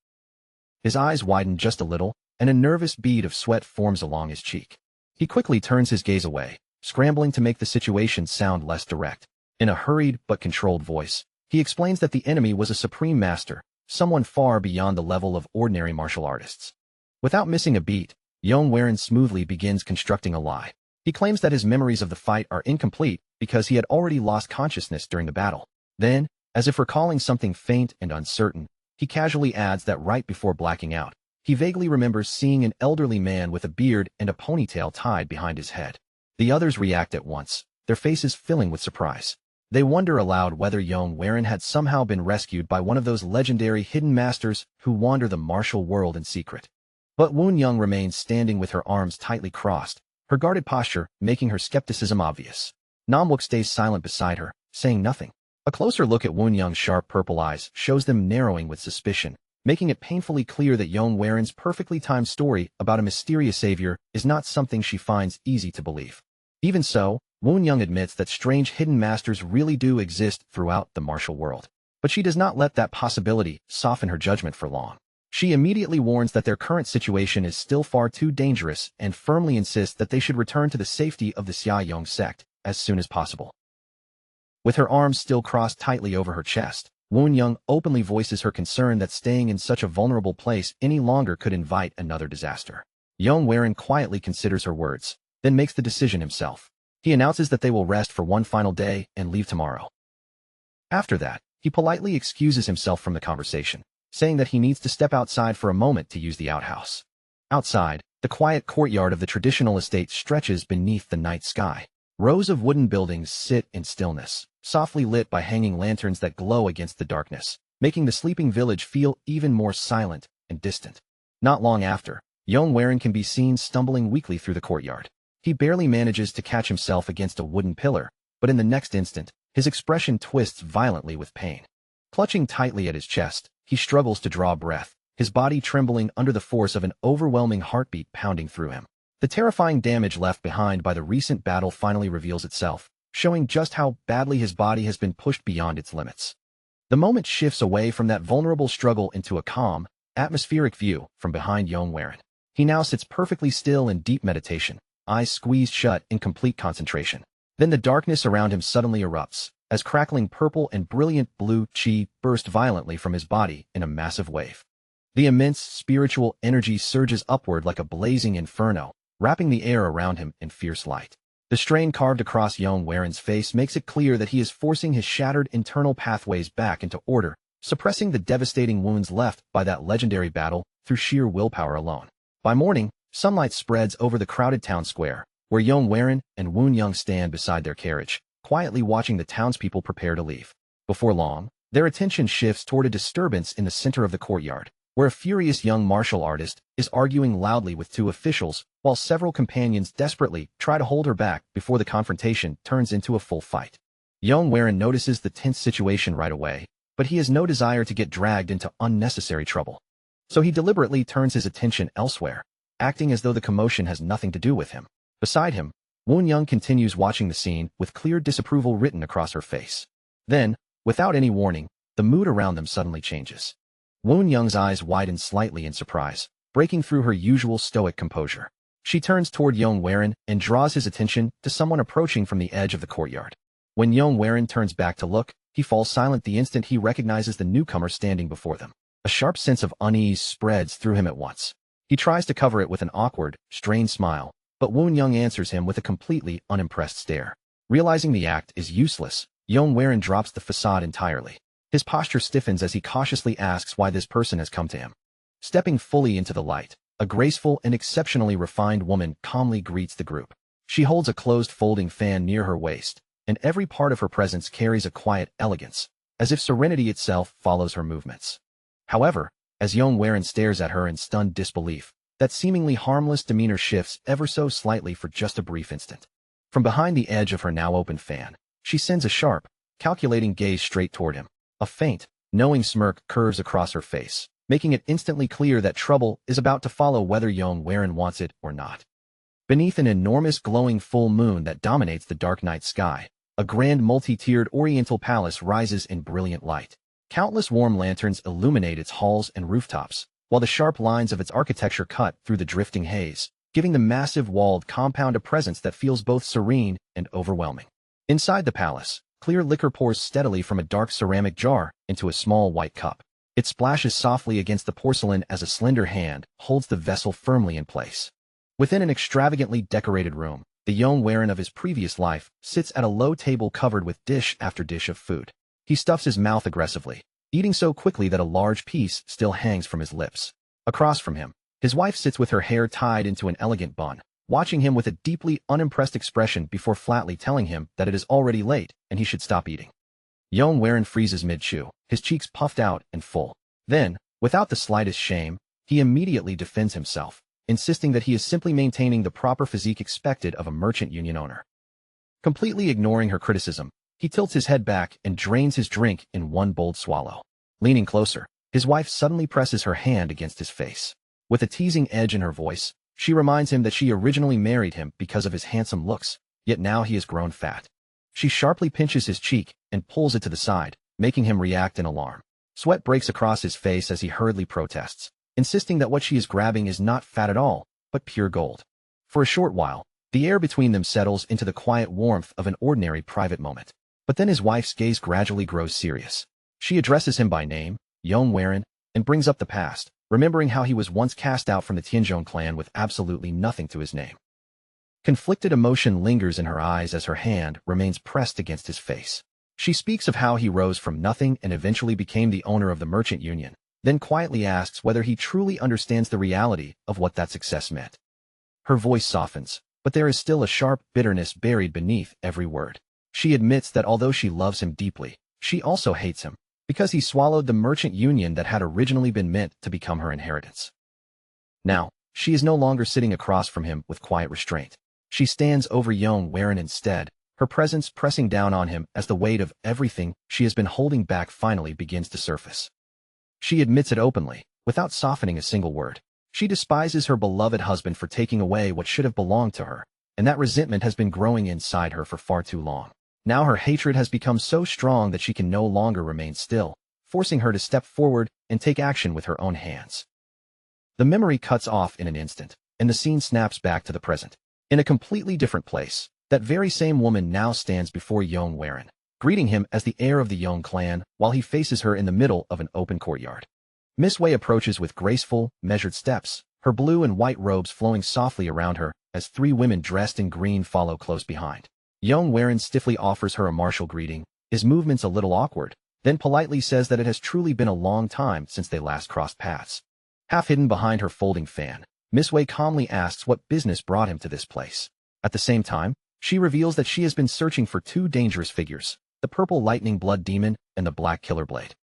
His eyes widen just a little, and a nervous bead of sweat forms along his cheek. He quickly turns his gaze away, scrambling to make the situation sound less direct. In a hurried but controlled voice, he explains that the enemy was a supreme master, someone far beyond the level of ordinary martial artists. Without missing a beat, Yong Werin smoothly begins constructing a lie. He claims that his memories of the fight are incomplete because he had already lost consciousness during the battle. Then, as if recalling something faint and uncertain, he casually adds that right before blacking out, he vaguely remembers seeing an elderly man with a beard and a ponytail tied behind his head. The others react at once, their faces filling with surprise. They wonder aloud whether Yong Werin had somehow been rescued by one of those legendary hidden masters who wander the martial world in secret. But Woon Young remains standing with her arms tightly crossed, her guarded posture making her skepticism obvious. Nam Wook stays silent beside her, saying nothing. A closer look at Woon Young's sharp purple eyes shows them narrowing with suspicion, making it painfully clear that Yong Werin's perfectly timed story about a mysterious savior is not something she finds easy to believe. Even so, Woon Young admits that strange hidden masters really do exist throughout the martial world. But she does not let that possibility soften her judgment for long. She immediately warns that their current situation is still far too dangerous and firmly insists that they should return to the safety of the Xia Yong sect as soon as possible. With her arms still crossed tightly over her chest, Woon Young openly voices her concern that staying in such a vulnerable place any longer could invite another disaster. Yong Werin quietly considers her words, then makes the decision himself. He announces that they will rest for one final day and leave tomorrow. After that, he politely excuses himself from the conversation, saying that he needs to step outside for a moment to use the outhouse. Outside, the quiet courtyard of the traditional estate stretches beneath the night sky. Rows of wooden buildings sit in stillness, softly lit by hanging lanterns that glow against the darkness, making the sleeping village feel even more silent and distant. Not long after, Yong Werin can be seen stumbling weakly through the courtyard. He barely manages to catch himself against a wooden pillar, but in the next instant, his expression twists violently with pain. Clutching tightly at his chest, he struggles to draw breath, his body trembling under the force of an overwhelming heartbeat pounding through him. The terrifying damage left behind by the recent battle finally reveals itself, showing just how badly his body has been pushed beyond its limits. The moment shifts away from that vulnerable struggle into a calm, atmospheric view from behind Yong Werin. He now sits perfectly still in deep meditation, eyes squeezed shut in complete concentration. Then the darkness around him suddenly erupts, as crackling purple and brilliant blue chi burst violently from his body in a massive wave. The immense spiritual energy surges upward like a blazing inferno, wrapping the air around him in fierce light. The strain carved across Yong Werin's face makes it clear that he is forcing his shattered internal pathways back into order, suppressing the devastating wounds left by that legendary battle through sheer willpower alone. By morning, sunlight spreads over the crowded town square, where Yong Werin and Woon Young stand beside their carriage, quietly watching the townspeople prepare to leave. Before long, Their attention shifts toward a disturbance in the center of the courtyard, where a furious young martial artist is arguing loudly with two officials, while several companions desperately try to hold her back before the confrontation turns into a full fight. Yong notices the tense situation right away, but he has no desire to get dragged into unnecessary trouble. So he deliberately turns his attention elsewhere, acting as though the commotion has nothing to do with him. Beside him, Young continues watching the scene with clear disapproval written across her face. Then, without any warning, the mood around them suddenly changes. Young's eyes widen slightly in surprise, breaking through her usual stoic composure. She turns toward Yong and draws his attention to someone approaching from the edge of the courtyard. When Yong turns back to look, he falls silent the instant he recognizes the newcomer standing before them. A sharp sense of unease spreads through him at once. He tries to cover it with an awkward, strained smile, but Young answers him with a completely unimpressed stare. Realizing the act is useless, Yong drops the facade entirely. His posture stiffens as he cautiously asks why this person has come to him. Stepping fully into the light, a graceful and exceptionally refined woman calmly greets the group. She holds a closed folding fan near her waist, and every part of her presence carries a quiet elegance, as if serenity itself follows her movements. However, as Yong stares at her in stunned disbelief, that seemingly harmless demeanor shifts ever so slightly for just a brief instant. From behind the edge of her now open fan, she sends a sharp, calculating gaze straight toward him. A faint, knowing smirk curves across her face, making it instantly clear that trouble is about to follow whether Yong wants it or not. Beneath an enormous glowing full moon that dominates the dark night sky, a grand multi-tiered oriental palace rises in brilliant light. Countless warm lanterns illuminate its halls and rooftops, while the sharp lines of its architecture cut through the drifting haze, giving the massive walled compound a presence that feels both serene and overwhelming. Inside the palace, clear liquor pours steadily from a dark ceramic jar into a small white cup. It splashes softly against the porcelain as a slender hand holds the vessel firmly in place. Within an extravagantly decorated room, the Yong of his previous life sits at a low table covered with dish after dish of food. He stuffs his mouth aggressively, eating so quickly that a large piece still hangs from his lips. Across from him, his wife sits with her hair tied into an elegant bun, watching him with a deeply unimpressed expression before flatly telling him that it is already late and he should stop eating. Yong freezes mid-chew, his cheeks puffed out and full. Then, without the slightest shame, he immediately defends himself, insisting that he is simply maintaining the proper physique expected of a merchant union owner. Completely ignoring her criticism, he tilts his head back and drains his drink in one bold swallow. Leaning closer, his wife suddenly presses her hand against his face. With a teasing edge in her voice, she reminds him that she originally married him because of his handsome looks, yet now he has grown fat. She sharply pinches his cheek and pulls it to the side, making him react in alarm. Sweat breaks across his face as he hurriedly protests, insisting that what she is grabbing is not fat at all, but pure gold. For a short while, the air between them settles into the quiet warmth of an ordinary private moment. But then his wife's gaze gradually grows serious. She addresses him by name, Yong and brings up the past, remembering how he was once cast out from the Tianzhong clan with absolutely nothing to his name. Conflicted emotion lingers in her eyes as her hand remains pressed against his face. She speaks of how he rose from nothing and eventually became the owner of the merchant union, then quietly asks whether he truly understands the reality of what that success meant. Her voice softens, but there is still a sharp bitterness buried beneath every word. She admits that although she loves him deeply, she also hates him, because he swallowed the merchant union that had originally been meant to become her inheritance. Now, she is no longer sitting across from him with quiet restraint. She stands over Yong instead, her presence pressing down on him as the weight of everything she has been holding back finally begins to surface. She admits it openly, without softening a single word. She despises her beloved husband for taking away what should have belonged to her, and that resentment has been growing inside her for far too long. Now her hatred has become so strong that she can no longer remain still, forcing her to step forward and take action with her own hands. The memory cuts off in an instant, and the scene snaps back to the present. In a completely different place, that very same woman now stands before Yong greeting him as the heir of the Yong clan while he faces her in the middle of an open courtyard. Miss Wei approaches with graceful, measured steps, her blue and white robes flowing softly around her as three women dressed in green follow close behind. Yong stiffly offers her a martial greeting, his movements a little awkward, then politely says that it has truly been a long time since they last crossed paths. Half hidden behind her folding fan, Miss Wei calmly asks what business brought him to this place. At the same time, she reveals that she has been searching for two dangerous figures, the purple lightning blood demon and the Black Killer Blade.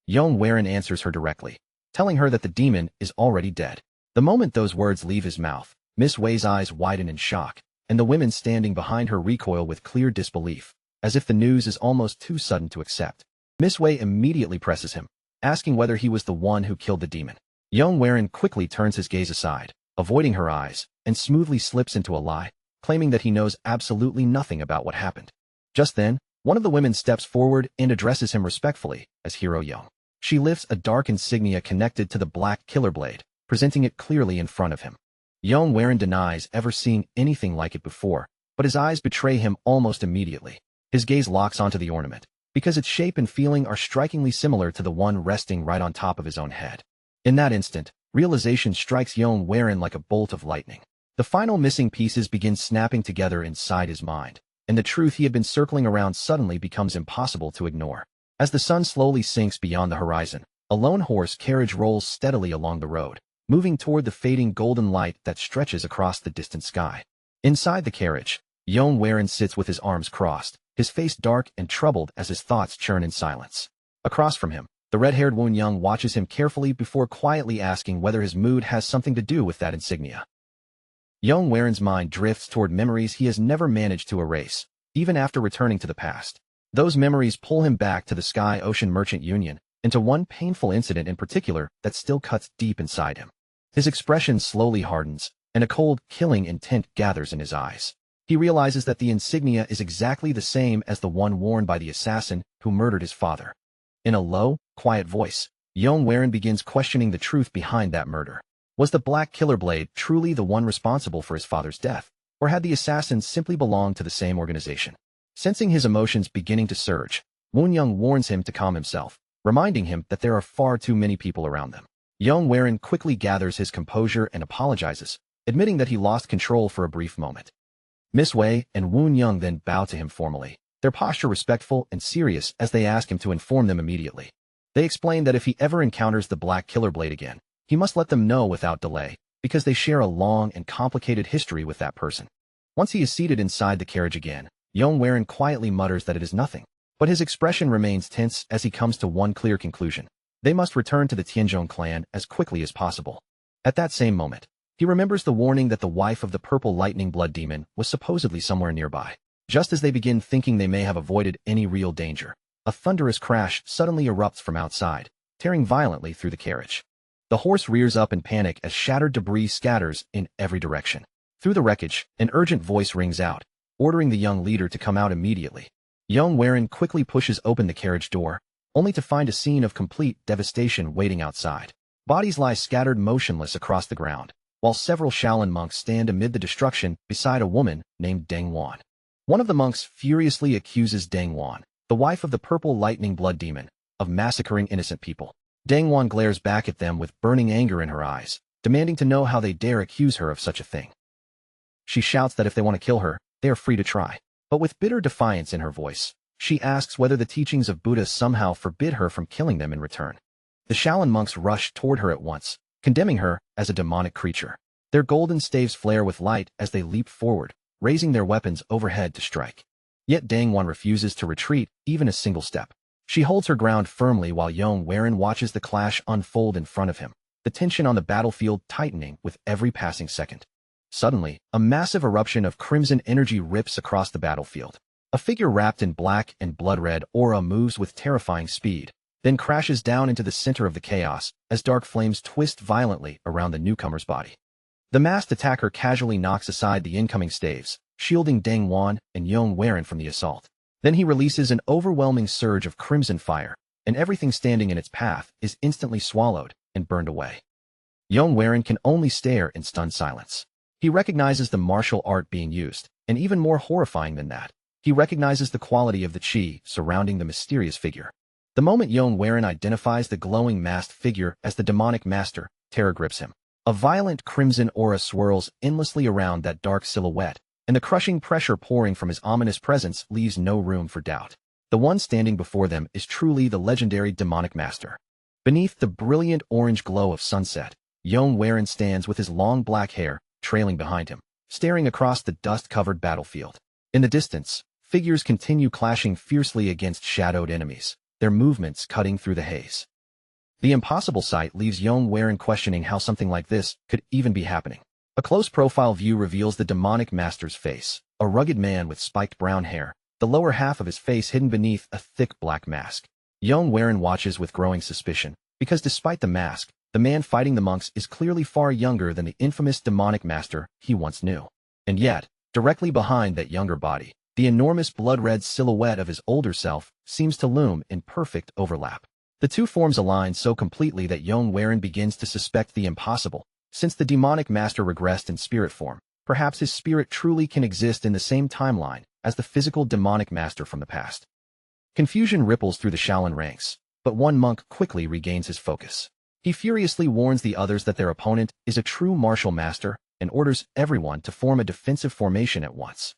Yong Werin answers her directly, telling her that the demon is already dead. The moment those words leave his mouth, Miss Wei's eyes widen in shock, and the women standing behind her recoil with clear disbelief, as if the news is almost too sudden to accept. Miss Wei immediately presses him, asking whether he was the one who killed the demon. Yong Werin quickly turns his gaze aside, avoiding her eyes, and smoothly slips into a lie, claiming that he knows absolutely nothing about what happened. Just then, one of the women steps forward and addresses him respectfully as Hero Yong. She lifts a dark insignia connected to the Black Killer Blade, presenting it clearly in front of him. Yong Werin denies ever seeing anything like it before, but his eyes betray him almost immediately. His gaze locks onto the ornament, because its shape and feeling are strikingly similar to the one resting right on top of his own head. In that instant, realization strikes Yong Werin like a bolt of lightning. The final missing pieces begin snapping together inside his mind, and the truth he had been circling around suddenly becomes impossible to ignore. As the sun slowly sinks beyond the horizon, a lone horse carriage rolls steadily along the road, moving toward the fading golden light that stretches across the distant sky. Inside the carriage, Yong Werin sits with his arms crossed, his face dark and troubled as his thoughts churn in silence. Across from him, the red-haired Woon Young watches him carefully before quietly asking whether his mood has something to do with that insignia. Yong Werin's mind drifts toward memories he has never managed to erase, even after returning to the past. Those memories pull him back to the Sky Ocean Merchant Union, and to one painful incident in particular that still cuts deep inside him. His expression slowly hardens, and a cold, killing intent gathers in his eyes. He realizes that the insignia is exactly the same as the one worn by the assassin who murdered his father. In a low, quiet voice, Yong Werin begins questioning the truth behind that murder. Was the Black Killer Blade truly the one responsible for his father's death, or had the assassin simply belonged to the same organization? Sensing his emotions beginning to surge, Woon Young warns him to calm himself, reminding him that there are far too many people around them. Yong Werin quickly gathers his composure and apologizes, admitting that he lost control for a brief moment. Miss Wei and Woon Young then bow to him formally, their posture respectful and serious as they ask him to inform them immediately. They explain that if he ever encounters the Black Killer Blade again, he must let them know without delay, because they share a long and complicated history with that person. Once he is seated inside the carriage again, Yong Werin quietly mutters that it is nothing, but his expression remains tense as he comes to one clear conclusion. They must return to the Tianzhong clan as quickly as possible. At that same moment, he remembers the warning that the wife of the Purple Lightning Blood Demon was supposedly somewhere nearby. Just as they begin thinking they may have avoided any real danger, a thunderous crash suddenly erupts from outside, tearing violently through the carriage. The horse rears up in panic as shattered debris scatters in every direction. Through the wreckage, an urgent voice rings out, ordering the young leader to come out immediately. Yong Werin quickly pushes open the carriage door, only to find a scene of complete devastation waiting outside. Bodies lie scattered motionless across the ground, while several Shaolin monks stand amid the destruction beside a woman named Deng Wan. One of the monks furiously accuses Deng Wan, the wife of the Purple Lightning Blood Demon, of massacring innocent people. Deng Wan glares back at them with burning anger in her eyes, demanding to know how they dare accuse her of such a thing. She shouts that if they want to kill her, they are free to try. But with bitter defiance in her voice, she asks whether the teachings of Buddha somehow forbid her from killing them in return. The Shaolin monks rush toward her at once, condemning her as a demonic creature. Their golden staves flare with light as they leap forward, raising their weapons overhead to strike. Yet Deng Wan refuses to retreat even a single step. She holds her ground firmly while Yong Werin watches the clash unfold in front of him, the tension on the battlefield tightening with every passing second. Suddenly, a massive eruption of crimson energy rips across the battlefield. A figure wrapped in black and blood-red aura moves with terrifying speed, then crashes down into the center of the chaos as dark flames twist violently around the newcomer's body. The masked attacker casually knocks aside the incoming staves, shielding Deng Wan and Yong Werin from the assault. Then he releases an overwhelming surge of crimson fire, and everything standing in its path is instantly swallowed and burned away. Yong Werin can only stare in stunned silence. He recognizes the martial art being used, and even more horrifying than that, he recognizes the quality of the qi surrounding the mysterious figure. The moment Yong Werin identifies the glowing masked figure as the demonic master, terror grips him. A violent crimson aura swirls endlessly around that dark silhouette, and the crushing pressure pouring from his ominous presence leaves no room for doubt. The one standing before them is truly the legendary demonic master. Beneath the brilliant orange glow of sunset, Yong Werin stands with his long black hair trailing behind him, staring across the dust-covered battlefield. In the distance, figures continue clashing fiercely against shadowed enemies, their movements cutting through the haze. The impossible sight leaves Yong Werin questioning how something like this could even be happening. A close profile view reveals the demonic master's face, a rugged man with spiked brown hair, the lower half of his face hidden beneath a thick black mask. Yong Werin watches with growing suspicion, because despite the mask, the man fighting the monks is clearly far younger than the infamous demonic master he once knew. And yet, directly behind that younger body, the enormous blood-red silhouette of his older self seems to loom in perfect overlap. The two forms align so completely that Yong Werin begins to suspect the impossible. Since the demonic master regressed in spirit form, perhaps his spirit truly can exist in the same timeline as the physical demonic master from the past. Confusion ripples through the Shaolin ranks, but one monk quickly regains his focus. He furiously warns the others that their opponent is a true martial master and orders everyone to form a defensive formation at once.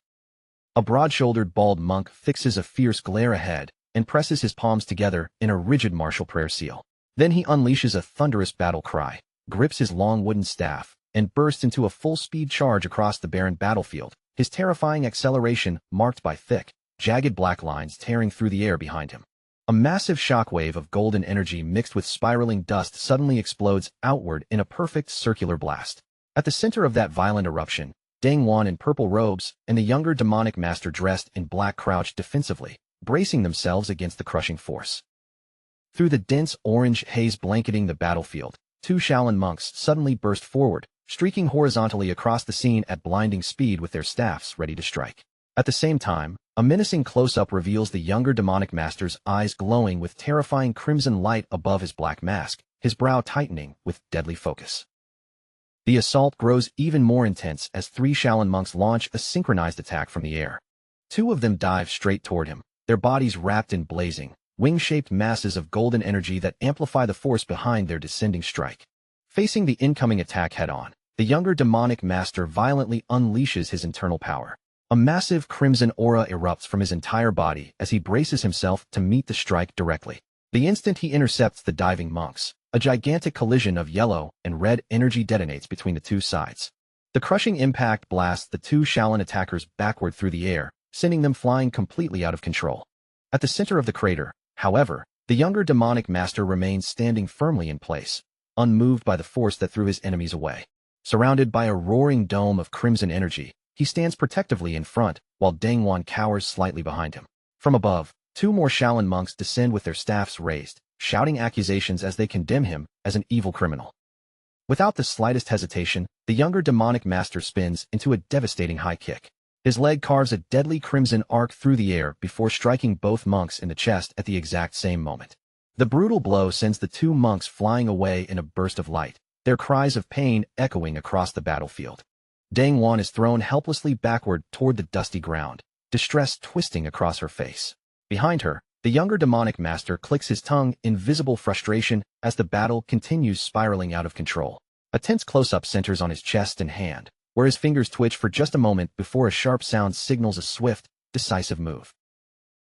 A broad-shouldered bald monk fixes a fierce glare ahead and presses his palms together in a rigid martial prayer seal. Then he unleashes a thunderous battle cry, grips his long wooden staff, and bursts into a full-speed charge across the barren battlefield, his terrifying acceleration marked by thick, jagged black lines tearing through the air behind him. A massive shockwave of golden energy mixed with spiraling dust suddenly explodes outward in a perfect circular blast. At the center of that violent eruption, Dangwon in purple robes and the younger demonic master dressed in black crouched defensively, bracing themselves against the crushing force. Through the dense orange haze blanketing the battlefield, two Shaolin monks suddenly burst forward, streaking horizontally across the scene at blinding speed with their staffs ready to strike. At the same time, a menacing close-up reveals the younger demonic master's eyes glowing with terrifying crimson light above his black mask, his brow tightening with deadly focus. The assault grows even more intense as three Shaolin monks launch a synchronized attack from the air. Two of them dive straight toward him, their bodies wrapped in blazing, wing-shaped masses of golden energy that amplify the force behind their descending strike. Facing the incoming attack head-on, the younger demonic master violently unleashes his internal power. A massive crimson aura erupts from his entire body as he braces himself to meet the strike directly. The instant he intercepts the diving monks, a gigantic collision of yellow and red energy detonates between the two sides. The crushing impact blasts the two Shaolin attackers backward through the air, sending them flying completely out of control. At the center of the crater, however, the younger demonic master remains standing firmly in place, unmoved by the force that threw his enemies away. Surrounded by a roaring dome of crimson energy, he stands protectively in front, while Dangwon cowers slightly behind him. From above, two more Shaolin monks descend with their staffs raised, shouting accusations as they condemn him as an evil criminal. Without the slightest hesitation, the younger demonic master spins into a devastating high kick. His leg carves a deadly crimson arc through the air before striking both monks in the chest at the exact same moment. The brutal blow sends the two monks flying away in a burst of light, their cries of pain echoing across the battlefield. Dangwon is thrown helplessly backward toward the dusty ground, distress twisting across her face. Behind her, the younger demonic master clicks his tongue in visible frustration as the battle continues spiraling out of control. A tense close-up centers on his chest and hand, where his fingers twitch for just a moment before a sharp sound signals a swift, decisive move.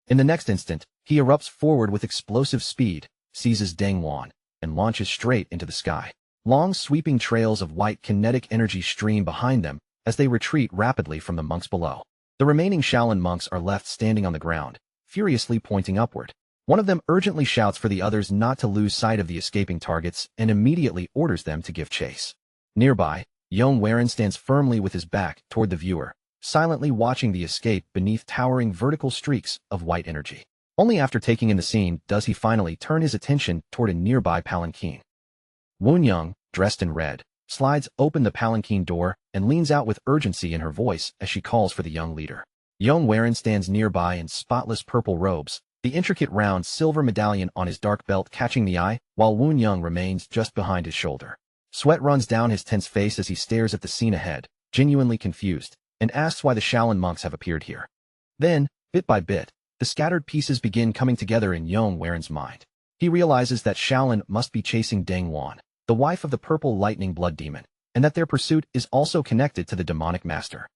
In the next instant, he erupts forward with explosive speed, seizes Dangwon, and launches straight into the sky. Long sweeping trails of white kinetic energy stream behind them as they retreat rapidly from the monks below. The remaining Shaolin monks are left standing on the ground, furiously pointing upward. One of them urgently shouts for the others not to lose sight of the escaping targets and immediately orders them to give chase. Nearby, Yong Werin stands firmly with his back toward the viewer, silently watching the escape beneath towering vertical streaks of white energy. Only after taking in the scene does he finally turn his attention toward a nearby palanquin. Yong, dressed in red, slides open the palanquin door and leans out with urgency in her voice as she calls for the young leader. Yong Werin stands nearby in spotless purple robes, the intricate round silver medallion on his dark belt catching the eye, while Yong remains just behind his shoulder. Sweat runs down his tense face as he stares at the scene ahead, genuinely confused, and asks why the Shaolin monks have appeared here. Then, bit by bit, the scattered pieces begin coming together in Yong Werin's mind. He realizes that Shaolin must be chasing Dangwon, the wife of the purple lightning blood demon, and that their pursuit is also connected to the demonic master.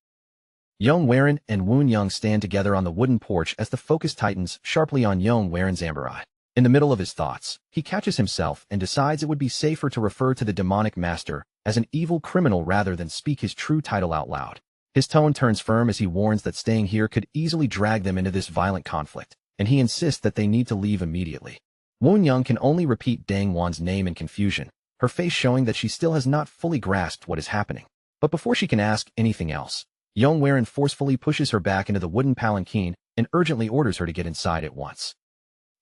Yong Werin and Yong stand together on the wooden porch as the focus tightens sharply on Yong Werin's amber eye. In the middle of his thoughts, he catches himself and decides it would be safer to refer to the demonic master as an evil criminal rather than speak his true title out loud. His tone turns firm as he warns that staying here could easily drag them into this violent conflict, and he insists that they need to leave immediately. Yong can only repeat Dang Wan's name in confusion, her face showing that she still has not fully grasped what is happening. But before she can ask anything else, Yong forcefully pushes her back into the wooden palanquin and urgently orders her to get inside at once.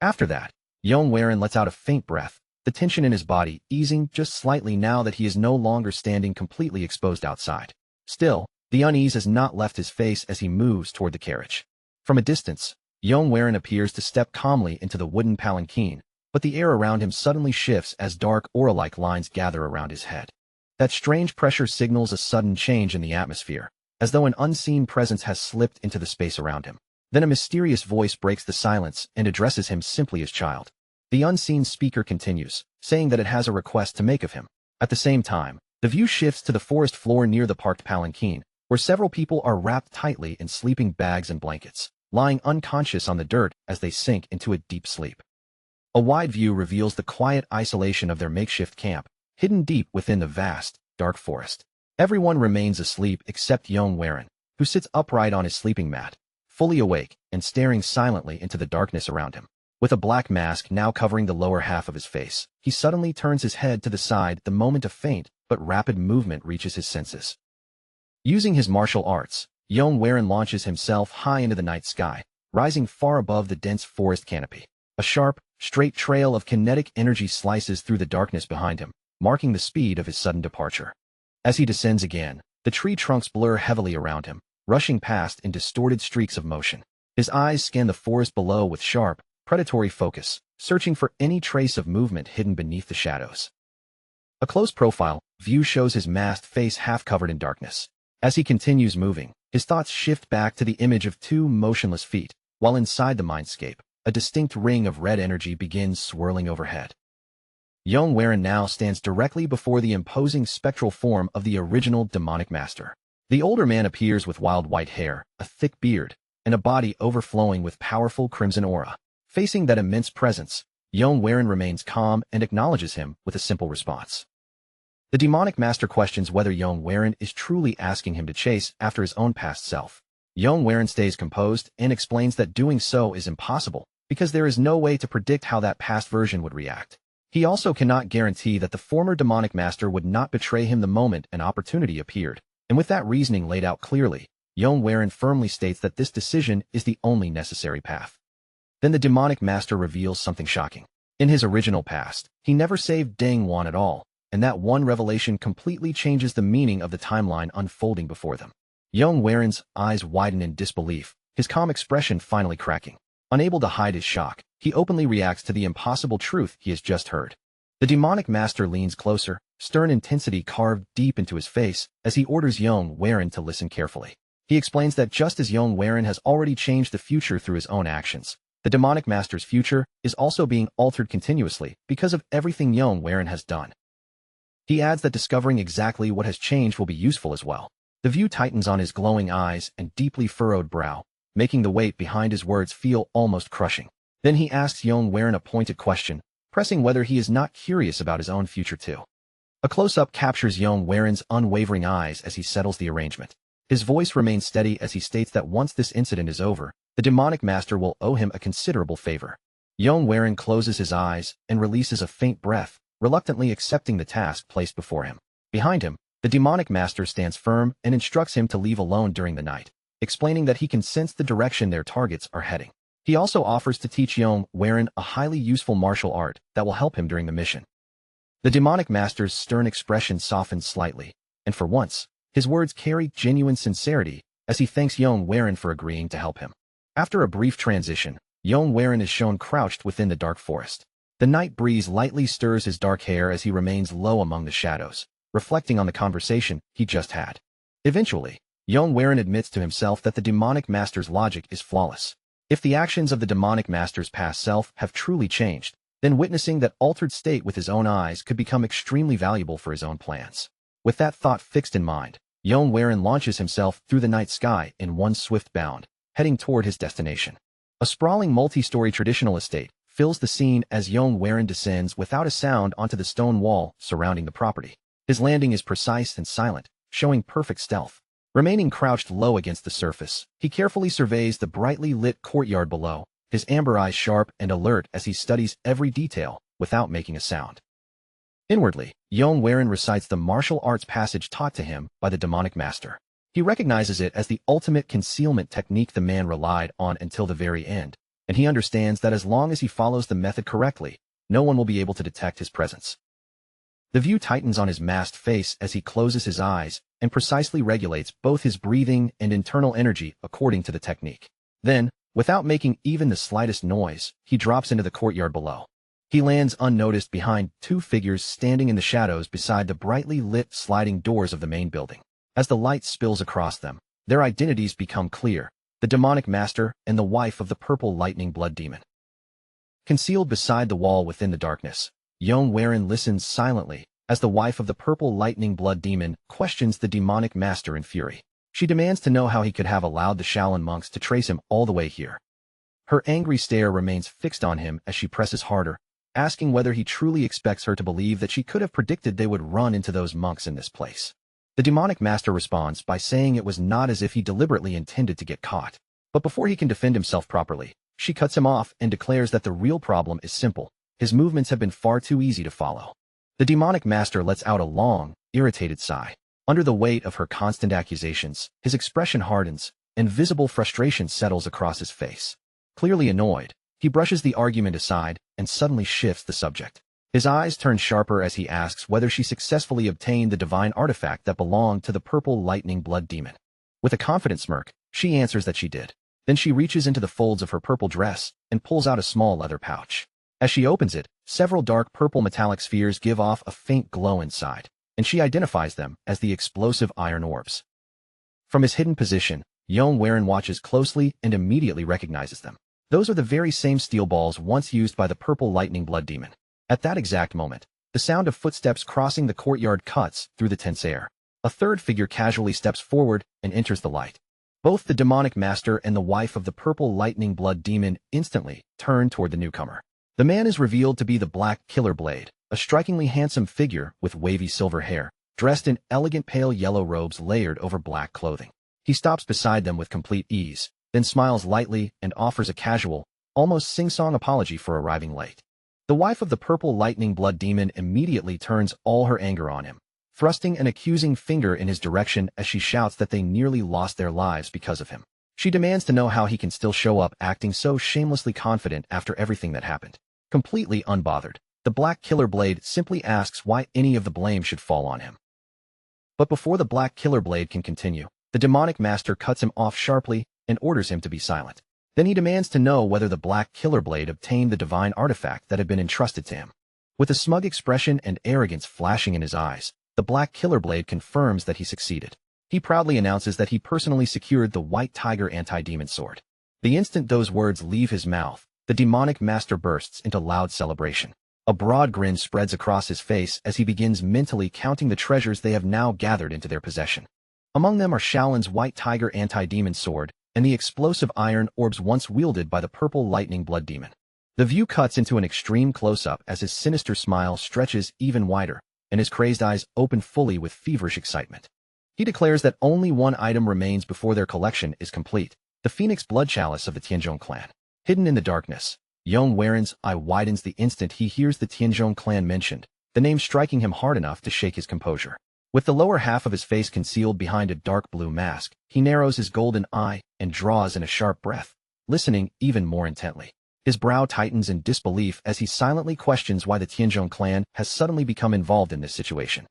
After that, Yong lets out a faint breath, the tension in his body easing just slightly now that he is no longer standing completely exposed outside. Still, the unease has not left his face as he moves toward the carriage. From a distance, Yong appears to step calmly into the wooden palanquin, but the air around him suddenly shifts as dark aura-like lines gather around his head. That strange pressure signals a sudden change in the atmosphere, as though an unseen presence has slipped into the space around him. Then a mysterious voice breaks the silence and addresses him simply as child. The unseen speaker continues, saying that it has a request to make of him. At the same time, the view shifts to the forest floor near the parked palanquin, where several people are wrapped tightly in sleeping bags and blankets, lying unconscious on the dirt as they sink into a deep sleep. A wide view reveals the quiet isolation of their makeshift camp, hidden deep within the vast, dark forest. Everyone remains asleep except Yong, who sits upright on his sleeping mat, fully awake and staring silently into the darkness around him. With a black mask now covering the lower half of his face, he suddenly turns his head to the side the moment a faint but rapid movement reaches his senses. Using his martial arts, Yong launches himself high into the night sky, rising far above the dense forest canopy. A sharp, straight trail of kinetic energy slices through the darkness behind him, marking the speed of his sudden departure. As he descends again, the tree trunks blur heavily around him, rushing past in distorted streaks of motion. His eyes scan the forest below with sharp, predatory focus, searching for any trace of movement hidden beneath the shadows. A close-profile view shows his masked face half covered in darkness. As he continues moving, his thoughts shift back to the image of two motionless feet, while inside the mindscape, a distinct ring of red energy begins swirling overhead. Yong now stands directly before the imposing spectral form of the original demonic master. The older man appears with wild white hair, a thick beard, and a body overflowing with powerful crimson aura. Facing that immense presence, Yong remains calm and acknowledges him with a simple response. The demonic master questions whether Yong is truly asking him to chase after his own past self. Yong stays composed and explains that doing so is impossible, because there is no way to predict how that past version would react. He also cannot guarantee that the former demonic master would not betray him the moment an opportunity appeared, and with that reasoning laid out clearly, Yong firmly states that this decision is the only necessary path. Then the demonic master reveals something shocking. In his original past, he never saved Dang Wan at all, and that one revelation completely changes the meaning of the timeline unfolding before them. Yong eyes widen in disbelief, his calm expression finally cracking. Unable to hide his shock, he openly reacts to the impossible truth he has just heard. The demonic master leans closer, stern intensity carved deep into his face, as he orders Yong to listen carefully. He explains that just as Yong has already changed the future through his own actions, the demonic master's future is also being altered continuously because of everything Yong has done. He adds that discovering exactly what has changed will be useful as well. The view tightens on his glowing eyes and deeply furrowed brow, making the weight behind his words feel almost crushing. Then he asks Yong a pointed question, pressing whether he is not curious about his own future too. A close-up captures Yong unwavering eyes as he settles the arrangement. His voice remains steady as he states that once this incident is over, the demonic master will owe him a considerable favor. Yong closes his eyes and releases a faint breath, reluctantly accepting the task placed before him. Behind him, the demonic master stands firm and instructs him to leave alone during the night, explaining that he can sense the direction their targets are heading. He also offers to teach Yong a highly useful martial art that will help him during the mission. The demonic master's stern expression softens slightly, and for once, his words carry genuine sincerity as he thanks Yong for agreeing to help him. After a brief transition, Yong is shown crouched within the dark forest. The night breeze lightly stirs his dark hair as he remains low among the shadows, reflecting on the conversation he just had. Eventually, Yong admits to himself that the demonic master's logic is flawless. If the actions of the demonic master's past self have truly changed, then witnessing that altered state with his own eyes could become extremely valuable for his own plans. With that thought fixed in mind, Yong launches himself through the night sky in one swift bound, heading toward his destination. A sprawling multi-story traditional estate fills the scene as Yong descends without a sound onto the stone wall surrounding the property. His landing is precise and silent, showing perfect stealth. Remaining crouched low against the surface, he carefully surveys the brightly lit courtyard below, his amber eyes sharp and alert as he studies every detail without making a sound. Inwardly, Yong recites the martial arts passage taught to him by the demonic master. He recognizes it as the ultimate concealment technique the man relied on until the very end, and he understands that as long as he follows the method correctly, no one will be able to detect his presence. The view tightens on his masked face as he closes his eyes and precisely regulates both his breathing and internal energy according to the technique. Then, without making even the slightest noise, he drops into the courtyard below. He lands unnoticed behind two figures standing in the shadows beside the brightly lit sliding doors of the main building. As the light spills across them, their identities become clear: the demonic master and the wife of the purple lightning blood demon. Concealed beside the wall within the darkness, Yong listens silently as the wife of the purple lightning blood demon questions the demonic master in fury. She demands to know how he could have allowed the Shaolin monks to trace him all the way here. Her angry stare remains fixed on him as she presses harder, asking whether he truly expects her to believe that she could have predicted they would run into those monks in this place. The demonic master responds by saying it was not as if he deliberately intended to get caught. But before he can defend himself properly, she cuts him off and declares that the real problem is simple: his movements have been far too easy to follow. The demonic master lets out a long, irritated sigh. Under the weight of her constant accusations, his expression hardens, and visible frustration settles across his face. Clearly annoyed, he brushes the argument aside and suddenly shifts the subject. His eyes turn sharper as he asks whether she successfully obtained the divine artifact that belonged to the purple lightning blood demon. With a confident smirk, she answers that she did. Then she reaches into the folds of her purple dress and pulls out a small leather pouch. As she opens it, several dark purple metallic spheres give off a faint glow inside, and she identifies them as the explosive iron orbs. From his hidden position, Yong watches closely and immediately recognizes them. Those are the very same steel balls once used by the purple lightning blood demon. At that exact moment, the sound of footsteps crossing the courtyard cuts through the tense air. A third figure casually steps forward and enters the light. Both the demonic master and the wife of the purple lightning blood demon instantly turn toward the newcomer. The man is revealed to be the Black Killer Blade, a strikingly handsome figure with wavy silver hair, dressed in elegant pale yellow robes layered over black clothing. He stops beside them with complete ease, then smiles lightly and offers a casual, almost sing-song apology for arriving late. The wife of the purple lightning blood demon immediately turns all her anger on him, thrusting an accusing finger in his direction as she shouts that they nearly lost their lives because of him. She demands to know how he can still show up acting so shamelessly confident after everything that happened. Completely unbothered, the Black Killer Blade simply asks why any of the blame should fall on him. But before the Black Killer Blade can continue, the demonic master cuts him off sharply and orders him to be silent. Then he demands to know whether the Black Killer Blade obtained the divine artifact that had been entrusted to him. With a smug expression and arrogance flashing in his eyes, the Black Killer Blade confirms that he succeeded. He proudly announces that he personally secured the White Tiger anti-demon sword. The instant those words leave his mouth, the demonic master bursts into loud celebration. A broad grin spreads across his face as he begins mentally counting the treasures they have now gathered into their possession. Among them are Shaolin's White Tiger anti-demon sword and the explosive iron orbs once wielded by the purple lightning blood demon. The view cuts into an extreme close-up as his sinister smile stretches even wider, and his crazed eyes open fully with feverish excitement. He declares that only one item remains before their collection is complete: the Phoenix Blood Chalice of the Tianzhong clan. Hidden in the darkness, Yong eye widens the instant he hears the Tianzhong clan mentioned, the name striking him hard enough to shake his composure. With the lower half of his face concealed behind a dark blue mask, he narrows his golden eye and draws in a sharp breath, listening even more intently. His brow tightens in disbelief as he silently questions why the Tianzhong clan has suddenly become involved in this situation.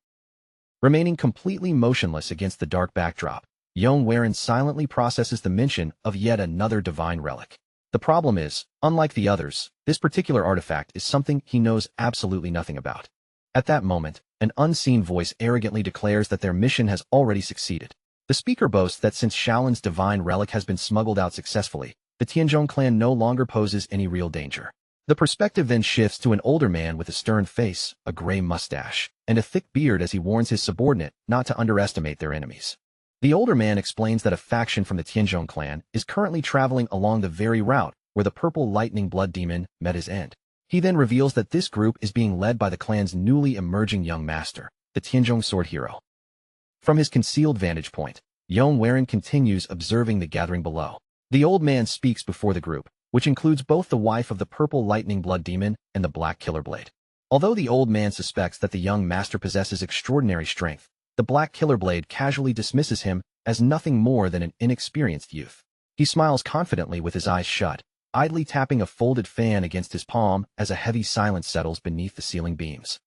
Remaining completely motionless against the dark backdrop, Yong silently processes the mention of yet another divine relic. The problem is, unlike the others, this particular artifact is something he knows absolutely nothing about. At that moment, an unseen voice arrogantly declares that their mission has already succeeded. The speaker boasts that since Shaolin's divine relic has been smuggled out successfully, the Tianzhong clan no longer poses any real danger. The perspective then shifts to an older man with a stern face, a gray mustache, and a thick beard as he warns his subordinate not to underestimate their enemies. The older man explains that a faction from the Tianzhong clan is currently traveling along the very route where the purple lightning blood demon met his end. He then reveals that this group is being led by the clan's newly emerging young master, the Tianzhong sword hero. From his concealed vantage point, Yong continues observing the gathering below. The old man speaks before the group, which includes both the wife of the purple lightning blood demon and the black killer blade. Although the old man suspects that the young master possesses extraordinary strength, the black killer blade casually dismisses him as nothing more than an inexperienced youth. He smiles confidently with his eyes shut, idly tapping a folded fan against his palm as a heavy silence settles beneath the ceiling beams.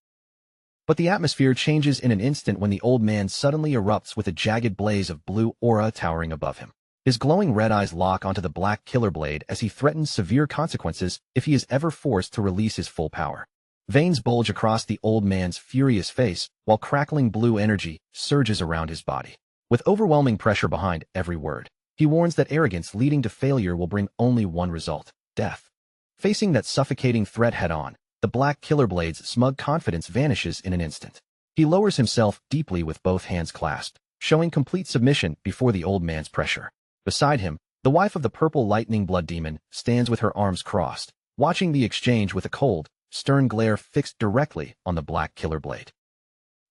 But the atmosphere changes in an instant when the old man suddenly erupts with a jagged blaze of blue aura towering above him. His glowing red eyes lock onto the black killer blade as he threatens severe consequences if he is ever forced to release his full power. Veins bulge across the old man's furious face, while crackling blue energy surges around his body. With overwhelming pressure behind every word, he warns that arrogance leading to failure will bring only one result: death. Facing that suffocating threat head-on, the black killer blade's smug confidence vanishes in an instant. He lowers himself deeply with both hands clasped, showing complete submission before the old man's pressure. Beside him, the wife of the purple lightning blood demon stands with her arms crossed, watching the exchange with a cold, stern glare fixed directly on the black killer blade.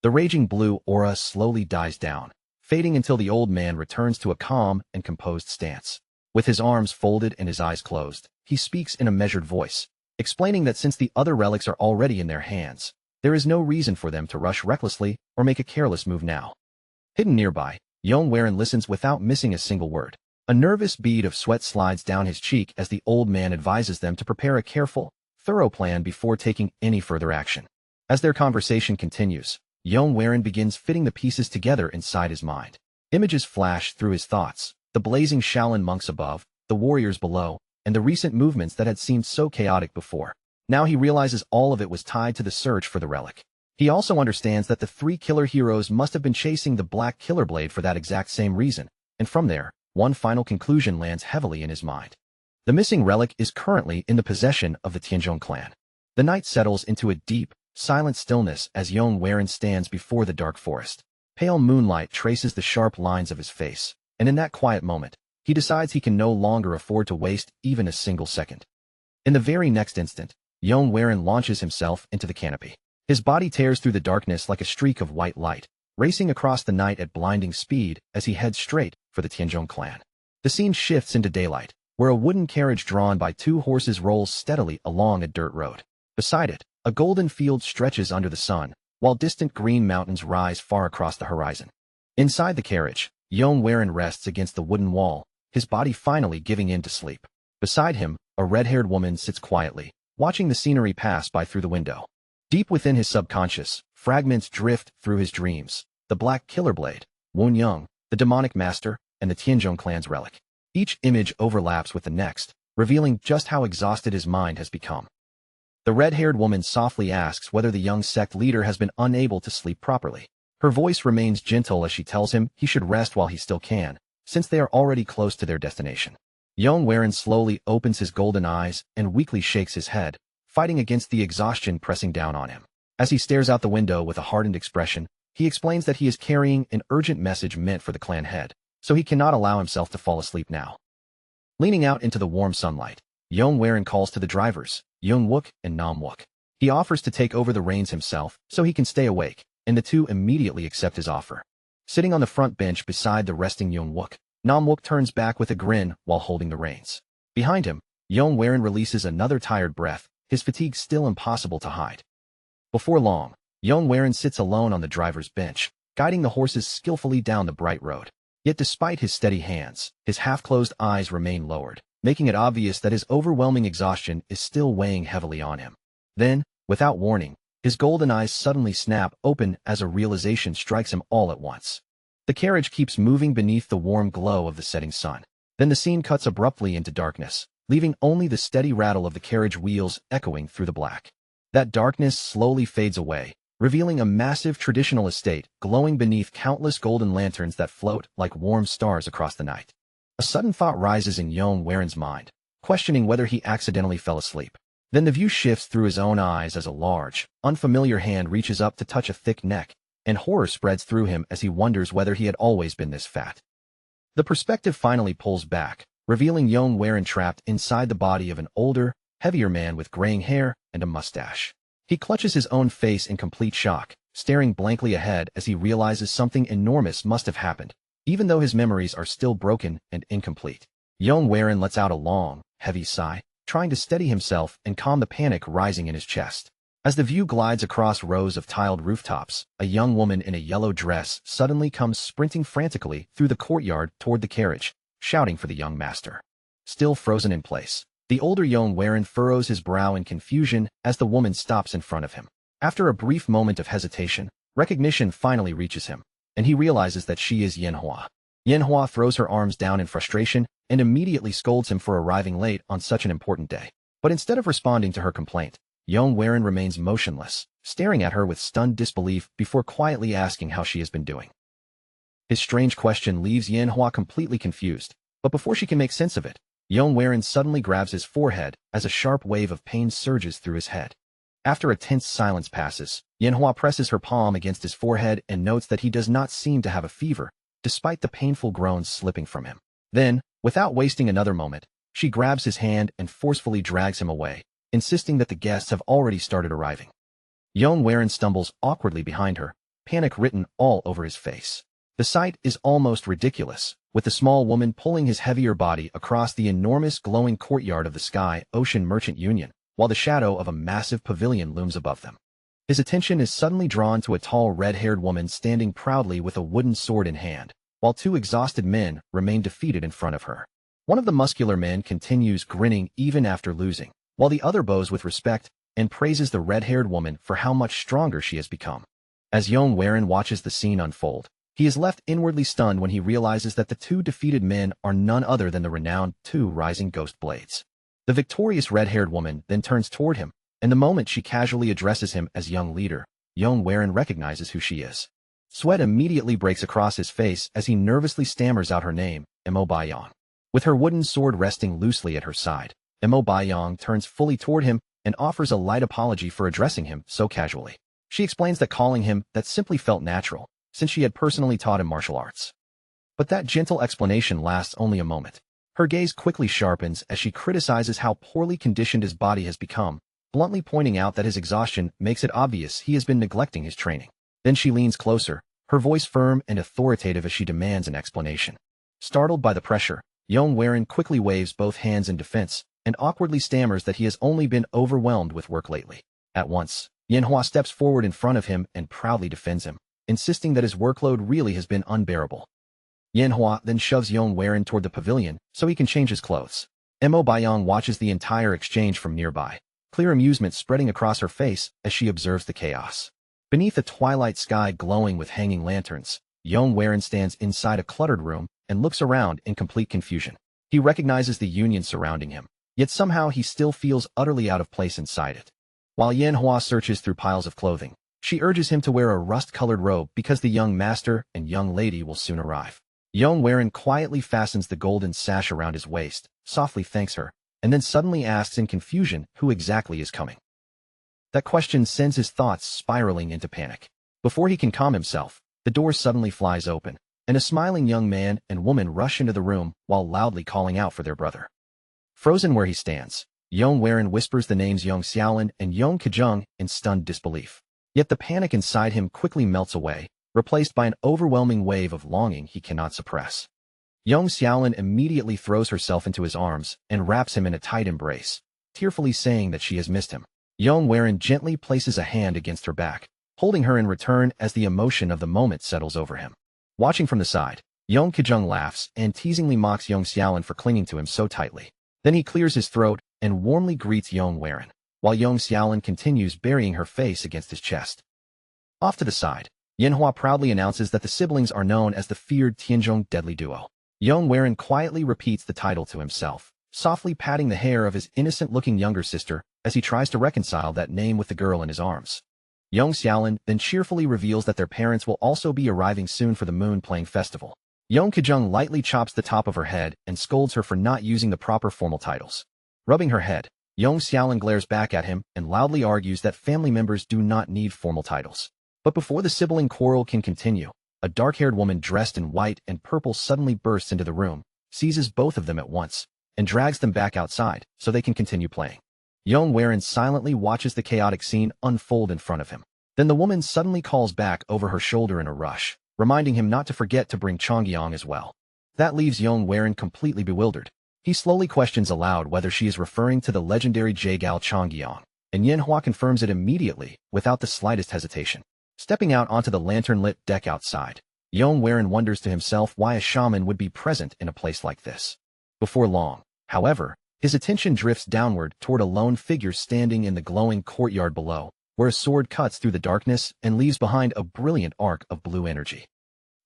The raging blue aura slowly dies down, fading until the old man returns to a calm and composed stance. With his arms folded and his eyes closed, he speaks in a measured voice, explaining that since the other relics are already in their hands, there is no reason for them to rush recklessly or make a careless move now. Hidden nearby, Yong listens without missing a single word. A nervous bead of sweat slides down his cheek as the old man advises them to prepare a careful, thorough plan before taking any further action. As their conversation continues, Yong begins fitting the pieces together inside his mind. Images flash through his thoughts, the blazing Shaolin monks above, the warriors below, and the recent movements that had seemed so chaotic before. Now he realizes all of it was tied to the search for the relic. He also understands that the three killer heroes must have been chasing the black killer blade for that exact same reason, and from there, one final conclusion lands heavily in his mind. The missing relic is currently in the possession of the Tianzhong clan. The night settles into a deep, silent stillness as Yong stands before the dark forest. Pale moonlight traces the sharp lines of his face, and in that quiet moment, he decides he can no longer afford to waste even a single second. In the very next instant, Yong launches himself into the canopy. His body tears through the darkness like a streak of white light, racing across the night at blinding speed as he heads straight for the Tianzhong clan. The scene shifts into daylight, where a wooden carriage drawn by two horses rolls steadily along a dirt road. Beside it, a golden field stretches under the sun, while distant green mountains rise far across the horizon. Inside the carriage, Yong rests against the wooden wall, his body finally giving in to sleep. Beside him, a red-haired woman sits quietly, watching the scenery pass by through the window. Deep within his subconscious, fragments drift through his dreams: the black killer blade, Yong, the demonic master, and the Tianzhong clan's relic. Each image overlaps with the next, revealing just how exhausted his mind has become. The red-haired woman softly asks whether the young sect leader has been unable to sleep properly. Her voice remains gentle as she tells him he should rest while he still can, since they are already close to their destination. Yong slowly opens his golden eyes and weakly shakes his head, fighting against the exhaustion pressing down on him. As he stares out the window with a hardened expression, he explains that he is carrying an urgent message meant for the clan head, so he cannot allow himself to fall asleep now. Leaning out into the warm sunlight, Yong calls to the drivers, Yong and Nam. He offers to take over the reins himself so he can stay awake, and the two immediately accept his offer. Sitting on the front bench beside the resting Yong, Nam turns back with a grin while holding the reins. Behind him, Yong releases another tired breath, his fatigue still impossible to hide. Before long, Yong sits alone on the driver's bench, guiding the horses skillfully down the bright road. Yet despite his steady hands, his half-closed eyes remain lowered, making it obvious that his overwhelming exhaustion is still weighing heavily on him. Then, without warning, his golden eyes suddenly snap open as a realization strikes him all at once. The carriage keeps moving beneath the warm glow of the setting sun. Then the scene cuts abruptly into darkness, leaving only the steady rattle of the carriage wheels echoing through the black. That darkness slowly fades away, revealing a massive traditional estate glowing beneath countless golden lanterns that float like warm stars across the night. A sudden thought rises in Yong mind, questioning whether he accidentally fell asleep. Then the view shifts through his own eyes as a large, unfamiliar hand reaches up to touch a thick neck, and horror spreads through him as he wonders whether he had always been this fat. The perspective finally pulls back, revealing Yong trapped inside the body of an older, heavier man with graying hair and a mustache. He clutches his own face in complete shock, staring blankly ahead as he realizes something enormous must have happened, even though his memories are still broken and incomplete. Yong lets out a long, heavy sigh, trying to steady himself and calm the panic rising in his chest. As the view glides across rows of tiled rooftops, a young woman in a yellow dress suddenly comes sprinting frantically through the courtyard toward the carriage, shouting for the young master. Still frozen in place, the older Yong furrows his brow in confusion as the woman stops in front of him. After a brief moment of hesitation, recognition finally reaches him, and he realizes that she is Yanhua. Yanhua throws her arms down in frustration and immediately scolds him for arriving late on such an important day. But instead of responding to her complaint, Yong remains motionless, staring at her with stunned disbelief before quietly asking how she has been doing. His strange question leaves Yanhua completely confused, but before she can make sense of it, Yong suddenly grabs his forehead as a sharp wave of pain surges through his head. After a tense silence passes, Yanhua presses her palm against his forehead and notes that he does not seem to have a fever, despite the painful groans slipping from him. Then, without wasting another moment, she grabs his hand and forcefully drags him away, insisting that the guests have already started arriving. Yong stumbles awkwardly behind her, panic written all over his face. The sight is almost ridiculous, with the small woman pulling his heavier body across the enormous glowing courtyard of the Sky Ocean Merchant Union, while the shadow of a massive pavilion looms above them. His attention is suddenly drawn to a tall red-haired woman standing proudly with a wooden sword in hand, while two exhausted men remain defeated in front of her. One of the muscular men continues grinning even after losing, while the other bows with respect and praises the red-haired woman for how much stronger she has become. As Yong watches the scene unfold, he is left inwardly stunned when he realizes that the two defeated men are none other than the renowned two rising ghost blades. The victorious red-haired woman then turns toward him, and the moment she casually addresses him as young leader, Yong recognizes who she is. Sweat immediately breaks across his face as he nervously stammers out her name, Mo Yong. With her wooden sword resting loosely at her side, Mo Yong turns fully toward him and offers a light apology for addressing him so casually. She explains that calling him that simply felt natural, since she had personally taught him martial arts. But that gentle explanation lasts only a moment. Her gaze quickly sharpens as she criticizes how poorly conditioned his body has become, bluntly pointing out that his exhaustion makes it obvious he has been neglecting his training. Then she leans closer, her voice firm and authoritative as she demands an explanation. Startled by the pressure, Yong quickly waves both hands in defense and awkwardly stammers that he has only been overwhelmed with work lately. At once, Yanhua steps forward in front of him and proudly defends him, insisting that his workload really has been unbearable. Yanhua then shoves Yong toward the pavilion so he can change his clothes. Mo Yong watches the entire exchange from nearby, clear amusement spreading across her face as she observes the chaos. Beneath a twilight sky glowing with hanging lanterns, Yong stands inside a cluttered room and looks around in complete confusion. He recognizes the union surrounding him, yet somehow he still feels utterly out of place inside it. While Yanhua searches through piles of clothing, she urges him to wear a rust-colored robe because the young master and young lady will soon arrive. Yong quietly fastens the golden sash around his waist, softly thanks her, and then suddenly asks in confusion who exactly is coming. That question sends his thoughts spiraling into panic. Before he can calm himself, the door suddenly flies open, and a smiling young man and woman rush into the room while loudly calling out for their brother. Frozen where he stands, Yong whispers the names Yong Xiaolin and Yong Kejung in stunned disbelief. Yet the panic inside him quickly melts away, replaced by an overwhelming wave of longing he cannot suppress. Yong Xiaolin immediately throws herself into his arms and wraps him in a tight embrace, tearfully saying that she has missed him. Yong gently places a hand against her back, holding her in return as the emotion of the moment settles over him. Watching from the side, Yong Kejung laughs and teasingly mocks Yong Xiaolin for clinging to him so tightly. Then he clears his throat and warmly greets Yong while Yong Xiaolin continues burying her face against his chest. Off to the side, Yanhua proudly announces that the siblings are known as the feared Tianzhong Deadly Duo. Yong quietly repeats the title to himself, softly patting the hair of his innocent-looking younger sister as he tries to reconcile that name with the girl in his arms. Yong Xiaolin then cheerfully reveals that their parents will also be arriving soon for the Moon Playing Festival. Yong Kejung lightly chops the top of her head and scolds her for not using the proper formal titles. Rubbing her head, Yong Xiaolin glares back at him and loudly argues that family members do not need formal titles. But before the sibling quarrel can continue, a dark-haired woman dressed in white and purple suddenly bursts into the room, seizes both of them at once, and drags them back outside so they can continue playing. Yong silently watches the chaotic scene unfold in front of him. Then the woman suddenly calls back over her shoulder in a rush, reminding him not to forget to bring Chongyang as well. That leaves Yong completely bewildered. He slowly questions aloud whether she is referring to the legendary Jaegal Chongyong, and Manhwa confirms it immediately, without the slightest hesitation. Stepping out onto the lantern-lit deck outside, Yong wonders to himself why a shaman would be present in a place like this. Before long, however, his attention drifts downward toward a lone figure standing in the glowing courtyard below, where a sword cuts through the darkness and leaves behind a brilliant arc of blue energy.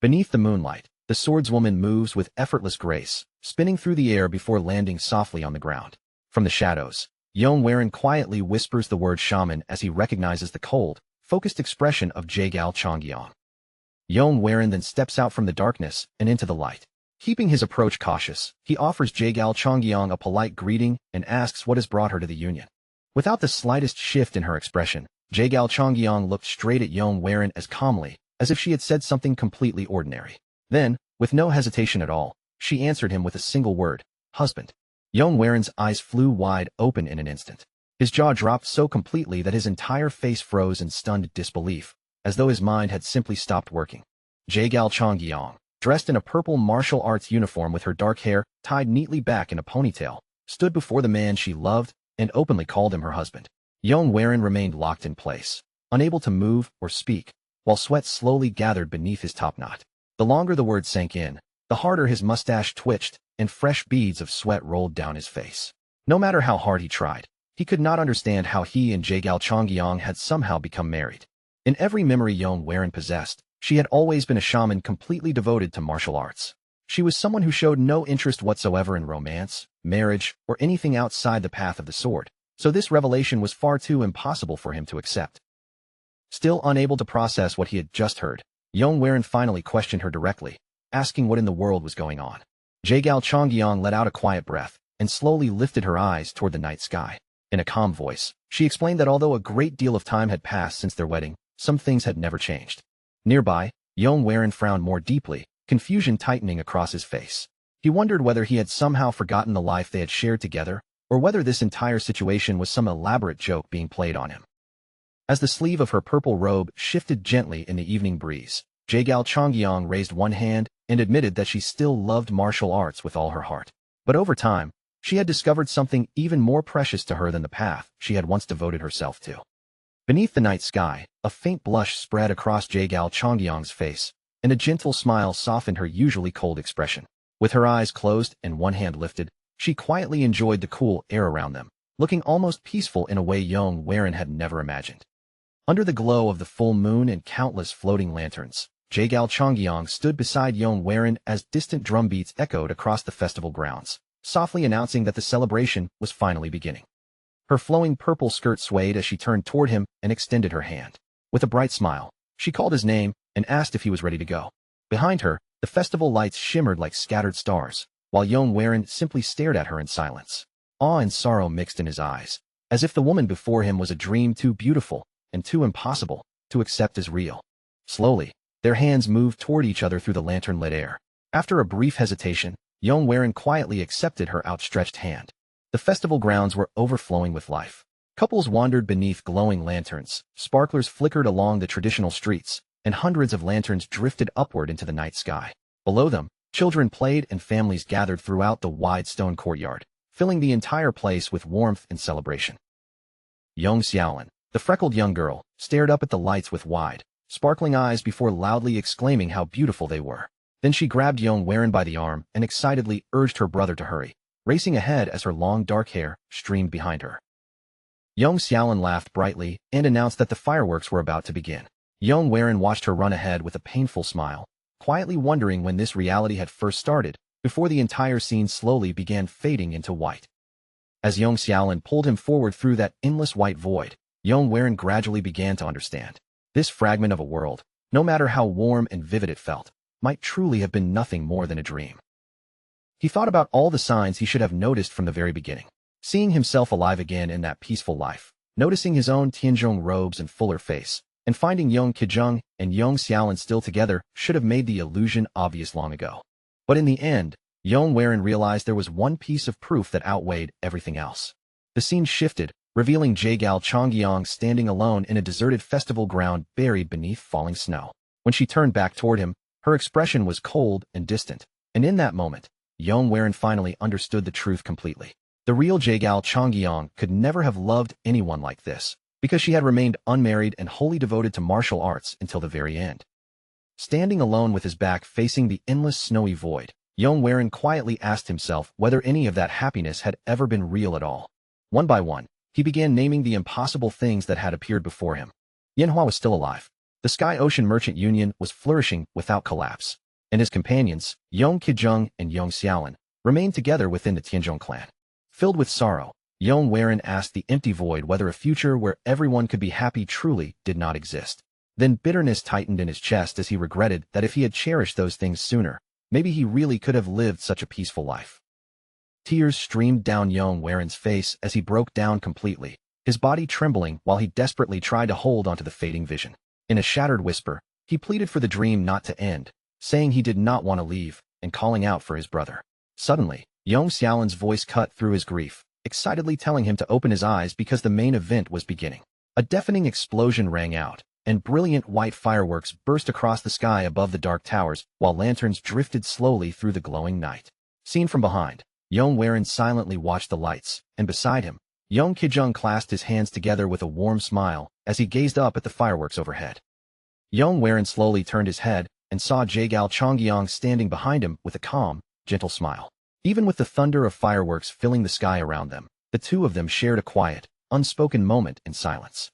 Beneath the moonlight, the swordswoman moves with effortless grace, spinning through the air before landing softly on the ground. From the shadows, Yong quietly whispers the word shaman as he recognizes the cold, focused expression of Jaegal Chongyong. Yong then steps out from the darkness and into the light. Keeping his approach cautious, he offers Jaegal Chongyong a polite greeting and asks what has brought her to the Union. Without the slightest shift in her expression, Jaegal Chongyong looked straight at Yong as calmly, as if she had said something completely ordinary. Then, with no hesitation at all, she answered him with a single word, husband. Yong eyes flew wide open in an instant. His jaw dropped so completely that his entire face froze in stunned disbelief, as though his mind had simply stopped working. Jaegal Chongyong, dressed in a purple martial arts uniform with her dark hair tied neatly back in a ponytail, stood before the man she loved and openly called him her husband. Yong remained locked in place, unable to move or speak, while sweat slowly gathered beneath his topknot. The longer the words sank in, the harder his mustache twitched and fresh beads of sweat rolled down his face. No matter how hard he tried, he could not understand how he and Jaegal Chongyong had somehow become married. In every memory Yong possessed, she had always been a shaman completely devoted to martial arts. She was someone who showed no interest whatsoever in romance, marriage, or anything outside the path of the sword, so this revelation was far too impossible for him to accept. Still unable to process what he had just heard, Yong finally questioned her directly, asking what in the world was going on. Jaegal Chongyong let out a quiet breath and slowly lifted her eyes toward the night sky. In a calm voice, she explained that although a great deal of time had passed since their wedding, some things had never changed. Nearby, Yong frowned more deeply, confusion tightening across his face. He wondered whether he had somehow forgotten the life they had shared together, or whether this entire situation was some elaborate joke being played on him. As the sleeve of her purple robe shifted gently in the evening breeze, Jaegal Chongyong raised one hand and admitted that she still loved martial arts with all her heart. But over time, she had discovered something even more precious to her than the path she had once devoted herself to. Beneath the night sky, a faint blush spread across Jaegal Chongyong's face, and a gentle smile softened her usually cold expression. With her eyes closed and one hand lifted, she quietly enjoyed the cool air around them, looking almost peaceful in a way Yong had never imagined. Under the glow of the full moon and countless floating lanterns, Jaegal Chongyong stood beside Yong as distant drum beats echoed across the festival grounds, softly announcing that the celebration was finally beginning. Her flowing purple skirt swayed as she turned toward him and extended her hand. With a bright smile, she called his name and asked if he was ready to go. Behind her, the festival lights shimmered like scattered stars, while Yong simply stared at her in silence. Awe and sorrow mixed in his eyes, as if the woman before him was a dream too beautiful and too impossible to accept as real. Slowly, their hands moved toward each other through the lantern-lit air. After a brief hesitation, Yong quietly accepted her outstretched hand. The festival grounds were overflowing with life. Couples wandered beneath glowing lanterns, sparklers flickered along the traditional streets, and hundreds of lanterns drifted upward into the night sky. Below them, children played and families gathered throughout the wide stone courtyard, filling the entire place with warmth and celebration. Yong, the freckled young girl, stared up at the lights with wide, sparkling eyes before loudly exclaiming how beautiful they were. Then she grabbed Yong by the arm and excitedly urged her brother to hurry, racing ahead as her long dark hair streamed behind her. Yong laughed brightly and announced that the fireworks were about to begin. Yong watched her run ahead with a painful smile, quietly wondering when this reality had first started, before the entire scene slowly began fading into white. As Yong pulled him forward through that endless white void, Yong gradually began to understand. This fragment of a world, no matter how warm and vivid it felt, might truly have been nothing more than a dream. He thought about all the signs he should have noticed from the very beginning. Seeing himself alive again in that peaceful life, noticing his own Tianzhong robes and fuller face, and finding Yong Kijung and Yong still together should have made the illusion obvious long ago. But in the end, Yong realized there was one piece of proof that outweighed everything else. The scene shifted, revealing Jaegal Chongyong standing alone in a deserted festival ground buried beneath falling snow. When she turned back toward him, her expression was cold and distant, and in that moment, Yong Warin finally understood the truth completely. The real Jaegal Chongyong could never have loved anyone like this, because she had remained unmarried and wholly devoted to martial arts until the very end. Standing alone with his back facing the endless snowy void, Yong Warin quietly asked himself whether any of that happiness had ever been real at all. One by one, he began naming the impossible things that had appeared before him. Yanhua was still alive. The Sky Ocean Merchant Union was flourishing without collapse, and his companions, Yong Kijung and Yong Xiaolin, remained together within the Tianzhong clan. Filled with sorrow, Yong Warin asked the empty void whether a future where everyone could be happy truly did not exist. Then bitterness tightened in his chest as he regretted that if he had cherished those things sooner, maybe he really could have lived such a peaceful life. Tears streamed down Yong Warin's face as he broke down completely, his body trembling while he desperately tried to hold onto the fading vision. In a shattered whisper, he pleaded for the dream not to end, saying he did not want to leave, and calling out for his brother. Suddenly, Yong Xiaolin's voice cut through his grief, excitedly telling him to open his eyes because the main event was beginning. A deafening explosion rang out, and brilliant white fireworks burst across the sky above the dark towers, while lanterns drifted slowly through the glowing night. Seen from behind, Yong Warin silently watched the lights, and beside him, Yong Kijung clasped his hands together with a warm smile as he gazed up at the fireworks overhead. Yong Warin slowly turned his head and saw Jaegal Chongyong standing behind him with a calm, gentle smile. Even with the thunder of fireworks filling the sky around them, the two of them shared a quiet, unspoken moment in silence.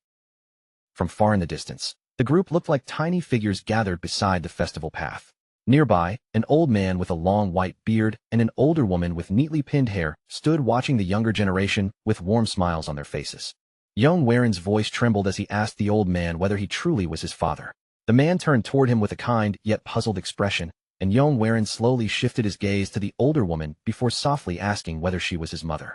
From far in the distance, the group looked like tiny figures gathered beside the festival path. Nearby, an old man with a long white beard and an older woman with neatly pinned hair stood watching the younger generation with warm smiles on their faces. Yong Warin's voice trembled as he asked the old man whether he truly was his father. The man turned toward him with a kind yet puzzled expression, and Yong Warin slowly shifted his gaze to the older woman before softly asking whether she was his mother.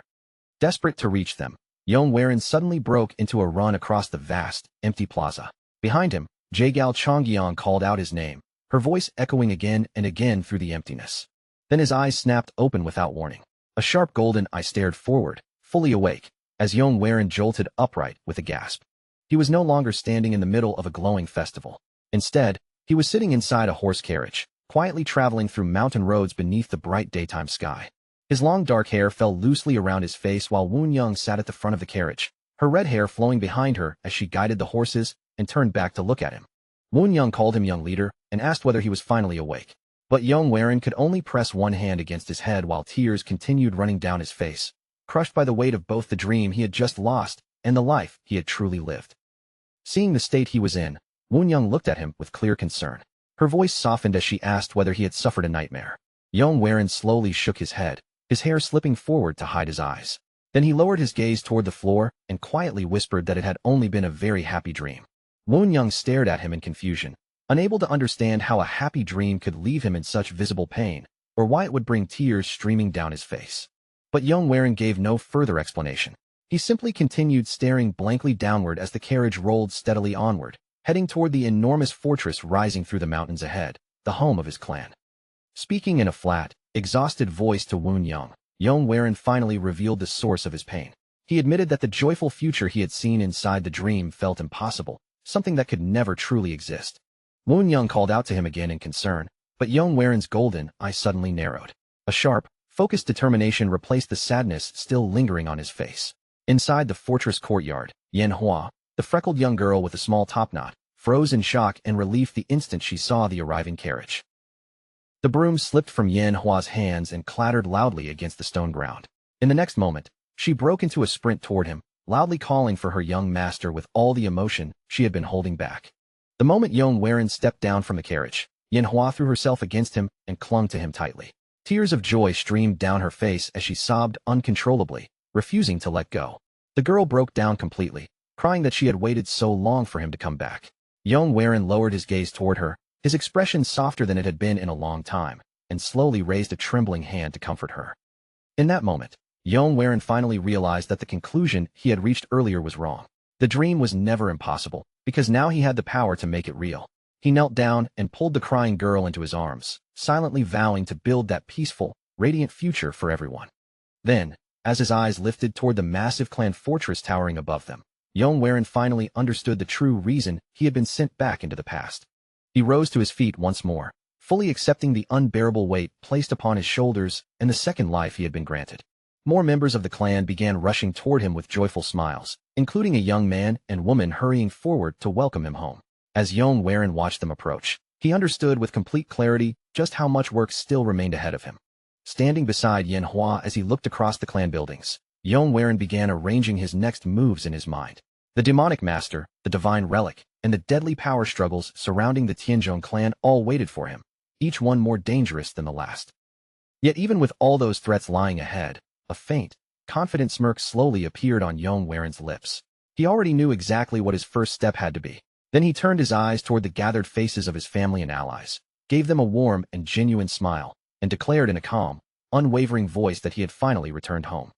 Desperate to reach them, Yong Warin suddenly broke into a run across the vast, empty plaza. Behind him, Jaegal Chongyong called out his name, her voice echoing again and again through the emptiness. Then his eyes snapped open without warning. A sharp golden eye stared forward, fully awake, as Yong Warin jolted upright with a gasp. He was no longer standing in the middle of a glowing festival. Instead, he was sitting inside a horse carriage, quietly traveling through mountain roads beneath the bright daytime sky. His long dark hair fell loosely around his face while Woon Young sat at the front of the carriage, her red hair flowing behind her as she guided the horses and turned back to look at him. Woon Young called him young leader and asked whether he was finally awake. But Yong Warin could only press one hand against his head while tears continued running down his face, crushed by the weight of both the dream he had just lost and the life he had truly lived. Seeing the state he was in, Woon Young looked at him with clear concern. Her voice softened as she asked whether he had suffered a nightmare. Yong Warin slowly shook his head, his hair slipping forward to hide his eyes. Then he lowered his gaze toward the floor and quietly whispered that it had only been a very happy dream. Woon Young stared at him in confusion, unable to understand how a happy dream could leave him in such visible pain, or why it would bring tears streaming down his face. But Yong Warin gave no further explanation. He simply continued staring blankly downward as the carriage rolled steadily onward, heading toward the enormous fortress rising through the mountains ahead, the home of his clan. Speaking in a flat, exhausted voice to Woon Young, Yong Warin finally revealed the source of his pain. He admitted that the joyful future he had seen inside the dream felt impossible, something that could never truly exist. Woon Young called out to him again in concern, but Yong Warin's golden eye suddenly narrowed. A sharp, focused determination replaced the sadness still lingering on his face. Inside the fortress courtyard, Yanhua, the freckled young girl with a small topknot, froze in shock and relief the instant she saw the arriving carriage. The broom slipped from Yanhua's hands and clattered loudly against the stone ground. In the next moment, she broke into a sprint toward him, loudly calling for her young master with all the emotion she had been holding back. The moment Yong Warin stepped down from the carriage, Yanhua threw herself against him and clung to him tightly. Tears of joy streamed down her face as she sobbed uncontrollably, refusing to let go. The girl broke down completely, crying that she had waited so long for him to come back. Yong Warin lowered his gaze toward her, his expression softer than it had been in a long time, and slowly raised a trembling hand to comfort her. In that moment, Yong Warin finally realized that the conclusion he had reached earlier was wrong. The dream was never impossible, because now he had the power to make it real. He knelt down and pulled the crying girl into his arms, silently vowing to build that peaceful, radiant future for everyone. Then, as his eyes lifted toward the massive clan fortress towering above them, Yong Warin finally understood the true reason he had been sent back into the past. He rose to his feet once more, fully accepting the unbearable weight placed upon his shoulders and the second life he had been granted. More members of the clan began rushing toward him with joyful smiles, including a young man and woman hurrying forward to welcome him home. As Yong watched them approach, he understood with complete clarity just how much work still remained ahead of him. Standing beside Manhwa as he looked across the clan buildings, Yong began arranging his next moves in his mind. The demonic master, the divine relic, and the deadly power struggles surrounding the Tianzhong clan all waited for him, each one more dangerous than the last. Yet even with all those threats lying ahead, a faint, confident smirk slowly appeared on Yong's lips. He already knew exactly what his first step had to be. Then he turned his eyes toward the gathered faces of his family and allies, gave them a warm and genuine smile, and declared in a calm, unwavering voice that he had finally returned home.